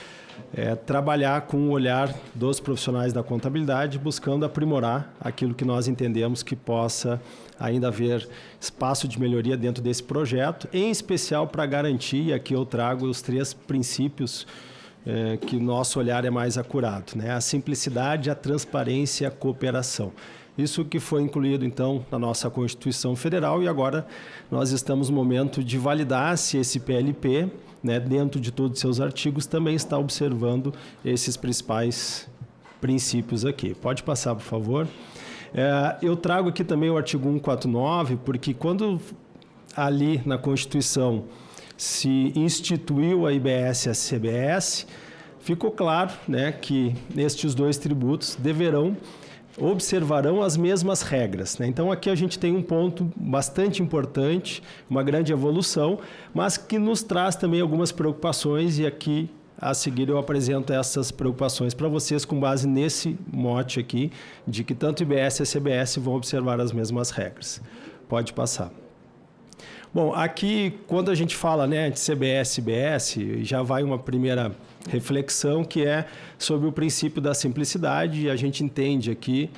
é trabalhar com o olhar dos profissionais da contabilidade, buscando aprimorar aquilo que nós entendemos que possa ainda haver espaço de melhoria dentro desse projeto, em especial para garantir, e aqui eu trago os 3 princípios que o nosso olhar é mais acurado, né? A simplicidade, a transparência e a cooperação. Isso que foi incluído, então, na nossa Constituição Federal e agora nós estamos no momento de validar se esse PLP, né, dentro de todos os seus artigos, também está observando esses principais princípios aqui. Pode passar, por favor. Eu trago aqui também o artigo 149, porque quando ali na Constituição se instituiu a IBS e a CBS, ficou claro, né, que estes 2 tributos observarão as mesmas regras, né? Então, aqui a gente tem um ponto bastante importante, uma grande evolução, mas que nos traz também algumas preocupações e aqui, a seguir, eu apresento essas preocupações para vocês com base nesse mote aqui, de que tanto IBS e a CBS vão observar as mesmas regras. Pode passar. Bom, aqui, quando a gente fala, né, de CBS e IBS, já vai uma primeira reflexão que é sobre o princípio da simplicidade, e a gente entende aqui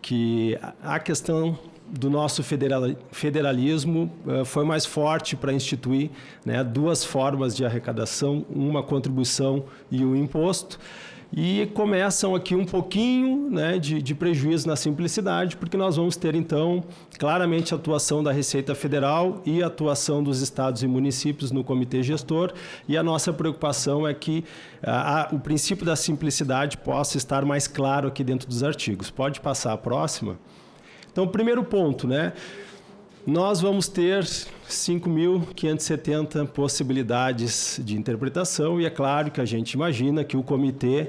que a questão do nosso federalismo foi mais forte para instituir, né, 2 formas de arrecadação, uma contribuição e um imposto, e começam aqui um pouquinho, né, de prejuízo na simplicidade, porque nós vamos ter, então, claramente a atuação da Receita Federal e a atuação dos estados e municípios no comitê gestor, e a nossa preocupação é que o princípio da simplicidade possa estar mais claro aqui dentro dos artigos. Pode passar a próxima? Então, o primeiro ponto, né? Nós vamos ter 5.570 possibilidades de interpretação e é claro que a gente imagina que o comitê,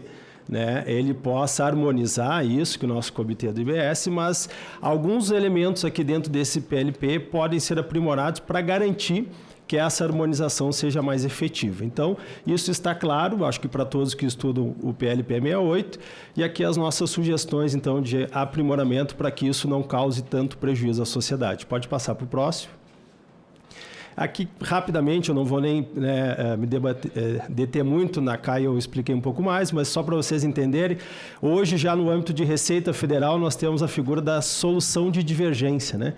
né, ele possa harmonizar isso, que o nosso comitê do IBS, mas alguns elementos aqui dentro desse PLP podem ser aprimorados para garantir que essa harmonização seja mais efetiva. Então, isso está claro, acho que para todos que estudam o PLP 68, e aqui as nossas sugestões, então, de aprimoramento para que isso não cause tanto prejuízo à sociedade. Pode passar para o próximo. Aqui, rapidamente, eu não vou nem me deter muito, na CAI eu expliquei um pouco mais, mas só para vocês entenderem, hoje já no âmbito de Receita Federal nós temos a figura da solução de divergência, né?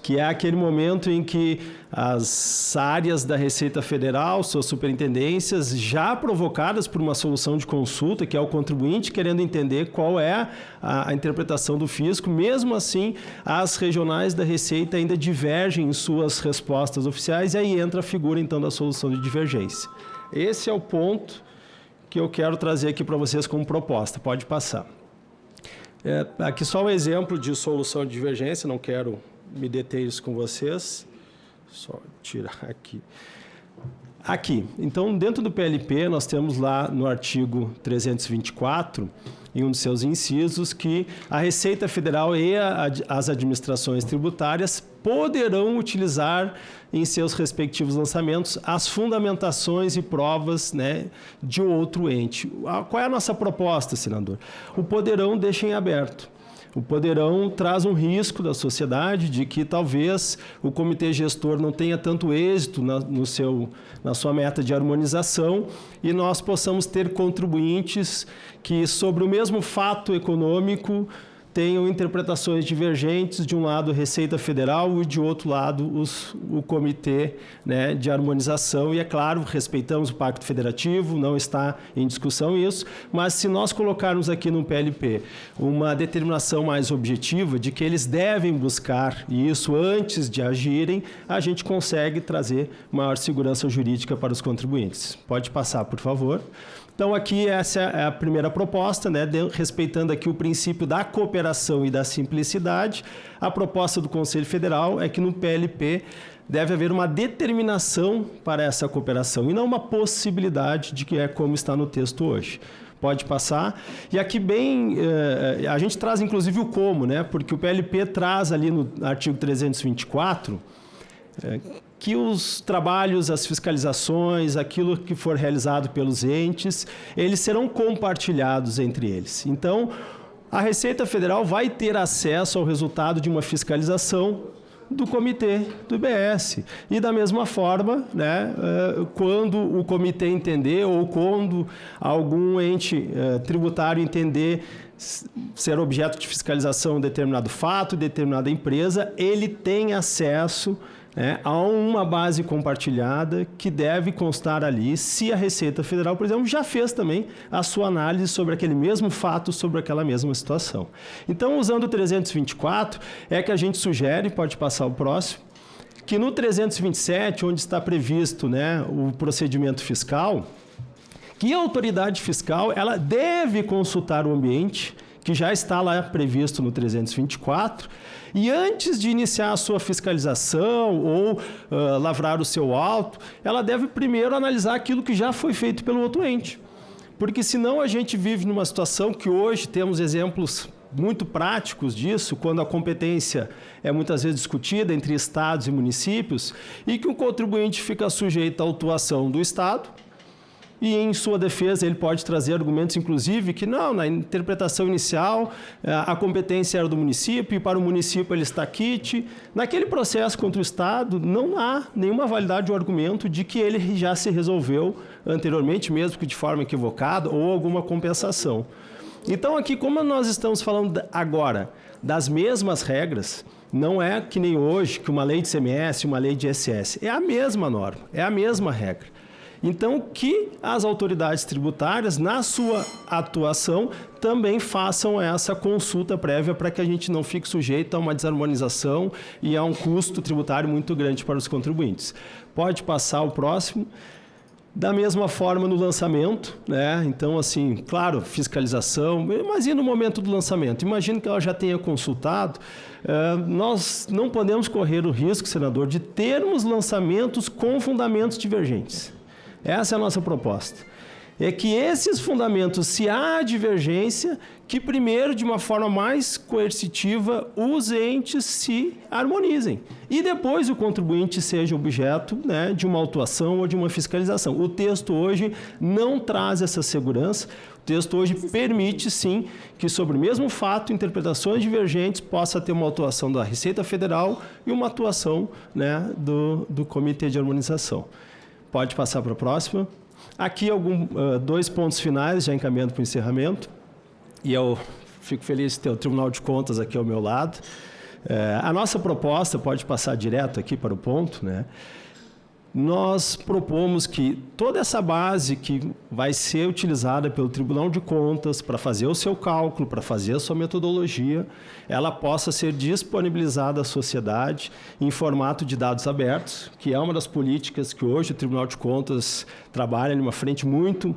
que é aquele momento em que as áreas da Receita Federal, suas superintendências, já provocadas por uma solução de consulta, que é o contribuinte querendo entender qual é a interpretação do fisco, mesmo assim, as regionais da Receita ainda divergem em suas respostas oficiais, e aí entra a figura, então, da solução de divergência. Esse é o ponto que eu quero trazer aqui para vocês como proposta. Pode passar. Aqui só um exemplo de solução de divergência, não quero me deter isso com vocês. Só tirar aqui. Aqui. Então, dentro do PLP, nós temos lá no artigo 324, em um dos seus incisos, que a Receita Federal e as administrações tributárias poderão utilizar em seus respectivos lançamentos as fundamentações e provas, né, de outro ente. Qual é a nossa proposta, senador? O poderão deixa em aberto. O poderão traz um risco da sociedade de que talvez o comitê gestor não tenha tanto êxito na sua meta de harmonização e nós possamos ter contribuintes que, sobre o mesmo fato econômico, tenham interpretações divergentes, de um lado Receita Federal e de outro lado o Comitê, né, de Harmonização. E, é claro, respeitamos o Pacto Federativo, não está em discussão isso, mas se nós colocarmos aqui no PLP uma determinação mais objetiva de que eles devem buscar isso antes de agirem, a gente consegue trazer maior segurança jurídica para os contribuintes. Pode passar, por favor. Então, aqui essa é a primeira proposta, né, respeitando aqui o princípio da cooperação e da simplicidade. A proposta do Conselho Federal é que no PLP deve haver uma determinação para essa cooperação e não uma possibilidade de que é como está no texto hoje. Pode passar. E aqui a gente traz inclusive o como, né, porque o PLP traz ali no artigo 324... que os trabalhos, as fiscalizações, aquilo que for realizado pelos entes, eles serão compartilhados entre eles. Então, a Receita Federal vai ter acesso ao resultado de uma fiscalização do comitê do IBS. E, da mesma forma, né, quando o comitê entender ou quando algum ente tributário entender ser objeto de fiscalização um determinado fato, determinada empresa, ele tem acesso há uma base compartilhada que deve constar ali se a Receita Federal, por exemplo, já fez também a sua análise sobre aquele mesmo fato, sobre aquela mesma situação. Então, usando o 324, é que a gente sugere, pode passar o próximo, que no 327, onde está previsto, né, o procedimento fiscal, que a autoridade fiscal ela deve consultar o ambiente, que já está lá previsto no 324, e antes de iniciar a sua fiscalização ou lavrar o seu auto, ela deve primeiro analisar aquilo que já foi feito pelo outro ente. Porque senão a gente vive numa situação que hoje temos exemplos muito práticos disso, quando a competência é muitas vezes discutida entre estados e municípios, e que o contribuinte fica sujeito à autuação do estado, e em sua defesa ele pode trazer argumentos, inclusive, que não, na interpretação inicial a competência era do município e para o município ele está quite. Naquele processo contra o Estado não há nenhuma validade ou argumento de que ele já se resolveu anteriormente, mesmo que de forma equivocada ou alguma compensação. Então aqui, como nós estamos falando agora das mesmas regras, não é que nem hoje, que uma lei de ICMS, uma lei de ISS, é a mesma norma, é a mesma regra. Então, que as autoridades tributárias, na sua atuação, também façam essa consulta prévia para que a gente não fique sujeito a uma desarmonização e a um custo tributário muito grande para os contribuintes. Pode passar o próximo. Da mesma forma no lançamento, né? Então, assim, claro, fiscalização, mas e no momento do lançamento? Imagino que ela já tenha consultado. Nós não podemos correr o risco, senador, de termos lançamentos com fundamentos divergentes. Essa é a nossa proposta. É que esses fundamentos, se há divergência, que primeiro, de uma forma mais coercitiva, os entes se harmonizem. E depois o contribuinte seja objeto, né, de uma autuação ou de uma fiscalização. O texto hoje não traz essa segurança. O texto hoje permite, sim, que sobre o mesmo fato, interpretações divergentes possa ter uma atuação da Receita Federal e uma atuação, né, do Comitê de Harmonização. Pode passar para a próxima. Aqui dois pontos finais, já encaminhando para o encerramento. E eu fico feliz de ter o Tribunal de Contas aqui ao meu lado. A nossa proposta, pode passar direto aqui para o ponto, né? Nós propomos que toda essa base que vai ser utilizada pelo Tribunal de Contas para fazer o seu cálculo, para fazer a sua metodologia, ela possa ser disponibilizada à sociedade em formato de dados abertos, que é uma das políticas que hoje o Tribunal de Contas trabalha em uma frente muito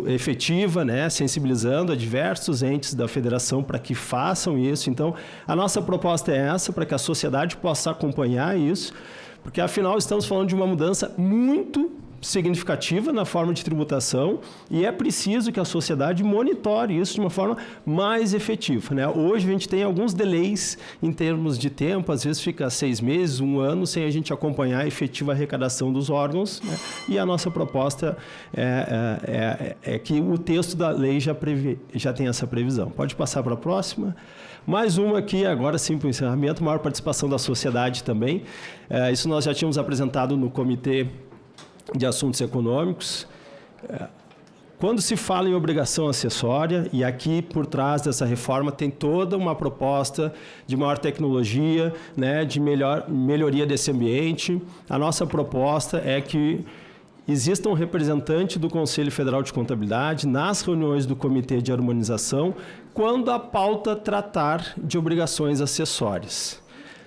efetiva, né, sensibilizando a diversos entes da federação para que façam isso. Então, a nossa proposta é essa, para que a sociedade possa acompanhar isso, porque, afinal, estamos falando de uma mudança muito significativa na forma de tributação e é preciso que a sociedade monitore isso de uma forma mais efetiva, né? Hoje a gente tem alguns delays em termos de tempo, às vezes fica 6 meses, 1 ano, sem a gente acompanhar a efetiva arrecadação dos órgãos, né? E a nossa proposta é que o texto da lei já tem essa previsão. Pode passar para a próxima. Mais uma aqui, agora sim, para o encerramento, maior participação da sociedade também. Isso nós já tínhamos apresentado no Comitê de Assuntos Econômicos. Quando se fala em obrigação acessória, e aqui por trás dessa reforma tem toda uma proposta de maior tecnologia, né, de melhoria desse ambiente, a nossa proposta é que exista um representante do Conselho Federal de Contabilidade nas reuniões do Comitê de Harmonização quando a pauta tratar de obrigações acessórias.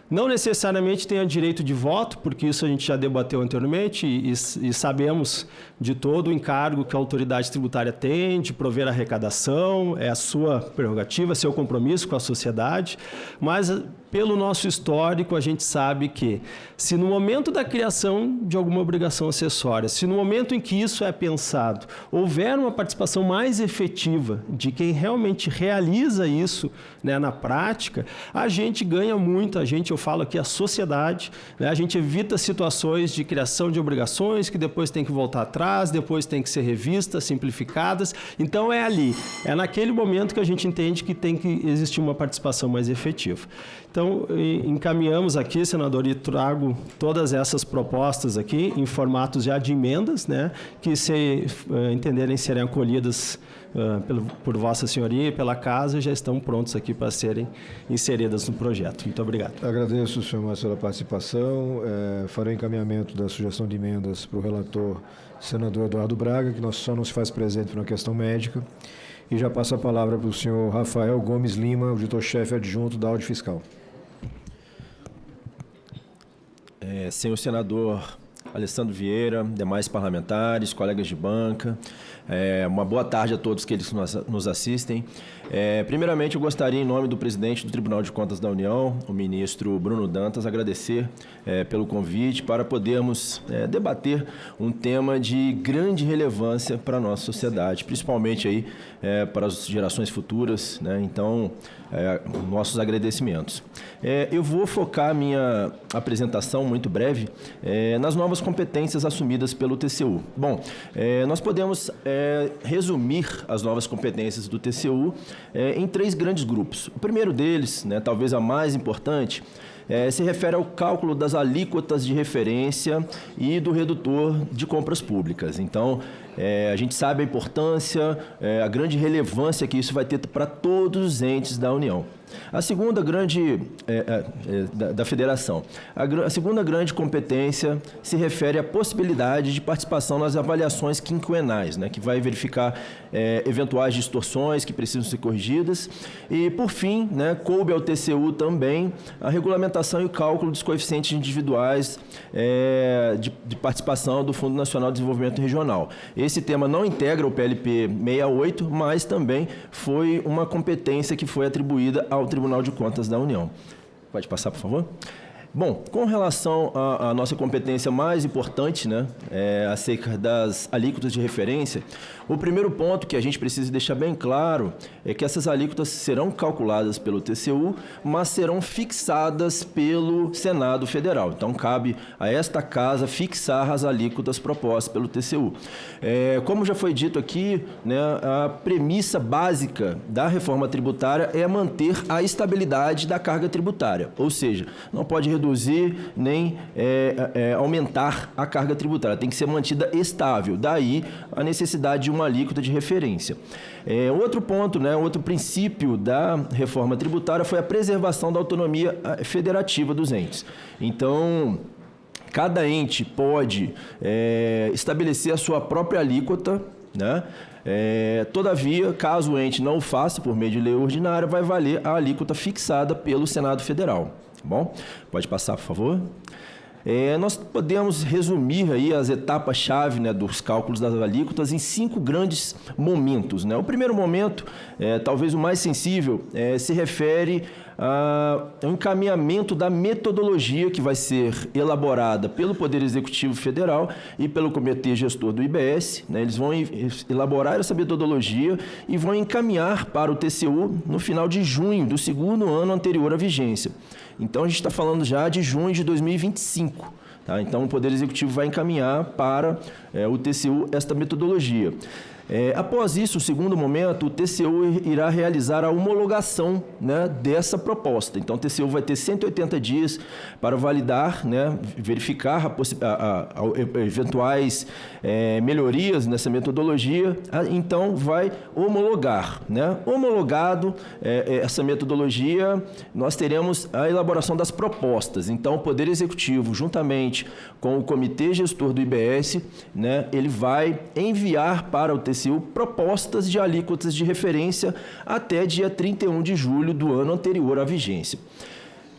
Não necessariamente tenha direito de voto, porque isso a gente já debateu anteriormente e sabemos de todo o encargo que a autoridade tributária tem de prover a arrecadação, é a sua prerrogativa, seu compromisso com a sociedade, mas pelo nosso histórico a gente sabe que se no momento da criação de alguma obrigação acessória, se no momento em que isso é pensado, houver uma participação mais efetiva de quem realmente realiza isso, né, na prática, a gente ganha muito, eu falo aqui a sociedade, né, a gente evita situações de criação de obrigações que depois tem que voltar atrás, depois tem que ser revistas, simplificadas. Então é ali, é naquele momento que a gente entende que tem que existir uma participação mais efetiva. Então, encaminhamos aqui, senador, e trago todas essas propostas aqui em formatos já de emendas, né, que, se entenderem serem acolhidas por Vossa Senhoria e pela Casa, já estão prontos aqui para serem inseridas no projeto. Muito obrigado. Agradeço, senhor Márcio, pela participação. Farei encaminhamento da sugestão de emendas para o relator, senador Eduardo Braga, que só não se faz presente por uma questão médica. E já passo a palavra para o senhor Rafael Gomes Lima, auditor-chefe adjunto da Audit Fiscal. Senhor senador Alessandro Vieira, demais parlamentares, colegas de banca, uma boa tarde a todos que nos assistem. Primeiramente, eu gostaria, em nome do presidente do Tribunal de Contas da União, o ministro Bruno Dantas, agradecer pelo convite para podermos debater um tema de grande relevância para a nossa sociedade, principalmente aí, para as gerações futuras, né? Então, nossos agradecimentos. Eu vou focar a minha apresentação muito breve nas novas competências assumidas pelo TCU. Bom, nós podemos resumir as novas competências do TCU em 3 grandes grupos. O primeiro deles, né, talvez a mais importante, se refere ao cálculo das alíquotas de referência e do redutor de compras públicas. Então, a gente sabe a importância, a grande relevância que isso vai ter para todos os entes da União. A segunda grande da federação. A segunda grande competência se refere à possibilidade de participação nas avaliações quinquenais, né, que vai verificar eventuais distorções que precisam ser corrigidas. E, por fim, né, coube ao TCU também a regulamentação e o cálculo dos coeficientes individuais de participação do Fundo Nacional de Desenvolvimento Regional. Esse tema não integra o PLP 68, mas também foi uma competência que foi atribuída ao Tribunal de Contas da União. Pode passar, por favor? Bom, com relação à nossa competência mais importante, né, acerca das alíquotas de referência, o primeiro ponto que a gente precisa deixar bem claro é que essas alíquotas serão calculadas pelo TCU, mas serão fixadas pelo Senado Federal. Então, cabe a esta Casa fixar as alíquotas propostas pelo TCU. Como já foi dito aqui, né, a premissa básica da reforma tributária é manter a estabilidade da carga tributária, ou seja, não pode reduzir reduzir nem aumentar a carga tributária, tem que ser mantida estável. Daí a necessidade de uma alíquota de referência. Outro ponto, né, outro princípio da reforma tributária foi a preservação da autonomia federativa dos entes. Então, cada ente pode estabelecer a sua própria alíquota, né? Todavia, caso o ente não o faça por meio de lei ordinária, vai valer a alíquota fixada pelo Senado Federal. Tá bom? Pode passar, por favor. Nós podemos resumir aí as etapas-chave, né, dos cálculos das alíquotas em 5 grandes momentos, né? O primeiro momento, talvez o mais sensível, se refere ao encaminhamento da metodologia que vai ser elaborada pelo Poder Executivo Federal e pelo Comitê Gestor do IBS, né? Eles vão elaborar essa metodologia e vão encaminhar para o TCU no final de junho do segundo ano anterior à vigência. Então, a gente está falando já de junho de 2025. Tá? Então, o Poder Executivo vai encaminhar para o TCU esta metodologia. Após isso, o segundo momento, o TCU irá realizar a homologação, né, dessa proposta. Então, o TCU vai ter 180 dias para validar, né, verificar eventuais melhorias nessa metodologia. Então, vai homologar, né? Homologado essa metodologia, nós teremos a elaboração das propostas. Então, o Poder Executivo, juntamente com o Comitê Gestor do IBS, né, ele vai enviar para o TCU propostas de alíquotas de referência até dia 31 de julho do ano anterior à vigência.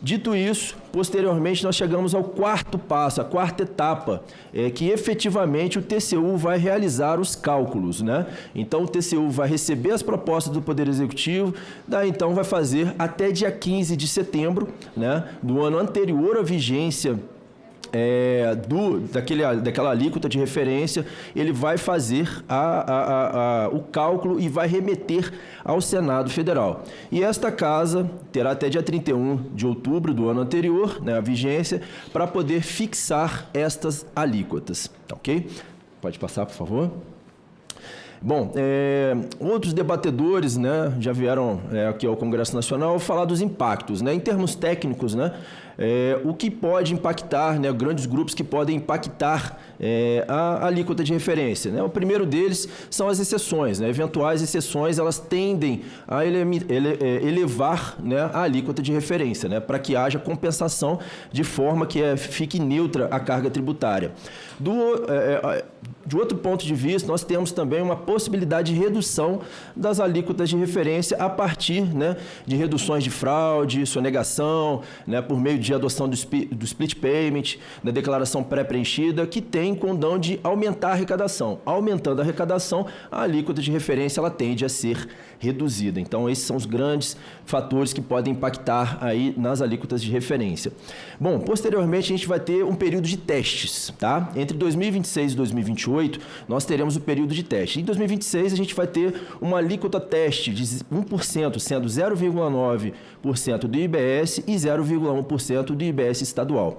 Dito isso, posteriormente nós chegamos ao quarto passo, a quarta etapa, que efetivamente o TCU vai realizar os cálculos, né? Então o TCU vai receber as propostas do Poder Executivo, daí então vai fazer até dia 15 de setembro, né, do ano anterior à vigência daquela alíquota de referência, ele vai fazer o cálculo e vai remeter ao Senado Federal. E esta casa terá até dia 31 de outubro do ano anterior, né, a vigência, para poder fixar estas alíquotas. Tá, ok? Pode passar, por favor. Bom, outros debatedores, né, já vieram aqui ao Congresso Nacional falar dos impactos, né, em termos técnicos, né, o que pode impactar, né, grandes grupos que podem impactar a alíquota de referência, né? O primeiro deles são as exceções, né? Eventuais exceções, elas tendem a elevar, né, a alíquota de referência, né, para que haja compensação de forma que fique neutra a carga tributária. De outro ponto de vista, nós temos também uma possibilidade de redução das alíquotas de referência a partir, né, de reduções de fraude, sonegação, né, por meio de adoção do split payment, da declaração pré-preenchida, que tem condão de aumentar a arrecadação. Aumentando a arrecadação, a alíquota de referência ela tende a ser reduzida. Então, esses são os grandes fatores que podem impactar aí nas alíquotas de referência. Bom, posteriormente, a gente vai ter um período de testes, tá? Entre 2026 e 2028, nós teremos o período de teste. Em 2026, a gente vai ter uma alíquota teste de 1%, sendo 0,9% do IBS e 0,1% do IBS estadual.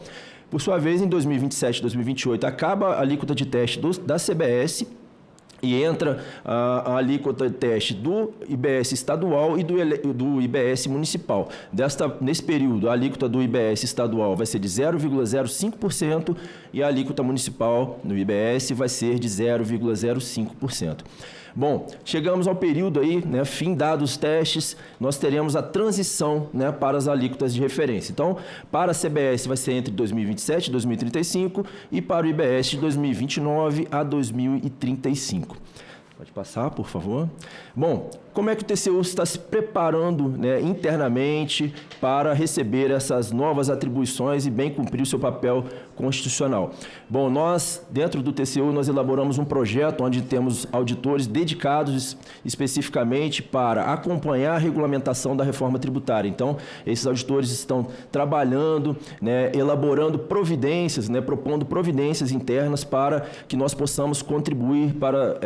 Por sua vez, em 2027 e 2028, acaba a alíquota de teste da CBS e entra a alíquota de teste do IBS estadual e do IBS municipal. Nesse período, a alíquota do IBS estadual vai ser de 0,05% e a alíquota municipal no IBS vai ser de 0,05%. Bom, chegamos ao período aí, né, findados os testes, nós teremos a transição, né, para as alíquotas de referência. Então, para a CBS vai ser entre 2027 e 2035 e para o IBS de 2029 a 2035. Pode passar, por favor. Bom, como é que o TCU está se preparando, né, internamente para receber essas novas atribuições e bem cumprir o seu papel constitucional? Bom, nós, dentro do TCU, nós elaboramos um projeto onde temos auditores dedicados especificamente para acompanhar a regulamentação da reforma tributária. Então, esses auditores estão trabalhando, né, elaborando providências, né, propondo providências internas para que nós possamos contribuir para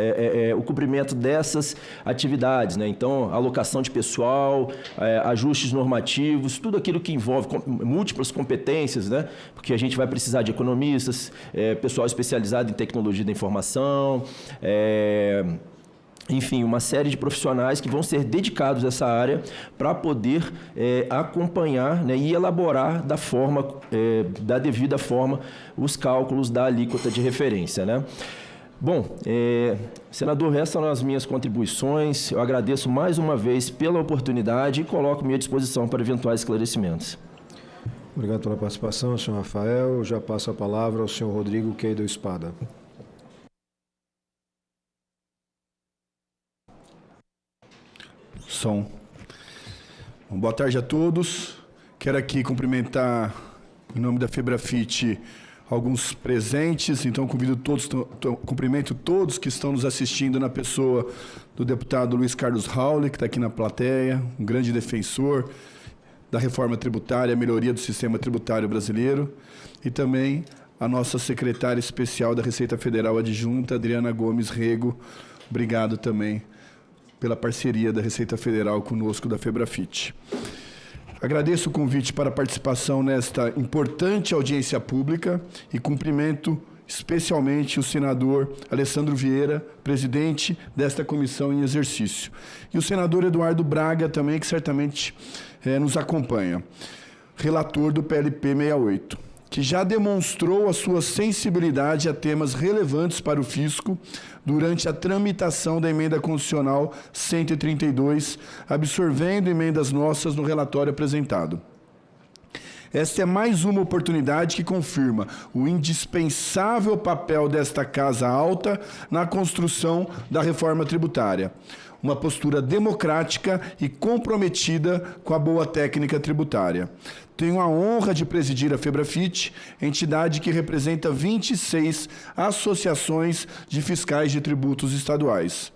o cumprimento dessas atividades, né? Então, alocação de pessoal, ajustes normativos, tudo aquilo que envolve múltiplas competências, né? Porque a gente vai precisar de economistas, pessoal especializado em tecnologia da informação, enfim, uma série de profissionais que vão ser dedicados a essa área para poder acompanhar, né, e elaborar da devida forma os cálculos da alíquota de referência, né? Bom, senador, essas são as minhas contribuições. Eu agradeço mais uma vez pela oportunidade e coloco-me à disposição para eventuais esclarecimentos. Obrigado pela participação, senhor Rafael. Já passo a palavra ao senhor Rodrigo Queido Espada. Bom, boa tarde a todos. Quero aqui cumprimentar, em nome da FEBRAFIT, alguns presentes. Então, cumprimento todos que estão nos assistindo na pessoa do deputado Luiz Carlos Raule, que está aqui na plateia, um grande defensor da reforma tributária, a melhoria do sistema tributário brasileiro, e também a nossa secretária especial da Receita Federal Adjunta, Adriana Gomes Rego. Obrigado também pela parceria da Receita Federal conosco da FEBRAFIT. Agradeço o convite para a participação nesta importante audiência pública e cumprimento especialmente o senador Alessandro Vieira, presidente desta comissão em exercício, e o senador Eduardo Braga também, que certamente nos acompanha, relator do PLP 68, que já demonstrou a sua sensibilidade a temas relevantes para o fisco durante a tramitação da emenda constitucional 132, absorvendo emendas nossas no relatório apresentado. Esta é mais uma oportunidade que confirma o indispensável papel desta Casa Alta na construção da reforma tributária. Uma postura democrática e comprometida com a boa técnica tributária. Tenho a honra de presidir a FEBRAFIT, entidade que representa 26 associações de fiscais de tributos estaduais.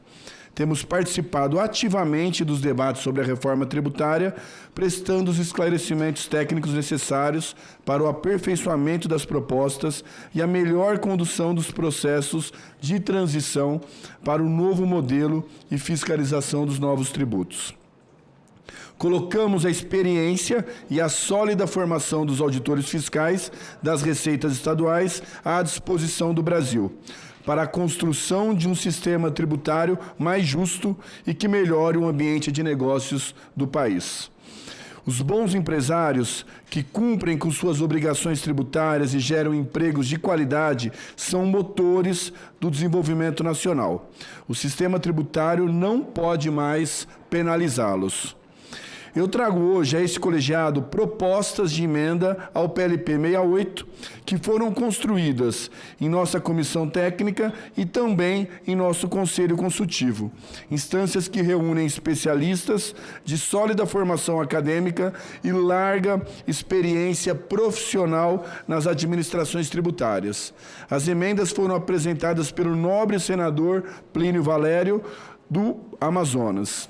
Temos participado ativamente dos debates sobre a reforma tributária, prestando os esclarecimentos técnicos necessários para o aperfeiçoamento das propostas e a melhor condução dos processos de transição para o novo modelo e fiscalização dos novos tributos. Colocamos a experiência e a sólida formação dos auditores fiscais das receitas estaduais à disposição do Brasil, para a construção de um sistema tributário mais justo e que melhore o ambiente de negócios do país. Os bons empresários que cumprem com suas obrigações tributárias e geram empregos de qualidade são motores do desenvolvimento nacional. O sistema tributário não pode mais penalizá-los. Eu trago hoje a esse colegiado propostas de emenda ao PLP 68, que foram construídas em nossa comissão técnica e também em nosso conselho consultivo, instâncias que reúnem especialistas de sólida formação acadêmica e larga experiência profissional nas administrações tributárias. As emendas foram apresentadas pelo nobre senador Plínio Valério, do Amazonas.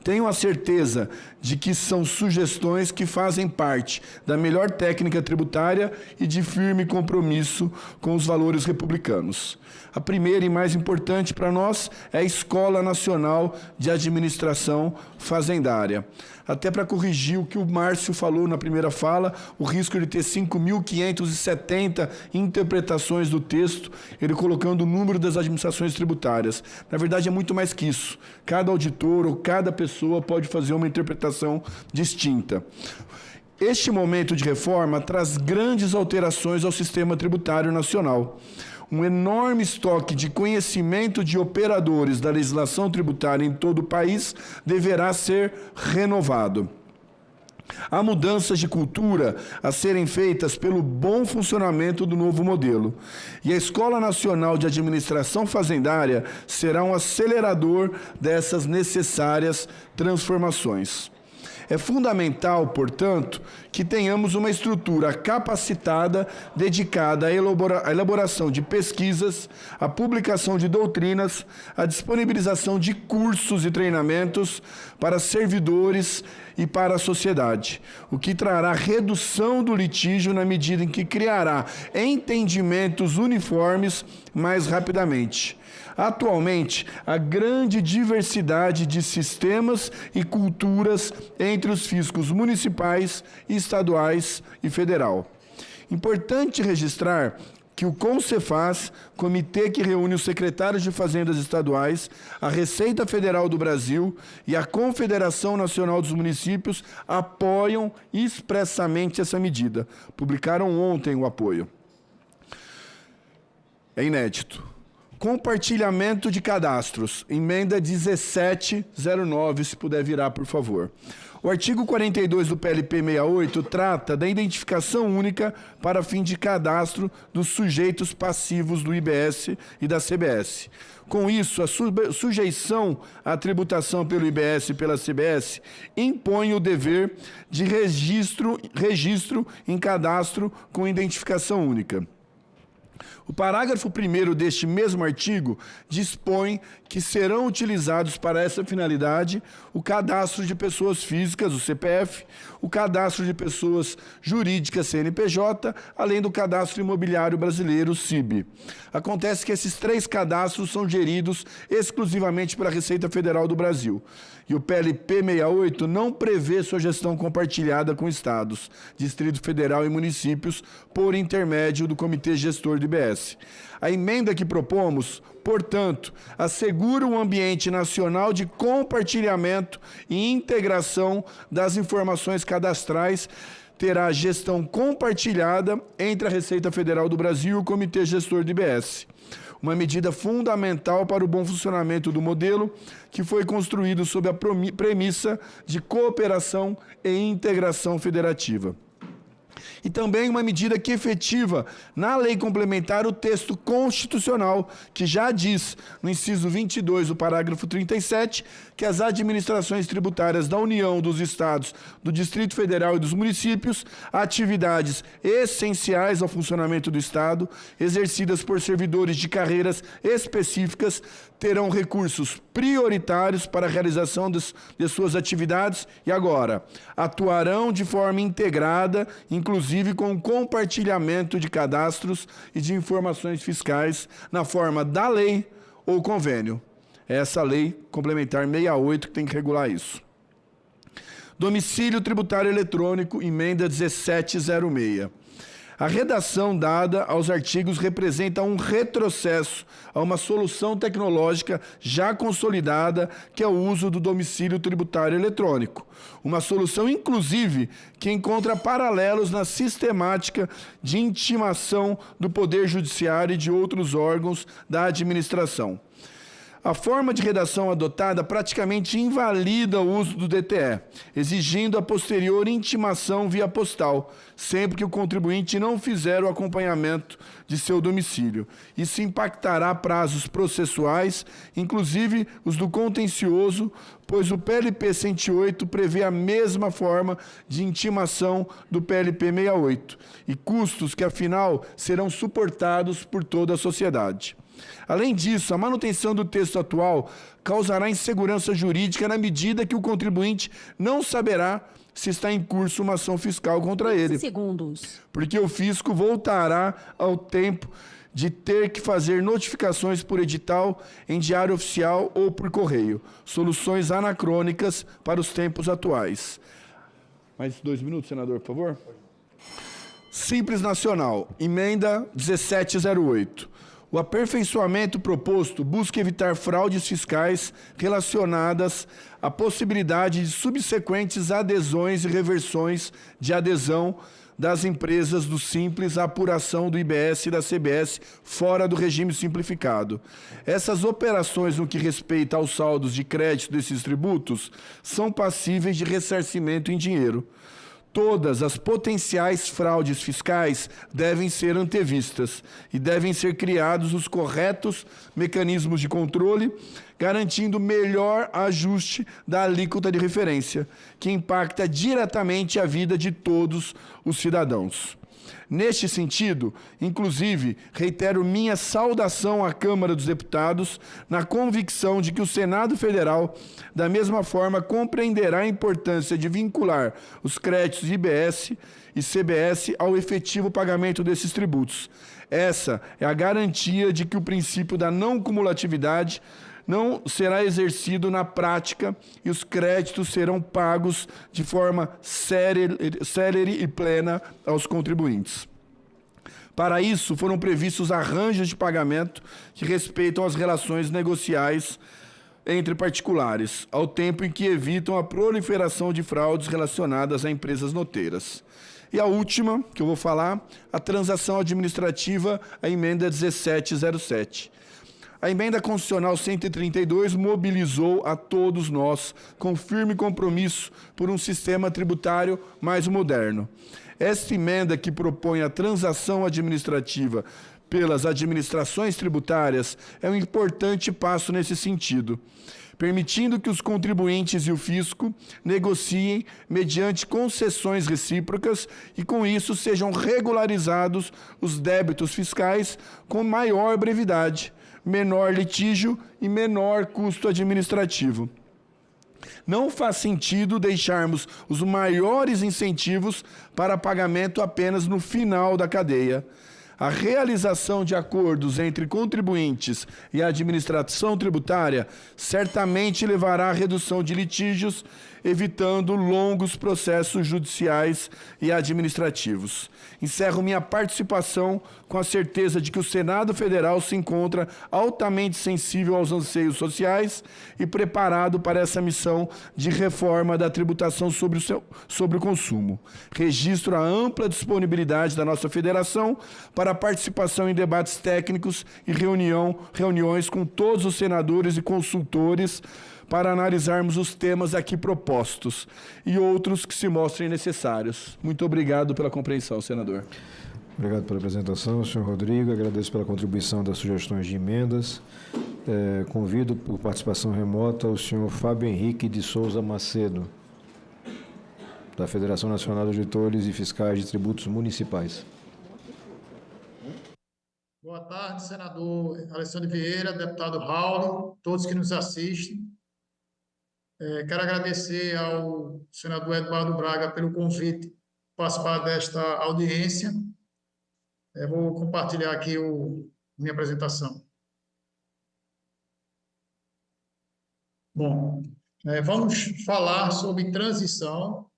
Tenho a certeza de que são sugestões que fazem parte da melhor técnica tributária e de firme compromisso com os valores republicanos. A primeira e mais importante para nós é a Escola Nacional de Administração Fazendária. Até para corrigir o que o Márcio falou na primeira fala, o risco de ter 5.570 interpretações do texto, ele colocando o número das administrações tributárias. Na verdade, é muito mais que isso. Cada auditor ou cada pessoa pode fazer uma interpretação distinta. Este momento de reforma traz grandes alterações ao sistema tributário nacional. Um enorme estoque de conhecimento de operadores da legislação tributária em todo o país deverá ser renovado. Há mudanças de cultura a serem feitas pelo bom funcionamento do novo modelo. E a Escola Nacional de Administração Fazendária será um acelerador dessas necessárias transformações. É fundamental, portanto, que tenhamos uma estrutura capacitada, dedicada à elaboração de pesquisas, à publicação de doutrinas, à disponibilização de cursos e treinamentos para servidores e para a sociedade, o que trará redução do litígio na medida em que criará entendimentos uniformes mais rapidamente. Atualmente, há grande diversidade de sistemas e culturas entre os fiscos municipais, estaduais e federal. Importante registrar que o CONCEFAZ, comitê que reúne os secretários de Fazendas estaduais, a Receita Federal do Brasil e a Confederação Nacional dos Municípios apoiam expressamente essa medida. Publicaram ontem o apoio. É inédito. Compartilhamento de cadastros. Emenda 1709, se puder virar, por favor. O artigo 42 do PLP 68 trata da identificação única para fim de cadastro dos sujeitos passivos do IBS e da CBS. Com isso, a sujeição à tributação pelo IBS e pela CBS impõe o dever de registro em cadastro com identificação única. O parágrafo 1º deste mesmo artigo dispõe que serão utilizados para essa finalidade o cadastro de pessoas físicas, o CPF, o cadastro de pessoas jurídicas, CNPJ, além do cadastro imobiliário brasileiro, o CIB. Acontece que esses 3 cadastros são geridos exclusivamente pela Receita Federal do Brasil. E o PLP 68 não prevê sua gestão compartilhada com estados, Distrito Federal e municípios, por intermédio do Comitê Gestor do IBS. A emenda que propomos, portanto, assegura um ambiente nacional de compartilhamento e integração das informações cadastrais, terá gestão compartilhada entre a Receita Federal do Brasil e o Comitê Gestor do IBS. Uma medida fundamental para o bom funcionamento do modelo, que foi construído sob a premissa de cooperação e integração federativa. E também uma medida que efetiva na lei complementar o texto constitucional, que já diz, no inciso 22 do parágrafo 37, que as administrações tributárias da União, dos Estados, do Distrito Federal e dos municípios, atividades essenciais ao funcionamento do Estado, exercidas por servidores de carreiras específicas, terão recursos prioritários para a realização de suas atividades e agora atuarão de forma integrada, inclusive com compartilhamento de cadastros e de informações fiscais na forma da lei ou convênio. É essa lei complementar 68 que tem que regular isso. Domicílio tributário eletrônico, emenda 1706. A redação dada aos artigos representa um retrocesso a uma solução tecnológica já consolidada, que é o uso do domicílio tributário eletrônico. Uma solução, inclusive, que encontra paralelos na sistemática de intimação do Poder Judiciário e de outros órgãos da administração. A forma de redação adotada praticamente invalida o uso do DTE, exigindo a posterior intimação via postal, sempre que o contribuinte não fizer o acompanhamento de seu domicílio. Isso impactará prazos processuais, inclusive os do contencioso, pois o PLP 108 prevê a mesma forma de intimação do PLP 68, e custos que, afinal, serão suportados por toda a sociedade. Além disso, a manutenção do texto atual causará insegurança jurídica na medida que o contribuinte não saberá se está em curso uma ação fiscal contra ele. Segundos. Porque o fisco voltará ao tempo de ter que fazer notificações por edital, em diário oficial ou por correio. Soluções anacrônicas para os tempos atuais. Mais 2 minutos, senador, por favor. Simples Nacional, emenda 1708. O aperfeiçoamento proposto busca evitar fraudes fiscais relacionadas à possibilidade de subsequentes adesões e reversões de adesão das empresas do Simples à apuração do IBS e da CBS fora do regime simplificado. Essas operações, no que respeita aos saldos de crédito desses tributos, são passíveis de ressarcimento em dinheiro. Todas as potenciais fraudes fiscais devem ser antevistas e devem ser criados os corretos mecanismos de controle, garantindo melhor ajuste da alíquota de referência, que impacta diretamente a vida de todos os cidadãos. Neste sentido, inclusive, reitero minha saudação à Câmara dos Deputados, na convicção de que o Senado Federal, da mesma forma, compreenderá a importância de vincular os créditos IBS e CBS ao efetivo pagamento desses tributos. Essa é a garantia de que o princípio da não cumulatividade não será exercido na prática e os créditos serão pagos de forma célere e plena aos contribuintes. Para isso, foram previstos arranjos de pagamento que respeitam as relações negociais entre particulares, ao tempo em que evitam a proliferação de fraudes relacionadas a empresas noteiras. E a última, que eu vou falar, a transação administrativa, a emenda 1707. A emenda constitucional 132 mobilizou a todos nós com firme compromisso por um sistema tributário mais moderno. Esta emenda, que propõe a transação administrativa pelas administrações tributárias, é um importante passo nesse sentido, permitindo que os contribuintes e o fisco negociem mediante concessões recíprocas e, com isso, sejam regularizados os débitos fiscais com maior brevidade, menor litígio e menor custo administrativo. Não faz sentido deixarmos os maiores incentivos para pagamento apenas no final da cadeia. A realização de acordos entre contribuintes e a administração tributária certamente levará à redução de litígios, evitando longos processos judiciais e administrativos. Encerro minha participação com a certeza de que o Senado Federal se encontra altamente sensível aos anseios sociais e preparado para essa missão de reforma da tributação sobre o consumo. Registro a ampla disponibilidade da nossa federação para a participação em debates técnicos e reuniões com todos os senadores e consultores para analisarmos os temas aqui propostos e outros que se mostrem necessários. Muito obrigado pela compreensão, senador. Obrigado pela apresentação, senhor Rodrigo. Agradeço pela contribuição das sugestões de emendas. Convido por participação remota o senhor Fábio Henrique de Souza Macedo, da Federação Nacional de Auditores e Fiscais de Tributos Municipais. Boa tarde, senador Alessandro Vieira, deputado Raul, todos que nos assistem. Quero agradecer ao senador Eduardo Braga pelo convite para participar desta audiência. Vou compartilhar aqui minha apresentação. Bom, vamos falar sobre transição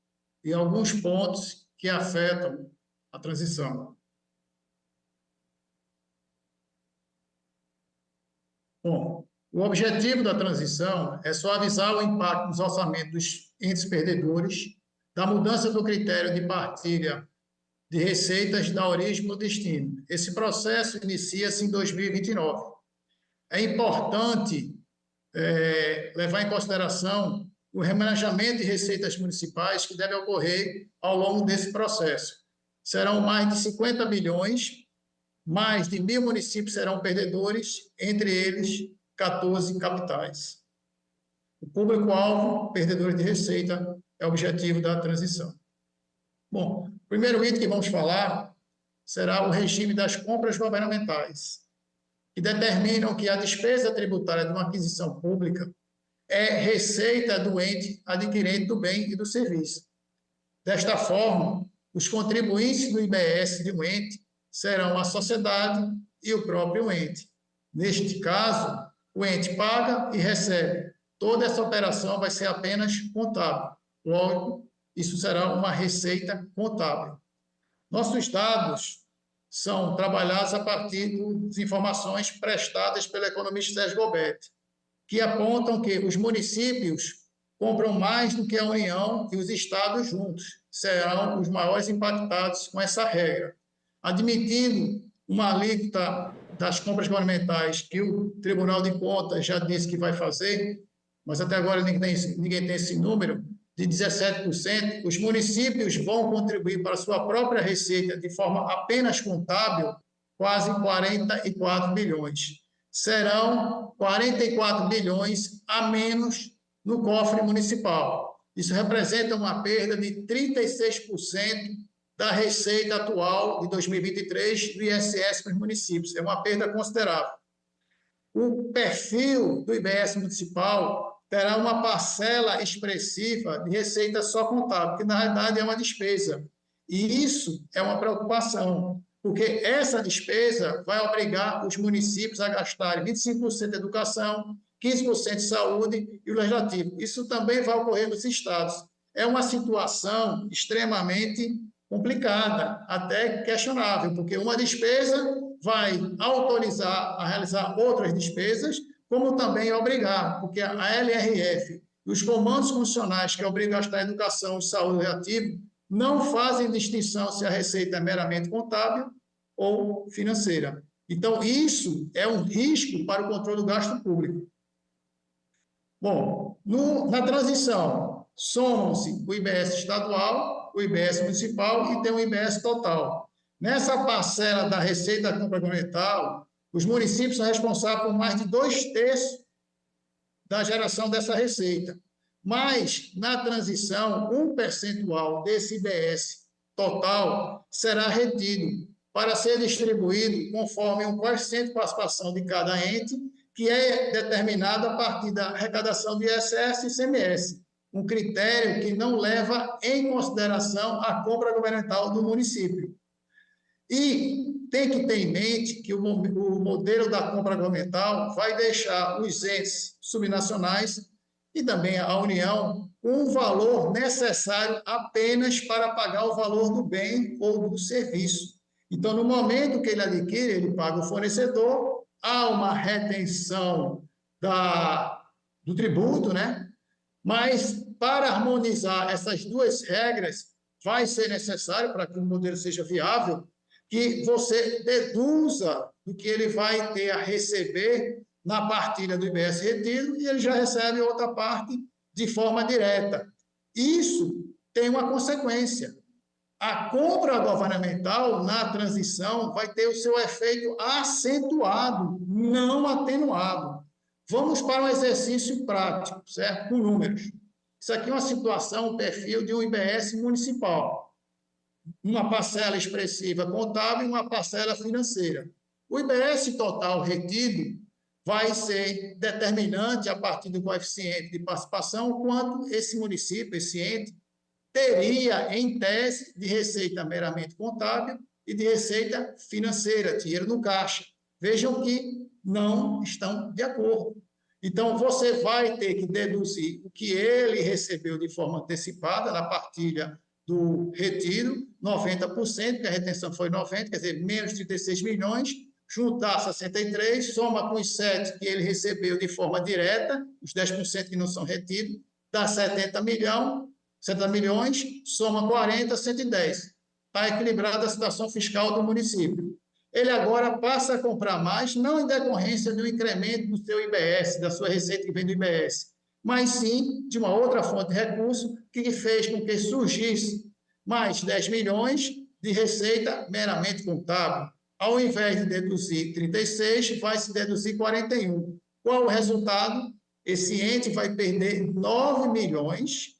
e alguns pontos que afetam a transição. Bom, o objetivo da transição é suavizar o impacto nos orçamentos dos entes perdedores, da mudança do critério de partilha de receitas da origem no destino. Esse processo inicia-se em 2029. É importante levar em consideração o remanejamento de receitas municipais que deve ocorrer ao longo desse processo. Serão mais de 50 bilhões, mais de 1.000 municípios serão perdedores, entre eles 14 capitais. O público-alvo, perdedores de receita, é o objetivo da transição. Bom, o primeiro item que vamos falar será o regime das compras governamentais, que determinam que a despesa tributária de uma aquisição pública é receita do ente adquirente do bem e do serviço. Desta forma, os contribuintes do IBS de um ente serão a sociedade e o próprio ente. Neste caso, o ente paga e recebe. Toda essa operação vai ser apenas contábil. Logo, isso será uma receita contábil. Nossos dados são trabalhados a partir das informações prestadas pelo economista Sérgio Gobetti, que apontam que os municípios compram mais do que a União e os estados juntos serão os maiores impactados com essa regra, admitindo uma alíquota das compras governamentais que o Tribunal de Contas já disse que vai fazer, mas até agora ninguém tem esse número, de 17%, os municípios vão contribuir para a sua própria receita de forma apenas contábil, quase 44 bilhões. Serão 44 bilhões a menos no cofre municipal. Isso representa uma perda de 36% da receita atual de 2023 do ISS para os municípios. É uma perda considerável. O perfil do IBS municipal terá uma parcela expressiva de receita só contábil, que na realidade é uma despesa. E isso é uma preocupação, porque essa despesa vai obrigar os municípios a gastarem 25% de educação, 15% de saúde e o legislativo. Isso também vai ocorrer nos estados. É uma situação extremamente complicada, até questionável, porque uma despesa vai autorizar a realizar outras despesas, como também obrigar, porque a LRF e os comandos funcionais que obrigam a gastar educação, saúde e ativo não fazem distinção se a receita é meramente contábil ou financeira. Então, isso é um risco para o controle do gasto público. Bom, na transição, somam-se o IBS estadual, o IBS municipal e tem o IBS total. Nessa parcela da receita complementar, os municípios são responsáveis por mais de 2/3 da geração dessa receita. Mas, na transição, um percentual desse IBS total será retido para ser distribuído conforme um coeficiente de participação de cada ente, que é determinado a partir da arrecadação de ISS e ICMS, um critério que não leva em consideração a compra governamental do município. E tem que ter em mente que o modelo da compra governamental vai deixar os entes subnacionais e também a União com um valor necessário apenas para pagar o valor do bem ou do serviço. Então, no momento que ele adquire, ele paga o fornecedor, há uma retenção do tributo, né? Mas, para harmonizar essas duas regras, vai ser necessário, para que o modelo seja viável, que você deduza do que ele vai ter a receber na partilha do IBS retido e ele já recebe outra parte de forma direta. Isso tem uma consequência. A compra governamental na transição vai ter o seu efeito acentuado, não atenuado. Vamos para um exercício prático, certo? Com números. Isso aqui é uma situação, um perfil de um IBS municipal. Uma parcela expressiva contábil e uma parcela financeira. O IBS total retido vai ser determinante a partir do coeficiente de participação quanto esse município, esse ente, teria, em tese, de receita meramente contábil e de receita financeira, dinheiro no caixa. Vejam que não estão de acordo. Então, você vai ter que deduzir o que ele recebeu de forma antecipada na partilha do retiro, 90%, que a retenção foi 90%, quer dizer, menos 36 milhões, juntar 63, soma com os 7 que ele recebeu de forma direta, os 10% que não são retidos, dá 70 milhões, soma 40, 110. Está equilibrada a situação fiscal do município. Ele agora passa a comprar mais, não em decorrência do incremento do seu IBS, da sua receita que vem do IBS, mas sim de uma outra fonte de recurso que fez com que surgisse mais 10 milhões de receita meramente contábil. Ao invés de deduzir 36, vai se deduzir 41. Qual o resultado? Esse ente vai perder 9 milhões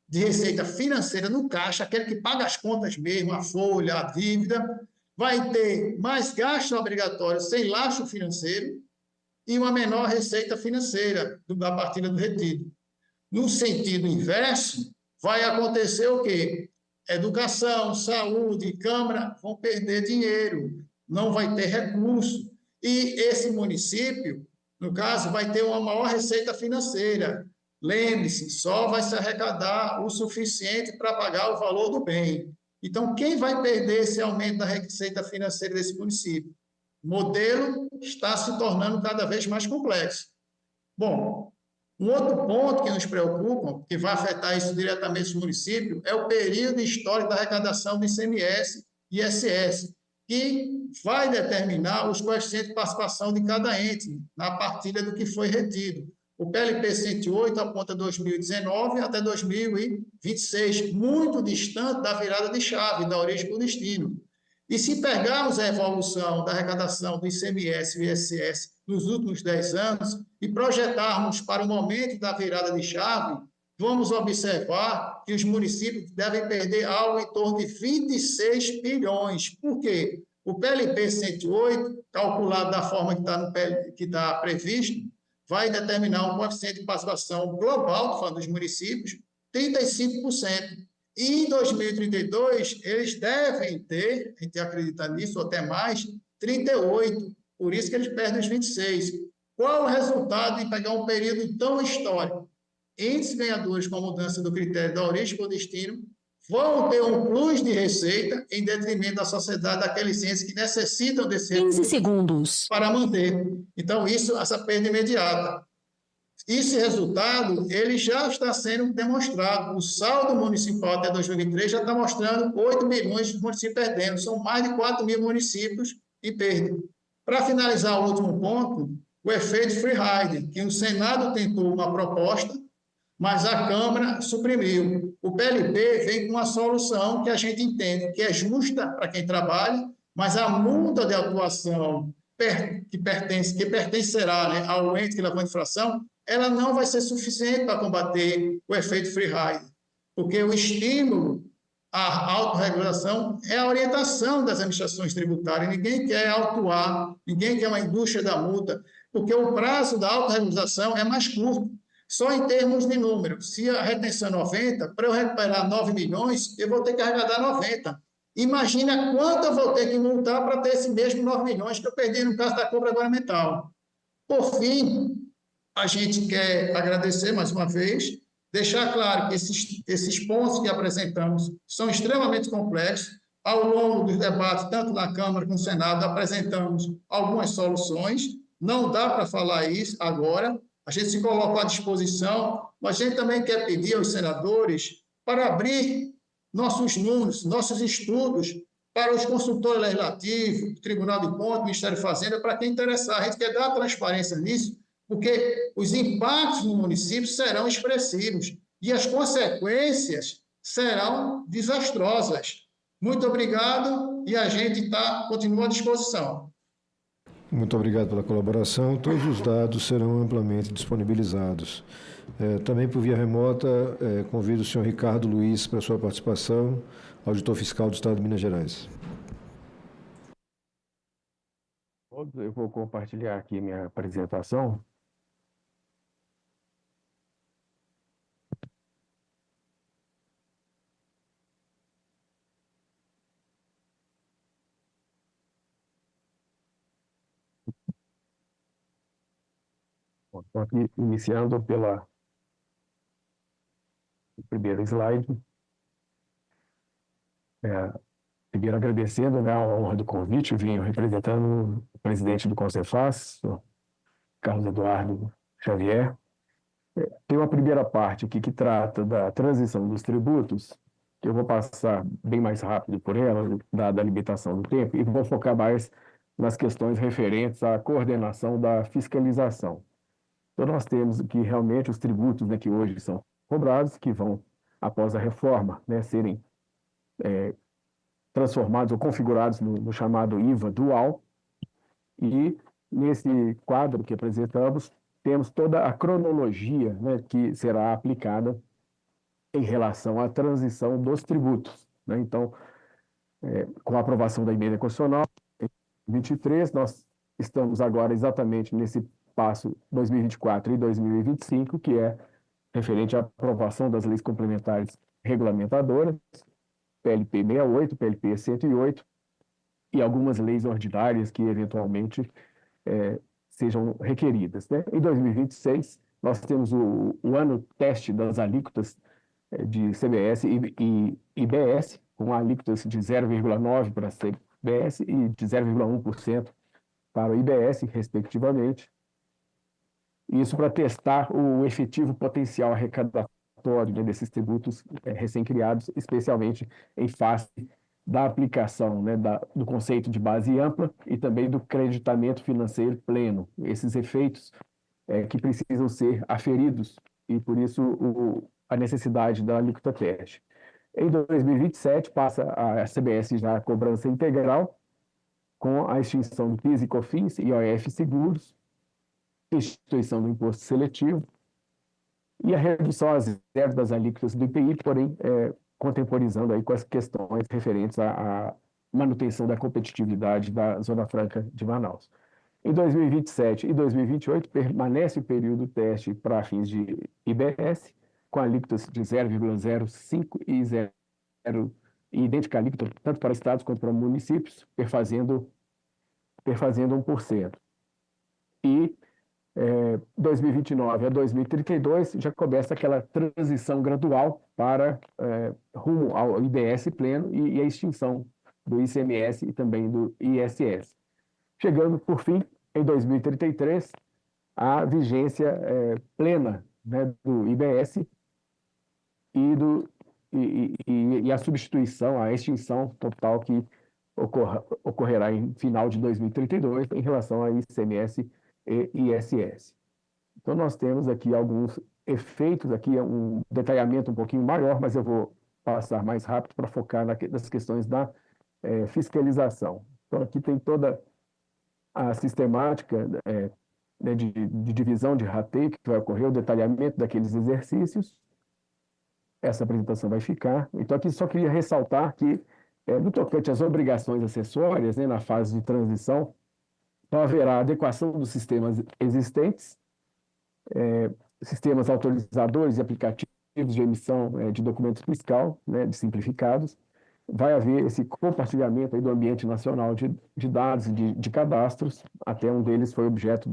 de receita financeira no caixa, aquele que paga as contas mesmo, a folha, a dívida, vai ter mais gasto obrigatório sem lastro financeiro e uma menor receita financeira da partilha do retido. No sentido inverso, vai acontecer o quê? Educação, saúde, Câmara vão perder dinheiro, não vai ter recurso. E esse município, no caso, vai ter uma maior receita financeira. Lembre-se, só vai se arrecadar o suficiente para pagar o valor do bem. Então, quem vai perder esse aumento da receita financeira desse município? O modelo está se tornando cada vez mais complexo. Bom, um outro ponto que nos preocupa, que vai afetar isso diretamente no município, é o período histórico da arrecadação do ICMS e ISS, que vai determinar os coeficientes de participação de cada ente na partilha do que foi retido. O PLP 108 aponta 2019 até 2026, muito distante da virada de chave, da origem para o destino. E se pegarmos a evolução da arrecadação do ICMS e ISS nos últimos 10 anos e projetarmos para o momento da virada de chave, vamos observar que os municípios devem perder algo em torno de 26 bilhões. Por quê? O PLP 108, calculado da forma que está previsto, vai determinar um coeficiente de participação global, falando dos municípios, 35%. E em 2032, eles devem ter, a gente acredita nisso, ou até mais, 38%. Por isso que eles perdem os 26%. Qual o resultado de pegar um período tão histórico? Entes ganhadores com a mudança do critério da origem para o destino vão ter um plus de receita em detrimento da sociedade, daqueles entes que necessitam desse 15 segundos. para manter. Então, essa perda imediata. Esse resultado, ele já está sendo demonstrado. O saldo municipal até 2023 já está mostrando 8 milhões de municípios perdendo. São mais de 4 mil municípios em perda. Para finalizar o último ponto, o efeito free ride, que o Senado tentou uma proposta, mas a Câmara suprimiu. O PLP vem com uma solução que a gente entende que é justa para quem trabalha, mas a multa de atuação que pertencerá, né, ao ente que levou a infração, ela não vai ser suficiente para combater o efeito free ride, porque o estímulo à autorregulação é a orientação das administrações tributárias. Ninguém quer autuar, ninguém quer uma indústria da multa, porque o prazo da autorregulação é mais curto. Só em termos de número, se a retenção é 90, para eu recuperar 9 milhões, eu vou ter que arrecadar 90. Imagina quanto eu vou ter que multar para ter esse mesmo 9 milhões que eu perdi no caso da compra governamental. Por fim, a gente quer agradecer mais uma vez, deixar claro que esses pontos que apresentamos são extremamente complexos. Ao longo dos debates, tanto na Câmara como no Senado, apresentamos algumas soluções. Não dá para falar isso agora, a gente se coloca à disposição, mas a gente também quer pedir aos senadores para abrir nossos números, nossos estudos para os consultores legislativos, Tribunal de Contas, Ministério da Fazenda, para quem interessar. A gente quer dar transparência nisso, porque os impactos no município serão expressivos e as consequências serão desastrosas. Muito obrigado e a gente continua à disposição. Muito obrigado pela colaboração. Todos os dados serão amplamente disponibilizados. Também por via remota, convido o senhor Ricardo Luiz para sua participação, auditor fiscal do Estado de Minas Gerais. Eu vou compartilhar aqui minha apresentação. Estou aqui iniciando pelo primeiro slide. Primeiro agradecendo, né, a honra do convite, venho representando o presidente do Concefaz, o Carlos Eduardo Xavier. Tem uma primeira parte aqui que trata da transição dos tributos, que eu vou passar bem mais rápido por ela, dada a limitação do tempo, e vou focar mais nas questões referentes à coordenação da fiscalização. Então, nós temos aqui realmente os tributos, né, que hoje são cobrados, que vão, após a reforma, né, serem transformados ou configurados no chamado IVA dual. E nesse quadro que apresentamos, temos toda a cronologia, né, que será aplicada em relação à transição dos tributos, né? Então, com a aprovação da emenda constitucional, em 2023, nós estamos agora exatamente nesse passo 2024 e 2025, que é referente à aprovação das leis complementares regulamentadoras, PLP 68, PLP 108, e algumas leis ordinárias que eventualmente sejam requeridas, né? Em 2026, nós temos o ano teste das alíquotas de CBS e IBS, com alíquotas de 0,9% para a CBS e de 0,1% para o IBS, respectivamente. Isso para testar o efetivo potencial arrecadatório, né, desses tributos recém-criados, especialmente em face da aplicação, né, do conceito de base ampla e também do creditamento financeiro pleno. Esses efeitos que precisam ser aferidos e, por isso, a necessidade da alíquota teste. Em 2027, passa a CBS já a cobrança integral, com a extinção do PIS e COFINS, IOF Seguros, instituição do imposto seletivo e a redução a zero das alíquotas do IPI, porém contemporizando aí com as questões referentes à manutenção da competitividade da Zona Franca de Manaus. Em 2027 e 2028 permanece o período teste para fins de IBS, com alíquotas de 0,05 e 0, e idêntica alíquota tanto para estados quanto para municípios, perfazendo 1%. E 2029 a 2032 já começa aquela transição gradual para rumo ao IBS pleno e a extinção do ICMS e também do ISS. Chegando, por fim, em 2033, a vigência plena, né, do IBS e a substituição, a extinção total que ocorrerá em final de 2032 em relação a ICMS e ISS. Então, nós temos aqui alguns efeitos, aqui um detalhamento um pouquinho maior, mas eu vou passar mais rápido para focar nas questões da fiscalização. Então, aqui tem toda a sistemática né, de divisão de rateio que vai ocorrer, o detalhamento daqueles exercícios. Essa apresentação vai ficar. Então, aqui só queria ressaltar que, no tocante às obrigações acessórias, né, na fase de transição, então haverá adequação dos sistemas existentes, sistemas autorizadores e aplicativos de emissão de documento fiscal, né, de simplificados. Vai haver esse compartilhamento aí do ambiente nacional de dados e de cadastros. Até um deles foi objeto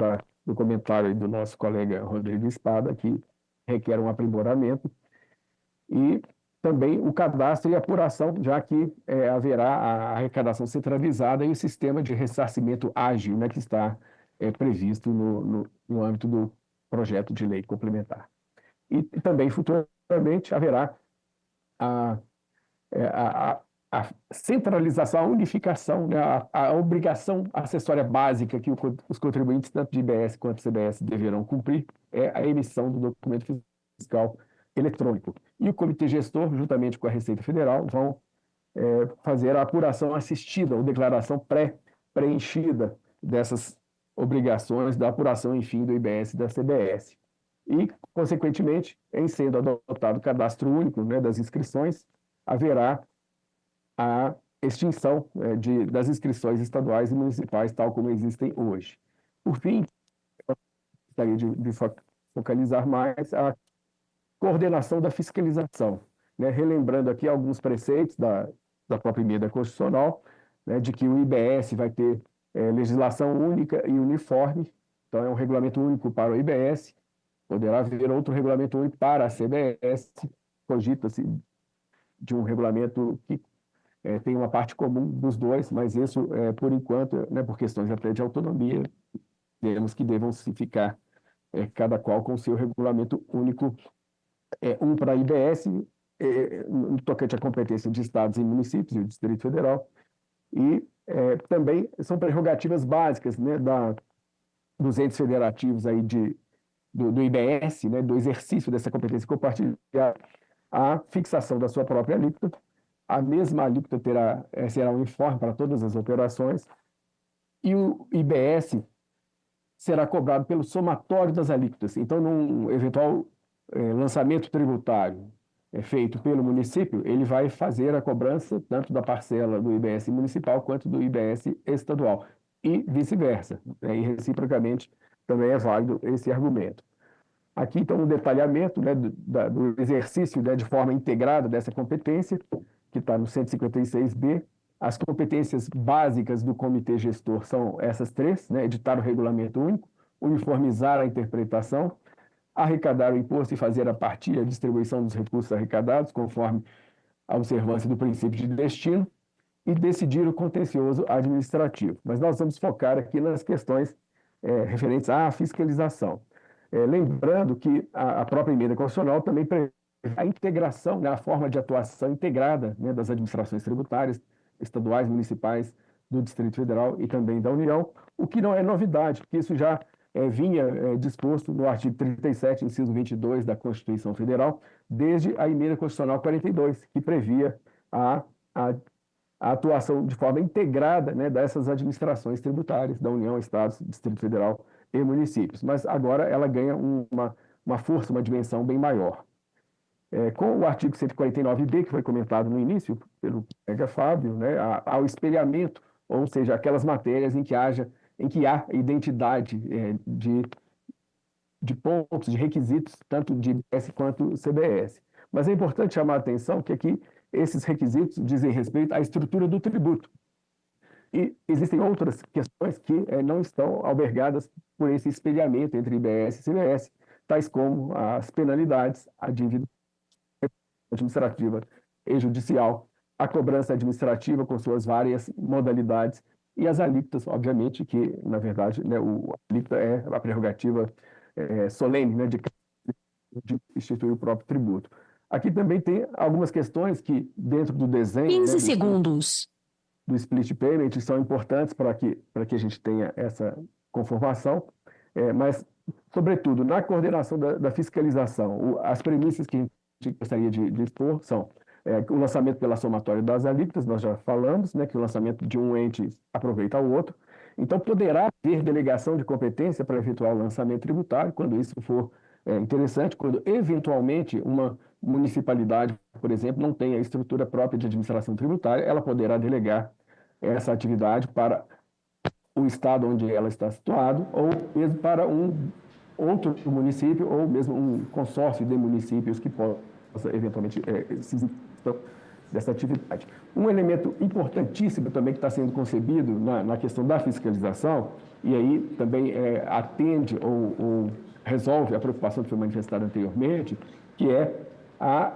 do comentário aí do nosso colega Rodrigo Espada, que requer um aprimoramento. E também o cadastro e apuração, já que haverá a arrecadação centralizada e o sistema de ressarcimento ágil, né, que está previsto no âmbito do projeto de lei complementar. E também, futuramente, haverá a centralização, a unificação, né, a obrigação acessória básica que os contribuintes, tanto de IBS quanto CBS, deverão cumprir, é a emissão do documento fiscal eletrônico. E o Comitê Gestor, juntamente com a Receita Federal, vão fazer a apuração assistida ou declaração pré-preenchida dessas obrigações da apuração, enfim, do IBS e da CBS. E, consequentemente, em sendo adotado o cadastro único, né, das inscrições, haverá a extinção das inscrições estaduais e municipais, tal como existem hoje. Por fim, eu gostaria de focalizar mais a coordenação da fiscalização, né? Relembrando aqui alguns preceitos da própria emenda constitucional, né, de que o IBS vai ter legislação única e uniforme, então é um regulamento único para o IBS, poderá haver outro regulamento único para a CBS, cogita-se de um regulamento que tem uma parte comum dos dois, mas isso, por enquanto, né, por questões até de autonomia, temos que devam se ficar cada qual com o seu regulamento único, um para a IBS, no tocante à competência de estados e municípios e o Distrito Federal, e também são prerrogativas básicas, né, dos entes federativos aí do IBS, né, do exercício dessa competência compartilhada, a fixação da sua própria alíquota. A mesma alíquota será uniforme para todas as operações, e o IBS será cobrado pelo somatório das alíquotas. Então, num eventual lançamento tributário feito pelo município, ele vai fazer a cobrança tanto da parcela do IBS municipal quanto do IBS estadual, e vice-versa, né? E reciprocamente também é válido esse argumento. Aqui, então, um detalhamento, né, do exercício, né, de forma integrada dessa competência, que está no 156B. As competências básicas do Comitê Gestor são essas três, né, editar o regulamento único, uniformizar a interpretação, arrecadar o imposto e fazer a partilha, a distribuição dos recursos arrecadados, conforme a observância do princípio de destino, e decidir o contencioso administrativo. Mas nós vamos focar aqui nas questões referentes à fiscalização. Lembrando que a própria emenda constitucional também prevê a integração, né, a forma de atuação integrada, né, das administrações tributárias, estaduais, municipais, do Distrito Federal e também da União, o que não é novidade, porque isso já vinha disposto no artigo 37, inciso 22 da Constituição Federal, desde a emenda constitucional 42, que previa a atuação de forma integrada, né, dessas administrações tributárias da União, Estados, Distrito Federal e municípios. Mas agora ela ganha uma força, uma dimensão bem maior. Com o artigo 149B, que foi comentado no início pelo colega Fábio, né, ao espelhamento, ou seja, aquelas matérias em que há identidade de pontos, de requisitos, tanto de IBS quanto CBS. Mas é importante chamar a atenção que aqui esses requisitos dizem respeito à estrutura do tributo. E existem outras questões que não estão albergadas por esse espelhamento entre IBS e CBS, tais como as penalidades, a dívida administrativa e judicial, a cobrança administrativa com suas várias modalidades e as alíquotas, obviamente, que, na verdade, né, a alíquota é a prerrogativa solene, né, de instituir o próprio tributo. Aqui também tem algumas questões que, dentro do desenho... 15 segundos. Do split payment, são importantes para que a gente tenha essa conformação, mas, sobretudo, na coordenação da fiscalização, as premissas que a gente gostaria de expor são o lançamento pela somatória das alíquotas, nós já falamos, né, que o lançamento de um ente aproveita o outro, então poderá haver delegação de competência para efetuar o lançamento tributário, quando isso for interessante, quando eventualmente uma municipalidade, por exemplo, não tem a estrutura própria de administração tributária, ela poderá delegar essa atividade para o estado onde ela está situado, ou mesmo para um outro município, ou mesmo um consórcio de municípios que possa eventualmente se dessa atividade. Um elemento importantíssimo também que está sendo concebido na questão da fiscalização, e aí também atende ou resolve a preocupação que foi manifestada anteriormente, que é a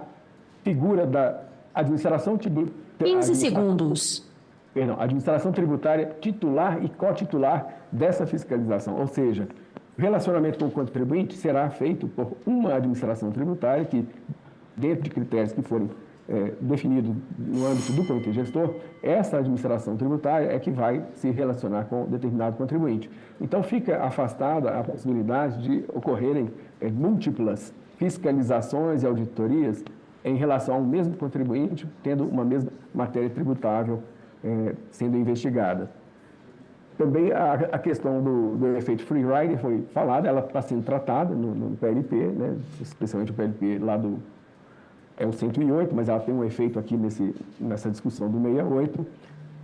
figura da administração tributária. 15 segundos. Perdão, administração tributária titular e cotitular dessa fiscalização, ou seja, o relacionamento com o contribuinte será feito por uma administração tributária que, dentro de critérios que forem definidos no âmbito do comitê gestor, essa administração tributária é que vai se relacionar com determinado contribuinte. Então, fica afastada a possibilidade de ocorrerem múltiplas fiscalizações e auditorias em relação ao mesmo contribuinte, tendo uma mesma matéria tributável sendo investigada. Também a questão do efeito free rider foi falada, ela está sendo tratada no PLP, né, especialmente o PLP lá é o 108, mas ela tem um efeito aqui nessa discussão do 68,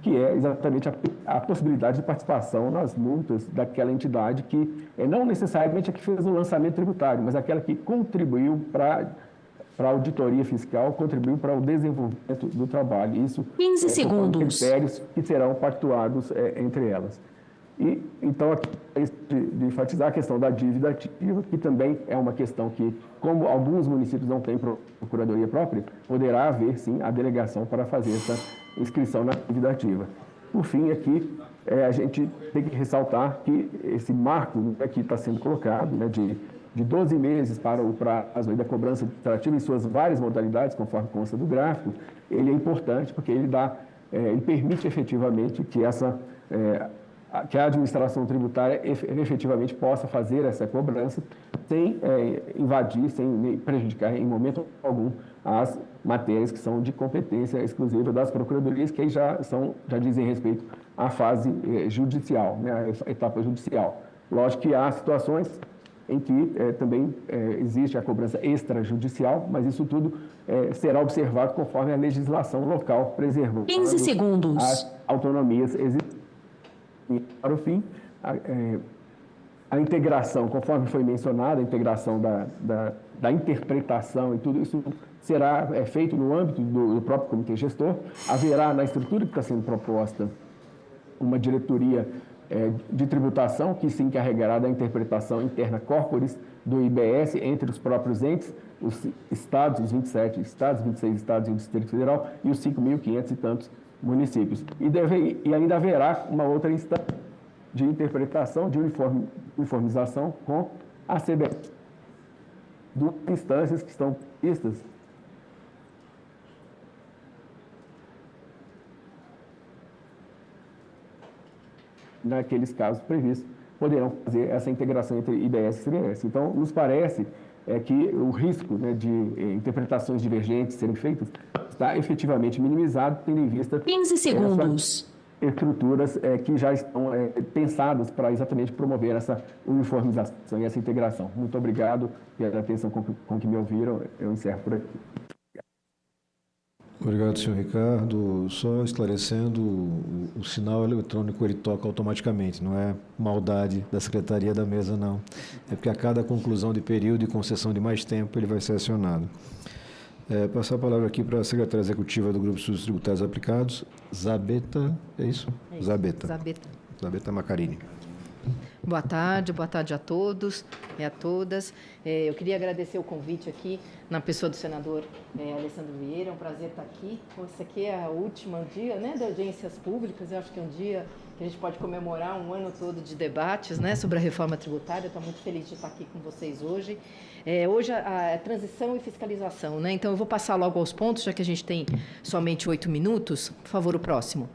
que é exatamente a possibilidade de participação nas multas daquela entidade que não necessariamente a que fez o lançamento tributário, mas aquela que contribuiu para a auditoria fiscal, contribuiu para o desenvolvimento do trabalho. Isso 15 segundos. Critérios que serão pactuados entre elas. E, então, aqui, de enfatizar a questão da dívida ativa, que também é uma questão que, como alguns municípios não têm procuradoria própria, poderá haver, sim, a delegação para fazer essa inscrição na dívida ativa. Por fim, aqui, a gente tem que ressaltar que esse marco que está sendo colocado, né, de 12 meses para o prazo da cobrança administrativa em suas várias modalidades, conforme consta do gráfico, ele é importante porque ele permite efetivamente que a administração tributária efetivamente possa fazer essa cobrança sem invadir, sem prejudicar em momento algum as matérias que são de competência exclusiva das procuradorias, que aí já dizem respeito à fase judicial, né, a etapa judicial. Lógico que há situações em que também existe a cobrança extrajudicial, mas isso tudo será observado conforme a legislação local, preservando 15 segundos. As autonomias existentes. E, para o fim, a integração, conforme foi mencionado, a integração da interpretação e tudo isso será feito no âmbito do próprio comitê gestor. Haverá, na estrutura que está sendo proposta, uma diretoria de tributação que se encarregará da interpretação interna corporis do IBS entre os próprios entes, os estados, os 27 estados, 26 estados e o Distrito Federal e os 5.500 e tantos municípios. E ainda haverá uma outra instância de interpretação, de uniformização com a CBS. Duas instâncias que estão vistas naqueles casos previstos, poderão fazer essa integração entre IBS e CBS. Então, nos parece que o risco, né, de interpretações divergentes serem feitas está efetivamente minimizado, tendo em vista 15 segundos. Estruturas que já estão pensadas para exatamente promover essa uniformização e essa integração. Muito obrigado pela atenção com que me ouviram. Eu encerro por aqui. Obrigado, senhor Ricardo. Só esclarecendo, o sinal eletrônico ele toca automaticamente, não é maldade da Secretaria da Mesa, não. É porque a cada conclusão de período e concessão de mais tempo ele vai ser acionado. Passar a palavra aqui para a secretária executiva do Grupo de Estudos Tributários Aplicados, Zabeta, é isso? É isso. Zabeta Macarini. Boa tarde a todos e a todas. Eu queria agradecer o convite aqui na pessoa do senador Alessandro Vieira. É um prazer estar aqui. Esse aqui é o último dia, né, de audiências públicas. Eu acho que é um dia que a gente pode comemorar um ano todo de debates, né, sobre a reforma tributária. Eu estou muito feliz de estar aqui com vocês hoje. Hoje a transição e fiscalização, né? Então eu vou passar logo aos pontos, já que a gente tem somente 8 minutos. Por favor, o próximo.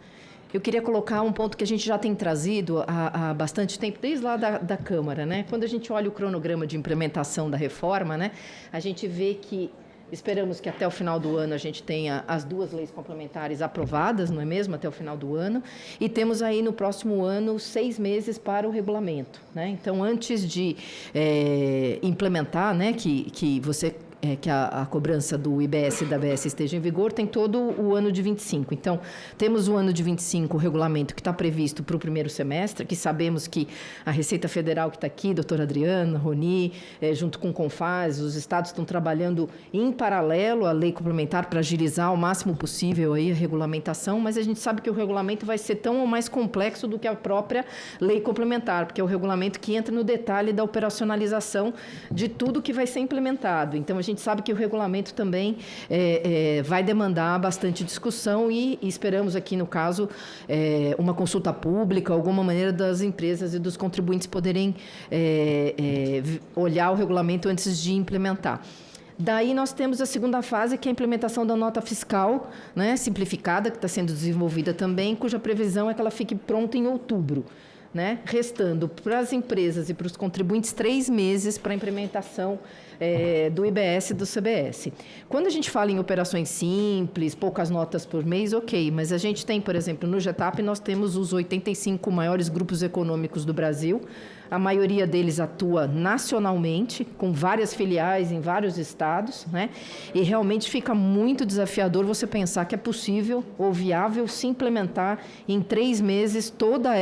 Eu queria colocar um ponto que a gente já tem trazido há bastante tempo, desde lá da Câmara, né? Quando a gente olha o cronograma de implementação da reforma, né, a gente vê que esperamos que até o final do ano a gente tenha as 2 leis complementares aprovadas, não é mesmo? Até o final do ano. E temos aí no próximo ano 6 meses para o regulamento, né? Então, antes de implementar, né, que a cobrança do IBS e da ABS esteja em vigor, tem todo o ano de 25. Então, temos o ano de 25, o regulamento que está previsto para o primeiro semestre, que sabemos que a Receita Federal que está aqui, doutora Adriana, Roni, junto com o CONFAS, os estados estão trabalhando em paralelo à lei complementar para agilizar o máximo possível aí a regulamentação, mas a gente sabe que o regulamento vai ser tão ou mais complexo do que a própria lei complementar, porque é o regulamento que entra no detalhe da operacionalização de tudo que vai ser implementado. Então, a gente sabe que o regulamento também vai demandar bastante discussão e esperamos aqui, no caso, uma consulta pública, alguma maneira das empresas e dos contribuintes poderem olhar o regulamento antes de implementar. Daí nós temos a segunda fase, que é a implementação da nota fiscal, né, simplificada, que está sendo desenvolvida também, cuja previsão é que ela fique pronta em outubro. Né? Restando para as empresas e para os contribuintes 3 meses para a implementação do IBS e do CBS. Quando a gente fala em operações simples, poucas notas por mês, ok, mas a gente tem, por exemplo, no GETAP, nós temos os 85 maiores grupos econômicos do Brasil. A maioria deles atua nacionalmente, com várias filiais em vários estados, né? E realmente fica muito desafiador você pensar que é possível ou viável se implementar em 3 meses toda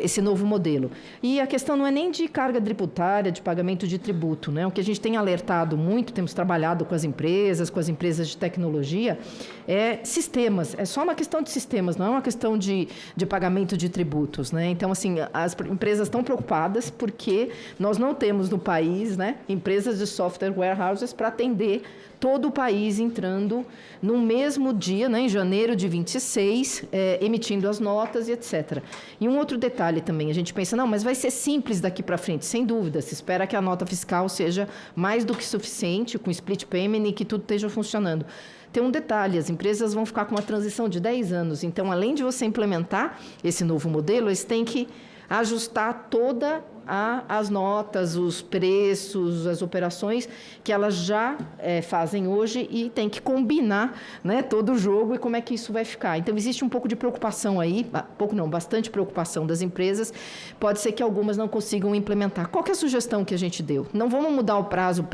esse novo modelo. E a questão não é nem de carga tributária, de pagamento de tributo, né? O que a gente tem alertado muito, temos trabalhado com as empresas de tecnologia, é sistemas. É só uma questão de sistemas, não é uma questão de pagamento de tributos, né? Então, assim, as empresas estão preocupadas porque nós não temos no país, né, empresas de software warehouses para atender todo o país entrando no mesmo dia, né, em janeiro de 26, emitindo as notas e etc. E um outro detalhe também, a gente pensa, não, mas vai ser simples daqui para frente, sem dúvida, se espera que a nota fiscal seja mais do que suficiente, com split payment e que tudo esteja funcionando. Tem um detalhe, as empresas vão ficar com uma transição de 10 anos, então, além de você implementar esse novo modelo, eles têm que ajustar toda as notas, os preços, as operações que elas já fazem hoje e tem que combinar, né, todo o jogo e como é que isso vai ficar. Então, existe um pouco de preocupação aí, bastante preocupação das empresas. Pode ser que algumas não consigam implementar. Qual que é a sugestão que a gente deu? Não vamos mudar o prazo.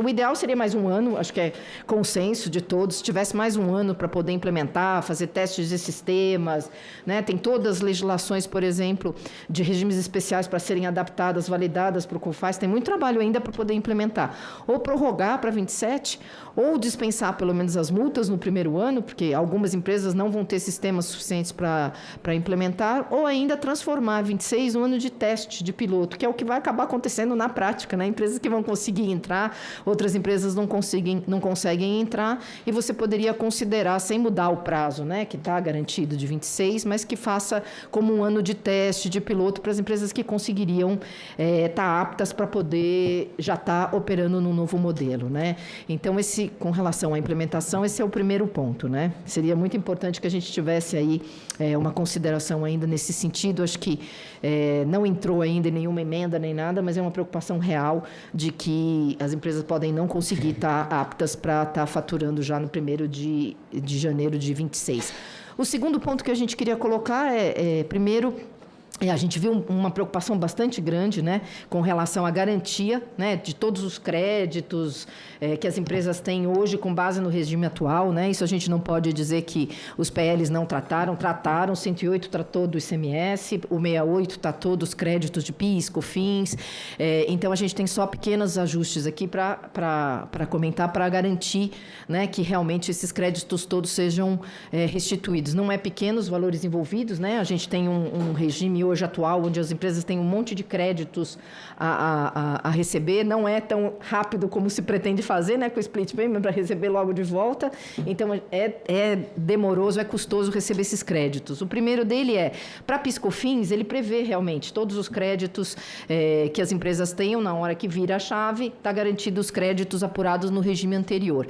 O ideal seria mais um ano, acho que é consenso de todos, se tivesse mais um ano para poder implementar, fazer testes de sistemas, né? Tem todas as legislações, por exemplo, de regimes especiais para serem adaptadas, validadas para o CONFAS, tem muito trabalho ainda para poder implementar. Ou prorrogar para 27, ou dispensar pelo menos as multas no primeiro ano, porque algumas empresas não vão ter sistemas suficientes para implementar, ou ainda transformar 26 um ano de teste, de piloto, que é o que vai acabar acontecendo na prática, né? Empresas que vão conseguir entrar, outras empresas não conseguem entrar, e você poderia considerar, sem mudar o prazo, né, que está garantido de 26, mas que faça como um ano de teste, de piloto, para as empresas que conseguiriam estar aptas para poder já estar operando no novo modelo, né? Então, com relação à implementação, esse é o primeiro ponto, né? Seria muito importante que a gente tivesse aí uma consideração ainda nesse sentido. Acho que não entrou ainda em nenhuma emenda nem nada, mas é uma preocupação real de que as empresas podem não conseguir estar aptas para estar faturando já no 1º de janeiro de 26. O segundo ponto que a gente queria colocar primeiro, A gente viu uma preocupação bastante grande, né, com relação à garantia, né, de todos os créditos que as empresas têm hoje com base no regime atual, né? Isso a gente não pode dizer que os PLs não trataram, o 108 tratou do ICMS, o 68 tratou dos créditos de PIS, COFINS, então a gente tem só pequenos ajustes aqui para comentar, para garantir, né, que realmente esses créditos todos sejam restituídos. Não é pequenos valores envolvidos, né? A gente tem um regime hoje atual, onde as empresas têm um monte de créditos a receber, não é tão rápido como se pretende fazer, né, com o split payment, para receber logo de volta. Então, é demoroso, é custoso receber esses créditos. O primeiro dele para PIS/COFINS, ele prevê realmente todos os créditos que as empresas tenham na hora que vira a chave, está garantido os créditos apurados no regime anterior.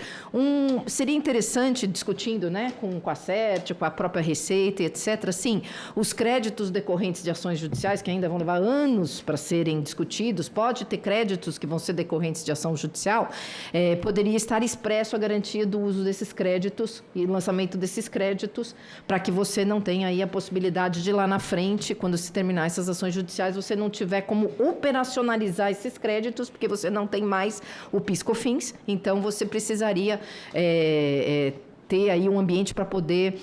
Seria interessante, discutindo, né, com a CERT, com a própria Receita, etc., sim, os créditos decorrentes de ações judiciais, que ainda vão levar anos para serem discutidos, pode ter créditos que vão ser decorrentes de ação judicial, poderia estar expresso a garantia do uso desses créditos e lançamento desses créditos, para que você não tenha aí a possibilidade de lá na frente, quando se terminar essas ações judiciais, você não tiver como operacionalizar esses créditos, porque você não tem mais o PIS/COFINS, então você precisaria ter aí um ambiente para poder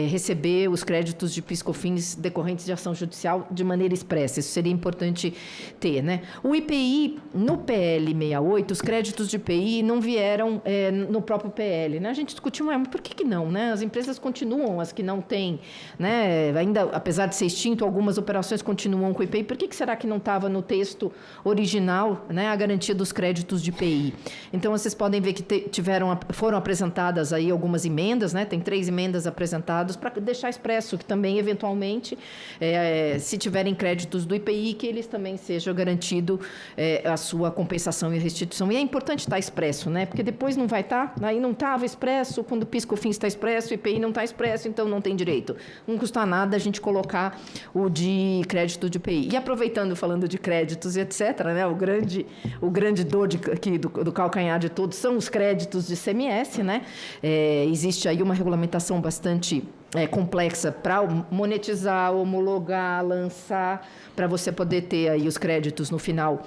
receber os créditos de PIS/COFINS decorrentes de ação judicial de maneira expressa. Isso seria importante ter, né? O IPI, no PL 68, os créditos de IPI não vieram no próprio PL, né? A gente discutiu, mas por que não, né? As empresas continuam, as que não têm, né? Ainda, apesar de ser extinto, algumas operações continuam com o IPI. Por que será que não estava no texto original, né, a garantia dos créditos de IPI? Então, vocês podem ver que foram apresentadas aí algumas emendas, né? Tem 3 emendas apresentadas para deixar expresso que também, eventualmente, se tiverem créditos do IPI, que eles também sejam garantido a sua compensação e restituição. E é importante estar expresso, né? Porque depois não vai estar, aí não estava expresso, quando o PIS/COFINS está expresso, o IPI não está expresso, então não tem direito. Não custa nada a gente colocar o de crédito de IPI. E aproveitando, falando de créditos e etc., né? O grande dor aqui do calcanhar de todos são os créditos de ICMS, né? Existe aí uma regulamentação bastante complexa para monetizar, homologar, lançar, para você poder ter aí os créditos no final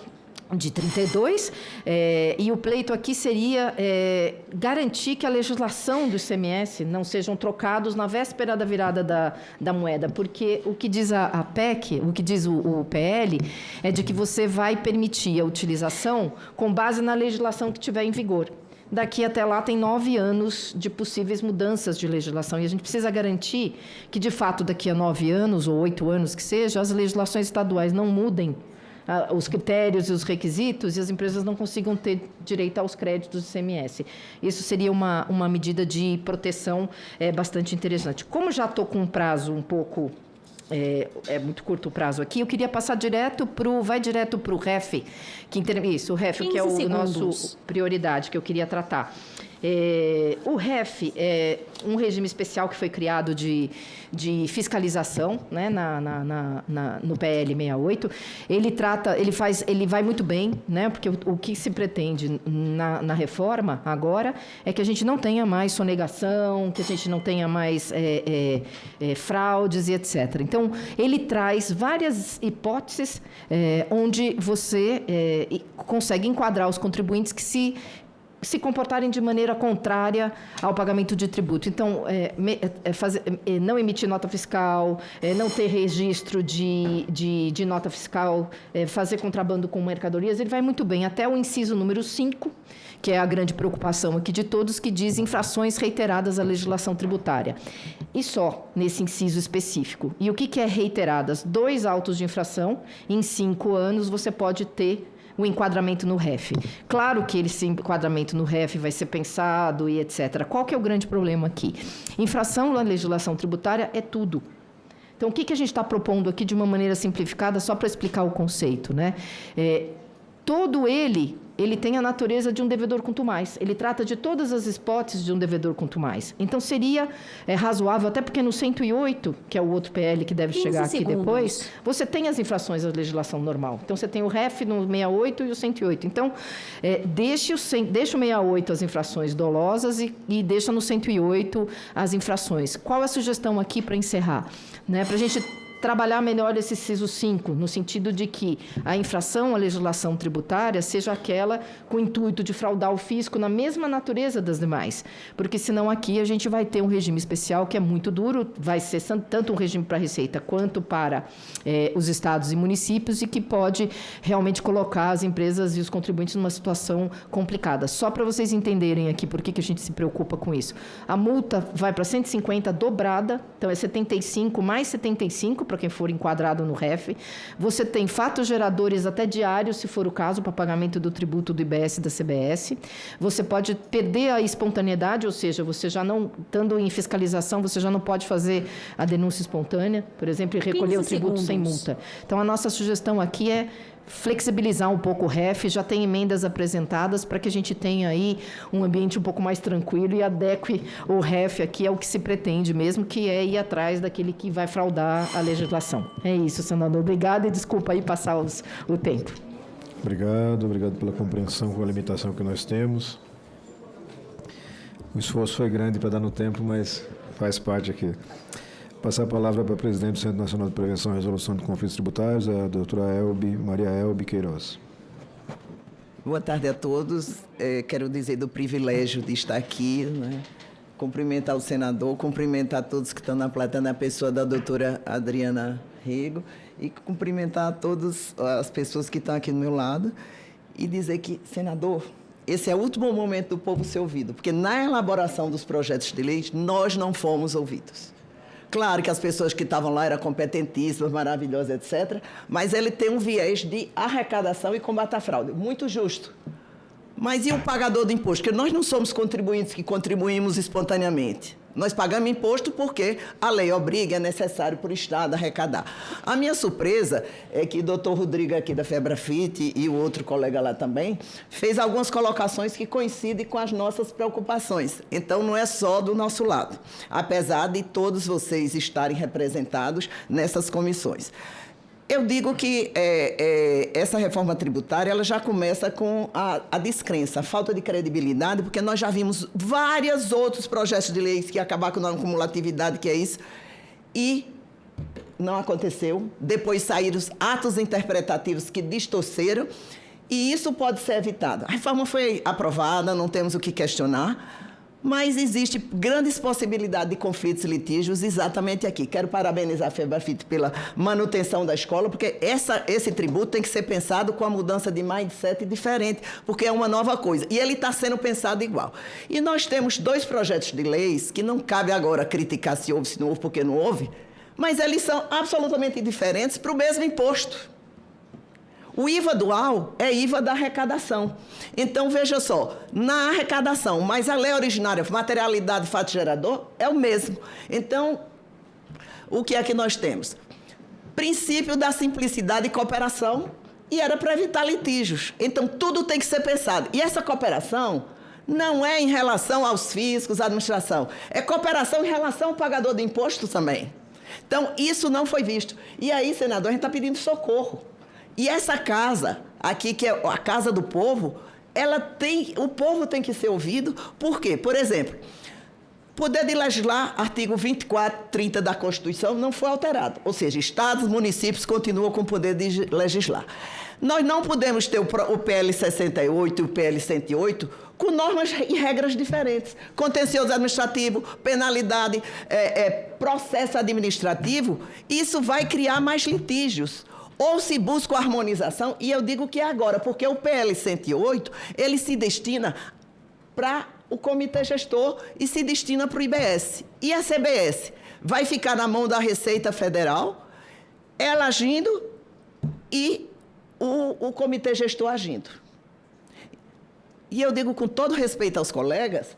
de 32, e o pleito aqui seria garantir que a legislação do ICMS não sejam trocados na véspera da virada da moeda, porque o que diz a PEC, o que diz o PL, é de que você vai permitir a utilização com base na legislação que estiver em vigor. Daqui até lá tem 9 anos de possíveis mudanças de legislação e a gente precisa garantir que, de fato, daqui a 9 anos ou 8 anos que seja, as legislações estaduais não mudem os critérios e os requisitos e as empresas não consigam ter direito aos créditos do ICMS. Isso seria uma medida de proteção bastante interessante. Como já estou com um prazo um pouco... É muito curto o prazo aqui. Eu queria passar direto para o REF, o REF, que é o nosso prioridade, que eu queria tratar. O REF é um regime especial que foi criado de fiscalização, né, no PL 68. Ele vai muito bem, né, porque o que se pretende na reforma agora é que a gente não tenha mais sonegação, que a gente não tenha mais fraudes e etc. Então, ele traz várias hipóteses onde você consegue enquadrar os contribuintes que se comportarem de maneira contrária ao pagamento de tributo. Então, não emitir nota fiscal, não ter registro de nota fiscal, fazer contrabando com mercadorias, ele vai muito bem. Até o inciso número 5, que é a grande preocupação aqui de todos, que diz infrações reiteradas à legislação tributária. E só nesse inciso específico. E o que é reiteradas? 2 autos de infração, em 5 anos você pode ter o enquadramento no REF. Claro que esse enquadramento no REF vai ser pensado e etc. Qual que é o grande problema aqui? Infração na legislação tributária é tudo. Então, o que a gente está propondo aqui de uma maneira simplificada, só para explicar o conceito, né? Todo ele tem a natureza de um devedor quanto mais. Ele trata de todas as hipóteses de um devedor quanto mais. Então, seria razoável, até porque no 108, que é o outro PL que deve chegar aqui depois, você tem as infrações da legislação normal. Então, você tem o REF no 68 e o 108. Então, deixa o 68 as infrações dolosas e deixa no 108 as infrações. Qual é a sugestão aqui para encerrar? Né? Para a gente trabalhar melhor esse CISO 5, no sentido de que a infração à legislação tributária seja aquela com o intuito de fraudar o fisco na mesma natureza das demais. Porque, senão, aqui a gente vai ter um regime especial que é muito duro, vai ser tanto um regime para a Receita quanto para os estados e municípios, e que pode realmente colocar as empresas e os contribuintes numa situação complicada. Só para vocês entenderem aqui por que a gente se preocupa com isso. A multa vai para 150 dobrada, então é 75 mais 75, para quem for enquadrado no REF. Você tem fatos geradores até diários, se for o caso, para pagamento do tributo do IBS e da CBS. Você pode perder a espontaneidade, ou seja, você já não, estando em fiscalização, você já não pode fazer a denúncia espontânea, por exemplo, e recolher o tributo sem multa. Então, a nossa sugestão aqui é flexibilizar um pouco o REF, já tem emendas apresentadas para que a gente tenha aí um ambiente um pouco mais tranquilo e adeque o REF aqui ao que se pretende mesmo, que é ir atrás daquele que vai fraudar a legislação. É isso, senador. Obrigada e desculpa aí passar o tempo. Obrigado pela compreensão com a limitação que nós temos. O esforço foi grande para dar no tempo, mas faz parte aqui. Passar a palavra para a presidente do Centro Nacional de Prevenção e Resolução de Conflitos Tributários, a doutora Maria Elbe Queiroz. Boa tarde a todos. Quero dizer do privilégio de estar aqui, né? Cumprimentar o senador, cumprimentar todos que estão na plateia, na pessoa da doutora Adriana Rego, e cumprimentar todas as pessoas que estão aqui do meu lado e dizer que, senador, esse é o último momento do povo ser ouvido, porque na elaboração dos projetos de lei, nós não fomos ouvidos. Claro que as pessoas que estavam lá eram competentíssimas, maravilhosas, etc., mas ele tem um viés de arrecadação e combate à fraude. Muito justo. Mas e o pagador do imposto? Porque nós não somos contribuintes que contribuímos espontaneamente. Nós pagamos imposto porque a lei obriga, é necessário para o Estado arrecadar. A minha surpresa é que o doutor Rodrigo aqui da Febrafit e o outro colega lá também fez algumas colocações que coincidem com as nossas preocupações. Então, não é só do nosso lado, apesar de todos vocês estarem representados nessas comissões. Eu digo que essa reforma tributária ela já começa com a descrença, a falta de credibilidade, porque nós já vimos vários outros projetos de leis que acabaram com a cumulatividade, que é isso, e não aconteceu. Depois saíram os atos interpretativos que distorceram, e isso pode ser evitado. A reforma foi aprovada, não temos o que questionar, mas existe grandes possibilidades de conflitos e litígios exatamente aqui. Quero parabenizar a Febrafit pela manutenção da escola, porque esse tributo tem que ser pensado com a mudança de mindset diferente, porque é uma nova coisa. E ele está sendo pensado igual. E nós temos 2 projetos de leis que não cabe agora criticar se houve, se não houve, porque não houve, mas eles são absolutamente diferentes para o mesmo imposto. O IVA dual é IVA da arrecadação. Então, veja só, na arrecadação, mas a lei originária, materialidade e fato gerador, é o mesmo. Então, o que é que nós temos? Princípio da simplicidade e cooperação, e era para evitar litígios. Então, tudo tem que ser pensado. E essa cooperação não é em relação aos fiscos, à administração. É cooperação em relação ao pagador de imposto também. Então, isso não foi visto. E aí, senador, a gente está pedindo socorro. E essa casa aqui, que é a casa do povo, o povo tem que ser ouvido. Por quê? Por exemplo, poder de legislar, artigo 24, 30 da Constituição, não foi alterado. Ou seja, estados, municípios continuam com o poder de legislar. Nós não podemos ter o PL 68 e o PL 108 com normas e regras diferentes. Contencioso administrativo, penalidade, processo administrativo, isso vai criar mais litígios. Ou se busca a harmonização, e eu digo que é agora, porque o PL 108, ele se destina para o Comitê Gestor e se destina para o IBS. E a CBS vai ficar na mão da Receita Federal, ela agindo e o Comitê Gestor agindo. E eu digo com todo respeito aos colegas,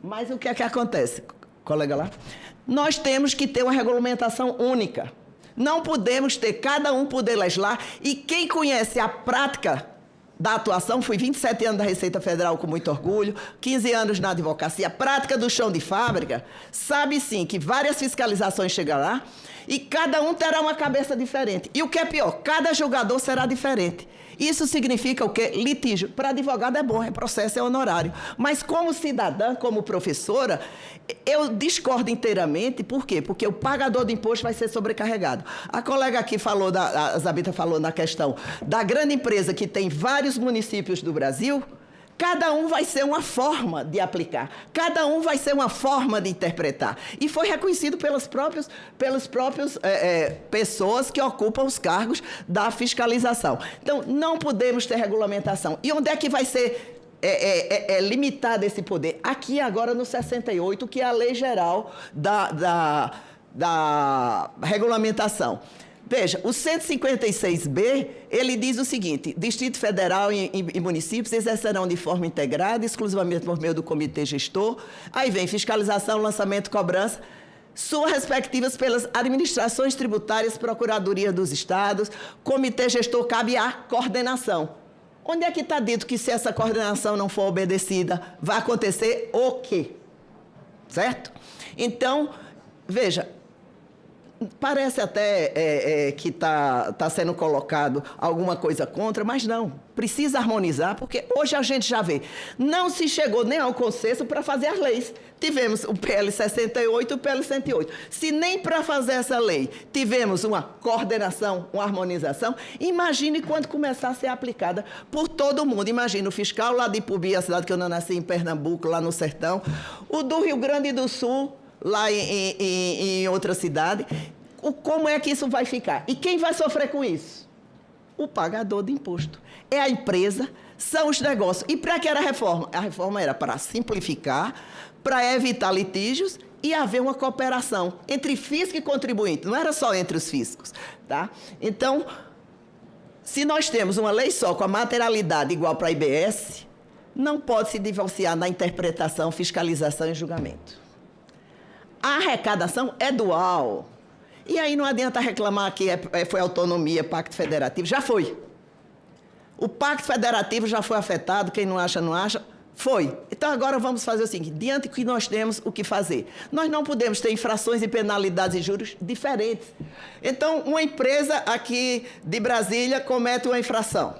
mas o que é que acontece, colega lá? Nós temos que ter uma regulamentação única. Não podemos ter cada um poder legislar, e quem conhece a prática da atuação, fui 27 anos da Receita Federal com muito orgulho, 15 anos na advocacia, a prática do chão de fábrica, sabe sim que várias fiscalizações chegam lá E cada um terá uma cabeça diferente. E o que é pior, cada julgador será diferente. Isso significa o quê? Litígio. Para advogado é bom, é processo, é honorário. Mas como cidadã, como professora, eu discordo inteiramente. Por quê? Porque o pagador de imposto vai ser sobrecarregado. A colega aqui falou, a Zabita falou na questão da grande empresa que tem vários municípios do Brasil. Cada um vai ser uma forma de aplicar, cada um vai ser uma forma de interpretar. E foi reconhecido pelas próprias pessoas que ocupam os cargos da fiscalização. Então, não podemos ter regulamentação. E onde é que vai ser limitado esse poder? Aqui agora no 68, que é a lei geral da regulamentação. Veja, o 156B, ele diz o seguinte: Distrito Federal e municípios exercerão de forma integrada, exclusivamente por meio do comitê gestor. Aí vem fiscalização, lançamento, cobrança, suas respectivas pelas administrações tributárias, procuradoria dos estados, comitê gestor, cabe a coordenação. Onde é que está dito que se essa coordenação não for obedecida, vai acontecer o quê? Certo? Então, veja, parece até que está sendo colocado alguma coisa contra, mas não. Precisa harmonizar, porque hoje a gente já vê. Não se chegou nem ao consenso para fazer as leis. Tivemos o PL 68 e o PL 108. Se nem para fazer essa lei tivemos uma coordenação, uma harmonização, imagine quando começar a ser aplicada por todo mundo. Imagine o fiscal lá de Ipubi, a cidade que eu não nasci, em Pernambuco, lá no sertão, o do Rio Grande do Sul, lá em outra cidade. Como é que isso vai ficar? E quem vai sofrer com isso? O pagador de imposto. É a empresa, são os negócios. E para que era a reforma? A reforma era para simplificar, para evitar litígios e haver uma cooperação entre fisco e contribuinte. Não era só entre os fiscos, tá? Então, se nós temos uma lei só com a materialidade igual para a IBS, não pode se divorciar na interpretação, fiscalização e julgamento. A arrecadação é dual. E aí não adianta reclamar que foi autonomia, pacto federativo. Já foi. O pacto federativo já foi afetado, quem não acha, não acha. Foi. Então agora vamos fazer o seguinte, diante do que nós temos, o que fazer? Nós não podemos ter infrações e penalidades e juros diferentes. Então, uma empresa aqui de Brasília comete uma infração.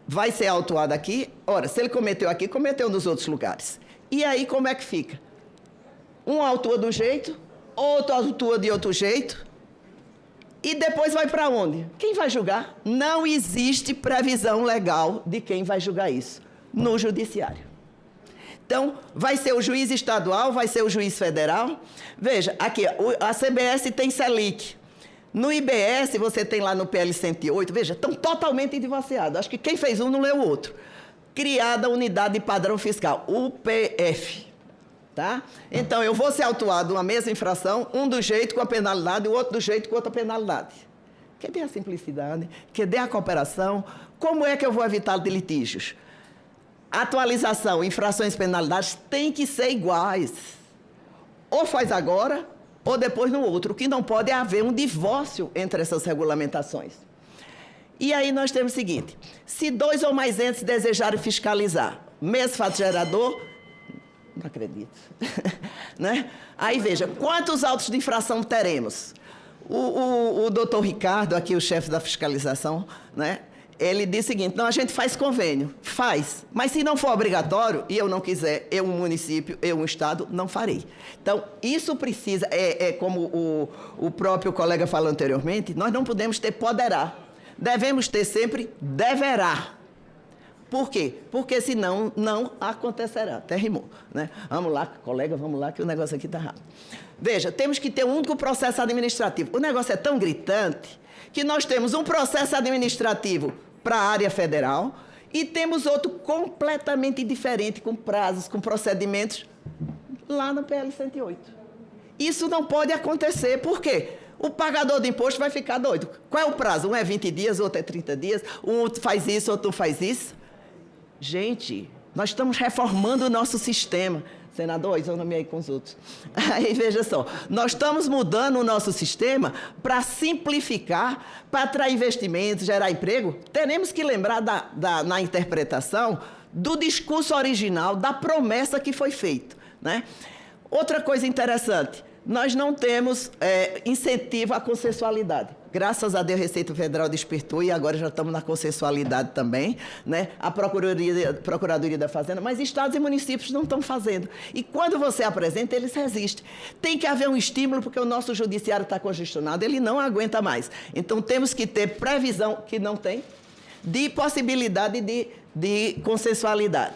Vai ser autuada aqui. Ora, se ele cometeu aqui, cometeu nos outros lugares. E aí como é que fica? Um autua de um jeito, outro autua de outro jeito, e depois vai para onde? Quem vai julgar? Não existe previsão legal de quem vai julgar isso no judiciário. Então, vai ser o juiz estadual, vai ser o juiz federal. Veja, aqui, a CBS tem Selic. No IBS, você tem lá no PL 108, veja, estão totalmente divorciados. Acho que quem fez um não leu o outro. Criada a Unidade de Padrão Fiscal, UPF. Tá? Então, eu vou ser autuado uma mesma infração, um do jeito com a penalidade, o outro do jeito com outra penalidade. Cadê a simplicidade? Cadê a cooperação? Como é que eu vou evitar de litígios? Atualização, infrações e penalidades têm que ser iguais. Ou faz agora, ou depois no outro. O que não pode é haver um divórcio entre essas regulamentações. E aí nós temos o seguinte, se 2 ou mais entes desejarem fiscalizar, mesmo fato gerador, não acredito. Né? Aí, veja, quantos autos de infração teremos? O doutor Ricardo, aqui o chefe da fiscalização, né? Ele disse o seguinte, não, a gente faz convênio. Faz. Mas se não for obrigatório, e eu não quiser, eu, um município, eu, um estado, não farei. Então, isso precisa, como o próprio colega falou anteriormente, nós não podemos ter poderá. Devemos ter sempre deverá. Por quê? Porque senão não acontecerá. Até rimou, né? Vamos lá, colega, vamos lá, que o negócio aqui está rápido. Veja, temos que ter um único processo administrativo. O negócio é tão gritante que nós temos um processo administrativo para a área federal e temos outro completamente diferente, com prazos, com procedimentos, lá no PL 108. Isso não pode acontecer. Por quê? O pagador de imposto vai ficar doido. Qual é o prazo? Um é 20 dias, outro é 30 dias, um faz isso, outro faz isso. Gente, nós estamos reformando o nosso sistema. Senador, isonomia aí com os outros. Aí, veja só, nós estamos mudando o nosso sistema para simplificar, para atrair investimentos, gerar emprego. Teremos que lembrar na interpretação do discurso original, da promessa que foi feita, né? Outra coisa interessante, nós não temos incentivo à consensualidade. Graças a Deus, a Receita Federal despertou e agora já estamos na consensualidade também, né? A Procuradoria da Fazenda, mas estados e municípios não estão fazendo. E quando você apresenta, eles resistem. Tem que haver um estímulo, porque o nosso judiciário está congestionado, ele não aguenta mais. Então, temos que ter previsão, que não tem, de possibilidade de consensualidade.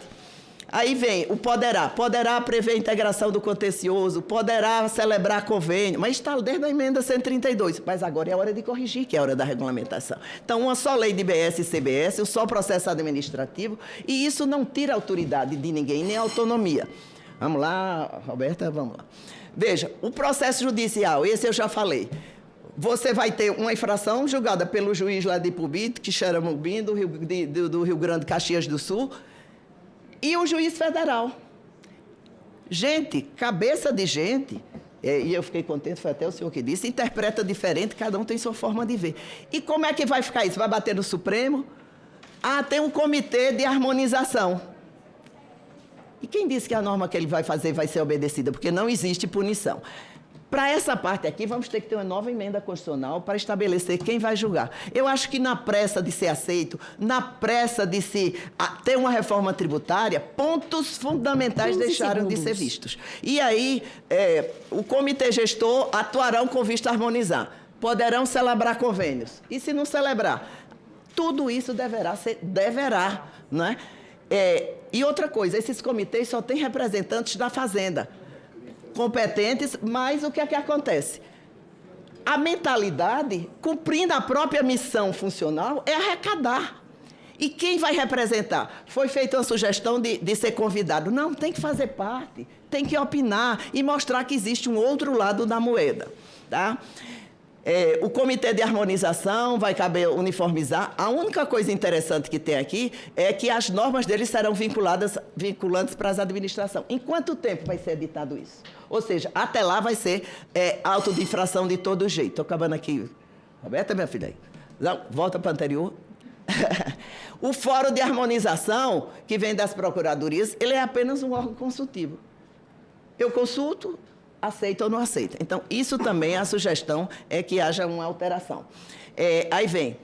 Aí vem o poderá prever a integração do contencioso, poderá celebrar convênio, mas está desde a emenda 132, mas agora é a hora de corrigir, que é a hora da regulamentação. Então, uma só lei de IBS e CBS, um só processo administrativo, e isso não tira a autoridade de ninguém, nem a autonomia. Vamos lá, Roberta, vamos lá. Veja, o processo judicial, esse eu já falei. Você vai ter uma infração julgada pelo juiz lá de Ipubi, que Xeramubim, do Rio Grande, Caxias do Sul, e o juiz federal. Gente, cabeça de gente, e eu fiquei contente, foi até o senhor que disse, interpreta diferente, cada um tem sua forma de ver. E como é que vai ficar isso? Vai bater no Supremo? Ah, tem um comitê de harmonização. E quem disse que a norma que ele vai fazer vai ser obedecida? Porque não existe punição. Para essa parte aqui, vamos ter que ter uma nova emenda constitucional para estabelecer quem vai julgar. Eu acho que na pressa de ser aceito, na pressa de se ter uma reforma tributária, pontos fundamentais deixaram de ser vistos. E aí, o comitê gestor atuarão com vista a harmonizar. Poderão celebrar convênios. E se não celebrar? Tudo isso deverá, não é? E outra coisa, esses comitês só têm representantes da Fazenda, competentes, mas o que é que acontece? A mentalidade, cumprindo a própria missão funcional, é arrecadar. E quem vai representar? Foi feita uma sugestão de ser convidado. Não, tem que fazer parte, tem que opinar e mostrar que existe um outro lado da moeda. Tá? O comitê de harmonização vai caber uniformizar. A única coisa interessante que tem aqui é que as normas deles serão vinculantes para as administrações. Em quanto tempo vai ser editado isso? Ou seja, até lá vai ser auto de infração de todo jeito. Estou acabando aqui. Roberta, minha filha aí. Não, volta para o anterior. O Fórum de Harmonização, que vem das procuradorias, ele é apenas um órgão consultivo. Eu consulto, aceita ou não aceita. Então, isso também, a sugestão é que haja uma alteração. Aí vem,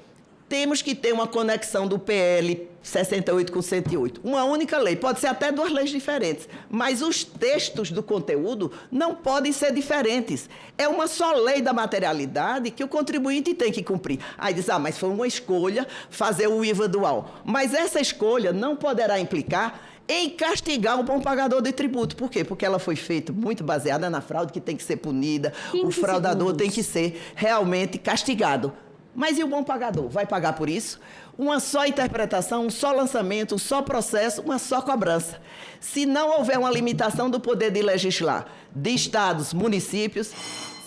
temos que ter uma conexão do PL 68 com 108. Uma única lei, pode ser até duas leis diferentes, mas os textos do conteúdo não podem ser diferentes. É uma só lei da materialidade que o contribuinte tem que cumprir. Aí diz, mas foi uma escolha fazer o IVA dual. Mas essa escolha não poderá implicar em castigar o bom pagador de tributo. Por quê? Porque ela foi feita muito baseada na fraude, que tem que ser punida, o fraudador tem que ser realmente castigado. Mas e o bom pagador? Vai pagar por isso? Uma só interpretação, um só lançamento, um só processo, uma só cobrança. Se não houver uma limitação do poder de legislar de estados, municípios,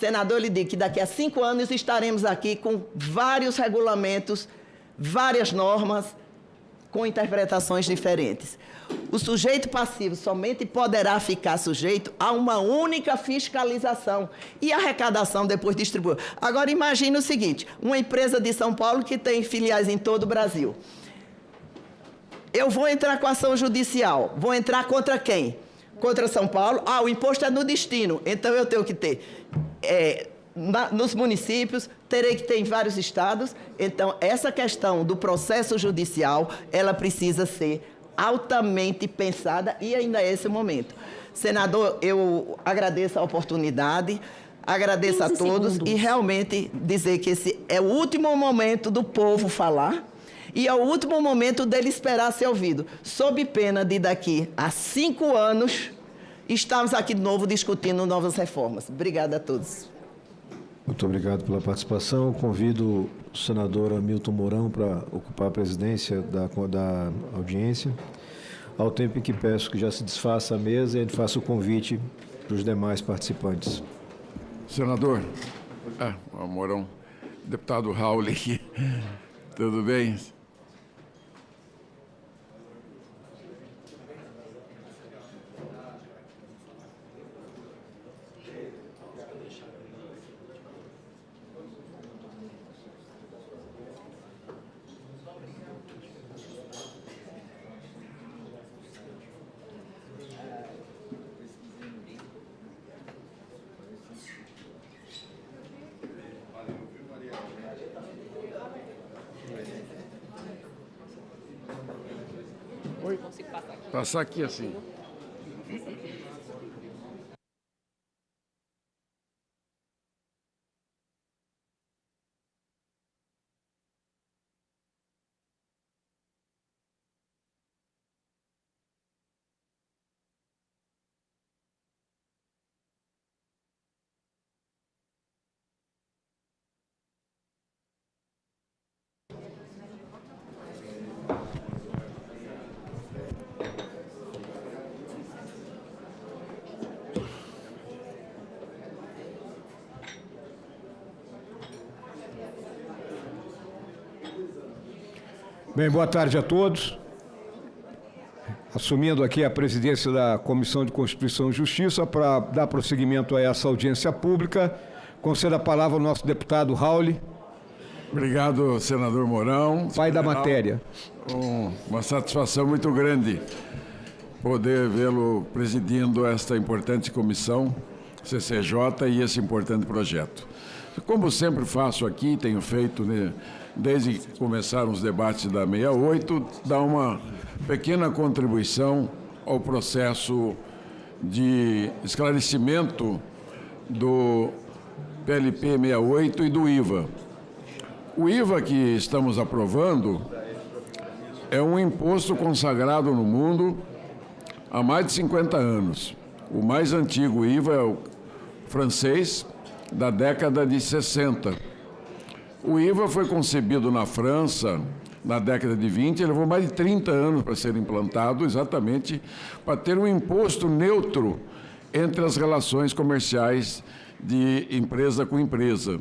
senador, lhe digo que daqui a 5 anos estaremos aqui com vários regulamentos, várias normas, com interpretações diferentes. O sujeito passivo somente poderá ficar sujeito a uma única fiscalização e arrecadação depois distribuída. Agora, imagine o seguinte, uma empresa de São Paulo que tem filiais em todo o Brasil. Eu vou entrar com ação judicial. Vou entrar contra quem? Contra São Paulo. O imposto é no destino. Então, eu tenho que ter nos municípios, terei que ter em vários estados. Então, essa questão do processo judicial, ela precisa ser altamente pensada e ainda é esse o momento. Senador, eu agradeço a oportunidade, agradeço a todos e realmente dizer que esse é o último momento do povo falar e é o último momento dele esperar ser ouvido, sob pena de daqui a 5 anos estarmos aqui de novo discutindo novas reformas. Obrigada a todos. Muito obrigado pela participação. Convido o senador Hamilton Mourão para ocupar a presidência da audiência, ao tempo em que peço que já se desfaça a mesa e faça o convite para os demais participantes. Senador, Mourão, deputado Raul aqui, tudo bem? Passar aqui assim. Bem, boa tarde a todos. Assumindo aqui a presidência da Comissão de Constituição e Justiça para dar prosseguimento a essa audiência pública, concedo a palavra ao nosso deputado Raul. Obrigado, senador Mourão. Pai da matéria. Uma satisfação muito grande poder vê-lo presidindo esta importante comissão, CCJ, e esse importante projeto. Como sempre faço aqui, tenho feito, né, desde que começaram os debates da 68, dá uma pequena contribuição ao processo de esclarecimento do PLP 68 e do IVA. O IVA que estamos aprovando é um imposto consagrado no mundo há mais de 50 anos. O mais antigo IVA é o francês, da década de 60. O IVA foi concebido na França na década de 20, levou mais de 30 anos para ser implantado, exatamente para ter um imposto neutro entre as relações comerciais de empresa com empresa,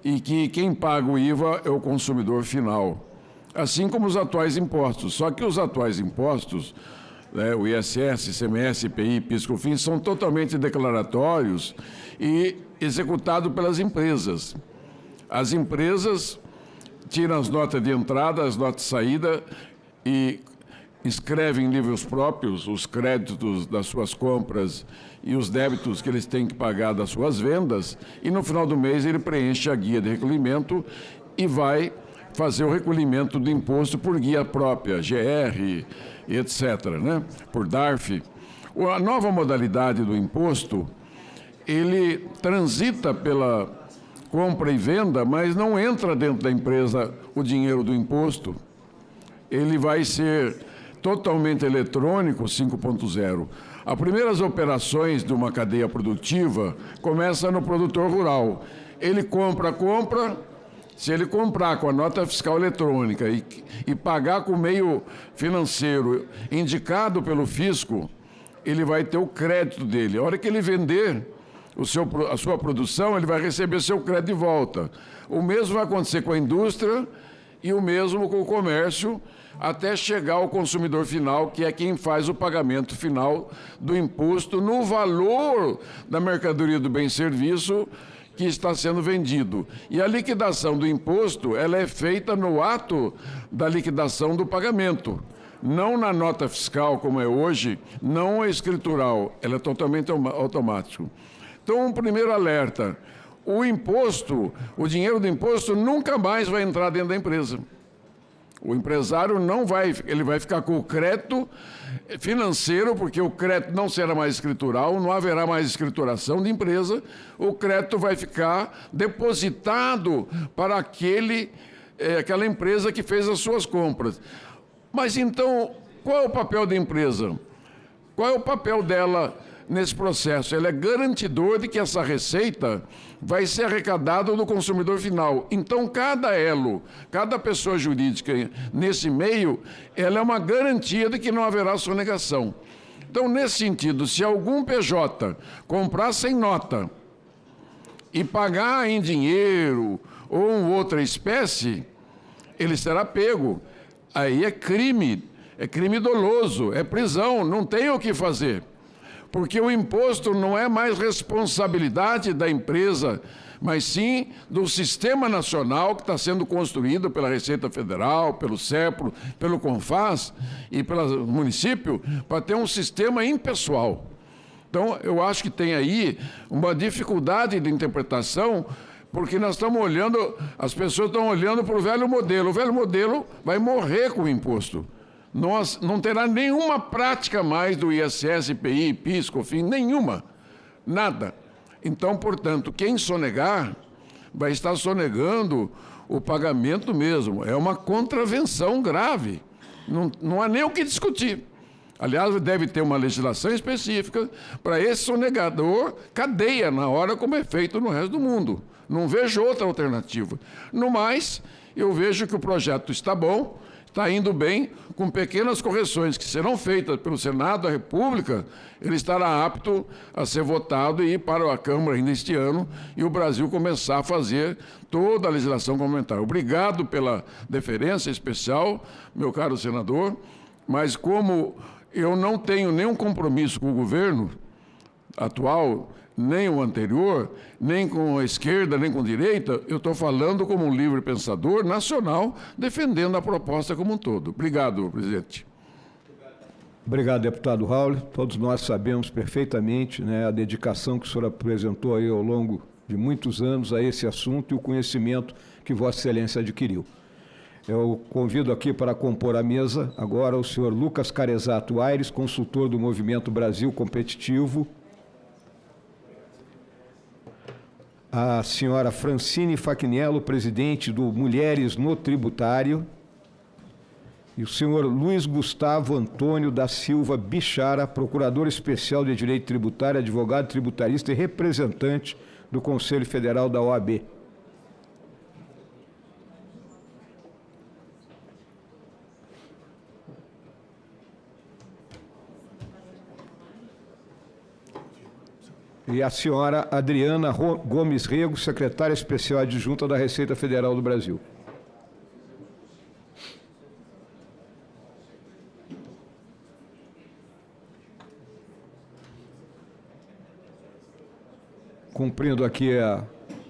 e que quem paga o IVA é o consumidor final, assim como os atuais impostos. Só que os atuais impostos, né, o ISS, ICMS, IPI, PIS/COFINS, são totalmente declaratórios e executados pelas empresas. As empresas tiram as notas de entrada, as notas de saída e escrevem em livros próprios os créditos das suas compras e os débitos que eles têm que pagar das suas vendas, e no final do mês ele preenche a guia de recolhimento e vai fazer o recolhimento do imposto por guia própria, GR, etc., né? Por DARF. A nova modalidade do imposto, ele transita pela compra e venda, mas não entra dentro da empresa o dinheiro do imposto. Ele vai ser totalmente eletrônico, 5.0. As primeiras operações de uma cadeia produtiva começam no produtor rural. Ele compra, se ele comprar com a nota fiscal eletrônica e pagar com o meio financeiro indicado pelo fisco, ele vai ter o crédito dele. A hora que ele vender a sua produção, ele vai receber seu crédito de volta. O mesmo vai acontecer com a indústria e o mesmo com o comércio, até chegar ao consumidor final, que é quem faz o pagamento final do imposto no valor da mercadoria do bem e serviço que está sendo vendido. E a liquidação do imposto, ela é feita no ato da liquidação do pagamento. Não na nota fiscal, como é hoje, não é escritural, ela é totalmente automático. Então, um primeiro alerta: o imposto, o dinheiro do imposto nunca mais vai entrar dentro da empresa. O empresário não vai, ele vai ficar com o crédito financeiro, porque o crédito não será mais escritural, não haverá mais escrituração de empresa, o crédito vai ficar depositado para aquela empresa que fez as suas compras. Mas então, qual é o papel da empresa? Qual é o papel dela nesse processo? Ela é garantidor de que essa receita vai ser arrecadada do consumidor final. Então, cada elo, cada pessoa jurídica nesse meio, ela é uma garantia de que não haverá sonegação. Então, nesse sentido, se algum PJ comprar sem nota e pagar em dinheiro ou outra espécie, ele será pego. Aí é crime doloso, é prisão, não tem o que fazer. Porque o imposto não é mais responsabilidade da empresa, mas sim do sistema nacional que está sendo construído pela Receita Federal, pelo CEPRO, pelo CONFAS e pelo município, para ter um sistema impessoal. Então, eu acho que tem aí uma dificuldade de interpretação, porque nós estamos olhando, as pessoas estão olhando para o velho modelo. O velho modelo vai morrer com o imposto. nós não terá nenhuma prática mais do ISS, IPI, PIS, COFINS, nenhuma, nada. Então, portanto, quem sonegar vai estar sonegando o pagamento mesmo. É uma contravenção grave. Não há nem o que discutir. Aliás, deve ter uma legislação específica para esse sonegador, cadeia na hora, como é feito no resto do mundo. Não vejo outra alternativa. No mais, eu vejo que o projeto está bom, está indo bem, com pequenas correções que serão feitas pelo Senado da República, ele estará apto a ser votado e ir para a Câmara ainda este ano e o Brasil começar a fazer toda a legislação complementar. Obrigado pela deferência especial, meu caro senador, mas como eu não tenho nenhum compromisso com o governo atual, nem o anterior, nem com a esquerda, nem com a direita, eu estou falando como um livre pensador nacional, defendendo a proposta como um todo. Obrigado, presidente. Obrigado, deputado Raul. Todos nós sabemos perfeitamente, né, a dedicação que o senhor apresentou aí ao longo de muitos anos a esse assunto e o conhecimento que Vossa Excelência adquiriu. Eu convido aqui para compor a mesa agora o senhor Lucas Carezato Aires, consultor do Movimento Brasil Competitivo, a senhora Francine Facniello, presidente do Mulheres no Tributário, e o senhor Luiz Gustavo Antônio da Silva Bichara, procurador especial de Direito Tributário, advogado tributarista e representante do Conselho Federal da OAB. E a senhora Adriana Gomes Rego, secretária especial adjunta da Receita Federal do Brasil. Cumprindo aqui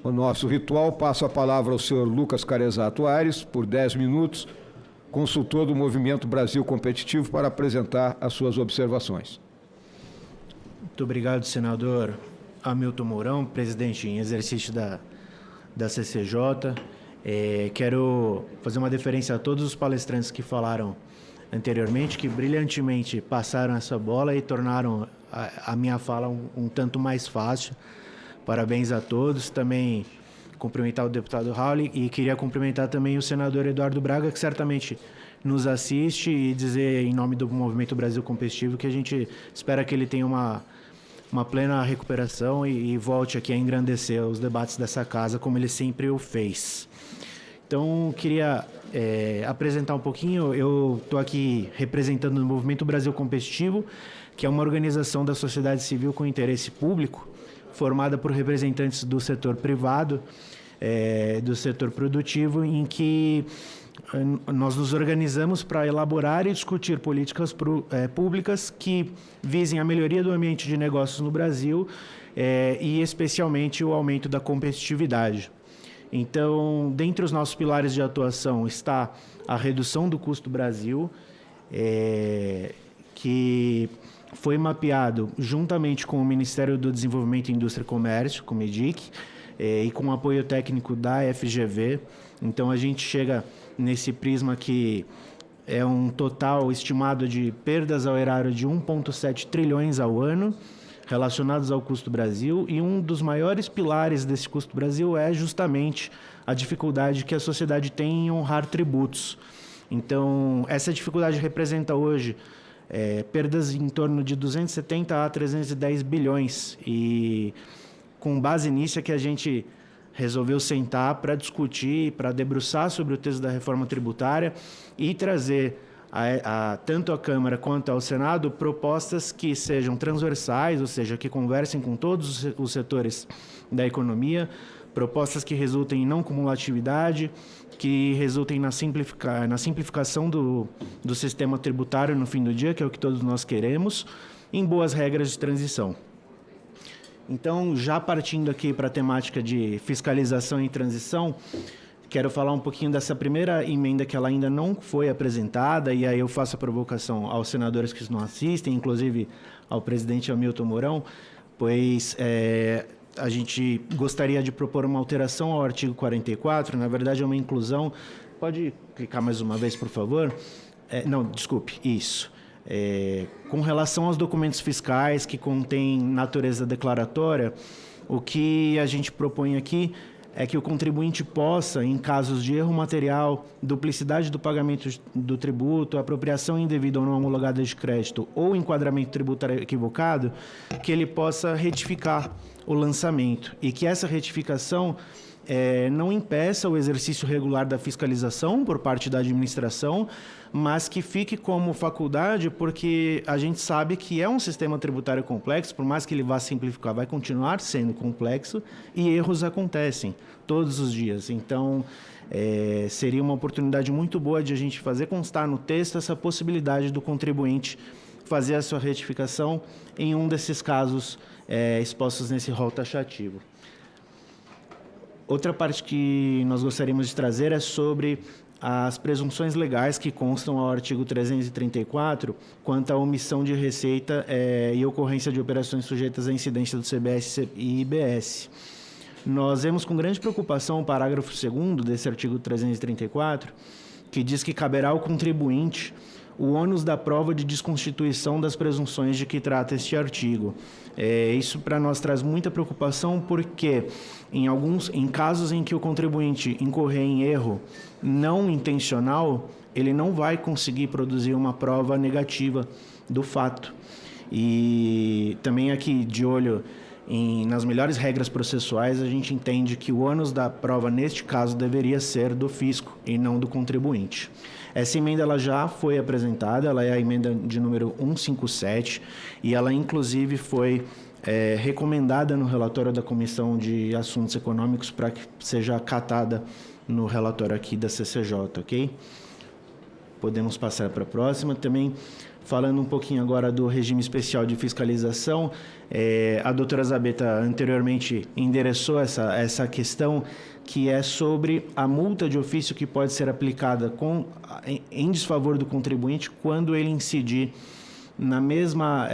o nosso ritual, passo a palavra ao senhor Lucas Carezato Aires, por 10 minutos, consultor do Movimento Brasil Competitivo, para apresentar as suas observações. Muito obrigado, senador Hamilton Mourão, presidente em exercício da CCJ. Quero fazer uma deferência a todos os palestrantes que falaram anteriormente, que brilhantemente passaram essa bola e tornaram a minha fala um tanto mais fácil. Parabéns a todos. Também cumprimentar o deputado Raul e queria cumprimentar também o senador Eduardo Braga, que certamente nos assiste, e dizer em nome do Movimento Brasil Competitivo que a gente espera que ele tenha uma plena recuperação e volte aqui a engrandecer os debates dessa casa, como ele sempre o fez. Então, queria apresentar um pouquinho. Eu estou aqui representando o Movimento Brasil Competitivo, que é uma organização da sociedade civil com interesse público, formada por representantes do setor privado, do setor produtivo, em que nós nos organizamos para elaborar e discutir políticas públicas que visem a melhoria do ambiente de negócios no Brasil e especialmente o aumento da competitividade. Então, dentre os nossos pilares de atuação está a redução do custo Brasil, que foi mapeado juntamente com o Ministério do Desenvolvimento, Indústria e Comércio, com o MEDIC, e com o apoio técnico da FGV. Então, a gente chega nesse prisma que é um total estimado de perdas ao erário de 1,7 trilhões ao ano, relacionados ao custo Brasil, e um dos maiores pilares desse custo Brasil é justamente a dificuldade que a sociedade tem em honrar tributos. Então, essa dificuldade representa hoje perdas em torno de 270 a 310 bilhões, e com base nisso é que a gente resolveu sentar para discutir, para debruçar sobre o texto da reforma tributária e trazer tanto à Câmara quanto ao Senado propostas que sejam transversais, ou seja, que conversem com todos os setores da economia, propostas que resultem em não cumulatividade, que resultem na simplificação do sistema tributário no fim do dia, que é o que todos nós queremos, em boas regras de transição. Então, já partindo aqui para a temática de fiscalização e transição, quero falar um pouquinho dessa primeira emenda que ela ainda não foi apresentada, e aí eu faço a provocação aos senadores que não assistem, inclusive ao presidente Hamilton Mourão, pois a gente gostaria de propor uma alteração ao artigo 44, na verdade é uma inclusão. Pode clicar mais uma vez, por favor? Com relação aos documentos fiscais que contêm natureza declaratória, o que a gente propõe aqui é que o contribuinte possa, em casos de erro material, duplicidade do pagamento do tributo, apropriação indevida ou não homologada de crédito ou enquadramento tributário equivocado, que ele possa retificar o lançamento e que essa retificação não impeça o exercício regular da fiscalização por parte da administração, mas que fique como faculdade, porque a gente sabe que é um sistema tributário complexo, por mais que ele vá simplificar, vai continuar sendo complexo e erros acontecem todos os dias. Então, seria uma oportunidade muito boa de a gente fazer constar no texto essa possibilidade do contribuinte fazer a sua retificação em um desses casos expostos nesse rol taxativo. Outra parte que nós gostaríamos de trazer é sobre as presunções legais que constam ao artigo 334 quanto à omissão de receita e ocorrência de operações sujeitas à incidência do CBS e IBS. Nós vemos com grande preocupação o parágrafo 2º desse artigo 334, que diz que caberá ao contribuinte o ônus da prova de desconstituição das presunções de que trata este artigo. Isso para nós traz muita preocupação porque em casos em que o contribuinte incorrer em erro não intencional, ele não vai conseguir produzir uma prova negativa do fato. E também aqui de olho nas melhores regras processuais, a gente entende que o ônus da prova neste caso deveria ser do fisco e não do contribuinte. Essa emenda ela já foi apresentada, ela é a emenda de número 157 e ela inclusive foi recomendada no relatório da Comissão de Assuntos Econômicos para que seja acatada no relatório aqui da CCJ, ok? Podemos passar para a próxima. Também falando um pouquinho agora do regime especial de fiscalização, a doutora Zabeta anteriormente endereçou essa questão, que é sobre a multa de ofício que pode ser aplicada em desfavor do contribuinte quando ele incidir na mesma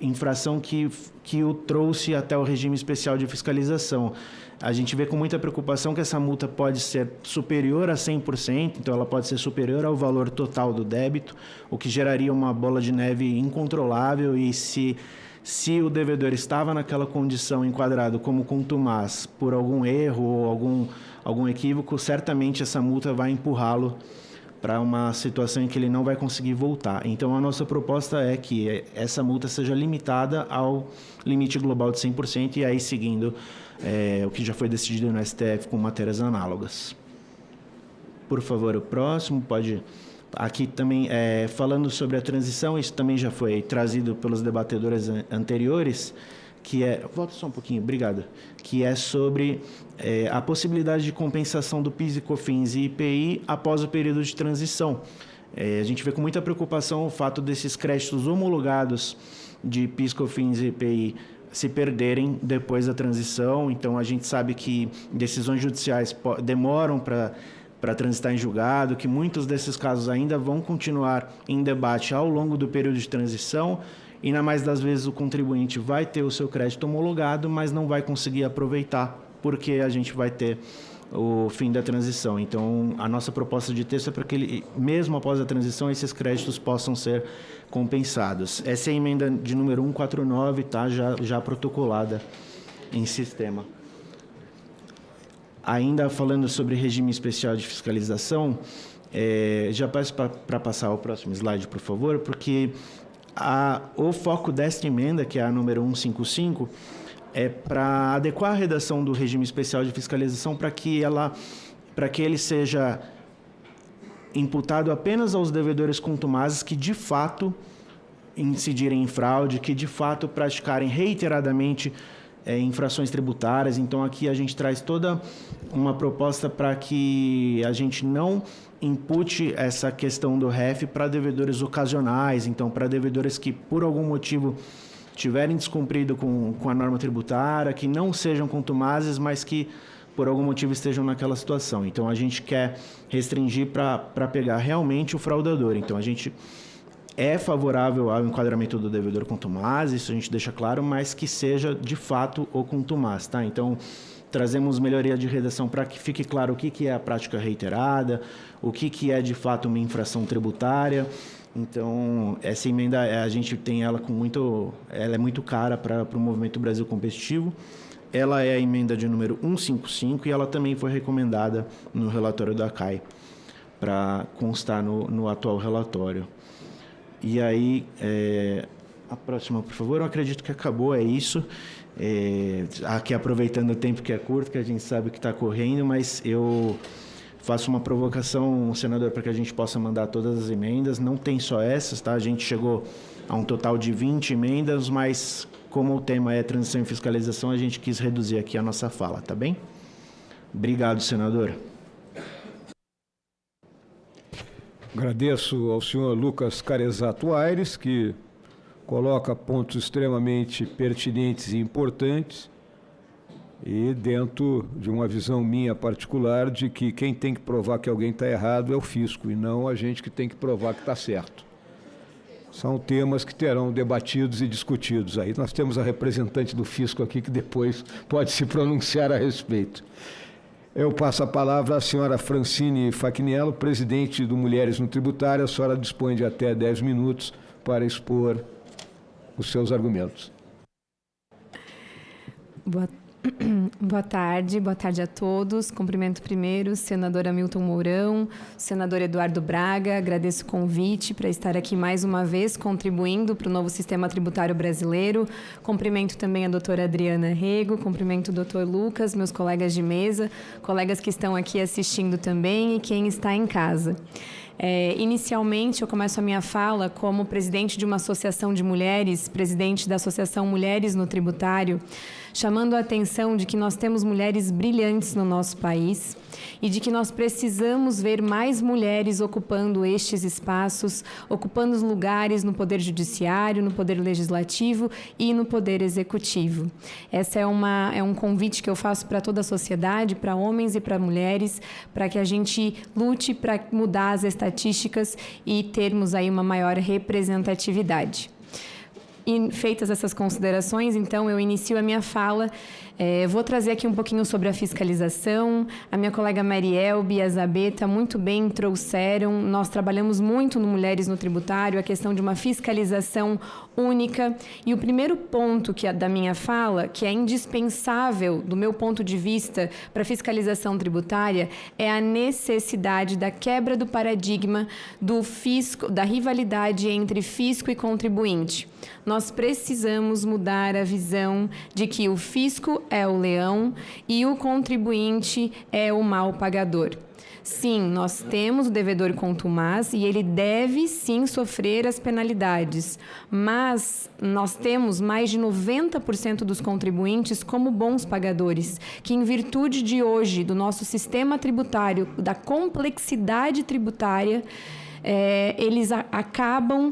infração que o trouxe até o regime especial de fiscalização. A gente vê com muita preocupação que essa multa pode ser superior a 100%, então ela pode ser superior ao valor total do débito, o que geraria uma bola de neve incontrolável e se o devedor estava naquela condição enquadrado como contumaz por algum erro ou algum equívoco, certamente essa multa vai empurrá-lo para uma situação em que ele não vai conseguir voltar. Então, a nossa proposta é que essa multa seja limitada ao limite global de 100% e aí seguindo o que já foi decidido no STF com matérias análogas. Por favor, o próximo pode... Aqui também, falando sobre a transição, isso também já foi trazido pelos debatedores anteriores, que volta só um pouquinho, obrigado. Que é sobre a possibilidade de compensação do PIS e COFINS e IPI após o período de transição. A gente vê com muita preocupação o fato desses créditos homologados de PIS, COFINS e IPI se perderem depois da transição. Então, a gente sabe que decisões judiciais demoram para transitar em julgado, que muitos desses casos ainda vão continuar em debate ao longo do período de transição e, na mais das vezes, o contribuinte vai ter o seu crédito homologado, mas não vai conseguir aproveitar, porque a gente vai ter o fim da transição. Então, a nossa proposta de texto é para que, mesmo após a transição, esses créditos possam ser compensados. Essa é a emenda de número 149, tá? Já protocolada em sistema. Ainda falando sobre regime especial de fiscalização, já peço para passar ao próximo slide, por favor, porque o foco desta emenda, que é a número 155, é para adequar a redação do regime especial de fiscalização para que ele seja imputado apenas aos devedores contumazes que, de fato, incidirem em fraude, que, de fato, praticarem reiteradamente infrações tributárias. Então, aqui a gente traz toda uma proposta para que a gente não impute essa questão do REF para devedores ocasionais, então, para devedores que, por algum motivo, tiverem descumprido com a norma tributária, que não sejam contumazes, mas que, por algum motivo, estejam naquela situação. Então, a gente quer restringir para pegar realmente o fraudador. Então, a gente é favorável ao enquadramento do devedor contumaz, isso a gente deixa claro, mas que seja, de fato, o contumaz, tá? Então, trazemos melhoria de redação para que fique claro o que é a prática reiterada, o que é de fato uma infração tributária. Então, essa emenda, a gente tem ela ela é muito cara para o Movimento Brasil Competitivo. Ela é a emenda de número 155 e ela também foi recomendada no relatório da CAI, para constar no atual relatório. E aí, a próxima, por favor. Eu acredito que acabou, é isso. Aqui aproveitando o tempo que é curto, que a gente sabe que está correndo, mas eu faço uma provocação, senador, para que a gente possa mandar todas as emendas. Não tem só essas, tá? A gente chegou a um total de 20 emendas, mas como o tema é transição e fiscalização, a gente quis reduzir aqui a nossa fala, tá bem? Obrigado, senador. Agradeço ao senhor Lucas Carezato Aires, que coloca pontos extremamente pertinentes e importantes, e dentro de uma visão minha particular de que quem tem que provar que alguém está errado é o fisco, e não a gente que tem que provar que está certo. São temas que terão debatidos e discutidos. Aí nós temos a representante do fisco aqui que depois pode se pronunciar a respeito. Eu passo a palavra à senhora Francine Facniello, presidente do Mulheres no Tributário. A senhora dispõe de até 10 minutos para expor os seus argumentos. Boa tarde a todos. Cumprimento primeiro o senador Hamilton Mourão, o senador Eduardo Braga. Agradeço o convite para estar aqui mais uma vez contribuindo para o novo sistema tributário brasileiro. Cumprimento também a doutora Adriana Rego, cumprimento o doutor Lucas, meus colegas de mesa, colegas que estão aqui assistindo também e quem está em casa. Inicialmente, eu começo a minha fala como presidente de uma associação de mulheres, presidente da Associação Mulheres no Tributário, chamando a atenção de que nós temos mulheres brilhantes no nosso país e de que nós precisamos ver mais mulheres ocupando estes espaços, ocupando os lugares no Poder Judiciário, no Poder Legislativo e no Poder Executivo. Esse é um convite que eu faço para toda a sociedade, para homens e para mulheres, para que a gente lute para mudar as estatísticas e termos aí uma maior representatividade. E feitas essas considerações, então, eu inicio a minha fala. Vou trazer aqui um pouquinho sobre a fiscalização. A minha colega Marielbe e a Zabeta muito bem trouxeram. Nós trabalhamos muito no Mulheres no Tributário, a questão de uma fiscalização única. E o primeiro ponto da minha fala, que é indispensável, do meu ponto de vista, para a fiscalização tributária, é a necessidade da quebra do paradigma do fisco, da rivalidade entre fisco e contribuinte. Nós precisamos mudar a visão de que o fisco é o leão e o contribuinte é o mal pagador. Sim, nós temos o devedor contumaz e ele deve sim sofrer as penalidades, mas nós temos mais de 90% dos contribuintes como bons pagadores, que em virtude de hoje, do nosso sistema tributário, da complexidade tributária, eles acabam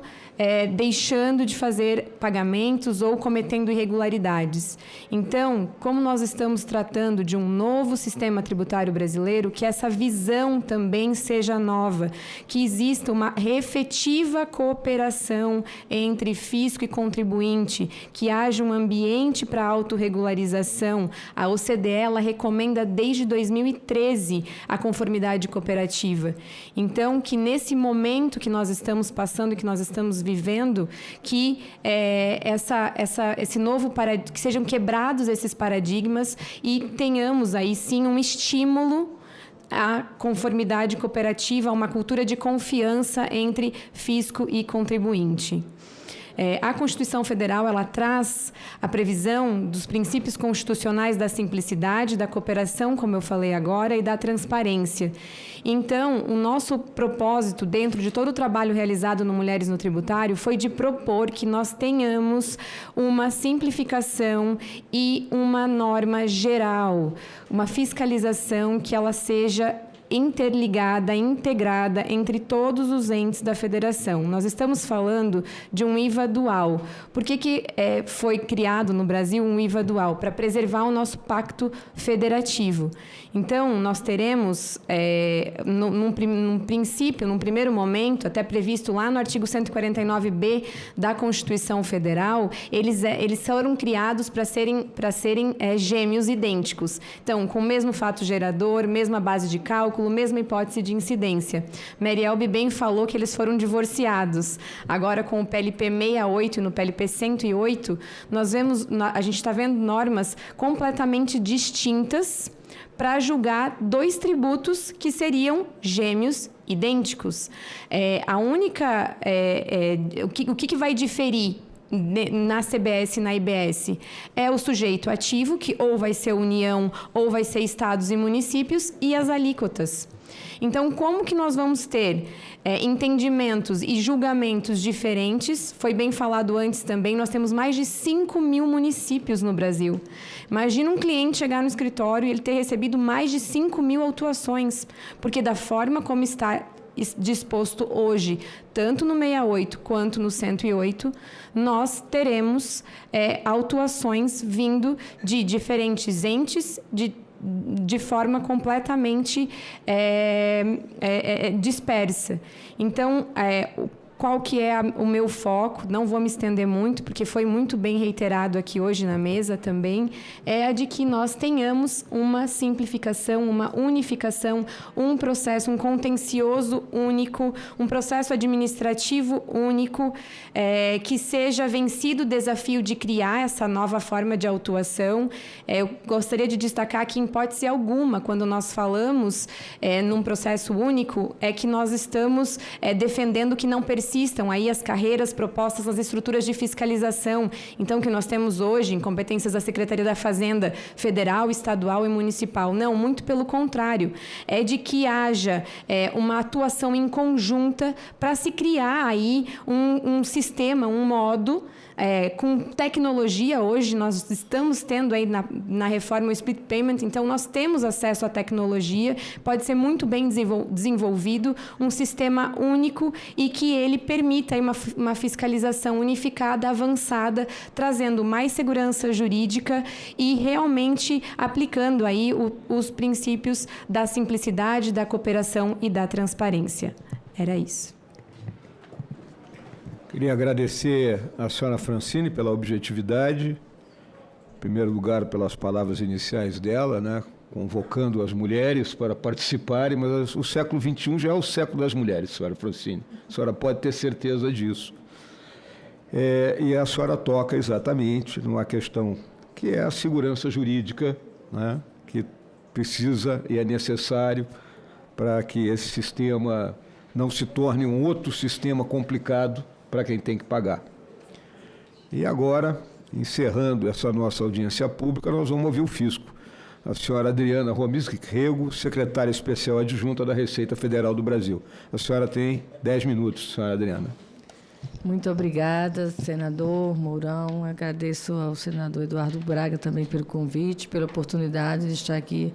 deixando de fazer pagamentos ou cometendo irregularidades. Então, como nós estamos tratando de um novo sistema tributário brasileiro, que essa visão também seja nova, que exista uma efetiva cooperação entre fisco e contribuinte, que haja um ambiente para autorregularização. A OCDE, ela recomenda desde 2013 a conformidade cooperativa. Então, que nesse momento que nós estamos passando, que nós estamos vivendo, que esse novo que sejam quebrados esses paradigmas e tenhamos aí sim um estímulo à conformidade cooperativa, a uma cultura de confiança entre fisco e contribuinte. A Constituição Federal, ela traz a previsão dos princípios constitucionais da simplicidade, da cooperação, como eu falei agora, e da transparência. Então, o nosso propósito, dentro de todo o trabalho realizado no Mulheres no Tributário, foi de propor que nós tenhamos uma simplificação e uma norma geral, uma fiscalização que ela seja interligada, integrada entre todos os entes da federação. Nós estamos falando de um IVA dual. Por que foi criado no Brasil um IVA dual? Para preservar o nosso pacto federativo. Então, nós teremos, num princípio, num primeiro momento, até previsto lá no artigo 149b da Constituição Federal, eles foram criados para serem gêmeos idênticos. Então, com o mesmo fato gerador, mesma base de cálculo, mesma hipótese de incidência. Marielbe bem falou que eles foram divorciados. Agora, com o PLP 68 e no PLP 108, a gente está vendo normas completamente distintas para julgar dois tributos que seriam gêmeos idênticos. O que vai diferir na CBS e na IBS? É o sujeito ativo, que ou vai ser União, ou vai ser estados e municípios, e as alíquotas. Então, como que nós vamos ter entendimentos e julgamentos diferentes? Foi bem falado antes também, nós temos mais de 5 mil municípios no Brasil. Imagina um cliente chegar no escritório e ele ter recebido mais de 5 mil autuações, porque da forma como está disposto hoje, tanto no 68 quanto no 108, nós teremos autuações vindo de diferentes entes, de forma completamente dispersa. Então, qual que é o meu foco? Não vou me estender muito, porque foi muito bem reiterado aqui hoje na mesa também, é a de que nós tenhamos uma simplificação, uma unificação, um processo, um contencioso único, um processo administrativo único, que seja vencido o desafio de criar essa nova forma de autuação. Eu gostaria de destacar que, em hipótese alguma, quando nós falamos num processo único, é que nós estamos defendendo que não persistam aí as carreiras propostas nas estruturas de fiscalização. Então, que nós temos hoje em competências da Secretaria da Fazenda Federal, Estadual e Municipal. Não, muito pelo contrário. É de que haja uma atuação em conjunta para se criar aí um sistema, um modo, com tecnologia. Hoje nós estamos tendo aí na reforma o split payment, então nós temos acesso à tecnologia, pode ser muito bem desenvolvido, um sistema único e que ele permita aí uma fiscalização unificada, avançada, trazendo mais segurança jurídica e realmente aplicando aí os princípios da simplicidade, da cooperação e da transparência. Era isso. Queria agradecer à senhora Francine pela objetividade, em primeiro lugar pelas palavras iniciais dela, né, convocando as mulheres para participarem, mas o século XXI já é o século das mulheres, senhora Francine. A senhora pode ter certeza disso. E a senhora toca exatamente numa questão que é a segurança jurídica, né, que precisa e é necessário para que esse sistema não se torne um outro sistema complicado para quem tem que pagar. E agora, encerrando essa nossa audiência pública, nós vamos ouvir o fisco. A senhora Adriana Romiski Rego, secretária especial adjunta da Receita Federal do Brasil. A senhora tem 10 minutos, senhora Adriana. Muito obrigada, senador Mourão. Agradeço ao senador Eduardo Braga também pelo convite, pela oportunidade de estar aqui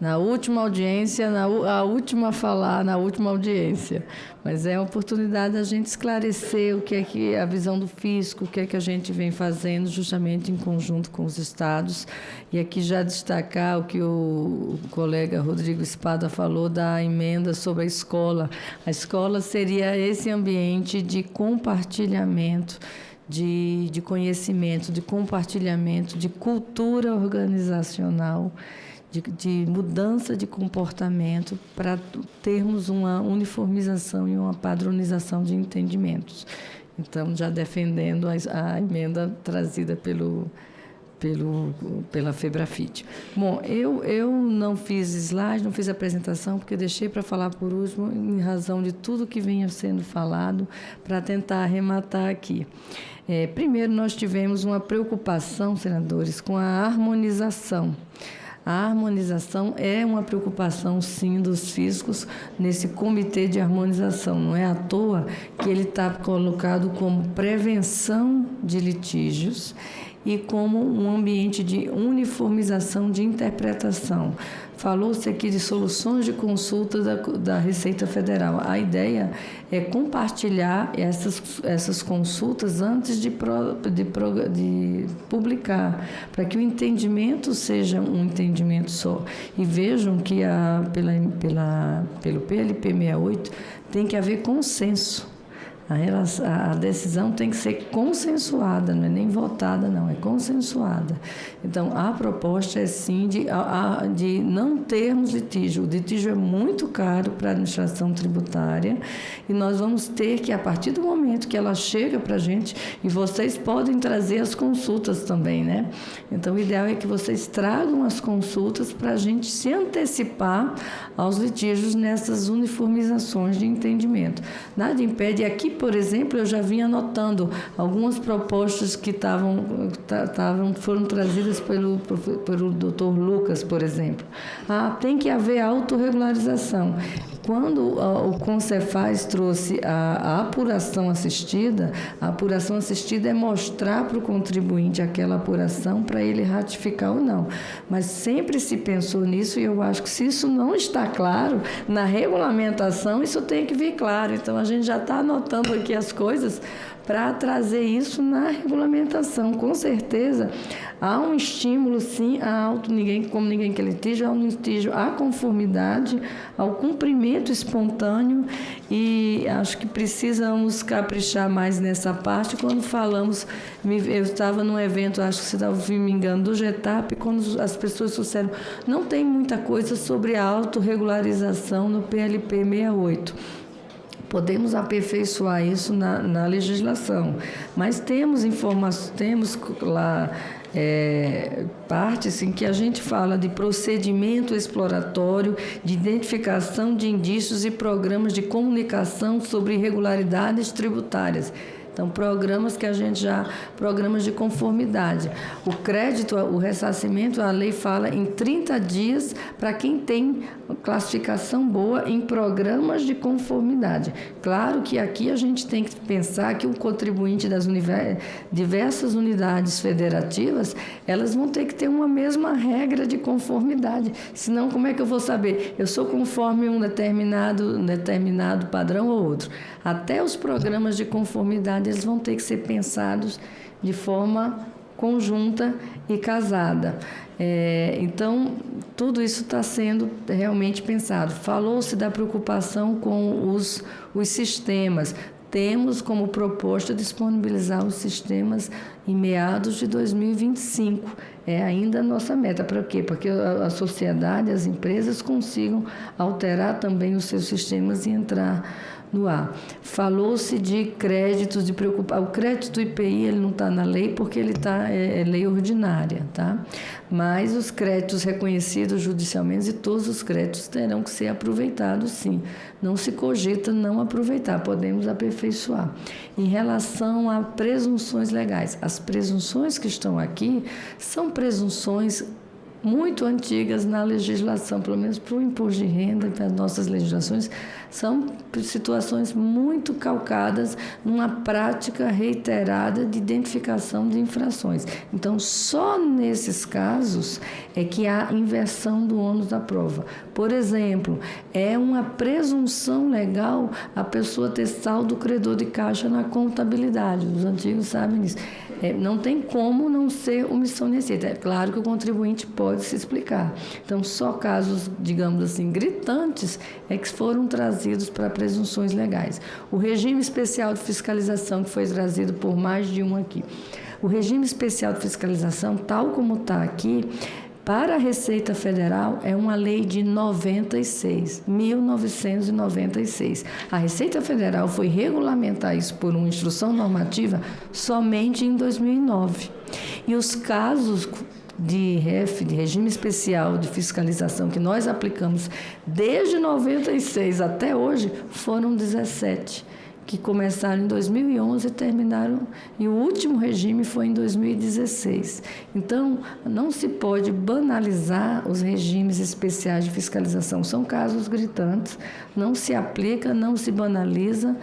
na última audiência, a última a falar na última audiência. Mas é a oportunidade da gente esclarecer o que é a visão do fisco, o que é que a gente vem fazendo justamente em conjunto com os estados. E aqui já destacar o que o colega Rodrigo Espada falou da emenda sobre a escola. A escola seria esse ambiente de compartilhamento, de conhecimento, de compartilhamento, de cultura organizacional, de mudança de comportamento para termos uma uniformização e uma padronização de entendimentos. Então, já defendendo a emenda trazida pela FEBRAFIT. Bom, eu não fiz slide, não fiz apresentação, porque deixei para falar por último, em razão de tudo que vinha sendo falado, para tentar arrematar aqui. Primeiro, nós tivemos uma preocupação, senadores, com a harmonização. A harmonização é uma preocupação, sim, dos fiscos nesse comitê de harmonização. Não é à toa que ele está colocado como prevenção de litígios e como um ambiente de uniformização de interpretação. Falou-se aqui de soluções de consulta da Receita Federal. A ideia é compartilhar essas consultas antes de publicar, para que o entendimento seja um entendimento só. E vejam que pelo PLP 68 tem que haver consenso. A decisão tem que ser consensuada, não é nem votada, não, é consensuada. Então, a proposta é sim de não termos litígio. O litígio é muito caro para a administração tributária e nós vamos ter que, a partir do momento que ela chega para a gente, e vocês podem trazer as consultas também, né? Então, o ideal é que vocês tragam as consultas para a gente se antecipar aos litígios nessas uniformizações de entendimento. Nada impede aqui, por exemplo, eu já vinha anotando algumas propostas que foram trazidas pelo Dr. Lucas, por exemplo. Tem que haver autorregularização. Quando o Concefaz trouxe a apuração assistida é mostrar para o contribuinte aquela apuração para ele ratificar ou não. Mas sempre se pensou nisso e eu acho que se isso não está claro, na regulamentação isso tem que vir claro. Então, a gente já está anotando aqui as coisas para trazer isso na regulamentação. Com certeza, há um estímulo, sim, como ninguém quer litígio, há um litígio à conformidade, ao cumprimento espontâneo, e acho que precisamos caprichar mais nessa parte. Quando falamos, eu estava num evento, acho que você estava me engano, do GETAP, quando as pessoas disseram, não tem muita coisa sobre a autorregularização no PLP 68. Podemos aperfeiçoar isso na legislação, mas temos informações, temos lá partes em que a gente fala de procedimento exploratório, de identificação de indícios e programas de comunicação sobre irregularidades tributárias. Então, programas de conformidade. O crédito, o ressarcimento, a lei fala em 30 dias para quem tem classificação boa em programas de conformidade. Claro que aqui a gente tem que pensar que o contribuinte das diversas unidades federativas, elas vão ter que ter uma mesma regra de conformidade. Senão, como é que eu vou saber? Eu sou conforme um determinado padrão ou outro. Até os programas de conformidade, eles vão ter que ser pensados de forma conjunta e casada. Então, tudo isso está sendo realmente pensado. Falou-se da preocupação com os sistemas. Temos como proposta disponibilizar os sistemas em meados de 2025. É ainda a nossa meta. Para quê? Para que a sociedade, as empresas consigam alterar também os seus sistemas e entrar no ar. Falou-se de créditos, o crédito do IPI ele não está na lei porque ele é lei ordinária, tá? Mas os créditos reconhecidos judicialmente e todos os créditos terão que ser aproveitados, sim. Não se cogita não aproveitar, podemos aperfeiçoar. Em relação a presunções legais, as presunções que estão aqui são presunções muito antigas na legislação, pelo menos para o imposto de renda e para as nossas legislações, são situações muito calcadas numa prática reiterada de identificação de infrações. Então, só nesses casos é que há inversão do ônus da prova. Por exemplo, é uma presunção legal a pessoa ter saldo credor de caixa na contabilidade. Os antigos sabem disso. Não tem como não ser omissão de receita. É claro que o contribuinte pode se explicar. Então, só casos, digamos assim, gritantes é que foram trazidos para presunções legais. O regime especial de fiscalização, que foi trazido por mais de um aqui. O regime especial de fiscalização, tal como está aqui, para a Receita Federal, é uma lei de 1996. A Receita Federal foi regulamentar isso por uma instrução normativa somente em 2009. E os casos de REF, de regime especial de fiscalização, que nós aplicamos desde 96 até hoje, foram 17. que começaram em 2011 e terminaram, e o último regime foi em 2016. Então, não se pode banalizar os regimes especiais de fiscalização. São casos gritantes, não se aplica, não se banaliza,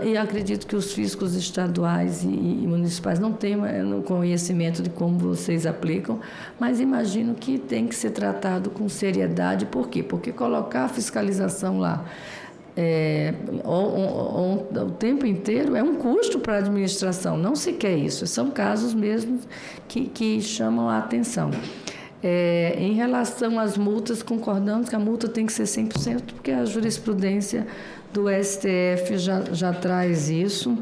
e acredito que os fiscos estaduais e municipais não têm conhecimento de como vocês aplicam, mas imagino que tem que ser tratado com seriedade. Por quê? Porque colocar a fiscalização lá o tempo inteiro é um custo para a administração, não se quer isso, são casos mesmo que chamam a atenção. Em relação às multas, concordamos que a multa tem que ser 100%, porque a jurisprudência do STF já traz isso.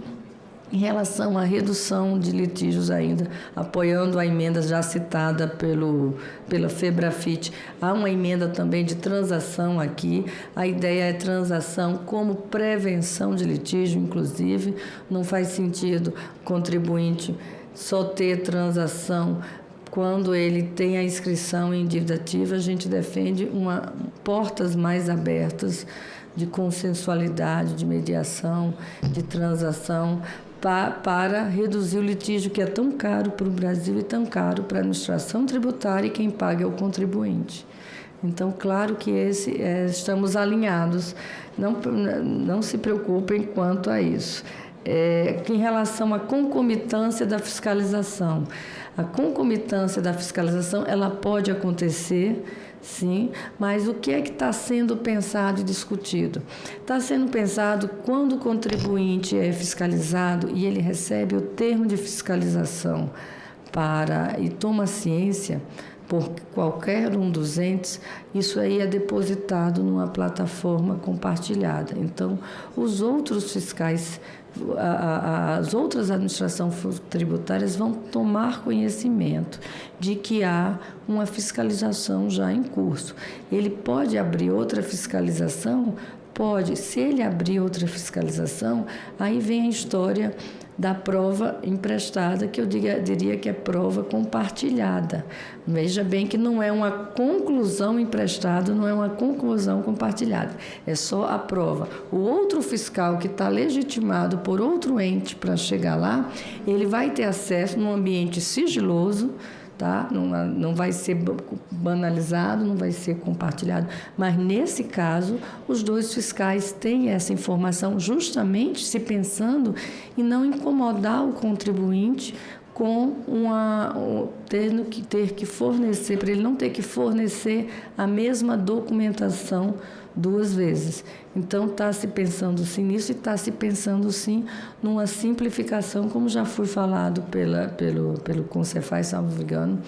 Em relação à redução de litígios ainda, apoiando a emenda já citada pela FEBRAFIT, há uma emenda também de transação aqui. A ideia é transação como prevenção de litígio, inclusive. Não faz sentido o contribuinte só ter transação quando ele tem a inscrição em dívida ativa. A gente defende portas mais abertas de consensualidade, de mediação, de transação, para reduzir o litígio que é tão caro para o Brasil e tão caro para a administração tributária, e quem paga é o contribuinte. Então, claro que estamos alinhados, não se preocupem quanto a isso. Em relação à concomitância da fiscalização, a concomitância da fiscalização ela pode acontecer, sim, mas o que é que está sendo pensado e discutido? Está sendo pensado quando o contribuinte é fiscalizado e ele recebe o termo de fiscalização e toma ciência por qualquer um dos entes, isso aí é depositado numa plataforma compartilhada. Então, os outros fiscais, as outras administrações tributárias vão tomar conhecimento de que há uma fiscalização já em curso. Ele pode abrir outra fiscalização? Pode. Se ele abrir outra fiscalização, aí vem a história da prova emprestada, que eu diria que é prova compartilhada. Veja bem que não é uma conclusão emprestada, não é uma conclusão compartilhada, é só a prova. O outro fiscal que está legitimado por outro ente para chegar lá, ele vai ter acesso num ambiente sigiloso, tá? Não vai ser banalizado, não vai ser compartilhado, mas nesse caso os dois fiscais têm essa informação, justamente se pensando em não incomodar o contribuinte com ter que fornecer, para ele não ter que fornecer a mesma documentação duas vezes. Então, está se pensando sim nisso e está se pensando sim numa simplificação, como já foi falado pelo Concefaz, salvo engano,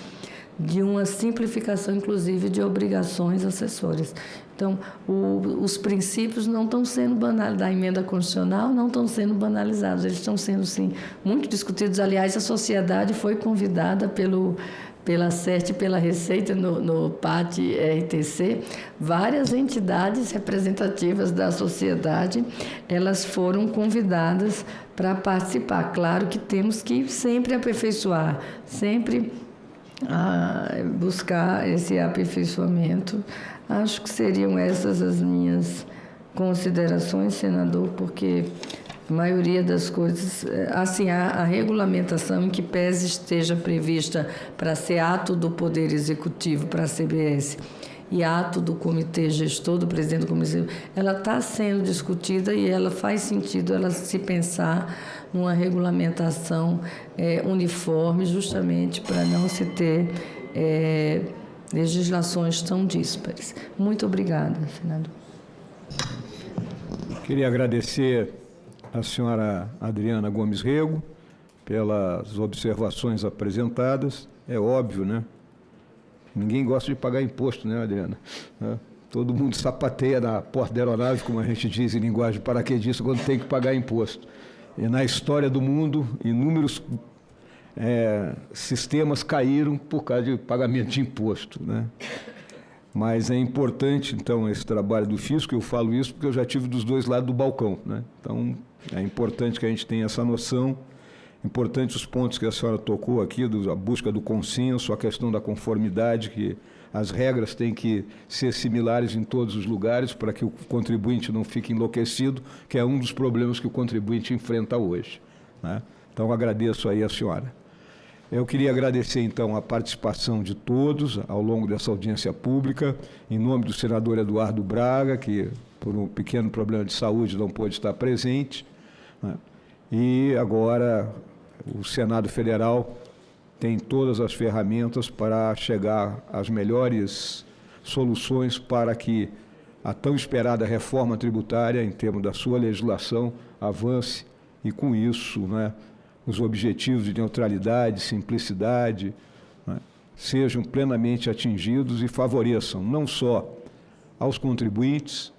de uma simplificação, inclusive, de obrigações acessórias. Então, os princípios não estão sendo banalizados, da emenda constitucional não estão sendo banalizados, eles estão sendo, sim, muito discutidos. Aliás, a sociedade foi convidada pela CERT e pela Receita, no PAT RTC, várias entidades representativas da sociedade, elas foram convidadas para participar. Claro que temos que sempre aperfeiçoar, sempre buscar esse aperfeiçoamento. Acho que seriam essas as minhas considerações, senador, porque a maioria das coisas, assim, a regulamentação em que PES esteja prevista para ser ato do Poder Executivo para a CBS e ato do Comitê Gestor, do presidente do Comitê, ela está sendo discutida e ela faz sentido ela se pensar numa regulamentação uniforme, justamente para não se ter legislações tão díspares. Muito obrigada, senador. Queria agradecer a senhora Adriana Gomes Rego pelas observações apresentadas. É óbvio, né? Ninguém gosta de pagar imposto, né, Adriana? Todo mundo sapateia na porta da aeronave, como a gente diz em linguagem paraquedista, quando tem que pagar imposto. E na história do mundo, inúmeros sistemas caíram por causa de pagamento de imposto, né? Mas é importante, então, esse trabalho do fisco. Eu falo isso porque eu já tive dos dois lados do balcão, né? Então, é importante que a gente tenha essa noção Importantes os pontos que a senhora tocou aqui, a busca do consenso, a questão da conformidade, que as regras têm que ser similares em todos os lugares para que o contribuinte não fique enlouquecido, que é um dos problemas que o contribuinte enfrenta hoje, né? Então, agradeço aí a senhora. Eu queria agradecer, então, a participação de todos ao longo dessa audiência pública, em nome do senador Eduardo Braga, que, por um pequeno problema de saúde, não pôde estar presente, né? E agora o Senado Federal tem todas as ferramentas para chegar às melhores soluções para que a tão esperada reforma tributária, em termos da sua legislação, avance e, com isso, né, os objetivos de neutralidade, simplicidade, né, sejam plenamente atingidos e favoreçam não só aos contribuintes,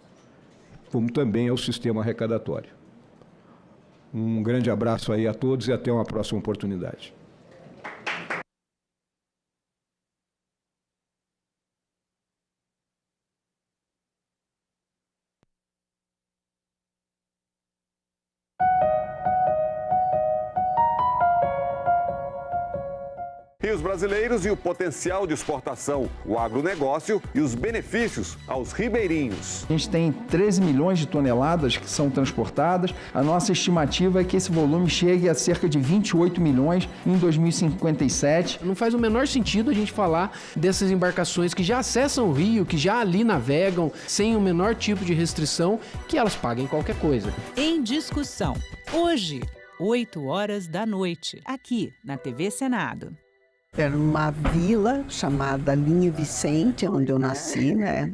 como também ao sistema arrecadatório. Um grande abraço aí a todos e até uma próxima oportunidade. Rios brasileiros e o potencial de exportação, o agronegócio e os benefícios aos ribeirinhos. A gente tem 13 milhões de toneladas que são transportadas. A nossa estimativa é que esse volume chegue a cerca de 28 milhões em 2057. Não faz o menor sentido a gente falar dessas embarcações que já acessam o rio, que já ali navegam sem o menor tipo de restrição, que elas paguem qualquer coisa. Em discussão, hoje, 20h, aqui na TV Senado. Era uma vila chamada Linha Vicente, onde eu nasci, né?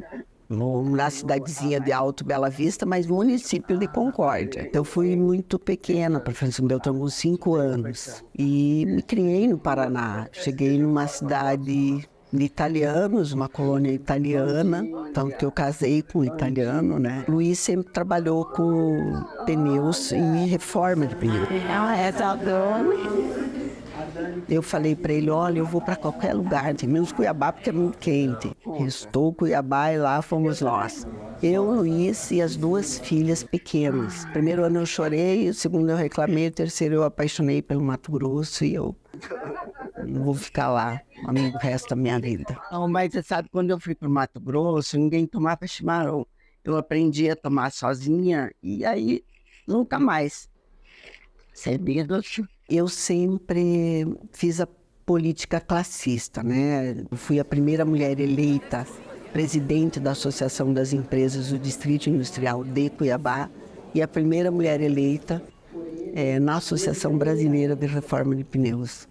Na cidadezinha de Alto Bela Vista, mas no município de Concórdia. Eu fui muito pequena, professor Beltrão, com 5 anos. E me criei no Paraná. Cheguei numa cidade de italianos, uma colônia italiana, tanto que eu casei com um italiano, né? Luiz sempre trabalhou com pneus e reforma de pneus. Eu falei para ele, olha, eu vou para qualquer lugar, menos Cuiabá, porque é muito quente. Restou Cuiabá e lá fomos nós. Eu, Luiz e as 2 filhas pequenas. Primeiro ano eu chorei, o segundo eu reclamei, o terceiro eu apaixonei pelo Mato Grosso e eu não vou ficar lá o resto da minha vida. Não, mas você sabe, quando eu fui para o Mato Grosso, ninguém tomava chimarrão. Eu aprendi a tomar sozinha e aí nunca mais. Eu sempre fiz a política classista, né? Eu fui a primeira mulher eleita presidente da Associação das Empresas do Distrito Industrial de Cuiabá e a primeira mulher eleita na Associação Brasileira de Reforma de Pneus,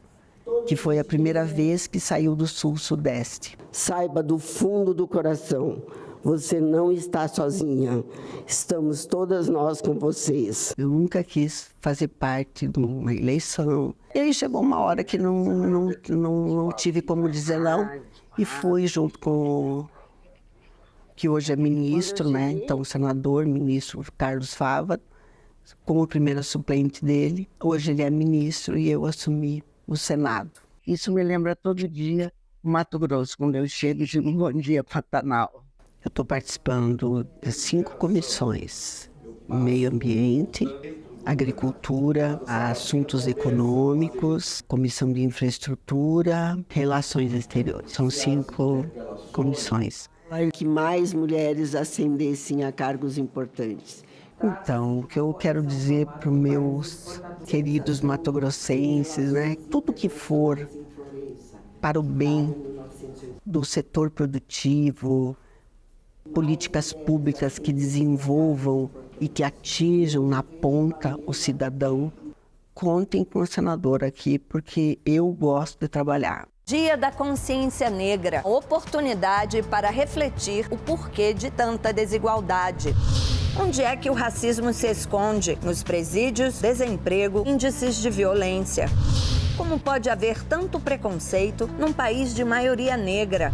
que foi a primeira vez que saiu do Sul-Sudeste. Saiba do fundo do coração, você não está sozinha. Estamos todas nós com vocês. Eu nunca quis fazer parte de uma eleição. E aí chegou uma hora que não tive como dizer não. E fui junto com que hoje é ministro, né? Então, o senador, ministro Carlos Fava, como primeira suplente dele. Hoje ele é ministro e eu assumi o Senado. Isso me lembra todo dia o Mato Grosso, quando eu chego e digo bom dia, Pantanal. Eu estou participando de 5 comissões: meio ambiente, agricultura, assuntos econômicos, comissão de infraestrutura, relações exteriores. São 5 comissões. Que mais mulheres ascendessem a cargos importantes. Então, o que eu quero dizer para os meus queridos matogrossenses, né? Tudo que for para o bem do setor produtivo, políticas públicas que desenvolvam e que atinjam na ponta o cidadão, contem com o senador aqui, porque eu gosto de trabalhar. Dia da Consciência Negra, oportunidade para refletir o porquê de tanta desigualdade. Onde é que o racismo se esconde? Nos presídios, desemprego, índices de violência. Como pode haver tanto preconceito num país de maioria negra?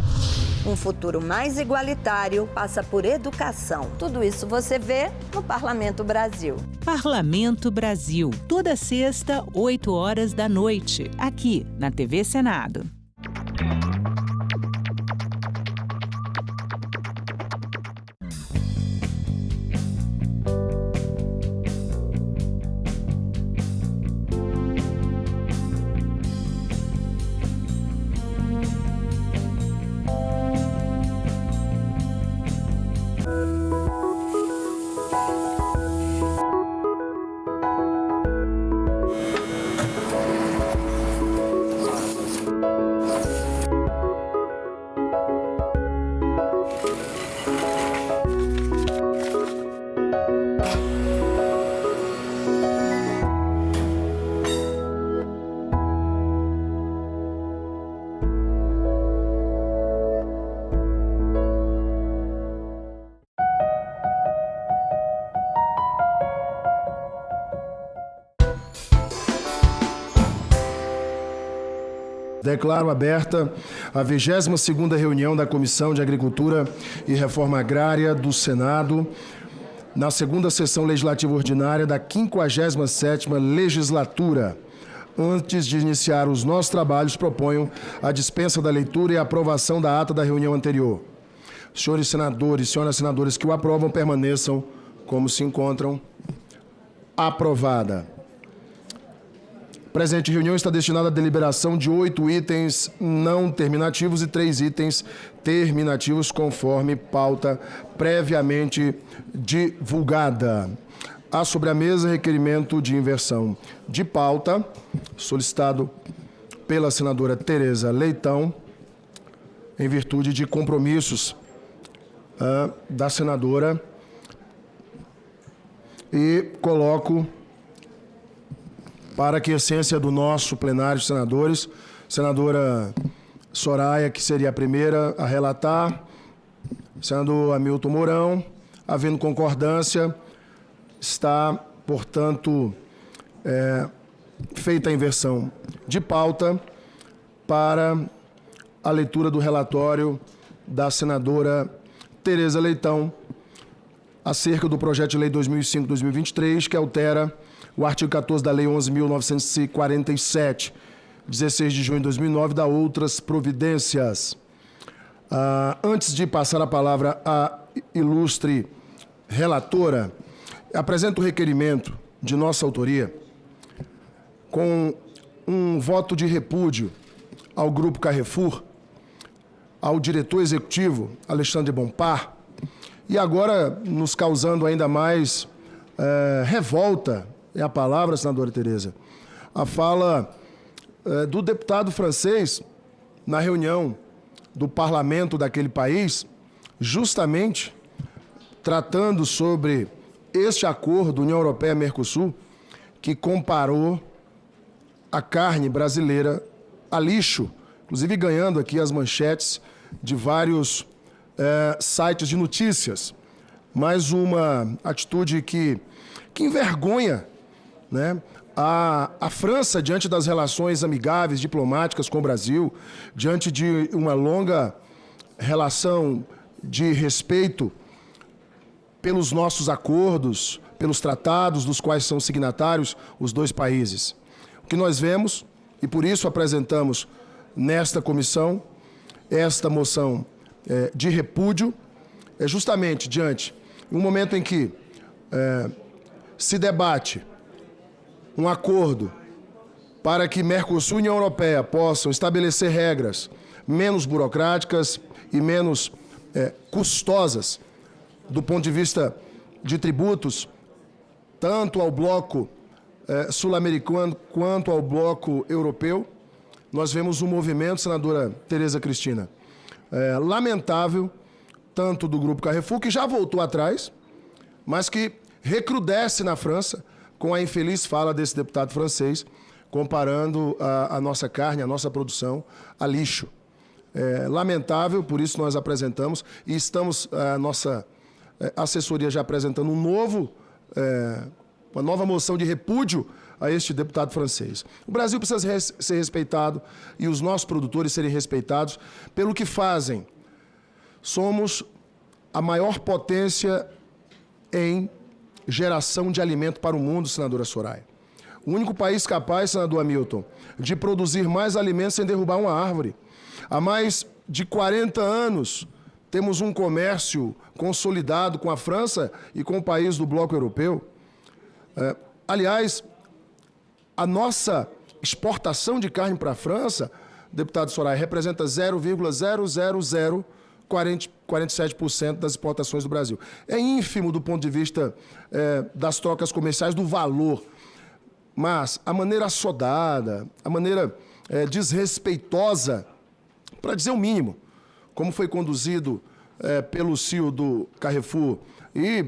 Um futuro mais igualitário passa por educação. Tudo isso você vê no Parlamento Brasil. Parlamento Brasil, toda sexta, 20h, aqui na TV Senado. Declaro aberta a 22ª reunião da Comissão de Agricultura e Reforma Agrária do Senado, na segunda sessão legislativa ordinária da 57ª legislatura. Antes de iniciar os nossos trabalhos, proponho a dispensa da leitura e a aprovação da ata da reunião anterior. Senhores senadores, senhoras senadoras que o aprovam, permaneçam como se encontram. Aprovada. Presente reunião está destinada à deliberação de 8 itens não terminativos e 3 itens terminativos, conforme pauta previamente divulgada. Há sobre a mesa requerimento de inversão de pauta, solicitado pela senadora Tereza Leitão, em virtude de compromissos da senadora, e coloco para que a essência do nosso plenário de senadores, senadora Soraya, que seria a primeira a relatar, senador Hamilton Mourão, havendo concordância, está, portanto, feita a inversão de pauta para a leitura do relatório da senadora Tereza Leitão acerca do projeto de lei 2005-2023, que altera o artigo 14 da Lei 11.947, 16 de junho de 2009, dá outras providências. Antes de passar a palavra à ilustre relatora, apresento o requerimento de nossa autoria com um voto de repúdio ao Grupo Carrefour, ao diretor executivo Alexandre Bompard, e agora nos causando ainda mais revolta, é a palavra, senadora Tereza, a fala do deputado francês na reunião do parlamento daquele país, justamente tratando sobre este acordo União Europeia-Mercosul, que comparou a carne brasileira a lixo, inclusive ganhando aqui as manchetes de vários sites de notícias. Mais uma atitude que envergonha, né, a França diante das relações amigáveis, diplomáticas com o Brasil, diante de uma longa relação de respeito pelos nossos acordos, pelos tratados dos quais são signatários os dois países. O que nós vemos, e por isso apresentamos nesta comissão, esta moção de repúdio, é justamente diante de um momento em que se debate um acordo para que Mercosul e União Europeia possam estabelecer regras menos burocráticas e menos custosas do ponto de vista de tributos, tanto ao bloco sul-americano quanto ao bloco europeu. Nós vemos um movimento, senadora Tereza Cristina, lamentável, tanto do Grupo Carrefour, que já voltou atrás, mas que recrudesce na França com a infeliz fala desse deputado francês, comparando a nossa carne, a nossa produção, a lixo. Lamentável, por isso nós apresentamos, e estamos, a nossa assessoria já apresentando uma nova moção de repúdio a este deputado francês. O Brasil precisa ser respeitado e os nossos produtores serem respeitados pelo que fazem. Somos a maior potência em geração de alimento para o mundo, senadora Soraya. O único país capaz, senador Hamilton, de produzir mais alimentos sem derrubar uma árvore. Há mais de 40 anos, temos um comércio consolidado com a França e com o país do bloco europeu. Aliás, a nossa exportação de carne para a França, deputado Soraya, representa 0,00047% das exportações do Brasil. É ínfimo do ponto de vista das trocas comerciais, do valor. Mas a maneira assodada, a maneira desrespeitosa, para dizer o mínimo, como foi conduzido pelo CEO do Carrefour e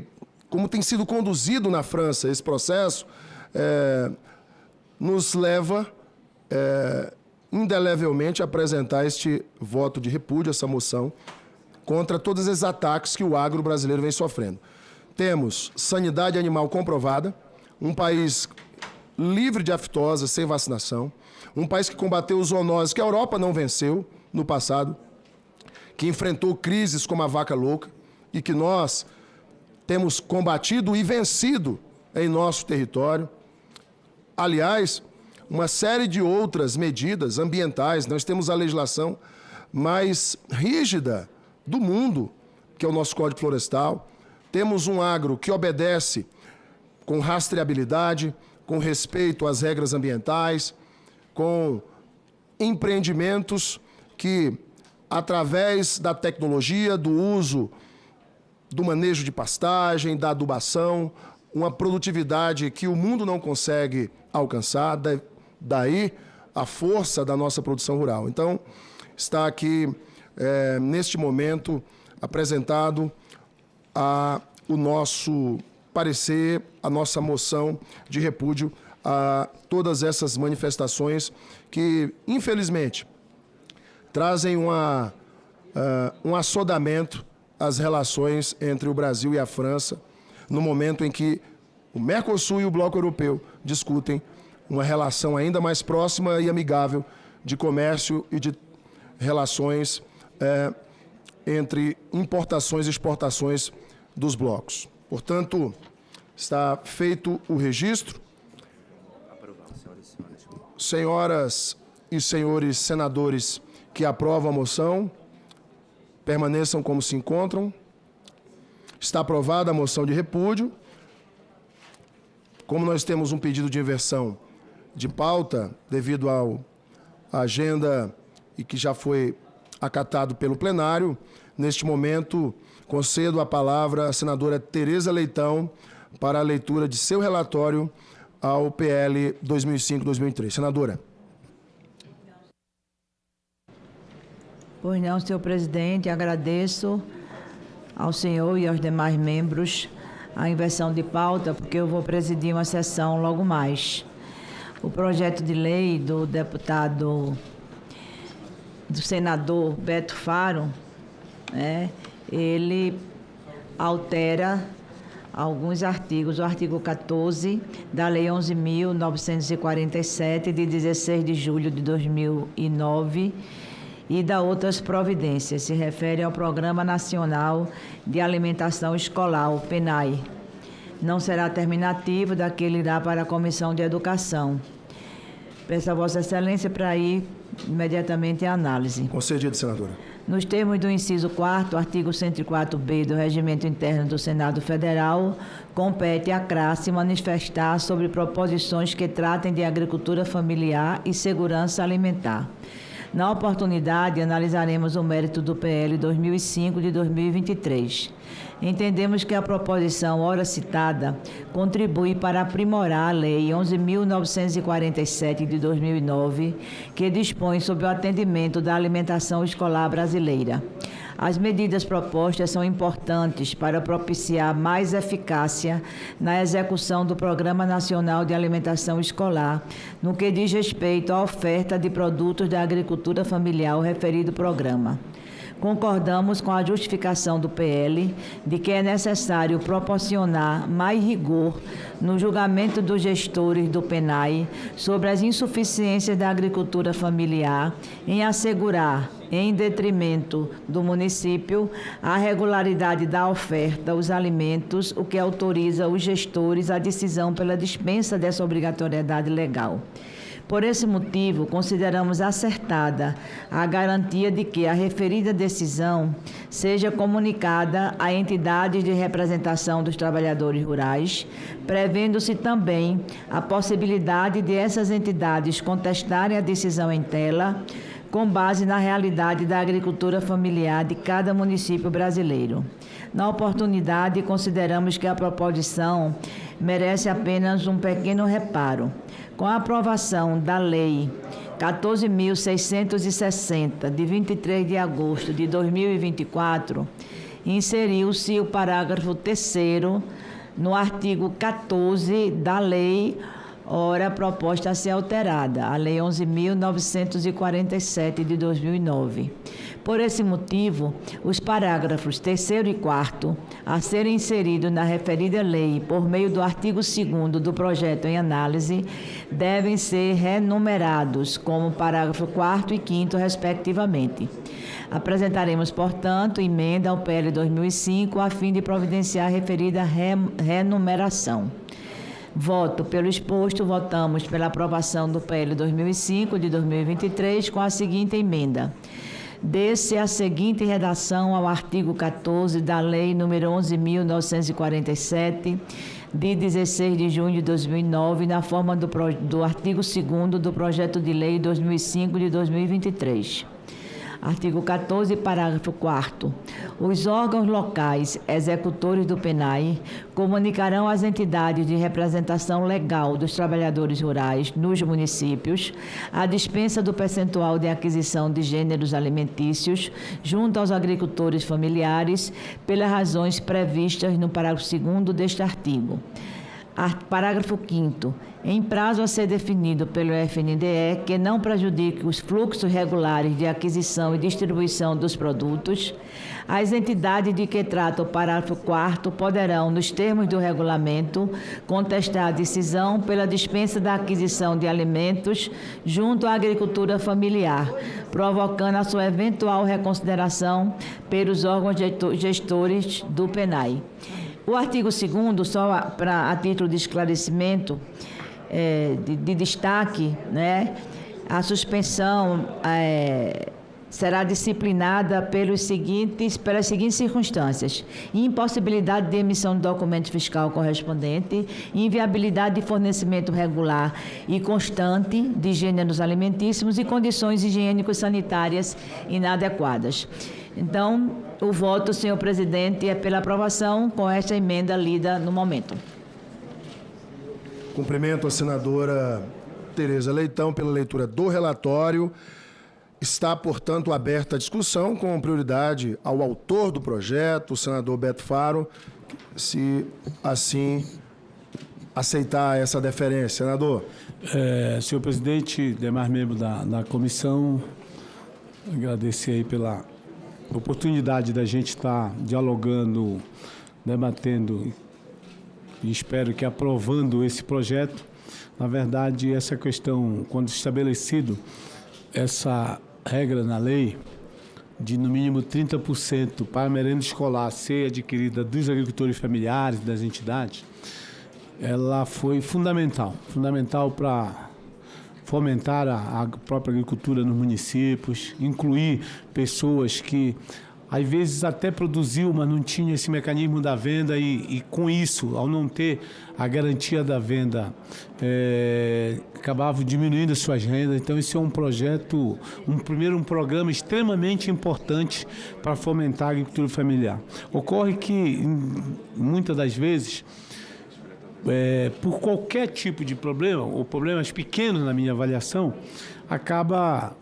como tem sido conduzido na França esse processo, nos leva indelevelmente a apresentar este voto de repúdio, essa moção, contra todos esses ataques que o agro brasileiro vem sofrendo. Temos sanidade animal comprovada, um país livre de aftosa, sem vacinação, um país que combateu zoonoses que a Europa não venceu no passado, que enfrentou crises como a vaca louca e que nós temos combatido e vencido em nosso território. Aliás, uma série de outras medidas ambientais. Nós temos a legislação mais rígida do mundo, que é o nosso Código Florestal. Temos um agro que obedece com rastreabilidade, com respeito às regras ambientais, com empreendimentos que, através da tecnologia, do uso do manejo de pastagem, da adubação, uma produtividade que o mundo não consegue alcançar, daí a força da nossa produção rural. Então, está aqui, neste momento, apresentado o nosso parecer, a nossa moção de repúdio a todas essas manifestações que, infelizmente, trazem um assodamento às relações entre o Brasil e a França, no momento em que o Mercosul e o Bloco Europeu discutem uma relação ainda mais próxima e amigável de comércio e de relações entre importações e exportações dos blocos. Portanto, está feito o registro. Senhoras e senhores senadores que aprovam a moção, permaneçam como se encontram. Está aprovada a moção de repúdio. Como nós temos um pedido de inversão de pauta, devido à agenda e que já foi acatado pelo plenário, neste momento concedo a palavra à senadora Tereza Leitão para a leitura de seu relatório ao PL 2005-2003. Senadora. Pois não, senhor presidente, agradeço ao senhor e aos demais membros a inversão de pauta, porque eu vou presidir uma sessão logo mais. O projeto de lei do senador Beto Faro, ele altera alguns artigos. O artigo 14 da Lei 11.947, de 16 de julho de 2009, e da outras providências. Se refere ao Programa Nacional de Alimentação Escolar, o PNAE. Não será terminativo, daquele irá para a Comissão de Educação. Peço a Vossa Excelência para ir imediatamente à análise. Concedido, senadora. Nos termos do inciso 4º, artigo 104b do Regimento Interno do Senado Federal, compete à classe manifestar sobre proposições que tratem de agricultura familiar e segurança alimentar. Na oportunidade, analisaremos o mérito do PL 2005 de 2023. Entendemos que a proposição ora citada contribui para aprimorar a Lei 11.947 de 2009, que dispõe sobre o atendimento da alimentação escolar brasileira. As medidas propostas são importantes para propiciar mais eficácia na execução do Programa Nacional de Alimentação Escolar, no que diz respeito à oferta de produtos da agricultura familiar, o referido programa. Concordamos com a justificação do PL de que é necessário proporcionar mais rigor no julgamento dos gestores do PNAE sobre as insuficiências da agricultura familiar em assegurar, em detrimento do município, a regularidade da oferta aos alimentos, o que autoriza os gestores a decisão pela dispensa dessa obrigatoriedade legal. Por esse motivo, consideramos acertada a garantia de que a referida decisão seja comunicada a entidades de representação dos trabalhadores rurais, prevendo-se também a possibilidade de essas entidades contestarem a decisão em tela, com base na realidade da agricultura familiar de cada município brasileiro. Na oportunidade, consideramos que a proposição merece apenas um pequeno reparo. Com a aprovação da Lei 14.660, de 23 de agosto de 2024, inseriu-se o parágrafo 3º no artigo 14 da Lei ora proposta a ser alterada, a Lei 11.947 de 2009, Por esse motivo, os parágrafos 3º e 4º, a serem inseridos na referida lei por meio do artigo 2º do projeto em análise, devem ser renumerados como parágrafo 4º e 5º, respectivamente. Apresentaremos, portanto, emenda ao PL 2005, a fim de providenciar a referida renumeração. Voto pelo exposto, votamos pela aprovação do PL 2005 de 2023 com a seguinte emenda. Dê-se a seguinte redação ao artigo 14 da Lei nº 11.947, de 16 de junho de 2009, na forma do artigo 2º do Projeto de Lei 2005 de 2023. Artigo 14, parágrafo 4º. Os órgãos locais executores do PENAI comunicarão às entidades de representação legal dos trabalhadores rurais nos municípios a dispensa do percentual de aquisição de gêneros alimentícios junto aos agricultores familiares pelas razões previstas no parágrafo 2º deste artigo. Parágrafo 5º. Em prazo a ser definido pelo FNDE, que não prejudique os fluxos regulares de aquisição e distribuição dos produtos, as entidades de que trata o parágrafo 4º poderão, nos termos do regulamento, contestar a decisão pela dispensa da aquisição de alimentos junto à agricultura familiar, provocando a sua eventual reconsideração pelos órgãos gestores do PENAI. O artigo 2º, só a título de esclarecimento, de destaque, né, a suspensão será disciplinada pelas seguintes circunstâncias: impossibilidade de emissão de documento fiscal correspondente, inviabilidade de fornecimento regular e constante de gêneros alimentícios e condições higiênico-sanitárias inadequadas. Então, o voto, senhor presidente, é pela aprovação com esta emenda lida no momento. Cumprimento a senadora Tereza Leitão pela leitura do relatório. Está, portanto, aberta a discussão com prioridade ao autor do projeto, o senador Beto Faro, se assim aceitar essa deferência. Senador. Senhor presidente, demais membros da comissão, agradecer aí pela oportunidade da gente estar dialogando, debatendo e espero que aprovando esse projeto. Na verdade, essa questão, quando estabelecido essa regra na lei de no mínimo 30% para a merenda escolar ser adquirida dos agricultores familiares, das entidades, ela foi fundamental para fomentar a própria agricultura nos municípios, incluir pessoas que às vezes até produziu, mas não tinha esse mecanismo da venda e com isso, ao não ter a garantia da venda, acabavam diminuindo as suas rendas. Então, esse é um projeto, um programa extremamente importante para fomentar a agricultura familiar. Ocorre que, muitas das vezes, por qualquer tipo de problema, ou problemas pequenos na minha avaliação, acaba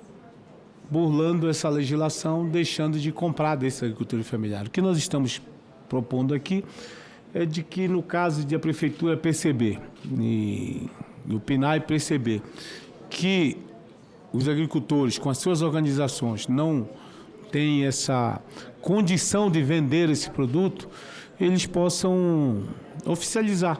burlando essa legislação, deixando de comprar desse agricultor familiar. O que nós estamos propondo aqui é de que, no caso de a Prefeitura perceber, e o PNAE perceber, que os agricultores, com as suas organizações, não têm essa condição de vender esse produto, eles possam oficializar.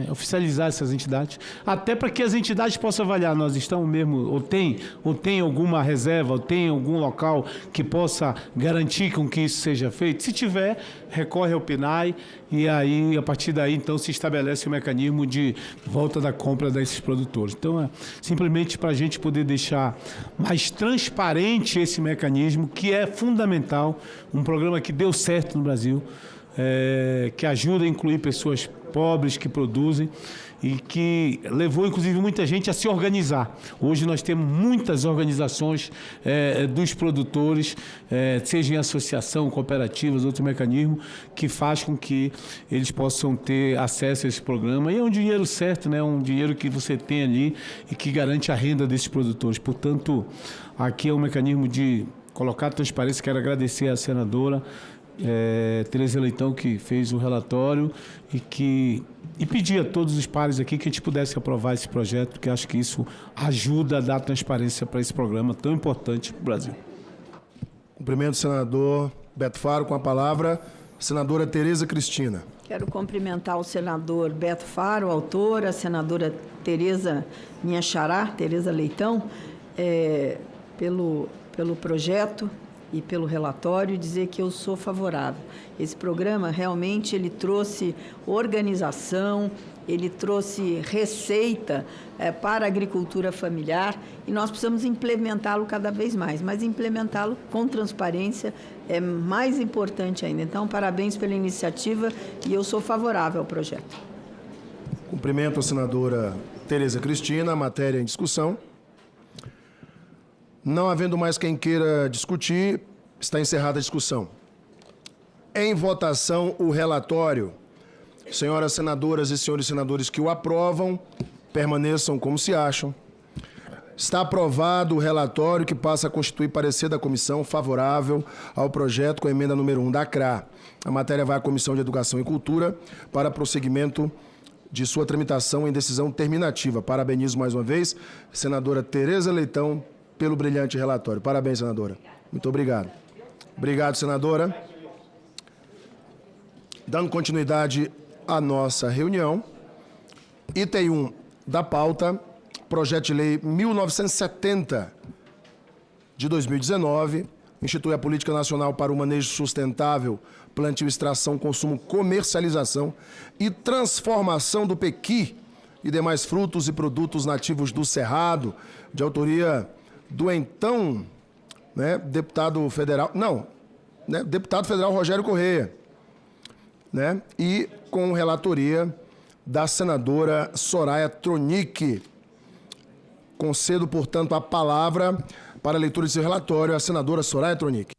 Oficializar essas entidades, até para que as entidades possam avaliar, nós estamos mesmo, ou tem alguma reserva, ou tem algum local que possa garantir com que isso seja feito. Se tiver, recorre ao PNAE e aí, a partir daí, então, se estabelece o mecanismo de volta da compra desses produtores. Então, é simplesmente para a gente poder deixar mais transparente esse mecanismo, que é fundamental, um programa que deu certo no Brasil, que ajuda a incluir pessoas pobres que produzem e que levou, inclusive, muita gente a se organizar. Hoje nós temos muitas organizações dos produtores, seja em associação, cooperativas, outro mecanismo, que faz com que eles possam ter acesso a esse programa. E é um dinheiro certo, né? Um dinheiro que você tem ali e que garante a renda desses produtores. Portanto, aqui é um mecanismo de colocar transparência. Quero agradecer à senadora Tereza Leitão, que fez o relatório e pedir a todos os pares aqui que a gente pudesse aprovar esse projeto, porque acho que isso ajuda a dar transparência para esse programa tão importante para o Brasil. Cumprimento o senador Beto Faro. Com a palavra, senadora Tereza Cristina. Quero cumprimentar o senador Beto Faro, autor, a senadora Tereza, minha xará, Tereza Leitão, pelo projeto e pelo relatório, dizer que eu sou favorável. Esse programa realmente ele trouxe organização, ele trouxe receita para a agricultura familiar e nós precisamos implementá-lo cada vez mais, mas implementá-lo com transparência é mais importante ainda. Então, parabéns pela iniciativa e eu sou favorável ao projeto. Cumprimento a senadora Tereza Cristina. A matéria em discussão. Não havendo mais quem queira discutir, está encerrada a discussão. Em votação, o relatório. Senhoras senadoras e senhores senadores que o aprovam, permaneçam como se acham. Está aprovado o relatório que passa a constituir parecer da comissão favorável ao projeto com a emenda número 1 da CRA. A matéria vai à Comissão de Educação e Cultura para prosseguimento de sua tramitação em decisão terminativa. Parabenizo mais uma vez a senadora Tereza Leitão pelo brilhante relatório. Parabéns, senadora. Muito obrigado. Obrigado, senadora. Dando continuidade à nossa reunião, item 1 da pauta, projeto de lei 1970 de 2019, institui a Política Nacional para o Manejo Sustentável, Plantio, Extração, Consumo, Comercialização e Transformação do pequi e demais frutos e produtos nativos do Cerrado, de autoria do então deputado federal Rogério Correia, e com relatoria da senadora Soraya Tronic. Concedo, portanto, a palavra para a leitura de seu relatório à senadora Soraya Tronic.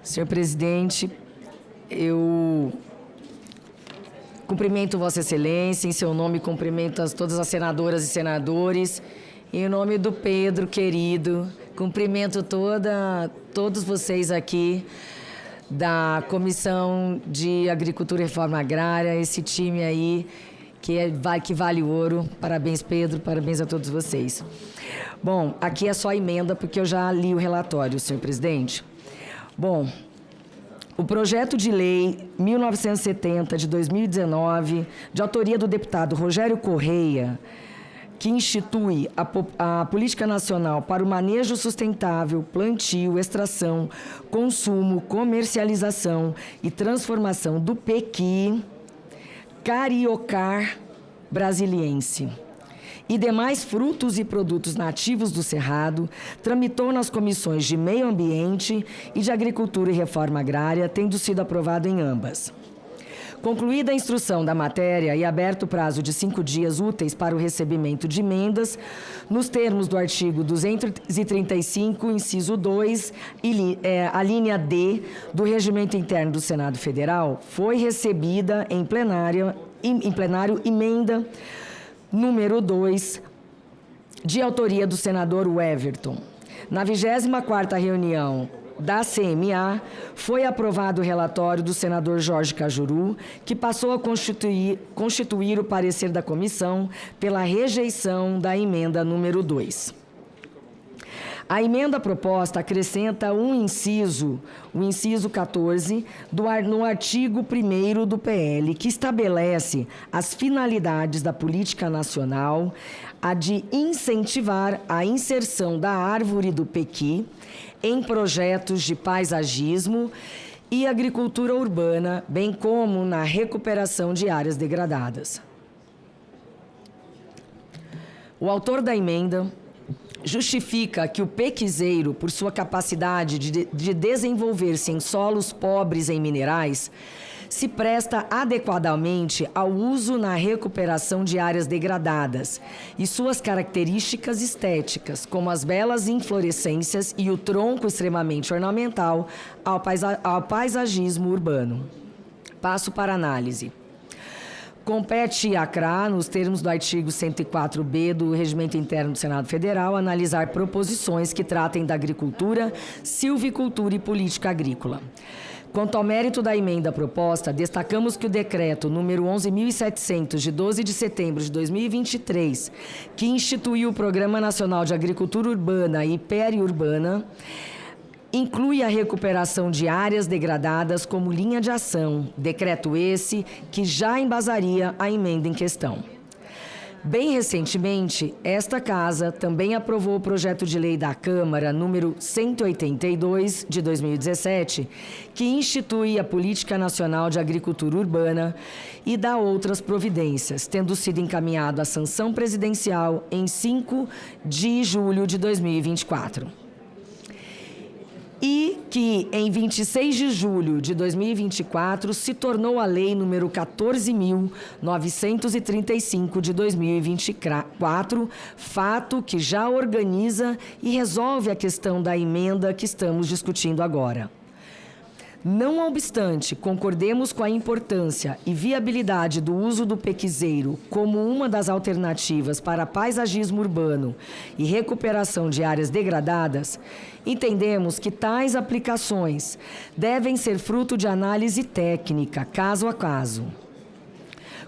Senhor presidente, eu cumprimento Vossa Excelência, em seu nome cumprimento todas as senadoras e senadores, em nome do Pedro, querido, cumprimento todos vocês aqui da Comissão de Agricultura e Reforma Agrária, esse time aí que vale ouro. Parabéns, Pedro, parabéns a todos vocês. Bom, aqui é só emenda, porque eu já li o relatório, senhor presidente. Bom, o projeto de lei 1970 de 2019, de autoria do deputado Rogério Correia, que institui a Política Nacional para o Manejo Sustentável, Plantio, Extração, Consumo, Comercialização e Transformação do pequi, cariocar brasiliense e demais frutos e produtos nativos do Cerrado, tramitou nas comissões de Meio Ambiente e de Agricultura e Reforma Agrária, tendo sido aprovado em ambas. Concluída a instrução da matéria e aberto o prazo de 5 dias úteis para o recebimento de emendas, nos termos do artigo 235, inciso 2, a linha D do Regimento Interno do Senado Federal, foi recebida em plenário emenda número 2, de autoria do senador Weverton. Na 24ª reunião da CMA, foi aprovado o relatório do senador Jorge Cajuru, que passou a constituir o parecer da comissão pela rejeição da emenda número 2. A emenda proposta acrescenta o inciso 14, no artigo 1º do PL, que estabelece as finalidades da política nacional, a de incentivar a inserção da árvore do pequi em projetos de paisagismo e agricultura urbana, bem como na recuperação de áreas degradadas. O autor da emenda justifica que o pequizeiro, por sua capacidade de desenvolver-se em solos pobres em minerais, se presta adequadamente ao uso na recuperação de áreas degradadas e suas características estéticas, como as belas inflorescências e o tronco extremamente ornamental, ao paisagismo urbano. Passo para análise. Compete à CRA, nos termos do artigo 104b do Regimento Interno do Senado Federal, analisar proposições que tratem da agricultura, silvicultura e política agrícola. Quanto ao mérito da emenda proposta, destacamos que o decreto número 11.700, de 12 de setembro de 2023, que instituiu o Programa Nacional de Agricultura Urbana e Periurbana, inclui a recuperação de áreas degradadas como linha de ação, decreto esse que já embasaria a emenda em questão. Bem recentemente, esta Casa também aprovou o projeto de lei da Câmara número 182, de 2017, que institui a Política Nacional de Agricultura Urbana e dá outras providências, tendo sido encaminhado à sanção presidencial em 5 de julho de 2024. E que, em 26 de julho de 2024, se tornou a Lei número 14.935 de 2024, fato que já organiza e resolve a questão da emenda que estamos discutindo agora. Não obstante, concordemos com a importância e viabilidade do uso do pequiseiro como uma das alternativas para paisagismo urbano e recuperação de áreas degradadas, entendemos que tais aplicações devem ser fruto de análise técnica, caso a caso.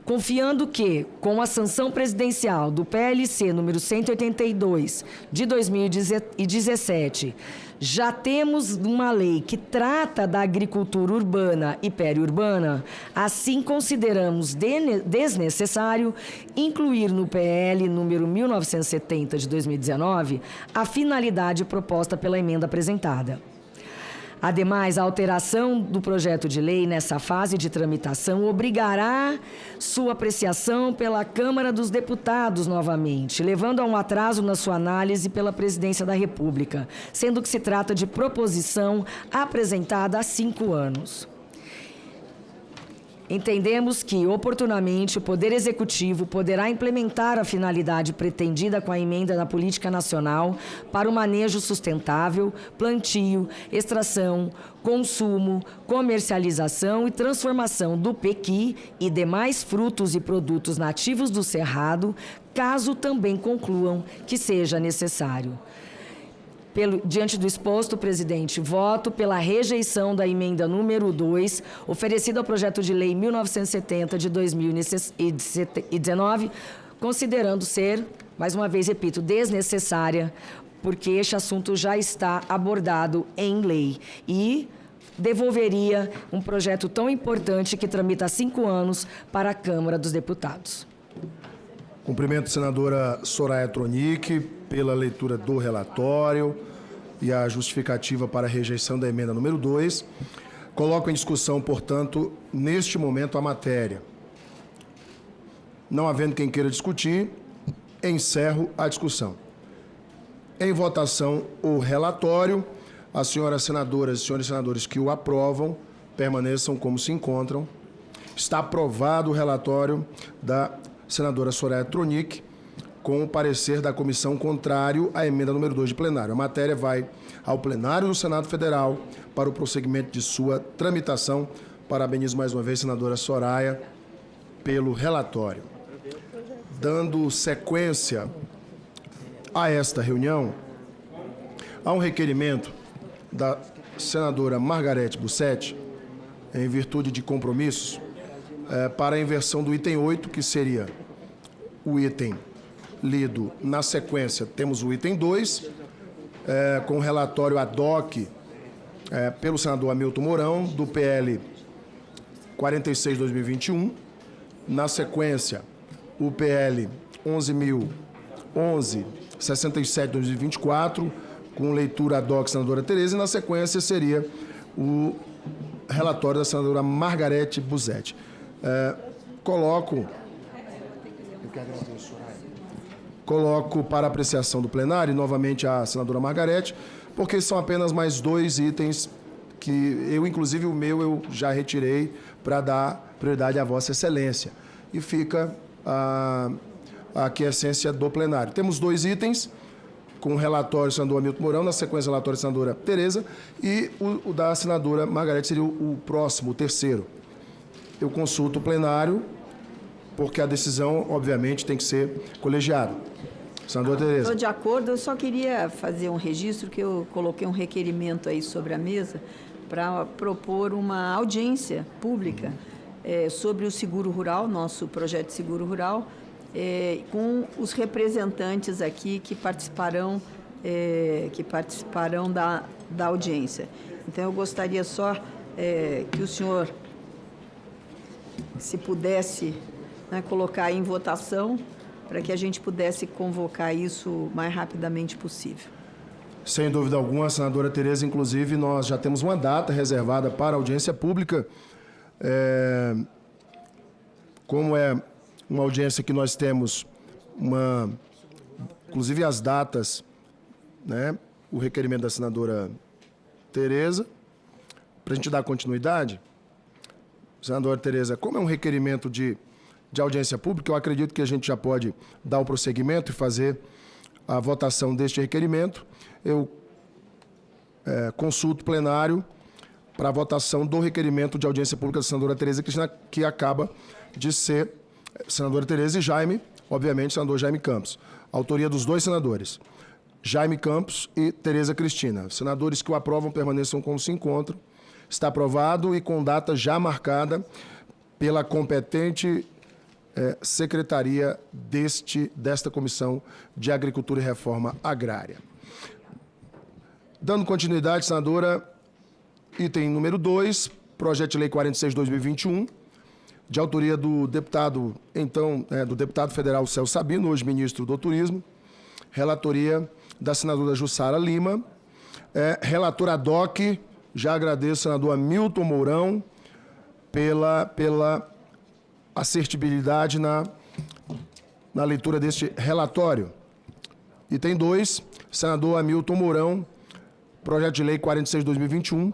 Confiando que, com a sanção presidencial do PLC número 182 de 2017, já temos uma lei que trata da agricultura urbana e periurbana, assim consideramos desnecessário incluir no PL número 1970 de 2019 a finalidade proposta pela emenda apresentada. Ademais, a alteração do projeto de lei nessa fase de tramitação obrigará sua apreciação pela Câmara dos Deputados novamente, levando a um atraso na sua análise pela Presidência da República, sendo que se trata de proposição apresentada há 5 anos. Entendemos que, oportunamente, o Poder Executivo poderá implementar a finalidade pretendida com a emenda na política nacional para o manejo sustentável, plantio, extração, consumo, comercialização e transformação do pequi e demais frutos e produtos nativos do Cerrado, caso também concluam que seja necessário. Diante do exposto, presidente, voto pela rejeição da emenda número 2, oferecida ao projeto de lei 1970 de 2019, considerando ser, mais uma vez repito, desnecessária, porque este assunto já está abordado em lei e devolveria um projeto tão importante que tramita há 5 anos para a Câmara dos Deputados. Cumprimento a senadora Soraya Tronic pela leitura do relatório e a justificativa para a rejeição da emenda número 2. Coloco em discussão, portanto, neste momento a matéria. Não havendo quem queira discutir, encerro a discussão. Em votação, o relatório. As senhoras senadoras e senhores senadores que o aprovam, permaneçam como se encontram. Está aprovado o relatório da senadora Soraya Tronic, com o parecer da comissão contrário à emenda número 2 de plenário. A matéria vai ao plenário do Senado Federal para o prosseguimento de sua tramitação. Parabenizo mais uma vez a senadora Soraya pelo relatório. Dando sequência a esta reunião, há um requerimento da senadora Margarete Bussetti, em virtude de compromissos, para a inversão do item 8, que seria o item lido na sequência. Temos o item 2, com o relatório ad hoc pelo senador Hamilton Mourão, do PL 46/2021. Na sequência, o PL 11.067/2024, com leitura ad hoc senadora Tereza, e na sequência seria o relatório da senadora Margarete Bussetti. Coloco para apreciação do plenário, novamente a senadora Margarete, porque são apenas mais 2 itens que eu, inclusive o meu, eu já retirei para dar prioridade à Vossa Excelência. E fica a aquiescência do plenário. Temos 2 itens, com o relatório do senador Hamilton Mourão, na sequência o relatório da senadora Tereza, e o da senadora Margarete seria o próximo, o terceiro. Eu consulto o plenário, porque a decisão, obviamente, tem que ser colegiada. Senadora Tereza. Estou de acordo, eu só queria fazer um registro que eu coloquei um requerimento aí sobre a mesa para propor uma audiência pública sobre o seguro rural, nosso projeto de seguro rural, com os representantes aqui que participarão da audiência. Então, eu gostaria só que o senhor, se pudesse, né, colocar em votação, para que a gente pudesse convocar isso o mais rapidamente possível. Sem dúvida alguma, senadora Tereza, inclusive, nós já temos uma data reservada para audiência pública. Como é uma audiência que nós temos, inclusive as datas, né, o requerimento da senadora Tereza, para a gente dar continuidade, senadora Tereza, como é um requerimento de audiência pública, eu acredito que a gente já pode dar o prosseguimento e fazer a votação deste requerimento. Eu consulto o plenário para a votação do requerimento de audiência pública da senadora Tereza Cristina, que acaba de ser senadora Tereza e Jaime, obviamente, senador Jaime Campos. Autoria dos dois senadores, Jaime Campos e Tereza Cristina. Senadores que o aprovam permaneçam como se encontram. Está aprovado e com data já marcada pela competente secretaria desta Comissão de Agricultura e Reforma Agrária. Dando continuidade, senadora, item número 2, projeto de lei 46/2021, de autoria do deputado, do deputado federal Celso Sabino, hoje ministro do Turismo, relatoria da senadora Jussara Lima, relator ad hoc, já agradeço ao senador Hamilton Mourão pela assertibilidade na leitura deste relatório. Item 2, senador Hamilton Mourão, projeto de lei 46/2021.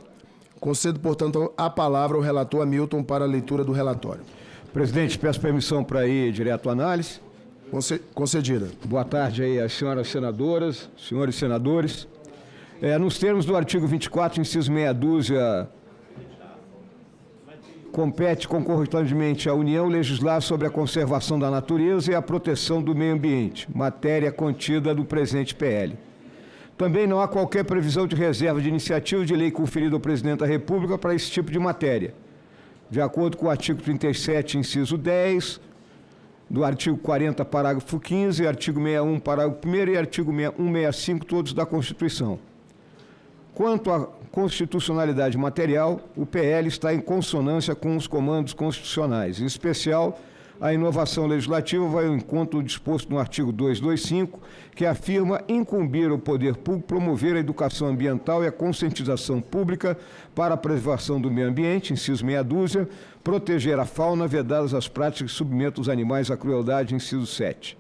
Concedo, portanto, a palavra ao relator Hamilton para a leitura do relatório. Presidente, peço permissão para ir direto à análise. Concedida. Boa tarde aí às senhoras senadoras, senhores senadores. Nos termos do artigo 24, inciso meia dúzia, compete concomitantemente à União legislar sobre a conservação da natureza e a proteção do meio ambiente, matéria contida no presente PL. Também não há qualquer previsão de reserva de iniciativa de lei conferida ao Presidente da República para esse tipo de matéria. De acordo com o artigo 37, inciso 10, do artigo 40, parágrafo 15, artigo 61, parágrafo 1º e artigo 165, todos da Constituição. Quanto à constitucionalidade material, o PL está em consonância com os comandos constitucionais. Em especial, a inovação legislativa vai ao encontro do disposto no artigo 225, que afirma incumbir o poder público promover a educação ambiental e a conscientização pública para a preservação do meio ambiente, inciso meia dúzia, proteger a fauna, vedadas as práticas que submetam os animais à crueldade, inciso 7.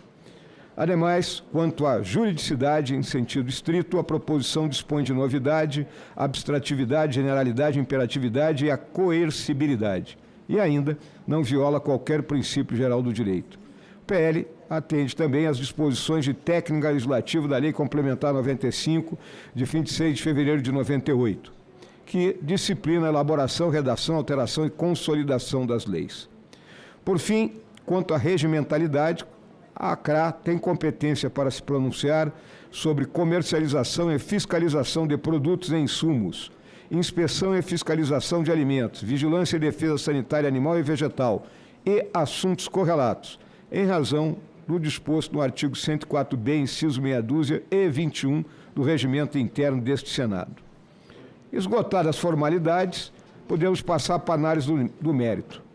Ademais, quanto à juridicidade em sentido estrito, a proposição dispõe de novidade, abstratividade, generalidade, imperatividade e a coercibilidade. E ainda não viola qualquer princípio geral do direito. O PL atende também às disposições de técnica legislativa da Lei Complementar 95, de 26 de fevereiro de 98, que disciplina a elaboração, redação, alteração e consolidação das leis. Por fim, quanto à regimentalidade, a ACRA tem competência para se pronunciar sobre comercialização e fiscalização de produtos e insumos, inspeção e fiscalização de alimentos, vigilância e defesa sanitária animal e vegetal e assuntos correlatos, em razão do disposto no artigo 104b, inciso meia dúzia e 21 do regimento interno deste Senado. Esgotadas as formalidades, podemos passar para a análise do mérito.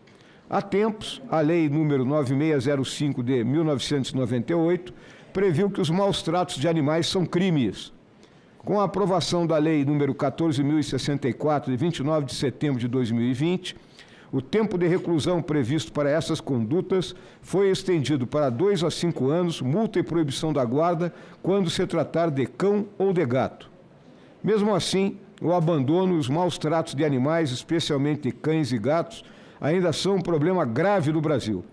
Há tempos, a Lei número 9605 de 1998 previu que os maus-tratos de animais são crimes. Com a aprovação da Lei número 14.064 de 29 de setembro de 2020, o tempo de reclusão previsto para essas condutas foi estendido para 2 a 5 anos, multa e proibição da guarda quando se tratar de cão ou de gato. Mesmo assim, o abandono e os maus-tratos de animais, especialmente de cães e gatos, ainda são um problema grave no Brasil.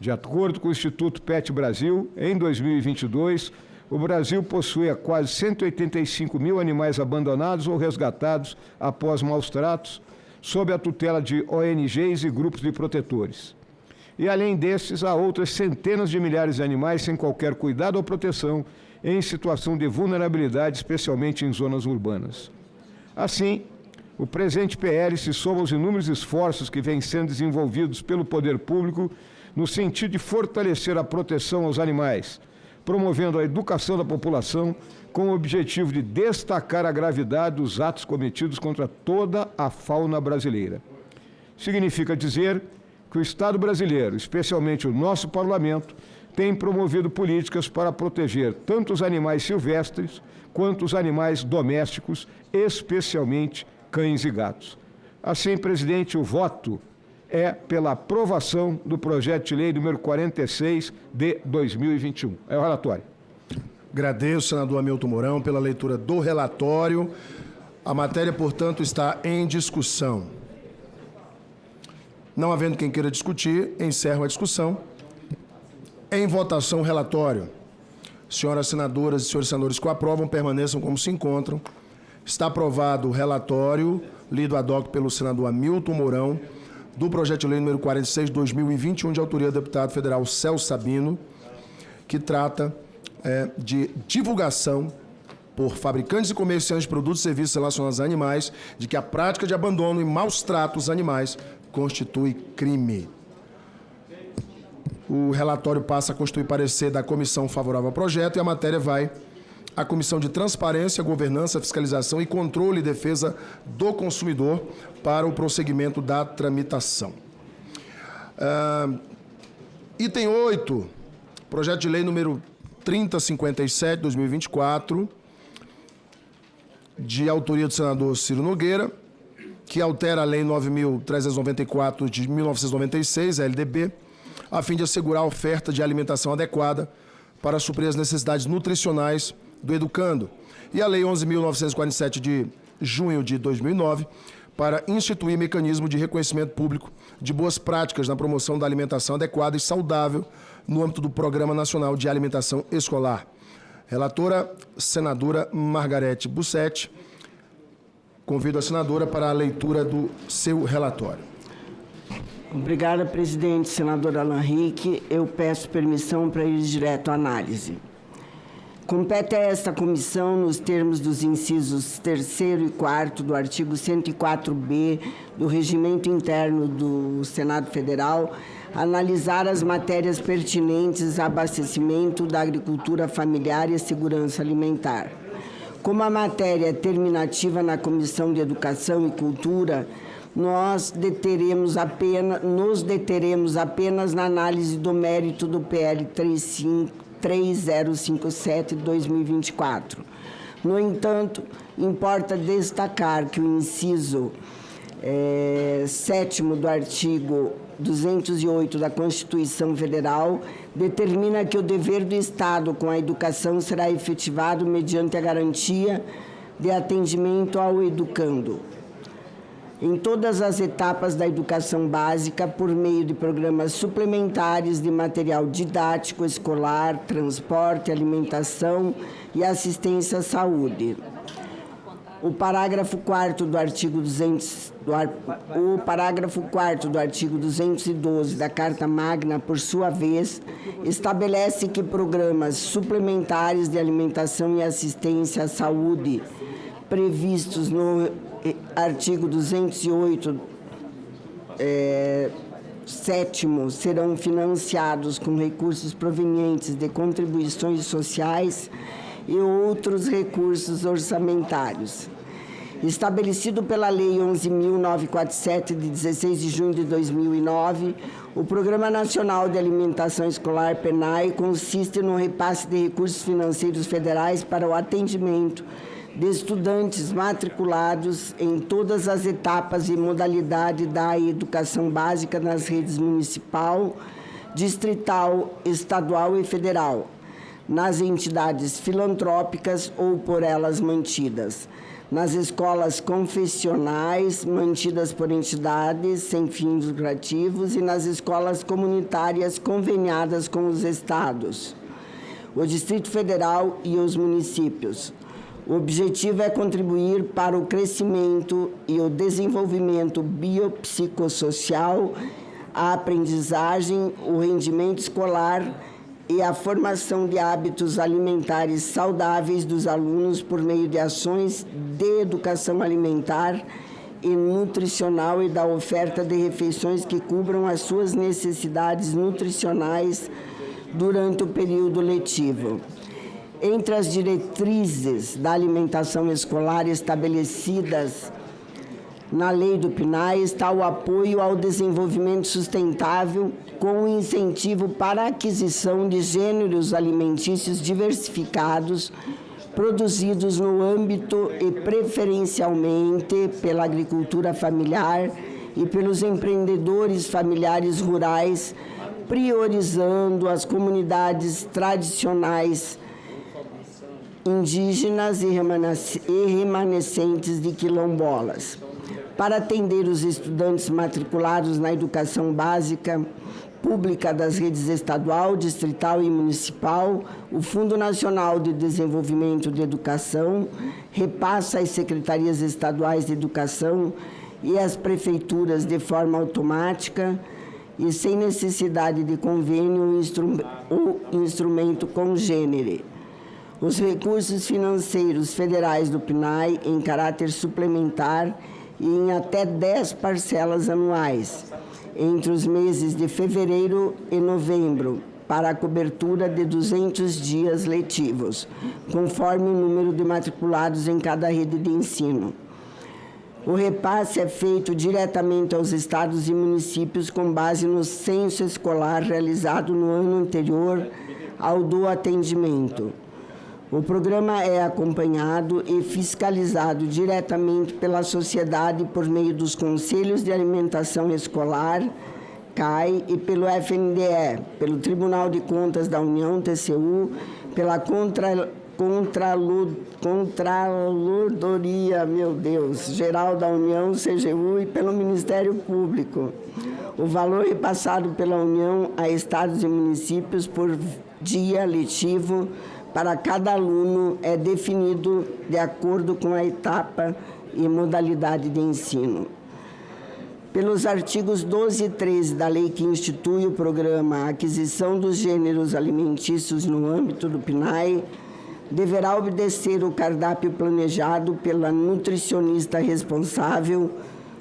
De acordo com o Instituto PET Brasil, em 2022, o Brasil possuía quase 185 mil animais abandonados ou resgatados após maus tratos, sob a tutela de ONGs e grupos de protetores. E, além desses, há outras centenas de milhares de animais sem qualquer cuidado ou proteção, em situação de vulnerabilidade, especialmente em zonas urbanas. Assim, o presente PL se soma aos inúmeros esforços que vêm sendo desenvolvidos pelo poder público no sentido de fortalecer a proteção aos animais, promovendo a educação da população com o objetivo de destacar a gravidade dos atos cometidos contra toda a fauna brasileira. Significa dizer que o Estado brasileiro, especialmente o nosso parlamento, tem promovido políticas para proteger tanto os animais silvestres quanto os animais domésticos, especialmente cães e gatos. Assim, presidente, o voto é pela aprovação do projeto de lei número 46 de 2021. É o relatório. Agradeço, senador Hamilton Mourão, pela leitura do relatório. A matéria, portanto, está em discussão. Não havendo quem queira discutir, encerro a discussão. Em votação, o relatório. Senhoras senadoras e senhores senadores que o aprovam, permaneçam como se encontram. Está aprovado o relatório, lido ad hoc pelo senador Hamilton Mourão, do projeto de lei número 46 de 2021, de autoria do deputado federal Celso Sabino, que trata de divulgação por fabricantes e comerciantes de produtos e serviços relacionados a animais, de que a prática de abandono e maus tratos animais constitui crime. O relatório passa a constituir parecer da comissão favorável ao projeto e a matéria vai à Comissão de Transparência, Governança, Fiscalização e Controle e Defesa do Consumidor para o prosseguimento da tramitação. Item 8, projeto de lei número 3057, 2024, de autoria do senador Ciro Nogueira, que altera a Lei 9.394 de 1996, a LDB, a fim de assegurar a oferta de alimentação adequada para suprir as necessidades nutricionais do educando, e a Lei 11.947 de junho de 2009, para instituir mecanismo de reconhecimento público de boas práticas na promoção da alimentação adequada e saudável no âmbito do Programa Nacional de Alimentação Escolar. Relatora, senadora Margarete Bussetti. Convido a senadora para a leitura do seu relatório. Obrigada, presidente. Senador Alan Henrique, eu peço permissão para ir direto à análise. Compete a esta comissão, nos termos dos incisos 3º e 4º do artigo 104b do Regimento Interno do Senado Federal, analisar as matérias pertinentes a abastecimento da agricultura familiar e segurança alimentar. Como a matéria é terminativa na Comissão de Educação e Cultura, nos deteremos apenas na análise do mérito do PL 3057 de 2024. No entanto, importa destacar que o inciso 7º do artigo 208 da Constituição Federal determina que o dever do Estado com a educação será efetivado mediante a garantia de atendimento ao educando em todas as etapas da educação básica por meio de programas suplementares de material didático escolar, transporte, alimentação e assistência à saúde. O parágrafo 4º do artigo 212 da Carta Magna, por sua vez, estabelece que programas suplementares de alimentação e assistência à saúde previstos no artigo 208, 7º, serão financiados com recursos provenientes de contribuições sociais e outros recursos orçamentários. Estabelecido pela Lei 11.947, de 16 de junho de 2009, o Programa Nacional de Alimentação Escolar, PNAE, consiste no repasse de recursos financeiros federais para o atendimento de estudantes matriculados em todas as etapas e modalidade da educação básica nas redes municipal, distrital, estadual e federal, nas entidades filantrópicas ou por elas mantidas, nas escolas confessionais mantidas por entidades sem fins lucrativos e nas escolas comunitárias conveniadas com os estados, o Distrito Federal e os municípios. O objetivo é contribuir para o crescimento e o desenvolvimento biopsicossocial, a aprendizagem, o rendimento escolar e a formação de hábitos alimentares saudáveis dos alunos por meio de ações de educação alimentar e nutricional e da oferta de refeições que cubram as suas necessidades nutricionais durante o período letivo. Entre as diretrizes da alimentação escolar estabelecidas na lei do PNAE está o apoio ao desenvolvimento sustentável com o incentivo para a aquisição de gêneros alimentícios diversificados produzidos no âmbito e preferencialmente pela agricultura familiar e pelos empreendedores familiares rurais, priorizando as comunidades tradicionais indígenas e remanescentes de quilombolas. Para atender os estudantes matriculados na educação básica pública das redes estadual, distrital e municipal, o Fundo Nacional de Desenvolvimento de Educação repassa às secretarias estaduais de educação e às prefeituras de forma automática e sem necessidade de convênio ou instrumento congênere. Os recursos financeiros federais do PNAE em caráter suplementar e em até 10 parcelas anuais, entre os meses de fevereiro e novembro, para a cobertura de 200 dias letivos, conforme o número de matriculados em cada rede de ensino. O repasse é feito diretamente aos estados e municípios com base no censo escolar realizado no ano anterior ao do atendimento. O programa é acompanhado e fiscalizado diretamente pela sociedade por meio dos Conselhos de Alimentação Escolar, CAI, e pelo FNDE, pelo Tribunal de Contas da União, TCU, pela Contraloria, Geral da União, CGU, e pelo Ministério Público. O valor repassado pela União a estados e municípios por dia letivo para cada aluno é definido de acordo com a etapa e modalidade de ensino. Pelos artigos 12 e 13 da lei que institui o programa Aquisição dos Gêneros Alimentícios no âmbito do PNAE, deverá obedecer o cardápio planejado pela nutricionista responsável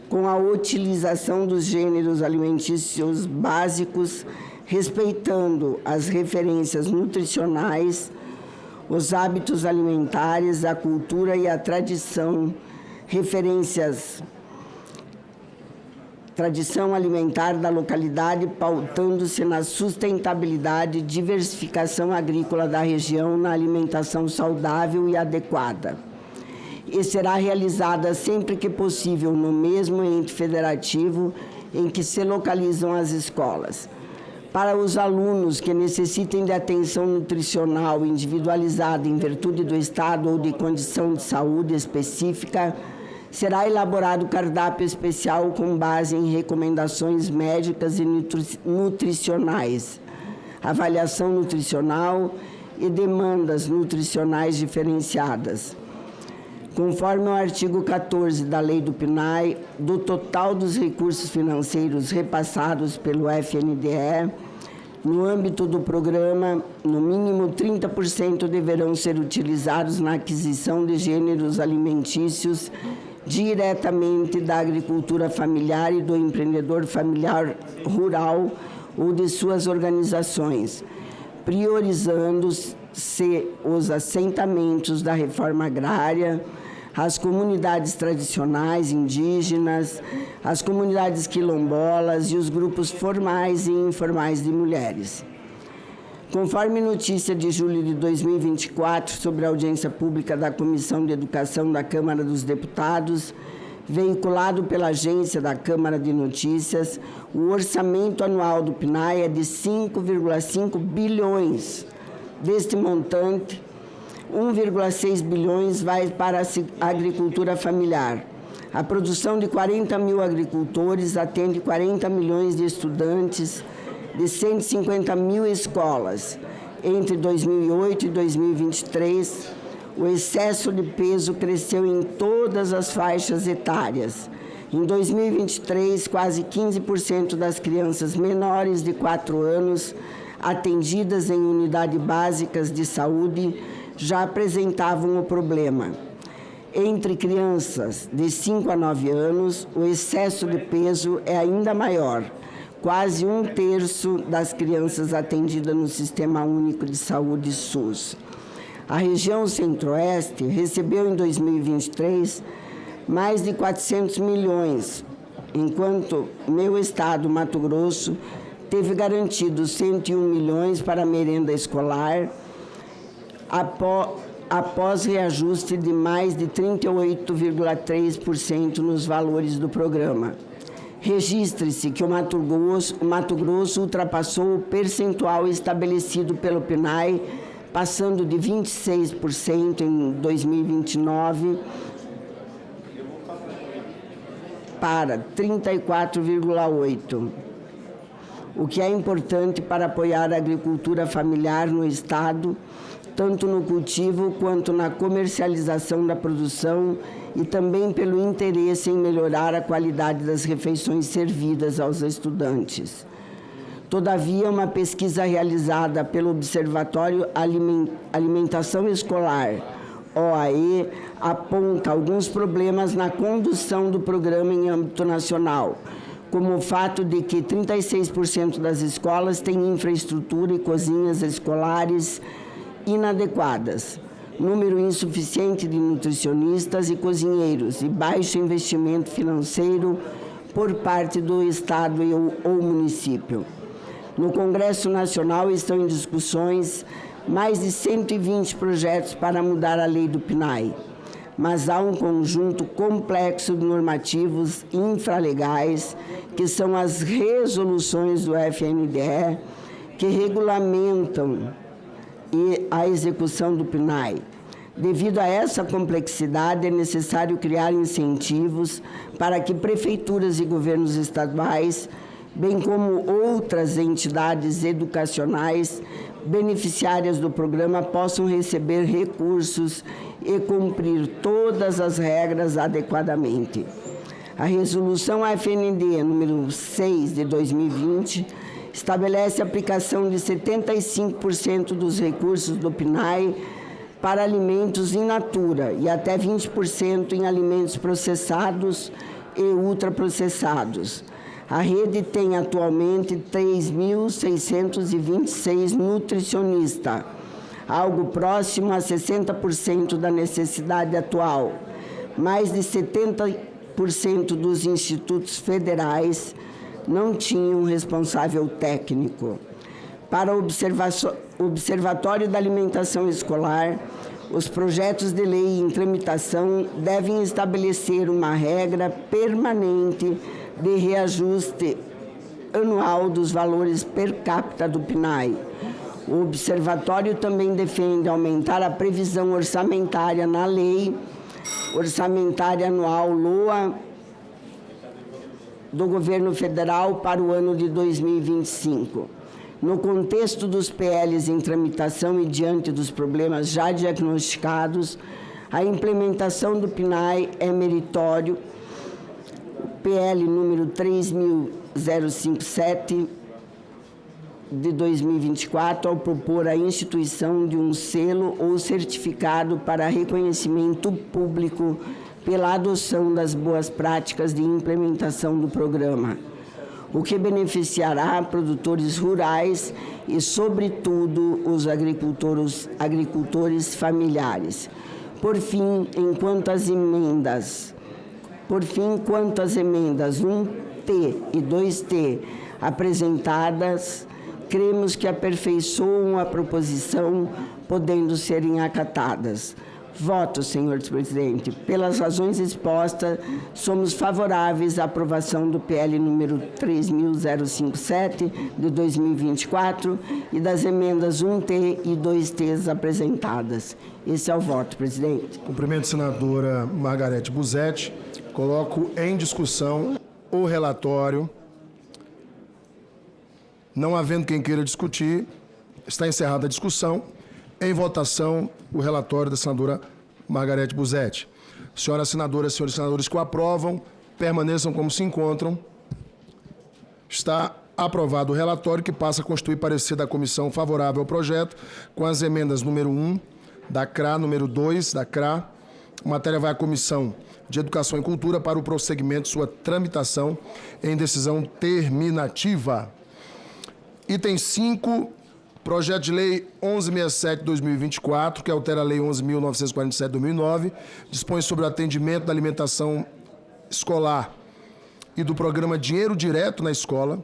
com a utilização dos gêneros alimentícios básicos, respeitando as referências nutricionais, os hábitos alimentares, a cultura e a tradição, tradição alimentar da localidade, pautando-se na sustentabilidade e diversificação agrícola da região na alimentação saudável e adequada. E será realizada sempre que possível no mesmo ente federativo em que se localizam as escolas. Para os alunos que necessitem de atenção nutricional individualizada em virtude do estado ou de condição de saúde específica, será elaborado cardápio especial com base em recomendações médicas e nutricionais, avaliação nutricional e demandas nutricionais diferenciadas. Conforme o artigo 14 da Lei do PNAE, do total dos recursos financeiros repassados pelo FNDE, no âmbito do programa, no mínimo 30% deverão ser utilizados na aquisição de gêneros alimentícios diretamente da agricultura familiar e do empreendedor familiar rural ou de suas organizações, priorizando-se os assentamentos da reforma agrária, as comunidades tradicionais indígenas, as comunidades quilombolas e os grupos formais e informais de mulheres. Conforme notícia de julho de 2024 sobre a audiência pública da Comissão de Educação da Câmara dos Deputados, veiculado pela agência da Câmara de Notícias, o orçamento anual do PNAE é de 5,5 bilhões. Deste montante, 1,6 bilhões vai para a agricultura familiar. A produção de 40 mil agricultores atende 40 milhões de estudantes de 150 mil escolas. Entre 2008 e 2023, o excesso de peso cresceu em todas as faixas etárias Em 2023, quase 15% das crianças menores de 4 anos atendidas em unidades básicas de saúde já apresentavam o problema. Entre crianças de 5 a 9 anos, o excesso de peso é ainda maior. Quase 1/3 das crianças atendidas no Sistema Único de Saúde SUS. A região Centro-Oeste recebeu em 2023 mais de 400 milhões, enquanto meu estado, Mato Grosso, teve garantido 101 milhões para a merenda escolar, após reajuste de mais de 38,3% nos valores do programa. Registre-se que o Mato Grosso ultrapassou o percentual estabelecido pelo PNAE, passando de 26% em 2029 para 34,8%, o que é importante para apoiar a agricultura familiar no Estado, tanto no cultivo quanto na comercialização da produção e também pelo interesse em melhorar a qualidade das refeições servidas aos estudantes. Todavia, uma pesquisa realizada pelo Observatório Alimentação Escolar, OAE, aponta alguns problemas na condução do programa em âmbito nacional, como o fato de que 36% das escolas têm infraestrutura e cozinhas escolares inadequadas, número insuficiente de nutricionistas e cozinheiros e baixo investimento financeiro por parte do Estado ou município. No Congresso Nacional estão em discussões mais de 120 projetos para mudar a lei do PNAE, mas há um conjunto complexo de normativos infralegais, que são as resoluções do FNDE, que regulamentam a execução do PNAE. Devido a essa complexidade, é necessário criar incentivos para que prefeituras e governos estaduais, bem como outras entidades educacionais beneficiárias do programa, possam receber recursos e cumprir todas as regras adequadamente. A resolução FND número 6 de 2020 estabelece a aplicação de 75% dos recursos do PNAE para alimentos in natura e até 20% em alimentos processados e ultraprocessados. A rede tem atualmente 3.626 nutricionistas, algo próximo a 60% da necessidade atual. Mais de 70% dos institutos federais não tinham responsável técnico. Para o Observatório da Alimentação Escolar, os projetos de lei em tramitação devem estabelecer uma regra permanente de reajuste anual dos valores per capita do PNAE. O Observatório também defende aumentar a previsão orçamentária na Lei Orçamentária Anual LOA do Governo Federal para o ano de 2025. No contexto dos PLs em tramitação e diante dos problemas já diagnosticados, a implementação do PNAE é meritório. O PL número 3057 de 2024, ao propor a instituição de um selo ou certificado para reconhecimento público pela adoção das boas práticas de implementação do programa, o que beneficiará produtores rurais e, sobretudo, os agricultores familiares. Por fim, quanto às emendas 1T e 2T apresentadas, cremos que aperfeiçoam a proposição, podendo serem acatadas. Voto, senhor presidente. Pelas razões expostas, somos favoráveis à aprovação do PL número 3057 de 2024 e das emendas 1T e 2T apresentadas. Esse é o voto, presidente. Cumprimento a senadora Margarete Busetti. Coloco em discussão o relatório. Não havendo quem queira discutir, está encerrada a discussão. Em votação, o relatório da senadora Margarete Busetti. Senhoras senadoras, senhores senadores que o aprovam, permaneçam como se encontram. Está aprovado o relatório, que passa a constituir parecer da comissão favorável ao projeto, com as emendas número 1 da CRA, número 2 da CRA. A matéria vai à Comissão de Educação e Cultura para o prosseguimento de sua tramitação em decisão terminativa. Item 5, projeto de lei 1167/2024, que altera a lei 11.947/2009, dispõe sobre o atendimento da alimentação escolar e do programa Dinheiro Direto na Escola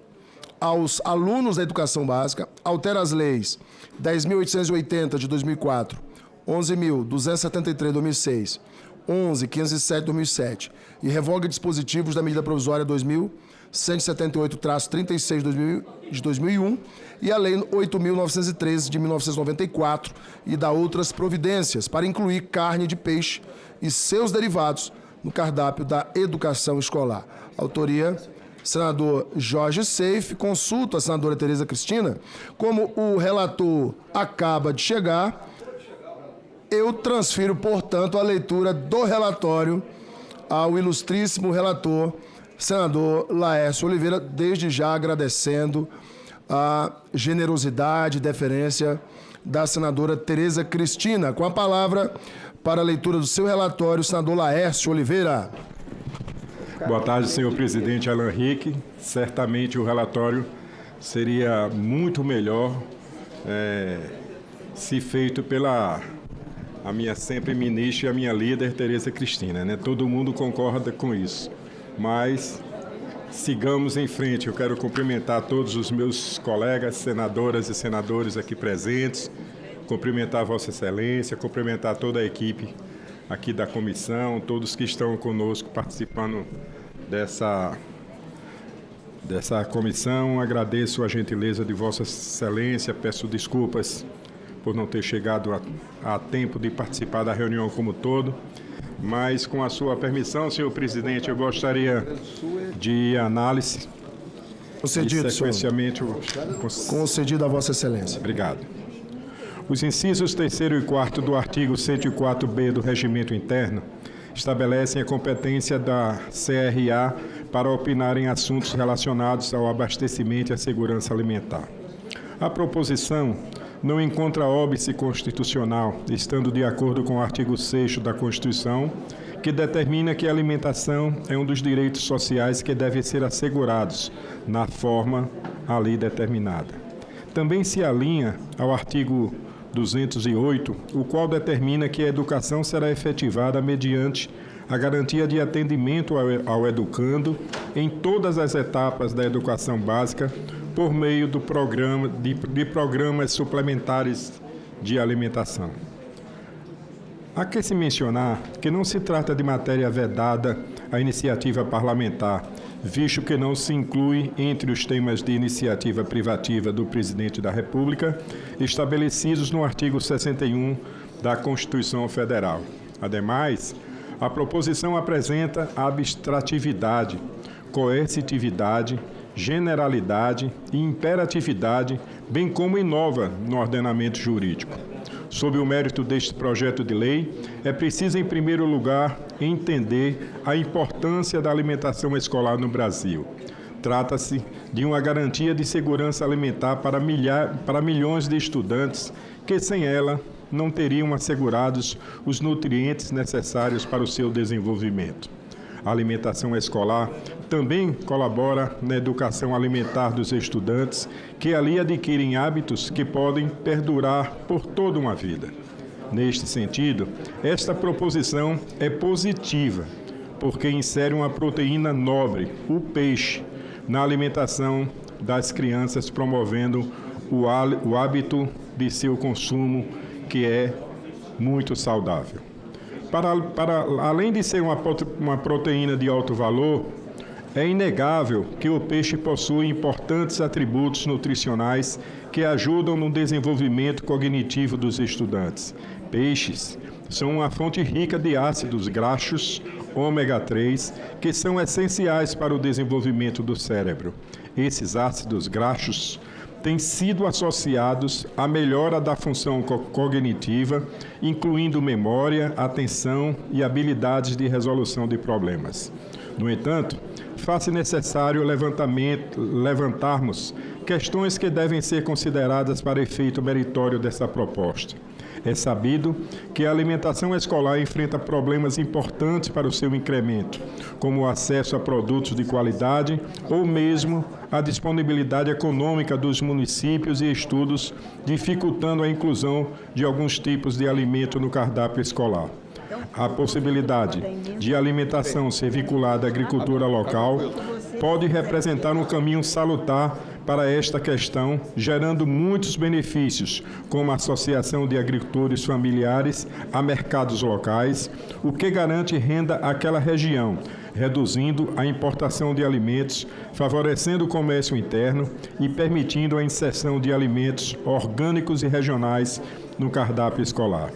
aos alunos da educação básica, altera as leis 10.880 de 2004, 11.273 de 2006, 11.507 de 2007 e revoga dispositivos da medida provisória 2.178-36 de 2001 e a lei 8.913 de 1994 e dá outras providências para incluir carne de peixe e seus derivados no cardápio da educação escolar. Autoria, senador Jorge Seife. Consulto a senadora Tereza Cristina. Como o relator acaba de chegar, eu transfiro, portanto, a leitura do relatório ao ilustríssimo relator, senador Laércio Oliveira, desde já agradecendo a generosidade e deferência da senadora Tereza Cristina. Com a palavra para a leitura do seu relatório, senador Laércio Oliveira. Boa tarde, senhor presidente Alan Rick. Certamente o relatório seria muito melhor se feito pela a minha sempre ministra e a minha líder, Tereza Cristina, né? Todo mundo concorda com isso. Mas sigamos em frente. Eu quero cumprimentar todos os meus colegas, senadoras e senadores aqui presentes, cumprimentar Vossa Excelência, cumprimentar toda a equipe aqui da comissão, todos que estão conosco participando dessa comissão. Agradeço a gentileza de Vossa Excelência, peço desculpas por não ter chegado a tempo de participar da reunião como todo, mas com a sua permissão, senhor presidente, eu gostaria de análise. Concedido, sequenciamento. Concedido a Vossa Excelência. Obrigado. Os incisos 3º e 4º do artigo 104b do Regimento Interno estabelecem a competência da CRA para opinar em assuntos relacionados ao abastecimento e à segurança alimentar. A proposição não encontra óbice constitucional, estando de acordo com o artigo 6º da Constituição, que determina que a alimentação é um dos direitos sociais que devem ser assegurados na forma ali determinada. Também se alinha ao artigo 208, o qual determina que a educação será efetivada mediante a garantia de atendimento ao educando em todas as etapas da educação básica por meio do programa, de programas suplementares de alimentação. Há que se mencionar que não se trata de matéria vedada à iniciativa parlamentar, visto que não se inclui entre os temas de iniciativa privativa do Presidente da República, estabelecidos no artigo 61 da Constituição Federal. Ademais, a proposição apresenta abstratividade, coercitividade, generalidade e imperatividade, bem como inova no ordenamento jurídico. Sob o mérito deste projeto de lei, é preciso, em primeiro lugar, entender a importância da alimentação escolar no Brasil. Trata-se de uma garantia de segurança alimentar para milhões de estudantes que, sem ela, não teriam assegurados os nutrientes necessários para o seu desenvolvimento. A alimentação escolar também colabora na educação alimentar dos estudantes, que ali adquirem hábitos que podem perdurar por toda uma vida. Neste sentido, esta proposição é positiva, porque insere uma proteína nobre, o peixe, na alimentação das crianças, promovendo o hábito de seu consumo, que é muito saudável. Além de ser uma proteína de alto valor, é inegável que o peixe possui importantes atributos nutricionais que ajudam no desenvolvimento cognitivo dos estudantes. Peixes são uma fonte rica de ácidos graxos, ômega 3, que são essenciais para o desenvolvimento do cérebro. Esses ácidos graxos têm sido associados à melhora da função cognitiva, incluindo memória, atenção e habilidades de resolução de problemas. No entanto, faz-se necessário levantarmos questões que devem ser consideradas para efeito meritório dessa proposta. É sabido que a alimentação escolar enfrenta problemas importantes para o seu incremento, como o acesso a produtos de qualidade ou mesmo a disponibilidade econômica dos municípios e estudos dificultando a inclusão de alguns tipos de alimento no cardápio escolar. A possibilidade de alimentação ser vinculada à agricultura local pode representar um caminho salutar para esta questão, gerando muitos benefícios, como a associação de agricultores familiares a mercados locais, o que garante renda àquela região, reduzindo a importação de alimentos, favorecendo o comércio interno e permitindo a inserção de alimentos orgânicos e regionais no cardápio escolar.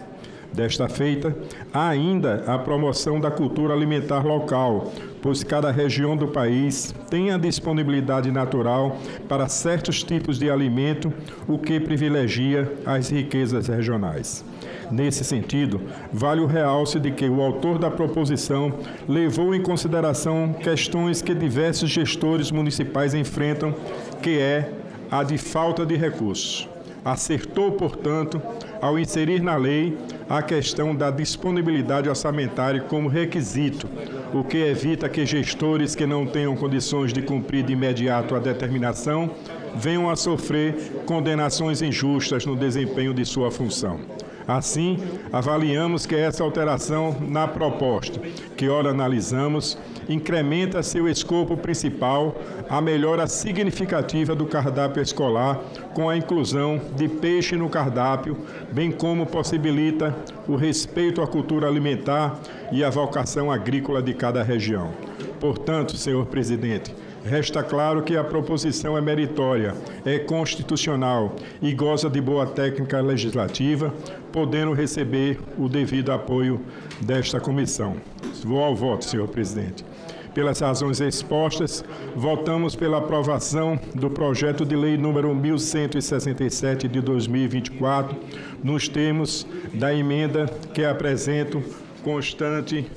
Desta feita, há ainda a promoção da cultura alimentar local, pois cada região do país tem a disponibilidade natural para certos tipos de alimento, o que privilegia as riquezas regionais. Nesse sentido, vale o realce de que o autor da proposição levou em consideração questões que diversos gestores municipais enfrentam, que é a de falta de recursos. Acertou, portanto, ao inserir na lei a questão da disponibilidade orçamentária como requisito, o que evita que gestores que não tenham condições de cumprir de imediato a determinação venham a sofrer condenações injustas no desempenho de sua função. Assim, avaliamos que essa alteração na proposta, que ora analisamos, incrementa seu escopo principal, a melhora significativa do cardápio escolar, com a inclusão de peixe no cardápio, bem como possibilita o respeito à cultura alimentar e à vocação agrícola de cada região. Portanto, senhor presidente, resta claro que a proposição é meritória, é constitucional e goza de boa técnica legislativa, podendo receber o devido apoio desta comissão. Vou ao voto, senhor presidente. Pelas razões expostas, votamos pela aprovação do projeto de lei número 1167 de 2024, nos termos da emenda que apresento constante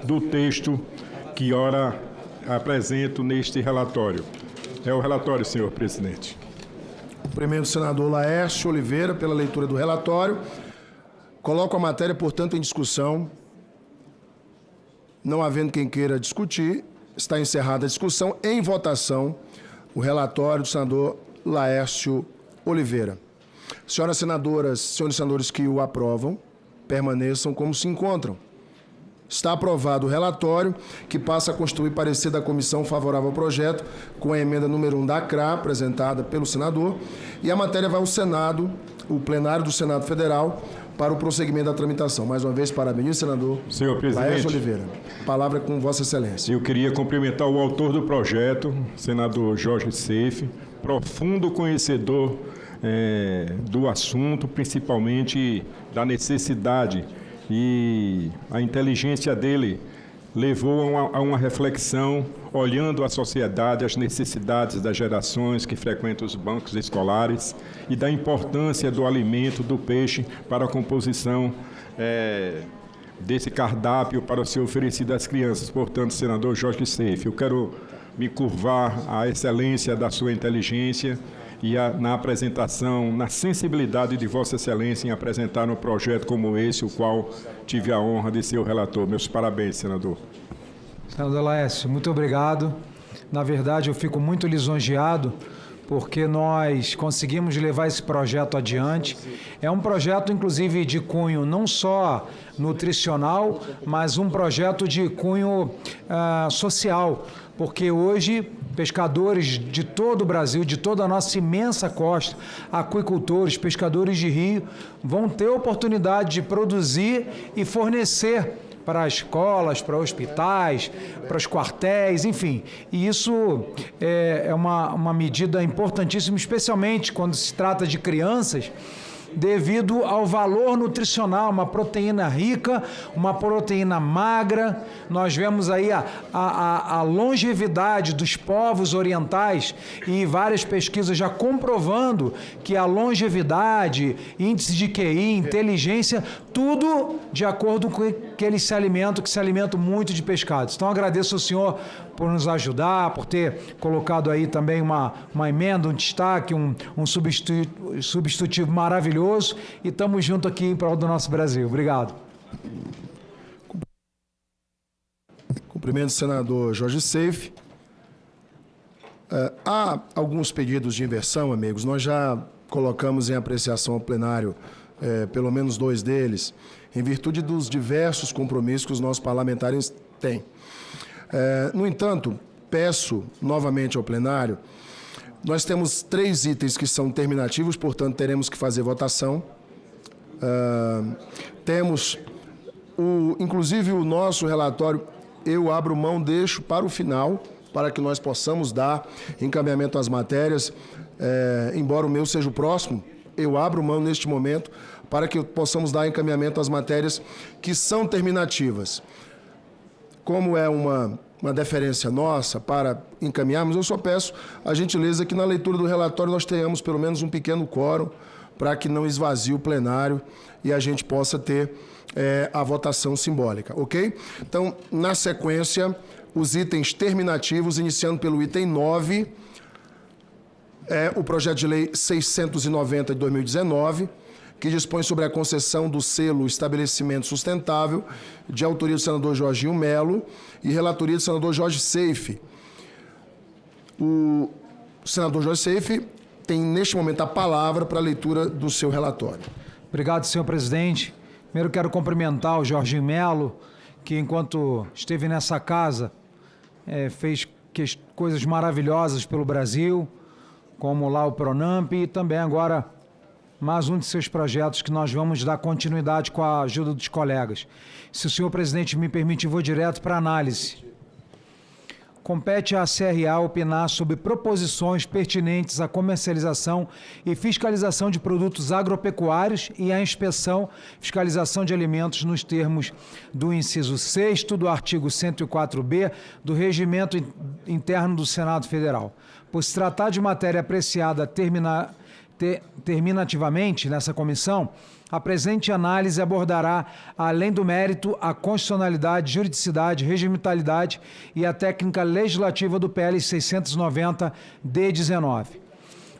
do texto que ora apresento neste relatório. É o relatório, senhor presidente. Cumprimento o senador Laércio Oliveira pela leitura do relatório. Coloco a matéria, portanto, em discussão. Não havendo quem queira discutir, está encerrada a discussão. Em votação, o relatório do senador Laércio Oliveira. Senhoras senadoras, senhores senadores que o aprovam, permaneçam como se encontram. Está aprovado o relatório, que passa a constituir parecer da comissão favorável ao projeto, com a emenda número 1 da CRA, apresentada pelo senador, e a matéria vai ao Senado, o plenário do Senado Federal, para o prosseguimento da tramitação. Mais uma vez, parabéns, senador. Senhor presidente. Laércio Oliveira. Palavra com Vossa Excelência. Eu queria cumprimentar o autor do projeto, senador Jorge Seife, profundo conhecedor do assunto, principalmente da necessidade, e a inteligência dele levou a uma reflexão, olhando a sociedade, as necessidades das gerações que frequentam os bancos escolares e da importância do alimento, do peixe, para a composição desse cardápio para ser oferecido às crianças. Portanto, senador Jorge Seife, eu quero me curvar à excelência da sua inteligência e na apresentação, na sensibilidade de Vossa Excelência em apresentar um projeto como esse, o qual tive a honra de ser o relator. Meus parabéns, senador. Senador Laércio, muito obrigado. Na verdade, eu fico muito lisonjeado porque nós conseguimos levar esse projeto adiante. É um projeto, inclusive, de cunho não só nutricional, mas um projeto de cunho social, porque hoje pescadores de todo o Brasil, de toda a nossa imensa costa, aquicultores, pescadores de rio, vão ter oportunidade de produzir e fornecer para as escolas, para hospitais, para os quartéis, enfim. E isso é uma medida importantíssima, especialmente quando se trata de crianças devido ao valor nutricional, uma proteína rica, uma proteína magra. Nós vemos aí a longevidade dos povos orientais e várias pesquisas já comprovando que a longevidade, índice de QI, inteligência, tudo de acordo com que eles se alimentam muito de pescados. Então agradeço ao senhor por nos ajudar, por ter colocado aí também uma emenda, um destaque, um substitutivo maravilhoso, e estamos juntos aqui em prol do nosso Brasil. Obrigado. Cumprimento o senador Jorge Seife. Há alguns pedidos de inversão, amigos. Nós já colocamos em apreciação ao plenário pelo menos 2 deles, em virtude dos diversos compromissos que os nossos parlamentares têm. No entanto, peço novamente ao plenário, nós temos 3 itens que são terminativos, portanto, teremos que fazer votação. Temos, inclusive, o nosso relatório, eu abro mão, deixo para o final, para que nós possamos dar encaminhamento às matérias, embora o meu seja o próximo, eu abro mão neste momento para que possamos dar encaminhamento às matérias que são terminativas. Como é uma deferência nossa para encaminharmos, eu só peço a gentileza que na leitura do relatório nós tenhamos pelo menos um pequeno quórum para que não esvazie o plenário e a gente possa ter a votação simbólica, ok? Então, na sequência, os itens terminativos, iniciando pelo item 9, o projeto de lei 690 de 2019, que dispõe sobre a concessão do selo Estabelecimento Sustentável, de autoria do senador Jorginho Melo e relatoria do senador Jorge Seife. O senador Jorge Seife tem, neste momento, a palavra para a leitura do seu relatório. Obrigado, senhor presidente. Primeiro quero cumprimentar o Jorginho Melo, que enquanto esteve nessa casa, fez coisas maravilhosas pelo Brasil, como lá o Pronamp, e também agora mais um de seus projetos que nós vamos dar continuidade com a ajuda dos colegas. Se o senhor presidente me permite, eu vou direto para a análise. Compete à CRA opinar sobre proposições pertinentes à comercialização e fiscalização de produtos agropecuários e à inspeção, fiscalização de alimentos nos termos do inciso 6º do artigo 104b do Regimento Interno do Senado Federal. Por se tratar de matéria apreciada terminativamente nessa comissão, a presente análise abordará, além do mérito, a constitucionalidade, juridicidade, regimentalidade e a técnica legislativa do PL 690-D19.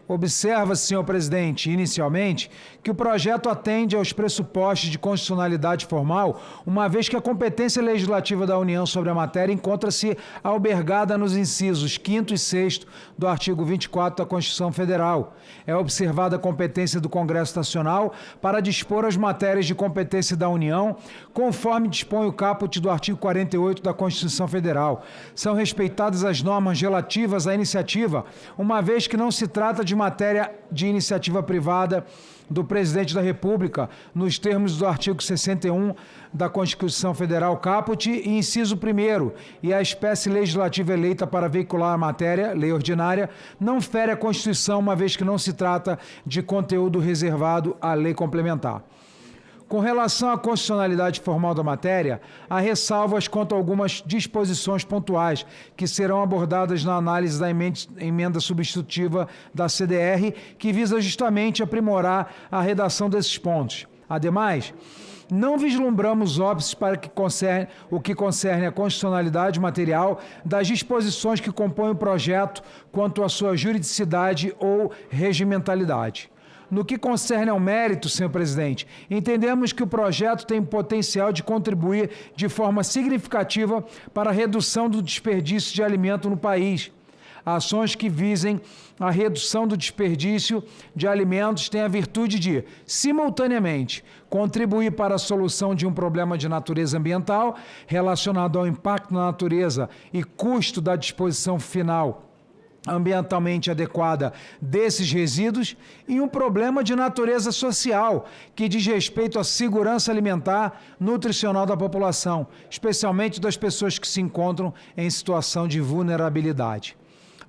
Observa-se, senhor presidente, inicialmente, que o projeto atende aos pressupostos de constitucionalidade formal, uma vez que a competência legislativa da União sobre a matéria encontra-se albergada nos incisos 5º e 6º do artigo 24 da Constituição Federal. É observada a competência do Congresso Nacional para dispor as matérias de competência da União, conforme dispõe o caput do artigo 48 da Constituição Federal. São respeitadas as normas relativas à iniciativa, uma vez que não se trata de matéria de iniciativa privada do Presidente da República, nos termos do artigo 61 da Constituição Federal caput e inciso 1º, e a espécie legislativa eleita para veicular a matéria, lei ordinária, não fere a Constituição, uma vez que não se trata de conteúdo reservado à lei complementar. Com relação à constitucionalidade formal da matéria, há ressalvas quanto a algumas disposições pontuais que serão abordadas na análise da emenda substitutiva da CDR, que visa justamente aprimorar a redação desses pontos. Ademais, não vislumbramos óbices para o que concerne a constitucionalidade material das disposições que compõem o projeto quanto à sua juridicidade ou regimentalidade. No que concerne ao mérito, senhor presidente, entendemos que o projeto tem potencial de contribuir de forma significativa para a redução do desperdício de alimento no país. Ações que visem a redução do desperdício de alimentos têm a virtude de, simultaneamente, contribuir para a solução de um problema de natureza ambiental relacionado ao impacto na natureza e custo da disposição final ambientalmente adequada desses resíduos, e um problema de natureza social, que diz respeito à segurança alimentar nutricional da população, especialmente das pessoas que se encontram em situação de vulnerabilidade.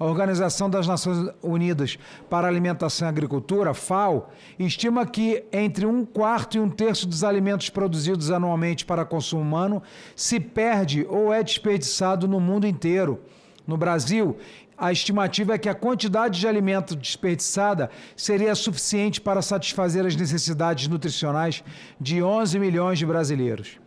a Organização das Nações Unidas para a Alimentação e Agricultura, FAO, estima que entre 1/4 e 1/3 dos alimentos produzidos anualmente para consumo humano se perde ou é desperdiçado no mundo inteiro. No Brasil, a estimativa é que a quantidade de alimento desperdiçada seria suficiente para satisfazer as necessidades nutricionais de 11 milhões de brasileiros.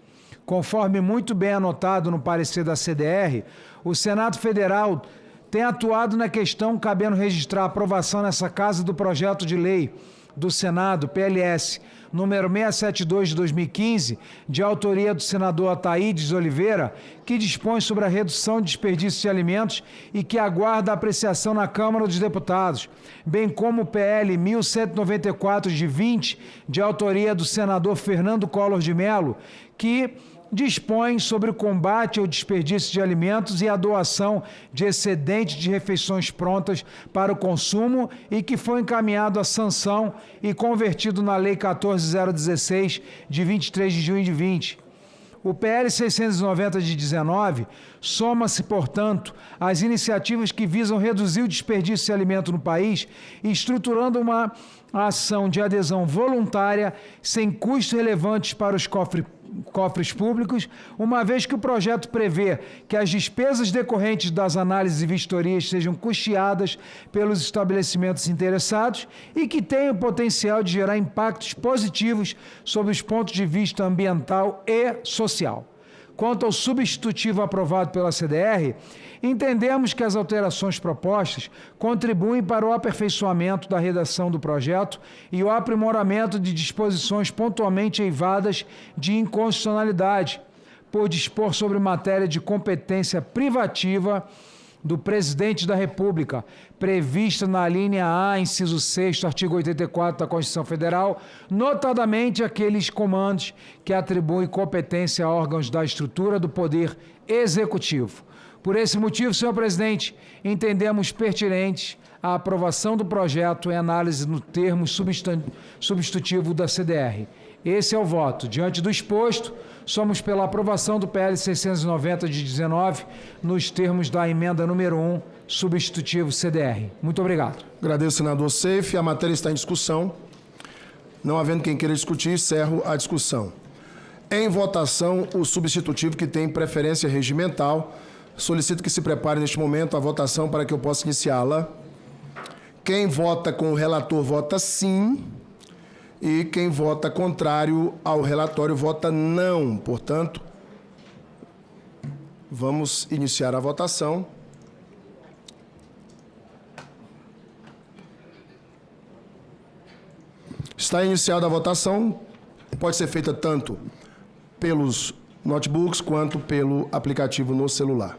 Conforme muito bem anotado no parecer da CDR, o Senado Federal tem atuado na questão, cabendo registrar a aprovação nessa casa do projeto de lei do Senado, PLS, número 672 de 2015, de autoria do senador Ataídes Oliveira, que dispõe sobre a redução de desperdício de alimentos e que aguarda apreciação na Câmara dos Deputados, bem como o PL 1194 de 20, de autoria do senador Fernando Collor de Mello, que dispõe sobre o combate ao desperdício de alimentos e a doação de excedentes de refeições prontas para o consumo e que foi encaminhado à sanção e convertido na Lei 14.016, de 23 de junho de 20. O PL 690 de 19 soma-se, portanto, às iniciativas que visam reduzir o desperdício de alimento no país, estruturando uma ação de adesão voluntária, sem custos relevantes para os cofres públicos, uma vez que o projeto prevê que as despesas decorrentes das análises e vistorias sejam custeadas pelos estabelecimentos interessados e que tem o potencial de gerar impactos positivos sob os pontos de vista ambiental e social. Quanto ao substitutivo aprovado pela CDR, entendemos que as alterações propostas contribuem para o aperfeiçoamento da redação do projeto e o aprimoramento de disposições pontualmente eivadas de inconstitucionalidade, por dispor sobre matéria de competência privativa do Presidente da República, prevista na linha A, inciso 6º, artigo 84 da Constituição Federal, notadamente aqueles comandos que atribuem competência a órgãos da estrutura do Poder Executivo. Por esse motivo, senhor presidente, entendemos pertinente a aprovação do projeto em análise no termo substitutivo da CDR. Esse é o voto. Diante do exposto, somos pela aprovação do PL 690 de 19, nos termos da emenda número 1, substitutivo CDR. Muito obrigado. Agradeço, senador Seif. A matéria está em discussão. Não havendo quem queira discutir, encerro a discussão. Em votação, o substitutivo que tem preferência regimental. Solicito que se prepare neste momento a votação para que eu possa iniciá-la. Quem vota com o relator vota sim. E quem vota contrário ao relatório vota não. Portanto, vamos iniciar a votação. Está iniciada a votação. Pode ser feita tanto pelos notebooks quanto pelo aplicativo no celular.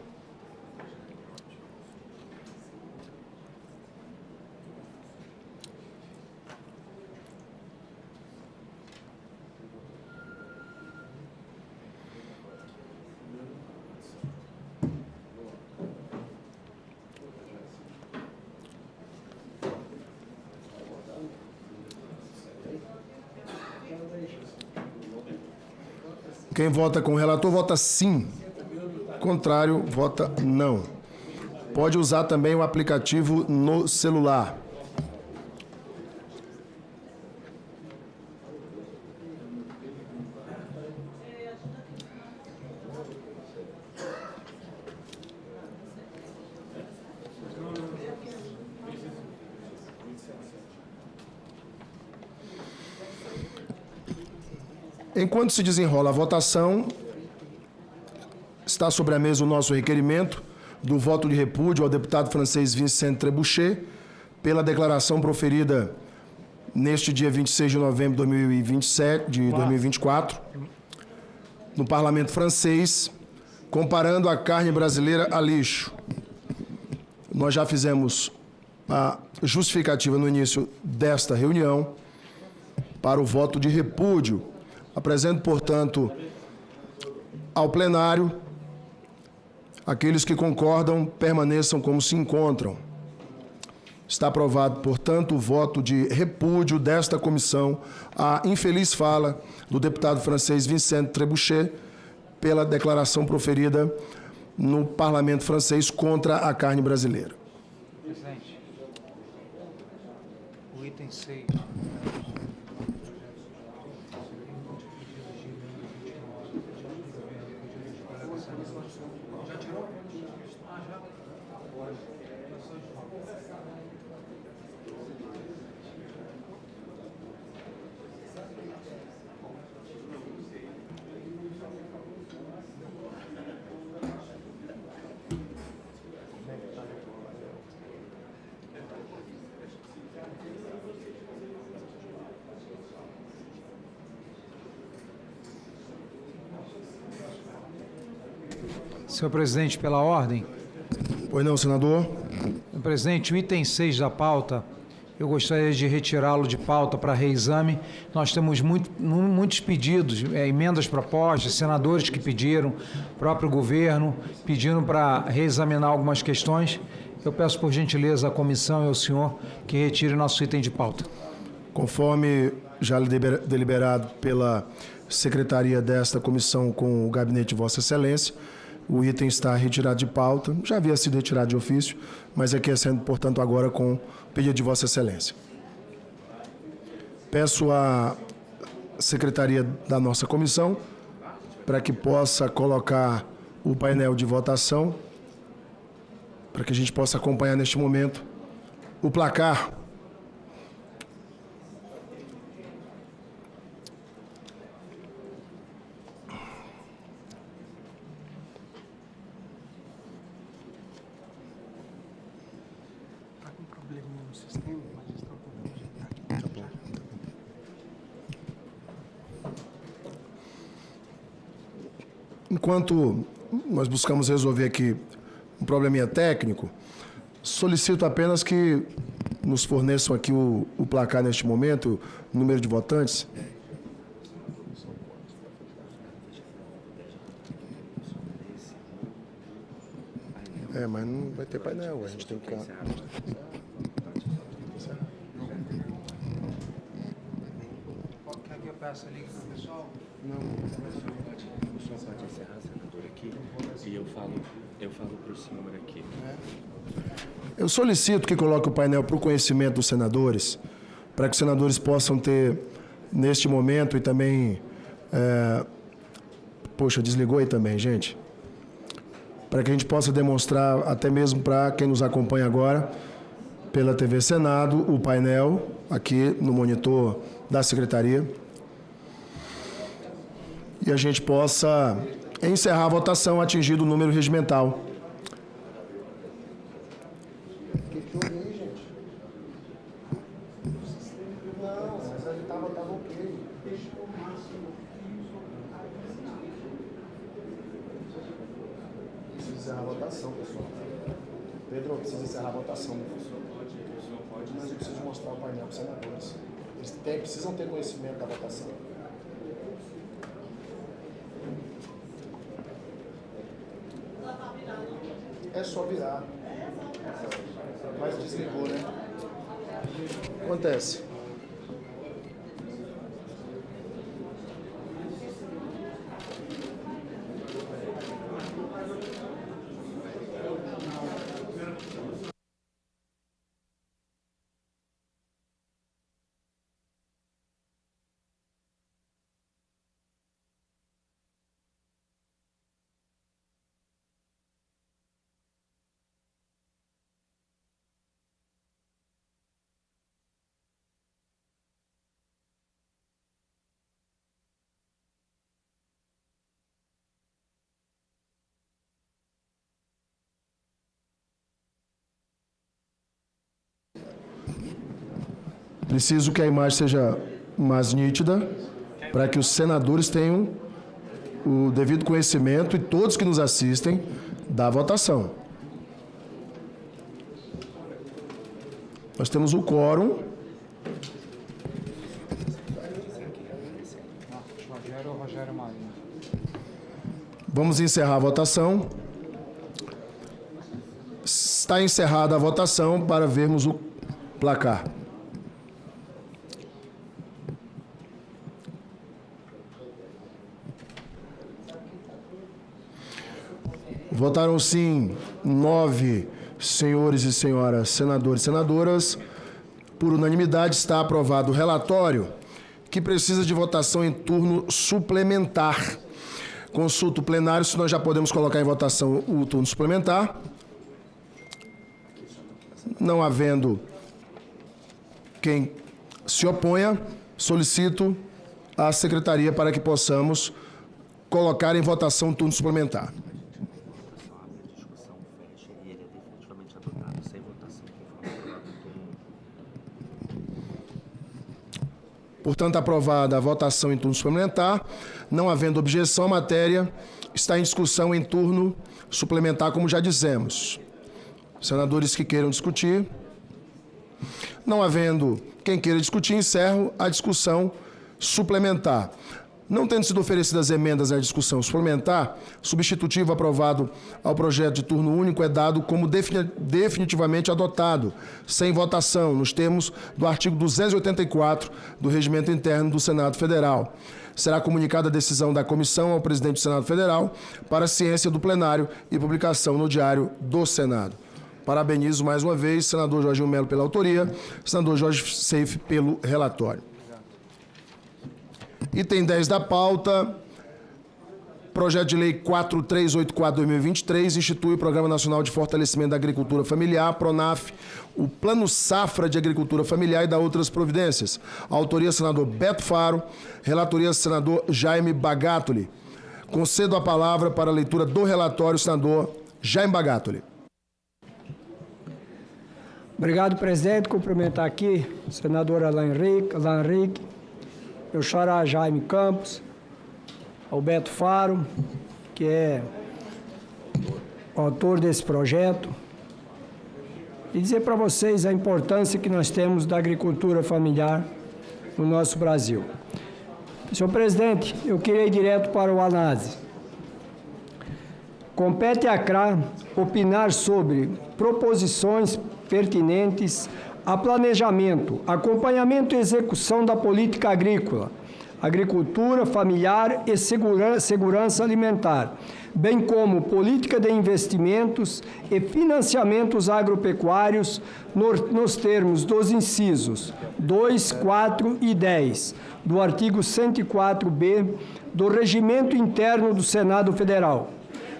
Quem vota com o relator vota sim. Contrário, vota não. Pode usar também o aplicativo no celular. Enquanto se desenrola a votação, está sobre a mesa o nosso requerimento do voto de repúdio ao deputado francês Vincent Trebuchet pela declaração proferida neste dia 26 de novembro de 2024, no parlamento francês, comparando a carne brasileira a lixo. Nós já fizemos a justificativa no início desta reunião para o voto de repúdio. Apresento, portanto, ao plenário, aqueles que concordam permaneçam como se encontram. Está aprovado, portanto, o voto de repúdio desta comissão à infeliz fala do deputado francês Vincent Trebuchet pela declaração proferida no parlamento francês contra a carne brasileira. item 6. Já tirou? Já. Senhor presidente, pela ordem. Pois não, senador. Senhor presidente, o item 6 da pauta, eu gostaria de retirá-lo de pauta para reexame. Nós temos muitos pedidos, emendas propostas, senadores que pediram, próprio governo, pedindo para reexaminar algumas questões. Eu peço, por gentileza, à comissão e ao senhor que retire nosso item de pauta. Conforme já deliberado pela secretaria desta comissão com o gabinete de Vossa Excelência, o item está retirado de pauta, já havia sido retirado de ofício, mas aqui é sendo, portanto, agora com o pedido de Vossa Excelência. Peço à secretaria da nossa comissão para que possa colocar o painel de votação, para que a gente possa acompanhar neste momento o placar. Enquanto nós buscamos resolver aqui um probleminha técnico, solicito apenas que nos forneçam aqui o placar neste momento, o número de votantes. Mas não vai ter painel, a gente tem que... Quer que eu peça ali para o pessoal? Não. Só pode encerrar, senador, aqui. E eu falo para o senhor aqui. Eu solicito que coloque o painel para o conhecimento dos senadores, para que os senadores possam ter, neste momento, e também... Poxa, desligou aí também, gente. Para que a gente possa demonstrar, até mesmo para quem nos acompanha agora, pela TV Senado, o painel aqui no monitor da secretaria. E a gente possa encerrar a votação atingido o número regimental. Encerrar a votação, pessoal. Pedro, precisa encerrar a votação. Mas eu preciso mostrar o painel para os senadores. Eles precisam ter conhecimento da votação. É só virar. Mas desligou, né? Acontece. Preciso que a imagem seja mais nítida, para que os senadores tenham o devido conhecimento, e todos que nos assistem, da votação. Nós temos o quórum. Vamos encerrar a votação. Está encerrada a votação para vermos o placar. Votaram sim 9 senhores e senhoras senadores e senadoras, Por unanimidade, está aprovado o relatório, que precisa de votação em turno suplementar. Consulta o plenário se nós já podemos colocar em votação o turno suplementar. Não havendo quem se oponha, solicito à secretaria para que possamos colocar em votação o turno suplementar. Portanto, aprovada a votação em turno suplementar, não havendo objeção, a matéria está em discussão em turno suplementar, como já dissemos. Senadores que queiram discutir. Não havendo quem queira discutir, encerro a discussão suplementar. Não tendo sido oferecidas emendas à discussão suplementar, substitutivo aprovado ao projeto de turno único é dado como definitivamente adotado, sem votação, nos termos do artigo 284 do Regimento Interno do Senado Federal. Será comunicada a decisão da comissão ao presidente do Senado Federal para a ciência do plenário e publicação no Diário do Senado. Parabenizo mais uma vez, senador Jorginho Melo pela autoria, senador Jorge Seife pelo relatório. Item 10 da pauta, projeto de lei 4384/2023, institui o Programa Nacional de Fortalecimento da Agricultura Familiar, PRONAF, o Plano Safra de Agricultura Familiar e da outras providências. Autoria, senador Beto Faro, relatoria, senador Jaime Bagatoli. Concedo a palavra para a leitura do relatório, senador Jaime Bagatoli. Obrigado, presidente. Cumprimentar aqui o senador Alain Henrique, meu xará Jaime Campos, ao Beto Faro, que é o autor desse projeto, e dizer para vocês a importância que nós temos da agricultura familiar no nosso Brasil. Senhor presidente, eu queria ir direto para o análise. Compete à CRA opinar sobre proposições pertinentes a planejamento, acompanhamento e execução da política agrícola, agricultura familiar e segurança alimentar, bem como política de investimentos e financiamentos agropecuários nos termos dos incisos 2, 4 e 10 do artigo 104b do Regimento Interno do Senado Federal.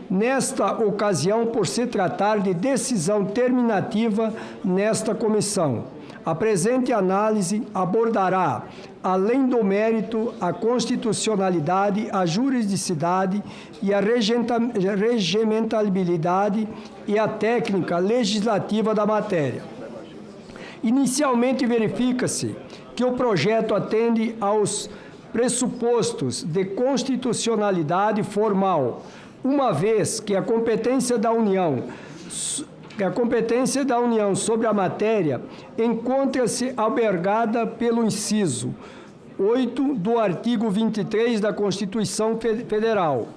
Nesta ocasião, por se tratar de decisão terminativa nesta comissão, a presente análise abordará, além do mérito, a constitucionalidade, a juridicidade e a regimentabilidade e a técnica legislativa da matéria. Inicialmente, verifica-se que o projeto atende aos pressupostos de constitucionalidade formal, uma vez que a competência da União sobre a matéria encontra-se albergada pelo inciso 8 do artigo 23 da Constituição Federal.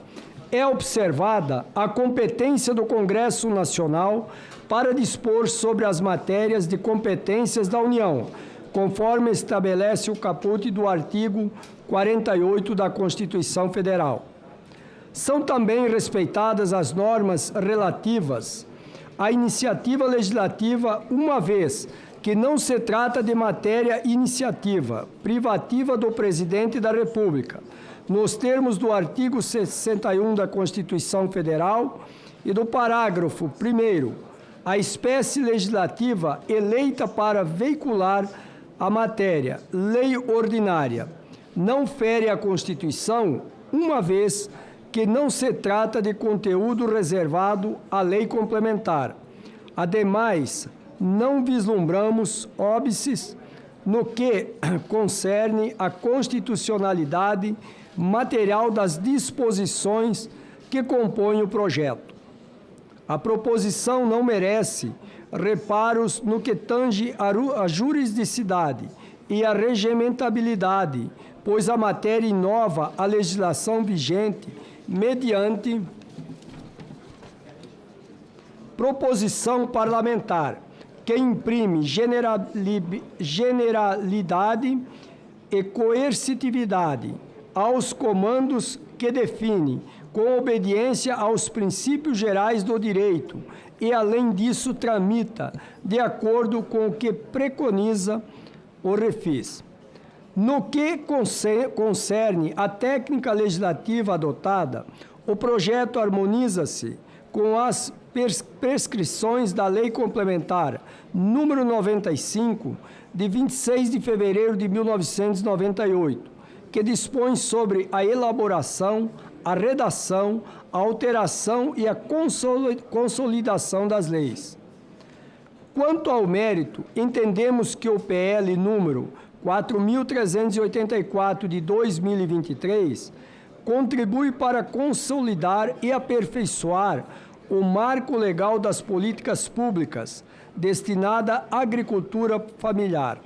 É observada a competência do Congresso Nacional para dispor sobre as matérias de competências da União, conforme estabelece o caput do artigo 48 da Constituição Federal. São também respeitadas as normas relativas à iniciativa legislativa, uma vez que não se trata de matéria iniciativa privativa do Presidente da República, nos termos do artigo 61 da Constituição Federal e do parágrafo 1º, a espécie legislativa eleita para veicular a matéria, lei ordinária, não fere a Constituição, uma vez que não se trata de conteúdo reservado à lei complementar. Ademais, não vislumbramos óbices no que concerne à constitucionalidade material das disposições que compõem o projeto. A proposição não merece reparos no que tange à juridicidade e à regimentabilidade, pois a matéria inova a legislação vigente mediante proposição parlamentar, que imprime generalidade e coercitividade aos comandos que define com obediência aos princípios gerais do direito e, além disso, tramita de acordo com o que preconiza o Refis. No que concerne à técnica legislativa adotada, o projeto harmoniza-se com as prescrições da Lei Complementar número 95, de 26 de fevereiro de 1998, que dispõe sobre a elaboração, a redação, a alteração e a consolidação das leis. Quanto ao mérito, entendemos que o PL número 4.384 de 2023 contribui para consolidar e aperfeiçoar o marco legal das políticas públicas destinada à agricultura familiar.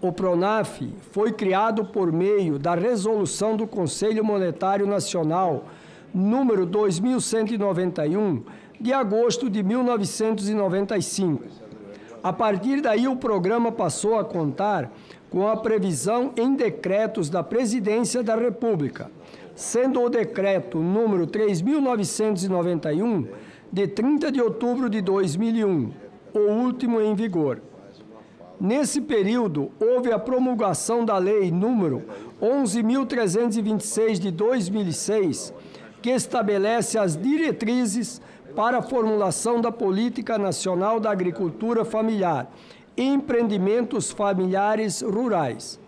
O PRONAF foi criado por meio da Resolução do Conselho Monetário Nacional número 2191, de agosto de 1995. A partir daí, o programa passou a contar com a previsão em decretos da Presidência da República, sendo o decreto número 3.991, de 30 de outubro de 2001, o último em vigor. Nesse período, houve a promulgação da Lei número 11.326 de 2006, que estabelece as diretrizes para a formulação da Política Nacional da Agricultura Familiar e empreendimentos familiares rurais.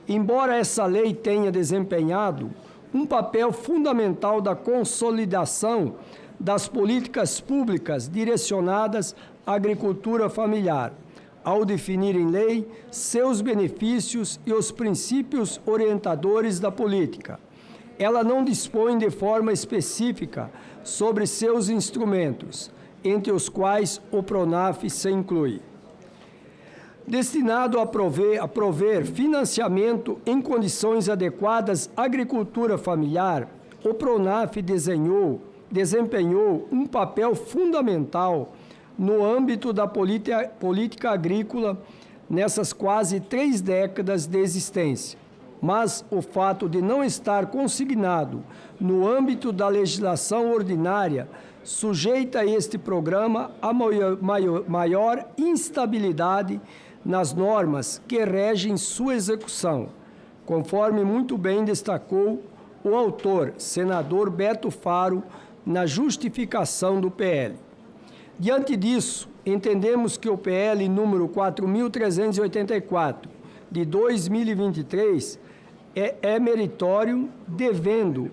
Embora essa lei tenha desempenhado um papel fundamental da consolidação das políticas públicas direcionadas à agricultura familiar, ao definir em lei seus benefícios e os princípios orientadores da política. Ela não dispõe de forma específica sobre seus instrumentos, entre os quais o PRONAF se inclui. Destinado a prover financiamento em condições adequadas à agricultura familiar, o PRONAF desempenhou um papel fundamental no âmbito da política agrícola nessas quase 3 décadas de existência. Mas o fato de não estar consignado no âmbito da legislação ordinária sujeita este programa a maior instabilidade nas normas que regem sua execução, conforme muito bem destacou o autor, senador Beto Faro, na justificação do PL. Diante disso, entendemos que o PL número 4.384, de 2023, é meritório, devendo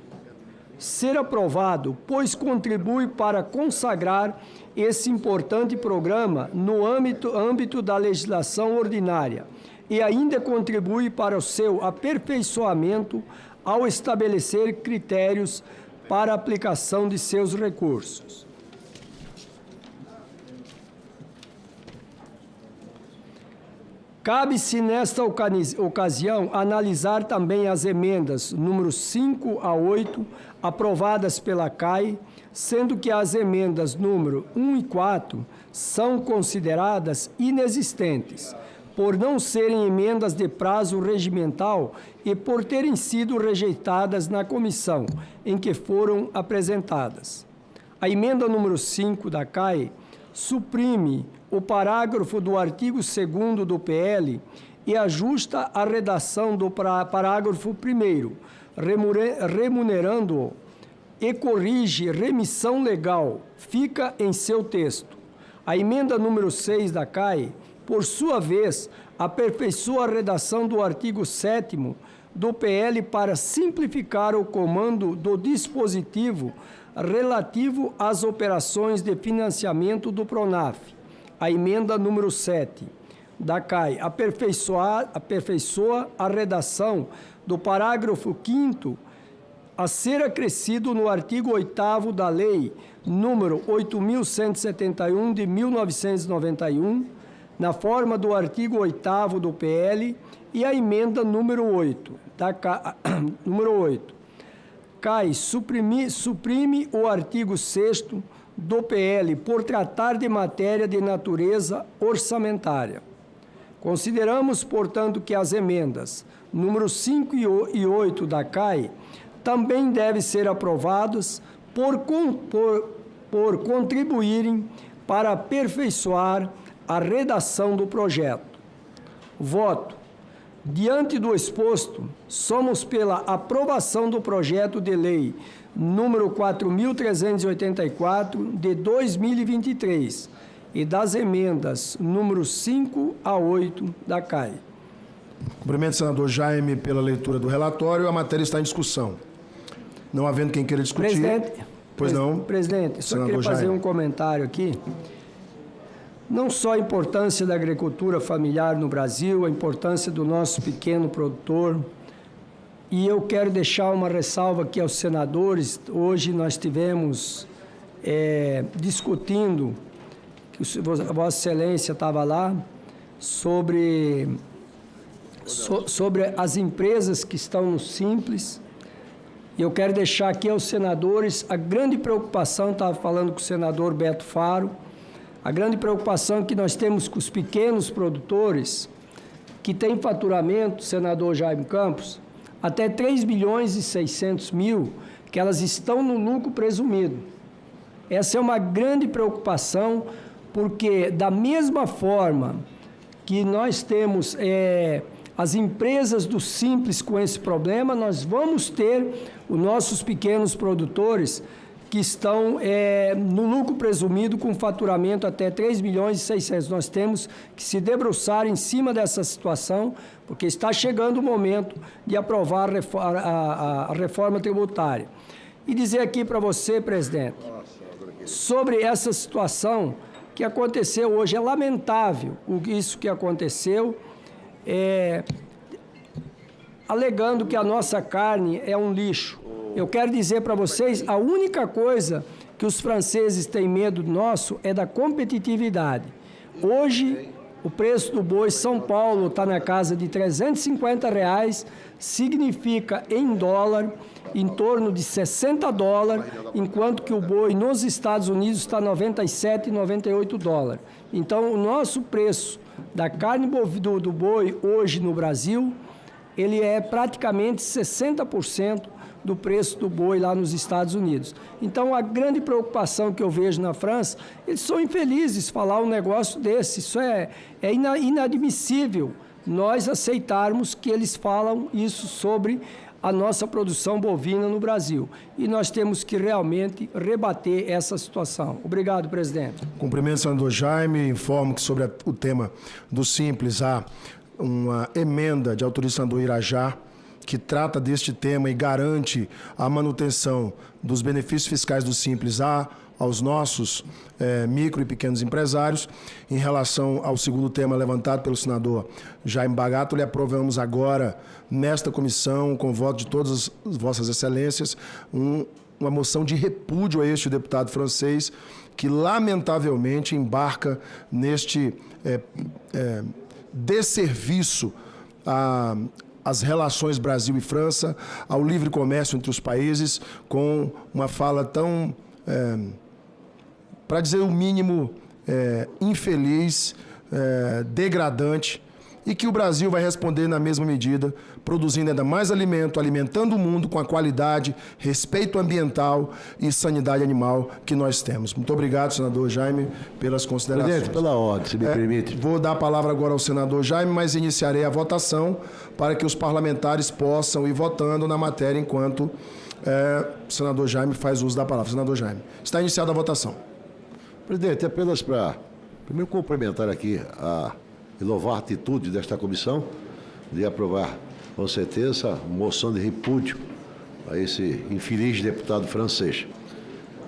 ser aprovado, pois contribui para consagrar esse importante programa no âmbito da legislação ordinária e ainda contribui para o seu aperfeiçoamento ao estabelecer critérios para a aplicação de seus recursos. Cabe-se, nesta ocasião, analisar também as emendas números 5 a 8, aprovadas pela CAI, sendo que as emendas número 1 e 4 são consideradas inexistentes, por não serem emendas de prazo regimental e por terem sido rejeitadas na comissão em que foram apresentadas. A emenda número 5 da CAI suprime o parágrafo do artigo 2º do PL e ajusta a redação do parágrafo 1º, remunerando-o, e corrige remissão legal, fica em seu texto. A emenda número 6 da CAI, por sua vez, aperfeiçoa a redação do artigo 7º do PL para simplificar o comando do dispositivo relativo às operações de financiamento do PRONAF. A emenda número 7 da CAI aperfeiçoa a redação do parágrafo 5º a ser acrescido no artigo 8º da Lei número 8.171 de 1991, na forma do artigo 8º do PL, e a emenda número 8 da CAI, número 8. CAI suprime o artigo 6º do PL por tratar de matéria de natureza orçamentária. Consideramos, portanto, que as emendas números 5 e 8 da CAI também devem ser aprovadas por contribuírem para aperfeiçoar a redação do projeto. Voto. Diante do exposto, somos pela aprovação do projeto de lei número 4.384 de 2023 e das emendas número 5 a 8 da CAI. Cumprimento o senador Jaime pela leitura do relatório. A matéria está em discussão. Não havendo quem queira discutir... Presidente, não. Presidente, só Senador queria fazer Jaime. um comentário aqui. Não só a importância da agricultura familiar no Brasil, a importância do nosso pequeno produtor, e eu quero deixar uma ressalva aqui aos senadores. Hoje nós tivemos discutindo, que Vossa Excelência estava lá, sobre as empresas que estão no Simples. E eu quero deixar aqui aos senadores a grande preocupação, estava falando com o senador Beto Faro, a grande preocupação que nós temos com os pequenos produtores, que têm faturamento, senador Jaime Campos, até 3 milhões e 600 mil, que elas estão no lucro presumido. Essa é uma grande preocupação, porque da mesma forma que nós temos as empresas do Simples com esse problema, nós vamos ter os nossos pequenos produtores que estão no lucro presumido com faturamento até 3 milhões e 600. Nós temos que se debruçar em cima dessa situação, porque está chegando o momento de aprovar a reforma tributária. E dizer aqui para você, presidente, sobre essa situação que aconteceu hoje. É lamentável isso que aconteceu, alegando que a nossa carne é um lixo. Eu quero dizer para vocês, a única coisa que os franceses têm medo nosso é da competitividade. Hoje, o preço do boi São Paulo está na casa de R$350, significa em dólar em torno de 60 dólares, enquanto que o boi nos Estados Unidos está 97 e 98 dólares. Então, o nosso preço da carne do boi hoje no Brasil, ele é praticamente 60% do preço do boi lá nos Estados Unidos. Então, a grande preocupação que eu vejo na França, eles são infelizes falar um negócio desse. Isso é inadmissível nós aceitarmos que eles falam isso sobre a nossa produção bovina no Brasil. E nós temos que realmente rebater essa situação. Obrigado, presidente. Cumprimento o senador Jaime. Informo que sobre o tema do Simples há uma emenda de autoria do senador Irajá, que trata deste tema e garante a manutenção dos benefícios fiscais do Simples aos nossos micro e pequenos empresários. Em relação ao segundo tema levantado pelo senador Jaime Bagato, lhe aprovamos agora, nesta comissão, com o voto de todas as vossas excelências, uma moção de repúdio a este deputado francês, que lamentavelmente embarca neste desserviço às relações Brasil e França, ao livre comércio entre os países, com uma fala tão, para dizer o mínimo, infeliz, degradante, e que o Brasil vai responder na mesma medida, produzindo ainda mais alimento, alimentando o mundo com a qualidade, respeito ambiental e sanidade animal que nós temos. Muito obrigado, senador Jaime, pelas considerações. Presidente, pela ordem, se me permite. Vou dar a palavra agora ao senador Jaime, mas iniciarei a votação para que os parlamentares possam ir votando na matéria enquanto o senador Jaime faz uso da palavra. Senador Jaime, está iniciada a votação. Presidente, apenas para primeiro cumprimentar aqui e louvar a atitude desta comissão de aprovar, com certeza, essa moção de repúdio a esse infeliz deputado francês.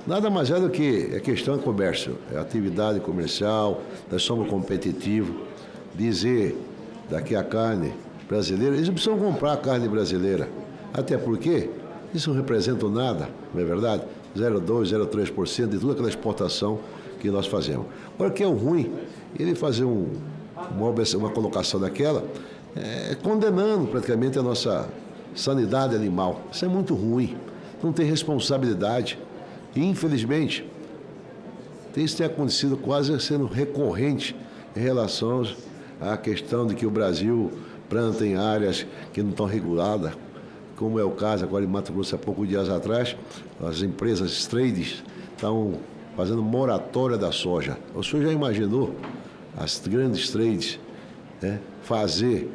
Nada mais é do que a questão de comércio, é atividade comercial, nós somos competitivos. Dizer daqui a carne brasileira, eles precisam comprar a carne brasileira, até porque isso não representa nada, não é verdade? 0,2%, 0,3% de toda aquela exportação que nós fazemos. Agora, o que é o ruim, ele fazer uma colocação daquela, condenando praticamente a nossa sanidade animal. Isso é muito ruim, não tem responsabilidade. E, infelizmente, isso tem acontecido quase sendo recorrente em relação à questão de que o Brasil planta em áreas que não estão reguladas, como é o caso agora em Mato Grosso há poucos dias atrás, as empresas trades estão fazendo moratória da soja. O senhor já imaginou as grandes trades, né, fazer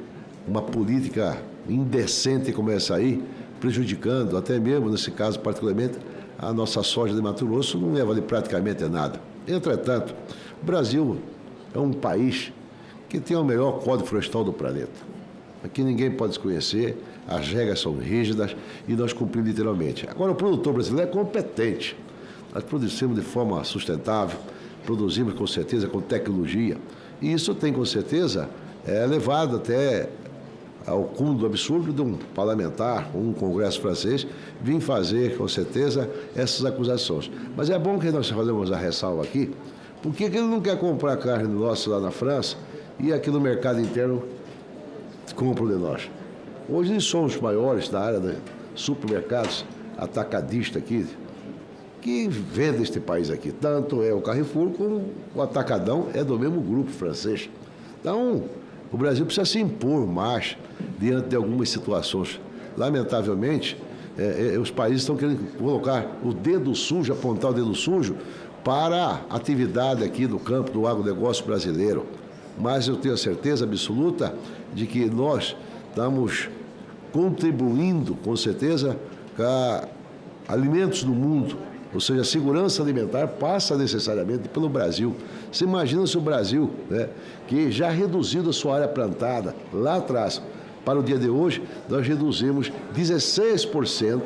uma política indecente como essa aí, prejudicando, até mesmo nesse caso particularmente, a nossa soja de Mato Grosso não ia valer praticamente nada. Entretanto, o Brasil é um país que tem o melhor código florestal do planeta. Aqui ninguém pode desconhecer, as regras são rígidas e nós cumprimos literalmente. Agora, o produtor brasileiro é competente. Nós produzimos de forma sustentável, produzimos com certeza com tecnologia. E isso tem com certeza levado até ao cúmulo do absurdo de um parlamentar, um congresso francês, vir fazer com certeza essas acusações. Mas é bom que nós fazemos a ressalva aqui, porque ele não quer comprar carne nossa lá na França e aqui no mercado interno compram de nós. Hoje eles são os maiores da área de supermercados atacadista aqui, que vende este país aqui. Tanto é o Carrefour como o Atacadão é do mesmo grupo francês. Então, o Brasil precisa se impor mais diante de algumas situações. Lamentavelmente, os países estão querendo colocar o dedo sujo, apontar o dedo sujo para a atividade aqui do campo do agronegócio brasileiro. Mas eu tenho a certeza absoluta de que nós estamos contribuindo, com certeza, com alimentos do mundo. Ou seja, a segurança alimentar passa necessariamente pelo Brasil. Você imagina se o Brasil, né, que já reduziu a sua área plantada lá atrás, para o dia de hoje, nós reduzimos 16%,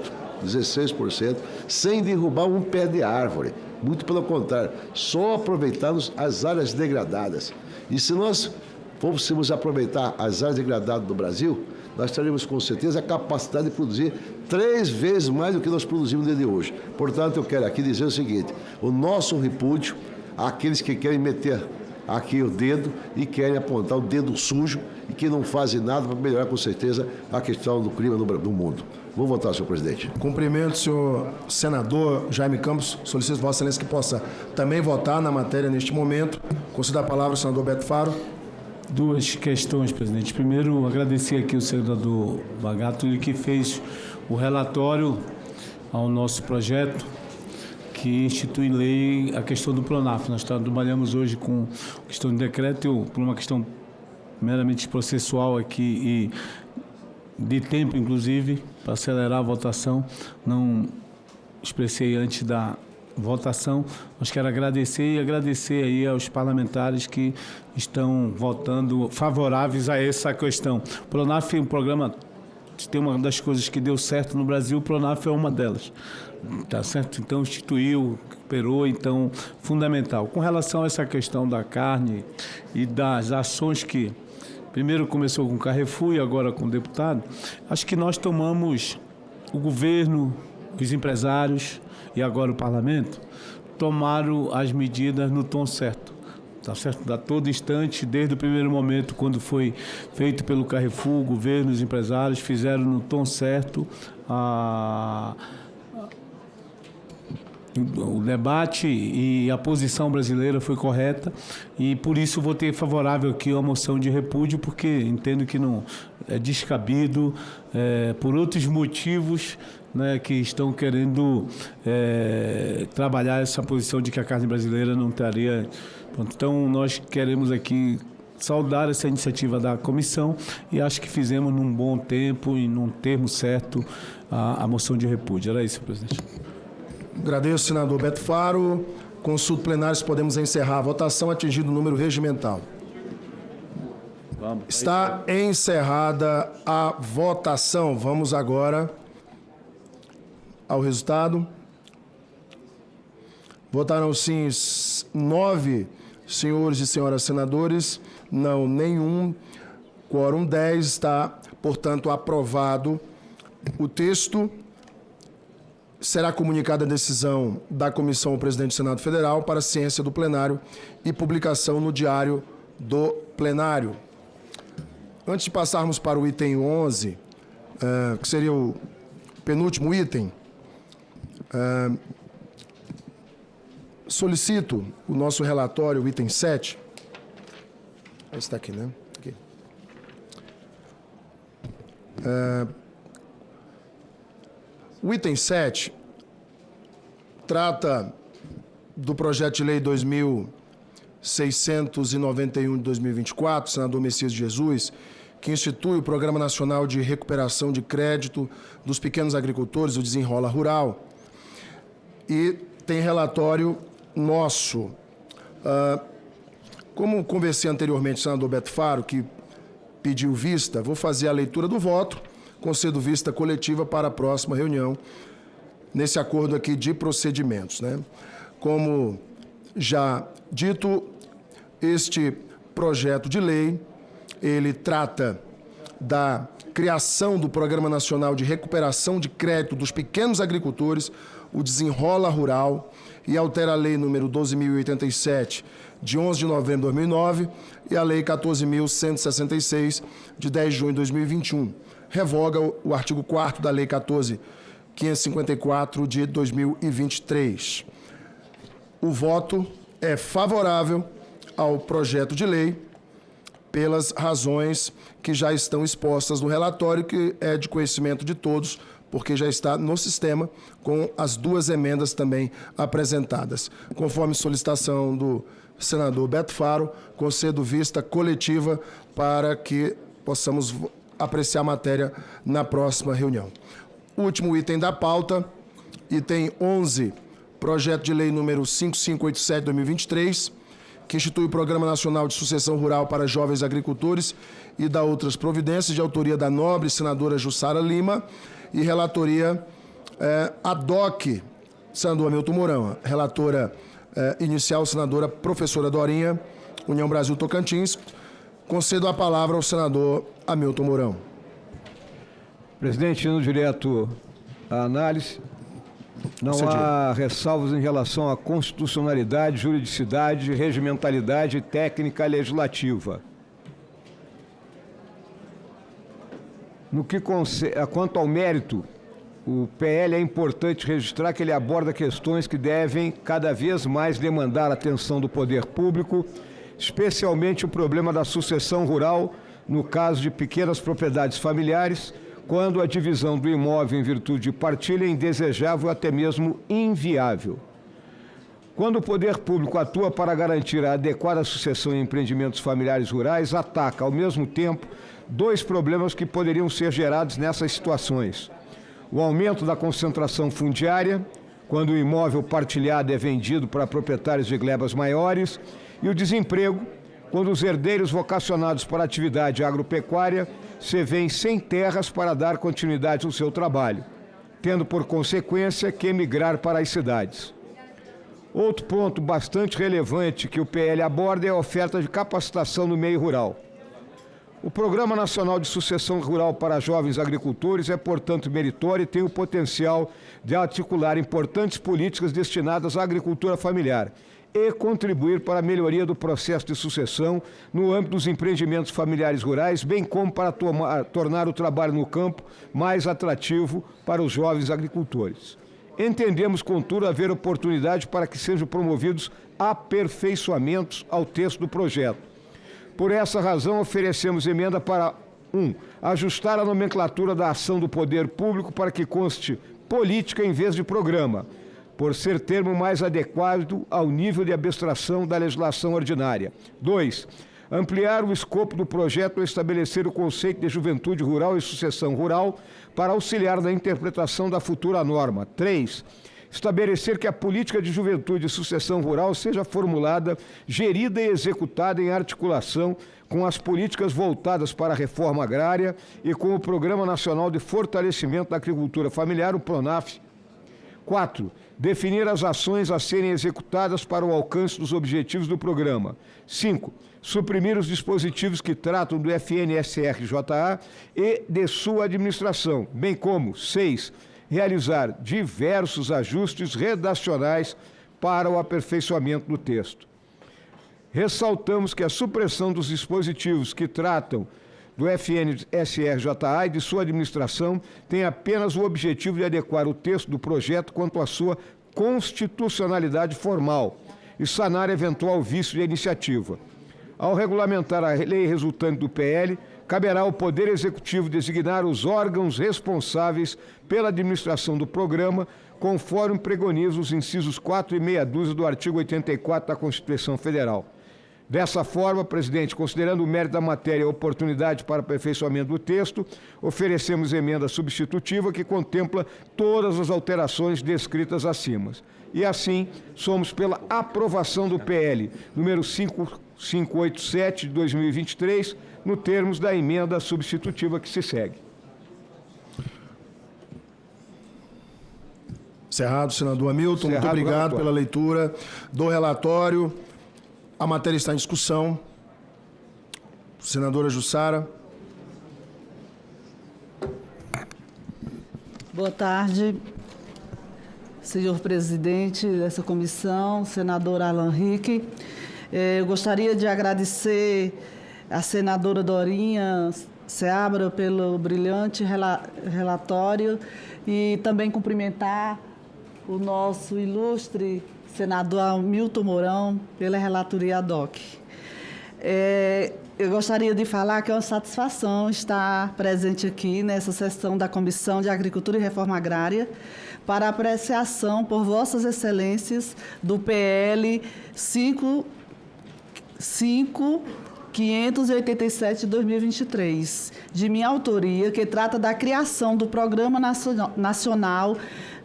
sem derrubar um pé de árvore. Muito pelo contrário, só aproveitamos as áreas degradadas. E se nós fôssemos aproveitar as áreas degradadas do Brasil, nós teremos com certeza a capacidade de produzir 3 vezes mais do que nós produzimos desde hoje. Portanto, eu quero aqui dizer o seguinte, o nosso repúdio àqueles que querem meter aqui o dedo e querem apontar o dedo sujo e que não fazem nada para melhorar com certeza a questão do clima no mundo. Vou votar, senhor presidente. Cumprimento, senhor senador Jaime Campos. Solicito Vossa Excelência que possa também votar na matéria neste momento. Concedo a palavra ao senador Beto Faro. 2 questões, presidente. Primeiro, agradecer aqui o senador Bagato, que fez o relatório ao nosso projeto, que institui lei a questão do Pronaf. Nós trabalhamos hoje com a questão do decreto, por uma questão meramente processual aqui e de tempo, inclusive, para acelerar a votação. Não expressei antes da votação, mas quero agradecer aí aos parlamentares que estão votando favoráveis a essa questão. O Pronaf é um programa, tem uma das coisas que deu certo no Brasil, o Pronaf é uma delas. Tá certo? Então, instituiu, operou, então, fundamental. Com relação a essa questão da carne e das ações que primeiro começou com o Carrefour e agora com o deputado, acho que nós tomamos, o governo, os empresários e agora o parlamento, tomaram as medidas no tom certo. Tá certo? A todo instante, desde o primeiro momento, quando foi feito pelo Carrefour, o governo, os empresários fizeram no tom certo o debate e a posição brasileira foi correta e por isso votei favorável aqui a moção de repúdio, porque entendo que não é descabido por outros motivos, né, que estão querendo trabalhar essa posição de que a carne brasileira não estaria. Então nós queremos aqui saudar essa iniciativa da comissão e acho que fizemos num bom tempo e num termo certo a moção de repúdio. Era isso, presidente. Agradeço, senador Beto Faro. Consulta plenária, podemos encerrar a votação, atingido o número regimental. Está encerrada a votação. Vamos agora ao resultado. Votaram sim 9 senhores e senhoras senadores, não nenhum. Quórum 10, está, portanto, aprovado o texto. Será comunicada a decisão da comissão ao presidente do Senado Federal para ciência do plenário e publicação no Diário do Plenário. Antes de passarmos para o item 11, que seria o penúltimo item, solicito o nosso relatório, o item 7. Está aqui, né? Aqui. O item 7 trata do projeto de lei 2691 de 2024, senador Messias de Jesus, que institui o Programa Nacional de Recuperação de Crédito dos Pequenos Agricultores, o Desenrola Rural, e tem relatório nosso. Como conversei anteriormente com o senador Beto Faro, que pediu vista, vou fazer a leitura do voto, concedo vista coletiva para a próxima reunião, nesse acordo aqui de procedimentos, né? Como já dito, este projeto de lei, ele trata da criação do Programa Nacional de Recuperação de Crédito dos Pequenos Agricultores, o Desenrola Rural, e altera a Lei número 12.087, de 11 de novembro de 2009, e a Lei 14.166, de 10 de junho de 2021. Revoga o artigo 4º da Lei 14.554, de 2023. O voto é favorável ao projeto de lei pelas razões que já estão expostas no relatório, que é de conhecimento de todos, porque já está no sistema, com as duas emendas também apresentadas. Conforme solicitação do senador Beto Faro, concedo vista coletiva para que possamos apreciar a matéria na próxima reunião. Último item da pauta, item 11, projeto de lei número 5587 de 2023, que institui o Programa Nacional de Sucessão Rural para Jovens Agricultores e dá outras providências, de autoria da nobre senadora Jussara Lima, e relatoria ad hoc, senador Hamilton Mourão. Relatora inicial, senadora professora Dorinha, União Brasil Tocantins. Concedo a palavra ao senador Hamilton Mourão. Presidente, indo direto à análise, não há ressalvas em relação à constitucionalidade, juridicidade, regimentalidade e técnica legislativa. No que quanto ao mérito, o PL é importante registrar que ele aborda questões que devem cada vez mais demandar a atenção do poder público, especialmente o problema da sucessão rural, no caso de pequenas propriedades familiares, quando a divisão do imóvel em virtude de partilha é indesejável ou até mesmo inviável. Quando o poder público atua para garantir a adequada sucessão em empreendimentos familiares rurais, ataca, ao mesmo tempo, dois problemas que poderiam ser gerados nessas situações: o aumento da concentração fundiária, quando o imóvel partilhado é vendido para proprietários de glebas maiores, e o desemprego, quando os herdeiros vocacionados para a atividade agropecuária se veem sem terras para dar continuidade ao seu trabalho, tendo por consequência que emigrar para as cidades. Outro ponto bastante relevante que o PL aborda é a oferta de capacitação no meio rural. O Programa Nacional de Sucessão Rural para Jovens Agricultores é, portanto, meritório e tem o potencial de articular importantes políticas destinadas à agricultura familiar e contribuir para a melhoria do processo de sucessão no âmbito dos empreendimentos familiares rurais, bem como para tornar o trabalho no campo mais atrativo para os jovens agricultores. Entendemos, contudo, haver oportunidade para que sejam promovidos aperfeiçoamentos ao texto do projeto. Por essa razão, oferecemos emenda para 1. Ajustar a nomenclatura da ação do poder público para que conste política em vez de programa, por ser termo mais adequado ao nível de abstração da legislação ordinária. 2. Ampliar o escopo do projeto ao estabelecer o conceito de juventude rural e sucessão rural para auxiliar na interpretação da futura norma. 3. Estabelecer que a política de juventude e sucessão rural seja formulada, gerida e executada em articulação com as políticas voltadas para a reforma agrária e com o Programa Nacional de Fortalecimento da Agricultura Familiar, o PRONAF. 4. Definir as ações a serem executadas para o alcance dos objetivos do programa. 5. Suprimir os dispositivos que tratam do FNSRJA e de sua administração, bem como 6. Realizar diversos ajustes redacionais para o aperfeiçoamento do texto. Ressaltamos que a supressão dos dispositivos que tratam do FNSRJA e de sua administração tem apenas o objetivo de adequar o texto do projeto quanto à sua constitucionalidade formal e sanar eventual vício de iniciativa. Ao regulamentar a lei resultante do PL, caberá ao Poder Executivo designar os órgãos responsáveis pela administração do programa, conforme preconizam os incisos 4 e meia dúzia do artigo 84 da Constituição Federal. Dessa forma, presidente, considerando o mérito da matéria e a oportunidade para aperfeiçoamento do texto, oferecemos emenda substitutiva que contempla todas as alterações descritas acima. E assim, somos pela aprovação do PL número 5587 de 2023, no termos da emenda substitutiva que se segue. Encerrado, senador Hamilton. Muito obrigado pela leitura do relatório. A matéria está em discussão. Senadora Jussara. Boa tarde, senhor presidente dessa comissão, senador Alan Rick. Eu gostaria de agradecer à senadora Dorinha Seabra pelo brilhante relatório e também cumprimentar o nosso ilustre senador Hamilton Mourão pela relatoria ad hoc. Eu gostaria de falar que é uma satisfação estar presente aqui nessa sessão da Comissão de Agricultura e Reforma Agrária para apreciação por Vossas Excelências do PL 587 de 2023, de minha autoria, que trata da criação do Programa Nacional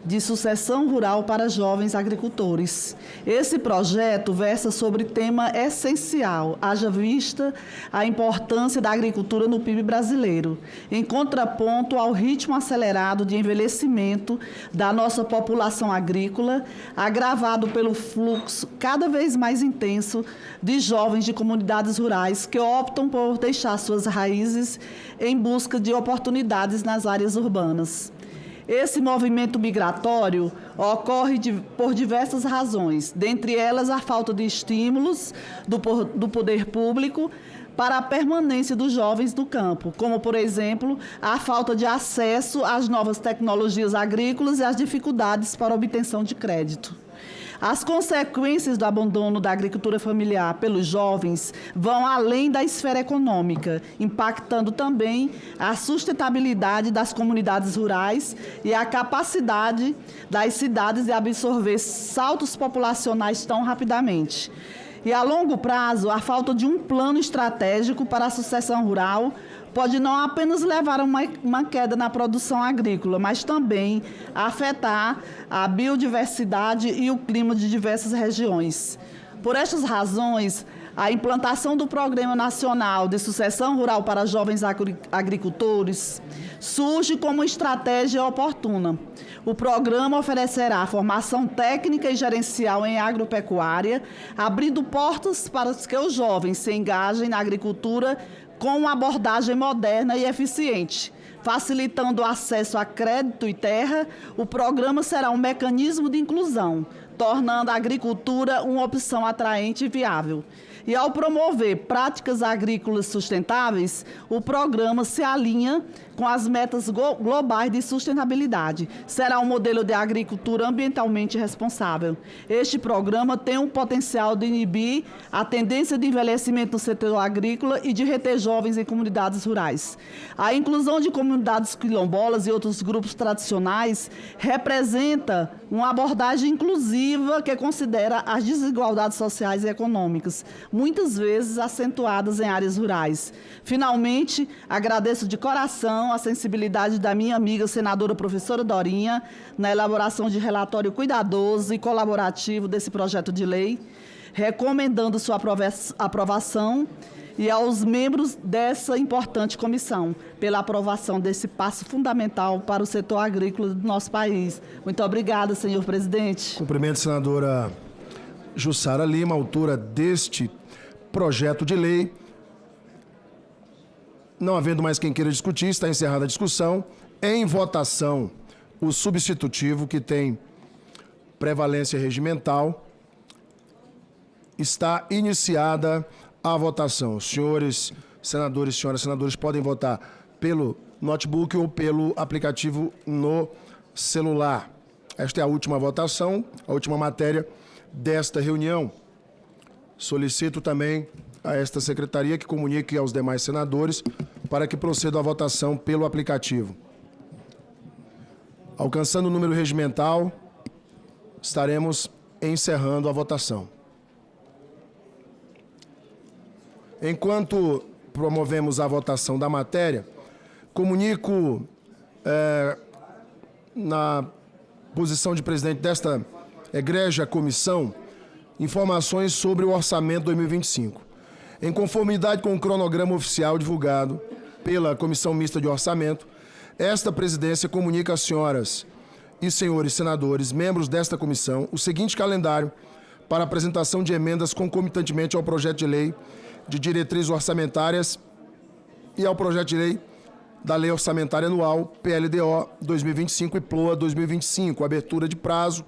de Sucessão Rural para Jovens Agricultores. Esse projeto versa sobre tema essencial, haja vista a importância da agricultura no PIB brasileiro, em contraponto ao ritmo acelerado de envelhecimento da nossa população agrícola, agravado pelo fluxo cada vez mais intenso de jovens de comunidades rurais que optam por deixar suas raízes em busca de oportunidades nas áreas urbanas. Esse movimento migratório ocorre por diversas razões, dentre elas a falta de estímulos do poder público para a permanência dos jovens no campo, como, por exemplo, a falta de acesso às novas tecnologias agrícolas e as dificuldades para a obtenção de crédito. As consequências do abandono da agricultura familiar pelos jovens vão além da esfera econômica, impactando também a sustentabilidade das comunidades rurais e a capacidade das cidades de absorver saltos populacionais tão rapidamente. E, a longo prazo, a falta de um plano estratégico para a sucessão rural pode não apenas levar a uma queda na produção agrícola, mas também afetar a biodiversidade e o clima de diversas regiões. Por estas razões, a implantação do Programa Nacional de Sucessão Rural para Jovens Agricultores surge como estratégia oportuna. O programa oferecerá formação técnica e gerencial em agropecuária, abrindo portas para que os jovens se engajem na agricultura com uma abordagem moderna e eficiente. Facilitando o acesso a crédito e terra, o programa será um mecanismo de inclusão, tornando a agricultura uma opção atraente e viável. E ao promover práticas agrícolas sustentáveis, o programa se alinha com as metas globais de sustentabilidade. Será um modelo de agricultura ambientalmente responsável. Este programa tem um potencial de inibir a tendência de envelhecimento no setor agrícola e de reter jovens em comunidades rurais. A inclusão de comunidades quilombolas e outros grupos tradicionais representa uma abordagem inclusiva que considera as desigualdades sociais e econômicas, muitas vezes acentuadas em áreas rurais. Finalmente, agradeço de coração a sensibilidade da minha amiga senadora professora Dorinha na elaboração de relatório cuidadoso e colaborativo desse projeto de lei, recomendando sua aprovação, e aos membros dessa importante comissão pela aprovação desse passo fundamental para o setor agrícola do nosso país. Muito obrigada, senhor presidente. Cumprimento a senadora Jussara Lima, autora deste projeto de lei. Não havendo mais quem queira discutir, está encerrada a discussão. Em votação, o substitutivo, que tem prevalência regimental. Está iniciada a votação. Senhores senadores, senhoras senadores, podem votar pelo notebook ou pelo aplicativo no celular. Esta é a última votação, a última matéria desta reunião. Solicito também a esta secretaria que comunique aos demais senadores para que proceda a votação pelo aplicativo. Alcançando o número regimental, estaremos encerrando a votação. Enquanto promovemos a votação da matéria, comunico na posição de presidente desta egrégia comissão informações sobre o orçamento 2025. Em conformidade com o cronograma oficial divulgado pela Comissão Mista de Orçamento, esta presidência comunica às senhoras e senhores senadores, membros desta comissão, o seguinte calendário para apresentação de emendas concomitantemente ao projeto de lei de diretrizes orçamentárias e ao projeto de lei da Lei Orçamentária Anual, PLDO 2025 e PLOA 2025, abertura de prazo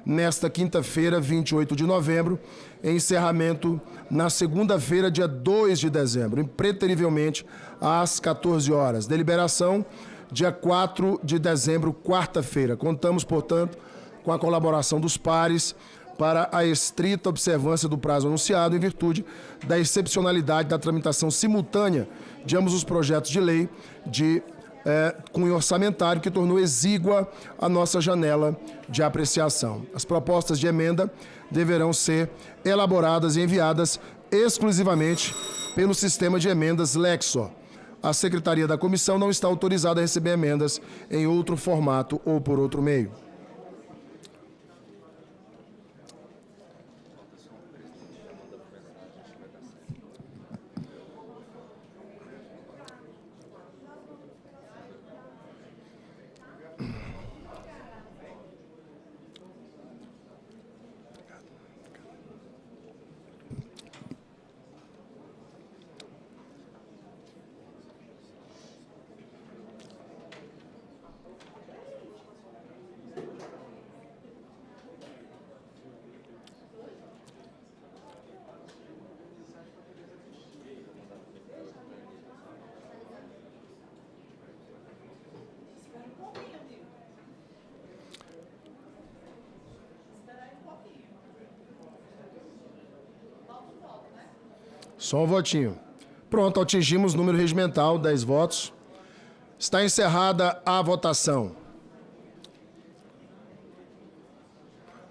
nesta quinta-feira, 28 de novembro, e encerramento na segunda-feira, dia 2 de dezembro, impreterivelmente às 14 horas. Deliberação, dia 4 de dezembro, quarta-feira. Contamos, portanto, com a colaboração dos pares para a estrita observância do prazo anunciado em virtude da excepcionalidade da tramitação simultânea de ambos os projetos de lei de cunho orçamentário, que tornou exígua a nossa janela de apreciação. As propostas de emenda deverão ser elaboradas e enviadas exclusivamente pelo sistema de emendas Lexor. A Secretaria da Comissão não está autorizada a receber emendas em outro formato ou por outro meio. Só um votinho. Pronto, atingimos o número regimental, 10 votos. Está encerrada a votação.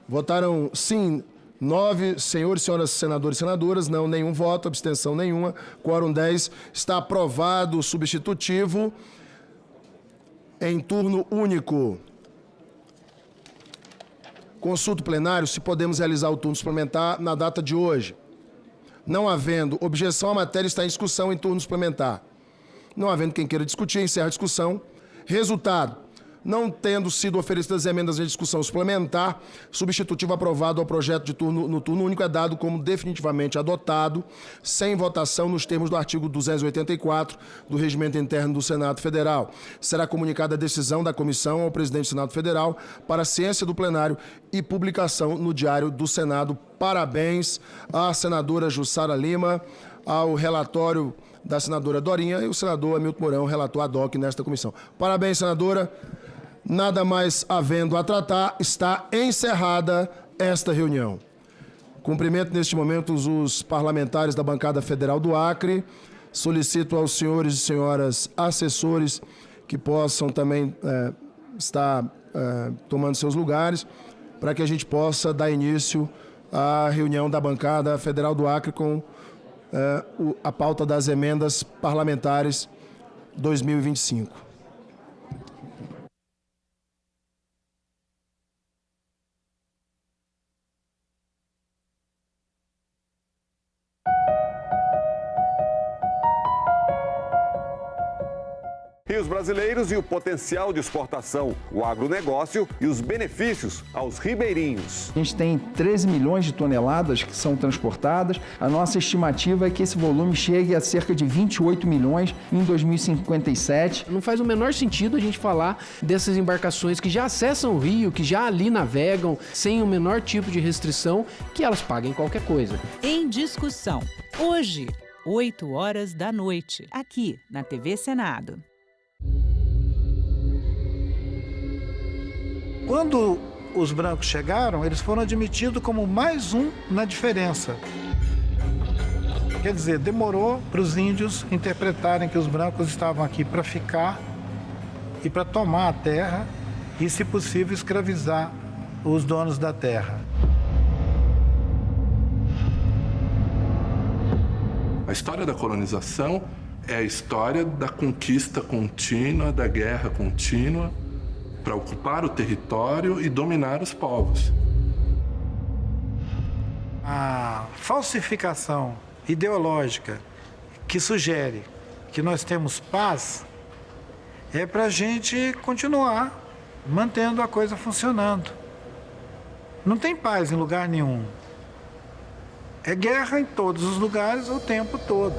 Votaram sim 9 senhores e senhoras senadores e senadoras, não nenhum voto, abstenção nenhuma, quórum 10. Está aprovado o substitutivo em turno único. Consulta o plenário se podemos realizar o turno suplementar na data de hoje. Não havendo objeção, a matéria está em discussão em turno suplementar. Não havendo quem queira discutir, encerra a discussão. Resultado: não tendo sido oferecidas emendas de discussão suplementar, substitutivo aprovado ao projeto no turno único é dado como definitivamente adotado, sem votação nos termos do artigo 284 do Regimento Interno do Senado Federal. Será comunicada a decisão da comissão ao presidente do Senado Federal para a ciência do plenário e publicação no Diário do Senado. Parabéns à senadora Jussara Lima, ao relatório da senadora Dorinha e o senador Hamilton Mourão, relator ad hoc nesta comissão. Parabéns, senadora. Nada mais havendo a tratar, está encerrada esta reunião. Cumprimento neste momento os parlamentares da bancada federal do Acre. Solicito aos senhores e senhoras assessores que possam também estar tomando seus lugares, para que a gente possa dar início à reunião da bancada federal do Acre com a pauta das emendas parlamentares 2025. Rios brasileiros e o potencial de exportação, o agronegócio e os benefícios aos ribeirinhos. A gente tem 13 milhões de toneladas que são transportadas. A nossa estimativa é que esse volume chegue a cerca de 28 milhões em 2057. Não faz o menor sentido a gente falar dessas embarcações que já acessam o rio, que já ali navegam sem o menor tipo de restrição, que elas paguem qualquer coisa. Em discussão, hoje, 8 horas da noite, aqui na TV Senado. Quando os brancos chegaram, eles foram admitidos como mais um na diferença. Quer dizer, demorou para os índios interpretarem que os brancos estavam aqui para ficar e para tomar a terra e, se possível, escravizar os donos da terra. A história da colonização é a história da conquista contínua, da guerra contínua, para ocupar o território e dominar os povos. A falsificação ideológica que sugere que nós temos paz é para a gente continuar mantendo a coisa funcionando. Não tem paz em lugar nenhum. É guerra em todos os lugares o tempo todo.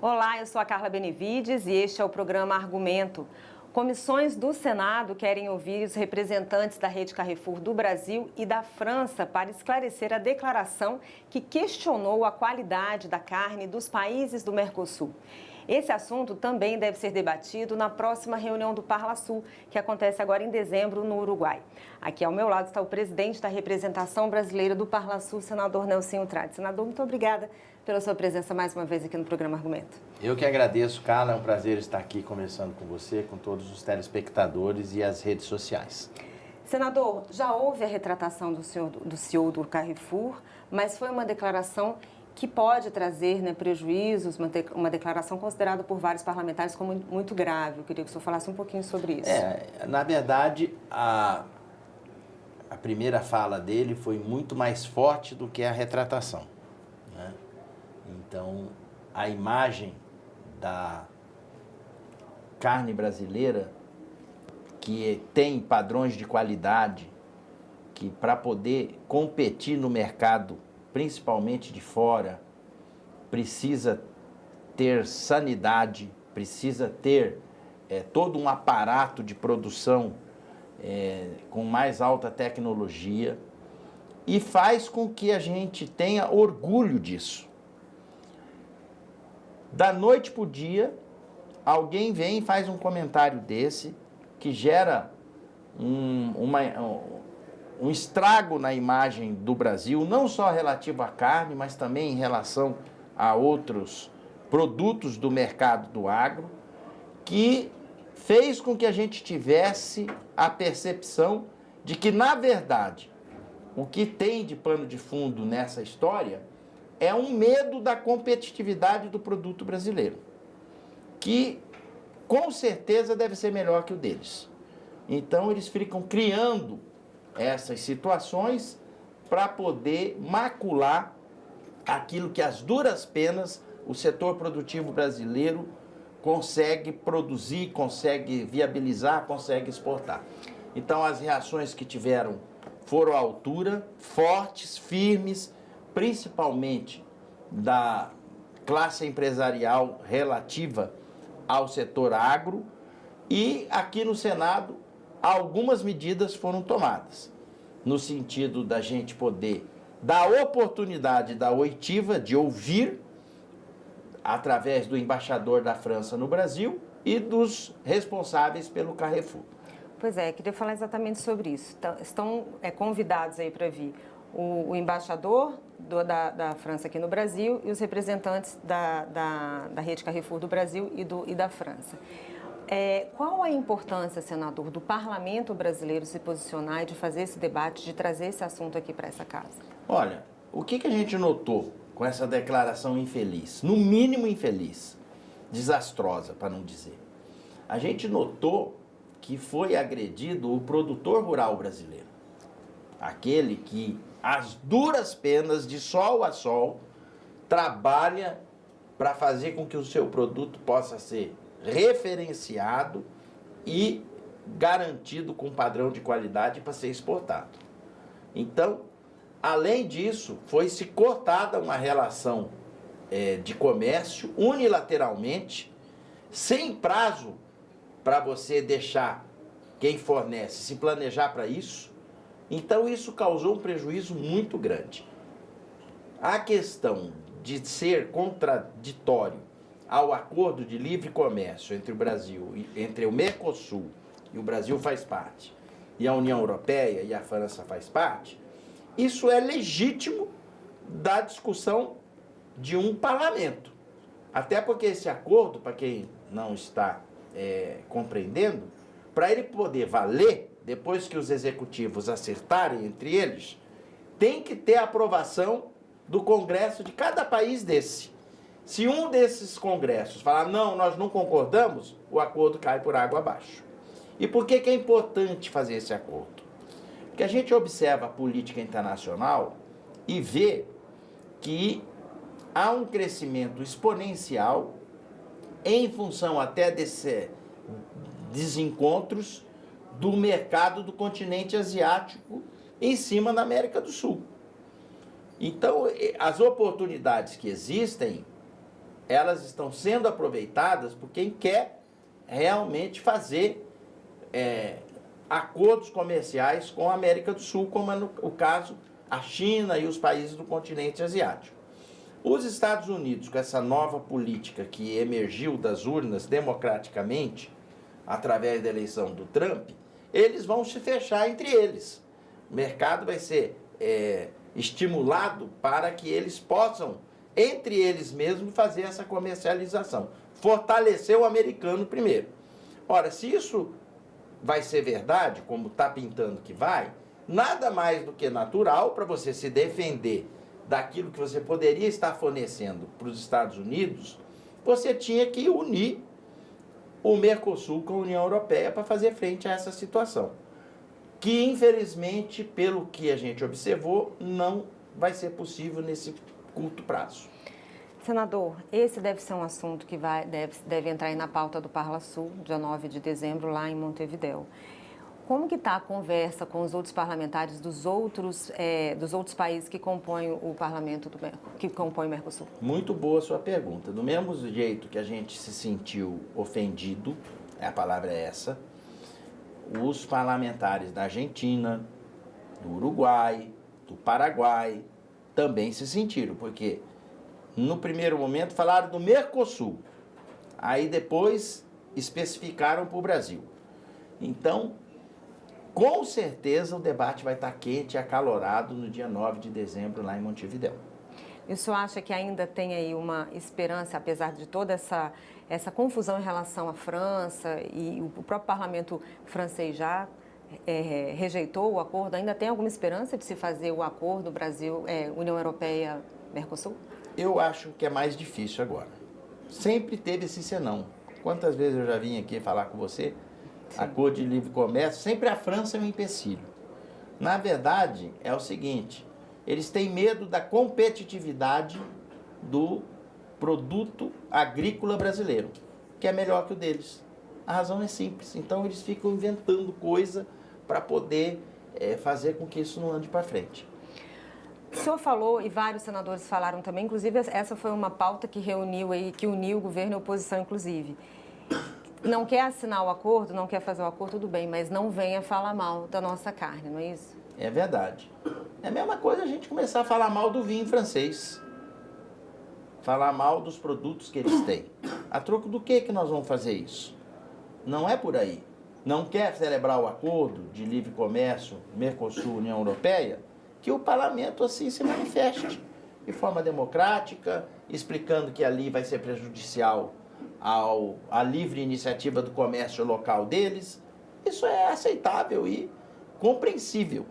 Olá, eu sou a Carla Benevides e este é o programa Argumento. Comissões do Senado querem ouvir os representantes da rede Carrefour do Brasil e da França para esclarecer a declaração que questionou a qualidade da carne dos países do Mercosul. Esse assunto também deve ser debatido na próxima reunião do Parlasul, que acontece agora em dezembro no Uruguai. Aqui ao meu lado está o presidente da representação brasileira do Parlasul, senador Nelsinho Trade. Senador, muito obrigada pela sua presença mais uma vez aqui no programa Argumento. Eu que agradeço, Carla. É um prazer estar aqui conversando com você, com todos os telespectadores e as redes sociais. Senador, já houve a retratação do CEO do Carrefour, mas foi uma declaração que pode trazer, né, prejuízos, uma declaração considerada por vários parlamentares como muito grave. Eu queria que o senhor falasse um pouquinho sobre isso. Na verdade, a primeira fala dele foi muito mais forte do que a retratação, né? Então, a imagem da carne brasileira, que tem padrões de qualidade, que para poder competir no mercado, principalmente de fora, precisa ter sanidade, precisa ter todo um aparato de produção com mais alta tecnologia, e faz com que a gente tenha orgulho disso. Da noite para o dia, alguém vem e faz um comentário desse, que gera um estrago na imagem do Brasil, não só relativo à carne, mas também em relação a outros produtos do mercado do agro, que fez com que a gente tivesse a percepção de que, na verdade, o que tem de pano de fundo nessa história é um medo da competitividade do produto brasileiro, que com certeza deve ser melhor que o deles. Então eles ficam criando essas situações para poder macular aquilo que, às duras penas, o setor produtivo brasileiro consegue produzir, consegue viabilizar, consegue exportar. Então as reações que tiveram foram à altura, fortes, firmes, principalmente da classe empresarial relativa ao setor agro, e aqui no Senado algumas medidas foram tomadas, no sentido da gente poder dar oportunidade da oitiva de ouvir, através do embaixador da França no Brasil e dos responsáveis pelo Carrefour. Pois é, queria falar exatamente sobre isso. Estão convidados aí para vir o embaixador da França aqui no Brasil e os representantes da rede Carrefour do Brasil e da França. Qual a importância, senador, do parlamento brasileiro se posicionar e de fazer esse debate, de trazer esse assunto aqui para essa casa? Olha, o que a gente notou com essa declaração infeliz, no mínimo infeliz, desastrosa, para não dizer? A gente notou que foi agredido o produtor rural brasileiro, aquele que, às duras penas, de sol a sol, trabalha para fazer com que o seu produto possa ser referenciado e garantido com padrão de qualidade para ser exportado. Então, além disso, foi-se cortada uma relação de comércio unilateralmente, sem prazo para você deixar quem fornece se planejar para isso. Então, isso causou um prejuízo muito grande. A questão de ser contraditório ao acordo de livre comércio entre o Brasil, entre o Mercosul, e o Brasil faz parte, e a União Europeia e a França faz parte, isso é legítimo da discussão de um parlamento. Até porque esse acordo, para quem não está compreendendo, para ele poder valer, depois que os executivos acertarem entre eles, tem que ter a aprovação do Congresso de cada país desse. Se um desses congressos falar, não, nós não concordamos, o acordo cai por água abaixo. E por que é importante fazer esse acordo? Porque a gente observa a política internacional e vê que há um crescimento exponencial em função até desses desencontros do mercado do continente asiático em cima da América do Sul. Então, as oportunidades que existem, elas estão sendo aproveitadas por quem quer realmente fazer acordos comerciais com a América do Sul, como é o caso a China e os países do continente asiático. Os Estados Unidos, com essa nova política que emergiu das urnas democraticamente, através da eleição do Trump, eles vão se fechar entre eles. O mercado vai ser estimulado para que eles possam, entre eles mesmos, fazer essa comercialização. Fortalecer o americano primeiro. Ora, se isso vai ser verdade, como está pintando que vai, nada mais do que natural para você se defender daquilo que você poderia estar fornecendo para os Estados Unidos, você tinha que unir o Mercosul com a União Europeia para fazer frente a essa situação, que infelizmente, pelo que a gente observou, não vai ser possível nesse curto prazo. Senador, esse deve ser um assunto que deve entrar aí na pauta do Parlasul, dia 9 de dezembro, lá em Montevidéu. Como que está a conversa com os outros parlamentares dos outros países que compõem o parlamento, que compõem o Mercosul? Muito boa a sua pergunta. Do mesmo jeito que a gente se sentiu ofendido, a palavra é essa, os parlamentares da Argentina, do Uruguai, do Paraguai, também se sentiram, porque no primeiro momento falaram do Mercosul, aí depois especificaram para o Brasil. Então, com certeza o debate vai estar quente e acalorado no dia 9 de dezembro lá em Montevidéu. E o senhor acha que ainda tem aí uma esperança, apesar de toda essa confusão em relação à França e o próprio parlamento francês já rejeitou o acordo, ainda tem alguma esperança de se fazer o acordo Brasil, União Europeia-Mercosul? Eu acho que é mais difícil agora. Sempre teve esse senão. Quantas vezes eu já vim aqui falar com você? Sim. Acordo de livre comércio, sempre a França é um empecilho. Na verdade, é o seguinte, eles têm medo da competitividade do produto agrícola brasileiro, que é melhor que o deles. A razão é simples. Então, eles ficam inventando coisa para poder fazer com que isso não ande para frente. O senhor falou, e vários senadores falaram também, inclusive essa foi uma pauta que uniu o governo e a oposição, inclusive. Não quer assinar o acordo, não quer fazer o acordo, tudo bem, mas não venha falar mal da nossa carne, não é isso? É verdade. É a mesma coisa a gente começar a falar mal do vinho francês. Falar mal dos produtos que eles têm. A troco do que nós vamos fazer isso? Não é por aí. Não quer celebrar o acordo de livre comércio Mercosul-União Europeia? Que o parlamento assim se manifeste de forma democrática, explicando que ali vai ser prejudicial à livre iniciativa do comércio local deles. Isso é aceitável e compreensível.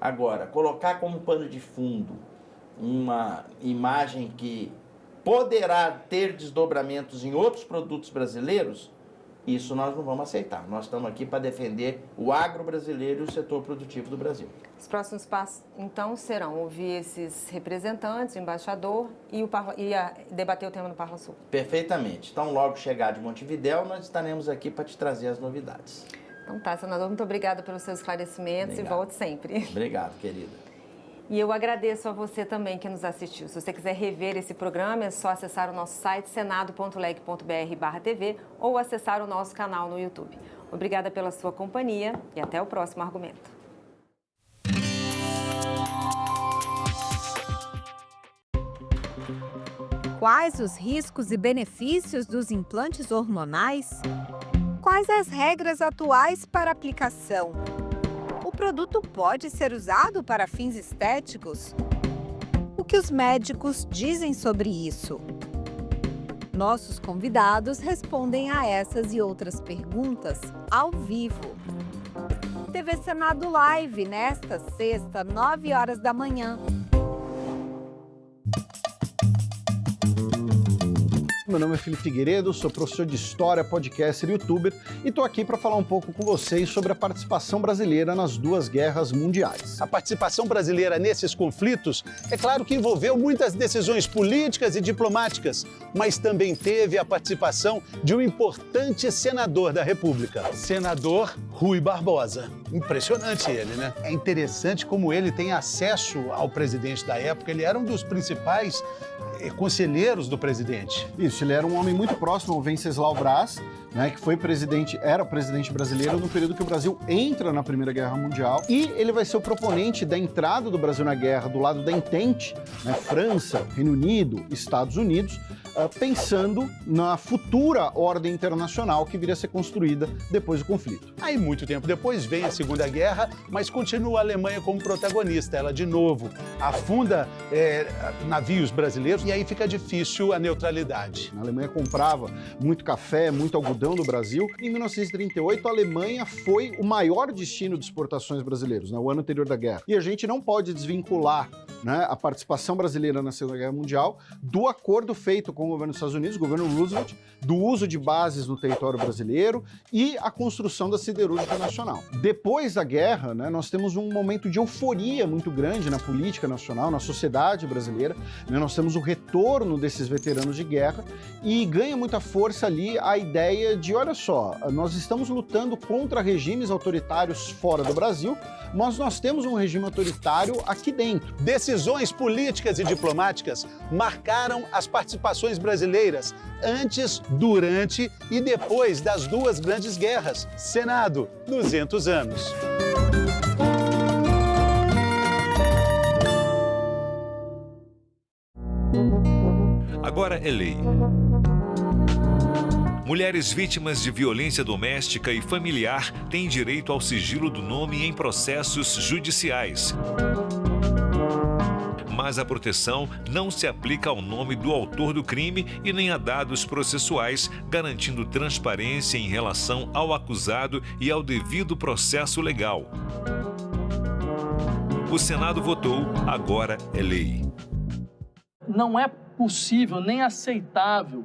Agora, colocar como pano de fundo uma imagem que poderá ter desdobramentos em outros produtos brasileiros, isso nós não vamos aceitar. Nós estamos aqui para defender o agro brasileiro e o setor produtivo do Brasil. Os próximos passos, então, serão ouvir esses representantes, o embaixador e debater o tema no Parlasul. Perfeitamente. Então, logo chegar de Montevidéu, nós estaremos aqui para te trazer as novidades. Então tá, senador, muito obrigada pelos seus esclarecimentos. Obrigado. E volte sempre. Obrigado, querida. E eu agradeço a você também que nos assistiu. Se você quiser rever esse programa, é só acessar o nosso site senado.leg.br/TV ou acessar o nosso canal no YouTube. Obrigada pela sua companhia e até o próximo argumento. Quais os riscos e benefícios dos implantes hormonais? Quais as regras atuais para aplicação? O produto pode ser usado para fins estéticos? O que os médicos dizem sobre isso? Nossos convidados respondem a essas e outras perguntas ao vivo. TV Senado Live, nesta sexta, 9 horas da manhã. Meu nome é Felipe Figueiredo, sou professor de História, podcaster e youtuber e estou aqui para falar um pouco com vocês sobre a participação brasileira nas duas guerras mundiais. A participação brasileira nesses conflitos, é claro que envolveu muitas decisões políticas e diplomáticas, mas também teve a participação de um importante senador da República, senador Rui Barbosa. Impressionante ele, né? É interessante como ele tem acesso ao presidente da época, ele era um dos principais conselheiros do presidente. Isso, ele era um homem muito próximo ao Venceslau Braz, né, que era presidente brasileiro no período que o Brasil entra na Primeira Guerra Mundial, e ele vai ser o proponente da entrada do Brasil na guerra do lado da Entente, né, França, Reino Unido, Estados Unidos, pensando na futura ordem internacional que viria a ser construída depois do conflito. Aí, muito tempo depois, vem a Segunda Guerra, mas continua a Alemanha como protagonista. Ela, de novo, afunda navios brasileiros e aí fica difícil a neutralidade. A Alemanha comprava muito café, muito algodão do Brasil. Em 1938, a Alemanha foi o maior destino de exportações brasileiros, né, o ano anterior da guerra. E a gente não pode desvincular, né, a participação brasileira na Segunda Guerra Mundial do acordo feito com o governo dos Estados Unidos, o governo Roosevelt, do uso de bases no território brasileiro e a construção da siderúrgica nacional. Depois da guerra, né, nós temos um momento de euforia muito grande na política nacional, na sociedade brasileira, né, nós temos o retorno desses veteranos de guerra e ganha muita força ali a ideia de, olha só, nós estamos lutando contra regimes autoritários fora do Brasil, mas nós temos um regime autoritário aqui dentro. Decisões políticas e diplomáticas marcaram as participações brasileiras antes, durante e depois das duas grandes guerras. Senado, 200 anos. Agora é lei. Mulheres vítimas de violência doméstica e familiar têm direito ao sigilo do nome em processos judiciais. Mas a proteção não se aplica ao nome do autor do crime e nem a dados processuais, garantindo transparência em relação ao acusado e ao devido processo legal. O Senado votou, agora é lei. Não é possível nem aceitável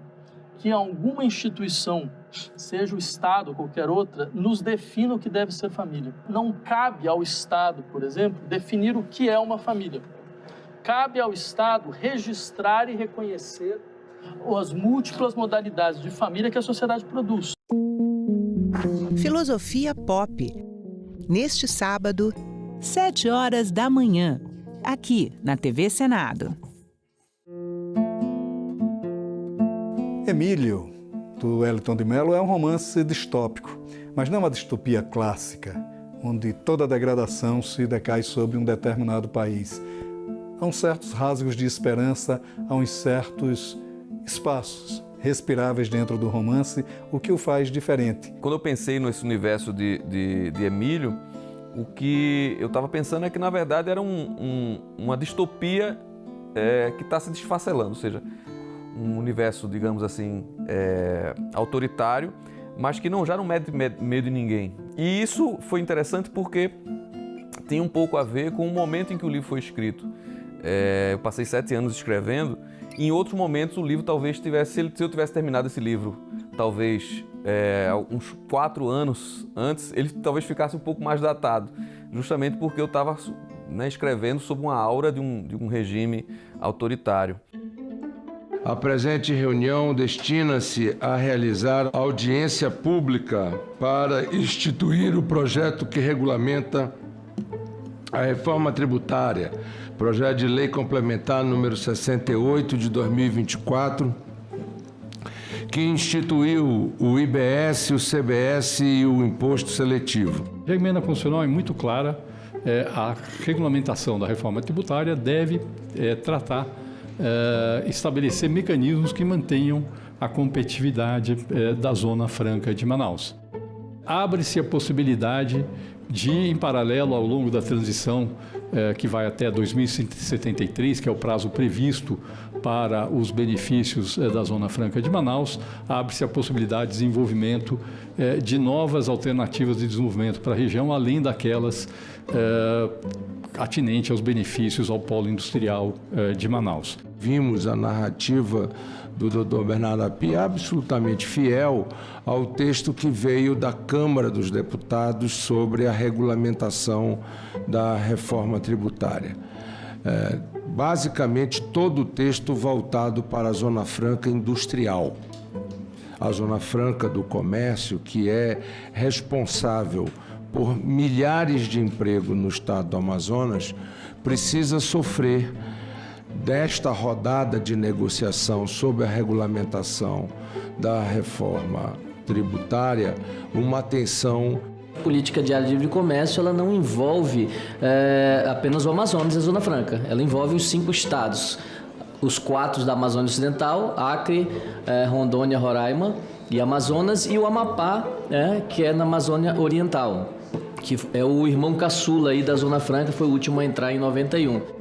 que alguma instituição, seja o Estado ou qualquer outra, nos defina o que deve ser família. Não cabe ao Estado, por exemplo, definir o que é uma família. Cabe ao Estado registrar e reconhecer as múltiplas modalidades de família que a sociedade produz. Filosofia Pop. Neste sábado, 7 horas da manhã, aqui na TV Senado. Emílio, do Wellington de Mello, é um romance distópico, mas não uma distopia clássica, onde toda a degradação se decai sobre um determinado país. Há uns certos rasgos de esperança, há uns certos espaços respiráveis dentro do romance, o que o faz diferente. Quando eu pensei nesse universo de Emílio, o que eu estava pensando é que, na verdade, era uma distopia que está se desfacelando, ou seja, um universo, digamos assim, autoritário, mas que já não mete medo em ninguém. E isso foi interessante porque tem um pouco a ver com o momento em que o livro foi escrito. Eu passei 7 anos escrevendo, e em outros momentos o livro talvez tivesse, se eu tivesse terminado esse livro, talvez uns 4 anos antes, ele talvez ficasse um pouco mais datado, justamente porque eu estava escrevendo sob uma aura de um regime autoritário. A presente reunião destina-se a realizar audiência pública para instituir o projeto que regulamenta a reforma tributária, projeto de lei complementar número 68 de 2024, que instituiu o IBS, o CBS e o imposto seletivo. A emenda constitucional é muito clara, a regulamentação da reforma tributária deve tratar estabelecer mecanismos que mantenham a competitividade da Zona Franca de Manaus. Abre-se a possibilidade de, em paralelo ao longo da transição, que vai até 2073, que é o prazo previsto para os benefícios da Zona Franca de Manaus, abre-se a possibilidade de desenvolvimento de novas alternativas de desenvolvimento para a região, além daquelas atinentes aos benefícios ao polo industrial de Manaus. Vimos a narrativa do Dr. Bernardo Api absolutamente fiel ao texto que veio da Câmara dos Deputados sobre a regulamentação da reforma tributária. Basicamente, todo o texto voltado para a Zona Franca industrial. A Zona Franca do comércio, que é responsável por milhares de empregos no estado do Amazonas, precisa sofrer desta rodada de negociação sobre a regulamentação da reforma tributária uma atenção. A política de área de livre comércio ela não envolve apenas o Amazonas e a Zona Franca, ela envolve os 5 estados, os 4 da Amazônia Ocidental, Acre, Rondônia, Roraima e Amazonas, e o Amapá, que é na Amazônia Oriental, que é o irmão caçula aí da Zona Franca, foi o último a entrar em 91.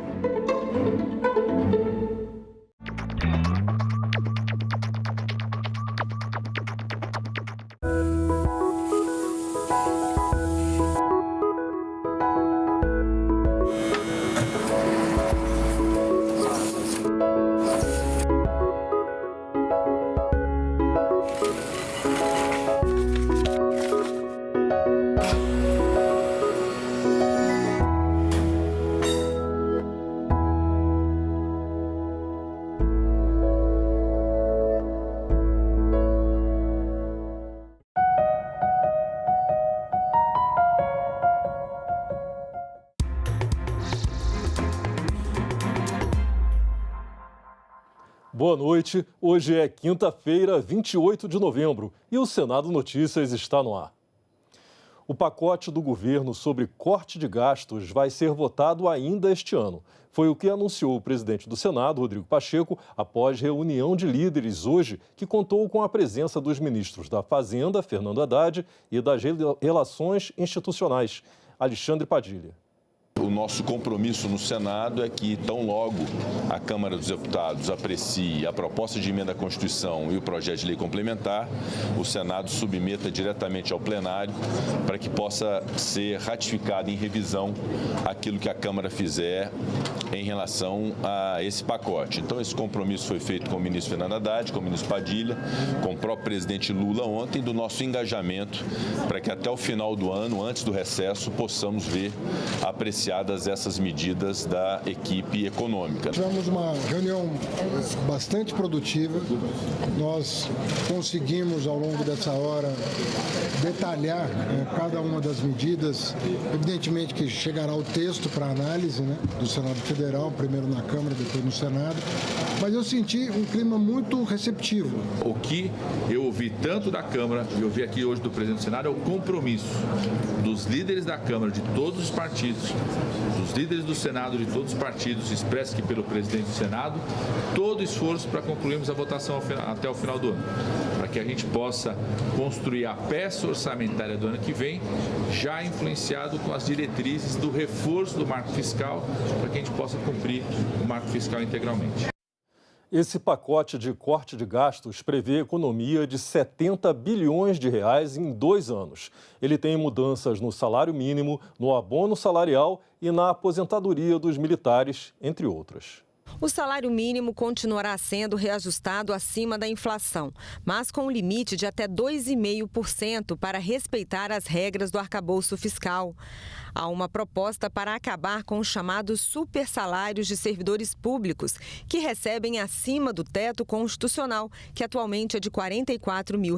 Boa noite, hoje é quinta-feira, 28 de novembro, e o Senado Notícias está no ar. O pacote do governo sobre corte de gastos vai ser votado ainda este ano. Foi o que anunciou o presidente do Senado, Rodrigo Pacheco, após reunião de líderes hoje, que contou com a presença dos ministros da Fazenda, Fernando Haddad, e das Relações Institucionais, Alexandre Padilha. O nosso compromisso no Senado é que, tão logo a Câmara dos Deputados aprecie a proposta de emenda à Constituição e o projeto de lei complementar, o Senado submeta diretamente ao plenário para que possa ser ratificado em revisão aquilo que a Câmara fizer em relação a esse pacote. Então, esse compromisso foi feito com o ministro Fernando Haddad, com o ministro Padilha, com o próprio presidente Lula ontem, do nosso engajamento para que até o final do ano, antes do recesso, possamos ver apreciadas essas medidas da equipe econômica. Tivemos uma reunião bastante produtiva. Nós conseguimos, ao longo dessa hora, detalhar cada uma das medidas. Evidentemente que chegará o texto para análise do Senado Federal, primeiro na Câmara, depois no Senado. Mas eu senti um clima muito receptivo. O que eu ouvi tanto da Câmara e ouvi aqui hoje do presidente do Senado é o compromisso dos líderes da Câmara, de todos os partidos, dos líderes do Senado, de todos os partidos, expresso aqui pelo presidente do Senado, todo esforço para concluirmos a votação até o final do ano, para que a gente possa construir a peça orçamentária do ano que vem, já influenciado com as diretrizes do reforço do marco fiscal, para que a gente possa cumprir o marco fiscal integralmente. Esse pacote de corte de gastos prevê economia de 70 bilhões de reais em 2 anos. Ele tem mudanças no salário mínimo, no abono salarial e na aposentadoria dos militares, entre outras. O salário mínimo continuará sendo reajustado acima da inflação, mas com um limite de até 2,5% para respeitar as regras do arcabouço fiscal. Há uma proposta para acabar com os chamados supersalários de servidores públicos, que recebem acima do teto constitucional, que atualmente é de R$ 44 mil.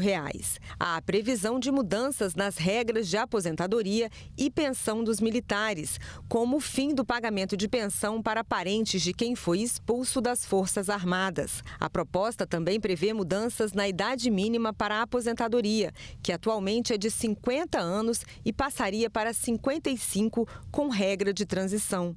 Há a previsão de mudanças nas regras de aposentadoria e pensão dos militares, como o fim do pagamento de pensão para parentes de quem foi expulso das Forças Armadas. A proposta também prevê mudanças na idade mínima para a aposentadoria, que atualmente é de 50 anos e passaria para 55 com regra de transição.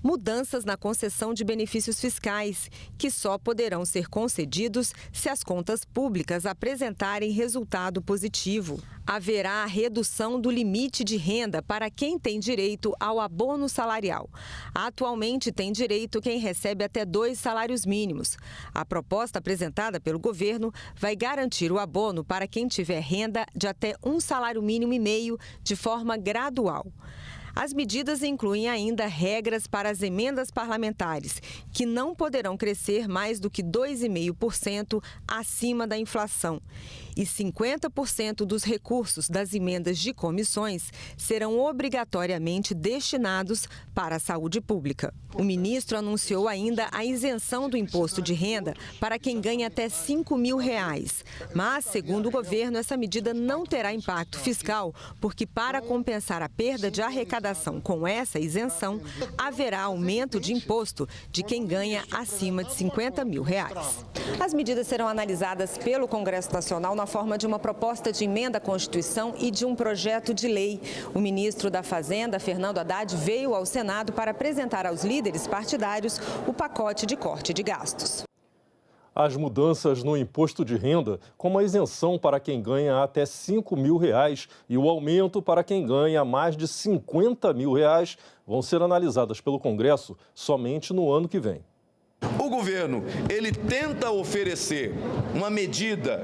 Mudanças na concessão de benefícios fiscais, que só poderão ser concedidos se as contas públicas apresentarem resultado positivo. Haverá a redução do limite de renda para quem tem direito ao abono salarial. Atualmente tem direito quem recebe até 2 salários mínimos. A proposta apresentada pelo governo vai garantir o abono para quem tiver renda de até 1,5 salário mínimo de forma gradual. As medidas incluem ainda regras para as emendas parlamentares, que não poderão crescer mais do que 2,5% acima da inflação. E 50% dos recursos das emendas de comissões serão obrigatoriamente destinados para a saúde pública. O ministro anunciou ainda a isenção do imposto de renda para quem ganha até R$ 5.000. Mas, segundo o governo, essa medida não terá impacto fiscal, porque para compensar a perda de arrecadação com essa isenção, haverá aumento de imposto de quem ganha acima de R$ 50.000. As medidas serão analisadas pelo Congresso Nacional na forma de uma proposta de emenda à Constituição e de um projeto de lei. O ministro da Fazenda, Fernando Haddad, veio ao Senado para apresentar aos líderes partidários o pacote de corte de gastos. As mudanças no imposto de renda, como a isenção para quem ganha até R$ 5.000 e o aumento para quem ganha mais de R$ 50.000, vão ser analisadas pelo Congresso somente no ano que vem. O governo, ele tenta oferecer uma medida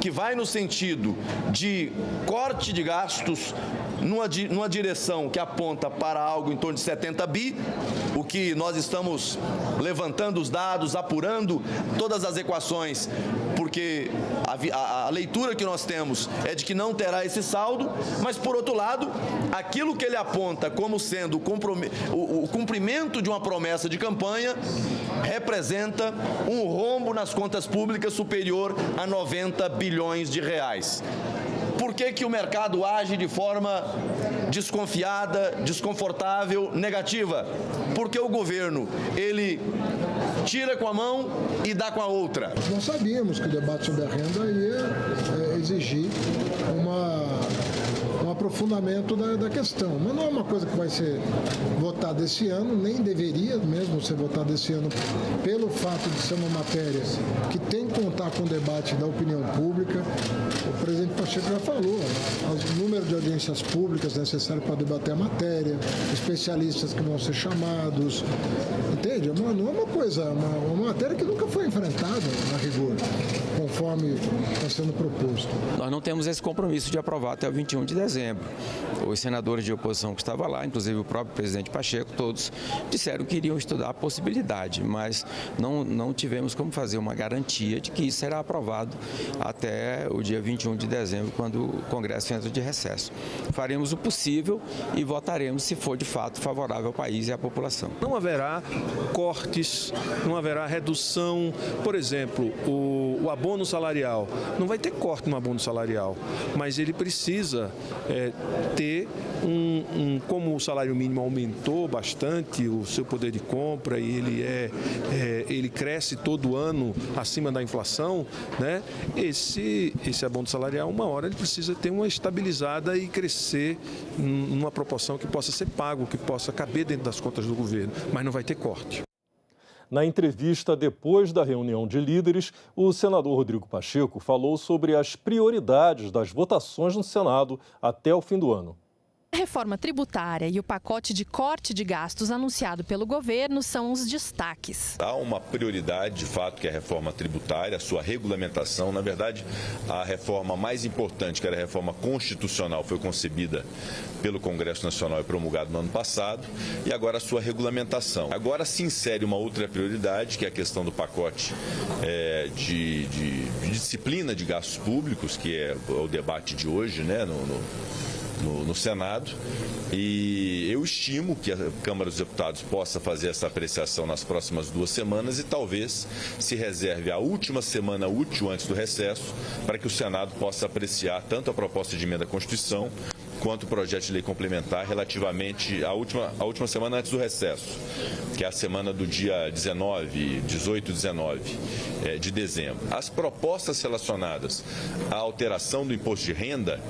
que vai no sentido de corte de gastos numa direção que aponta para algo em torno de 70 bi, o que nós estamos levantando os dados, apurando todas as equações, porque a leitura que nós temos é de que não terá esse saldo, mas, por outro lado, aquilo que ele aponta como sendo o cumprimento de uma promessa de campanha representa um rombo nas contas públicas superior a 90 bilhões de reais. Por que o mercado age de forma desconfiada, desconfortável, negativa? Porque o governo, ele tira com a mão e dá com a outra. Nós sabíamos que o debate sobre a renda ia exigir um aprofundamento da questão, mas não é uma coisa que vai ser votada esse ano, nem deveria mesmo ser votada esse ano, pelo fato de ser uma matéria que tem que contar com o debate da opinião pública. O presidente Pacheco já falou, o número de audiências públicas necessário para debater a matéria, especialistas que vão ser chamados, entende? Não é uma coisa, uma matéria que nunca foi enfrentada, a rigor, conforme está sendo proposto. Nós não temos esse compromisso de aprovar até o 21 de dezembro. Os senadores de oposição que estavam lá, inclusive o próprio presidente Pacheco, todos disseram que iriam estudar a possibilidade, mas não tivemos como fazer uma garantia de que isso será aprovado até o dia 21 de dezembro, quando o Congresso entra de recesso. Faremos o possível e votaremos se for de fato favorável ao país e à população. Não haverá cortes, não haverá redução. Por exemplo, o abono salarial. Não vai ter corte no abono salarial, mas ele precisa ter como o salário mínimo aumentou bastante o seu poder de compra e ele cresce todo ano acima da inflação, né? Esse abono salarial, uma hora ele precisa ter uma estabilizada e crescer numa proporção que possa ser pago, que possa caber dentro das contas do governo, mas não vai ter corte. Na entrevista depois da reunião de líderes, o senador Rodrigo Pacheco falou sobre as prioridades das votações no Senado até o fim do ano. A reforma tributária e o pacote de corte de gastos anunciado pelo governo são os destaques. Há uma prioridade, de fato, que é a reforma tributária, a sua regulamentação. Na verdade, a reforma mais importante, que era a reforma constitucional, foi concebida pelo Congresso Nacional e promulgada no ano passado, e agora a sua regulamentação. Agora se insere uma outra prioridade, que é a questão do pacote de disciplina de gastos públicos, que é o debate de hoje, né, no Senado, e eu estimo que a Câmara dos Deputados possa fazer essa apreciação nas próximas 2 semanas e talvez se reserve a última semana útil antes do recesso para que o Senado possa apreciar tanto a proposta de emenda à Constituição quanto o projeto de lei complementar relativamente à última semana antes do recesso, que é a semana do dia 18 e 19 de dezembro. As propostas relacionadas à alteração do imposto de renda,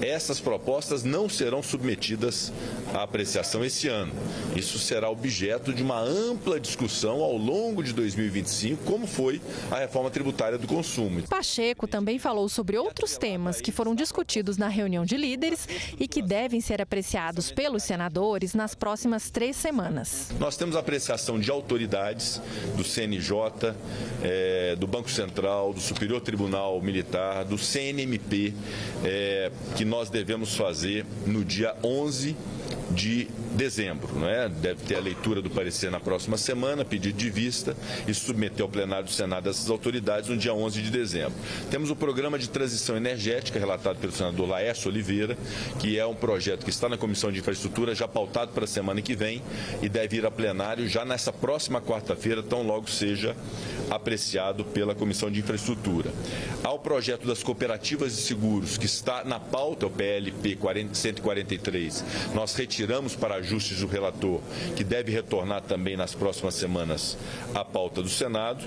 essas propostas não serão submetidas à apreciação esse ano. Isso será objeto de uma ampla discussão ao longo de 2025, como foi a reforma tributária do consumo. Pacheco também falou sobre outros temas que foram discutidos na reunião de líderes e que devem ser apreciados pelos senadores nas próximas 3 semanas. Nós temos a apreciação de autoridades do CNJ, do Banco Central, do Superior Tribunal Militar, do CNMP, que nós devemos fazer no dia 11 de dezembro, não é? Deve ter a leitura do parecer na próxima semana, pedido de vista e submeter ao plenário do Senado essas autoridades no dia 11 de dezembro. Temos o programa de transição energética relatado pelo senador Laércio Oliveira, que é um projeto que está na Comissão de Infraestrutura, já pautado para a semana que vem e deve ir a plenário já nessa próxima quarta-feira, tão logo seja apreciado pela Comissão de Infraestrutura. Há o projeto das cooperativas de seguros, que está na pauta, o PLP 143. Nós retiramos para ajustes do relator, que deve retornar também nas próximas semanas à pauta do Senado.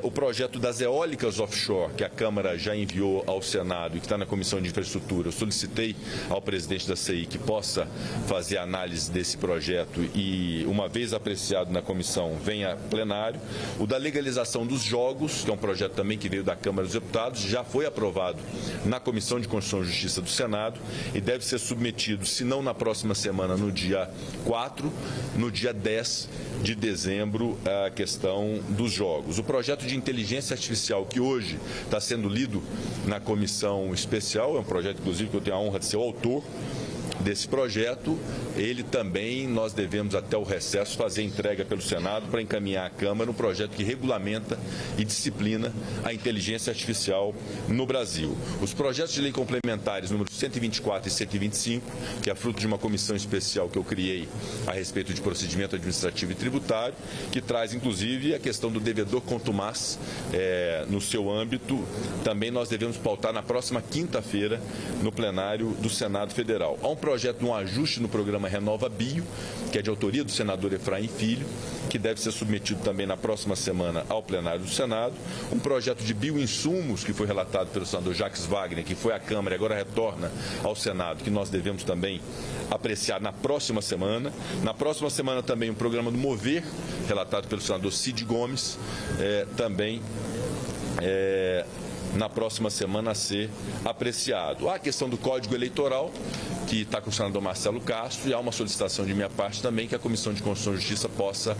O projeto das eólicas offshore, que a Câmara já enviou ao Senado e que está na Comissão de Infraestrutura. Eu solicitei ao presidente da CI que possa fazer análise desse projeto e, uma vez apreciado na comissão, venha a plenário. O da legalização dos jogos, que é um projeto também que veio da Câmara dos Deputados, já foi aprovado na Comissão de Constituição e Justiça do Senado e deve ser submetido, se não na próxima semana, no dia 4, no dia 10 de dezembro, a questão dos jogos. O projeto de inteligência artificial, que hoje está sendo lido na comissão especial, é um projeto, inclusive, que eu tenho a honra de ser o autor desse projeto, ele também, nós devemos até o recesso fazer entrega pelo Senado para encaminhar à Câmara um projeto que regulamenta e disciplina a inteligência artificial no Brasil. Os projetos de lei complementares número 124 e 125, que é fruto de uma comissão especial que eu criei a respeito de procedimento administrativo e tributário, que traz inclusive a questão do devedor contumaz no seu âmbito, também nós devemos pautar na próxima quinta-feira no plenário do Senado Federal. Há um projeto de um ajuste no programa Renova Bio, que é de autoria do senador Efraim Filho, que deve ser submetido também na próxima semana ao plenário do Senado. Um projeto de bioinsumos, que foi relatado pelo senador Jacques Wagner, que foi à Câmara e agora retorna ao Senado, que nós devemos também apreciar na próxima semana. Na próxima semana também o programa do Mover, relatado pelo senador Cid Gomes, também na próxima semana a ser apreciado. Há a questão do Código Eleitoral, que está com o senador Marcelo Castro, e há uma solicitação de minha parte também que a Comissão de Constituição e Justiça possa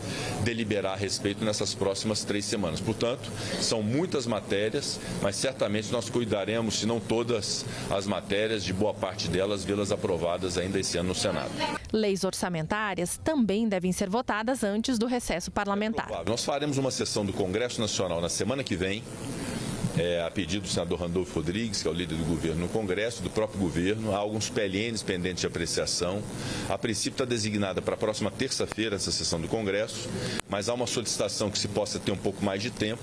deliberar a respeito nessas próximas 3 semanas. Portanto, são muitas matérias, mas certamente nós cuidaremos, se não todas as matérias, de boa parte delas, vê-las aprovadas ainda esse ano no Senado. Leis orçamentárias também devem ser votadas antes do recesso parlamentar. Nós faremos uma sessão do Congresso Nacional na semana que vem, a pedido do senador Randolfo Rodrigues, que é o líder do governo no Congresso, do próprio governo. Há alguns PLNs pendentes de apreciação. A princípio está designada para a próxima terça-feira essa sessão do Congresso, mas há uma solicitação que se possa ter um pouco mais de tempo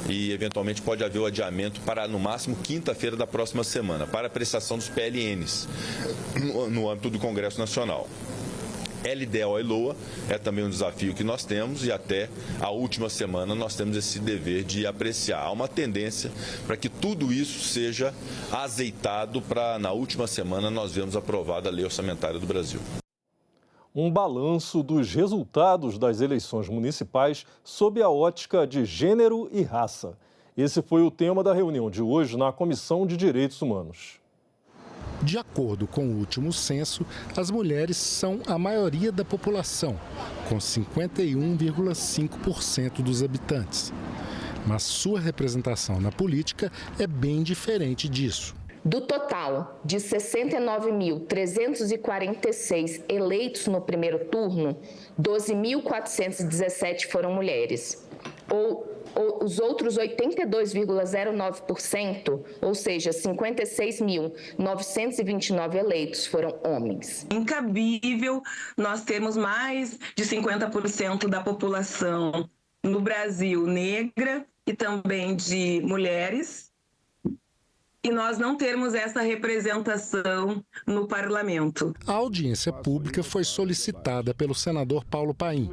e, eventualmente, pode haver o adiamento para, no máximo, quinta-feira da próxima semana, para apreciação dos PLNs no âmbito do Congresso Nacional. LDO e LOA é também um desafio que nós temos e até a última semana nós temos esse dever de apreciar. Há uma tendência para que tudo isso seja azeitado para, na última semana, nós vermos aprovada a Lei Orçamentária do Brasil. Um balanço dos resultados das eleições municipais sob a ótica de gênero e raça. Esse foi o tema da reunião de hoje na Comissão de Direitos Humanos. De acordo com o último censo, as mulheres são a maioria da população, com 51,5% dos habitantes. Mas sua representação na política é bem diferente disso. Do total de 69.346 eleitos no primeiro turno, 12.417 foram mulheres. Os outros 82,09%, ou seja, 56.929 eleitos foram homens. Incabível nós temos mais de 50% da população no Brasil negra e também de mulheres, e nós não termos essa representação no parlamento. A audiência pública foi solicitada pelo senador Paulo Paim.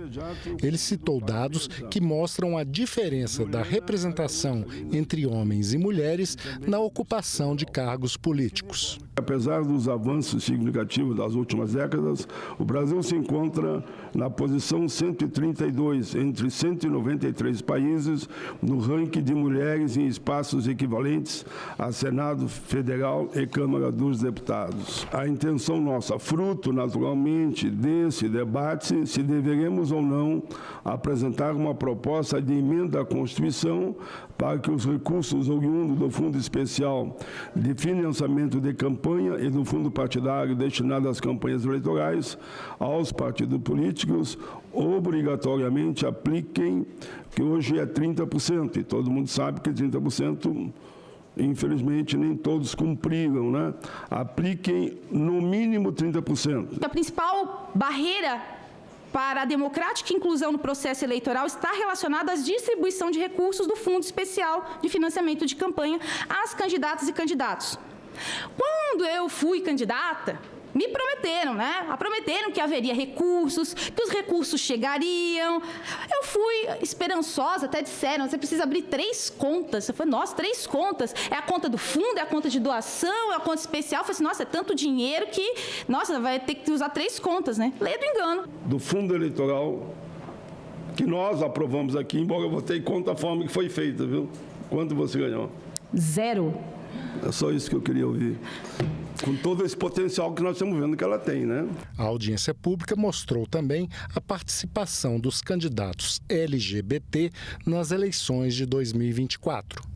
Ele citou dados que mostram a diferença da representação entre homens e mulheres na ocupação de cargos políticos. Apesar dos avanços significativos das últimas décadas, o Brasil se encontra na posição 132 entre 193 países no ranking de mulheres em espaços equivalentes a Senado Federal e Câmara dos Deputados. A intenção nossa, fruto naturalmente desse debate, se deveremos ou não apresentar uma proposta de emenda à Constituição para que os recursos oriundos do Fundo Especial de Financiamento de Campanha e do Fundo Partidário destinado às campanhas eleitorais aos partidos políticos obrigatoriamente apliquem, que hoje é 30%, e todo mundo sabe que 30%, infelizmente, nem todos cumpriram, né? Apliquem no mínimo 30%. A principal barreira para a democrática inclusão no processo eleitoral está relacionada à distribuição de recursos do Fundo Especial de Financiamento de Campanha às candidatas e candidatos. Quando eu fui candidata, me prometeram, né? Prometeram que haveria recursos, que os recursos chegariam. Eu fui esperançosa, até disseram, você precisa abrir 3 contas. Eu falei, nossa, 3 contas. É a conta do fundo, é a conta de doação, é a conta especial. Eu falei assim, nossa, é tanto dinheiro que, nossa, vai ter que usar 3 contas, né? Lê do engano. Do fundo eleitoral que nós aprovamos aqui, embora eu votei contra a forma que foi feita, viu? Quanto você ganhou? 0. É só isso que eu queria ouvir. Com todo esse potencial que nós estamos vendo que ela tem, né? A audiência pública mostrou também a participação dos candidatos LGBT nas eleições de 2024.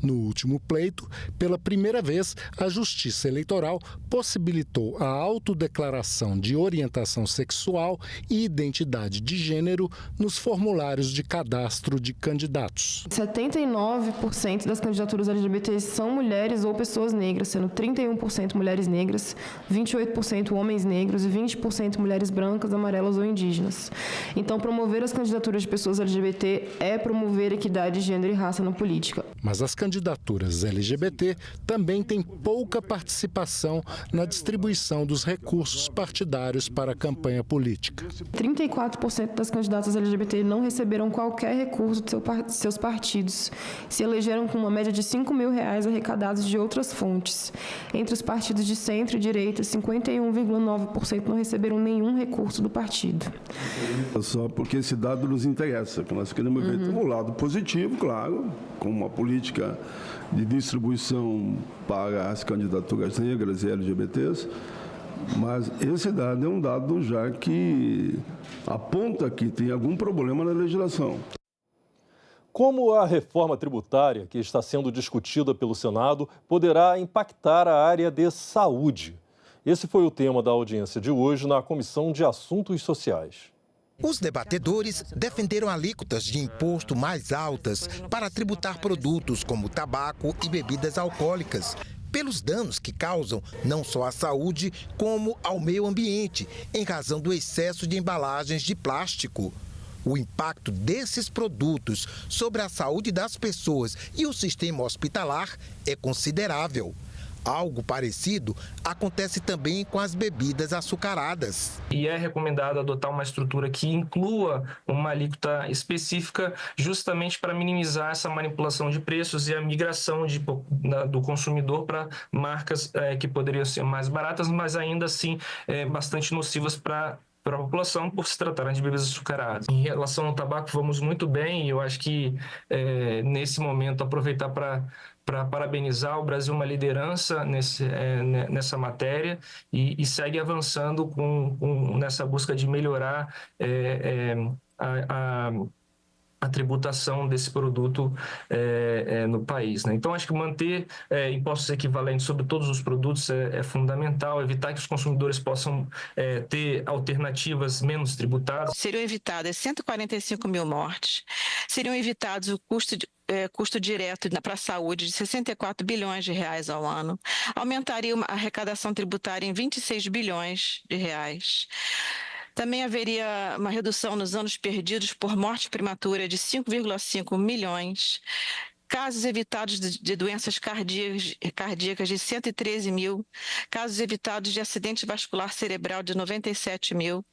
No último pleito, pela primeira vez, a Justiça Eleitoral possibilitou a autodeclaração de orientação sexual e identidade de gênero nos formulários de cadastro de candidatos. 79% das candidaturas LGBTs são mulheres ou pessoas negras, sendo 31% mulheres negras, 28% homens negros e 20% mulheres brancas, amarelas ou indígenas. Então, promover as candidaturas de pessoas LGBT é promover equidade de gênero e raça na política. Mas as candidaturas LGBT também têm pouca participação na distribuição dos recursos partidários para a campanha política. 34% das candidatas LGBT não receberam qualquer recurso de seus partidos. Se elegeram com uma média de R$ 5.000 arrecadados de outras fontes. Entre os partidos de centro e direita, 51,9% não receberam nenhum recurso do partido. Só porque esse dado nos interessa, que nós queremos ver o lado positivo, claro, com uma política de distribuição para as candidaturas negras e LGBTs, mas esse dado é um dado já que aponta que tem algum problema na legislação. Como a reforma tributária que está sendo discutida pelo Senado poderá impactar a área de saúde? Esse foi o tema da audiência de hoje na Comissão de Assuntos Sociais. Os debatedores defenderam alíquotas de imposto mais altas para tributar produtos como tabaco e bebidas alcoólicas, pelos danos que causam não só à saúde, como ao meio ambiente, em razão do excesso de embalagens de plástico. O impacto desses produtos sobre a saúde das pessoas e o sistema hospitalar é considerável. Algo parecido acontece também com as bebidas açucaradas. E é recomendado adotar uma estrutura que inclua uma alíquota específica justamente para minimizar essa manipulação de preços e a migração do consumidor para marcas que poderiam ser mais baratas, mas ainda assim bastante nocivas para a população por se tratarem de bebidas açucaradas. Em relação ao tabaco, vamos muito bem. Eu acho que nesse momento aproveitar para parabenizar o Brasil, uma liderança nessa matéria e segue avançando nessa busca de melhorar a tributação desse produto no país, né? Então, acho que manter impostos equivalentes sobre todos os produtos é fundamental, evitar que os consumidores possam ter alternativas menos tributadas. Seriam evitadas 145 mil mortes, seriam evitados o custo direto para a saúde de 64 bilhões de reais ao ano, aumentaria a arrecadação tributária em 26 bilhões de reais. Também haveria uma redução nos anos perdidos por morte prematura de 5,5 milhões. casos evitados de doenças cardíacas de 113 mil, casos evitados de acidente vascular cerebral de 97 mil,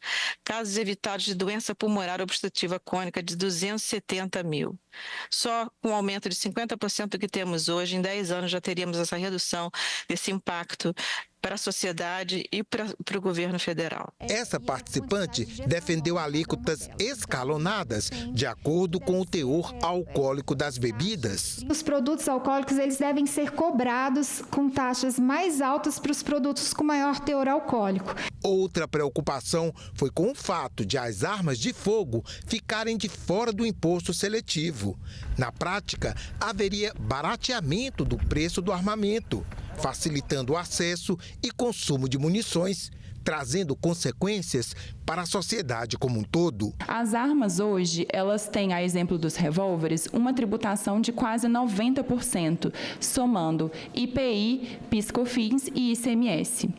casos evitados de doença pulmonar obstrutiva crônica de 270 mil. Só com o aumento de 50% que temos hoje, em 10 anos já teríamos essa redução desse impacto para a sociedade e para o governo federal. Essa participante defendeu alíquotas escalonadas de acordo com o teor alcoólico das bebidas. Os produtos alcoólicos eles devem ser cobrados com taxas mais altas para os produtos com maior teor alcoólico. Outra preocupação foi com o fato de as armas de fogo ficarem de fora do imposto seletivo. Na prática, haveria barateamento do preço do armamento, facilitando o acesso e consumo de munições, trazendo consequências para a sociedade como um todo. As armas hoje, elas têm, a exemplo dos revólveres, uma tributação de quase 90%, somando IPI, PIS/COFINS e ICMS.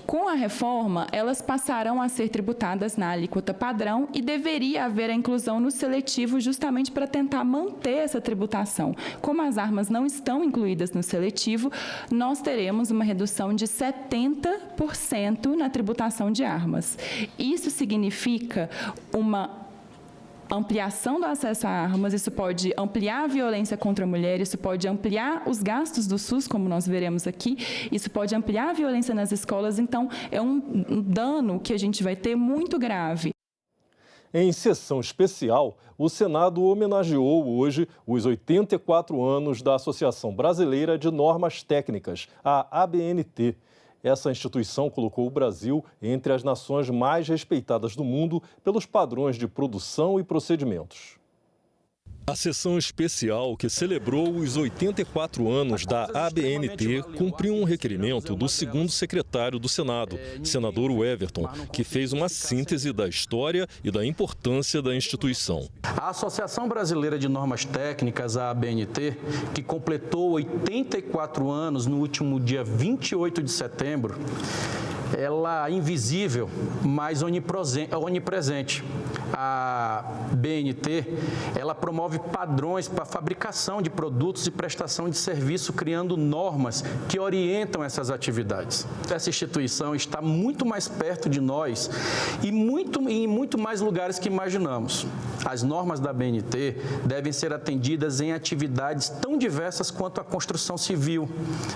Com a reforma, elas passarão a ser tributadas na alíquota padrão e deveria haver a inclusão no seletivo justamente para tentar manter essa tributação. Como as armas não estão incluídas no seletivo, nós teremos uma redução de 70% na tributação de armas. Isso significa uma ampliação do acesso a armas, isso pode ampliar a violência contra a mulher, isso pode ampliar os gastos do SUS, como nós veremos aqui, isso pode ampliar a violência nas escolas, então é um dano que a gente vai ter muito grave. Em sessão especial, o Senado homenageou hoje os 84 anos da Associação Brasileira de Normas Técnicas, a ABNT. Essa instituição colocou o Brasil entre as nações mais respeitadas do mundo pelos padrões de produção e procedimentos. A sessão especial, que celebrou os 84 anos da ABNT, cumpriu um requerimento do segundo secretário do Senado, senador Everton, que fez uma síntese da história e da importância da instituição. A Associação Brasileira de Normas Técnicas, a ABNT, que completou 84 anos no último dia 28 de setembro, ela é invisível, mas onipresente. A BNT, ela promove padrões para a fabricação de produtos e prestação de serviço, criando normas que orientam essas atividades. Essa instituição está muito mais perto de nós e em muito mais lugares que imaginamos. As normas da BNT devem ser atendidas em atividades tão diversas quanto a construção civil,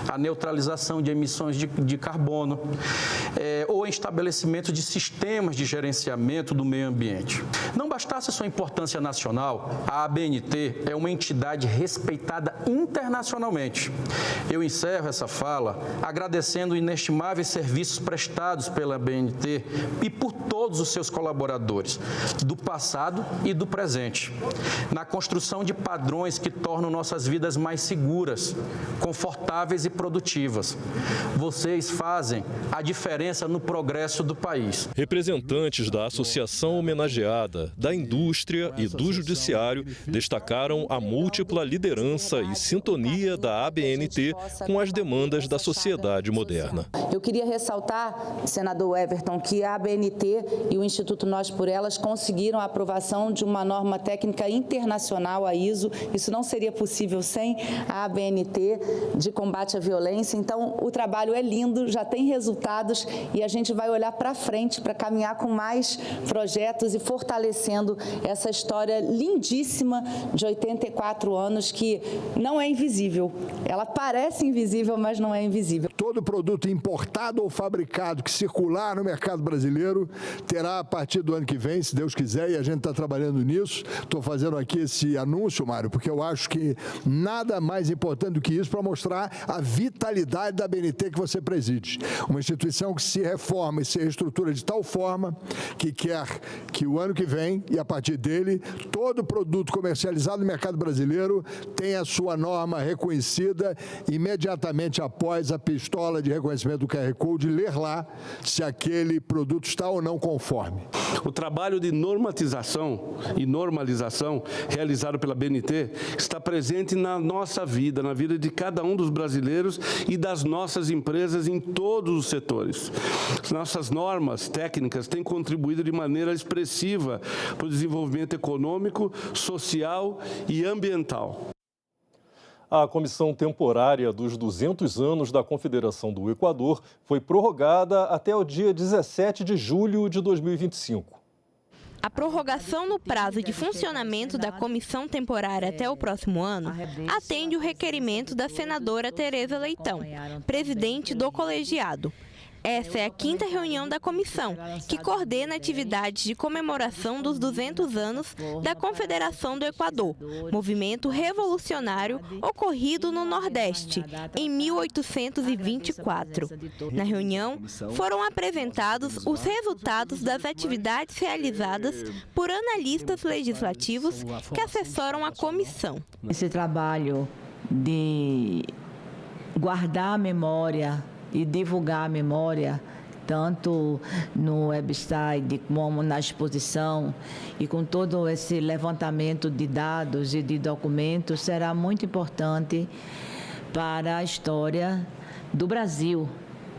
a neutralização de emissões de carbono, ou em estabelecimento de sistemas de gerenciamento do meio ambiente. Não bastasse sua importância nacional, a ABNT é uma entidade respeitada internacionalmente. Eu encerro essa fala agradecendo os inestimáveis serviços prestados pela ABNT e por todos os seus colaboradores, do passado e do presente, na construção de padrões que tornam nossas vidas mais seguras, confortáveis e produtivas. Vocês fazem a diferença no progresso do país. Representantes da associação homenageada, da indústria e do judiciário destacaram a múltipla liderança e sintonia da ABNT com as demandas da sociedade moderna. Eu queria ressaltar, senador Everton, que a ABNT e o Instituto Nós por Elas conseguiram a aprovação de uma norma técnica internacional, a ISO. Isso não seria possível sem a ABNT de combate à violência. Então, o trabalho é lindo, já tem resultados e a gente vai olhar para frente para caminhar com mais projetos e fortalecendo essa história lindíssima de 84 anos que não é invisível. Ela parece invisível, mas não é invisível. Todo produto importado ou fabricado que circular no mercado brasileiro terá a partir do ano que vem, se Deus quiser, e a gente está trabalhando nisso. Estou fazendo aqui esse anúncio, Mário, porque eu acho que nada mais importante do que isso para mostrar a vitalidade da ABNT que você preside. Uma instituição que se reforma e se reestrutura de tal forma que quer que o ano que vem, e a partir dele, todo produto comercializado no mercado brasileiro tenha a sua norma reconhecida imediatamente após a pistola de reconhecimento do QR Code ler lá se aquele produto está ou não conforme. O trabalho de normatização e normalização realizado pela BNT está presente na nossa vida, na vida de cada um dos brasileiros e das nossas empresas em todos os setores. Nossas normas técnicas têm contribuído de maneira expressiva para o desenvolvimento econômico, social e ambiental. A comissão temporária dos 200 anos da Confederação do Equador foi prorrogada até o dia 17 de julho de 2025. A prorrogação no prazo de funcionamento da comissão temporária até o próximo ano atende o requerimento da senadora Tereza Leitão, presidente do colegiado. Essa é a 5ª reunião da comissão, que coordena atividades de comemoração dos 200 anos da Confederação do Equador, movimento revolucionário ocorrido no Nordeste, em 1824. Na reunião, foram apresentados os resultados das atividades realizadas por analistas legislativos que assessoram a comissão. Esse trabalho de guardar a memória e divulgar a memória, tanto no website como na exposição, e com todo esse levantamento de dados e de documentos, será muito importante para a história do Brasil,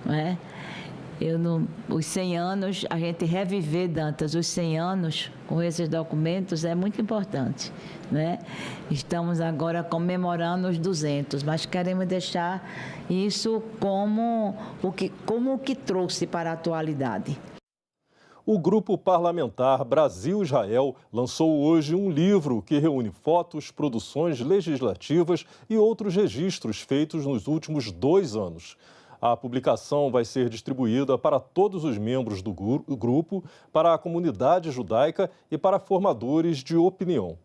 né? Os 100 anos, a gente reviver, Dantas, os 100 anos com esses documentos é muito importante, né? Estamos agora comemorando os 200, mas queremos deixar isso como o que trouxe para a atualidade. O Grupo Parlamentar Brasil-Israel lançou hoje um livro que reúne fotos, produções legislativas e outros registros feitos nos últimos 2 anos. A publicação vai ser distribuída para todos os membros do grupo, para a comunidade judaica e para formadores de opinião.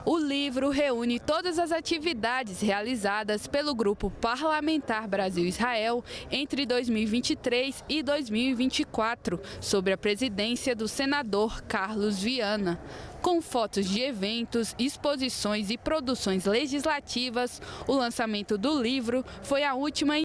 O livro reúne todas as atividades realizadas pelo Grupo Parlamentar Brasil-Israel entre 2023 e 2024, sob a presidência do senador Carlos Viana. Com fotos de eventos, exposições e produções legislativas, o lançamento do livro foi a última